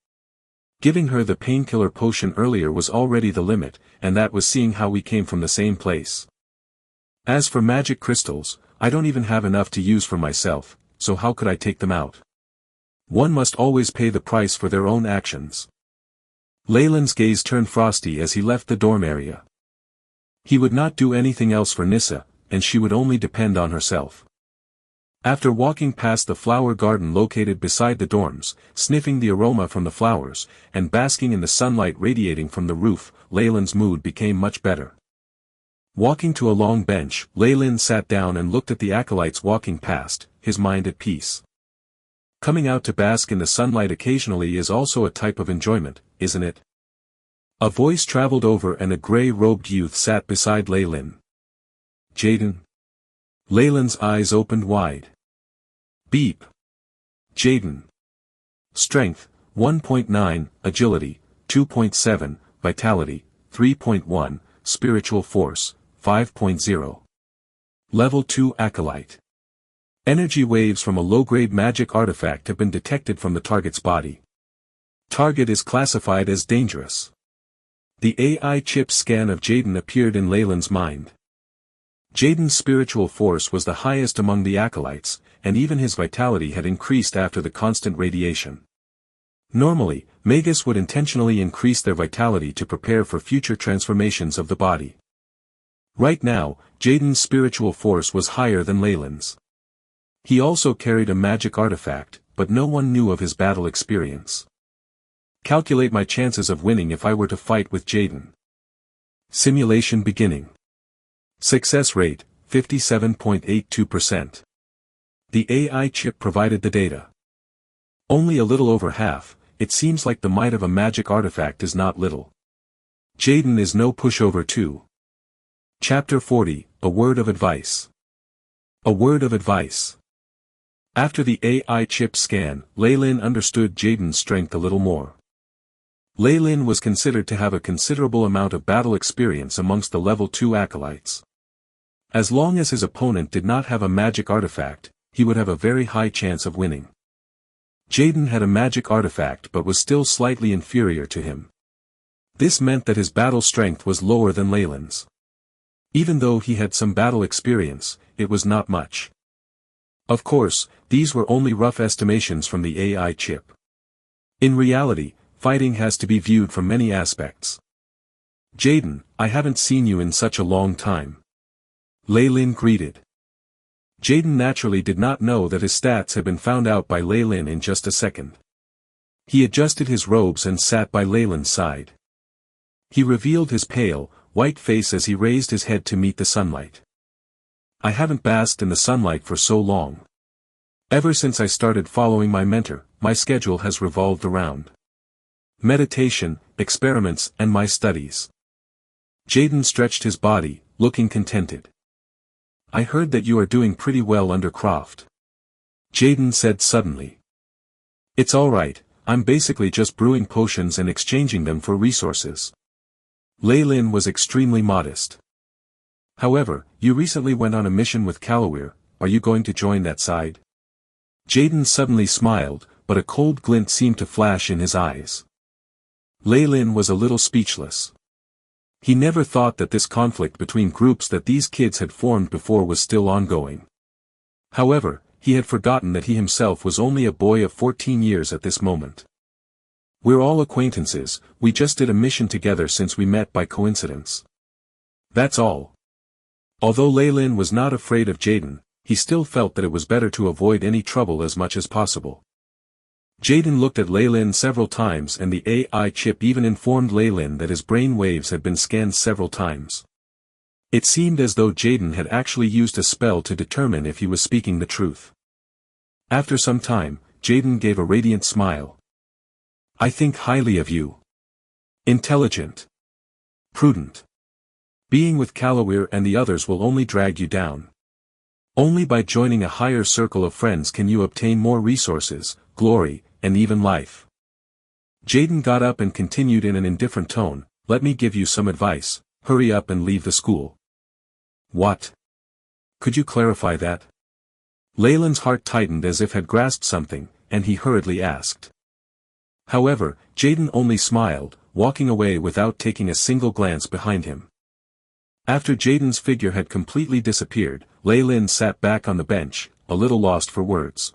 Giving her the painkiller potion earlier was already the limit, and that was seeing how we came from the same place. As for magic crystals, I don't even have enough to use for myself, so how could I take them out? One must always pay the price for their own actions. Leyland's gaze turned frosty as he left the dorm area. He would not do anything else for Nissa, and she would only depend on herself. After walking past the flower garden located beside the dorms, sniffing the aroma from the flowers, and basking in the sunlight radiating from the roof, Leyland's mood became much better. Walking to a long bench, Leyland sat down and looked at the acolytes walking past, his mind at peace. Coming out to bask in the sunlight occasionally is also a type of enjoyment, isn't it? A voice traveled over and a gray-robed youth sat beside Leyland. Jaden. Leyland's eyes opened wide. Beep. Jaden. Strength, 1.9, Agility, 2.7, Vitality, 3.1, Spiritual Force, 5.0. Level 2 Acolyte. Energy waves from a low-grade magic artifact have been detected from the target's body. Target is classified as dangerous. The AI chip scan of Jaden appeared in Leyland's mind. Jaden's spiritual force was the highest among the acolytes, and even his vitality had increased after the constant radiation. Normally, Magus would intentionally increase their vitality to prepare for future transformations of the body. Right now, Jaden's spiritual force was higher than Leyland's. He also carried a magic artifact, but no one knew of his battle experience. Calculate my chances of winning if I were to fight with Jaden. Simulation beginning. Success rate, 57.82%. The AI chip provided the data. Only a little over half. It seems like the might of a magic artifact is not little. Jaden is no pushover too. Chapter 40, A Word of Advice. A Word of Advice. After the AI chip scan, Leyland understood Jaden's strength a little more. Leyland was considered to have a considerable amount of battle experience amongst the level 2 acolytes. As long as his opponent did not have a magic artifact, he would have a very high chance of winning. Jaden had a magic artifact but was still slightly inferior to him. This meant that his battle strength was lower than Leyland's. Even though he had some battle experience, it was not much. Of course, these were only rough estimations from the AI chip. In reality, fighting has to be viewed from many aspects. Jaden, I haven't seen you in such a long time. Leyland greeted. Jaden naturally did not know that his stats had been found out by Leyland in just a second. He adjusted his robes and sat by Leyland's side. He revealed his pale, white face as he raised his head to meet the sunlight. I haven't basked in the sunlight for so long. Ever since I started following my mentor, my schedule has revolved around meditation, experiments, and my studies. Jaden stretched his body, looking contented. I heard that you are doing pretty well under Croft. Jaden said suddenly. It's alright, I'm basically just brewing potions and exchanging them for resources. Lei-Lin was extremely modest. However, you recently went on a mission with Kalawir, are you going to join that side? Jaden suddenly smiled, but a cold glint seemed to flash in his eyes. Lei-Lin was a little speechless. He never thought that this conflict between groups that these kids had formed before was still ongoing. However, he had forgotten that he himself was only a boy of 14 years at this moment. We're all acquaintances, we just did a mission together since we met by coincidence. That's all. Although Lei-Lin was not afraid of Jaden, he still felt that it was better to avoid any trouble as much as possible. Jaden looked at Lei-Lin several times and the AI chip even informed Lei-Lin that his brain waves had been scanned several times. It seemed as though Jaden had actually used a spell to determine if he was speaking the truth. After some time, Jaden gave a radiant smile. I think highly of you. Intelligent. Prudent. Being with Kalawir and the others will only drag you down. Only by joining a higher circle of friends can you obtain more resources, glory, and even life. Jaden got up and continued in an indifferent tone, let me give you some advice, hurry up and leave the school. What? Could you clarify that? Lei-Lin's heart tightened as if had grasped something, and he hurriedly asked. However, Jaden only smiled, walking away without taking a single glance behind him. After Jaden's figure had completely disappeared, Lei-Lin sat back on the bench, a little lost for words.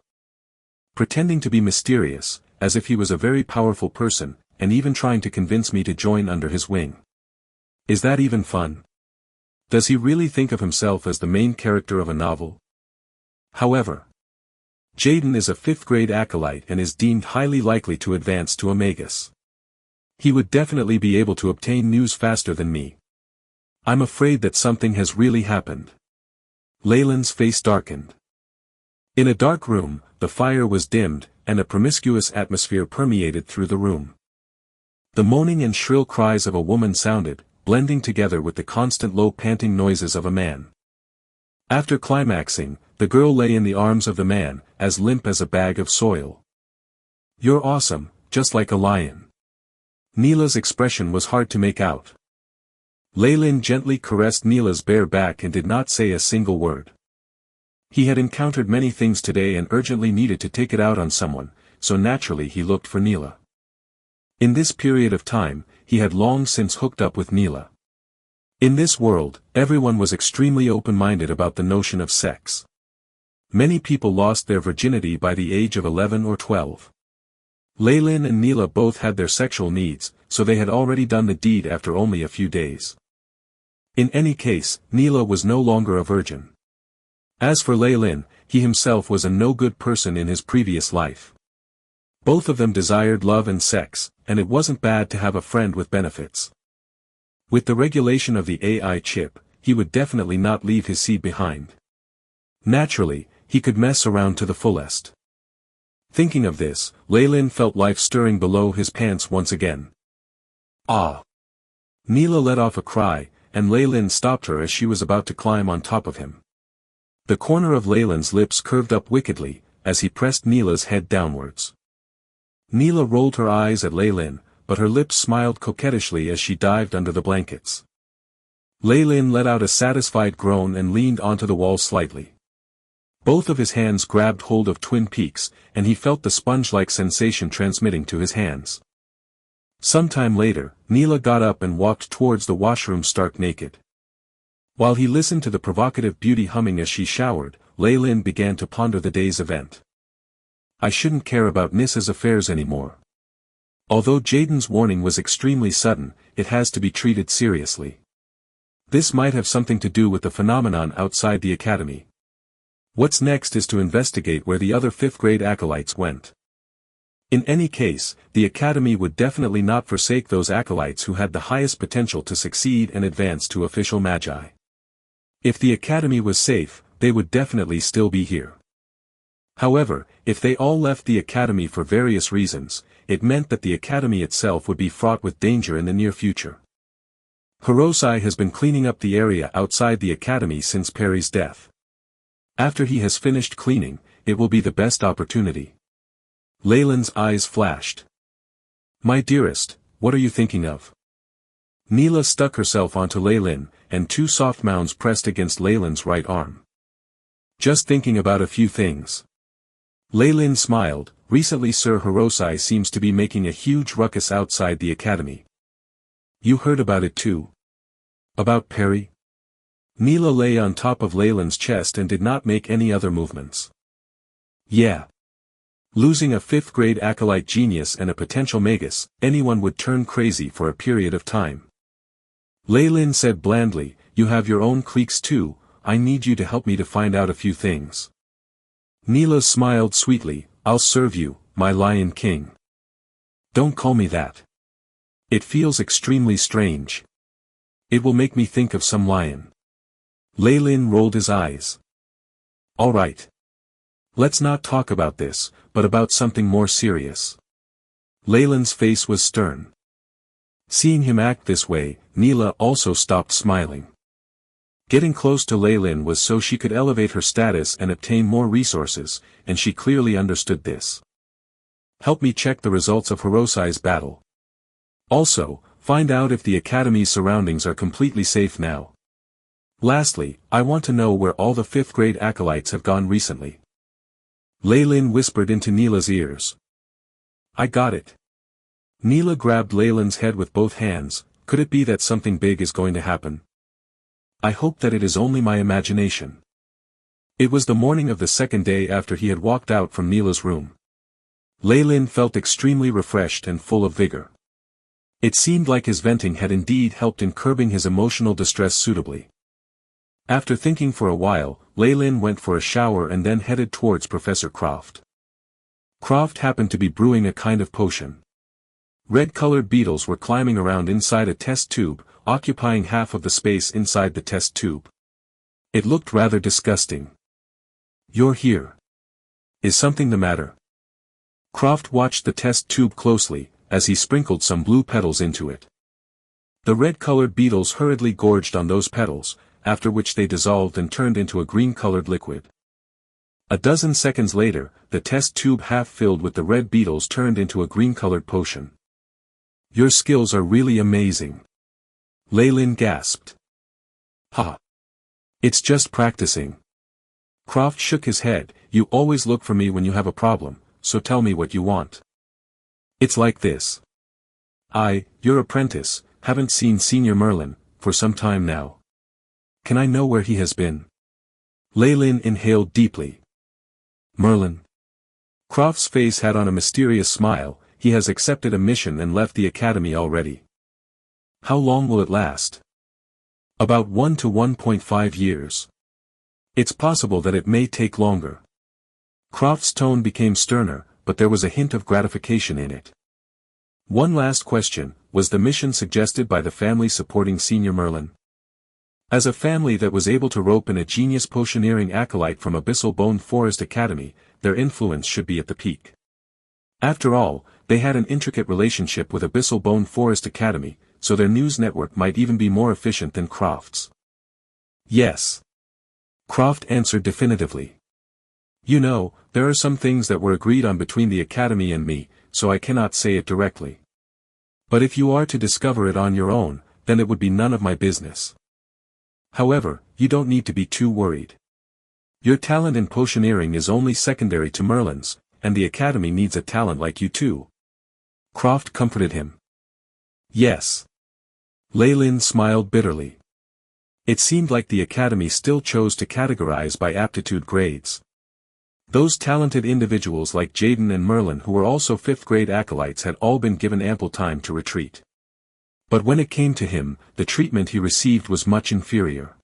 Pretending to be mysterious, as if he was a very powerful person, and even trying to convince me to join under his wing. Is that even fun? Does he really think of himself as the main character of a novel? However, Jaden is a 5th grade acolyte and is deemed highly likely to advance to a Magus. He would definitely be able to obtain news faster than me. I'm afraid that something has really happened. Lei-Lin's face darkened. In a dark room, the fire was dimmed, and a promiscuous atmosphere permeated through the room. The moaning and shrill cries of a woman sounded, blending together with the constant low panting noises of a man. After climaxing, the girl lay in the arms of the man, as limp as a bag of soil. You're awesome, just like a lion. Neela's expression was hard to make out. Lei-Lin gently caressed Neela's bare back and did not say a single word. He had encountered many things today and urgently needed to take it out on someone, so naturally he looked for Neela. In this period of time, he had long since hooked up with Neela. In this world, everyone was extremely open-minded about the notion of sex. Many people lost their virginity by the age of 11 or 12. Lei-Lin and Neela both had their sexual needs, so they had already done the deed after only a few days. In any case, Neela was no longer a virgin. As for Lei-Lin, he himself was a no-good person in his previous life. Both of them desired love and sex, and it wasn't bad to have a friend with benefits. With the regulation of the AI chip, he would definitely not leave his seed behind. Naturally, he could mess around to the fullest. Thinking of this, Lei-Lin felt life stirring below his pants once again. Ah! Neela let off a cry, and Lei-Lin stopped her as she was about to climb on top of him. The corner of Lei-Lin's lips curved up wickedly, as he pressed Neela's head downwards. Neela rolled her eyes at Lei-Lin, but her lips smiled coquettishly as she dived under the blankets. Lei-Lin let out a satisfied groan and leaned onto the wall slightly. Both of his hands grabbed hold of twin peaks, and he felt the sponge-like sensation transmitting to his hands. Sometime later, Neela got up and walked towards the washroom stark naked. While he listened to the provocative beauty humming as she showered, Lei-Lin began to ponder the day's event. I shouldn't care about Nissa's affairs anymore. Although Jaden's warning was extremely sudden, it has to be treated seriously. This might have something to do with the phenomenon outside the academy. What's next is to investigate where the other 5th grade acolytes went. In any case, the academy would definitely not forsake those acolytes who had the highest potential to succeed and advance to official magi. If the academy was safe, they would definitely still be here. However, if they all left the academy for various reasons, it meant that the academy itself would be fraught with danger in the near future. Hirosai has been cleaning up the area outside the academy since Perry's death. After he has finished cleaning, it will be the best opportunity. Leyland's eyes flashed. My dearest, what are you thinking of? Neela stuck herself onto Leyland, and two soft mounds pressed against Leyland's right arm. Just thinking about a few things. Leyland smiled. Recently Sir Hirosai seems to be making a huge ruckus outside the academy. You heard about it too? About Perry? Neela lay on top of Leyland's chest and did not make any other movements. Yeah. Losing a 5th grade acolyte genius and a potential Magus, anyone would turn crazy for a period of time. Leyland said blandly, you have your own cliques too, I need you to help me to find out a few things. Neela smiled sweetly, I'll serve you, my Lion King. Don't call me that. It feels extremely strange. It will make me think of some lion. Leyland rolled his eyes. All right. Let's not talk about this, but about something more serious. Leyland's face was stern. Seeing him act this way, Neela also stopped smiling. Getting close to Leyland was so she could elevate her status and obtain more resources, and she clearly understood this. Help me check the results of Hirosai's battle. Also, find out if the academy's surroundings are completely safe now. Lastly, I want to know where all the 5th grade acolytes have gone recently. Leyland whispered into Neela's ears. I got it. Neela grabbed Leyland's head with both hands. Could it be that something big is going to happen? I hope that it is only my imagination. It was the morning of the second day after he had walked out from Neela's room. Leyland felt extremely refreshed and full of vigor. It seemed like his venting had indeed helped in curbing his emotional distress suitably. After thinking for a while, Leyland went for a shower and then headed towards Professor Croft. Croft happened to be brewing a kind of potion. Red-colored beetles were climbing around inside a test tube, occupying half of the space inside the test tube. It looked rather disgusting. You're here. Is something the matter? Croft watched the test tube closely, as he sprinkled some blue petals into it. The red-colored beetles hurriedly gorged on those petals, after which they dissolved and turned into a green-colored liquid. A dozen seconds later, the test tube half filled with the red beetles turned into a green-colored potion. Your skills are really amazing. Leyland gasped. Ha! It's just practicing. Croft shook his head. You always look for me when you have a problem, so tell me what you want. It's like this. Your apprentice, haven't seen Senior Merlin, for some time now. Can I know where he has been? Leyland inhaled deeply. Merlin. Croft's face had on a mysterious smile. He has accepted a mission and left the academy already. How long will it last? About 1 to 1.5 years. It's possible that it may take longer. Croft's tone became sterner, but there was a hint of gratification in it. One last question, was the mission suggested by the family supporting Senior Merlin? As a family that was able to rope in a genius potioneering acolyte from Abyssal Bone Forest Academy, their influence should be at the peak. After all, they had an intricate relationship with Abyssal Bone Forest Academy, so their news network might even be more efficient than Croft's. Yes. Croft answered definitively. You know, there are some things that were agreed on between the Academy and me, so I cannot say it directly. But if you are to discover it on your own, then it would be none of my business. However, you don't need to be too worried. Your talent in potioneering is only secondary to Merlin's, and the Academy needs a talent like you too. Croft comforted him. Yes. Leyland smiled bitterly. It seemed like the Academy still chose to categorize by aptitude grades. Those talented individuals like Jaden and Merlin who were also 5th grade acolytes had all been given ample time to retreat. But when it came to him, the treatment he received was much inferior.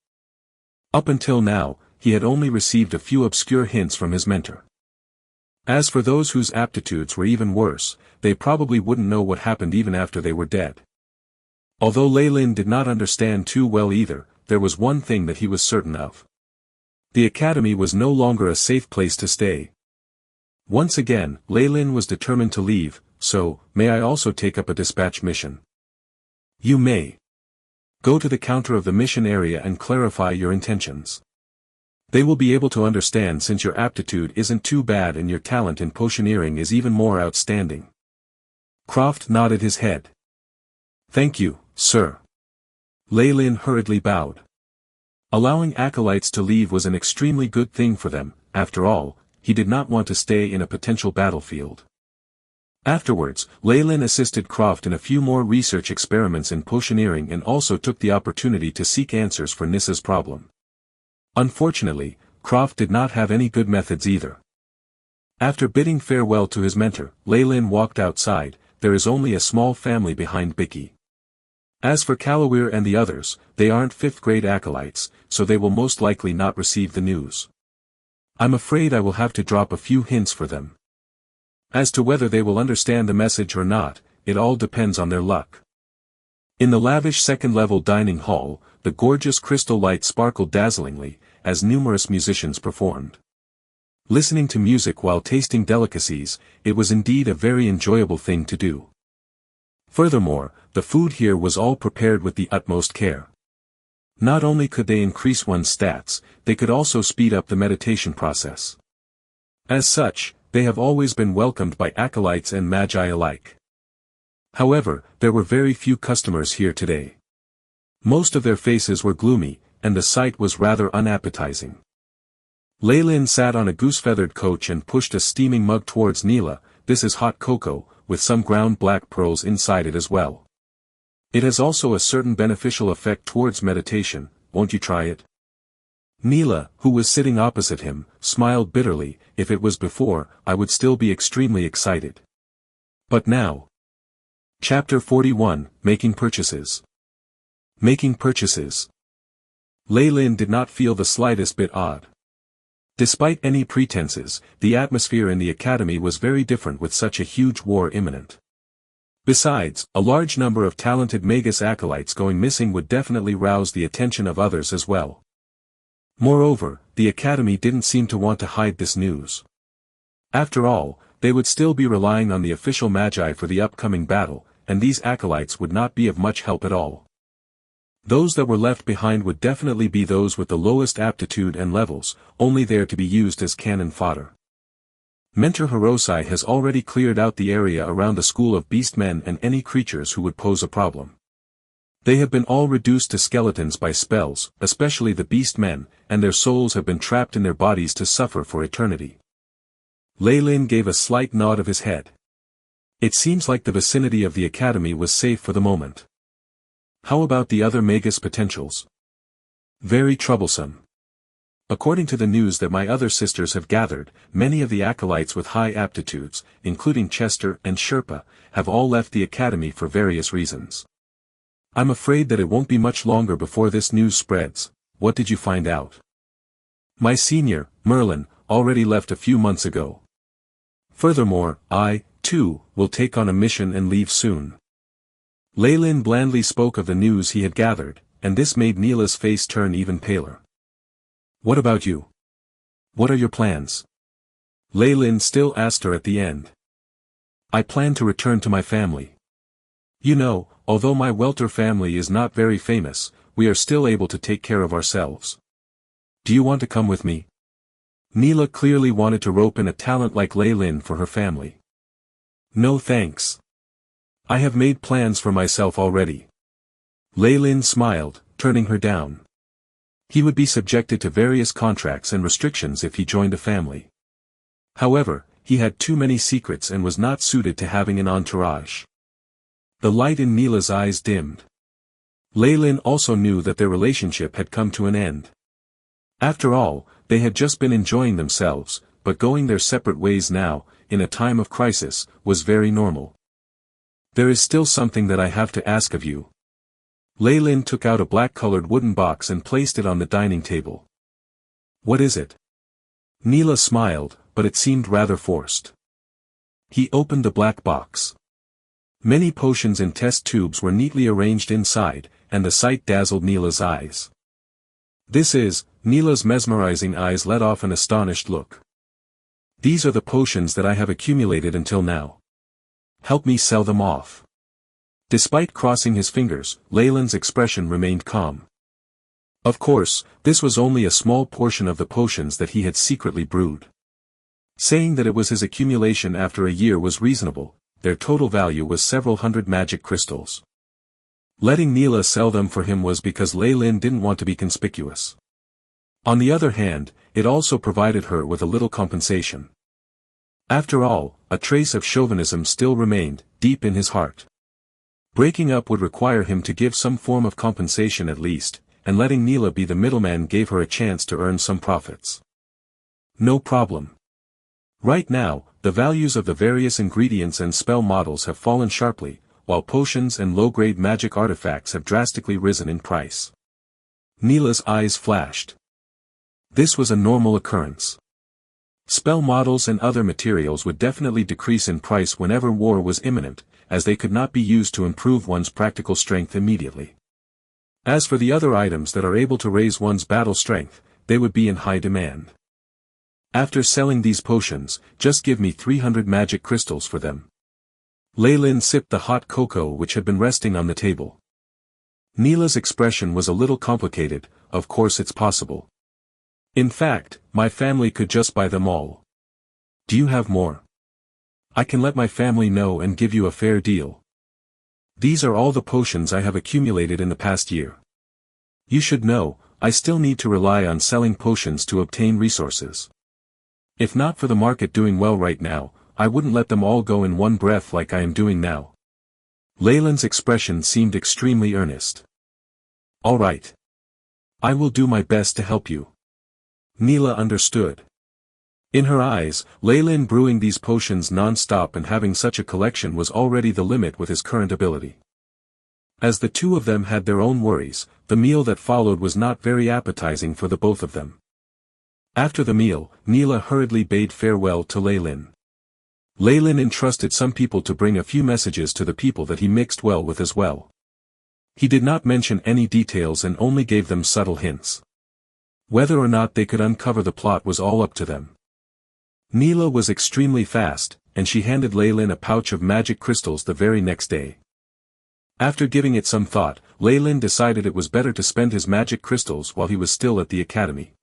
Up until now, he had only received a few obscure hints from his mentor. As for those whose aptitudes were even worse, they probably wouldn't know what happened even after they were dead. Although Leyland did not understand too well either, there was one thing that he was certain of. The Academy was no longer a safe place to stay. Once again, Leylin was determined to leave, so, may I also take up a dispatch mission? You may. Go to the counter of the mission area and clarify your intentions. They will be able to understand since your aptitude isn't too bad and your talent in potioneering is even more outstanding. Croft nodded his head. Thank you, sir. Leylin hurriedly bowed. Allowing acolytes to leave was an extremely good thing for them. After all, he did not want to stay in a potential battlefield. Afterwards, Leylin assisted Croft in a few more research experiments in potioneering and also took the opportunity to seek answers for Nissa's problem. Unfortunately, Croft did not have any good methods either. After bidding farewell to his mentor, Leylin walked outside. There is only a small family behind Bicky. As for Kalawir and the others, they aren't fifth-grade acolytes, so they will most likely not receive the news. I'm afraid I will have to drop a few hints for them. As to whether they will understand the message or not, it all depends on their luck. In the lavish second-level dining hall, the gorgeous crystal light sparkled dazzlingly, as numerous musicians performed. Listening to music while tasting delicacies, it was indeed a very enjoyable thing to do. Furthermore, the food here was all prepared with the utmost care. Not only could they increase one's stats, they could also speed up the meditation process. As such, they have always been welcomed by acolytes and magi alike. However, there were very few customers here today. Most of their faces were gloomy, and the sight was rather unappetizing. Leylin sat on a goose-feathered coach and pushed a steaming mug towards Neela. This is hot cocoa, with some ground black pearls inside it as well. It has also a certain beneficial effect towards meditation. Won't you try it? Neela, who was sitting opposite him, smiled bitterly. If it was before, I would still be extremely excited. But now. Chapter 41, Making Purchases. Making purchases. Leylin did not feel the slightest bit odd. Despite any pretenses, the atmosphere in the academy was very different with such a huge war imminent. Besides, a large number of talented Magus acolytes going missing would definitely rouse the attention of others as well. Moreover, the academy didn't seem to want to hide this news. After all, they would still be relying on the official magi for the upcoming battle, and these acolytes would not be of much help at all. Those that were left behind would definitely be those with the lowest aptitude and levels, only there to be used as cannon fodder. Mentor Hirosai has already cleared out the area around the school of beastmen and any creatures who would pose a problem. They have been all reduced to skeletons by spells, especially the beastmen, and their souls have been trapped in their bodies to suffer for eternity. Leylin gave a slight nod of his head. It seems like the vicinity of the academy was safe for the moment. How about the other Magus potentials? Very troublesome. According to the news that my other sisters have gathered, many of the acolytes with high aptitudes, including Chester and Sherpa, have all left the academy for various reasons. I'm afraid that it won't be much longer before this news spreads. What did you find out? My senior, Merlin, already left a few months ago. Furthermore, I, too, will take on a mission and leave soon. Leylin blandly spoke of the news he had gathered, and this made Neela's face turn even paler. What about you? What are your plans? Leylin still asked her at the end. I plan to return to my family. You know, although my Welter family is not very famous, we are still able to take care of ourselves. Do you want to come with me? Neela clearly wanted to rope in a talent like Leylin for her family. No thanks. I have made plans for myself already. Leylin smiled, turning her down. He would be subjected to various contracts and restrictions if he joined a family. However, he had too many secrets and was not suited to having an entourage. The light in Neela's eyes dimmed. Leylin also knew that their relationship had come to an end. After all, they had just been enjoying themselves, but going their separate ways now, in a time of crisis, was very normal. There is still something that I have to ask of you. Leylin took out a black-colored wooden box and placed it on the dining table. What is it? Neela smiled, but it seemed rather forced. He opened the black box. Many potions in test tubes were neatly arranged inside, and the sight dazzled Neela's eyes. Neela's mesmerizing eyes let off an astonished look. These are the potions that I have accumulated until now. Help me sell them off. Despite crossing his fingers, Leyland's expression remained calm. Of course, this was only a small portion of the potions that he had secretly brewed. Saying that it was his accumulation after a year was reasonable, their total value was several hundred magic crystals. Letting Neela sell them for him was because Leyland didn't want to be conspicuous. On the other hand, it also provided her with a little compensation. After all, a trace of chauvinism still remained, deep in his heart. Breaking up would require him to give some form of compensation at least, and letting Neela be the middleman gave her a chance to earn some profits. No problem. Right now, the values of the various ingredients and spell models have fallen sharply, while potions and low-grade magic artifacts have drastically risen in price. Neela's eyes flashed. This was a normal occurrence. Spell models and other materials would definitely decrease in price whenever war was imminent, as they could not be used to improve one's practical strength immediately. As for the other items that are able to raise one's battle strength, they would be in high demand. After selling these potions, just give me 300 magic crystals for them. Leyland sipped the hot cocoa which had been resting on the table. Neela's expression was a little complicated. Of course it's possible. In fact, my family could just buy them all. Do you have more? I can let my family know and give you a fair deal. These are all the potions I have accumulated in the past year. You should know, I still need to rely on selling potions to obtain resources. If not for the market doing well right now, I wouldn't let them all go in one breath like I am doing now. Leyland's expression seemed extremely earnest. All right. I will do my best to help you. Neela understood. In her eyes, Leyland brewing these potions non-stop and having such a collection was already the limit with his current ability. As the two of them had their own worries, the meal that followed was not very appetizing for the both of them. After the meal, Neela hurriedly bade farewell to Leyland. Leyland entrusted some people to bring a few messages to the people that he mixed well with as well. He did not mention any details and only gave them subtle hints. Whether or not they could uncover the plot was all up to them. Neela was extremely fast, and she handed Leyland a pouch of magic crystals the very next day. After giving it some thought, Leyland decided it was better to spend his magic crystals while he was still at the academy.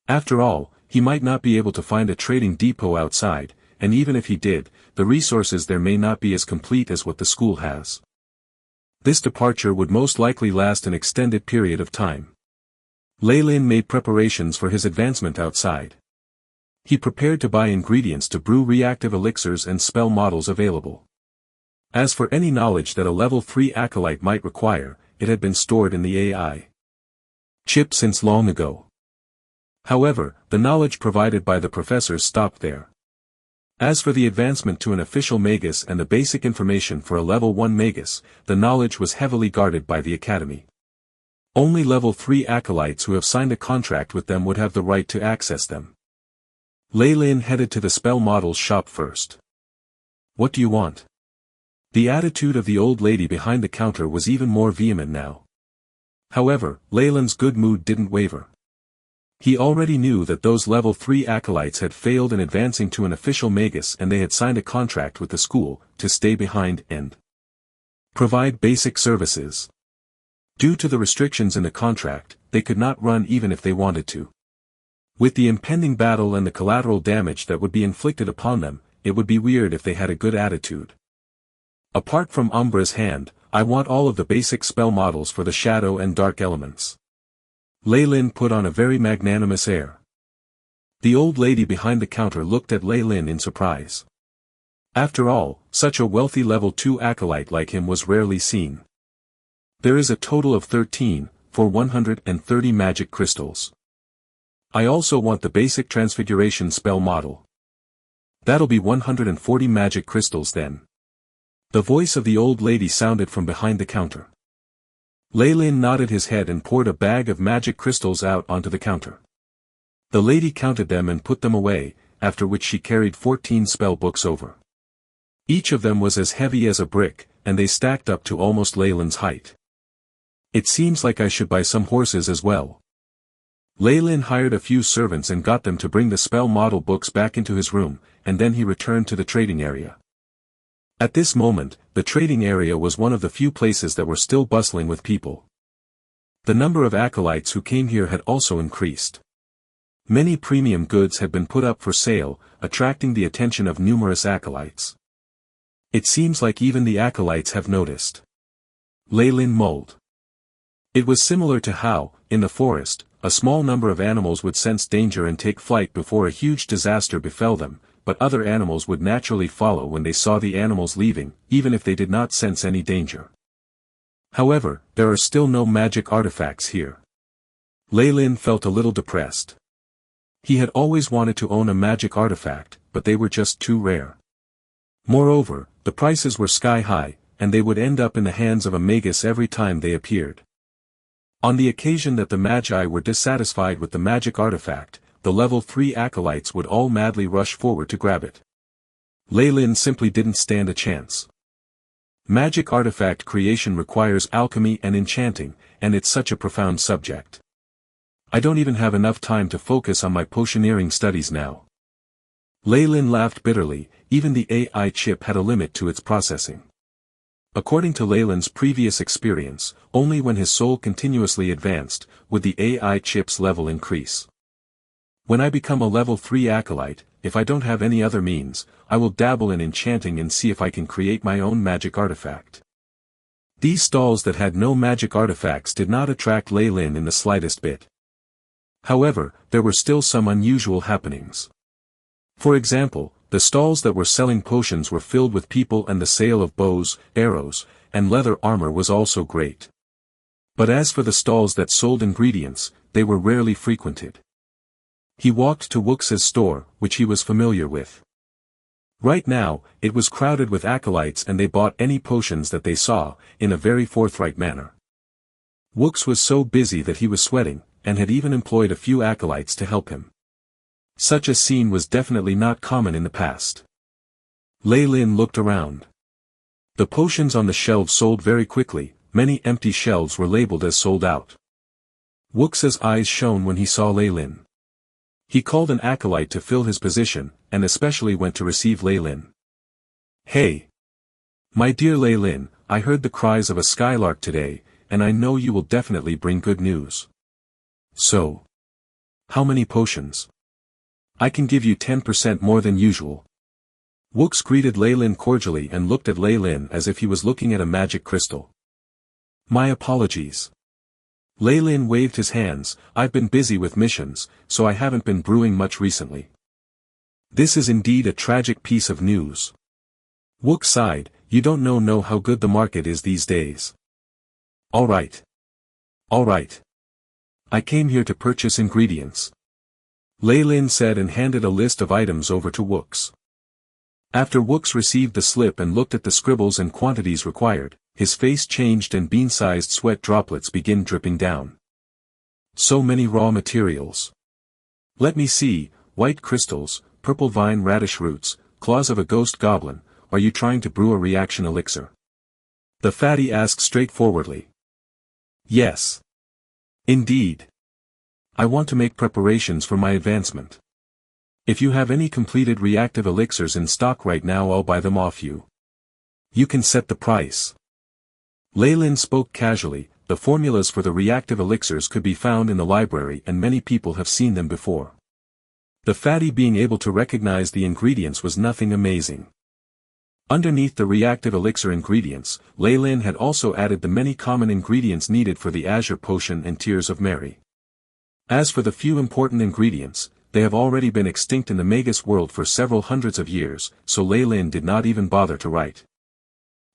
After all, he might not be able to find a trading depot outside, and even if he did, the resources there may not be as complete as what the school has. This departure would most likely last an extended period of time. Leyland made preparations for his advancement outside. He prepared to buy ingredients to brew reactive elixirs and spell models available. As for any knowledge that a level 3 acolyte might require, it had been stored in the AI chip since long ago. However, the knowledge provided by the professors stopped there. As for the advancement to an official Magus and the basic information for a level 1 Magus, the knowledge was heavily guarded by the academy. Only level 3 acolytes who have signed a contract with them would have the right to access them. Leyland headed to the spell models shop first. What do you want? The attitude of the old lady behind the counter was even more vehement now. However, Leyland's good mood didn't waver. He already knew that those level 3 acolytes had failed in advancing to an official Magus and they had signed a contract with the school to stay behind and provide basic services. Due to the restrictions in the contract, they could not run even if they wanted to. With the impending battle and the collateral damage that would be inflicted upon them, it would be weird if they had a good attitude. Apart from Umbra's hand, I want all of the basic spell models for the shadow and dark elements. Leyland put on a very magnanimous air. The old lady behind the counter looked at Leyland in surprise. After all, such a wealthy level 2 acolyte like him was rarely seen. There is a total of 13, for 130 magic crystals. I also want the basic transfiguration spell model. That'll be 140 magic crystals then. The voice of the old lady sounded from behind the counter. Leyland nodded his head and poured a bag of magic crystals out onto the counter. The lady counted them and put them away, after which she carried 14 spell books over. Each of them was as heavy as a brick, and they stacked up to almost Leyland's height. It seems like I should buy some horses as well. Lei Lin hired a few servants and got them to bring the spell model books back into his room, and then he returned to the trading area. At this moment, the trading area was one of the few places that were still bustling with people. The number of acolytes who came here had also increased. Many premium goods had been put up for sale, attracting the attention of numerous acolytes. It seems like even the acolytes have noticed. Lei Lin mulled. It was similar to how, in the forest, a small number of animals would sense danger and take flight before a huge disaster befell them, but other animals would naturally follow when they saw the animals leaving, even if they did not sense any danger. However, there are still no magic artifacts here. Lei Lin felt a little depressed. He had always wanted to own a magic artifact, but they were just too rare. Moreover, the prices were sky high, and they would end up in the hands of a Magus every time they appeared. On the occasion that the Magi were dissatisfied with the magic artifact, the level 3 acolytes would all madly rush forward to grab it. Lei Lin simply didn't stand a chance. Magic artifact creation requires alchemy and enchanting, and it's such a profound subject. I don't even have enough time to focus on my potioneering studies now. Lei Lin laughed bitterly. Even the AI chip had a limit to its processing. According to Lei Lin's previous experience, only when his soul continuously advanced, would the AI chip's level increase. When I become a level 3 acolyte, if I don't have any other means, I will dabble in enchanting and see if I can create my own magic artifact. These stalls that had no magic artifacts did not attract Lei Lin in the slightest bit. However, there were still some unusual happenings. For example, the stalls that were selling potions were filled with people, and the sale of bows, arrows, and leather armor was also great. But as for the stalls that sold ingredients, they were rarely frequented. He walked to Wux's store, which he was familiar with. Right now, it was crowded with acolytes, and they bought any potions that they saw, in a very forthright manner. Wux was so busy that he was sweating, and had even employed a few acolytes to help him. Such a scene was definitely not common in the past. Lei Lin looked around. The potions on the shelves sold very quickly, many empty shelves were labeled as sold out. Wux's eyes shone when he saw Lei Lin. He called an acolyte to fill his position, and especially went to receive Lei Lin. "Hey! My dear Lei Lin, I heard the cries of a skylark today, and I know you will definitely bring good news. So, how many potions? I can give you 10% more than usual." Wux greeted Lei Lin cordially and looked at Lei Lin as if he was looking at a magic crystal. "My apologies." Lei Lin waved his hands. "I've been busy with missions, so I haven't been brewing much recently." "This is indeed a tragic piece of news." Wux sighed. "You don't know how good the market is these days." All right. I came here to purchase ingredients," Lei Lin said, and handed a list of items over to Wux. After Wux received the slip and looked at the scribbles and quantities required, his face changed and bean-sized sweat droplets began dripping down. So many raw materials. Let me see: white crystals, purple vine radish roots, claws of a ghost goblin. Are you trying to brew a reaction elixir? The fatty asked straightforwardly. Yes. Indeed. I want to make preparations for my advancement. If you have any completed reactive elixirs in stock right now, I'll buy them off you. You can set the price. Lei Lin spoke casually. The formulas for the reactive elixirs could be found in the library, and many people have seen them before. The fatty being able to recognize the ingredients was nothing amazing. Underneath the reactive elixir ingredients, Lei Lin had also added the many common ingredients needed for the Azure Potion and Tears of Mary. As for the few important ingredients, they have already been extinct in the Magus world for several hundreds of years, so Lei Lin did not even bother to write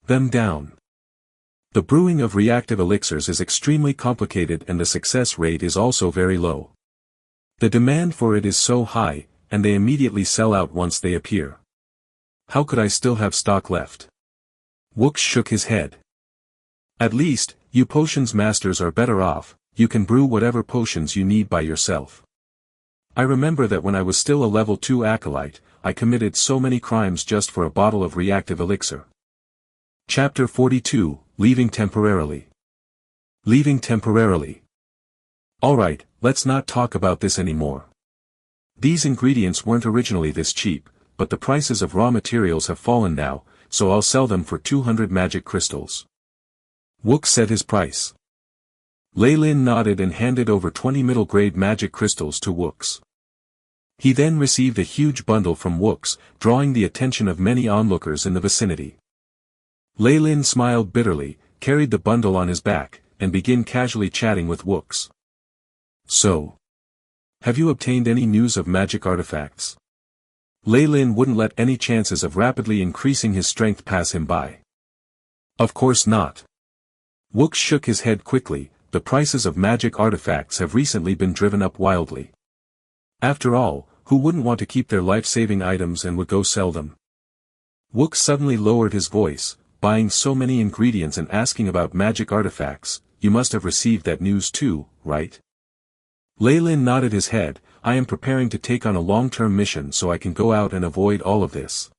them down. The brewing of reactive elixirs is extremely complicated, and the success rate is also very low. The demand for it is so high, and they immediately sell out once they appear. How could I still have stock left? Wux shook his head. At least, you potions masters are better off. You can brew whatever potions you need by yourself. I remember that when I was still a level 2 acolyte, I committed so many crimes just for a bottle of reactive elixir. Chapter 42, Leaving Temporarily. Leaving temporarily. Alright, let's not talk about this anymore. These ingredients weren't originally this cheap, but the prices of raw materials have fallen now, so I'll sell them for 200 magic crystals. Wook said his price. Lei Lin nodded and handed over 20 middle-grade magic crystals to Wooks. He then received a huge bundle from Wooks, drawing the attention of many onlookers in the vicinity. Lei Lin smiled bitterly, carried the bundle on his back, and began casually chatting with Wooks. So, have you obtained any news of magic artifacts? Lei Lin wouldn't let any chances of rapidly increasing his strength pass him by. Of course not. Wooks shook his head quickly. The prices of magic artifacts have recently been driven up wildly. After all, who wouldn't want to keep their life-saving items and would go sell them? Wooks suddenly lowered his voice, buying so many ingredients and asking about magic artifacts. You must have received that news too, right? Lei Lin nodded his head. I am preparing to take on a long-term mission so I can go out and avoid all of this.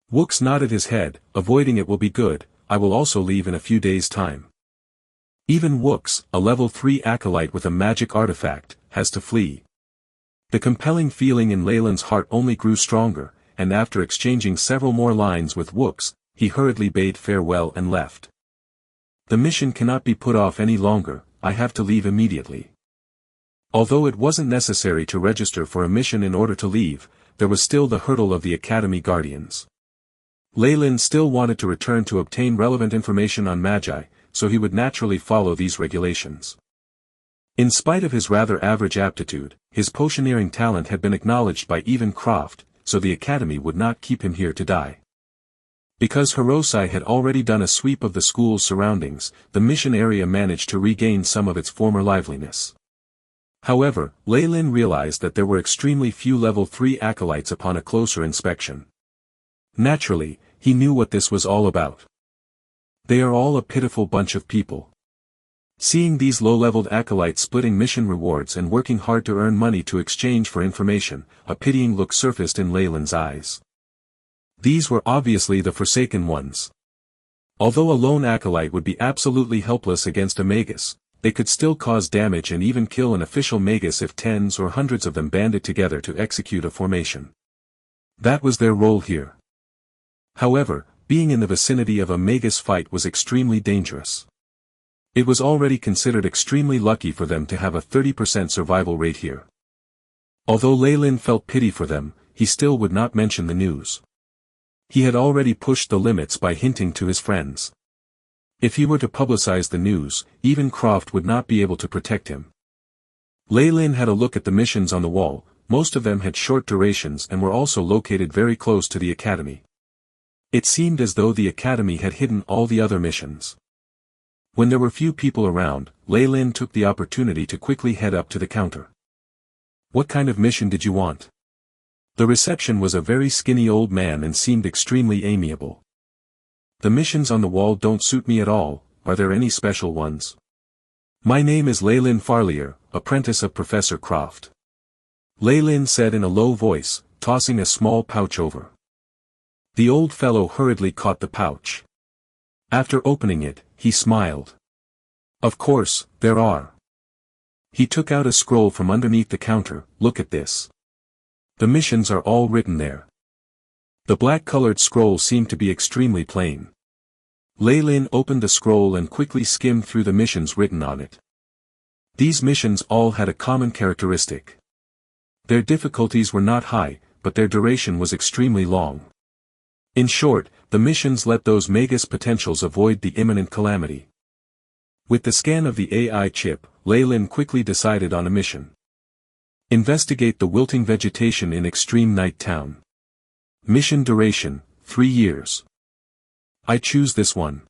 Wooks nodded his head. Avoiding it will be good. I will also leave in a few days' time. Even Wooks, a level 3 acolyte with a magic artifact, has to flee. The compelling feeling in Lei Lin's heart only grew stronger, and after exchanging several more lines with Wooks, he hurriedly bade farewell and left. The mission cannot be put off any longer. I have to leave immediately. Although it wasn't necessary to register for a mission in order to leave, there was still the hurdle of the Academy Guardians. Lei Lin still wanted to return to obtain relevant information on Magi, so he would naturally follow these regulations. In spite of his rather average aptitude, his potioneering talent had been acknowledged by even Croft, so the Academy would not keep him here to die. Because Hirosai had already done a sweep of the school's surroundings, the mission area managed to regain some of its former liveliness. However, Lei Lin realized that there were extremely few level 3 acolytes upon a closer inspection. Naturally, he knew what this was all about. They are all a pitiful bunch of people. Seeing these low-leveled acolytes splitting mission rewards and working hard to earn money to exchange for information, a pitying look surfaced in Lei Lin's eyes. These were obviously the Forsaken ones. Although a lone acolyte would be absolutely helpless against a Magus, they could still cause damage and even kill an official Magus if tens or hundreds of them banded together to execute a formation. That was their role here. However, being in the vicinity of a Magus fight was extremely dangerous. It was already considered extremely lucky for them to have a 30% survival rate here. Although Lei Lin felt pity for them, he still would not mention the news. He had already pushed the limits by hinting to his friends. If he were to publicize the news, even Croft would not be able to protect him. Lei Lin had a look at the missions on the wall. Most of them had short durations and were also located very close to the Academy. It seemed as though the Academy had hidden all the other missions. When there were few people around, Lei Lin took the opportunity to quickly head up to the counter. What kind of mission did you want? The reception was a very skinny old man and seemed extremely amiable. The missions on the wall don't suit me at all. Are there any special ones? My name is Lei Lin Farlier, apprentice of Professor Croft. Lei Lin said in a low voice, tossing a small pouch over. The old fellow hurriedly caught the pouch. After opening it, he smiled. Of course, there are. He took out a scroll from underneath the counter. Look at this. The missions are all written there. The black-colored scroll seemed to be extremely plain. Lei Lin opened the scroll and quickly skimmed through the missions written on it. These missions all had a common characteristic. Their difficulties were not high, but their duration was extremely long. In short, the missions let those Magus potentials avoid the imminent calamity. With the scan of the AI chip, Lei Lin quickly decided on a mission. Investigate the wilting vegetation in Extreme Night Town. Mission duration, 3 years. I choose this one.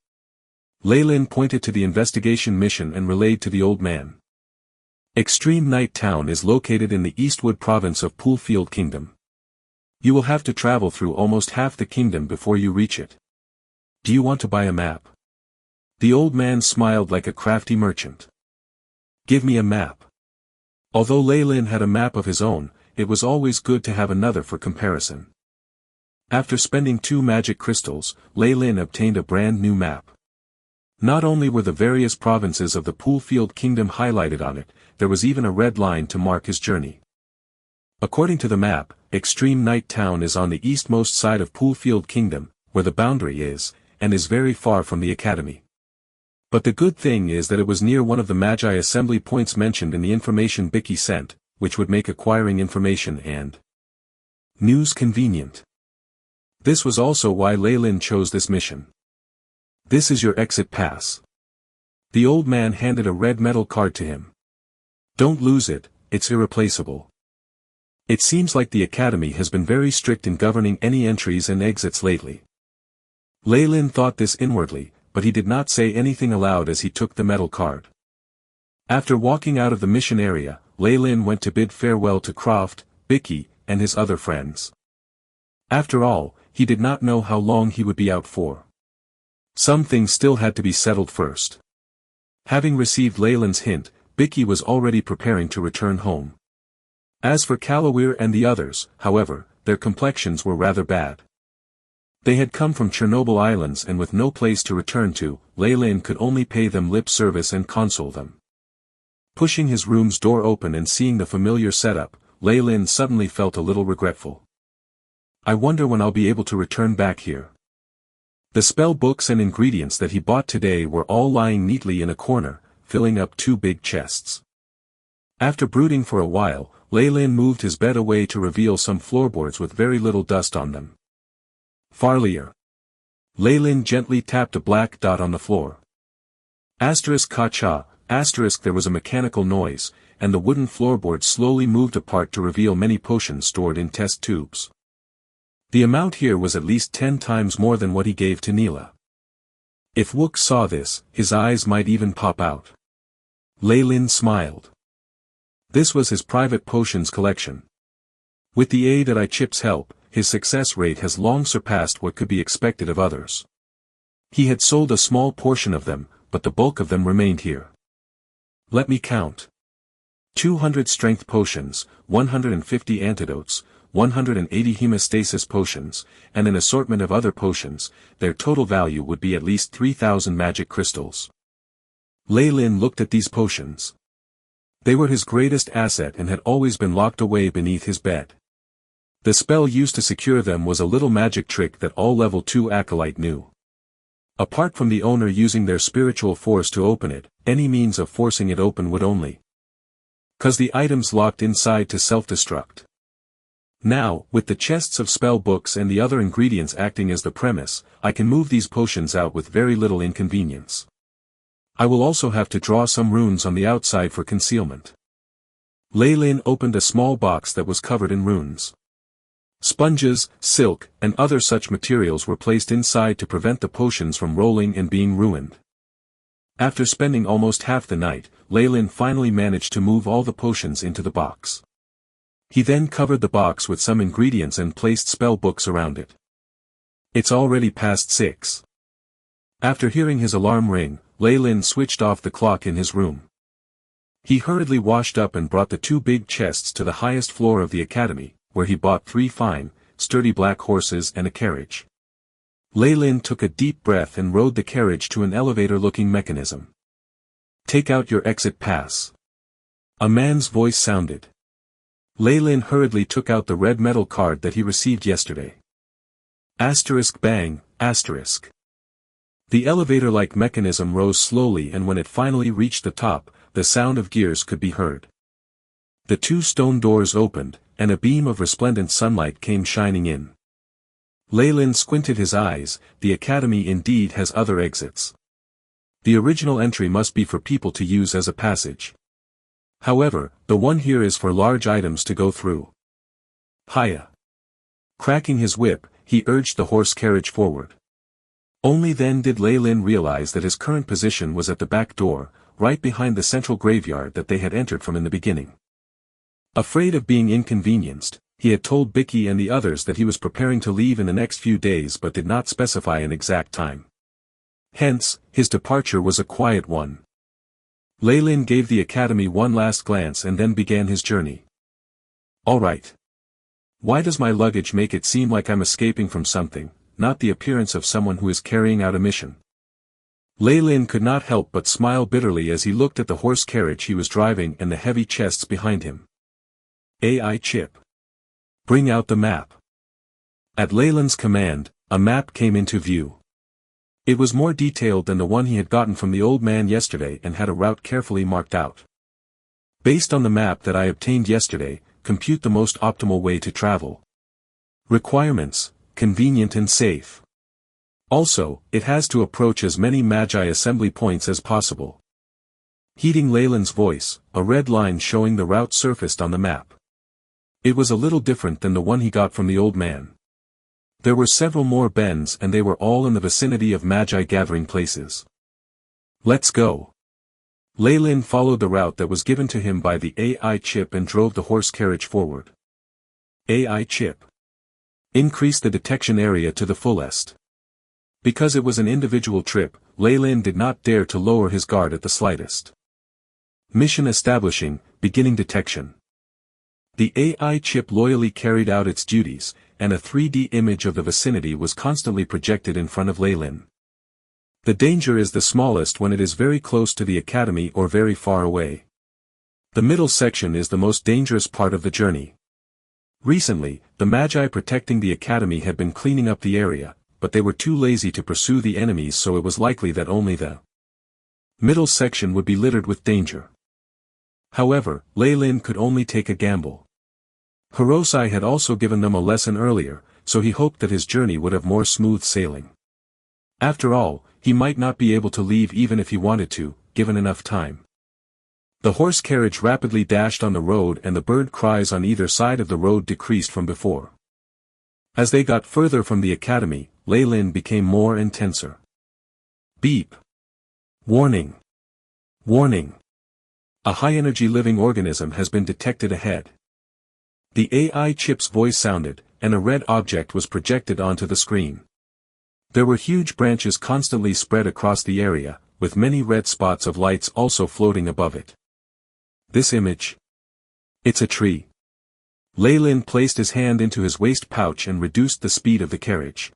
Lei Lin pointed to the investigation mission and relayed to the old man. Extreme Night Town is located in the Eastwood province of Poolfield Kingdom. You will have to travel through almost half the kingdom before you reach it. Do you want to buy a map? The old man smiled like a crafty merchant. Give me a map. Although Lei Lin had a map of his own, it was always good to have another for comparison. After spending 2 magic crystals, Lei Lin obtained a brand new map. Not only were the various provinces of the Poolfield Kingdom highlighted on it, there was even a red line to mark his journey. According to the map, Extreme Night Town is on the eastmost side of Poolfield Kingdom, where the boundary is, and is very far from the academy. But the good thing is that it was near one of the Magi assembly points mentioned in the information Bicky sent, which would make acquiring information and news convenient. This was also why Leylin chose this mission. This is your exit pass. The old man handed a red metal card to him. Don't lose it, it's irreplaceable. It seems like the academy has been very strict in governing any entries and exits lately. Leylin thought this inwardly, but he did not say anything aloud as he took the metal card. After walking out of the mission area, Leylin went to bid farewell to Croft, Bicky, and his other friends. After all, he did not know how long he would be out for. Some things still had to be settled first. Having received Leylin's hint, Bicky was already preparing to return home. As for Kalawir and the others, however, their complexions were rather bad. They had come from Chernobyl Islands and with no place to return to, Leylin could only pay them lip service and console them. Pushing his room's door open and seeing the familiar setup, Leylin suddenly felt a little regretful. I wonder when I'll be able to return back here. The spell books and ingredients that he bought today were all lying neatly in a corner, filling up 2 big chests. After brooding for a while, Leylin moved his bed away to reveal some floorboards with very little dust on them. Farlier. Leylin gently tapped a black dot on the floor. Ka-cha, there was a mechanical noise, and the wooden floorboards slowly moved apart to reveal many potions stored in test tubes. The amount here was at least 10 times more than what he gave to Neela. If Wook saw this, his eyes might even pop out. Leylin smiled. This was his private potions collection. With the aid of Chip's help, his success rate has long surpassed what could be expected of others. He had sold a small portion of them, but the bulk of them remained here. Let me count. 200 strength potions, 150 antidotes, 180 hemostasis potions, and an assortment of other potions. Their total value would be at least 3,000 magic crystals. Leylin looked at these potions. They were his greatest asset and had always been locked away beneath his bed. The spell used to secure them was a little magic trick that all level 2 acolyte knew. Apart from the owner using their spiritual force to open it, any means of forcing it open would only cause the items locked inside to self-destruct. Now, with the chests of spell books and the other ingredients acting as the premise, I can move these potions out with very little inconvenience. I will also have to draw some runes on the outside for concealment. Leylin opened a small box that was covered in runes. Sponges, silk, and other such materials were placed inside to prevent the potions from rolling and being ruined. After spending almost half the night, Leylin finally managed to move all the potions into the box. He then covered the box with some ingredients and placed spell books around it. It's already past 6. After hearing his alarm ring, Leylin switched off the clock in his room. He hurriedly washed up and brought the 2 big chests to the highest floor of the academy, where he bought 3 fine, sturdy black horses and a carriage. Leylin took a deep breath and rode the carriage to an elevator-looking mechanism. Take out your exit pass. A man's voice sounded. Leylin hurriedly took out the red metal card that he received yesterday. Bang, asterisk. The elevator-like mechanism rose slowly, and when it finally reached the top, the sound of gears could be heard. The 2 stone doors opened, and a beam of resplendent sunlight came shining in. Leylin squinted his eyes. The academy indeed has other exits. The original entry must be for people to use as a passage. However, the one here is for large items to go through. Hiya. Cracking his whip, he urged the horse carriage forward. Only then did Leylin realize that his current position was at the back door, right behind the central graveyard that they had entered from in the beginning. Afraid of being inconvenienced, he had told Bicky and the others that he was preparing to leave in the next few days but did not specify an exact time. Hence, his departure was a quiet one. Leylin gave the academy one last glance and then began his journey. All right. Why does my luggage make it seem like I'm escaping from something, not the appearance of someone who is carrying out a mission? Lei Lin could not help but smile bitterly as he looked at the horse carriage he was driving and the heavy chests behind him. AI chip. Bring out the map. At Lei Lin's command, a map came into view. It was more detailed than the one he had gotten from the old man yesterday and had a route carefully marked out. Based on the map that I obtained yesterday, compute the most optimal way to travel. Requirements: convenient and safe. Also, it has to approach as many Magi assembly points as possible. Heeding Lei Lin's voice, a red line showing the route surfaced on the map. It was a little different than the one he got from the old man. There were several more bends and they were all in the vicinity of Magi gathering places. Let's go. Lei Lin followed the route that was given to him by the AI chip and drove the horse carriage forward. AI chip. Increase the detection area to the fullest. Because it was an individual trip, Lei Lin did not dare to lower his guard at the slightest. Mission establishing, beginning detection. The AI chip loyally carried out its duties, and a 3D image of the vicinity was constantly projected in front of Lei Lin. The danger is the smallest when it is very close to the academy or very far away. The middle section is the most dangerous part of the journey. Recently, the Magi protecting the academy had been cleaning up the area, but they were too lazy to pursue the enemies, so it was likely that only the middle section would be littered with danger. However, Lei Lin could only take a gamble. Hirosai had also given them a lesson earlier, so he hoped that his journey would have more smooth sailing. After all, he might not be able to leave even if he wanted to, given enough time. The horse carriage rapidly dashed on the road and the bird cries on either side of the road decreased from before. As they got further from the academy, Lei Lin became more intenser. Beep. Warning. Warning. A high-energy living organism has been detected ahead. The AI chip's voice sounded, and a red object was projected onto the screen. There were huge branches constantly spread across the area, with many red spots of lights also floating above it. This image? It's a tree. Lei Lin placed his hand into his waist pouch and reduced the speed of the carriage.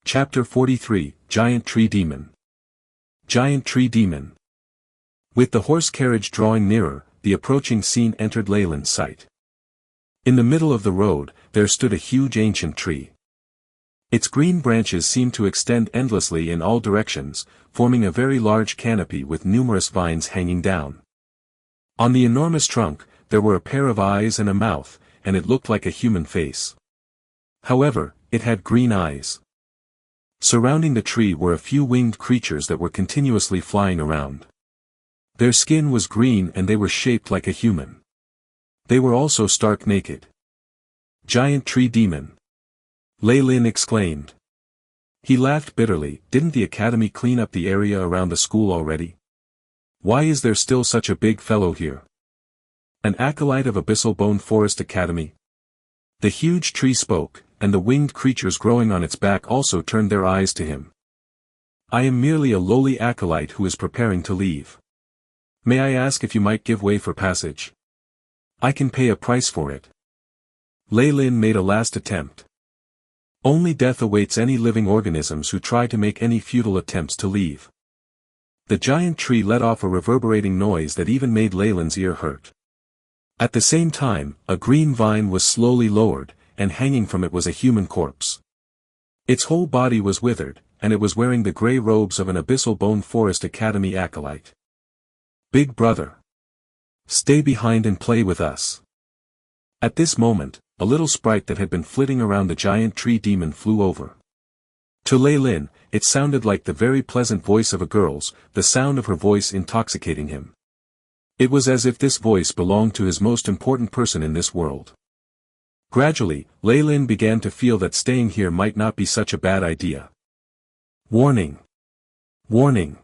Chapter 43, Giant Tree Demon. Giant Tree Demon. With the horse carriage drawing nearer, the approaching scene entered Lei Lin's sight. In the middle of the road, there stood a huge ancient tree. Its green branches seemed to extend endlessly in all directions, forming a very large canopy with numerous vines hanging down. On the enormous trunk, there were a pair of eyes and a mouth, and it looked like a human face. However, it had green eyes. Surrounding the tree were a few winged creatures that were continuously flying around. Their skin was green and they were shaped like a human. They were also stark naked. Giant Tree Demon. Lei Lin exclaimed. He laughed bitterly. Didn't the academy clean up the area around the school already? Why is there still such a big fellow here? An acolyte of Abyssal Bone Forest Academy? The huge tree spoke, and the winged creatures growing on its back also turned their eyes to him. I am merely a lowly acolyte who is preparing to leave. May I ask if you might give way for passage? I can pay a price for it. Lei Lin made a last attempt. Only death awaits any living organisms who try to make any futile attempts to leave. The giant tree let off a reverberating noise that even made Lei Lin's ear hurt. At the same time, a green vine was slowly lowered, and hanging from it was a human corpse. Its whole body was withered, and it was wearing the grey robes of an Abyssal Bone Forest Academy acolyte. Big brother. Stay behind and play with us. At this moment, a little sprite that had been flitting around the giant tree demon flew over. To Lei Lin, it sounded like the very pleasant voice of a girl's, the sound of her voice intoxicating him. It was as if this voice belonged to his most important person in this world. Gradually, Lei Lin began to feel that staying here might not be such a bad idea. Warning! Warning!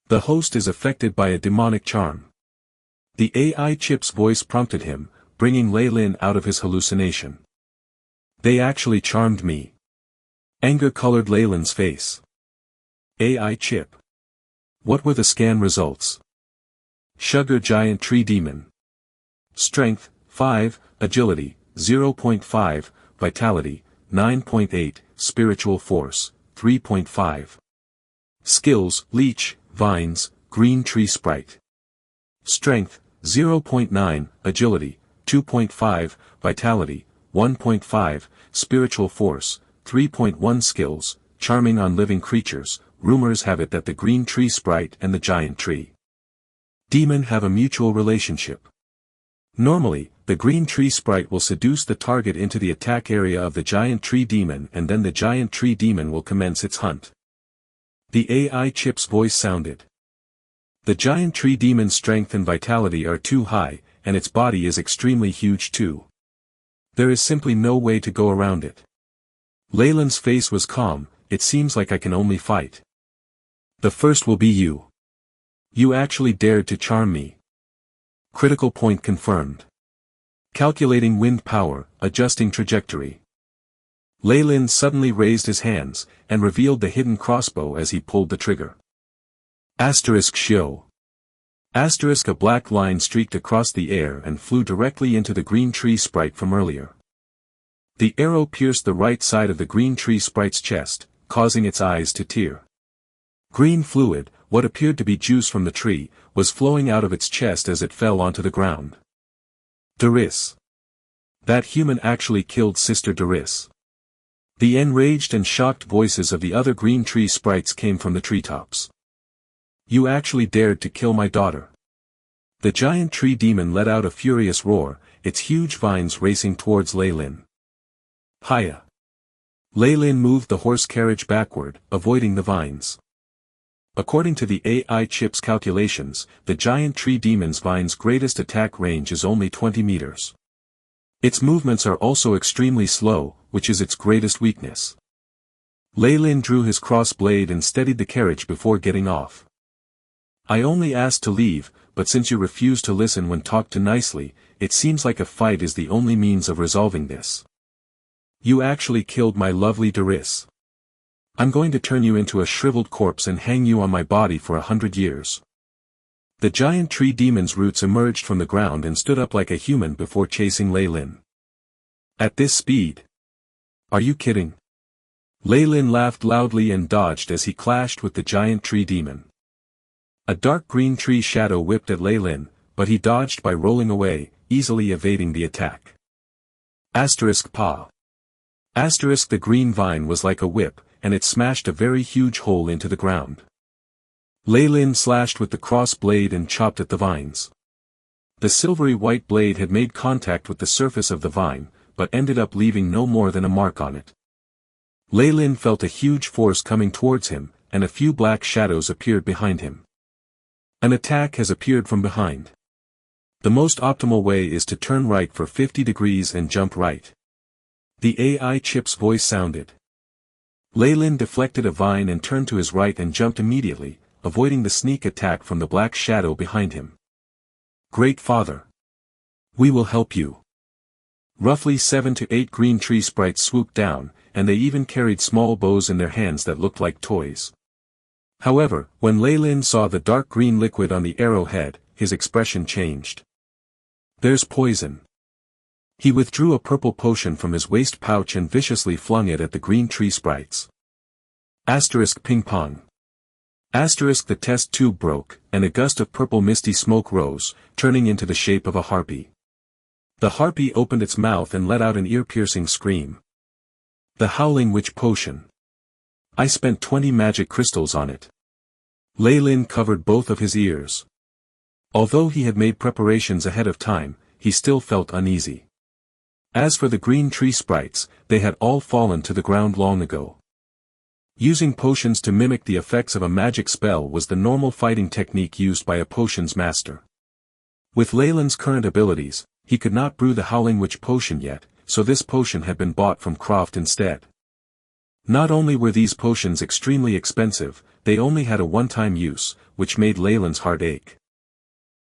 The host is affected by a demonic charm. The AI chip's voice prompted him, bringing Lei Lin out of his hallucination. They actually charmed me. Anger colored Lei Lin's face. AI chip. What were the scan results? Sugar Giant Tree Demon. Strength, 5, Agility, 0.5, Vitality, 9.8, Spiritual Force, 3.5. Skills, Leech, Vines, Green Tree Sprite. Strength, 0.9, Agility, 2.5, Vitality, 1.5, Spiritual Force, 3.1 Skills, Charming on Living Creatures. Rumors have it that the Green Tree Sprite and the Giant Tree Demon have a mutual relationship. Normally, the Green Tree Sprite will seduce the target into the attack area of the Giant Tree Demon, and then the Giant Tree Demon will commence its hunt. The AI chip's voice sounded. The Giant Tree Demon's strength and vitality are too high, and its body is extremely huge too. There is simply no way to go around it. Leyland's face was calm. It seems like I can only fight. The first will be you. You actually dared to charm me. Critical point confirmed. Calculating wind power, adjusting trajectory. Leyland suddenly raised his hands, and revealed the hidden crossbow as he pulled the trigger. Asterisk show. Asterisk a black line streaked across the air and flew directly into the Green Tree Sprite from earlier. The arrow pierced the right side of the Green Tree Sprite's chest, causing its eyes to tear. Green fluid, what appeared to be juice from the tree, was flowing out of its chest as it fell onto the ground. Doris. That human actually killed Sister Doris. The enraged and shocked voices of the other Green Tree Sprites came from the treetops. You actually dared to kill my daughter. The Giant Tree Demon let out a furious roar, its huge vines racing towards Leyland. Hiya. Leyland moved the horse carriage backward, avoiding the vines. According to the AI chip's calculations, the Giant Tree Demon's vine's greatest attack range is only 20 meters. Its movements are also extremely slow, which is its greatest weakness. Leyland drew his cross blade and steadied the carriage before getting off. I only asked to leave, but since you refuse to listen when talked to nicely, it seems like a fight is the only means of resolving this. You actually killed my lovely Doris. I'm going to turn you into a shriveled corpse and hang you on my body for 100 years. The Giant Tree Demon's roots emerged from the ground and stood up like a human before chasing Leyland. At this speed? Are you kidding? Leyland laughed loudly and dodged as he clashed with the Giant Tree Demon. A dark green tree shadow whipped at Leyland, but he dodged by rolling away, easily evading the attack. Asterisk paw. Asterisk the green vine was like a whip, and it smashed a very huge hole into the ground. Leyland slashed with the cross blade and chopped at the vines. The silvery white blade had made contact with the surface of the vine, but ended up leaving no more than a mark on it. Leyland felt a huge force coming towards him, and a few black shadows appeared behind him. An attack has appeared from behind. The most optimal way is to turn right for 50 degrees and jump right. The AI chip's voice sounded. Leyland deflected a vine and turned to his right and jumped immediately, avoiding the sneak attack from the black shadow behind him. Great Father. We will help you. Roughly 7 to 8 green tree sprites swooped down, and they even carried small bows in their hands that looked like toys. However, when Leyland saw the dark green liquid on the arrowhead, his expression changed. There's poison. He withdrew a purple potion from his waist pouch and viciously flung it at the green tree sprites. Asterisk ping pong. Asterisk the test tube broke, and a gust of purple misty smoke rose, turning into the shape of a harpy. The harpy opened its mouth and let out an ear-piercing scream. The Howling Witch Potion. I spent 20 magic crystals on it. Leyland covered both of his ears. Although he had made preparations ahead of time, he still felt uneasy. As for the green tree sprites, they had all fallen to the ground long ago. Using potions to mimic the effects of a magic spell was the normal fighting technique used by a potions master. With Leyland's current abilities, he could not brew the Howling Witch Potion yet, so this potion had been bought from Croft instead. Not only were these potions extremely expensive, they only had a one-time use, which made Leyland's heart ache.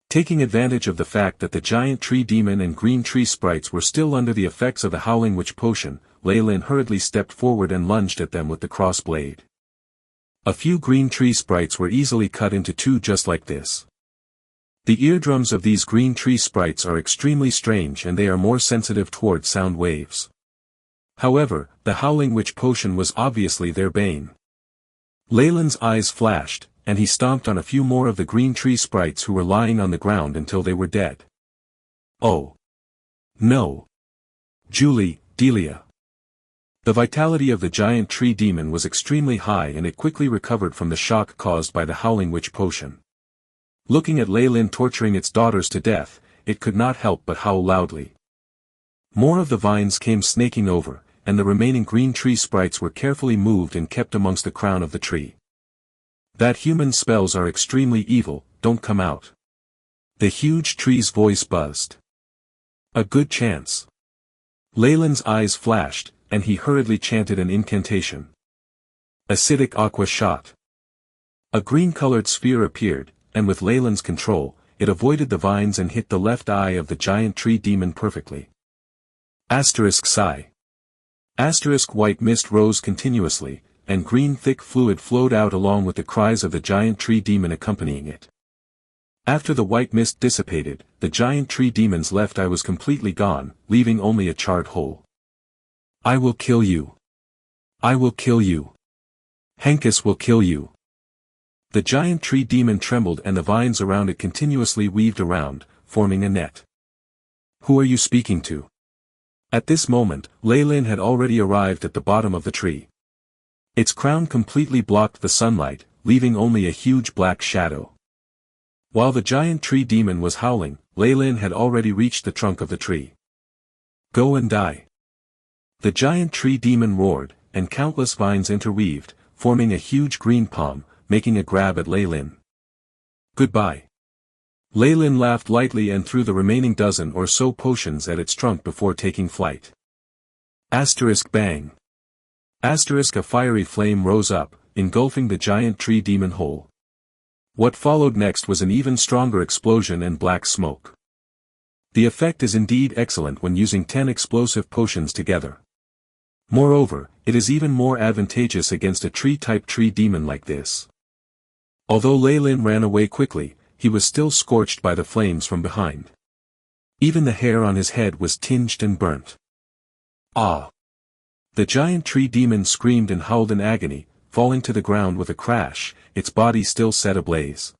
Taking advantage of the fact that the Giant Tree Demon and Green Tree Sprites were still under the effects of the Howling Witch Potion, Leyland hurriedly stepped forward and lunged at them with the cross blade. A few Green Tree Sprites were easily cut into two just like this. The eardrums of these Green Tree Sprites are extremely strange and they are more sensitive towards sound waves. However, the Howling Witch Potion was obviously their bane. Leyland's eyes flashed, and he stomped on a few more of the green tree sprites who were lying on the ground until they were dead. Oh. No. Julie, Delia. The vitality of the giant tree demon was extremely high and it quickly recovered from the shock caused by the howling witch potion. Looking at Leyland torturing its daughters to death, it could not help but howl loudly. More of the vines came snaking over, and the remaining green tree sprites were carefully moved and kept amongst the crown of the tree. That human spells are extremely evil, don't come out. The huge tree's voice buzzed. A good chance. Leyland's eyes flashed, and he hurriedly chanted an incantation. Acidic aqua shot. A green-colored sphere appeared, and with Leyland's control, it avoided the vines and hit the left eye of the giant tree demon perfectly. Asterisk sigh. Asterisk white mist rose continuously, and green thick fluid flowed out along with the cries of the giant tree demon accompanying it. After the white mist dissipated, the giant tree demon's left eye was completely gone, leaving only a charred hole. I will kill you. I will kill you. Henkus will kill you. The giant tree demon trembled and the vines around it continuously weaved around, forming a net. Who are you speaking to? At this moment, Leyland had already arrived at the bottom of the tree. Its crown completely blocked the sunlight, leaving only a huge black shadow. While the giant tree demon was howling, Leyland had already reached the trunk of the tree. Go and die. The giant tree demon roared, and countless vines interweaved, forming a huge green palm, making a grab at Leyland. Goodbye. Leyland laughed lightly and threw the remaining dozen or so potions at its trunk before taking flight. Asterisk bang. Asterisk a fiery flame rose up, engulfing the giant tree demon whole. What followed next was an even stronger explosion and black smoke. The effect is indeed excellent when using 10 explosive potions together. Moreover, it is even more advantageous against a tree-type tree demon like this. Although Leyland ran away quickly, he was still scorched by the flames from behind. Even the hair on his head was tinged and burnt. Ah! The giant tree demon screamed and howled in agony, falling to the ground with a crash, its body still set ablaze.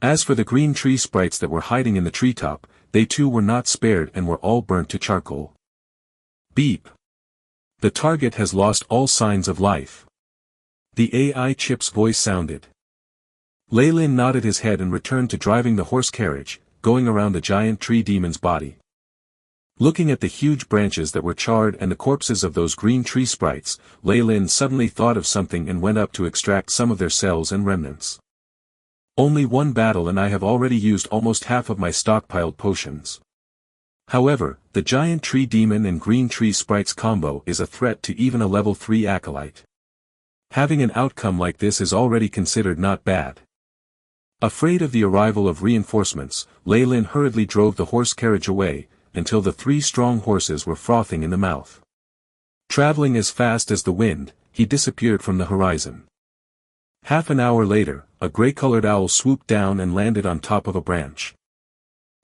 As for the green tree sprites that were hiding in the treetop, they too were not spared and were all burnt to charcoal. Beep! The target has lost all signs of life. The AI chip's voice sounded. Leyland nodded his head and returned to driving the horse carriage, going around the giant tree demon's body. Looking at the huge branches that were charred and the corpses of those green tree sprites, Leyland suddenly thought of something and went up to extract some of their cells and remnants. Only one battle and I have already used almost half of my stockpiled potions. However, the giant tree demon and green tree sprites combo is a threat to even a level 3 acolyte. Having an outcome like this is already considered not bad. Afraid of the arrival of reinforcements, Leyland hurriedly drove the horse carriage away, until the 3 strong horses were frothing in the mouth. Traveling as fast as the wind, he disappeared from the horizon. Half an hour later, a gray-colored owl swooped down and landed on top of a branch.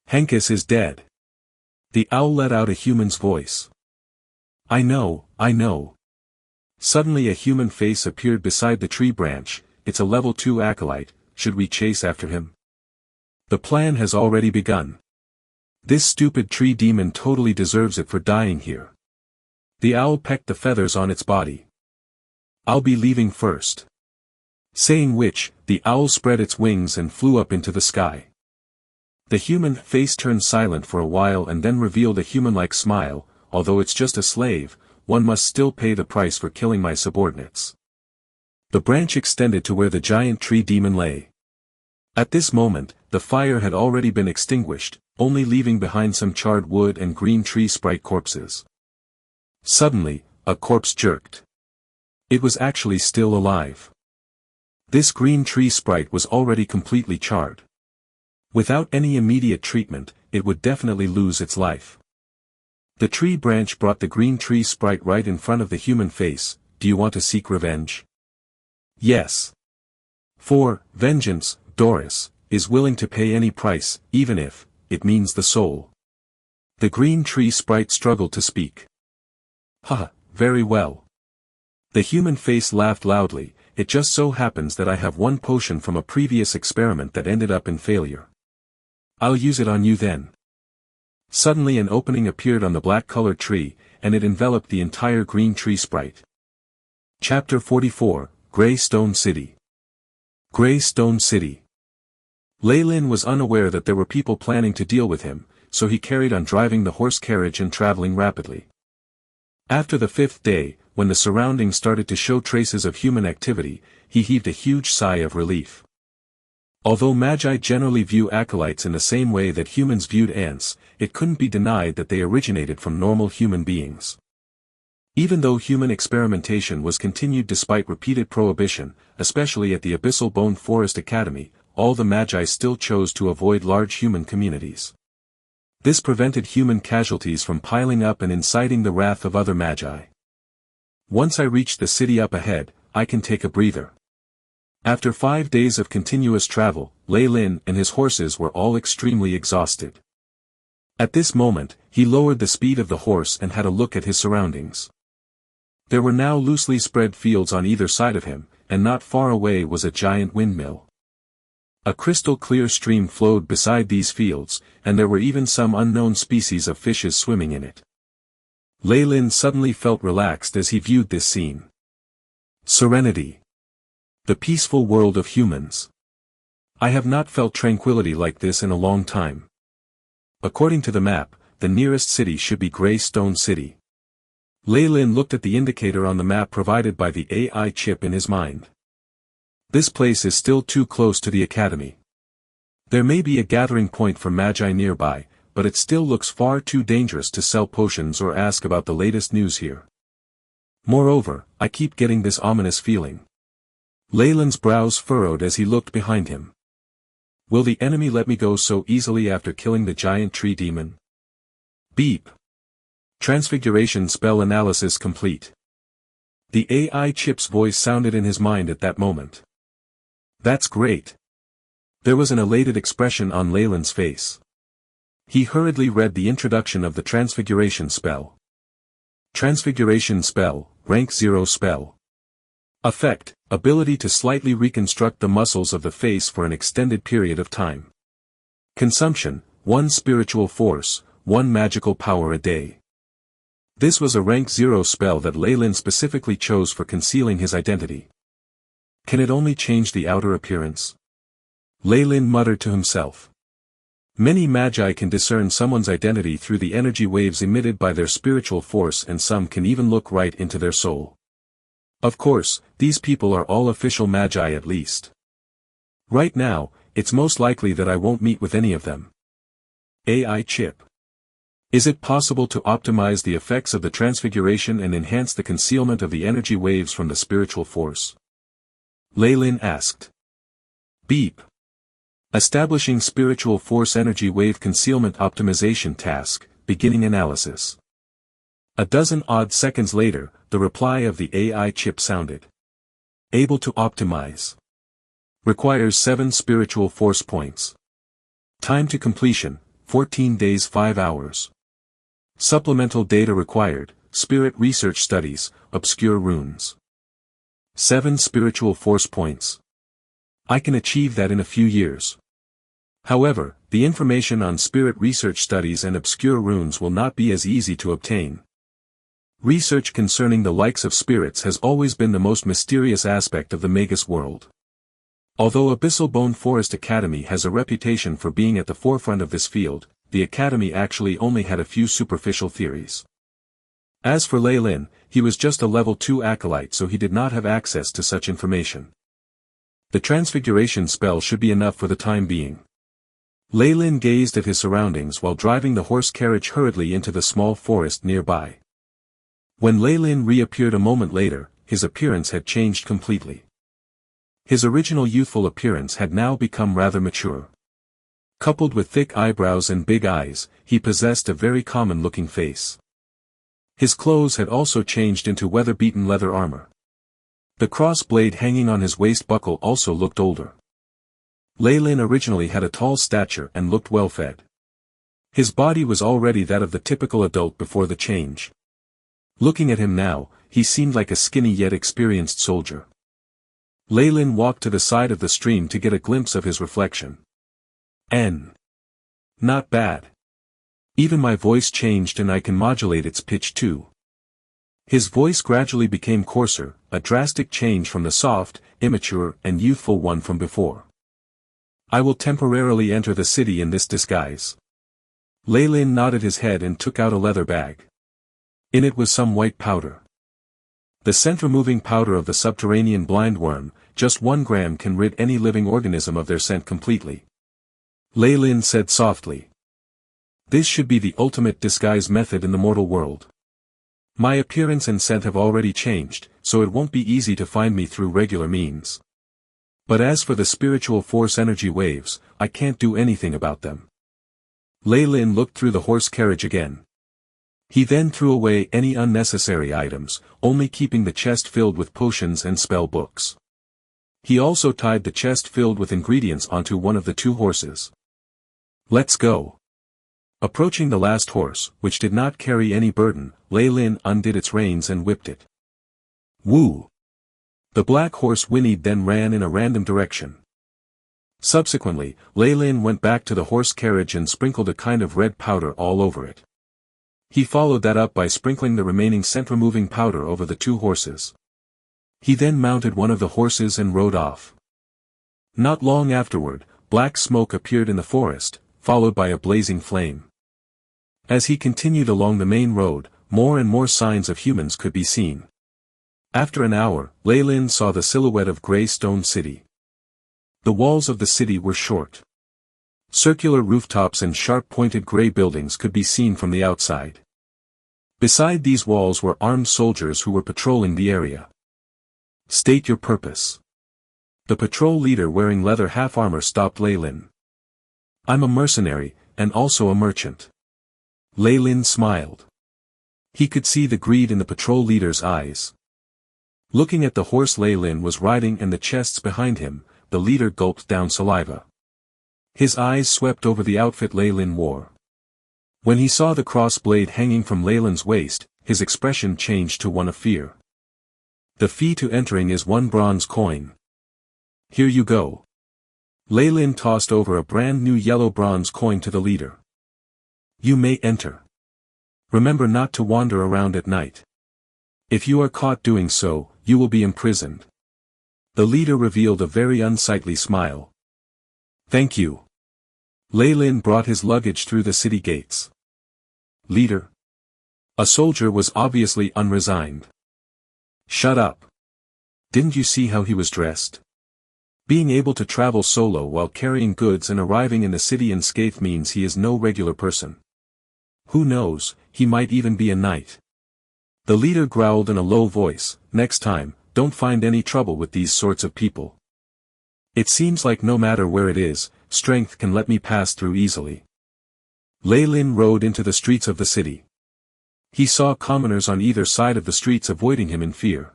Henkus is dead. The owl let out a human's voice. I know, I know. Suddenly a human face appeared beside the tree branch. It's a level 2 acolyte, should we chase after him? The plan has already begun. This stupid tree demon totally deserves it for dying here. The owl pecked the feathers on its body. I'll be leaving first. Saying which, the owl spread its wings and flew up into the sky. The human face turned silent for a while and then revealed a human-like smile. Although it's just a slave, one must still pay the price for killing my subordinates. The branch extended to where the giant tree demon lay. At this moment, the fire had already been extinguished, only leaving behind some charred wood and green tree sprite corpses. Suddenly, a corpse jerked. It was actually still alive. This green tree sprite was already completely charred. Without any immediate treatment, it would definitely lose its life. The tree branch brought the green tree sprite right in front of the human face. Do you want to seek revenge? Yes. For vengeance, Doris is willing to pay any price, even if it means the soul. The green tree sprite struggled to speak. Haha, very well. The human face laughed loudly, it just so happens that I have one potion from a previous experiment that ended up in failure. I'll use it on you then." Suddenly an opening appeared on the black-colored tree, and it enveloped the entire green tree sprite. Chapter 44, Grey Stone City. Grey Stone City. Lei Lin was unaware that there were people planning to deal with him, so he carried on driving the horse carriage and traveling rapidly. After the 5th day, when the surroundings started to show traces of human activity, he heaved a huge sigh of relief. Although Magi generally view acolytes in the same way that humans viewed ants, it couldn't be denied that they originated from normal human beings. Even though human experimentation was continued despite repeated prohibition, especially at the Abyssal Bone Forest Academy, all the Magi still chose to avoid large human communities. This prevented human casualties from piling up and inciting the wrath of other Magi. Once I reach the city up ahead, I can take a breather. After 5 days of continuous travel, Lei Lin and his horses were all extremely exhausted. At this moment, he lowered the speed of the horse and had a look at his surroundings. There were now loosely spread fields on either side of him, and not far away was a giant windmill. A crystal-clear stream flowed beside these fields, and there were even some unknown species of fishes swimming in it. Lei Lin suddenly felt relaxed as he viewed this scene. Serenity. The peaceful world of humans. I have not felt tranquility like this in a long time. According to the map, the nearest city should be Grey Stone City. Lei Lin looked at the indicator on the map provided by the AI chip in his mind. This place is still too close to the academy. There may be a gathering point for Magi nearby, but it still looks far too dangerous to sell potions or ask about the latest news here. Moreover, I keep getting this ominous feeling. Lei Lin's brows furrowed as he looked behind him. Will the enemy let me go so easily after killing the giant tree demon? Beep. Transfiguration spell analysis complete. The AI chip's voice sounded in his mind at that moment. That's great. There was an elated expression on Lei Lin's face. He hurriedly read the introduction of the transfiguration spell. Transfiguration spell, rank 0 spell. Effect, ability to slightly reconstruct the muscles of the face for an extended period of time. Consumption, 1 spiritual force, 1 magical power a day. This was a rank 0 spell that Lei Lin specifically chose for concealing his identity. Can it only change the outer appearance? Lei Lin muttered to himself. Many Magi can discern someone's identity through the energy waves emitted by their spiritual force, and some can even look right into their soul. Of course, these people are all official Magi at least. Right now, it's most likely that I won't meet with any of them. AI chip. Is it possible to optimize the effects of the transfiguration and enhance the concealment of the energy waves from the spiritual force? Lei Lin asked. Beep. Establishing spiritual force energy wave concealment optimization task, beginning analysis. A dozen odd seconds later, the reply of the AI chip sounded. Able to optimize. Requires 7 spiritual force points. Time to completion, 14 days 5 hours. Supplemental data required, spirit research studies, obscure runes. 7 spiritual force points. I can achieve that in a few years. However, the information on spirit research studies and obscure runes will not be as easy to obtain. Research concerning the likes of spirits has always been the most mysterious aspect of the Magus world. Although Abyssal Bone Forest Academy has a reputation for being at the forefront of this field, the Academy actually only had a few superficial theories. As for Lei Lin, he was just a level 2 acolyte, so he did not have access to such information. The transfiguration spell should be enough for the time being. Lei Lin gazed at his surroundings while driving the horse carriage hurriedly into the small forest nearby. When Lei Lin reappeared a moment later, his appearance had changed completely. His original youthful appearance had now become rather mature. Coupled with thick eyebrows and big eyes, he possessed a very common-looking face. His clothes had also changed into weather-beaten leather armor. The cross blade hanging on his waist buckle also looked older. Lei Lin originally had a tall stature and looked well-fed. His body was already that of the typical adult before the change. Looking at him now, he seemed like a skinny yet experienced soldier. Leyland walked to the side of the stream to get a glimpse of his reflection. Not bad. Even my voice changed and I can modulate its pitch too. His voice gradually became coarser, a drastic change from the soft, immature, and youthful one from before. I will temporarily enter the city in this disguise. Leyland nodded his head and took out a leather bag. In it was some white powder. The scent-removing powder of the subterranean blindworm, just 1 gram can rid any living organism of their scent completely. Leyland said softly. This should be the ultimate disguise method in the mortal world. My appearance and scent have already changed, so it won't be easy to find me through regular means. But as for the spiritual force energy waves, I can't do anything about them. Leyland looked through the horse carriage again. He then threw away any unnecessary items, only keeping the chest filled with potions and spell books. He also tied the chest filled with ingredients onto one of the 2 horses. Let's go. Approaching the last horse, which did not carry any burden, Leyland undid its reins and whipped it. Woo! The black horse whinnied, then ran in a random direction. Subsequently, Leyland went back to the horse carriage and sprinkled a kind of red powder all over it. He followed that up by sprinkling the remaining scent-removing powder over the 2 horses. He then mounted one of the horses and rode off. Not long afterward, black smoke appeared in the forest, followed by a blazing flame. As he continued along the main road, more and more signs of humans could be seen. After an hour, Leyland saw the silhouette of Grey Stone City. The walls of the city were short. Circular rooftops and sharp-pointed grey buildings could be seen from the outside. Beside these walls were armed soldiers who were patrolling the area. State your purpose. The patrol leader wearing leather half-armor stopped Leyland. I'm a mercenary, and also a merchant. Leyland smiled. He could see the greed in the patrol leader's eyes. Looking at the horse Leyland was riding and the chests behind him, the leader gulped down saliva. His eyes swept over the outfit Leyland wore. When he saw the cross blade hanging from Leyland's waist, his expression changed to one of fear. The fee to entering is 1 bronze coin. Here you go. Leyland tossed over a brand new yellow bronze coin to the leader. You may enter. Remember not to wander around at night. If you are caught doing so, you will be imprisoned. The leader revealed a very unsightly smile. Thank you. Leyland brought his luggage through the city gates. Leader. A soldier was obviously unresigned. Shut up. Didn't you see how he was dressed? Being able to travel solo while carrying goods and arriving in the city unscathed means he is no regular person. Who knows, he might even be a knight. The leader growled in a low voice, next time, don't find any trouble with these sorts of people. It seems like no matter where it is, strength can let me pass through easily. Leyland rode into the streets of the city. He saw commoners on either side of the streets avoiding him in fear.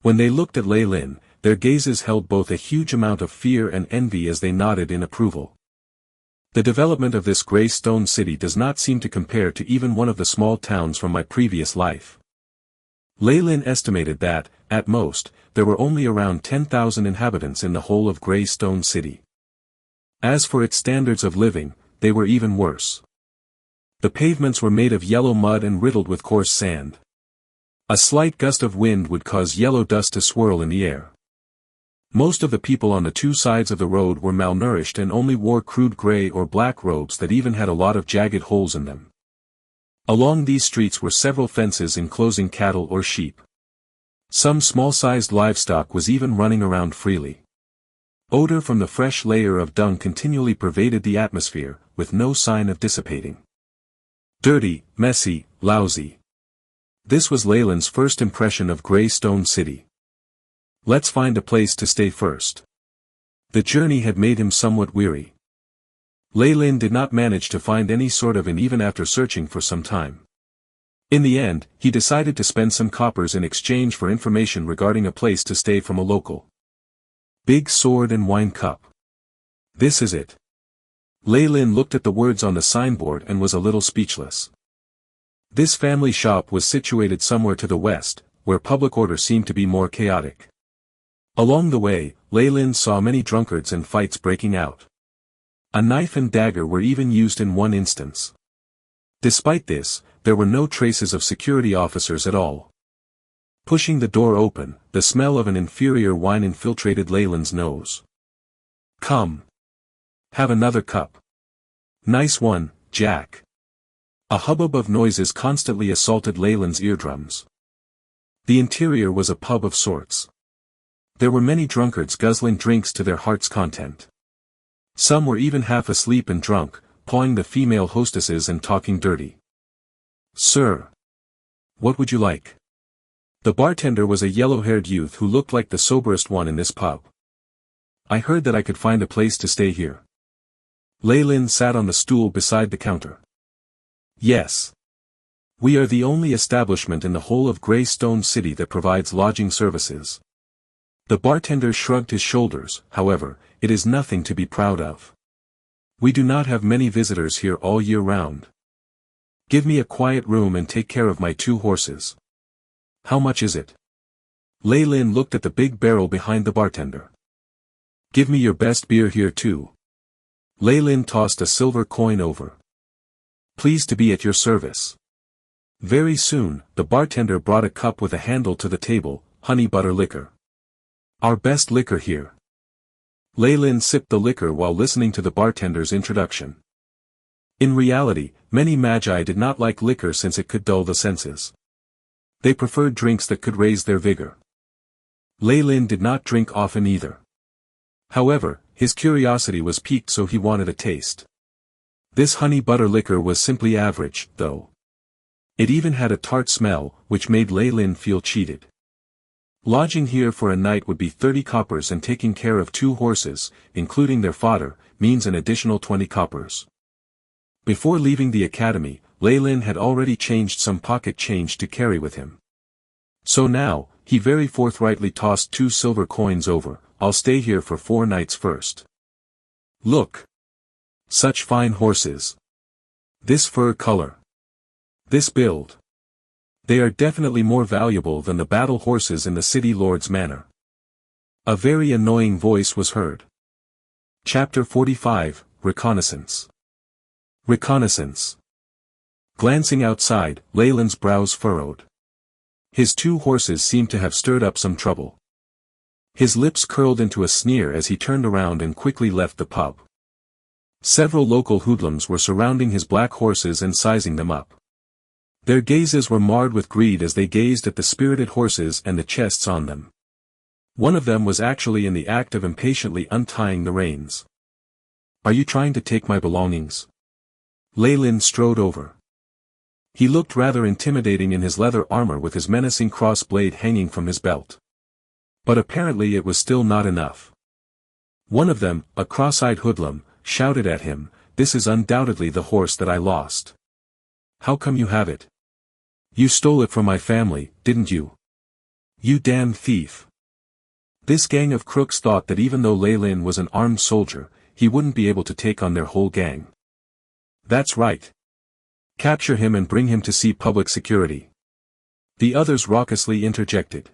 When they looked at Leyland, their gazes held both a huge amount of fear and envy as they nodded in approval. The development of this Grey Stone City does not seem to compare to even one of the small towns from my previous life. Leyland estimated that, at most, there were only around 10,000 inhabitants in the whole of Grey Stone City. As for its standards of living, they were even worse. The pavements were made of yellow mud and riddled with coarse sand. A slight gust of wind would cause yellow dust to swirl in the air. Most of the people on the 2 sides of the road were malnourished and only wore crude gray or black robes that even had a lot of jagged holes in them. Along these streets were several fences enclosing cattle or sheep. Some small-sized livestock was even running around freely. Odor from the fresh layer of dung continually pervaded the atmosphere, with no sign of dissipating. Dirty, messy, lousy. This was Leyland's first impression of Grey Stone City. Let's find a place to stay first. The journey had made him somewhat weary. Leyland did not manage to find any sort of inn even after searching for some time. In the end, he decided to spend some coppers in exchange for information regarding a place to stay from a local. Big sword and wine cup. This is it. Leyland looked at the words on the signboard and was a little speechless. This family shop was situated somewhere to the west, where public order seemed to be more chaotic. Along the way, Leyland saw many drunkards and fights breaking out. A knife and dagger were even used in one instance. Despite this, there were no traces of security officers at all. Pushing the door open, the smell of an inferior wine infiltrated Leyland's nose. "Come. Have another cup." "Nice one, Jack." A hubbub of noises constantly assaulted Leyland's eardrums. The interior was a pub of sorts. There were many drunkards guzzling drinks to their heart's content. Some were even half asleep and drunk, pawing the female hostesses and talking dirty. "Sir. What would you like?" The bartender was a yellow-haired youth who looked like the soberest one in this pub. "I heard that I could find a place to stay here." Leyland sat on the stool beside the counter. "Yes. We are the only establishment in the whole of Greystone City that provides lodging services." The bartender shrugged his shoulders. "However, it is nothing to be proud of. We do not have many visitors here all year round. Give me a quiet room and take care of my 2 horses." "How much is it?" Leyland looked at the big barrel behind the bartender. "Give me your best beer here too." Leyland tossed a silver coin over. "Pleased to be at your service." Very soon, the bartender brought a cup with a handle to the table, honey butter liquor. "Our best liquor here." Leyland sipped the liquor while listening to the bartender's introduction. In reality, many magi did not like liquor since it could dull the senses. They preferred drinks that could raise their vigor. Leyland did not drink often either. However, his curiosity was piqued, so he wanted a taste. This honey butter liquor was simply average, though. It even had a tart smell, which made Leyland feel cheated. Lodging here for a night would be 30 coppers, and taking care of 2 horses, including their fodder, means an additional 20 coppers. Before leaving the academy, Leyland had already changed some pocket change to carry with him. So now, he very forthrightly tossed 2 silver coins over. "I'll stay here for 4 nights first. Look. Such fine horses. This fur color. This build. They are definitely more valuable than the battle horses in the city lord's manor." A very annoying voice was heard. Chapter 45, Reconnaissance. Reconnaissance. Glancing outside, Leyland's brows furrowed. His 2 horses seemed to have stirred up some trouble. His lips curled into a sneer as he turned around and quickly left the pub. Several local hoodlums were surrounding his black horses and sizing them up. Their gazes were marred with greed as they gazed at the spirited horses and the chests on them. One of them was actually in the act of impatiently untying the reins. "Are you trying to take my belongings?" Leyland strode over. He looked rather intimidating in his leather armor with his menacing cross blade hanging from his belt. But apparently it was still not enough. One of them, a cross-eyed hoodlum, shouted at him, "This is undoubtedly the horse that I lost. How come you have it? You stole it from my family, didn't you? You damn thief." This gang of crooks thought that even though Leyland was an armed soldier, he wouldn't be able to take on their whole gang. "That's right. Capture him and bring him to see public security." The others raucously interjected.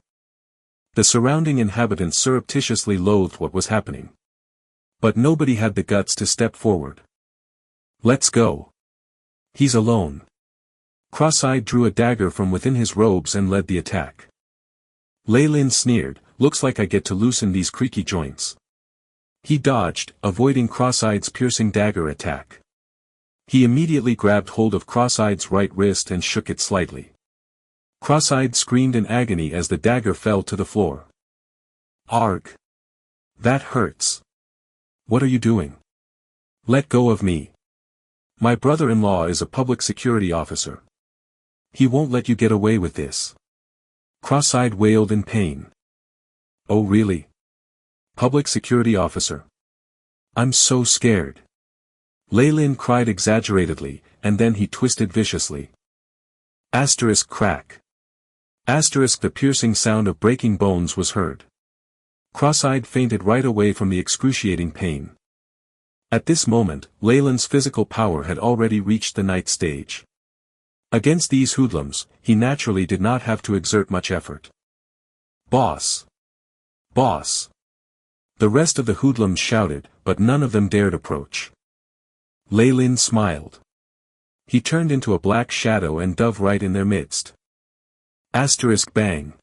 The surrounding inhabitants surreptitiously loathed what was happening. But nobody had the guts to step forward. "Let's go. He's alone." Cross-eyed drew a dagger from within his robes and led the attack. Leyland sneered, "Looks like I get to loosen these creaky joints." He dodged, avoiding Cross-eyed's piercing dagger attack. He immediately grabbed hold of Cross-eyed's right wrist and shook it slightly. Cross-eyed screamed in agony as the dagger fell to the floor. "Arg! That hurts. What are you doing? Let go of me. My brother-in-law is a public security officer. He won't let you get away with this." Cross-eyed wailed in pain. "Oh really? Public security officer? I'm so scared." Leyland cried exaggeratedly, and then he twisted viciously. Asterisk crack. Asterisk the piercing sound of breaking bones was heard. Cross-eyed fainted right away from the excruciating pain. At this moment, Leyland's physical power had already reached the night stage. Against these hoodlums, he naturally did not have to exert much effort. "Boss! Boss. The rest of the hoodlums shouted, but none of them dared approach. Lei Lin smiled. He turned into a black shadow and dove right in their midst. Asterisk bang.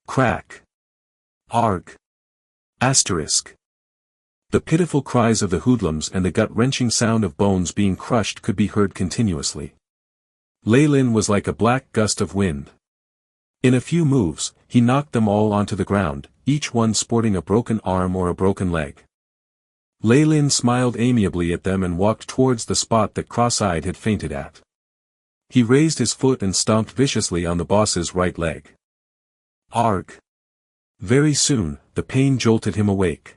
Crack. Arg. Asterisk. The pitiful cries of the hoodlums and the gut-wrenching sound of bones being crushed could be heard continuously. Lei Lin was like a black gust of wind. In a few moves, he knocked them all onto the ground, each one sporting a broken arm or a broken leg. Lei Lin smiled amiably at them and walked towards the spot that Cross-Eyed had fainted at. He raised his foot and stomped viciously on the boss's right leg. Arg! Very soon, the pain jolted him awake.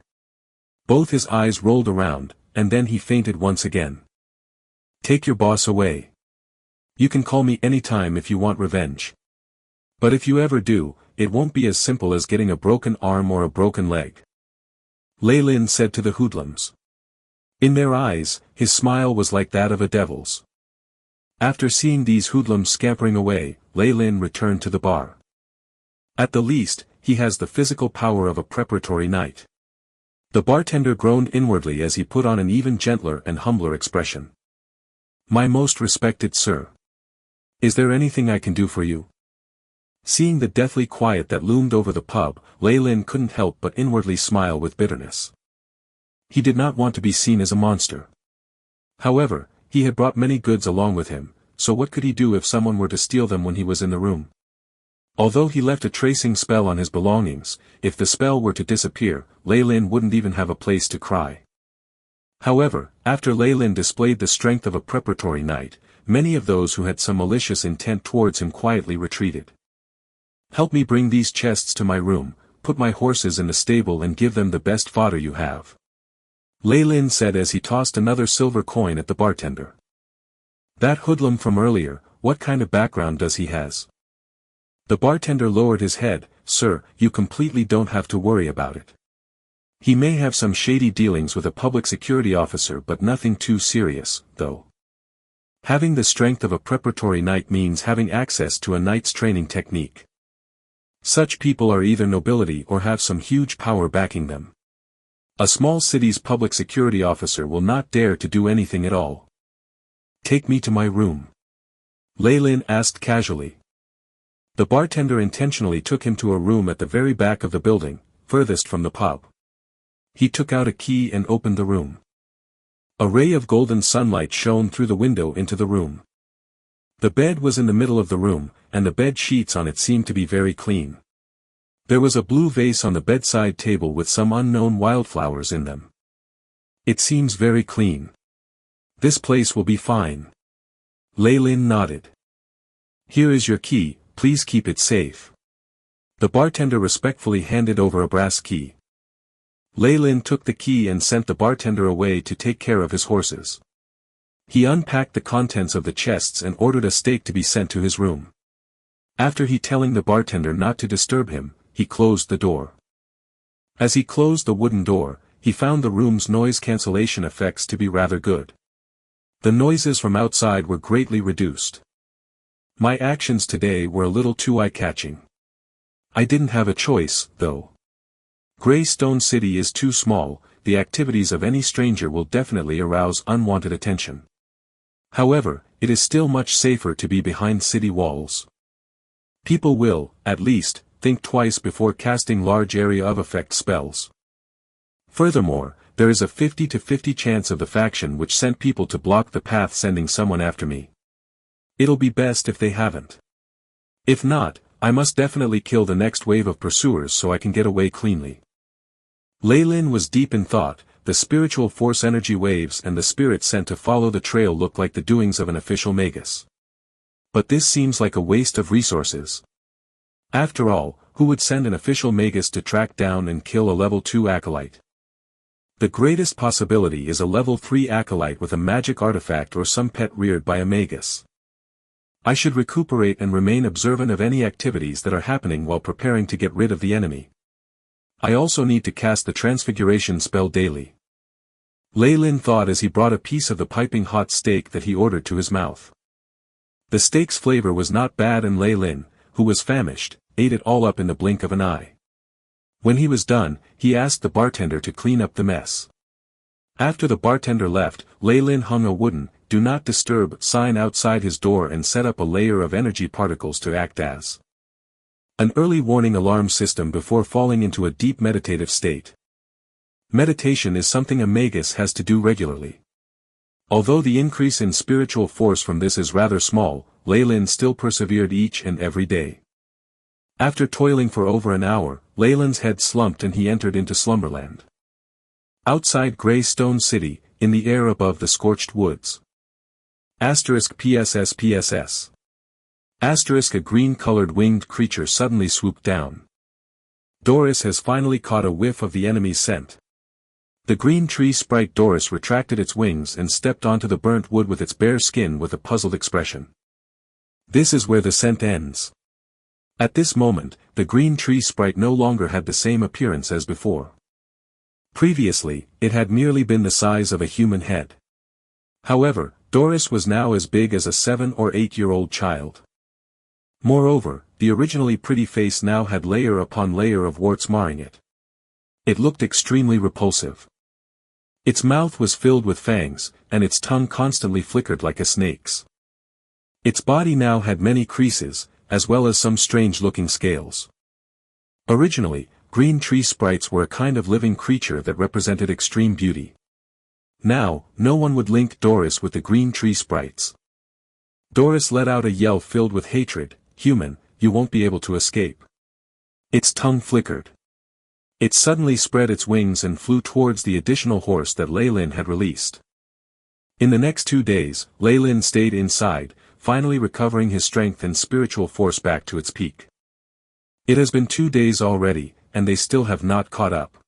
Both his eyes rolled around, and then he fainted once again. Take your boss away. You can call me anytime if you want revenge. But if you ever do, it won't be as simple as getting a broken arm or a broken leg. Lei Lin said to the hoodlums. In their eyes, his smile was like that of a devil's. After seeing these hoodlums scampering away, Lei Lin returned to the bar. At the least, he has the physical power of a preparatory knight. The bartender groaned inwardly as he put on an even gentler and humbler expression. My most respected sir. Is there anything I can do for you? Seeing the deathly quiet that loomed over the pub, Lei Lin couldn't help but inwardly smile with bitterness. He did not want to be seen as a monster. However, he had brought many goods along with him, so what could he do if someone were to steal them when he was in the room? Although he left a tracing spell on his belongings, if the spell were to disappear, Lei Lin wouldn't even have a place to cry. However, after Lei Lin displayed the strength of a preparatory knight, many of those who had some malicious intent towards him quietly retreated. Help me bring these chests to my room, put my horses in the stable and give them the best fodder you have. Lei Lin said as he tossed another silver coin at the bartender. That hoodlum from earlier, what kind of background does he has? The bartender lowered his head. Sir, you completely don't have to worry about it. He may have some shady dealings with a public security officer but nothing too serious, though. Having the strength of a preparatory knight means having access to a knight's training technique. Such people are either nobility or have some huge power backing them. A small city's public security officer will not dare to do anything at all. Take me to my room. Lei Lin asked casually. The bartender intentionally took him to a room at the very back of the building, furthest from the pub. He took out a key and opened the room. A ray of golden sunlight shone through the window into the room. The bed was in the middle of the room, and the bed sheets on it seemed to be very clean. There was a blue vase on the bedside table with some unknown wildflowers in them. It seems very clean. This place will be fine. Lei Lin nodded. Here is your key, please keep it safe. The bartender respectfully handed over a brass key. Lei Lin took the key and sent the bartender away to take care of his horses. He unpacked the contents of the chests and ordered a steak to be sent to his room. After he telling the bartender not to disturb him, he closed the door. As he closed the wooden door, he found the room's noise cancellation effects to be rather good. The noises from outside were greatly reduced. My actions today were a little too eye-catching. I didn't have a choice, though. Greystone City is too small, the activities of any stranger will definitely arouse unwanted attention. However, it is still much safer to be behind city walls. People will, at least, think twice before casting large area of effect spells. Furthermore, there is a 50-50 chance of the faction which sent people to block the path sending someone after me. It'll be best if they haven't. If not, I must definitely kill the next wave of pursuers so I can get away cleanly. Lei Lin was deep in thought. The spiritual force energy waves and the spirits sent to follow the trail looked like the doings of an official Magus. But this seems like a waste of resources. After all, who would send an official Magus to track down and kill a level 2 acolyte? The greatest possibility is a level 3 acolyte with a magic artifact or some pet reared by a Magus. I should recuperate and remain observant of any activities that are happening while preparing to get rid of the enemy. I also need to cast the transfiguration spell daily. Lei Lin thought as he brought a piece of the piping hot steak that he ordered to his mouth. The steak's flavor was not bad and Lei Lin, who was famished, ate it all up in the blink of an eye. When he was done, he asked the bartender to clean up the mess. After the bartender left, Lei hung a wooden, "Do not disturb" sign outside his door and set up a layer of energy particles to act as an early warning alarm system before falling into a deep meditative state. Meditation is something a Magus has to do regularly. Although the increase in spiritual force from this is rather small, Lei still persevered each and every day. After toiling for over an hour, Lei's head slumped and he entered into slumberland. Outside Grey Stone City, in the air above the scorched woods. *PSS. A green-colored winged creature suddenly swooped down. Doris has finally caught a whiff of the enemy's scent. The green tree sprite Doris retracted its wings and stepped onto the burnt wood with its bare skin with a puzzled expression. This is where the scent ends. At this moment, the green tree sprite no longer had the same appearance as before. Previously, it had merely been the size of a human head. However, Doris was now as big as a 7 or 8-year-old child. Moreover, the originally pretty face now had layer upon layer of warts marring it. It looked extremely repulsive. Its mouth was filled with fangs, and its tongue constantly flickered like a snake's. Its body now had many creases, as well as some strange-looking scales. Originally, green tree sprites were a kind of living creature that represented extreme beauty. Now, no one would link Doris with the green tree sprites. Doris let out a yell filled with hatred. "Human, you won't be able to escape." Its tongue flickered. It suddenly spread its wings and flew towards the additional horse that Lei had released. In the next 2 days, Lei stayed inside, finally recovering his strength and spiritual force back to its peak. It has been 2 days already, and they still have not caught up.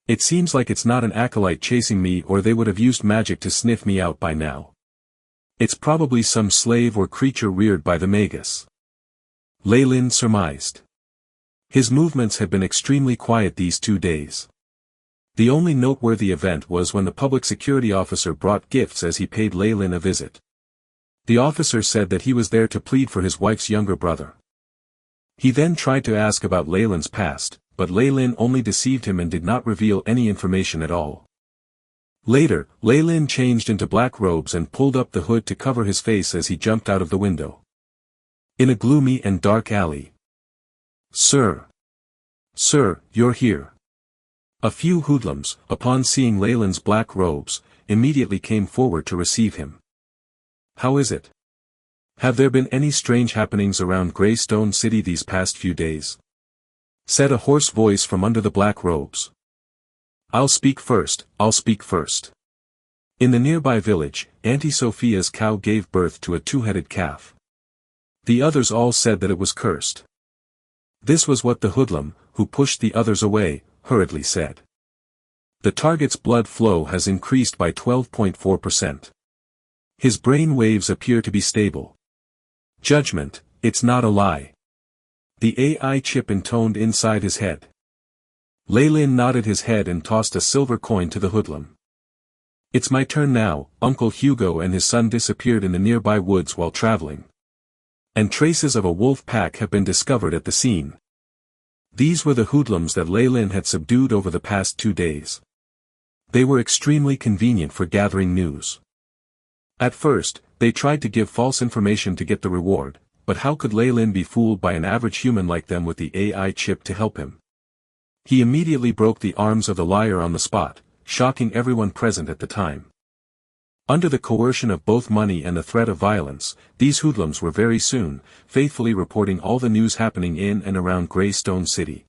It seems like it's not an acolyte chasing me, or they would have used magic to sniff me out by now. It's probably some slave or creature reared by the Magus. Lei surmised. His movements had been extremely quiet these 2 days. The only noteworthy event was when the public security officer brought gifts as he paid Lei a visit. The officer said that he was there to plead for his wife's younger brother. He then tried to ask about Lei's past, but Lei only deceived him and did not reveal any information at all. Later, Lei changed into black robes and pulled up the hood to cover his face as he jumped out of the window. In a gloomy and dark alley. "Sir! Sir, you're here." A few hoodlums, upon seeing Lei's black robes, immediately came forward to receive him. "How is it? Have there been any strange happenings around Grey Stone City these past few days?" said a hoarse voice from under the black robes. I'll speak first. In the nearby village, Auntie Sophia's cow gave birth to a 2-headed calf. The others all said that it was cursed. This was what the hoodlum, who pushed the others away, hurriedly said. The target's blood flow has increased by 12.4%. His brain waves appear to be stable. Judgment, it's not a lie. The AI chip intoned inside his head. Lei nodded his head and tossed a silver coin to the hoodlum. It's my turn now. Uncle Hugo and his son disappeared in the nearby woods while traveling. And traces of a wolf pack have been discovered at the scene. These were the hoodlums that Lei had subdued over the past 2 days. They were extremely convenient for gathering news. At first, they tried to give false information to get the reward, but how could Lei be fooled by an average human like them with the AI chip to help him? He immediately broke the arms of the liar on the spot, shocking everyone present at the time. Under the coercion of both money and the threat of violence, these hoodlums were very soon, faithfully reporting all the news happening in and around Grey Stone City.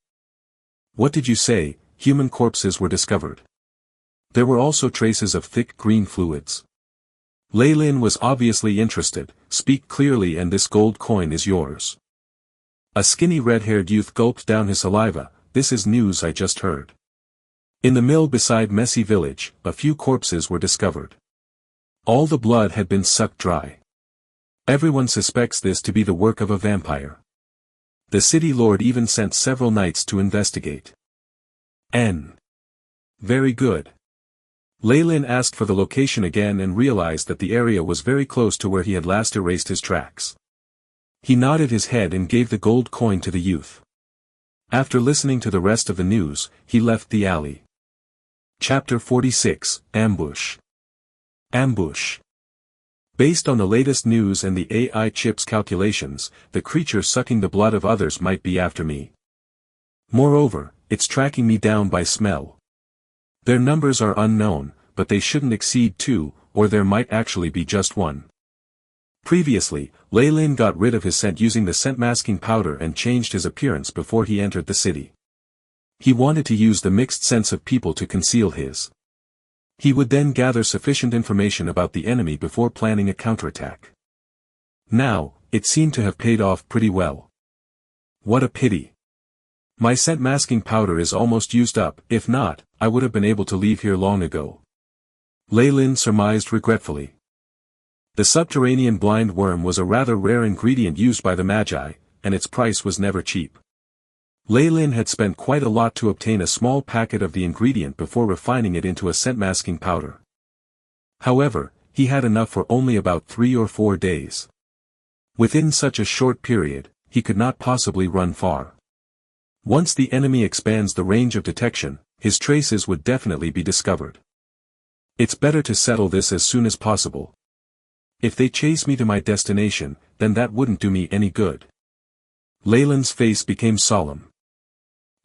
What did you say? Human corpses were discovered. There were also traces of thick green fluids. Lei was obviously interested. Speak clearly and this gold coin is yours. A skinny red-haired youth gulped down his saliva. This is news I just heard. In the mill beside Messy Village, a few corpses were discovered. All the blood had been sucked dry. Everyone suspects this to be the work of a vampire. The city lord even sent several knights to investigate. Very good. Lei asked for the location again and realized that the area was very close to where he had last erased his tracks. He nodded his head and gave the gold coin to the youth. After listening to the rest of the news, he left the alley. Chapter 46, Ambush. Ambush. Based on the latest news and the AI chip's calculations, the creature sucking the blood of others might be after me. Moreover, it's tracking me down by smell. Their numbers are unknown, but they shouldn't exceed 2, or there might actually be just 1. Previously, Lei Lin got rid of his scent using the scent masking powder and changed his appearance before he entered the city. He wanted to use the mixed scents of people to conceal his. He would then gather sufficient information about the enemy before planning a counterattack. Now, it seemed to have paid off pretty well. What a pity. My scent masking powder is almost used up. If not, I would have been able to leave here long ago. Lei Lin surmised regretfully. The subterranean blind worm was a rather rare ingredient used by the Magi, and its price was never cheap. Lei Lin had spent quite a lot to obtain a small packet of the ingredient before refining it into a scent masking powder. However, he had enough for only about 3 or 4 days. Within such a short period, he could not possibly run far. Once the enemy expands the range of detection, his traces would definitely be discovered. It's better to settle this as soon as possible. If they chase me to my destination, then that wouldn't do me any good. Lei Lin's face became solemn.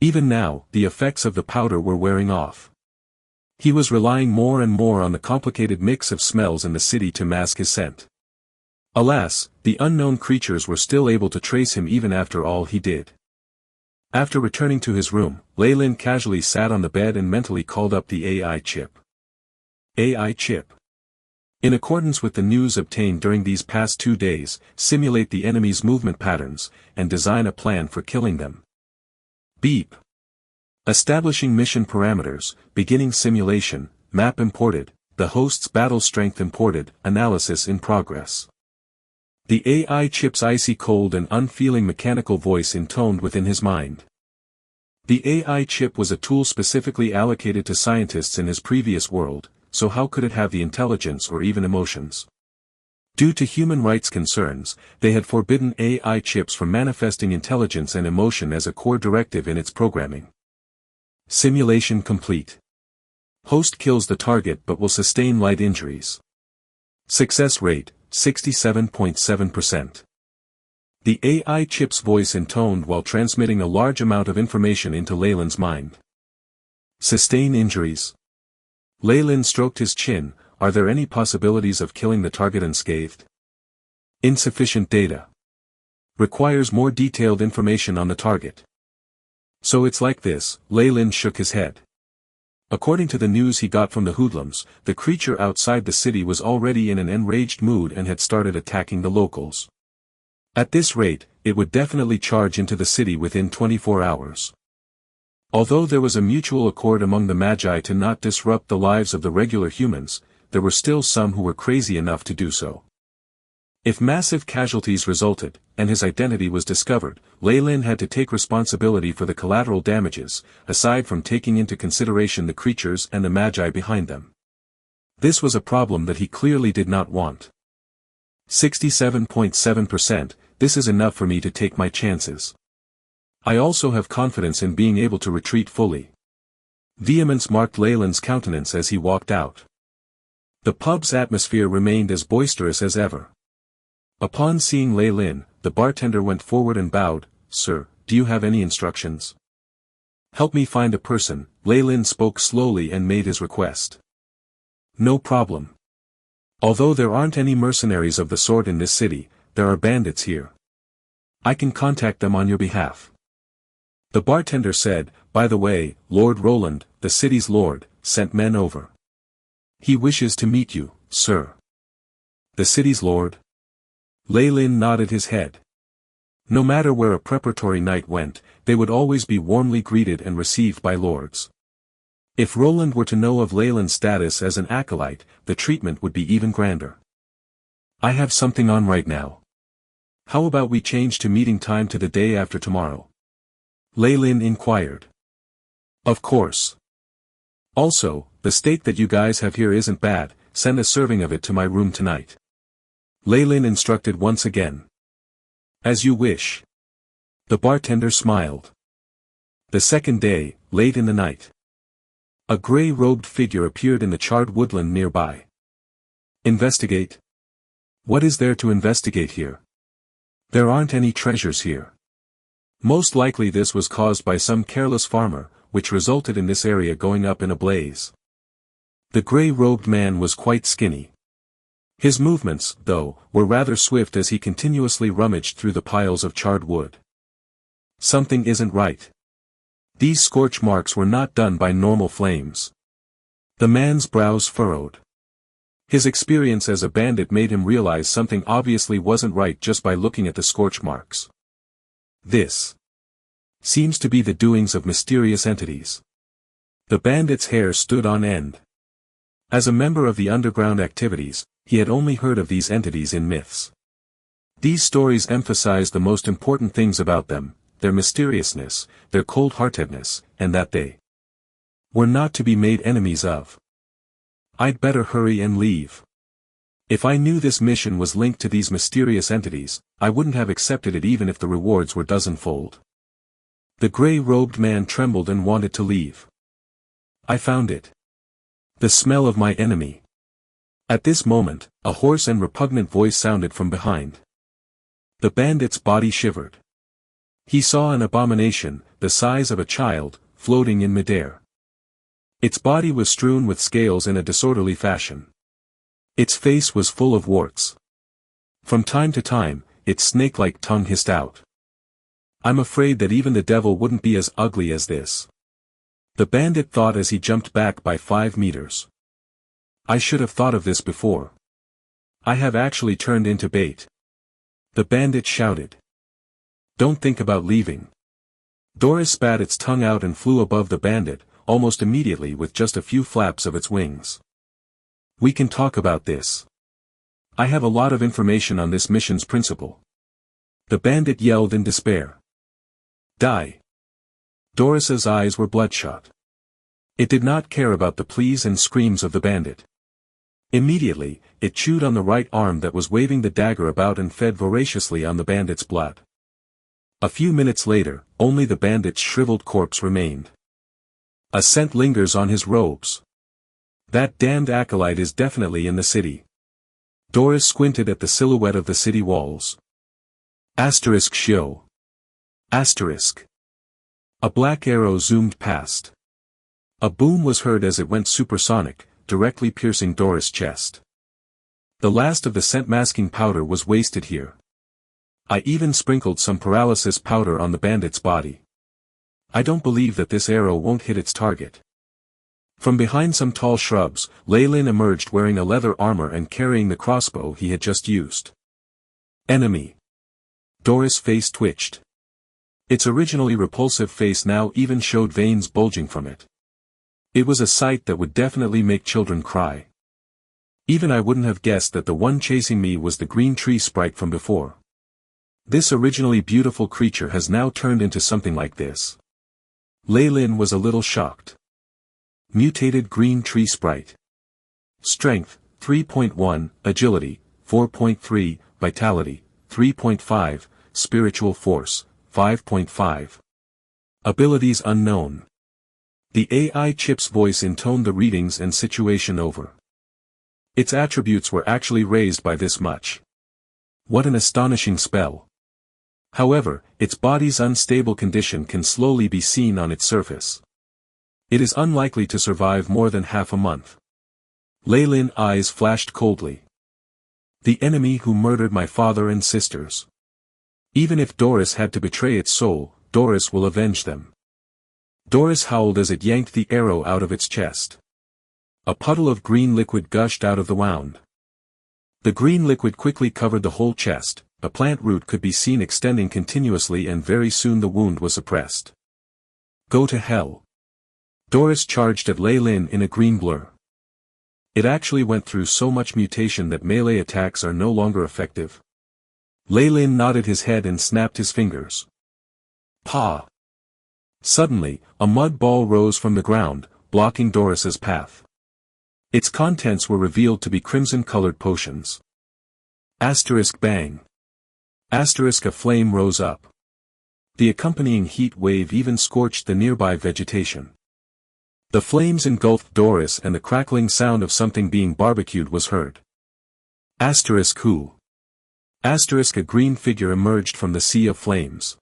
Even now, the effects of the powder were wearing off. He was relying more and more on the complicated mix of smells in the city to mask his scent. Alas, the unknown creatures were still able to trace him even after all he did. After returning to his room, Lei Lin casually sat on the bed and mentally called up the AI chip. AI chip. In accordance with the news obtained during these past 2 days, simulate the enemy's movement patterns, and design a plan for killing them. Beep. Establishing mission parameters, beginning simulation, map imported, the host's battle strength imported, analysis in progress. The AI chip's icy cold and unfeeling mechanical voice intoned within his mind. The AI chip was a tool specifically allocated to scientists in his previous world, so how could it have the intelligence or even emotions? Due to human rights concerns, they had forbidden AI chips from manifesting intelligence and emotion as a core directive in its programming. Simulation complete. Host kills the target but will sustain light injuries. Success rate, 67.7%. The AI chip's voice intoned while transmitting a large amount of information into Lei Lin's mind. Sustain injuries. Lei Lin stroked his chin. Are there any possibilities of killing the target unscathed? Insufficient data. Requires more detailed information on the target. So it's like this, Lei Lin shook his head. According to the news he got from the hoodlums, the creature outside the city was already in an enraged mood and had started attacking the locals. At this rate, it would definitely charge into the city within 24 hours. Although there was a mutual accord among the Magi to not disrupt the lives of the regular humans, there were still some who were crazy enough to do so. If massive casualties resulted, and his identity was discovered, Lei Lin had to take responsibility for the collateral damages, aside from taking into consideration the creatures and the Magi behind them. This was a problem that he clearly did not want. 67.7%, this is enough for me to take my chances. I also have confidence in being able to retreat fully. Vehemence marked Lei Lin's countenance as he walked out. The pub's atmosphere remained as boisterous as ever. Upon seeing Lei Lin, the bartender went forward and bowed. Sir, do you have any instructions? Help me find a person. Lei Lin spoke slowly and made his request. No problem. Although there aren't any mercenaries of the sort in this city, there are bandits here. I can contact them on your behalf. The bartender said, by the way, Lord Roland, the city's lord, sent men over. He wishes to meet you, sir. The city's lord? Lei Lin nodded his head. No matter where a preparatory night went, they would always be warmly greeted and received by lords. If Roland were to know of Lei Lin's status as an acolyte, the treatment would be even grander. I have something on right now. How about we change to meeting time to the day after tomorrow? Lei Lin inquired. Of course. Also, the steak that you guys have here isn't bad, send a serving of it to my room tonight. Lei Lin instructed once again. As you wish. The bartender smiled. The second day, late in the night. A gray-robed figure appeared in the charred woodland nearby. Investigate? What is there to investigate here? There aren't any treasures here. Most likely this was caused by some careless farmer, which resulted in this area going up in a blaze. The gray-robed man was quite skinny. His movements, though, were rather swift as he continuously rummaged through the piles of charred wood. Something isn't right. These scorch marks were not done by normal flames. The man's brows furrowed. His experience as a bandit made him realize something obviously wasn't right just by looking at the scorch marks. This seems to be the doings of mysterious entities. The bandit's hair stood on end. As a member of the underground activities, he had only heard of these entities in myths. These stories emphasized the most important things about them: their mysteriousness, their cold-heartedness, and that they were not to be made enemies of. I'd better hurry and leave. If I knew this mission was linked to these mysterious entities, I wouldn't have accepted it even if the rewards were dozenfold. The gray-robed man trembled and wanted to leave. I found it. The smell of my enemy. At this moment, a hoarse and repugnant voice sounded from behind. The bandit's body shivered. He saw an abomination, the size of a child, floating in midair. Its body was strewn with scales in a disorderly fashion. Its face was full of warts. From time to time, its snake-like tongue hissed out. I'm afraid that even the devil wouldn't be as ugly as this. The bandit thought as he jumped back by 5 meters. I should have thought of this before. I have actually turned into bait. The bandit shouted. Don't think about leaving. Doris spat its tongue out and flew above the bandit, almost immediately with just a few flaps of its wings. We can talk about this. I have a lot of information on this mission's principle. The bandit yelled in despair. Die. Doris's eyes were bloodshot. It did not care about the pleas and screams of the bandit. Immediately, it chewed on the right arm that was waving the dagger about and fed voraciously on the bandit's blood. A few minutes later, only the bandit's shriveled corpse remained. A scent lingers on his robes. That damned acolyte is definitely in the city. Doris squinted at the silhouette of the city walls. Asterisk show. Asterisk. A black arrow zoomed past. A boom was heard as it went supersonic, directly piercing Doris' chest. The last of the scent-masking powder was wasted here. I even sprinkled some paralysis powder on the bandit's body. I don't believe that this arrow won't hit its target. From behind some tall shrubs, Leyland emerged wearing a leather armor and carrying the crossbow he had just used. Enemy. Doris' face twitched. Its originally repulsive face now even showed veins bulging from it. It was a sight that would definitely make children cry. Even I wouldn't have guessed that the one chasing me was the green tree sprite from before. This originally beautiful creature has now turned into something like this. Leyland was a little shocked. Mutated green tree sprite. Strength, 3.1, Agility, 4.3, Vitality, 3.5, Spiritual Force, 5.5. Abilities unknown. The AI chip's voice intoned the readings and situation over. Its attributes were actually raised by this much. What an astonishing spell. However, its body's unstable condition can slowly be seen on its surface. It is unlikely to survive more than half a month. Leyland's eyes flashed coldly. The enemy who murdered my father and sisters. Even if Doris had to betray its soul, Doris will avenge them. Doris howled as it yanked the arrow out of its chest. A puddle of green liquid gushed out of the wound. The green liquid quickly covered the whole chest. A plant root could be seen extending continuously and very soon the wound was suppressed. Go to hell. Doris charged at Leyland in a green blur. It actually went through so much mutation that melee attacks are no longer effective. Leyland nodded his head and snapped his fingers. Pa! Suddenly, a mud ball rose from the ground, blocking Doris's path. Its contents were revealed to be crimson-colored potions. Asterisk bang. Asterisk a flame rose up. The accompanying heat wave even scorched the nearby vegetation. The flames engulfed Doris and the crackling sound of something being barbecued was heard. Who? A green figure emerged from the sea of flames.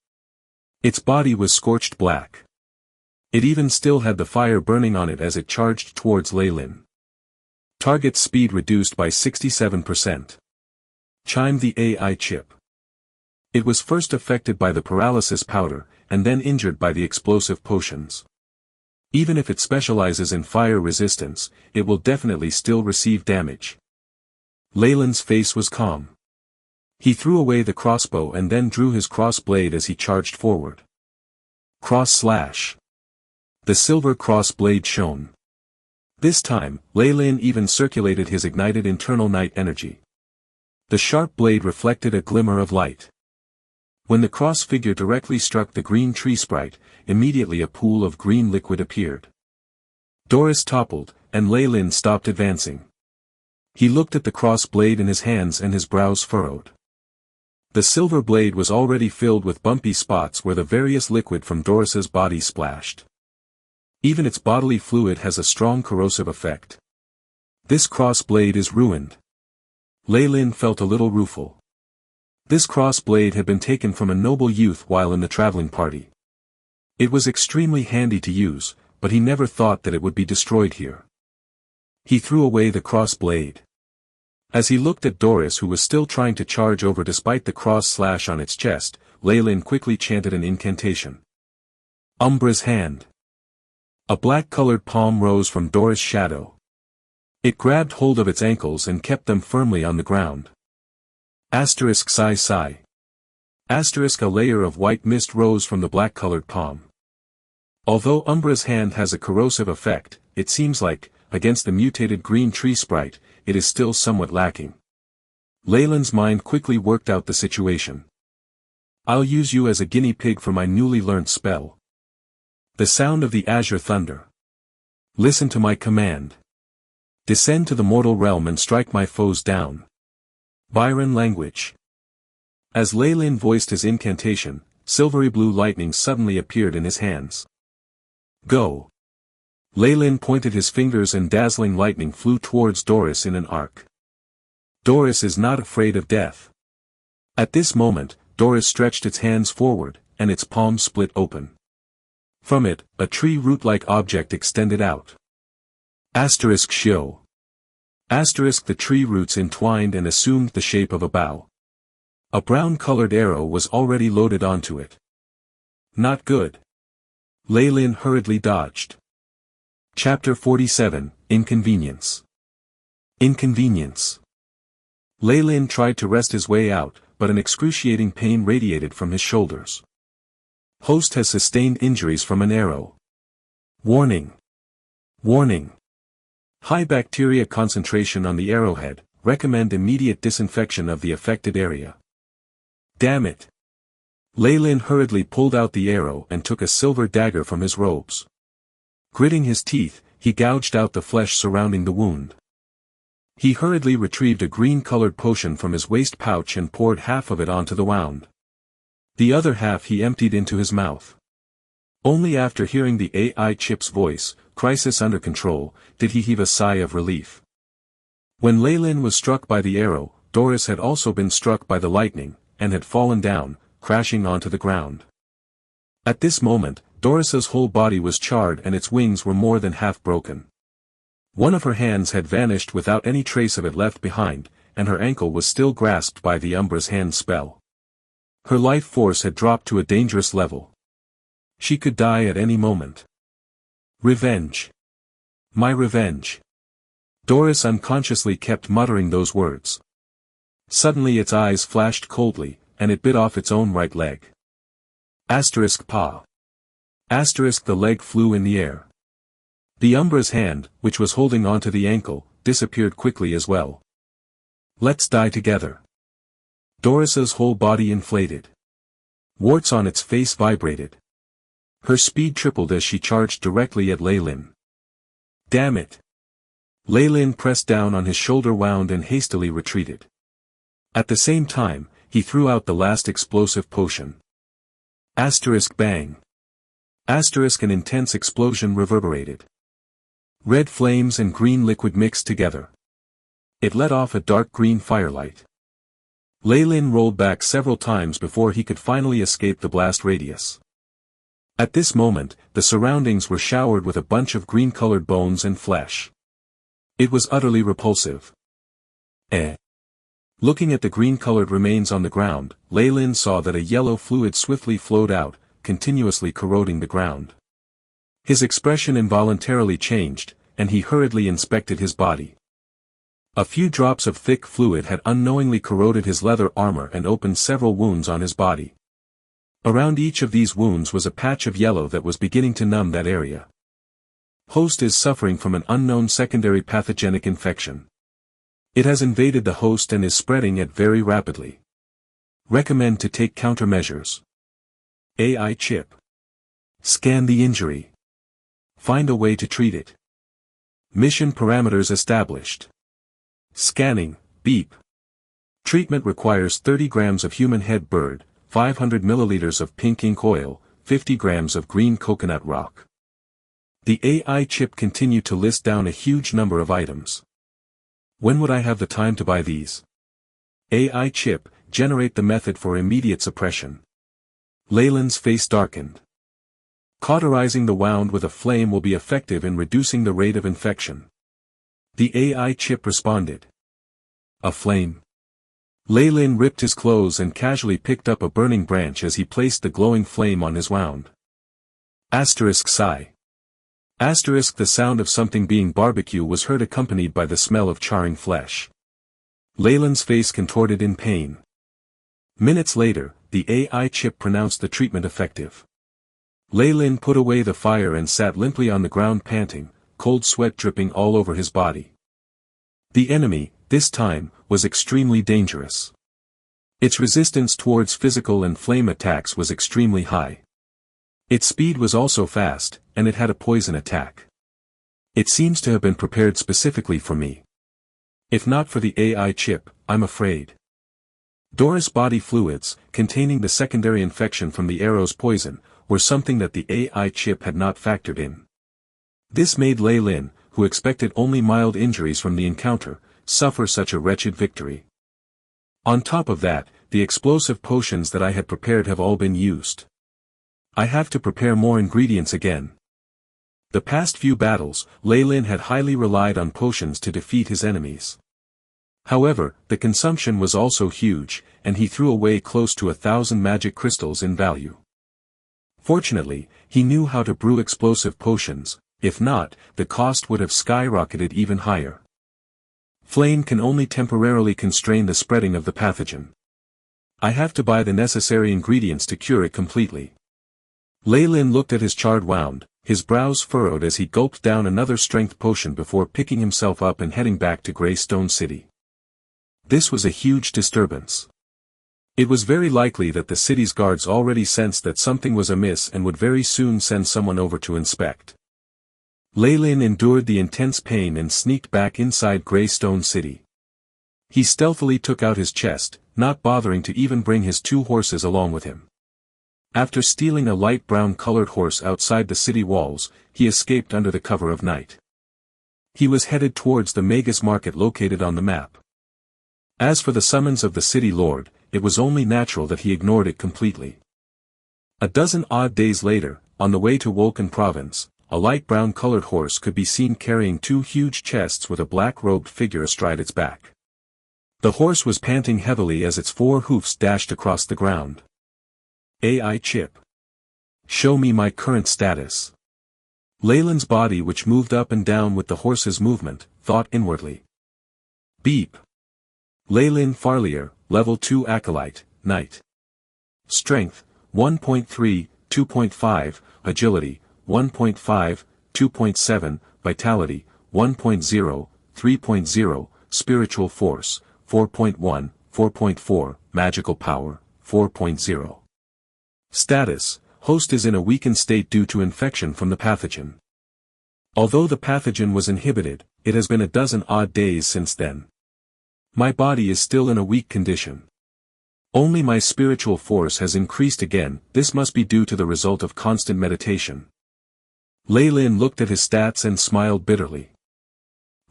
Its body was scorched black. It even still had the fire burning on it as it charged towards Leylin. Target speed reduced by 67%. Chimed the AI chip. It was first affected by the paralysis powder, and then injured by the explosive potions. Even if it specializes in fire resistance, it will definitely still receive damage. Leylin's face was calm. He threw away the crossbow and then drew his cross blade as he charged forward. Cross slash. The silver cross blade shone. This time, Leylin even circulated his ignited internal night energy. The sharp blade reflected a glimmer of light. When the cross figure directly struck the green tree sprite, immediately a pool of green liquid appeared. Doris toppled, and Leylin stopped advancing. He looked at the cross blade in his hands and his brows furrowed. The silver blade was already filled with bumpy spots where the various liquid from Doris's body splashed. Even its bodily fluid has a strong corrosive effect. This cross blade is ruined. Leylin felt a little rueful. This cross blade had been taken from a noble youth while in the traveling party. It was extremely handy to use, but he never thought that it would be destroyed here. He threw away the cross blade. As he looked at Doris, who was still trying to charge over despite the cross slash on its chest, Leylin quickly chanted an incantation. Umbra's hand. A black-colored palm rose from Doris' shadow. It grabbed hold of its ankles and kept them firmly on the ground. Sci-fi. A layer of white mist rose from the black-colored palm. Although Umbra's hand has a corrosive effect, it seems like, against the mutated green tree sprite, it is still somewhat lacking. Leylin's mind quickly worked out the situation. I'll use you as a guinea pig for my newly learnt spell. The sound of the azure thunder. Listen to my command. Descend to the mortal realm and strike my foes down. Byron language. As Leylin voiced his incantation, silvery blue lightning suddenly appeared in his hands. Go. Leylin pointed his fingers and dazzling lightning flew towards Doris in an arc. Doris is not afraid of death. At this moment, Doris stretched its hands forward, and its palms split open. From it, a tree root-like object extended out. Show. The tree roots entwined and assumed the shape of a bow. A brown-colored arrow was already loaded onto it. Not good. Leylin hurriedly dodged. Chapter 47, Inconvenience. Inconvenience. Leylin tried to wrest his way out, but an excruciating pain radiated from his shoulders. Host has sustained injuries from an arrow. Warning. Warning. High bacteria concentration on the arrowhead, recommend immediate disinfection of the affected area. Damn it. Leylin hurriedly pulled out the arrow and took a silver dagger from his robes. Gritting his teeth, he gouged out the flesh surrounding the wound. He hurriedly retrieved a green-colored potion from his waist pouch and poured half of it onto the wound. The other half he emptied into his mouth. Only after hearing the AI chip's voice, crisis under control, did he heave a sigh of relief. When Leylin was struck by the arrow, Doris had also been struck by the lightning, and had fallen down, crashing onto the ground. At this moment, Doris's whole body was charred and its wings were more than half broken. One of her hands had vanished without any trace of it left behind, and her ankle was still grasped by the Umbra's hand spell. Her life force had dropped to a dangerous level. She could die at any moment. Revenge. My revenge. Doris unconsciously kept muttering those words. Suddenly its eyes flashed coldly, and it bit off its own right leg. Paw. The leg flew in the air. The Umbra's hand, which was holding onto the ankle, disappeared quickly as well. Let's die together. Doris's whole body inflated. Warts on its face vibrated. Her speed tripled as she charged directly at Leylin. Damn it. Leylin pressed down on his shoulder wound and hastily retreated. At the same time, he threw out the last explosive potion. Asterisk bang. Asterisk an intense explosion reverberated. Red flames and green liquid mixed together. It let off a dark green firelight. Ley-Lin rolled back several times before he could finally escape the blast radius. At this moment, the surroundings were showered with a bunch of green-colored bones and flesh. It was utterly repulsive. Looking at the green-colored remains on the ground, Ley-Lin saw that a yellow fluid swiftly flowed out, continuously corroding the ground. His expression involuntarily changed, and he hurriedly inspected his body. A few drops of thick fluid had unknowingly corroded his leather armor and opened several wounds on his body. Around each of these wounds was a patch of yellow that was beginning to numb that area. Host is suffering from an unknown secondary pathogenic infection. It has invaded the host and is spreading it very rapidly. Recommend to take countermeasures. AI chip. Scan the injury. Find a way to treat it. Mission parameters established. Scanning, beep. Treatment requires 30 grams of human head bird, 500 milliliters of pink ink oil, 50 grams of green coconut rock. The AI chip continued to list down a huge number of items. When would I have the time to buy these? AI chip, generate the method for immediate suppression. Ley-Lin's face darkened. Cauterizing the wound with a flame will be effective in reducing the rate of infection. The AI chip responded. A flame. Ley-Lin ripped his clothes and casually picked up a burning branch as he placed the glowing flame on his wound. Asterisk sigh. Asterisk the sound of something being barbecue was heard accompanied by the smell of charring flesh. Ley-Lin's face contorted in pain. Minutes later, the AI chip pronounced the treatment effective. Ley-Lin put away the fire and sat limply on the ground panting, cold sweat dripping all over his body. The enemy, this time, was extremely dangerous. Its resistance towards physical and flame attacks was extremely high. Its speed was also fast, and it had a poison attack. It seems to have been prepared specifically for me. If not for the AI chip, I'm afraid. Dora's body fluids, containing the secondary infection from the arrow's poison, were something that the AI chip had not factored in. This made Ley-Lin, who expected only mild injuries from the encounter, suffer such a wretched victory. On top of that, the explosive potions that I had prepared have all been used. I have to prepare more ingredients again. The past few battles, Ley-Lin had highly relied on potions to defeat his enemies. However, the consumption was also huge, and he threw away close to 1,000 magic crystals in value. Fortunately, he knew how to brew explosive potions, if not, the cost would have skyrocketed even higher. Flame can only temporarily constrain the spreading of the pathogen. I have to buy the necessary ingredients to cure it completely. Ley-Lin looked at his charred wound, his brows furrowed as he gulped down another strength potion before picking himself up and heading back to Grey Stone City. This was a huge disturbance. It was very likely that the city's guards already sensed that something was amiss and would very soon send someone over to inspect. Ley-Lin endured the intense pain and sneaked back inside Grey Stone City. He stealthily took out his chest, not bothering to even bring his 2 horses along with him. After stealing a light brown-colored horse outside the city walls, he escaped under the cover of night. He was headed towards the Magus market located on the map. As for the summons of the city lord, it was only natural that he ignored it completely. A dozen odd days later, on the way to Wolkan province, a light brown-colored horse could be seen carrying 2 huge chests with a black-robed figure astride its back. The horse was panting heavily as its 4 hoofs dashed across the ground. AI chip. Show me my current status. Ley-Lin's body, which moved up and down with the horse's movement, thought inwardly. Beep. Ley-Lin Farlier, Level 2 Acolyte, Knight. Strength, 1.3, 2.5, Agility, 1.5, 2.7, Vitality, 1.0, 3.0, Spiritual Force, 4.1, 4.4, Magical Power, 4.0. Status, host is in a weakened state due to infection from the pathogen. Although the pathogen was inhibited, it has been a dozen odd days since then. My body is still in a weak condition. Only my spiritual force has increased again. This must be due to the result of constant meditation. Lei Lin looked at his stats and smiled bitterly.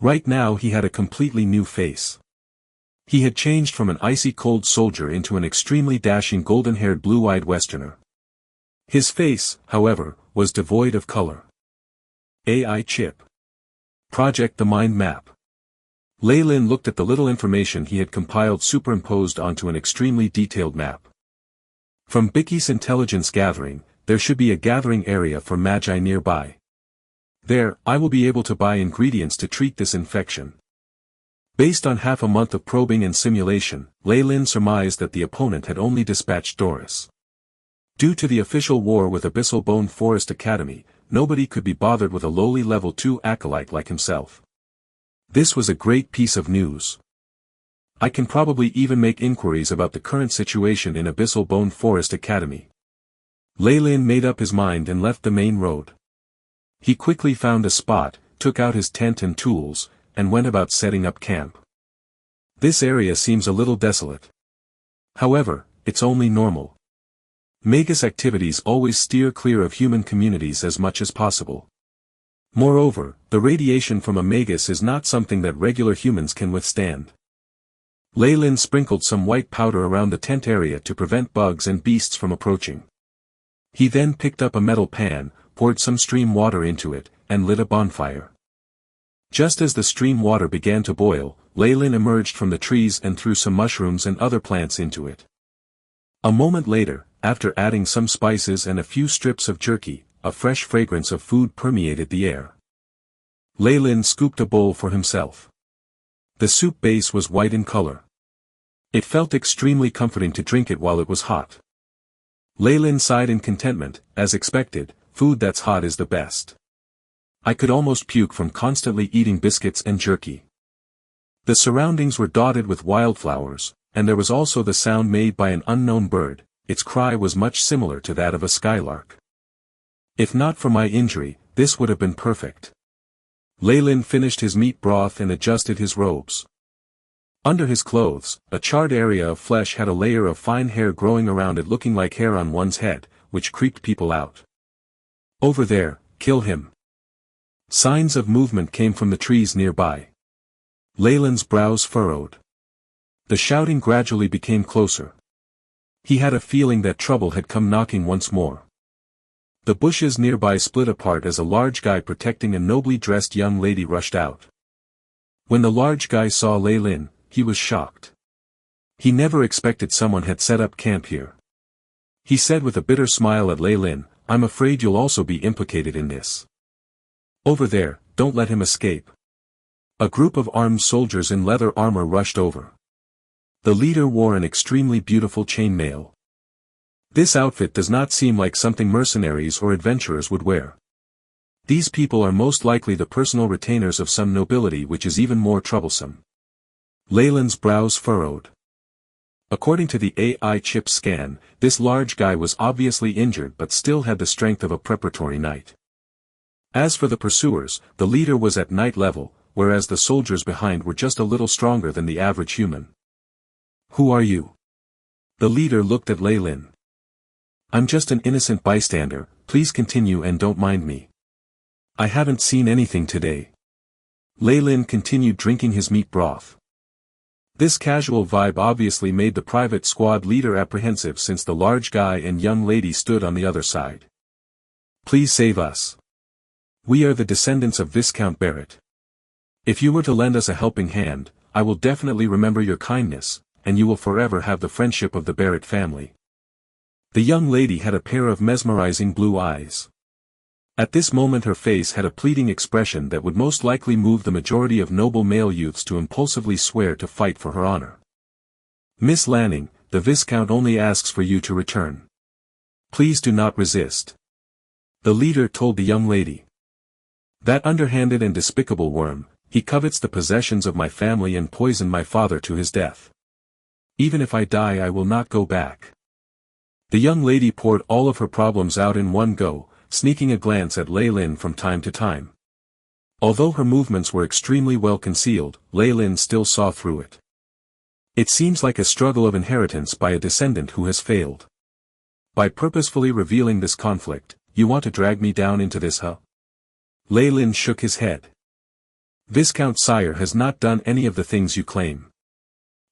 Right now he had a completely new face. He had changed from an icy cold soldier into an extremely dashing golden-haired blue-eyed Westerner. His face, however, was devoid of color. AI chip. Project the mind map. Lei Lin looked at the little information he had compiled superimposed onto an extremely detailed map. From Biki's intelligence gathering, there should be a gathering area for magi nearby. There, I will be able to buy ingredients to treat this infection. Based on half a month of probing and simulation, Lei Lin surmised that the opponent had only dispatched Doris. Due to the official war with Abyssal Bone Forest Academy, nobody could be bothered with a lowly level 2 acolyte like himself. This was a great piece of news. I can probably even make inquiries about the current situation in Abyssal Bone Forest Academy. Lei Lin made up his mind and left the main road. He quickly found a spot, took out his tent and tools, and went about setting up camp. This area seems a little desolate. However, it's only normal. Magus activities always steer clear of human communities as much as possible. Moreover, the radiation from a Magus is not something that regular humans can withstand. Lei Lin sprinkled some white powder around the tent area to prevent bugs and beasts from approaching. He then picked up a metal pan, poured some stream water into it, and lit a bonfire. Just as the stream water began to boil, Lei Lin emerged from the trees and threw some mushrooms and other plants into it. A moment later, after adding some spices and a few strips of jerky, a fresh fragrance of food permeated the air. Lei Lin scooped a bowl for himself. The soup base was white in color. It felt extremely comforting to drink it while it was hot. Lei Lin sighed in contentment. As expected, food that's hot is the best. I could almost puke from constantly eating biscuits and jerky. The surroundings were dotted with wildflowers, and there was also the sound made by an unknown bird. Its cry was much similar to that of a skylark. If not for my injury, this would have been perfect. Lei Lin finished his meat broth and adjusted his robes. Under his clothes, a charred area of flesh had a layer of fine hair growing around it looking like hair on one's head, which creeped people out. Over there, kill him. Signs of movement came from the trees nearby. Lei Lin's brows furrowed. The shouting gradually became closer. He had a feeling that trouble had come knocking once more. The bushes nearby split apart as a large guy protecting a nobly dressed young lady rushed out. When the large guy saw Lei Lin, he was shocked. He never expected someone had set up camp here. He said with a bitter smile at Lei Lin, "I'm afraid you'll also be implicated in this. Over there, don't let him escape." A group of armed soldiers in leather armor rushed over. The leader wore an extremely beautiful chainmail. This outfit does not seem like something mercenaries or adventurers would wear. These people are most likely the personal retainers of some nobility, which is even more troublesome. Lei Lin's brows furrowed. According to the AI chip scan, this large guy was obviously injured but still had the strength of a preparatory knight. As for the pursuers, the leader was at knight level, whereas the soldiers behind were just a little stronger than the average human. "Who are you?" The leader looked at Lei Lin. "I'm just an innocent bystander, please continue and don't mind me. I haven't seen anything today." Lei Lin continued drinking his meat broth. This casual vibe obviously made the private squad leader apprehensive since the large guy and young lady stood on the other side. "Please save us. We are the descendants of Viscount Barrett. If you were to lend us a helping hand, I will definitely remember your kindness, and you will forever have the friendship of the Barrett family." The young lady had a pair of mesmerizing blue eyes. At this moment her face had a pleading expression that would most likely move the majority of noble male youths to impulsively swear to fight for her honor. "Miss Lanning, the Viscount only asks for you to return. Please do not resist," the leader told the young lady. "That underhanded and despicable worm, he covets the possessions of my family and poisoned my father to his death. Even if I die I will not go back." The young lady poured all of her problems out in one go, sneaking a glance at Lei Lin from time to time. Although her movements were extremely well concealed, Lei Lin still saw through it. It seems like a struggle of inheritance by a descendant who has failed. By purposefully revealing this conflict, you want to drag me down into this, huh? Lei Lin shook his head. Viscount Sire has not done any of the things you claim.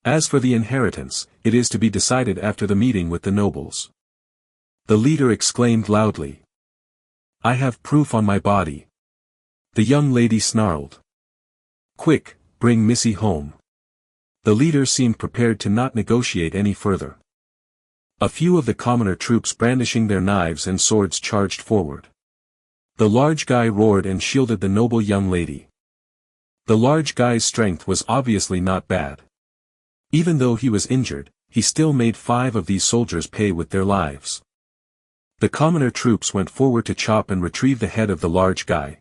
As for the inheritance, it is to be decided after the meeting with the nobles. The leader exclaimed loudly. I have proof on my body. The young lady snarled. Quick, bring Missy home. The leader seemed prepared to not negotiate any further. A few of the commoner troops brandishing their knives and swords charged forward. The large guy roared and shielded the noble young lady. The large guy's strength was obviously not bad. Even though he was injured, he still made 5 of these soldiers pay with their lives. The commoner troops went forward to chop and retrieve the head of the large guy.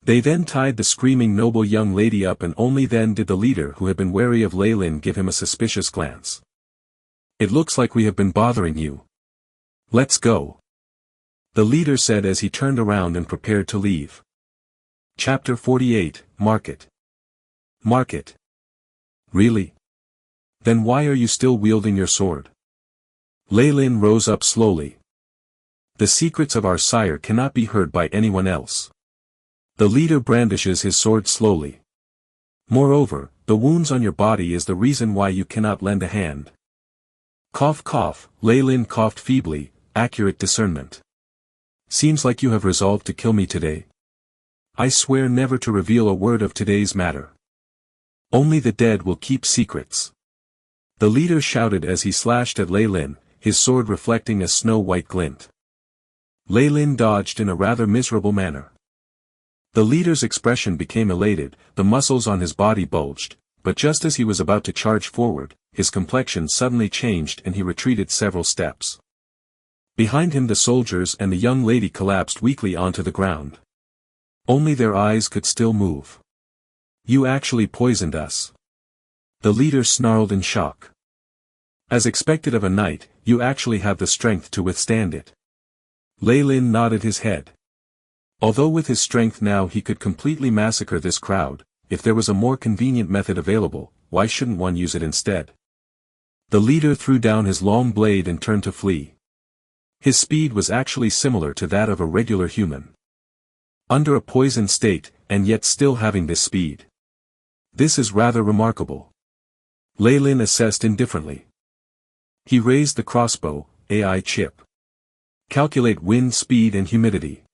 They then tied the screaming noble young lady up, and only then did the leader who had been wary of Lei Lin give him a suspicious glance. It looks like we have been bothering you. Let's go. The leader said as he turned around and prepared to leave. Chapter 48, Market. Market. Really? Then why are you still wielding your sword? Lei Lin rose up slowly. The secrets of our sire cannot be heard by anyone else. The leader brandishes his sword slowly. Moreover, the wounds on your body is the reason why you cannot lend a hand. Cough cough, Lei Lin coughed feebly, accurate discernment. Seems like you have resolved to kill me today. I swear never to reveal a word of today's matter. Only the dead will keep secrets. The leader shouted as he slashed at Lei Lin, his sword reflecting a snow-white glint. Lei Lin dodged in a rather miserable manner. The leader's expression became elated, the muscles on his body bulged, but just as he was about to charge forward, his complexion suddenly changed and he retreated several steps. Behind him the soldiers and the young lady collapsed weakly onto the ground. Only their eyes could still move. You actually poisoned us. The leader snarled in shock. As expected of a knight, you actually have the strength to withstand it. Lei Lin nodded his head. Although with his strength now he could completely massacre this crowd, if there was a more convenient method available, why shouldn't one use it instead? The leader threw down his long blade and turned to flee. His speed was actually similar to that of a regular human. Under a poisoned state, and yet still having this speed. This is rather remarkable. Lei Lin assessed indifferently. He raised the crossbow, AI chip. Calculate wind speed and humidity.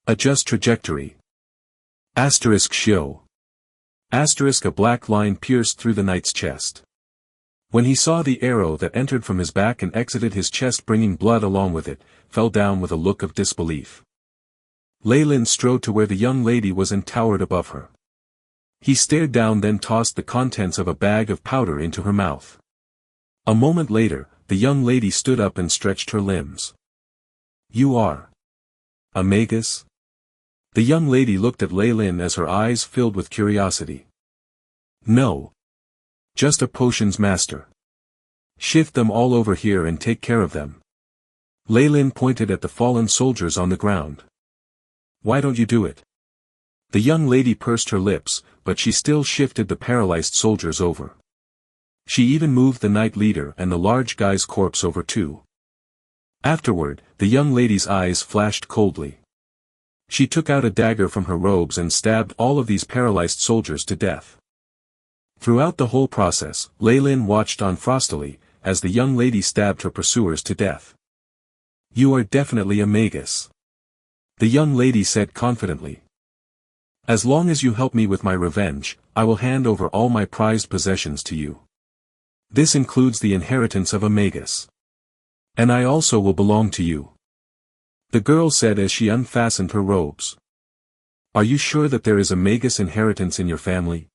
Adjust trajectory. Asterisk show. Asterisk a black line pierced through the knight's chest. When he saw the arrow that entered from his back and exited his chest bringing blood along with it, fell down with a look of disbelief. Lei Lin strode to where the young lady was and towered above her. He stared down, then tossed the contents of a bag of powder into her mouth. A moment later, the young lady stood up and stretched her limbs. You are a Magus? The young lady looked at Lei Lin as her eyes filled with curiosity. No. Just a potions master. Shift them all over here and take care of them. Lei Lin pointed at the fallen soldiers on the ground. Why don't you do it? The young lady pursed her lips, but she still shifted the paralyzed soldiers over. She even moved the knight leader and the large guy's corpse over too. Afterward, the young lady's eyes flashed coldly. She took out a dagger from her robes and stabbed all of these paralyzed soldiers to death. Throughout the whole process, Lei Lin watched on frostily, as the young lady stabbed her pursuers to death. You are definitely a Magus. The young lady said confidently. As long as you help me with my revenge, I will hand over all my prized possessions to you. This includes the inheritance of a Magus. And I also will belong to you. The girl said as she unfastened her robes. Are you sure that there is a Magus inheritance in your family?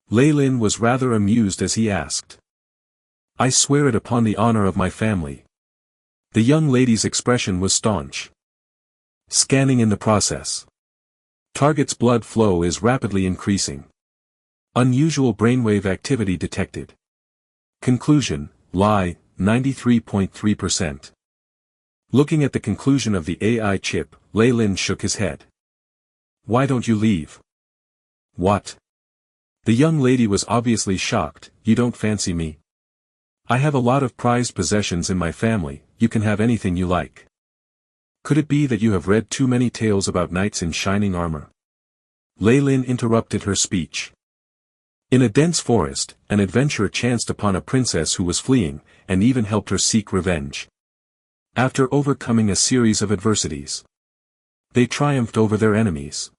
Lei Lin was rather amused as he asked. I swear it upon the honor of my family. The young lady's expression was staunch. Scanning in the process. Target's blood flow is rapidly increasing. Unusual brainwave activity detected. Conclusion, lie, 93.3%. Looking at the conclusion of the AI chip, Lei Lin shook his head. Why don't you leave? What? The young lady was obviously shocked. "You don't fancy me? I have a lot of prized possessions in my family, you can have anything you like. Could it be that you have read too many tales about knights in shining armor?" Lei Lin interrupted her speech. In a dense forest, an adventurer chanced upon a princess who was fleeing, and even helped her seek revenge. After overcoming a series of adversities, they triumphed over their enemies.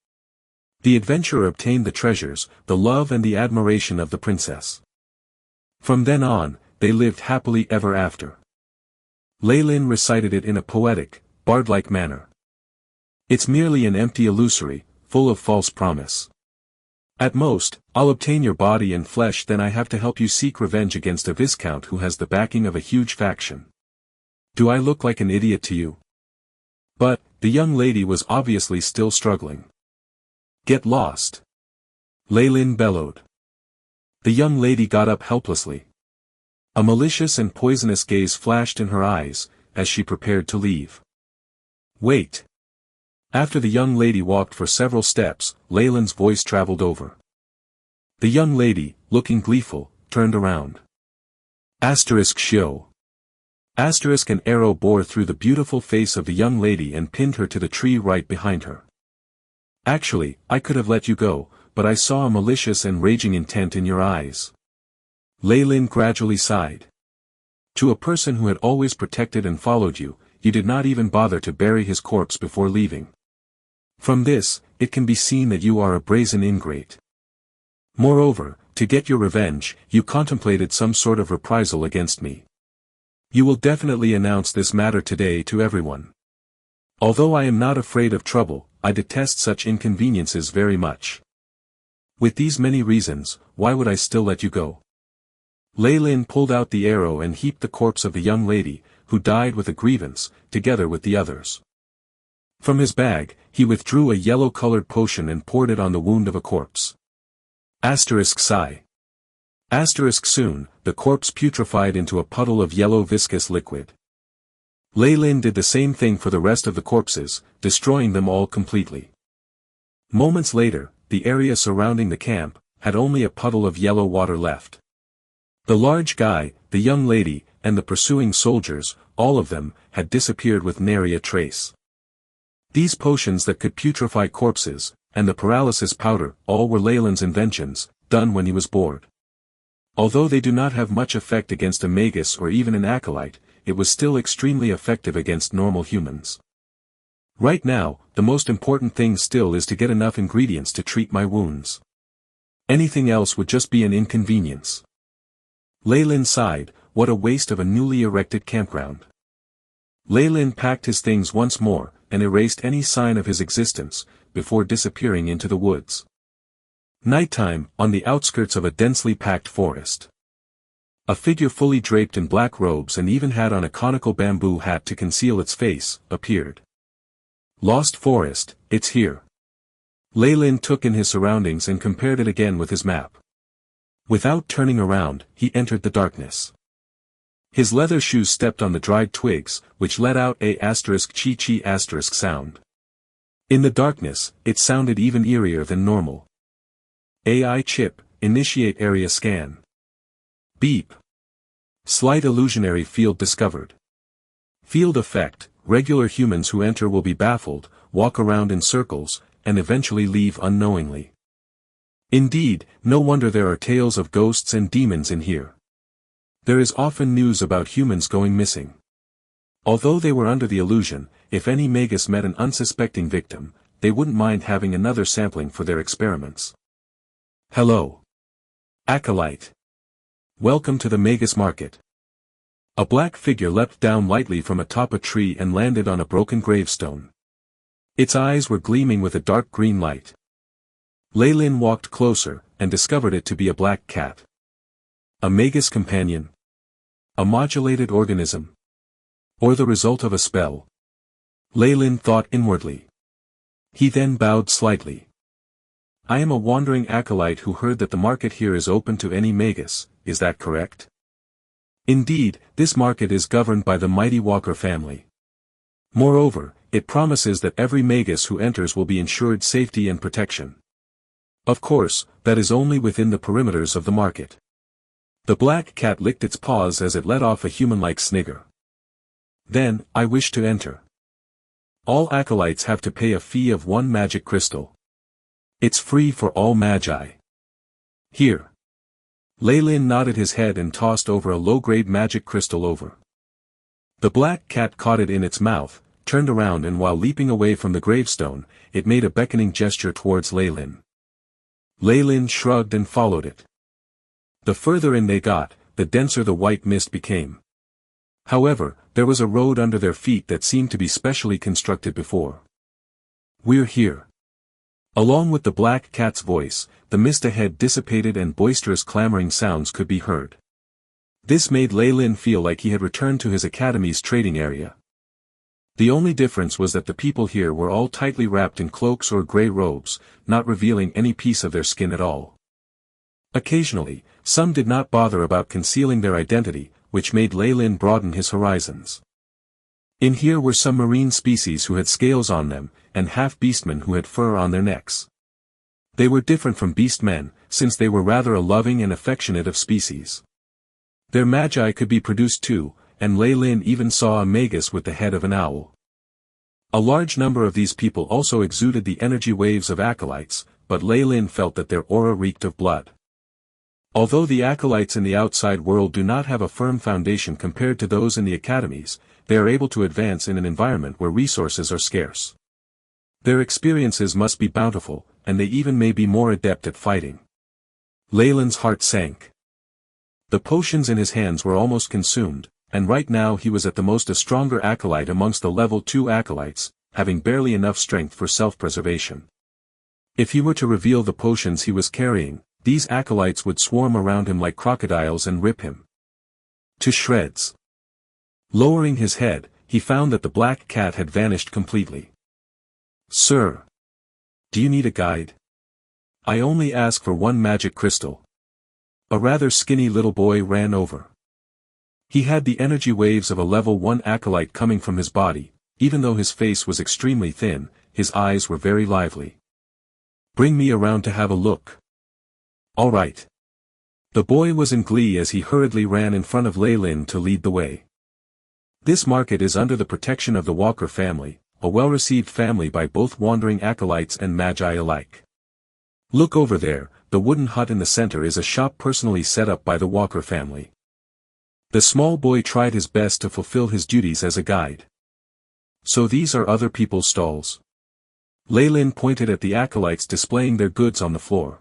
The adventurer obtained the treasures, the love and the admiration of the princess. From then on, they lived happily ever after. Lei Lin recited it in a poetic, bard-like manner. "It's merely an empty illusory, full of false promise. At most, I'll obtain your body and flesh, then I have to help you seek revenge against a viscount who has the backing of a huge faction. Do I look like an idiot to you?" But, the young lady was obviously still struggling. "Get lost!" Lei Lin bellowed. The young lady got up helplessly. A malicious and poisonous gaze flashed in her eyes, as she prepared to leave. "Wait!" After the young lady walked for several steps, Lei Lin's voice traveled over. The young lady, looking gleeful, turned around. Show. An arrow bore through the beautiful face of the young lady and pinned her to the tree right behind her. "Actually, I could have let you go, but I saw a malicious and raging intent in your eyes." Lei Lin gradually sighed. To a person who had always protected and followed you, you did not even bother to bury his corpse before leaving. From this, it can be seen that you are a brazen ingrate. Moreover, to get your revenge, you contemplated some sort of reprisal against me. You will definitely announce this matter today to everyone. Although I am not afraid of trouble, I detest such inconveniences very much. With these many reasons, why would I still let you go? Lei Lin pulled out the arrow and heaped the corpse of the young lady, who died with a grievance, together with the others. From his bag, he withdrew a yellow-colored potion and poured it on the wound of a corpse. Psi. Soon, the corpse putrefied into a puddle of yellow viscous liquid. Lei Lin did the same thing for the rest of the corpses, destroying them all completely. Moments later, the area surrounding the camp had only a puddle of yellow water left. The large guy, the young lady, and the pursuing soldiers, all of them, had disappeared with nary a trace. These potions that could putrefy corpses, and the paralysis powder, all were Lei Lin's inventions, done when he was bored. Although they do not have much effect against a Magus or even an acolyte, it was still extremely effective against normal humans. Right now, the most important thing still is to get enough ingredients to treat my wounds. Anything else would just be an inconvenience. Lei Lin sighed, what a waste of a newly erected campground. Lei Lin packed his things once more, and erased any sign of his existence, before disappearing into the woods. Nighttime, on the outskirts of a densely packed forest. A figure fully draped in black robes and even had on a conical bamboo hat to conceal its face, appeared. Lost Forest, it's here. Lei Lin took in his surroundings and compared it again with his map. Without turning around, he entered the darkness. His leather shoes stepped on the dried twigs, which let out a chi-chi sound. In the darkness, it sounded even eerier than normal. AI chip, initiate area scan. Beep. Slight illusionary field discovered. Field effect, regular humans who enter will be baffled, walk around in circles, and eventually leave unknowingly. Indeed, no wonder there are tales of ghosts and demons in here. There is often news about humans going missing. Although they were under the illusion, if any Magus met an unsuspecting victim, they wouldn't mind having another sampling for their experiments. Hello. Acolyte. Welcome to the Magus market. A black figure leapt down lightly from atop a tree and landed on a broken gravestone. Its eyes were gleaming with a dark green light. Lei Lin walked closer, and discovered it to be a black cat. A Magus companion? A modulated organism? Or the result of a spell? Lei Lin thought inwardly. He then bowed slightly. I am a wandering acolyte who heard that the market here is open to any Magus, is that correct? Indeed, this market is governed by the mighty Walker family. Moreover, it promises that every Magus who enters will be ensured safety and protection. Of course, that is only within the perimeters of the market. The black cat licked its paws as it let off a human-like snigger. Then, I wish to enter. All acolytes have to pay a fee of 1 magic crystal. It's free for all magi. Here. Leylin nodded his head and tossed over a low-grade magic crystal over. The black cat caught it in its mouth, turned around, and while leaping away from the gravestone, it made a beckoning gesture towards Leylin. Leylin shrugged and followed it. The further in they got, the denser the white mist became. However, there was a road under their feet that seemed to be specially constructed before. We're here. Along with the black cat's voice, the mist ahead dissipated and boisterous clamoring sounds could be heard. This made Leylin feel like he had returned to his academy's trading area. The only difference was that the people here were all tightly wrapped in cloaks or grey robes, not revealing any piece of their skin at all. Occasionally, some did not bother about concealing their identity, which made Leylin broaden his horizons. In here were some marine species who had scales on them, and half-beastmen who had fur on their necks. They were different from beastmen, since they were rather a loving and affectionate of species. Their magi could be produced too, and Leylin even saw a Magus with the head of an owl. A large number of these people also exuded the energy waves of acolytes, but Leylin felt that their aura reeked of blood. Although the acolytes in the outside world do not have a firm foundation compared to those in the academies, they are able to advance in an environment where resources are scarce. Their experiences must be bountiful, and they even may be more adept at fighting. Leylin's heart sank. The potions in his hands were almost consumed, and right now he was at the most a stronger acolyte amongst the level 2 acolytes, having barely enough strength for self-preservation. If he were to reveal the potions he was carrying, these acolytes would swarm around him like crocodiles and rip him to shreds. Lowering his head, he found that the black cat had vanished completely. Sir. Do you need a guide? I only ask for 1 magic crystal. A rather skinny little boy ran over. He had the energy waves of a level 1 acolyte coming from his body, even though his face was extremely thin, his eyes were very lively. Bring me around to have a look. All right. The boy was in glee as he hurriedly ran in front of Leylin to lead the way. This market is under the protection of the Walker family, a well-received family by both wandering acolytes and magi alike. Look over there, the wooden hut in the center is a shop personally set up by the Walker family. The small boy tried his best to fulfill his duties as a guide. So these are other people's stalls. Leylin pointed at the acolytes displaying their goods on the floor.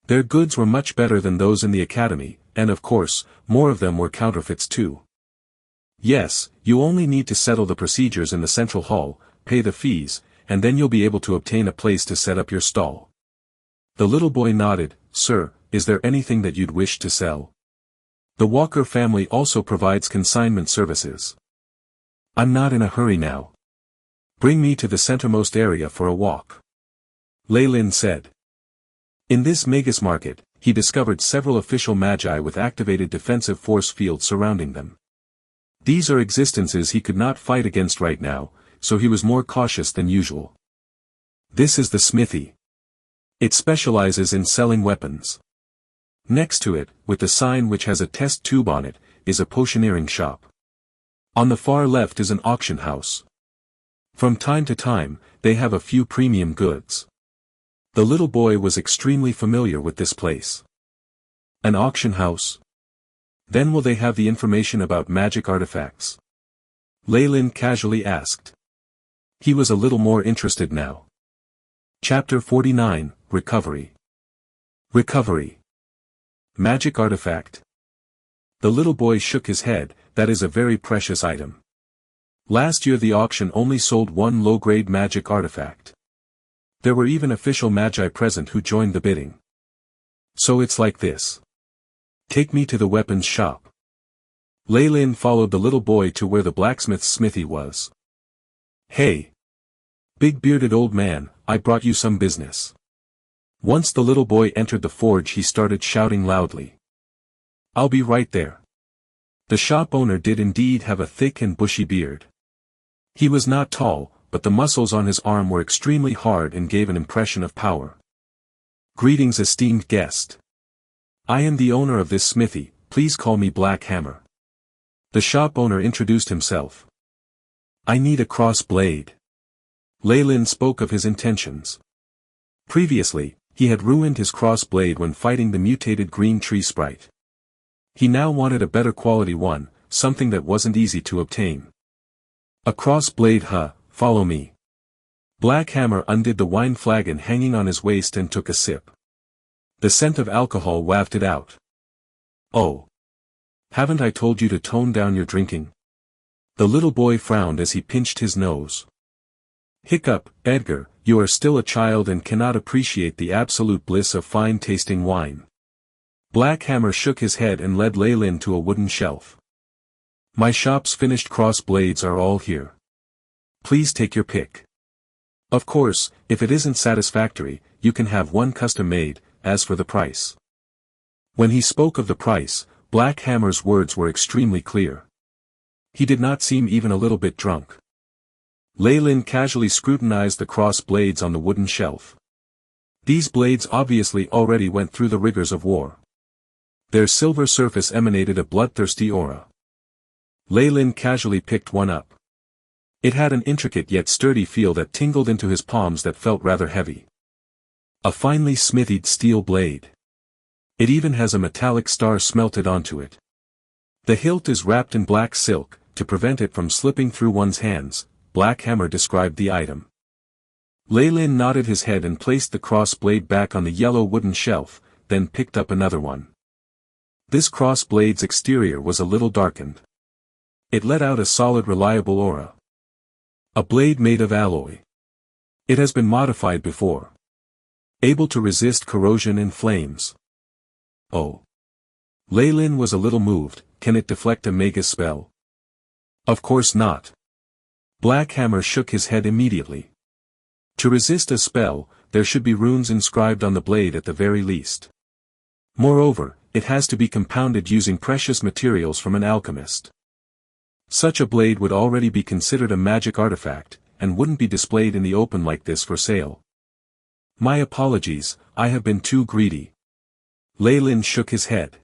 Their goods were much better than those in the academy, and of course, more of them were counterfeits too. Yes, you only need to settle the procedures in the central hall, pay the fees, and then you'll be able to obtain a place to set up your stall. The little boy nodded. Sir, is there anything that you'd wish to sell? The Walker family also provides consignment services. I'm not in a hurry now. Bring me to the centermost area for a walk. Leylin said. In this Magus market, he discovered several official magi with activated defensive force fields surrounding them. These are existences he could not fight against right now, so he was more cautious than usual. This is the smithy. It specializes in selling weapons. Next to it, with the sign which has a test tube on it, is a potioneering shop. On the far left is an auction house. From time to time, they have a few premium goods. The little boy was extremely familiar with this place. An auction house? Then will they have the information about magic artifacts? Leylin casually asked. He was a little more interested now. Chapter 49, Recovery. Recovery. Magic artifact. The little boy shook his head. That is a very precious item. Last year the auction only sold 1 low-grade magic artifact. There were even official magi present who joined the bidding. So it's like this. Take me to the weapons shop. Leylin followed the little boy to where the blacksmith's smithy was. Hey! Big bearded old man, I brought you some business. Once the little boy entered the forge he started shouting loudly. I'll be right there. The shop owner did indeed have a thick and bushy beard. He was not tall, but the muscles on his arm were extremely hard and gave an impression of power. Greetings, esteemed guest. I am the owner of this smithy, please call me Black Hammer. The shop owner introduced himself. I need a cross blade. Leyland spoke of his intentions. Previously, he had ruined his cross blade when fighting the mutated green tree sprite. He now wanted a better quality one, something that wasn't easy to obtain. A cross blade, huh? Follow me. Black Hammer undid the wine flagon hanging on his waist and took a sip. The scent of alcohol wafted out. Oh. Haven't I told you to tone down your drinking? The little boy frowned as he pinched his nose. Hiccup, Edgar, you are still a child and cannot appreciate the absolute bliss of fine-tasting wine. Black Hammer shook his head and led Leyland to a wooden shelf. My shop's finished cross blades are all here. Please take your pick. Of course, if it isn't satisfactory, you can have one custom made. As for the price. When he spoke of the price, Black Hammer's words were extremely clear. He did not seem even a little bit drunk. Leyland casually scrutinized the cross blades on the wooden shelf. These blades obviously already went through the rigors of war. Their silver surface emanated a bloodthirsty aura. Leyland casually picked one up. It had an intricate yet sturdy feel that tingled into his palms that felt rather heavy. A finely smithied steel blade. It even has a metallic star smelted onto it. The hilt is wrapped in black silk, to prevent it from slipping through one's hands. Black Hammer described the item. Leyland nodded his head and placed the cross blade back on the yellow wooden shelf, then picked up another one. This cross blade's exterior was a little darkened. It let out a solid, reliable aura. A blade made of alloy. It has been modified before. Able to resist corrosion and flames. Oh. Leyland was a little moved. Can it deflect a Magus spell? Of course not. Black Hammer shook his head immediately. To resist a spell, there should be runes inscribed on the blade at the very least. Moreover, it has to be compounded using precious materials from an alchemist. Such a blade would already be considered a magic artifact, and wouldn't be displayed in the open like this for sale. My apologies, I have been too greedy. Leyland shook his head.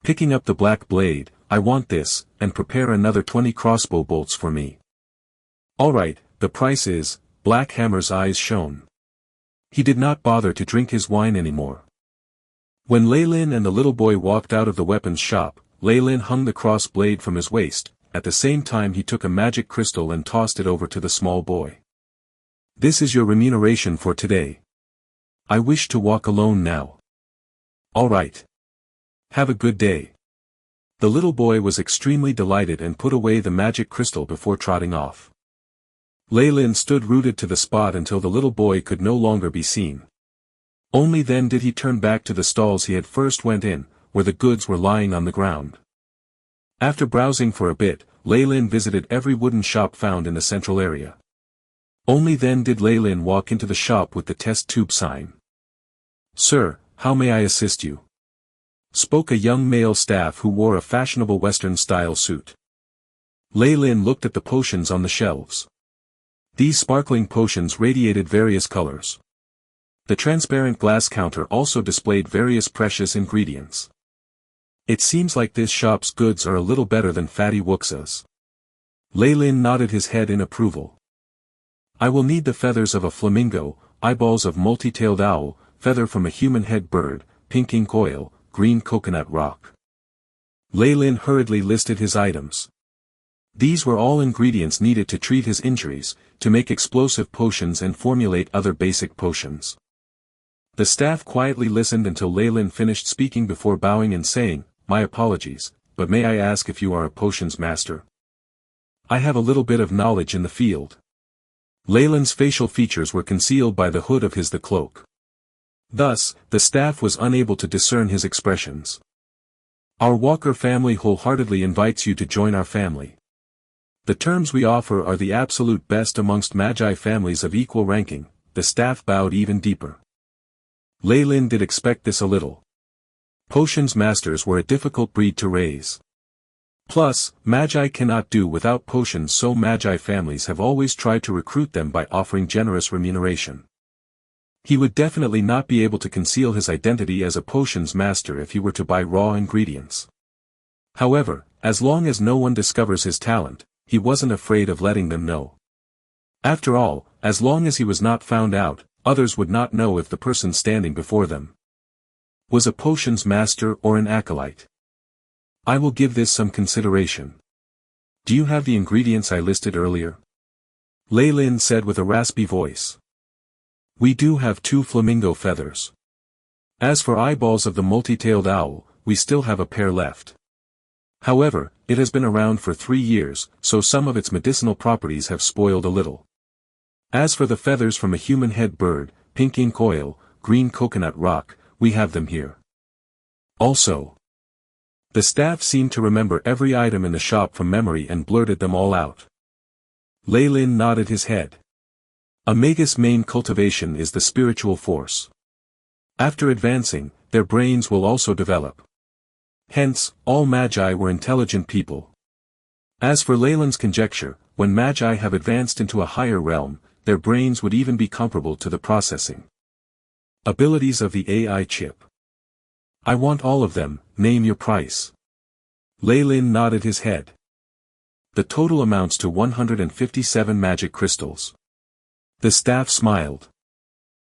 Picking up the black blade, I want this, and prepare another 20 crossbow bolts for me. Alright, the price is. Black Hammer's eyes shone. He did not bother to drink his wine anymore. When Leyland and the little boy walked out of the weapons shop, Leyland hung the cross blade from his waist. At the same time he took a magic crystal and tossed it over to the small boy. This is your remuneration for today. I wish to walk alone now. All right. Have a good day. The little boy was extremely delighted and put away the magic crystal before trotting off. Leyland stood rooted to the spot until the little boy could no longer be seen. Only then did he turn back to the stalls he had first went in, where the goods were lying on the ground. After browsing for a bit, Leyland visited every wooden shop found in the central area. Only then did Leyland walk into the shop with the test tube sign. Sir, how may I assist you? Spoke a young male staff who wore a fashionable Western-style suit. Leyland looked at the potions on the shelves. These sparkling potions radiated various colors. The transparent glass counter also displayed various precious ingredients. It seems like this shop's goods are a little better than Fatty Wuxa's. Leyland nodded his head in approval. I will need the feathers of a flamingo, eyeballs of multi-tailed owl, feather from a human head bird, pink ink oil, green coconut rock. Leyland hurriedly listed his items. These were all ingredients needed to treat his injuries, to make explosive potions and formulate other basic potions. The staff quietly listened until Leyland finished speaking before bowing and saying, My apologies, but may I ask if you are a potions master? I have a little bit of knowledge in the field. Leyland's facial features were concealed by the hood of his cloak. Thus, the staff was unable to discern his expressions. Our Walker family wholeheartedly invites you to join our family. The terms we offer are the absolute best amongst Magi families of equal ranking. The staff bowed even deeper. Leyland did expect this a little. Potions masters were a difficult breed to raise. Plus, Magi cannot do without potions, so Magi families have always tried to recruit them by offering generous remuneration. He would definitely not be able to conceal his identity as a potions master if he were to buy raw ingredients. However, as long as no one discovers his talent, he wasn't afraid of letting them know. After all, as long as he was not found out, others would not know if the person standing before them was a potions master or an acolyte. I will give this some consideration. Do you have the ingredients I listed earlier? Lei Lin said with a raspy voice. We do have 2 flamingo feathers. As for eyeballs of the multi-tailed owl, we still have a pair left. However, it has been around for 3 years, so some of its medicinal properties have spoiled a little. As for the feathers from a human head bird, pink ink oil, green coconut rock, we have them here. Also, the staff seemed to remember every item in the shop from memory and blurted them all out. Lei Lin nodded his head. A Magus' main cultivation is the spiritual force. After advancing, their brains will also develop. Hence, all magi were intelligent people. As for Lei Lin's conjecture, when magi have advanced into a higher realm, their brains would even be comparable to the processing abilities of the AI chip. I want all of them, name your price. Lei Lin nodded his head. The total amounts to 157 magic crystals. The staff smiled.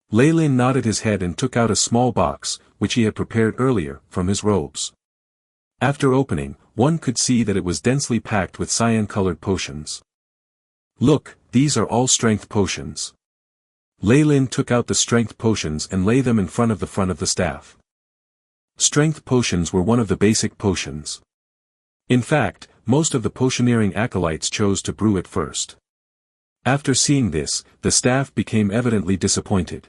Lei Lin nodded his head and took out a small box, which he had prepared earlier, from his robes. After opening, one could see that it was densely packed with cyan-colored potions. Look, these are all strength potions. Lei Lin took out the strength potions and laid them in front of the staff. Strength potions were one of the basic potions. In fact, most of the potioneering acolytes chose to brew it first. After seeing this, the staff became evidently disappointed.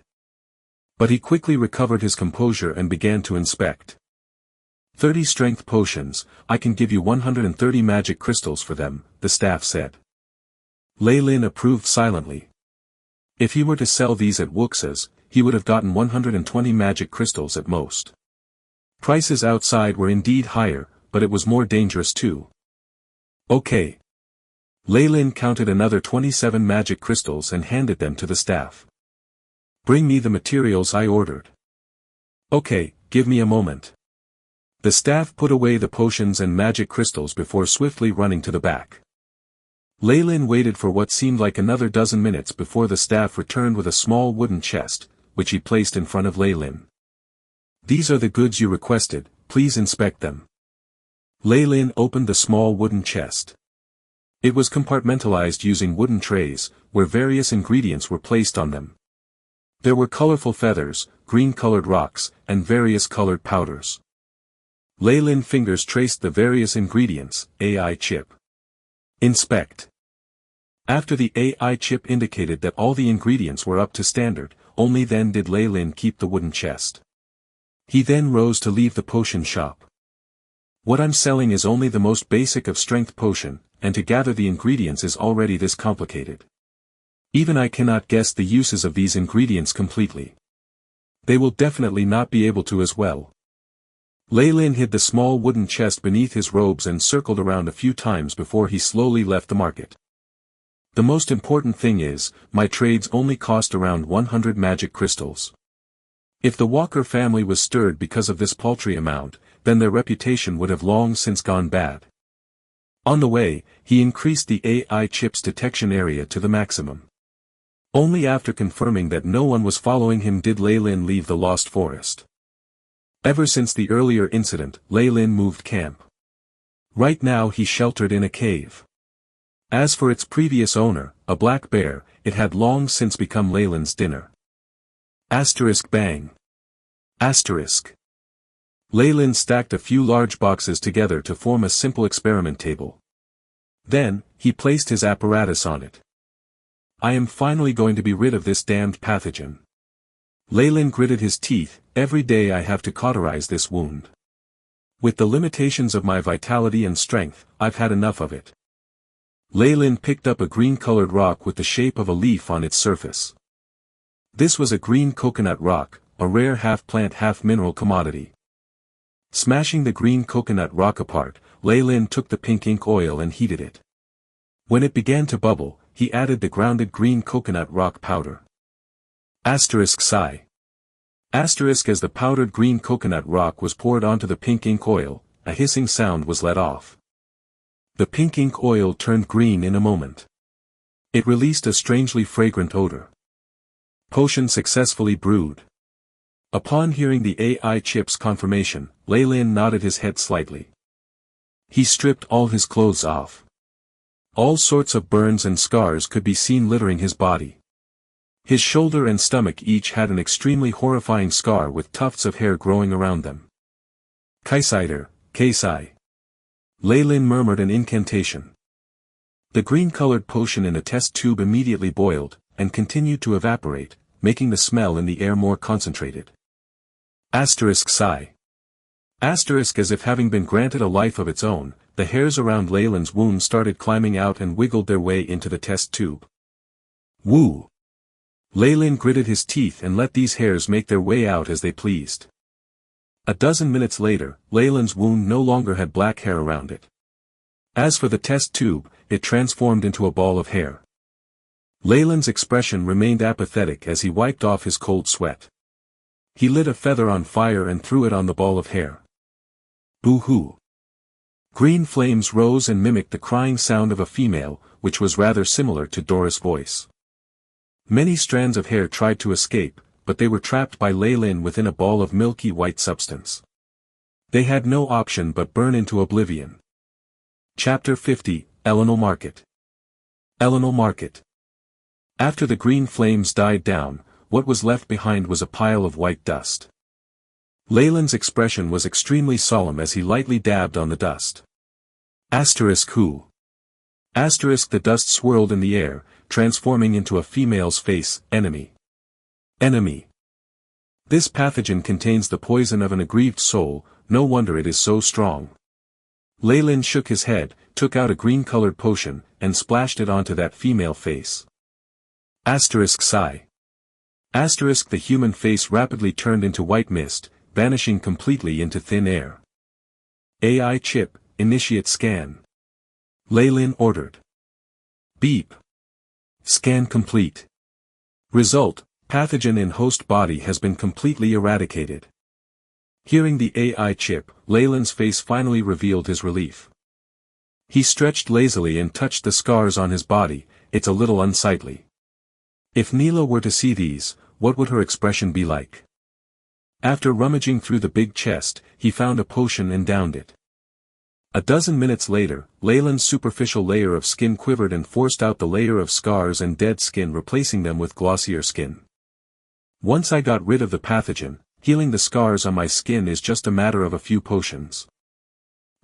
But he quickly recovered his composure and began to inspect. 30 strength potions, I can give you 130 magic crystals for them, the staff said. Lei Lin approved silently. If he were to sell these at Wuxa's, he would have gotten 120 magic crystals at most. Prices outside were indeed higher, but it was more dangerous too. Okay. Lei Lin counted another 27 magic crystals and handed them to the staff. Bring me the materials I ordered. Okay, give me a moment. The staff put away the potions and magic crystals before swiftly running to the back. Lei Lin waited for what seemed like another dozen minutes before the staff returned with a small wooden chest, which he placed in front of Lei Lin. These are the goods you requested, please inspect them. Lei Lin opened the small wooden chest. It was compartmentalized using wooden trays, where various ingredients were placed on them. There were colorful feathers, green-colored rocks, and various colored powders. Lei Lin's fingers traced the various ingredients, AI chip. Inspect. After the AI chip indicated that all the ingredients were up to standard, only then did Lei Lin keep the wooden chest. He then rose to leave the potion shop. What I'm selling is only the most basic of strength potion, and to gather the ingredients is already this complicated. Even I cannot guess the uses of these ingredients completely. They will definitely not be able to as well. Lei Lin hid the small wooden chest beneath his robes and circled around a few times before he slowly left the market. The most important thing is, my trades only cost around 100 magic crystals. If the Walker family was stirred because of this paltry amount, then their reputation would have long since gone bad. On the way, he increased the AI chip's detection area to the maximum. Only after confirming that no one was following him did Lei Lin leave the Lost Forest. Ever since the earlier incident, Lei Lin moved camp. Right now he sheltered in a cave. As for its previous owner, a black bear, it had long since become Lei Lin's dinner. Asterisk bang. Asterisk. Lei Lin stacked a few large boxes together to form a simple experiment table. Then, he placed his apparatus on it. I am finally going to be rid of this damned pathogen. Lei Lin gritted his teeth, every day I have to cauterize this wound. With the limitations of my vitality and strength, I've had enough of it. Lei Lin picked up a green-colored rock with the shape of a leaf on its surface. This was a green coconut rock, a rare half-plant half-mineral commodity. Smashing the green coconut rock apart, Lei Lin took the pink ink oil and heated it. When it began to bubble, he added the grounded green coconut rock powder. Asterisk Psi. Asterisk as the powdered green coconut rock was poured onto the pink ink oil, a hissing sound was let off. The pink ink oil turned green in a moment. It released a strangely fragrant odor. Potion successfully brewed. Upon hearing the AI chip's confirmation, Leyland nodded his head slightly. He stripped all his clothes off. All sorts of burns and scars could be seen littering his body. His shoulder and stomach each had an extremely horrifying scar with tufts of hair growing around them. Kaisider, Kaisai. Leyland murmured an incantation. The green-colored potion in a test tube immediately boiled, and continued to evaporate, making the smell in the air more concentrated. Asterisk Psi. Asterisk as if having been granted a life of its own, the hairs around Leyland's wound started climbing out and wiggled their way into the test tube. Woo! Leyland gritted his teeth and let these hairs make their way out as they pleased. A dozen minutes later, Leyland's wound no longer had black hair around it. As for the test tube, it transformed into a ball of hair. Leyland's expression remained apathetic as he wiped off his cold sweat. He lit a feather on fire and threw it on the ball of hair. Boo-hoo. Green flames rose and mimicked the crying sound of a female, which was rather similar to Doris' voice. Many strands of hair tried to escape, but they were trapped by Leyland within a ball of milky white substance. They had no option but burn into oblivion. Chapter 50, Elenal Market. Elenal Market. After the green flames died down, what was left behind was a pile of white dust. Leyland's expression was extremely solemn as he lightly dabbed on the dust. Asterisk who? Asterisk the dust swirled in the air, transforming into a female's face, enemy. Enemy. This pathogen contains the poison of an aggrieved soul, no wonder it is so strong. Leyland shook his head, took out a green-colored potion, and splashed it onto that female face. Asterisk Psi. Asterisk the human face rapidly turned into white mist, vanishing completely into thin air. AI chip, initiate scan. Leyland ordered. Beep. Scan complete. Result, pathogen in host body has been completely eradicated. Hearing the AI chip, Leyland's face finally revealed his relief. He stretched lazily and touched the scars on his body. It's a little unsightly. If Neela were to see these, what would her expression be like? After rummaging through the big chest, he found a potion and downed it. A dozen minutes later, Leyland's superficial layer of skin quivered and forced out the layer of scars and dead skin, replacing them with glossier skin. Once I got rid of the pathogen, healing the scars on my skin is just a matter of a few potions.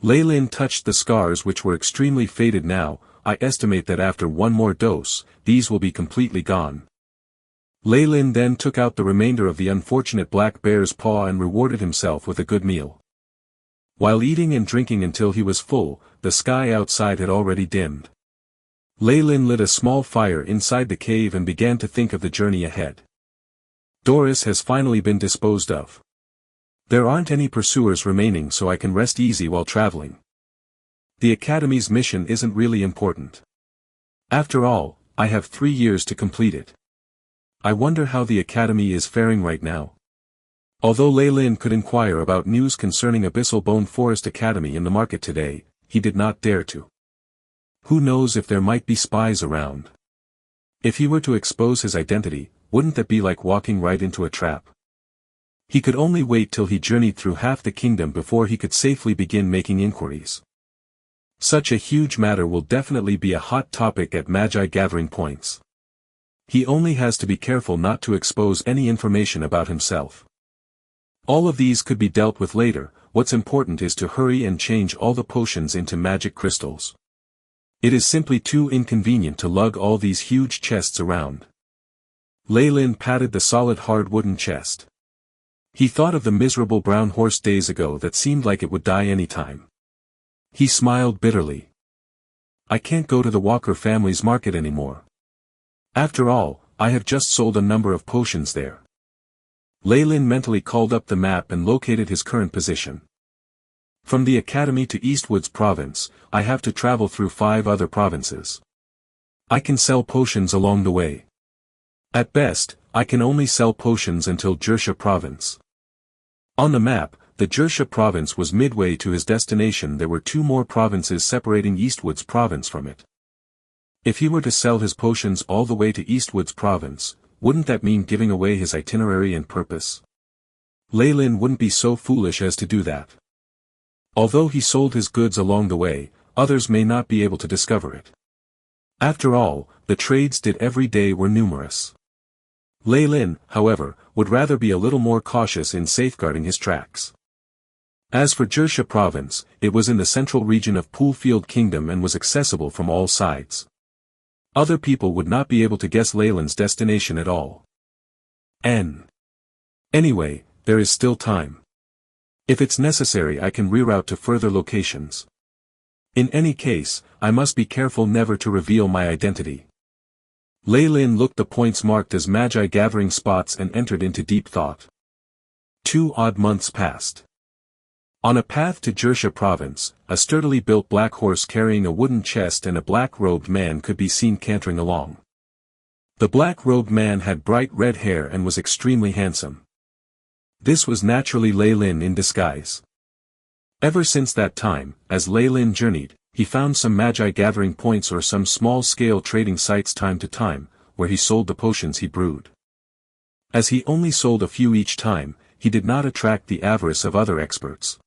Leyland touched the scars, which were extremely faded now. I estimate that after one more dose, these will be completely gone. Leyland then took out the remainder of the unfortunate black bear's paw and rewarded himself with a good meal. While eating and drinking until he was full, the sky outside had already dimmed. Leyland lit a small fire inside the cave and began to think of the journey ahead. Doris has finally been disposed of. There aren't any pursuers remaining, so I can rest easy while traveling. The Academy's mission isn't really important. After all, I have 3 years to complete it. I wonder how the Academy is faring right now. Although Leyland could inquire about news concerning Abyssal Bone Forest Academy in the market today, he did not dare to. Who knows if there might be spies around? If he were to expose his identity, wouldn't that be like walking right into a trap? He could only wait till he journeyed through half the kingdom before he could safely begin making inquiries. Such a huge matter will definitely be a hot topic at Magi gathering points. He only has to be careful not to expose any information about himself. All of these could be dealt with later. What's important is to hurry and change all the potions into magic crystals. It is simply too inconvenient to lug all these huge chests around. Leyland patted the solid hard wooden chest. He thought of the miserable brown horse days ago that seemed like it would die any time. He smiled bitterly. I can't go to the Walker family's market anymore. After all, I have just sold a number of potions there. Leyland mentally called up the map and located his current position. From the Academy to Eastwood's province, I have to travel through 5 other provinces. I can sell potions along the way. At best, I can only sell potions until Jersa province. On the map, the Jersa province was midway to his destination. There were 2 more provinces separating Eastwood's province from it. If he were to sell his potions all the way to Eastwood's province, wouldn't that mean giving away his itinerary and purpose? Leylin wouldn't be so foolish as to do that. Although he sold his goods along the way, others may not be able to discover it. After all, the trades did every day were numerous. Leylin, however, would rather be a little more cautious in safeguarding his tracks. As for Jersa province, it was in the central region of Poolfield Kingdom and was accessible from all sides. Other people would not be able to guess Leylin's destination at all. Anyway, there is still time. If it's necessary, I can reroute to further locations. In any case, I must be careful never to reveal my identity. Leylin looked the points marked as Magi gathering spots and entered into deep thought. 2 odd months passed. On a path to Jersa province, a sturdily built black horse carrying a wooden chest and a black-robed man could be seen cantering along. The black-robed man had bright red hair and was extremely handsome. This was naturally Leylin in disguise. Ever since that time, as Leylin journeyed, he found some Magi gathering points or some small-scale trading sites time to time, where he sold the potions he brewed. As he only sold a few each time, he did not attract the avarice of other experts.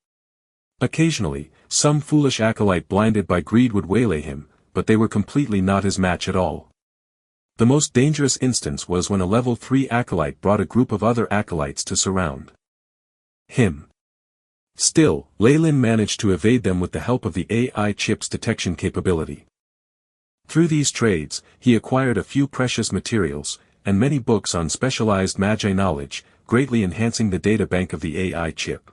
Occasionally, some foolish acolyte blinded by greed would waylay him, but they were completely not his match at all. The most dangerous instance was when a level 3 acolyte brought a group of other acolytes to surround him. Still, Leylin managed to evade them with the help of the AI chip's detection capability. Through these trades, he acquired a few precious materials, and many books on specialized Magi knowledge, greatly enhancing the data bank of the AI chip.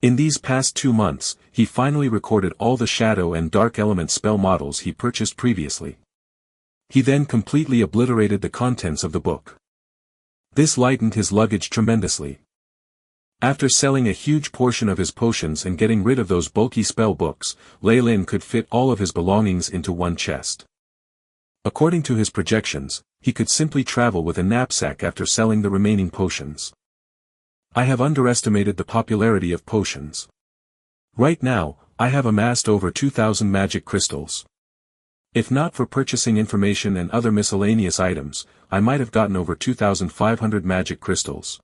In these past 2 months, he finally recorded all the shadow and dark element spell models he purchased previously. He then completely obliterated the contents of the book. This lightened his luggage tremendously. After selling a huge portion of his potions and getting rid of those bulky spell books, Leylin could fit all of his belongings into one chest. According to his projections, he could simply travel with a knapsack after selling the remaining potions. I have underestimated the popularity of potions. Right now, I have amassed over 2,000 magic crystals. If not for purchasing information and other miscellaneous items, I might have gotten over 2,500 magic crystals.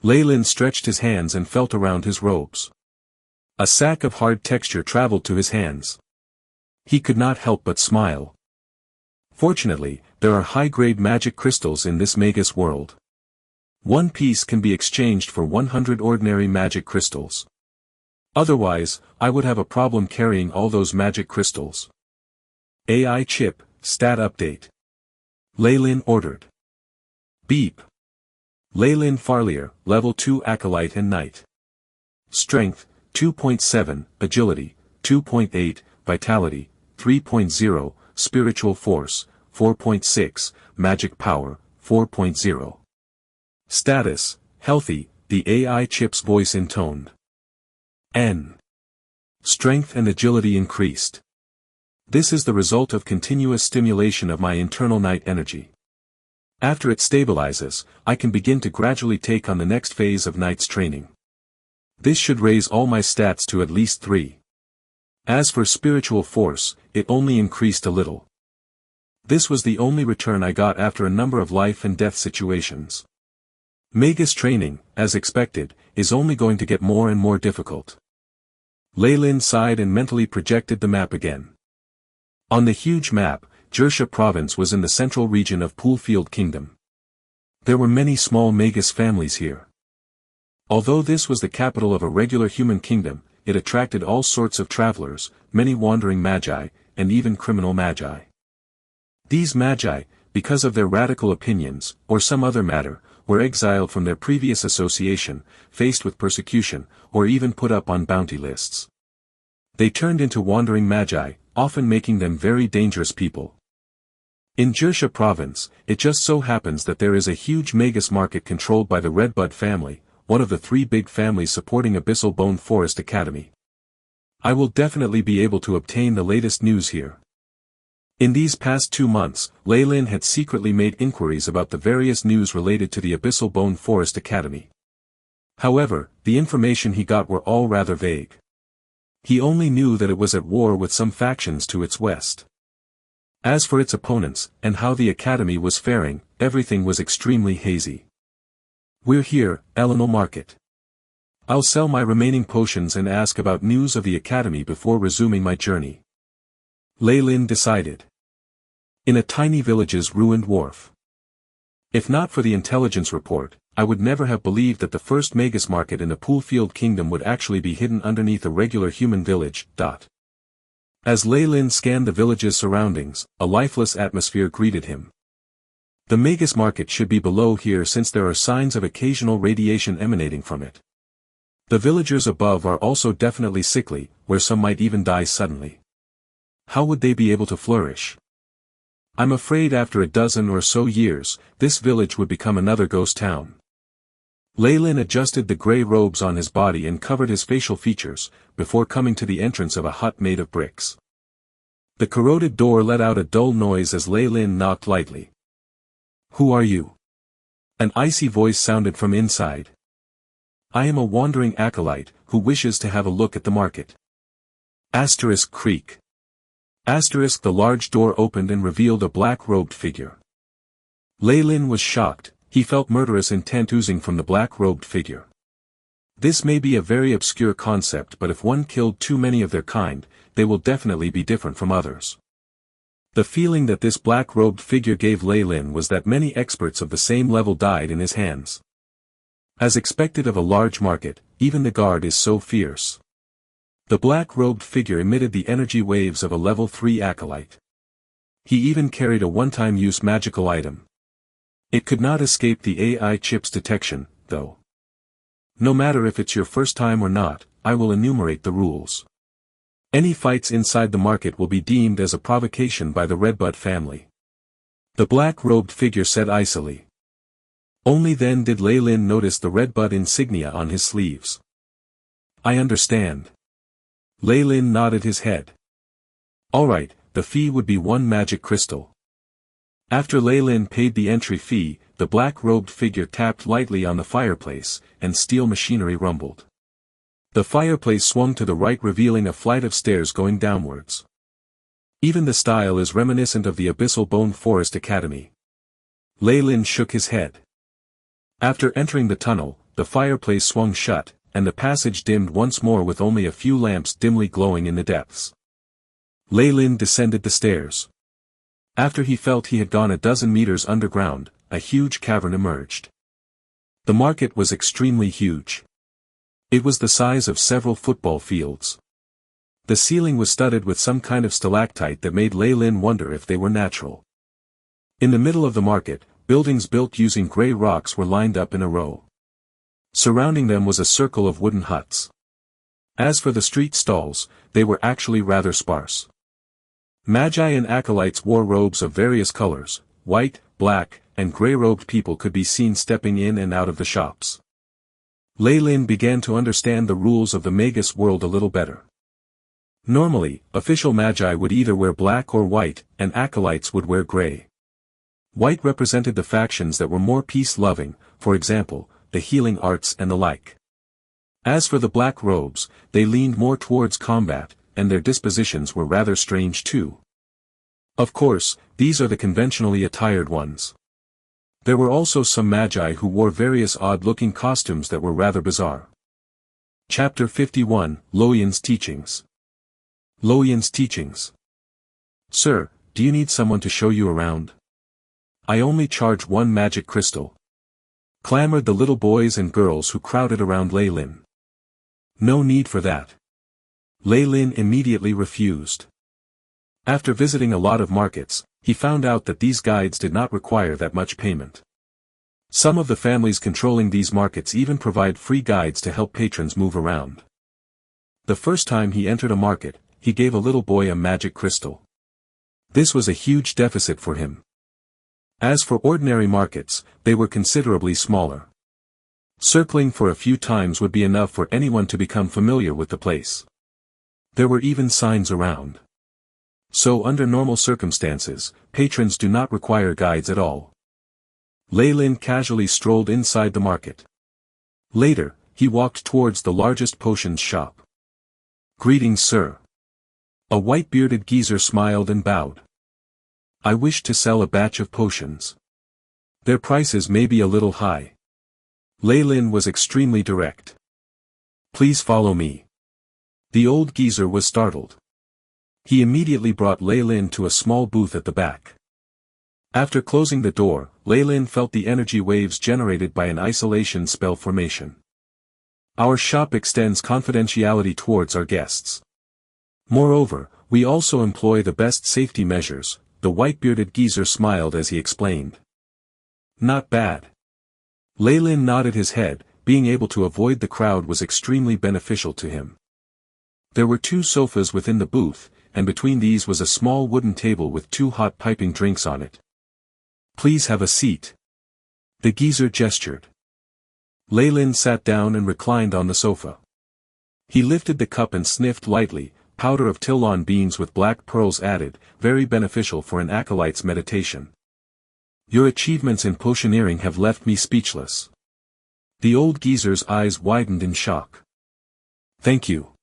Leylin stretched his hands and felt around his robes. A sack of hard texture traveled to his hands. He could not help but smile. Fortunately, there are high-grade magic crystals in this Magus world. 1 piece can be exchanged for 100 ordinary magic crystals. Otherwise, I would have a problem carrying all those magic crystals. AI chip, stat update. Leylin ordered. Beep. Leylin Farlier, level 2 acolyte and knight. Strength, 2.7, agility, 2.8, vitality, 3.0, spiritual force, 4.6, magic power, 4.0. Status, healthy, the AI chip's voice intoned. Strength and agility increased. This is the result of continuous stimulation of my internal night energy. After it stabilizes, I can begin to gradually take on the next phase of night's training. This should raise all my stats to at least 3. As for spiritual force, it only increased a little. This was the only return I got after a number of life and death situations. Magus training, as expected, is only going to get more and more difficult. Leylin sighed and mentally projected the map again. On the huge map, Jersa province was in the central region of Poolfield Kingdom. There were many small Magus families here. Although this was the capital of a regular human kingdom, it attracted all sorts of travelers, many wandering magi, and even criminal magi. These magi, because of their radical opinions, or some other matter, were exiled from their previous association, faced with persecution, or even put up on bounty lists. They turned into wandering magi, often making them very dangerous people. In Jersa province, it just so happens that there is a huge Magus market controlled by the Redbud family, one of the 3 big families supporting Abyssal Bone Forest Academy. I will definitely be able to obtain the latest news here. In these past 2 months, Lei Lin had secretly made inquiries about the various news related to the Abyssal Bone Forest Academy. However, the information he got were all rather vague. He only knew that it was at war with some factions to its west. As for its opponents, and how the academy was faring, everything was extremely hazy. "We're here, Elenor Market. I'll sell my remaining potions and ask about news of the academy before resuming my journey," Lei Lin decided. In a tiny village's ruined wharf. If not for the intelligence report, I would never have believed that the first Magus market in the Poolfield Kingdom would actually be hidden underneath a regular human village. As Lei Lin scanned the village's surroundings, a lifeless atmosphere greeted him. The Magus market should be below here since there are signs of occasional radiation emanating from it. The villagers above are also definitely sickly, where some might even die suddenly. How would they be able to flourish? I'm afraid after a dozen or so years, this village would become another ghost town. Lei Lin adjusted the grey robes on his body and covered his facial features, before coming to the entrance of a hut made of bricks. The corroded door let out a dull noise as Lei Lin knocked lightly. "Who are you?" An icy voice sounded from inside. "I am a wandering acolyte, who wishes to have a look at the market." Asterisk creak. Asterisk the large door opened and revealed a black-robed figure. Lei Lin was shocked. He felt murderous intent oozing from the black-robed figure. This may be a very obscure concept, but if one killed too many of their kind, they will definitely be different from others. The feeling that this black-robed figure gave Lei Lin was that many experts of the same level died in his hands. As expected of a large market, even the guard is so fierce. The black-robed figure emitted the energy waves of a level 3 acolyte. He even carried a one-time use magical item. It could not escape the AI chip's detection, though. No matter if it's your first time or not, I will enumerate the rules. Any fights inside the market will be deemed as a provocation by the Redbud family. The black-robed figure said icily. Only then did Lei Lin notice the Redbud insignia on his sleeves. "I understand." Lei Lin nodded his head. "Alright, the fee would be 1 magic crystal." After Lei Lin paid the entry fee, the black-robed figure tapped lightly on the fireplace, and steel machinery rumbled. The fireplace swung to the right, revealing a flight of stairs going downwards. Even the style is reminiscent of the Abyssal Bone Forest Academy. Lei Lin shook his head. After entering the tunnel, the fireplace swung shut, and the passage dimmed once more with only a few lamps dimly glowing in the depths. Lei Lin descended the stairs. After he felt he had gone a dozen meters underground, a huge cavern emerged. The market was extremely huge. It was the size of several football fields. The ceiling was studded with some kind of stalactite that made Lei Lin wonder if they were natural. In the middle of the market, buildings built using grey rocks were lined up in a row. Surrounding them was a circle of wooden huts. As for the street stalls, they were actually rather sparse. Magi and acolytes wore robes of various colors. White, black, and grey-robed people could be seen stepping in and out of the shops. Lei Lin began to understand the rules of the Magus world a little better. Normally, official magi would either wear black or white, and acolytes would wear grey. White represented the factions that were more peace-loving, for example, the healing arts and the like. As for the black robes, they leaned more towards combat, and their dispositions were rather strange too. Of course, these are the conventionally attired ones. There were also some magi who wore various odd-looking costumes that were rather bizarre. Chapter 51, Loyan's Teachings. Loyan's Teachings. "Sir, do you need someone to show you around? I only charge 1 magic crystal," clamored the little boys and girls who crowded around Lei Lin. "No need for that." Lei Lin immediately refused. After visiting a lot of markets, he found out that these guides did not require that much payment. Some of the families controlling these markets even provide free guides to help patrons move around. The first time he entered a market, he gave a little boy a magic crystal. This was a huge deficit for him. As for ordinary markets, they were considerably smaller. Circling for a few times would be enough for anyone to become familiar with the place. There were even signs around. So under normal circumstances, patrons do not require guides at all. Leyland casually strolled inside the market. Later, he walked towards the largest potions shop. "Greetings, sir." A white-bearded geezer smiled and bowed. "I wish to sell a batch of potions. Their prices may be a little high." Leyland was extremely direct. "Please follow me." The old geezer was startled. He immediately brought Leyland to a small booth at the back. After closing the door, Leyland felt the energy waves generated by an isolation spell formation. "Our shop extends confidentiality towards our guests. Moreover, we also employ the best safety measures," the white-bearded geezer smiled as he explained. "Not bad." Leyland nodded his head, being able to avoid the crowd was extremely beneficial to him. There were 2 sofas within the booth, and between these was a small wooden table with 2 hot piping drinks on it. "Please have a seat." The geezer gestured. Leyland sat down and reclined on the sofa. He lifted the cup and sniffed lightly, powder of Tilon beans with black pearls added, very beneficial for an acolyte's meditation. "Your achievements in potioneering have left me speechless." The old geezer's eyes widened in shock. "Thank you.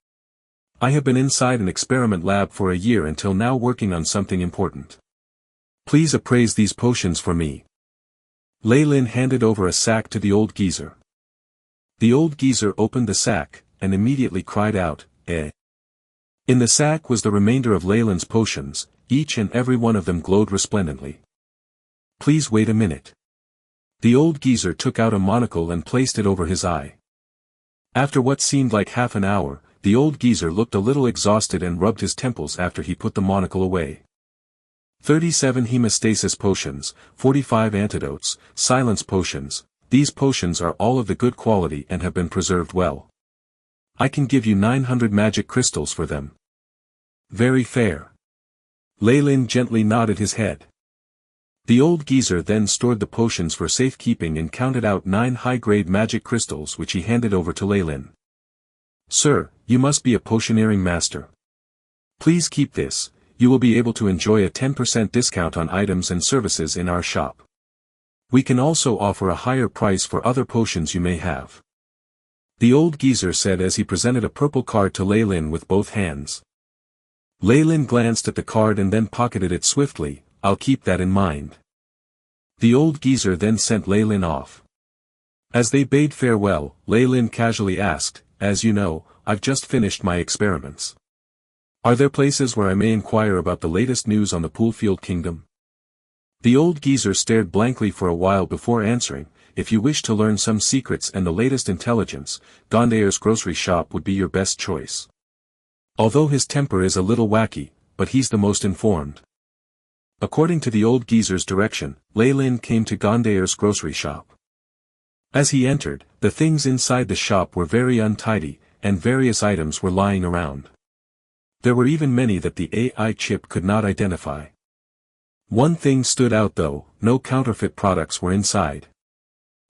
I have been inside an experiment lab for a year until now working on something important. Please appraise these potions for me." Leyland handed over a sack to the old geezer. The old geezer opened the sack, and immediately cried out, "Eh!" In the sack was the remainder of Leyland's potions, each and every one of them glowed resplendently. "Please wait a minute." The old geezer took out a monocle and placed it over his eye. After what seemed like half an hour, the old geezer looked a little exhausted and rubbed his temples after he put the monocle away. 37 hemostasis potions, 45 antidotes, silence potions. These potions are all of the good quality and have been preserved well. I can give you 900 magic crystals for them. Very fair. Leyland gently nodded his head. The old geezer then stored the potions for safekeeping and counted out 9 high-grade magic crystals which he handed over to Leyland. "Sir, you must be a potioneering master. Please keep this, you will be able to enjoy a 10% discount on items and services in our shop. We can also offer a higher price for other potions you may have." The old geezer said as he presented a purple card to Leyland with both hands. Leyland glanced at the card and then pocketed it swiftly. "I'll keep that in mind." The old geezer then sent Leyland off. As they bade farewell, Leyland casually asked, "As you know, I've just finished my experiments. Are there places where I may inquire about the latest news on the Poolfield Kingdom?" The old geezer stared blankly for a while before answering, "If you wish to learn some secrets and the latest intelligence, Gondair's grocery shop would be your best choice. Although his temper is a little wacky, but he's the most informed." According to the old geezer's direction, Leyland came to Gondair's grocery shop. As he entered, the things inside the shop were very untidy, and various items were lying around. There were even many that the AI chip could not identify. One thing stood out though, no counterfeit products were inside.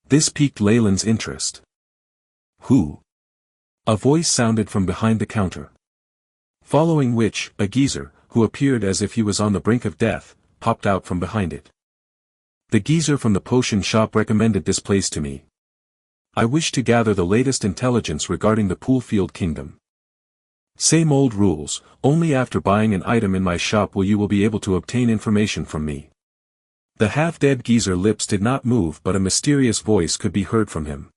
This piqued Leyland's interest. "Who?" A voice sounded from behind the counter. Following which, a geezer, who appeared as if he was on the brink of death, popped out from behind it. "The geezer from the potion shop recommended this place to me. I wish to gather the latest intelligence regarding the Poolfield Kingdom. Same old rules, only after buying an item in my shop will you be able to obtain information from me." The half-dead geezer lips did not move but a mysterious voice could be heard from him.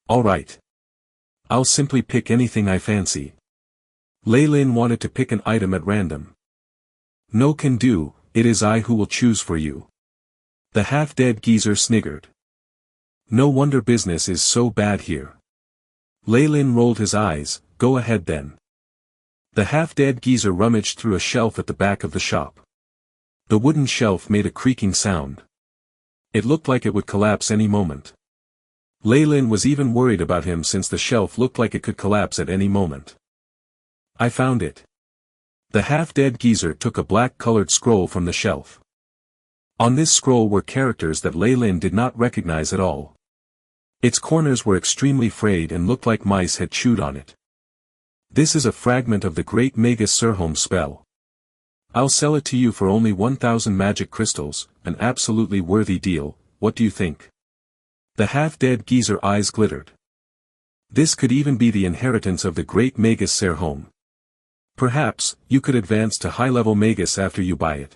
"All right. I'll simply pick anything I fancy." Leyland wanted to pick an item at random. "No can do, it is I who will choose for you." The half-dead geezer sniggered. "No wonder business is so bad here." Leyland rolled his eyes. "Go ahead then." The half-dead geezer rummaged through a shelf at the back of the shop. The wooden shelf made a creaking sound. It looked like it would collapse any moment. Leyland was even worried about him since the shelf looked like it could collapse at any moment. "I found it." The half-dead geezer took a black-colored scroll from the shelf. On this scroll were characters that Leyland did not recognize at all. Its corners were extremely frayed and looked like mice had chewed on it. "This is a fragment of the great Magus Surhome spell. I'll sell it to you for only 1,000 magic crystals, an absolutely worthy deal, what do you think? The half-dead geezer eyes glittered. This could even be the inheritance of the great Magus Serhom. Perhaps, you could advance to high-level Magus after you buy it.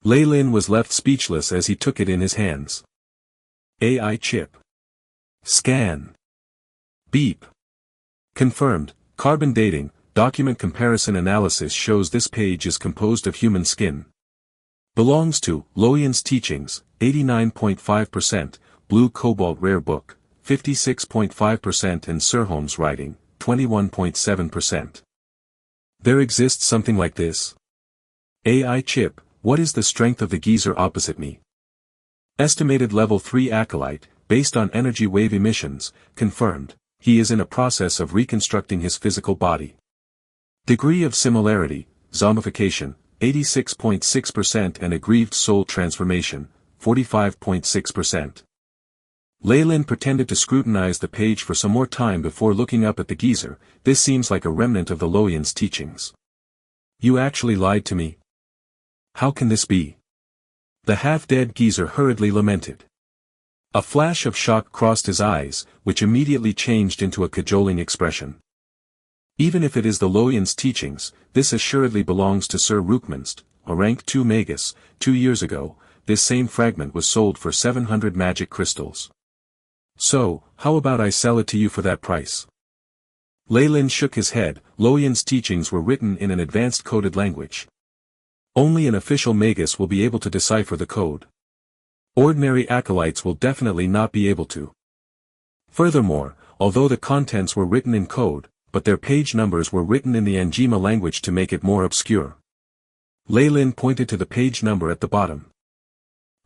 Lei Lin was left speechless as he took it in his hands. AI chip. Scan. Beep. Confirmed, carbon dating, document comparison analysis shows this page is composed of human skin. Belongs to, Loyan's Teachings, 89.5%, Blue Cobalt Rare Book, 56.5% and Serhom's Writing, 21.7%. There exists something like this. AI chip, what is the strength of the geezer opposite me? Estimated level 3 acolyte, based on energy wave emissions, confirmed, he is in a process of reconstructing his physical body. Degree of similarity, zombification, 86.6% and aggrieved soul transformation, 45.6%. Lei Lin pretended to scrutinize the page for some more time before looking up at the geezer. This seems like a remnant of the Loyan's teachings. You actually lied to me? How can this be? The half-dead geezer hurriedly lamented. A flash of shock crossed his eyes, which immediately changed into a cajoling expression. Even if it is the Loyan's teachings, this assuredly belongs to Sir Rookminst, a rank 2 Magus. 2 years ago, this same fragment was sold for 700 magic crystals. So, how about I sell it to you for that price? Lei Lin shook his head. Loyan's teachings were written in an advanced coded language. Only an official Magus will be able to decipher the code. Ordinary acolytes will definitely not be able to. Furthermore, although the contents were written in code, but their page numbers were written in the Anjima language to make it more obscure. Lei Lin pointed to the page number at the bottom.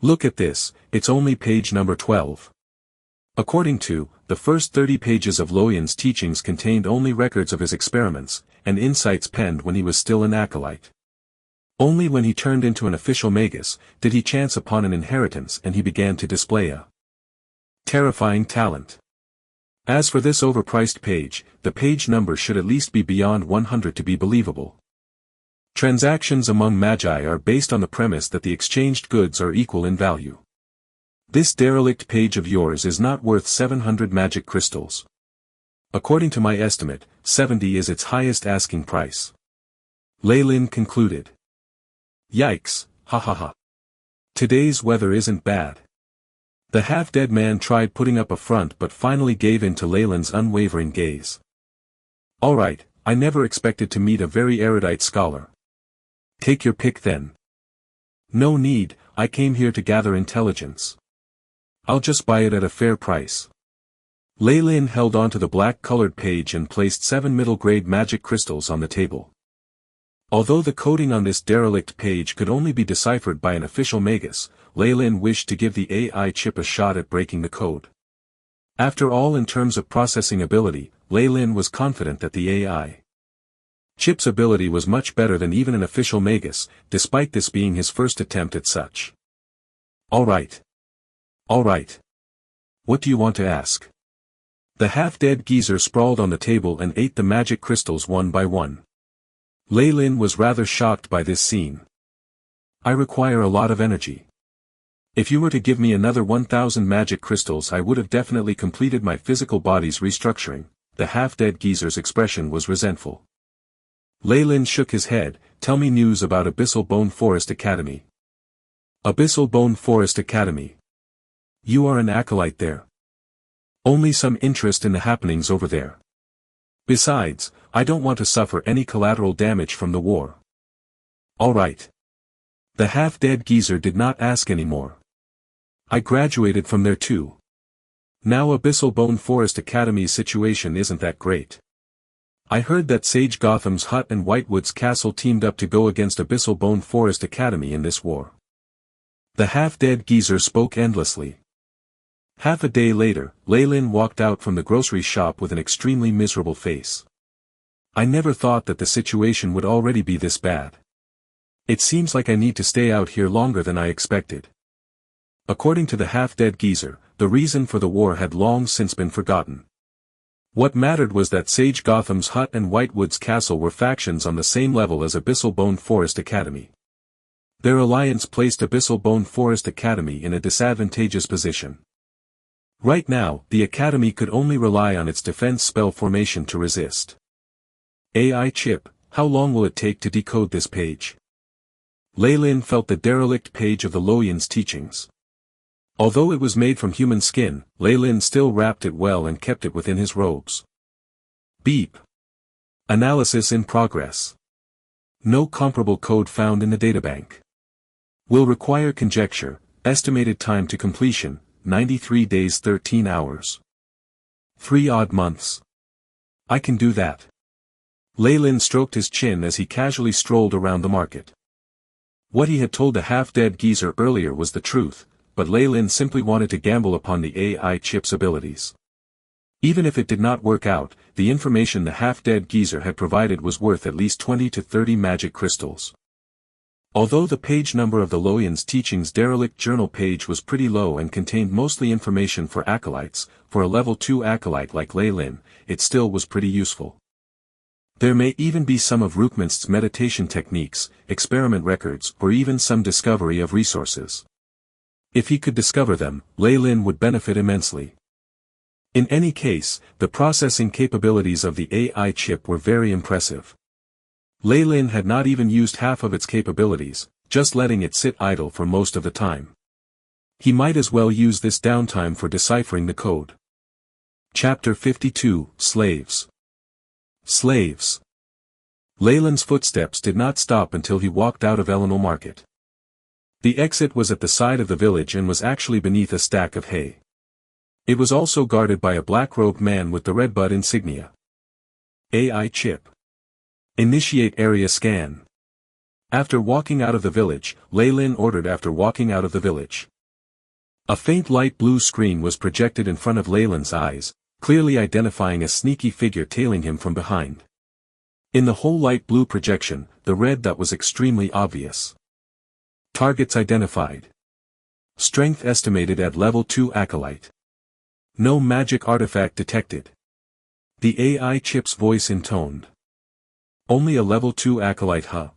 Look at this, it's only page number 12. According to, the first 30 pages of Loyan's teachings contained only records of his experiments, and insights penned when he was still an acolyte. Only when he turned into an official Magus, did he chance upon an inheritance and he began to display a terrifying talent. As for this overpriced page, the page number should at least be beyond 100 to be believable. Transactions among magi are based on the premise that the exchanged goods are equal in value. This derelict page of yours is not worth 700 magic crystals. According to my estimate, 70 is its highest asking price. Lei Lin concluded. Yikes, ha ha ha. Today's weather isn't bad. The half-dead man tried putting up a front but finally gave in to Lei Lin's unwavering gaze. Alright, I never expected to meet a very erudite scholar. Take your pick then. No need, I came here to gather intelligence. I'll just buy it at a fair price. Lei Lin held onto the black-colored page and placed 7 middle-grade magic crystals on the table. Although the coding on this derelict page could only be deciphered by an official Magus, Lei Lin wished to give the AI chip a shot at breaking the code. After all, in terms of processing ability, Lei Lin was confident that the AI chip's ability was much better than even an official Magus, despite this being his first attempt at such. Alright. Alright. What do you want to ask? The half-dead geezer sprawled on the table and ate the magic crystals one by one. Lei Lin was rather shocked by this scene. I require a lot of energy. If you were to give me another 1,000 magic crystals, I would have definitely completed my physical body's restructuring. The half-dead geezer's expression was resentful. Lei Lin shook his head. Tell me news about Abyssal Bone Forest Academy. Abyssal Bone Forest Academy. You are an acolyte there. Only some interest in the happenings over there. Besides, I don't want to suffer any collateral damage from the war. Alright. The half-dead geezer did not ask any more. I graduated from there too. Now Abyssal Bone Forest Academy's situation isn't that great. I heard that Sage Gotham's hut and Whitewood's castle teamed up to go against Abyssal Bone Forest Academy in this war. The half-dead geezer spoke endlessly. Half a day later, Lei Lin walked out from the grocery shop with an extremely miserable face. I never thought that the situation would already be this bad. It seems like I need to stay out here longer than I expected. According to the half-dead geezer, the reason for the war had long since been forgotten. What mattered was that Sage Gotham's hut and Whitewood's castle were factions on the same level as Abyssal Bone Forest Academy. Their alliance placed Abyssal Bone Forest Academy in a disadvantageous position. Right now, the Academy could only rely on its defense spell formation to resist. AI chip, how long will it take to decode this page? Lei Lin felt the derelict page of the Loyan's teachings. Although it was made from human skin, Lei Lin still wrapped it well and kept it within his robes. Beep. Analysis in progress. No comparable code found in the databank. Will require conjecture, estimated time to completion, 93 days 13 hours. 3 odd months. I can do that. Lei Lin stroked his chin as he casually strolled around the market. What he had told the half-dead geezer earlier was the truth, but Lei Lin simply wanted to gamble upon the AI chip's abilities. Even if it did not work out, the information the half-dead geezer had provided was worth at least 20 to 30 magic crystals. Although the page number of the Loyan's teachings derelict journal page was pretty low and contained mostly information for acolytes, for a level 2 acolyte like Lei Lin, it still was pretty useful. There may even be some of Rookmist's meditation techniques, experiment records, or even some discovery of resources. If he could discover them, Lei Lin would benefit immensely. In any case, the processing capabilities of the AI chip were very impressive. Lei Lin had not even used half of its capabilities, just letting it sit idle for most of the time. He might as well use this downtime for deciphering the code. Chapter 52, Slaves. Slaves. Lei Lin's footsteps did not stop until he walked out of Elenor Market. The exit was at the side of the village and was actually beneath a stack of hay. It was also guarded by a black-robed man with the redbud insignia. AI chip. Initiate area scan. After walking out of the village, Lei Lin ordered after walking out of the village. A faint light blue screen was projected in front of Lei Lin's eyes, clearly identifying a sneaky figure tailing him from behind. In the whole light blue projection, the red dot was extremely obvious. Targets identified. Strength estimated at level 2 acolyte. No magic artifact detected. The AI chip's voice intoned. Only a level 2 acolyte, huh?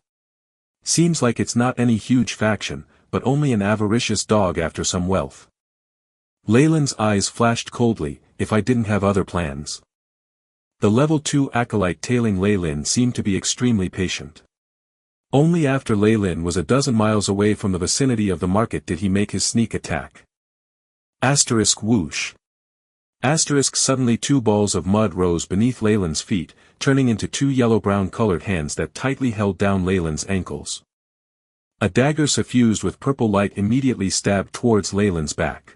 Seems like it's not any huge faction, but only an avaricious dog after some wealth. Lei Lin's eyes flashed coldly. If I didn't have other plans. The level 2 acolyte tailing Lei Lin seemed to be extremely patient. Only after Lei Lin was a dozen miles away from the vicinity of the market did he make his sneak attack. Asterisk whoosh. Asterisk suddenly 2 balls of mud rose beneath Lei Lin's feet, turning into 2 yellow-brown colored hands that tightly held down Lei Lin's ankles. A dagger suffused with purple light immediately stabbed towards Lei Lin's back.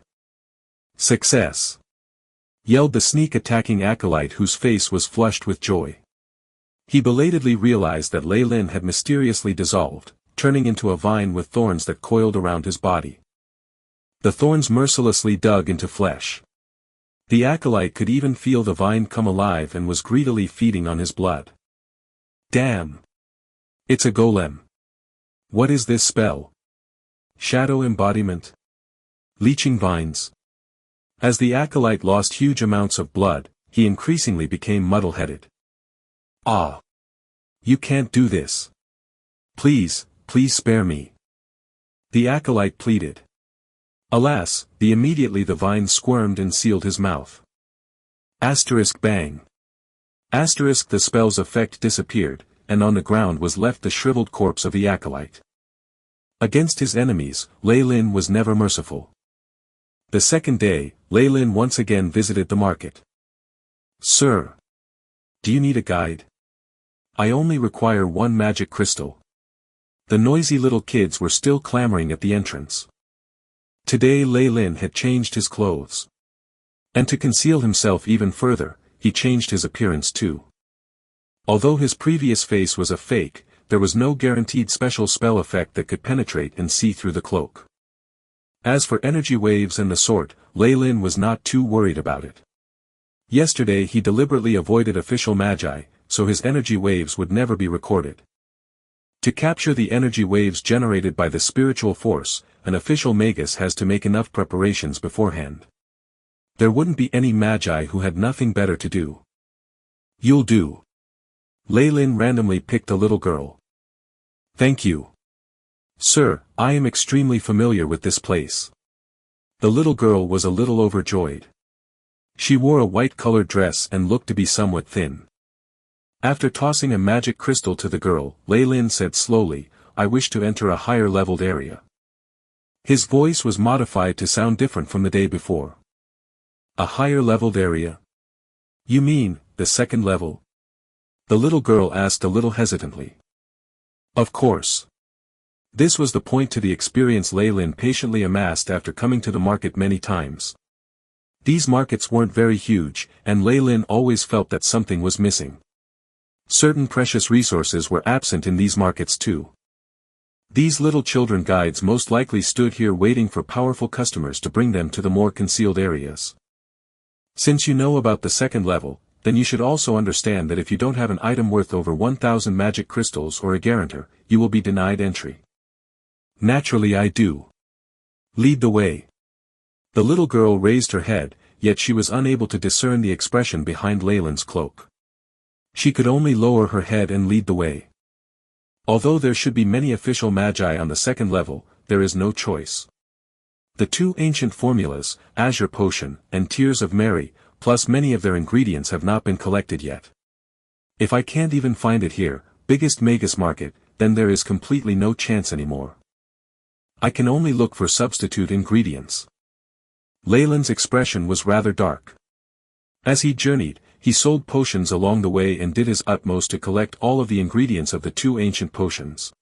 Success! Yelled the sneak-attacking acolyte whose face was flushed with joy. He belatedly realized that Lei Lin had mysteriously dissolved, turning into a vine with thorns that coiled around his body. The thorns mercilessly dug into flesh. The acolyte could even feel the vine come alive and was greedily feeding on his blood. Damn! It's a golem. What is this spell? Shadow embodiment? Leeching vines? As the acolyte lost huge amounts of blood, he increasingly became muddle-headed. Ah! You can't do this. Please, please spare me. The acolyte pleaded. Alas, immediately the vine squirmed and sealed his mouth. Asterisk bang. Asterisk the spell's effect disappeared, and on the ground was left the shriveled corpse of the acolyte. Against his enemies, Lei Lin was never merciful. The second day, Lei Lin once again visited the market. Sir. Do you need a guide? I only require 1 magic crystal. The noisy little kids were still clamoring at the entrance. Today Lei Lin had changed his clothes. And to conceal himself even further, he changed his appearance too. Although his previous face was a fake, there was no guaranteed special spell effect that could penetrate and see through the cloak. As for energy waves and the sort, Lei Lin was not too worried about it. Yesterday he deliberately avoided official magi, so his energy waves would never be recorded. To capture the energy waves generated by the spiritual force, an official Magus has to make enough preparations beforehand. There wouldn't be any magi who had nothing better to do. You'll do. Lei Lin randomly picked a little girl. Thank you. Sir, I am extremely familiar with this place. The little girl was a little overjoyed. She wore a white-colored dress and looked to be somewhat thin. After tossing a magic crystal to the girl, Lei Lin said slowly, I wish to enter a higher-leveled area. His voice was modified to sound different from the day before. A higher-leveled area? You mean, the second level? The little girl asked a little hesitantly. Of course. This was the point to the experience Lei Lin patiently amassed after coming to the market many times. These markets weren't very huge, and Lei Lin always felt that something was missing. Certain precious resources were absent in these markets too. These little children guides most likely stood here waiting for powerful customers to bring them to the more concealed areas. Since you know about the second level, then you should also understand that if you don't have an item worth over 1,000 magic crystals or a guarantor, you will be denied entry. Naturally I do. Lead the way. The little girl raised her head, yet she was unable to discern the expression behind Lei Lin's cloak. She could only lower her head and lead the way. Although there should be many official magi on the second level, there is no choice. The two ancient formulas, Azure Potion and Tears of Mary, plus many of their ingredients have not been collected yet. If I can't even find it here, biggest Magus market, then there is completely no chance anymore. I can only look for substitute ingredients. Lei Lin's expression was rather dark. As he journeyed, he sold potions along the way and did his utmost to collect all of the ingredients of the two ancient potions.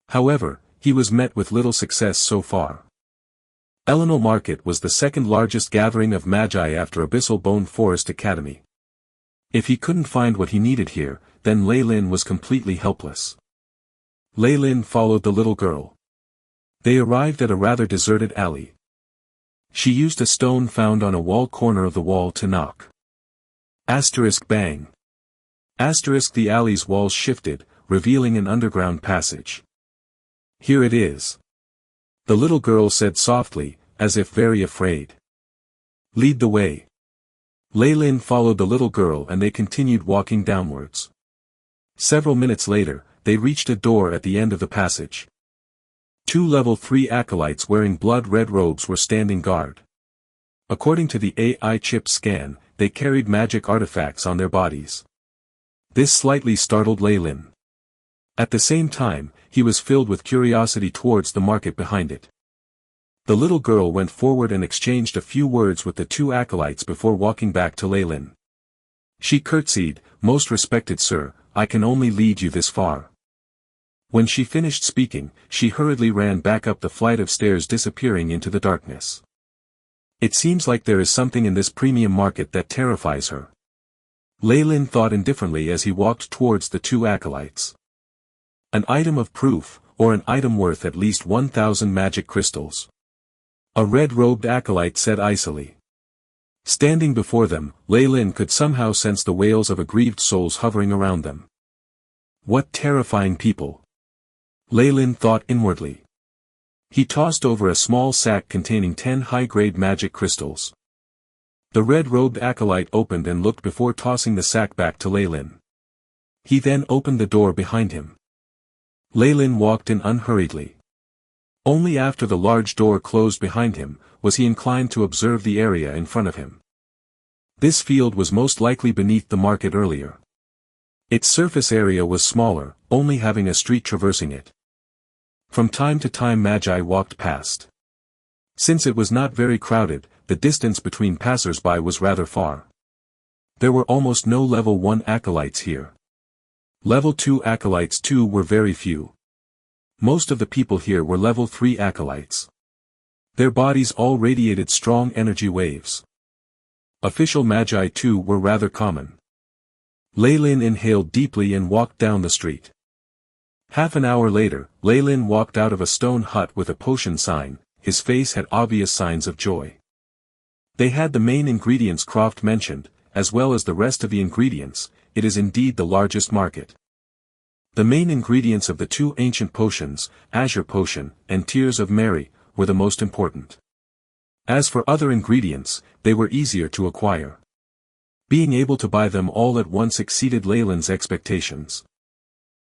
However, he was met with little success so far. Eleanor Market was the second largest gathering of magi after Abyssal Bone Forest Academy. If he couldn't find what he needed here, then Lei Lin was completely helpless. Lei Lin followed the little girl. They arrived at a rather deserted alley. She used a stone found on a wall corner of the wall to knock. Asterisk bang. Asterisk the alley's walls shifted, revealing an underground passage. Here it is. The little girl said softly, as if very afraid. Lead the way. Lei Lin followed the little girl and they continued walking downwards. Several minutes later, they reached a door at the end of the passage. Two level 3 acolytes wearing blood-red robes were standing guard. According to the AI chip scan, they carried magic artifacts on their bodies. This slightly startled Lei Lin. At the same time, he was filled with curiosity towards the market behind it. The little girl went forward and exchanged a few words with the two acolytes before walking back to Lei Lin. She curtsied, "Most respected sir, I can only lead you this far." When she finished speaking, she hurriedly ran back up the flight of stairs, disappearing into the darkness. It seems like there is something in this premium market that terrifies her. Lei Lin thought indifferently as he walked towards the two acolytes. An item of proof, or an item worth at least 1,000 magic crystals. A red-robed acolyte said icily. Standing before them, Lei Lin could somehow sense the wails of aggrieved souls hovering around them. What terrifying people! Lei Lin thought inwardly. He tossed over a small sack containing 10 high-grade magic crystals. The red-robed acolyte opened and looked before tossing the sack back to Lei Lin. He then opened the door behind him. Lei Lin walked in unhurriedly. Only after the large door closed behind him, was he inclined to observe the area in front of him. This field was most likely beneath the market earlier. Its surface area was smaller, only having a street traversing it. From time to time magi walked past. Since it was not very crowded, the distance between passers-by was rather far. There were almost no level 1 acolytes here. Level 2 acolytes too were very few. Most of the people here were level 3 acolytes. Their bodies all radiated strong energy waves. Official magi too were rather common. Lei Lin inhaled deeply and walked down the street. Half an hour later, Lei Lin walked out of a stone hut with a potion sign. His face had obvious signs of joy. They had the main ingredients Croft mentioned, as well as the rest of the ingredients. It is indeed the largest market. The main ingredients of the two ancient potions, Azure Potion and Tears of Mary, were the most important. As for other ingredients, they were easier to acquire. Being able to buy them all at once exceeded Leyland's expectations.